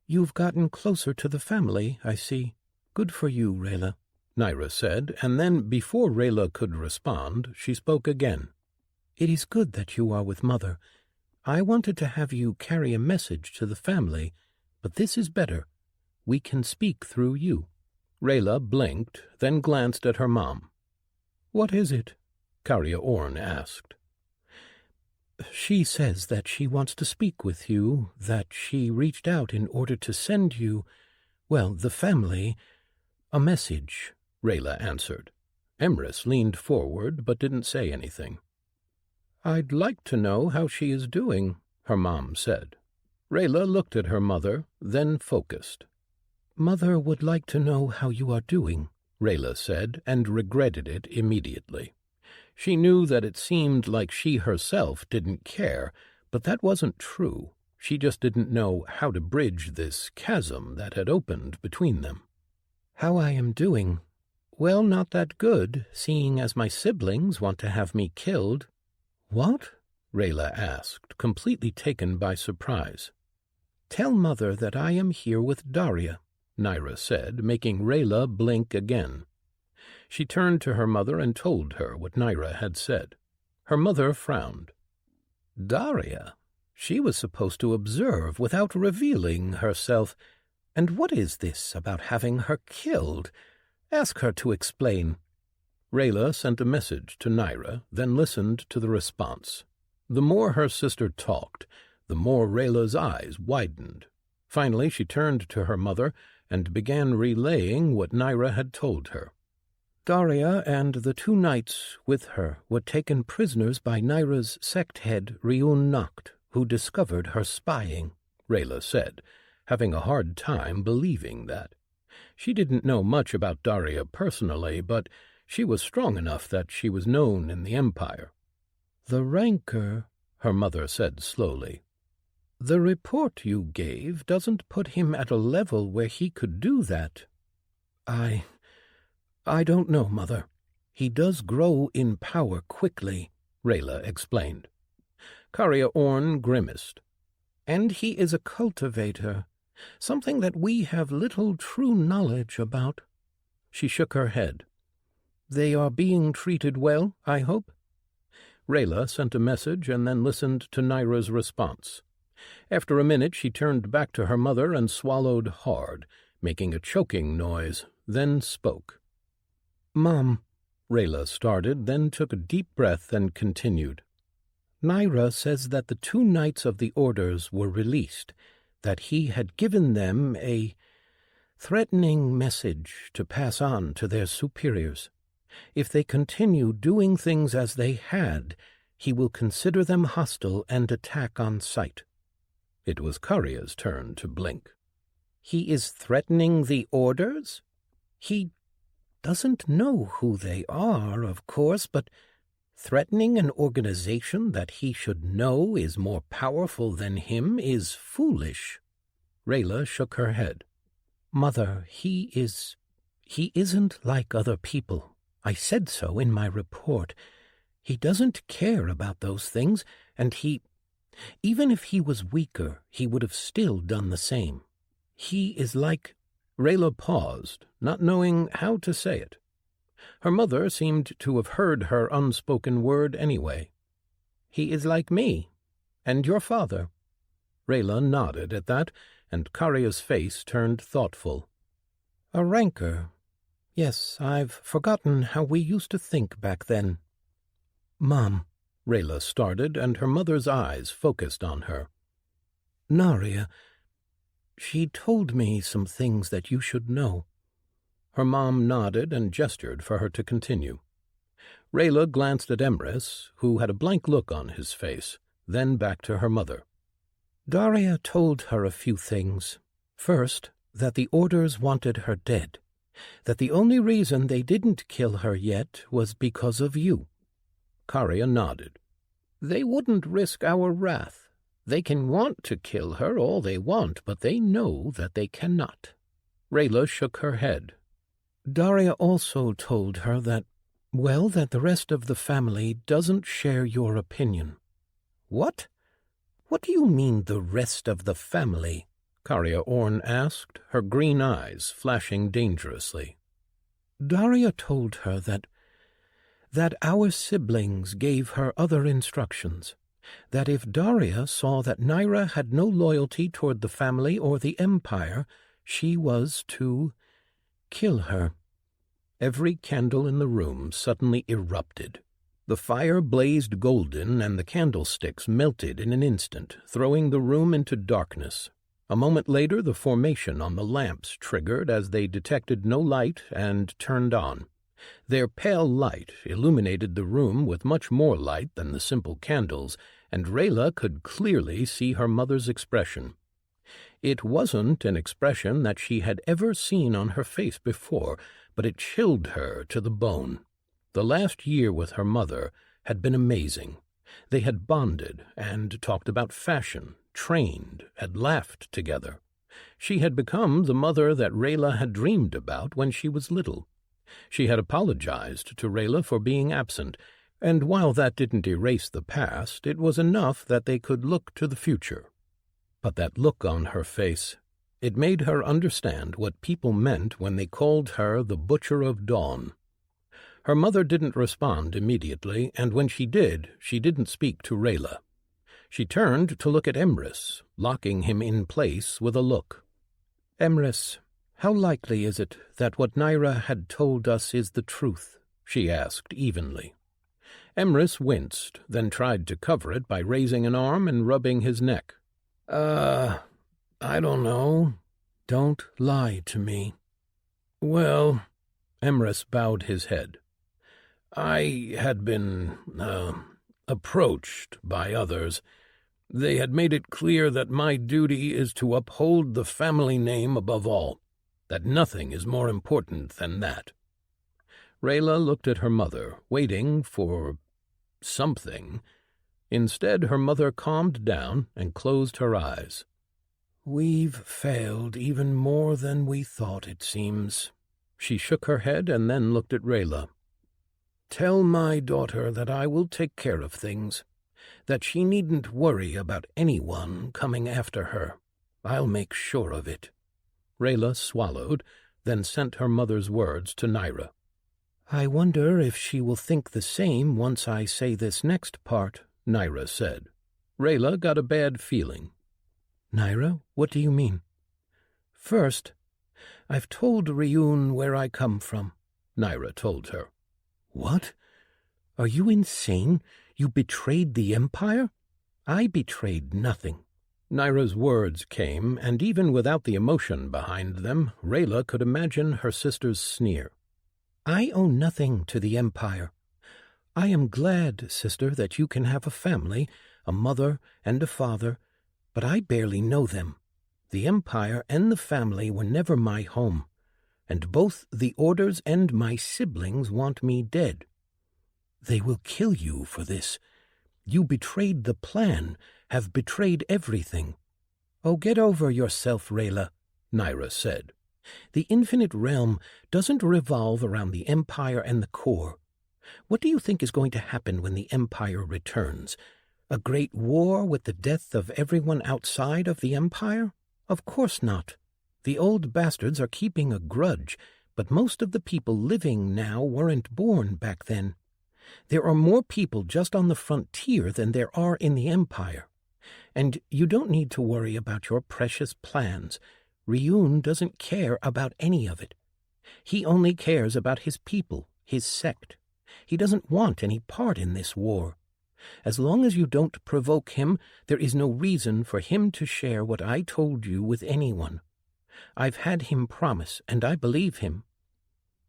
"You've gotten closer to the family, I see. Good for you, Rayla," Naira said, and then, before Rayla could respond, she spoke again. "It is good that you are with Mother. I wanted to have you carry a message to the family, but this is better. We can speak through you." Rayla blinked, then glanced at her mom. "What is it?" Karya Orn asked. "She says that she wants to speak with you, that she reached out in order to send you, well, the family, a message," Rayla answered. Emrys leaned forward but didn't say anything. "I'd like to know how she is doing," her mom said. Rayla looked at her mother, then focused. "Mother would like to know how you are doing," Rayla said, and regretted it immediately. She knew that it seemed like she herself didn't care, but that wasn't true. She just didn't know how to bridge this chasm that had opened between them. "How I am doing? Well, not that good, seeing as my siblings want to have me killed." "What?" Rayla asked, completely taken by surprise. "Tell Mother that I am here with Daria," Naira said, making Rayla blink again. She turned to her mother and told her what Naira had said. Her mother frowned. "Daria? She was supposed to observe without revealing herself. And what is this about having her killed? Ask her to explain." Rayla sent a message to Naira, then listened to the response. The more her sister talked, the more Rayla's eyes widened. Finally she turned to her mother and began relaying what Naira had told her. "Daria and the 2 knights with her were taken prisoners by Naira's sect head Riun Nacht, who discovered her spying," Rayla said, having a hard time believing that. She didn't know much about Daria personally, but she was strong enough that she was known in the Empire. "The rancor," her mother said slowly. "The report you gave doesn't put him at a level where he could do that." I don't know, Mother. He does grow in power quickly," Rayla explained. Karya Orn grimaced. "And he is a cultivator, something that we have little true knowledge about." She shook her head. "They are being treated well, I hope?" Rayla sent a message and then listened to Naira's response. After a minute she turned back to her mother and swallowed hard, making a choking noise, then spoke. "Mom," Rayla started, then took a deep breath and continued. "Naira says that the 2 knights of the orders were released, that he had given them a threatening message to pass on to their superiors. If they continue doing things as they had, he will consider them hostile and attack on sight." It was Karya's turn to blink. "He is threatening the orders? He doesn't know who they are, of course, but threatening an organization that he should know is more powerful than him is foolish." Rayla shook her head. "Mother, he isn't like other people. I said so in my report. He doesn't care about those things, and even if he was weaker, he would have still done the same. He is like—" Rayla paused, not knowing how to say it. Her mother seemed to have heard her unspoken word anyway. "He is like me, and your father." Rayla nodded at that, and Karya's face turned thoughtful. "A rancor. Yes, I've forgotten how we used to think back then." "Mom," Rayla started, and her mother's eyes focused on her. "Naria, she told me some things that you should know." Her mom nodded and gestured for her to continue. Rayla glanced at Emrys, who had a blank look on his face, then back to her mother. "Daria told her a few things. First, that the orders wanted her dead, that the only reason they didn't kill her yet was because of you." Karya nodded. "They wouldn't risk our wrath. They can want to kill her all they want, but they know that they cannot." Rayla shook her head. "Daria also told her that the rest of the family doesn't share your opinion." "What? What do you mean, the rest of the family?" Karya Orn asked, her green eyes flashing dangerously. "Daria told her that our siblings gave her other instructions, that if Daria saw that Naira had no loyalty toward the family or the empire, she was to kill her." Every candle in the room suddenly erupted. The fire blazed golden, and the candlesticks melted in an instant, throwing the room into darkness. A moment later the formation on the lamps triggered as they detected no light and turned on. Their pale light illuminated the room with much more light than the simple candles, and Rayla could clearly see her mother's expression. It wasn't an expression that she had ever seen on her face before, but it chilled her to the bone. The last year with her mother had been amazing. They had bonded and talked about fashion, trained, had laughed together. She had become the mother that Rayla had dreamed about when she was little. She had apologized to Rayla for being absent, and while that didn't erase the past, it was enough that they could look to the future. But that look on her face, it made her understand what people meant when they called her the Butcher of Dawn. Her mother didn't respond immediately, and when she did, she didn't speak to Rayla. She turned to look at Emrys, locking him in place with a look. "Emrys, how likely is it that what Naira had told us is the truth?" she asked evenly. Emrys winced, then tried to cover it by raising an arm and rubbing his neck. I don't know." "Don't lie to me." "Well," Emrys bowed his head, "I had been, approached by others. They had made it clear that my duty is to uphold the family name above all, that nothing is more important than that." Rayla looked at her mother, waiting for something. Instead, her mother calmed down and closed her eyes. "We've failed even more than we thought, it seems." She shook her head and then looked at Rayla. "Tell my daughter that I will take care of things, that she needn't worry about anyone coming after her. I'll make sure of it." Rayla swallowed, then sent her mother's words to Naira. "I wonder if she will think the same once I say this next part," Naira said. Rayla got a bad feeling. Naira, what do you mean? First, I've told Ryun where I come from, Naira told her. What? Are you insane? You betrayed the Empire? I betrayed nothing. Naira's words came, and even without the emotion behind them, Rayla could imagine her sister's sneer. I owe nothing to the Empire. I am glad, sister, that you can have a family, a mother and a father, but I barely know them. The Empire and the family were never my home, and both the Orders and my siblings want me dead. They will kill you for this. You betrayed the plan, have betrayed everything. Oh, get over yourself, Rayla, Naira said. The Infinite Realm doesn't revolve around the Empire and the core. What do you think is going to happen when the Empire returns? A great war with the death of everyone outside of the Empire? Of course not. The old bastards are keeping a grudge, but most of the people living now weren't born back then. There are more people just on the frontier than there are in the Empire. And you don't need to worry about your precious plans. Ryun doesn't care about any of it. He only cares about his people, his sect. He doesn't want any part in this war. As long as you don't provoke him, there is no reason for him to share what I told you with anyone. I've had him promise, and I believe him.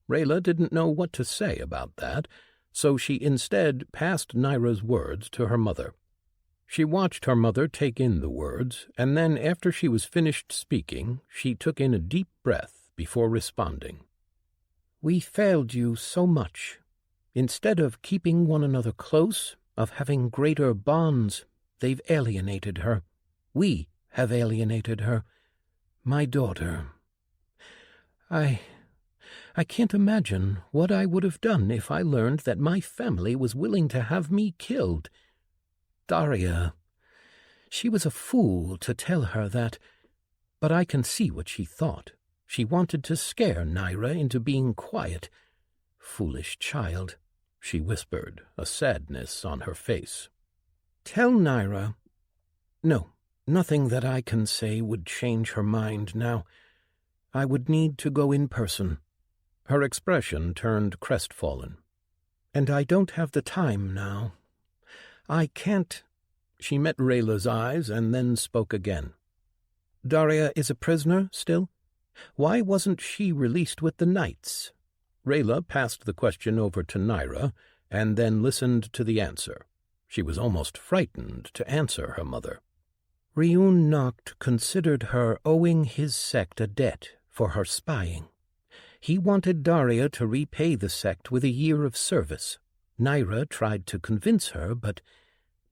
Rayla didn't know what to say about that, so she instead passed Naira's words to her mother. She watched her mother take in the words, and then after she was finished speaking, she took in a deep breath before responding. We failed you so much. Instead of keeping one another close, of having greater bonds, they've alienated her. We have alienated her. My daughter. I can't imagine what I would have done if I learned that my family was willing to have me killed. Daria, she was a fool to tell her that, but I can see what she thought. She wanted to scare Naira into being quiet. Foolish child, she whispered, a sadness on her face. Tell Naira. No, nothing that I can say would change her mind now. I would need to go in person. Her expression turned crestfallen. And I don't have the time now. I can't. She met Rayla's eyes and then spoke again. Daria is a prisoner still? Why wasn't she released with the knights? Rayla passed the question over to Naira and then listened to the answer. She was almost frightened to answer her mother. Ryun Noct considered her owing his sect a debt for her spying. He wanted Daria to repay the sect with a year of service. Naira tried to convince her, but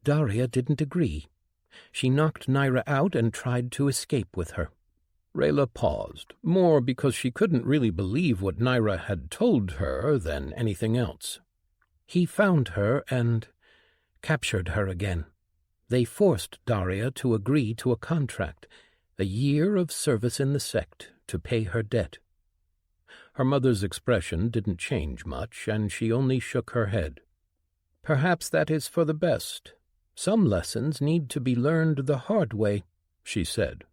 Daria didn't agree. She knocked Naira out and tried to escape with her. Rayla paused, more because she couldn't really believe what Naira had told her than anything else. He found her and captured her again. They forced Daria to agree to a contract, a year of service in the sect to pay her debt. Her mother's expression didn't change much, and she only shook her head. Perhaps that is for the best. Some lessons need to be learned the hard way, she said.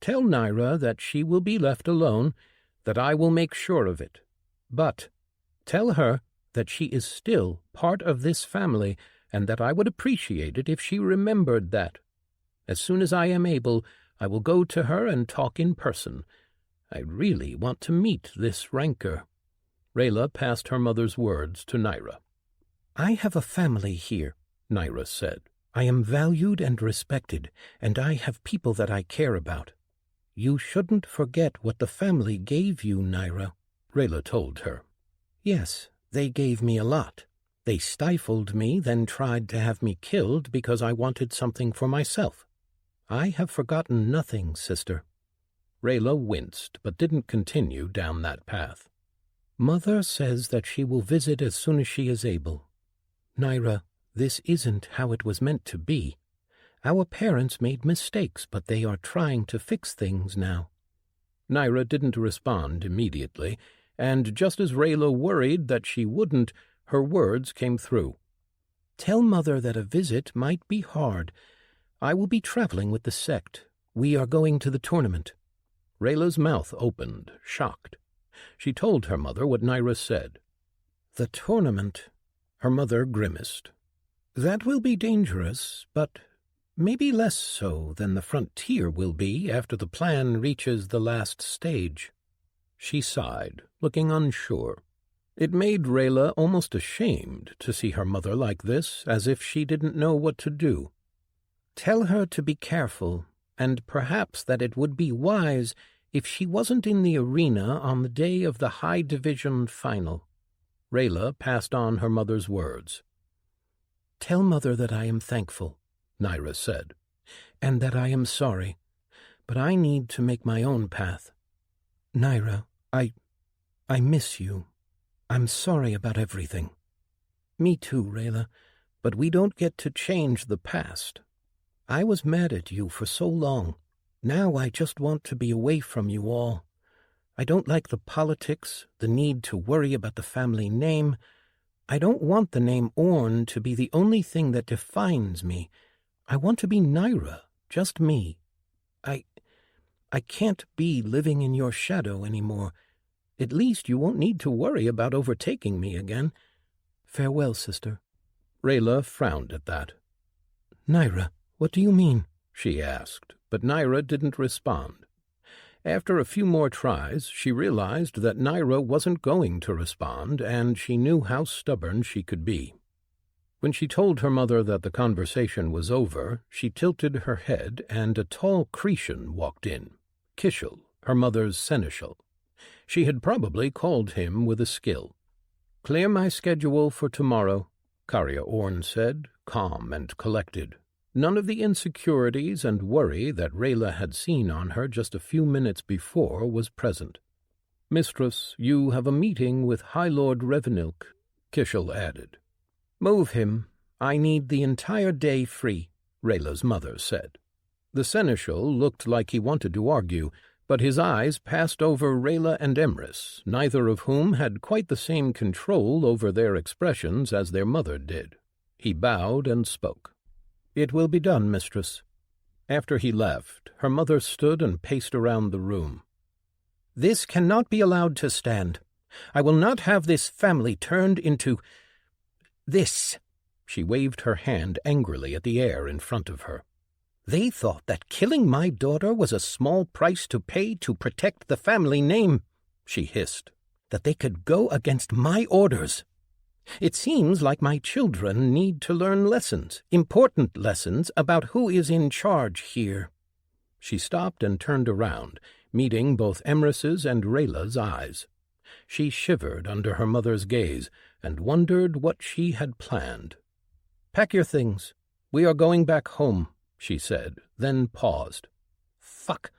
Tell Naira that she will be left alone, that I will make sure of it. But tell her that she is still part of this family, and that I would appreciate it if she remembered that. As soon as I am able, I will go to her and talk in person. I really want to meet this rancor. Rayla passed her mother's words to Naira. I have a family here, Naira said. I am valued and respected, and I have people that I care about. You shouldn't forget what the family gave you, Naira, Rayla told her. Yes, they gave me a lot. They stifled me, then tried to have me killed because I wanted something for myself. I have forgotten nothing, sister. Rayla winced, but didn't continue down that path. Mother says that she will visit as soon as she is able. Naira, this isn't how it was meant to be. Our parents made mistakes, but they are trying to fix things now. Naira didn't respond immediately, and just as Rayla worried that she wouldn't, her words came through. Tell Mother that a visit might be hard. I will be traveling with the sect. We are going to the tournament." Rayla's mouth opened, shocked. She told her mother what Naira said. "The tournament," her mother grimaced. "That will be dangerous, but maybe less so than the frontier will be after the plan reaches the last stage." She sighed, looking unsure. It made Rayla almost ashamed to see her mother like this, as if she didn't know what to do. "Tell her to be careful, and perhaps that it would be wise if she wasn't in the arena on the day of the High Division final." Rayla passed on her mother's words. "Tell Mother that I am thankful," Naira said, "and that I am sorry, but I need to make my own path. Naira, I miss you. I'm sorry about everything." "Me too, Rayla, but we don't get to change the past. I was mad at you for so long. Now I just want to be away from you all. I don't like the politics, the need to worry about the family name. I don't want the name Orn to be the only thing that defines me. I want to be Naira, just me. I can't be living in your shadow anymore. At least you won't need to worry about overtaking me again. Farewell, sister." Rayla frowned at that. "Naira, what do you mean?" she asked, but Naira didn't respond. After a few more tries, she realized that Naira wasn't going to respond, and she knew how stubborn she could be. When she told her mother that the conversation was over, she tilted her head, and a tall Cretan walked in, Kishel, her mother's seneschal. She had probably called him with a skill. "Clear my schedule for tomorrow," Karya Orn said, calm and collected. None of the insecurities and worry that Rayla had seen on her just a few minutes before was present. "Mistress, you have a meeting with High Lord Revenilk," Kishel added. "Move him. I need the entire day free," Rayla's mother said. The seneschal looked like he wanted to argue, but his eyes passed over Rayla and Emrys, neither of whom had quite the same control over their expressions as their mother did. He bowed and spoke. "It will be done, mistress." After he left, her mother stood and paced around the room. "This cannot be allowed to stand. I will not have this family turned into this." She waved her hand angrily at the air in front of her. "They thought that killing my daughter was a small price to pay to protect the family name," she hissed, "that they could go against my orders. It seems like my children need to learn lessons, important lessons about who is in charge here." She stopped and turned around, meeting both Emrys's and Rayla's eyes. She shivered under her mother's gaze and wondered what she had planned. "Pack your things. We are going back home," she said, then paused. "Fuck.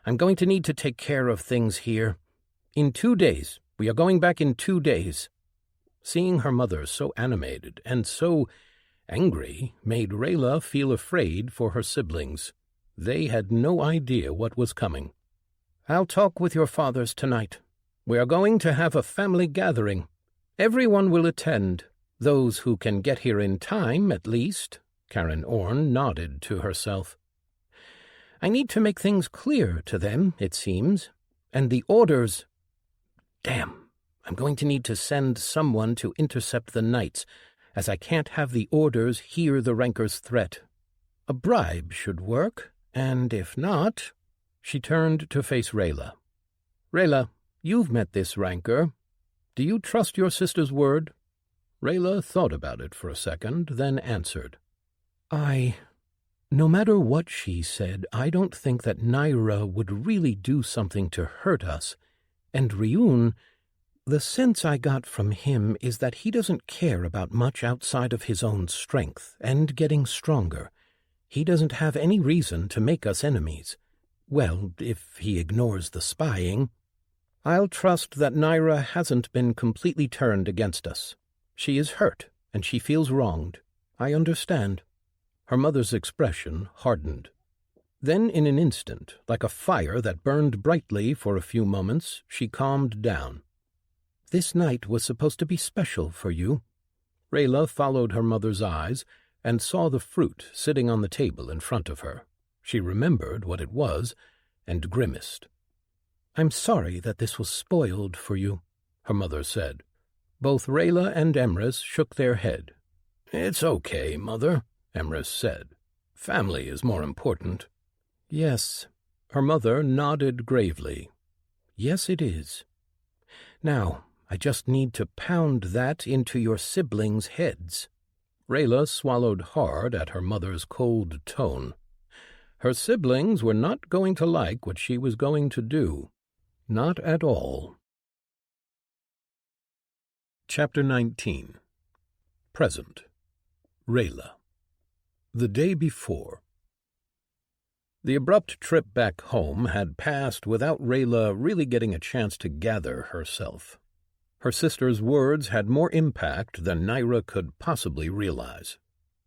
I'm going to need to take care of things here. In 2 days. We are going back in 2 days." Seeing her mother so animated and so angry made Rayla feel afraid for her siblings. They had no idea what was coming. "I'll talk with your fathers tonight. We are going to have a family gathering. Everyone will attend, those who can get here in time, at least." Karen Orn nodded to herself. "I need to make things clear to them, it seems, and the orders— Damn, I'm going to need to send someone to intercept the knights, as I can't have the orders hear the ranker's threat. A bribe should work, and if not—" She turned to face Rayla. "Rayla, you've met this ranker. Do you trust your sister's word?" Rayla thought about it for a second, then answered. No matter what she said, I don't think that Naira would really do something to hurt us. And Ryun, the sense I got from him is that he doesn't care about much outside of his own strength and getting stronger. He doesn't have any reason to make us enemies. Well, if he ignores the spying. I'll trust that Naira hasn't been completely turned against us. She is hurt, and she feels wronged. I understand." Her mother's expression hardened. Then in an instant, like a fire that burned brightly for a few moments, she calmed down. "This night was supposed to be special for you." Rayla followed her mother's eyes and saw the fruit sitting on the table in front of her. She remembered what it was and grimaced. "I'm sorry that this was spoiled for you," her mother said. Both Rayla and Emrys shook their head. "It's okay, Mother," Emrys said. "Family is more important." "Yes." Her mother nodded gravely. "Yes, it is. Now, I just need to pound that into your siblings' heads." Rayla swallowed hard at her mother's cold tone. Her siblings were not going to like what she was going to do. Not at all. Chapter 19. Present. Rayla. The day before. The abrupt trip back home had passed without Rayla really getting a chance to gather herself. Her sister's words had more impact than Naira could possibly realize.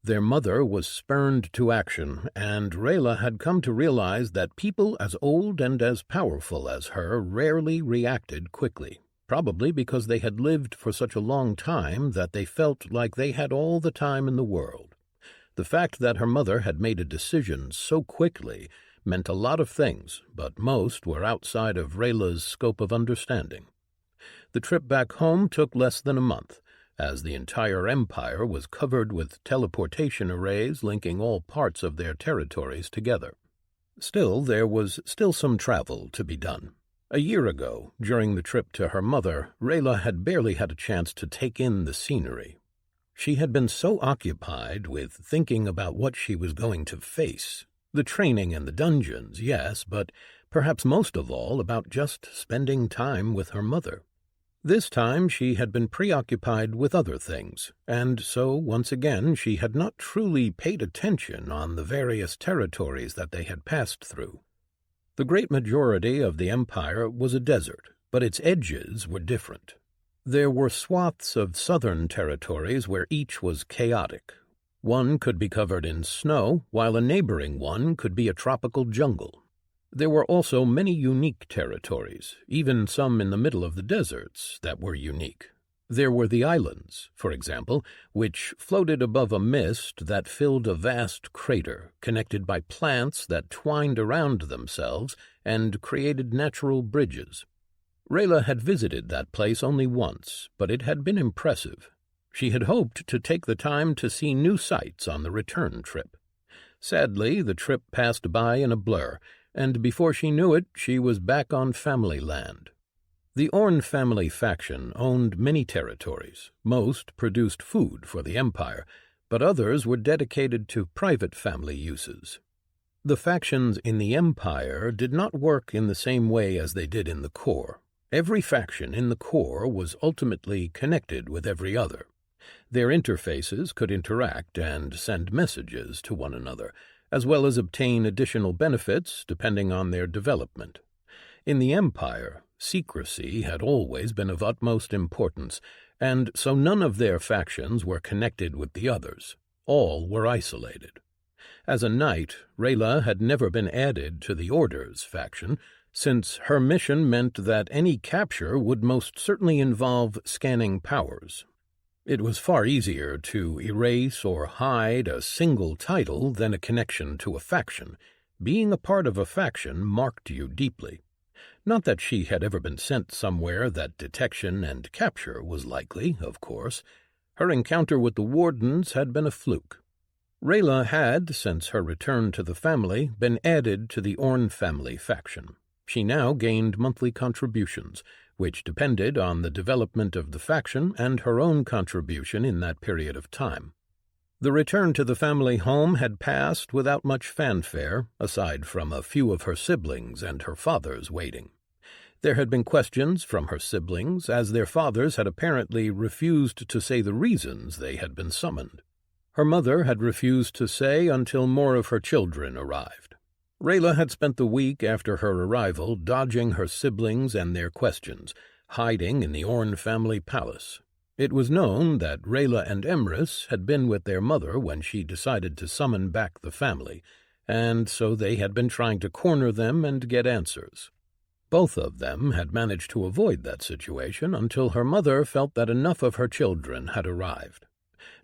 Their mother was spurned to action, and Rayla had come to realize that people as old and as powerful as her rarely reacted quickly, probably because they had lived for such a long time that they felt like they had all the time in the world. The fact that her mother had made a decision so quickly meant a lot of things, but most were outside of Rayla's scope of understanding. The trip back home took less than a month, as the entire empire was covered with teleportation arrays linking all parts of their territories together. Still, there was still some travel to be done. A year ago, during the trip to her mother, Rayla had barely had a chance to take in the scenery. She had been so occupied with thinking about what she was going to face. The training and the dungeons, yes, but perhaps most of all about just spending time with her mother. This time she had been preoccupied with other things, and so once again she had not truly paid attention on the various territories that they had passed through. The great majority of the empire was a desert, but its edges were different. There were swaths of southern territories where each was chaotic. One could be covered in snow, while a neighboring one could be a tropical jungle. There were also many unique territories, even some in the middle of the deserts, that were unique. There were the islands, for example, which floated above a mist that filled a vast crater, connected by plants that twined around themselves and created natural bridges. Rayla had visited that place only once, but it had been impressive. She had hoped to take the time to see new sights on the return trip. Sadly, the trip passed by in a blur, and before she knew it, she was back on family land. The Orn family faction owned many territories. Most produced food for the empire, but others were dedicated to private family uses. The factions in the empire did not work in the same way as they did in the core. Every faction in the core was ultimately connected with every other. Their interfaces could interact and send messages to one another, as well as obtain additional benefits depending on their development. In the empire, secrecy had always been of utmost importance, and so none of their factions were connected with the others. All were isolated. As a knight, Rayla had never been added to the Order's faction, since her mission meant that any capture would most certainly involve scanning powers. It was far easier to erase or hide a single title than a connection to a faction. Being a part of a faction marked you deeply. Not that she had ever been sent somewhere that detection and capture was likely, of course. Her encounter with the Wardens had been a fluke. Rayla had, since her return to the family, been added to the Orn family faction. She now gained monthly contributions, which depended on the development of the faction and her own contribution in that period of time. The return to the family home had passed without much fanfare, aside from a few of her siblings and her fathers waiting. There had been questions from her siblings, as their fathers had apparently refused to say the reasons they had been summoned. Her mother had refused to say until more of her children arrived. Rayla had spent the week after her arrival dodging her siblings and their questions, hiding in the Orn family palace. It was known that Rayla and Emrys had been with their mother when she decided to summon back the family, and so they had been trying to corner them and get answers. Both of them had managed to avoid that situation until her mother felt that enough of her children had arrived.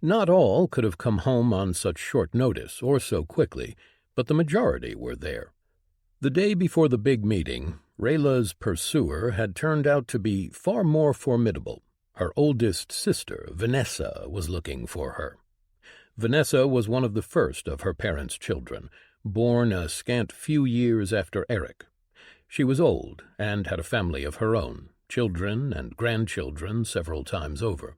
Not all could have come home on such short notice or so quickly, but the majority were there. The day before the big meeting, Rayla's pursuer had turned out to be far more formidable. Her oldest sister, Vanessa, was looking for her. Vanessa was one of the first of her parents' children, born a scant few years after Eric. She was old and had a family of her own, children and grandchildren several times over.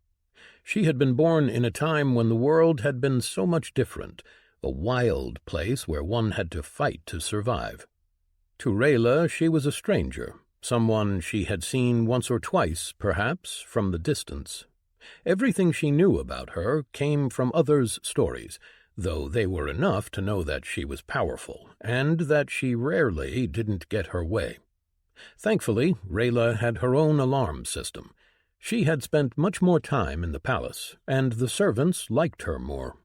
She had been born in a time when the world had been so much different, a wild place where one had to fight to survive. To Rayla she was a stranger, someone she had seen once or twice, perhaps, from the distance. Everything she knew about her came from others' stories, though they were enough to know that she was powerful, and that she rarely didn't get her way. Thankfully, Rayla had her own alarm system. She had spent much more time in the palace, and the servants liked her more.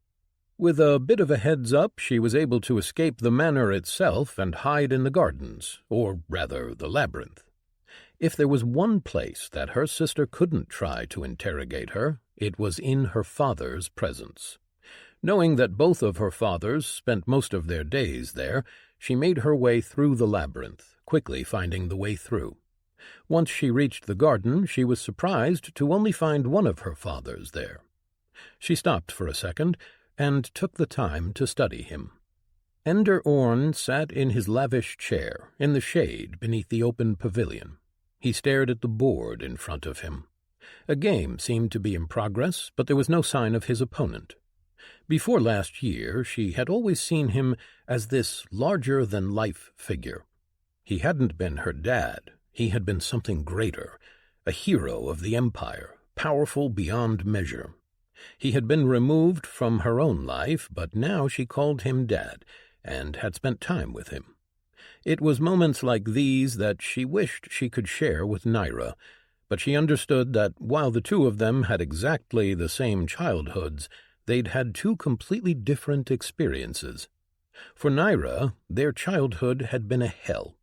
With a bit of a heads-up, she was able to escape the manor itself and hide in the gardens, or rather the labyrinth. If there was one place that her sister couldn't try to interrogate her, it was in her father's presence. Knowing that both of her fathers spent most of their days there, she made her way through the labyrinth, quickly finding the way through. Once she reached the garden, she was surprised to only find one of her fathers there. She stopped for a second and took the time to study him. Ender Orn sat in his lavish chair, in the shade beneath the open pavilion. He stared at the board in front of him. A game seemed to be in progress, but there was no sign of his opponent. Before last year, she had always seen him as this larger-than-life figure. He hadn't been her dad. He had been something greater, a hero of the Empire, powerful beyond measure. He had been removed from her own life, but now she called him Dad, and had spent time with him. It was moments like these that she wished she could share with Naira, but she understood that while the two of them had exactly the same childhoods, they'd had two completely different experiences. For Naira, their childhood had been a hell.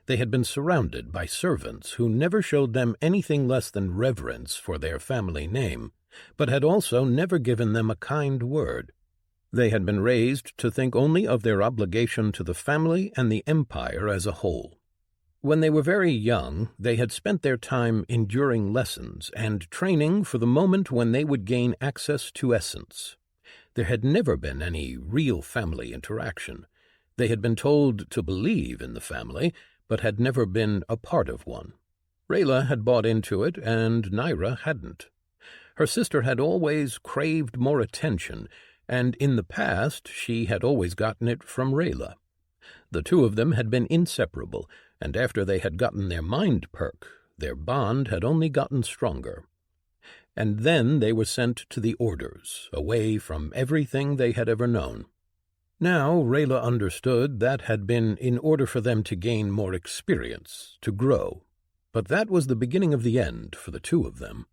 They had been surrounded by servants who never showed them anything less than reverence for their family name, but had also never given them a kind word. They had been raised to think only of their obligation to the family and the empire as a whole. When they were very young, they had spent their time enduring lessons and training for the moment when they would gain access to essence. There had never been any real family interaction. They had been told to believe in the family, but had never been a part of one. Rayla had bought into it, and Naira hadn't. Her sister had always craved more attention, and in the past she had always gotten it from Rayla. The two of them had been inseparable, and after they had gotten their mind perk, their bond had only gotten stronger. And then they were sent to the orders, away from everything they had ever known. Now Rayla understood that had been in order for them to gain more experience, to grow. But that was the beginning of the end for the two of them.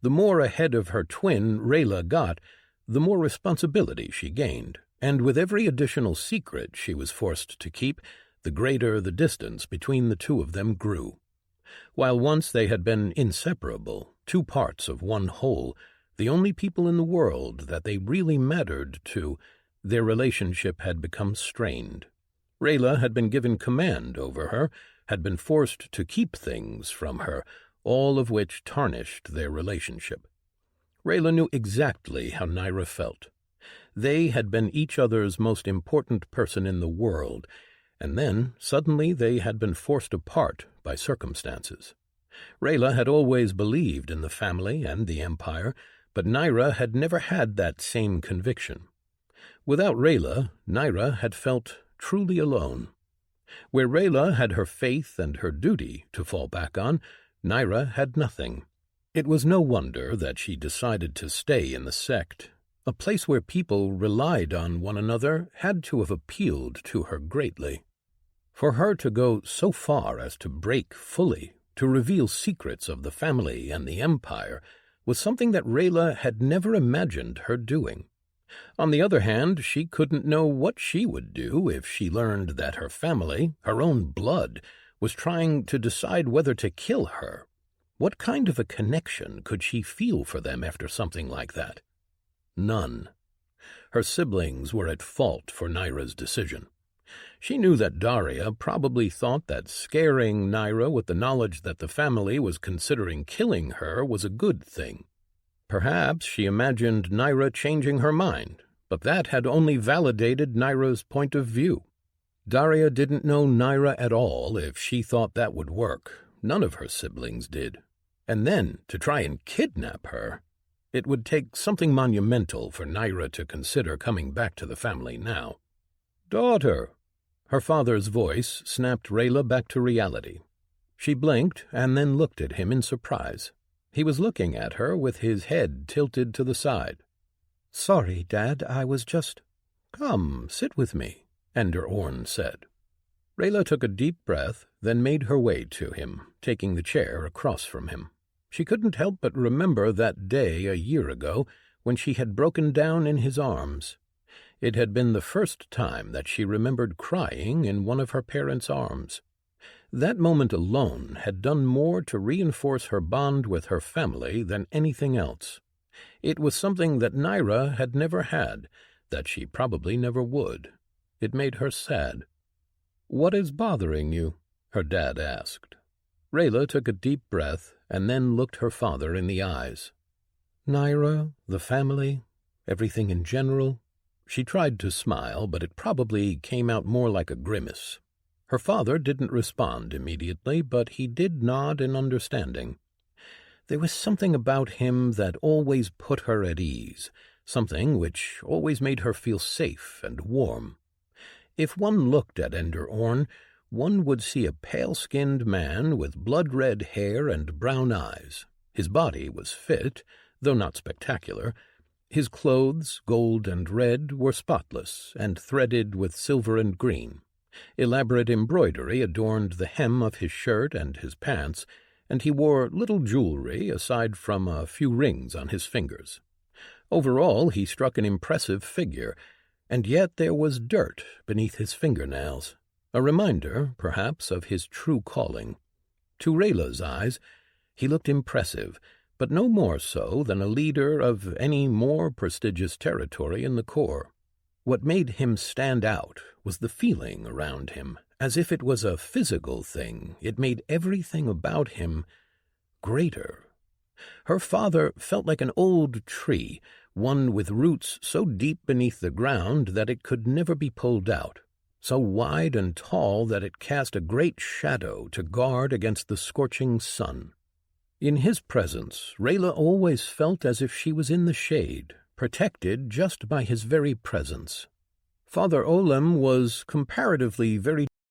The more ahead of her twin Rayla got, the more responsibility she gained, and with every additional secret she was forced to keep, the greater the distance between the two of them grew. While once they had been inseparable, two parts of one whole, the only people in the world that they really mattered to, their relationship had become strained. Rayla had been given command over her, had been forced to keep things from her, all of which tarnished their relationship. Rayla knew exactly how Naira felt. They had been each other's most important person in the world, and then suddenly they had been forced apart by circumstances. Rayla had always believed in the family and the empire, but Naira had never had that same conviction. Without Rayla, Naira had felt truly alone. Where Rayla had her faith and her duty to fall back on, Naira had nothing. It was no wonder that she decided to stay in the sect. A place where people relied on one another had to have appealed to her greatly. For her to go so far as to break fully, to reveal secrets of the family and the empire, was something that Rayla had never imagined her doing. On the other hand, she couldn't know what she would do if she learned that her family, her own blood, was trying to decide whether to kill her. What kind of a connection could she feel for them after something like that? None. Her siblings were at fault for Naira's decision. She knew that Daria probably thought that scaring Naira with the knowledge that the family was considering killing her was a good thing. Perhaps she imagined Naira changing her mind, but that had only validated Naira's point of view. Daria didn't know Naira at all if she thought that would work. None of her siblings did. And then, to try and kidnap her, it would take something monumental for Naira to consider coming back to the family now. "Daughter!" Her father's voice snapped Rayla back to reality. She blinked and then looked at him in surprise. He was looking at her with his head tilted to the side. "Sorry, Dad, I was just—" "Come, sit with me," Ender Orn said. Rayla took a deep breath, then made her way to him, taking the chair across from him. She couldn't help but remember that day a year ago when she had broken down in his arms. It had been the first time that she remembered crying in one of her parents' arms. That moment alone had done more to reinforce her bond with her family than anything else. It was something that Naira had never had, that she probably never would. It made her sad. "What is bothering you?" her dad asked. Rayla took a deep breath and then looked her father in the eyes. "Naira, the family, everything in general." She tried to smile, but it probably came out more like a grimace. Her father didn't respond immediately, but he did nod in understanding. There was something about him that always put her at ease, something which always made her feel safe and warm. If one looked at Ender Orn, one would see a pale-skinned man with blood-red hair and brown eyes. His body was fit, though not spectacular. His clothes, gold and red, were spotless and threaded with silver and green. Elaborate embroidery adorned the hem of his shirt and his pants, and he wore little jewelry aside from a few rings on his fingers. Overall, he struck an impressive figure, and yet there was dirt beneath his fingernails, a reminder, perhaps, of his true calling. To Rayla's eyes, he looked impressive, but no more so than a leader of any more prestigious territory in the Corps. What made him stand out was the feeling around him. As if it was a physical thing, it made everything about him greater. Her father felt like an old tree, one with roots so deep beneath the ground that it could never be pulled out, so wide and tall that it cast a great shadow to guard against the scorching sun. In his presence, Rayla always felt as if she was in the shade, protected just by his very presence. Father Olem was comparatively very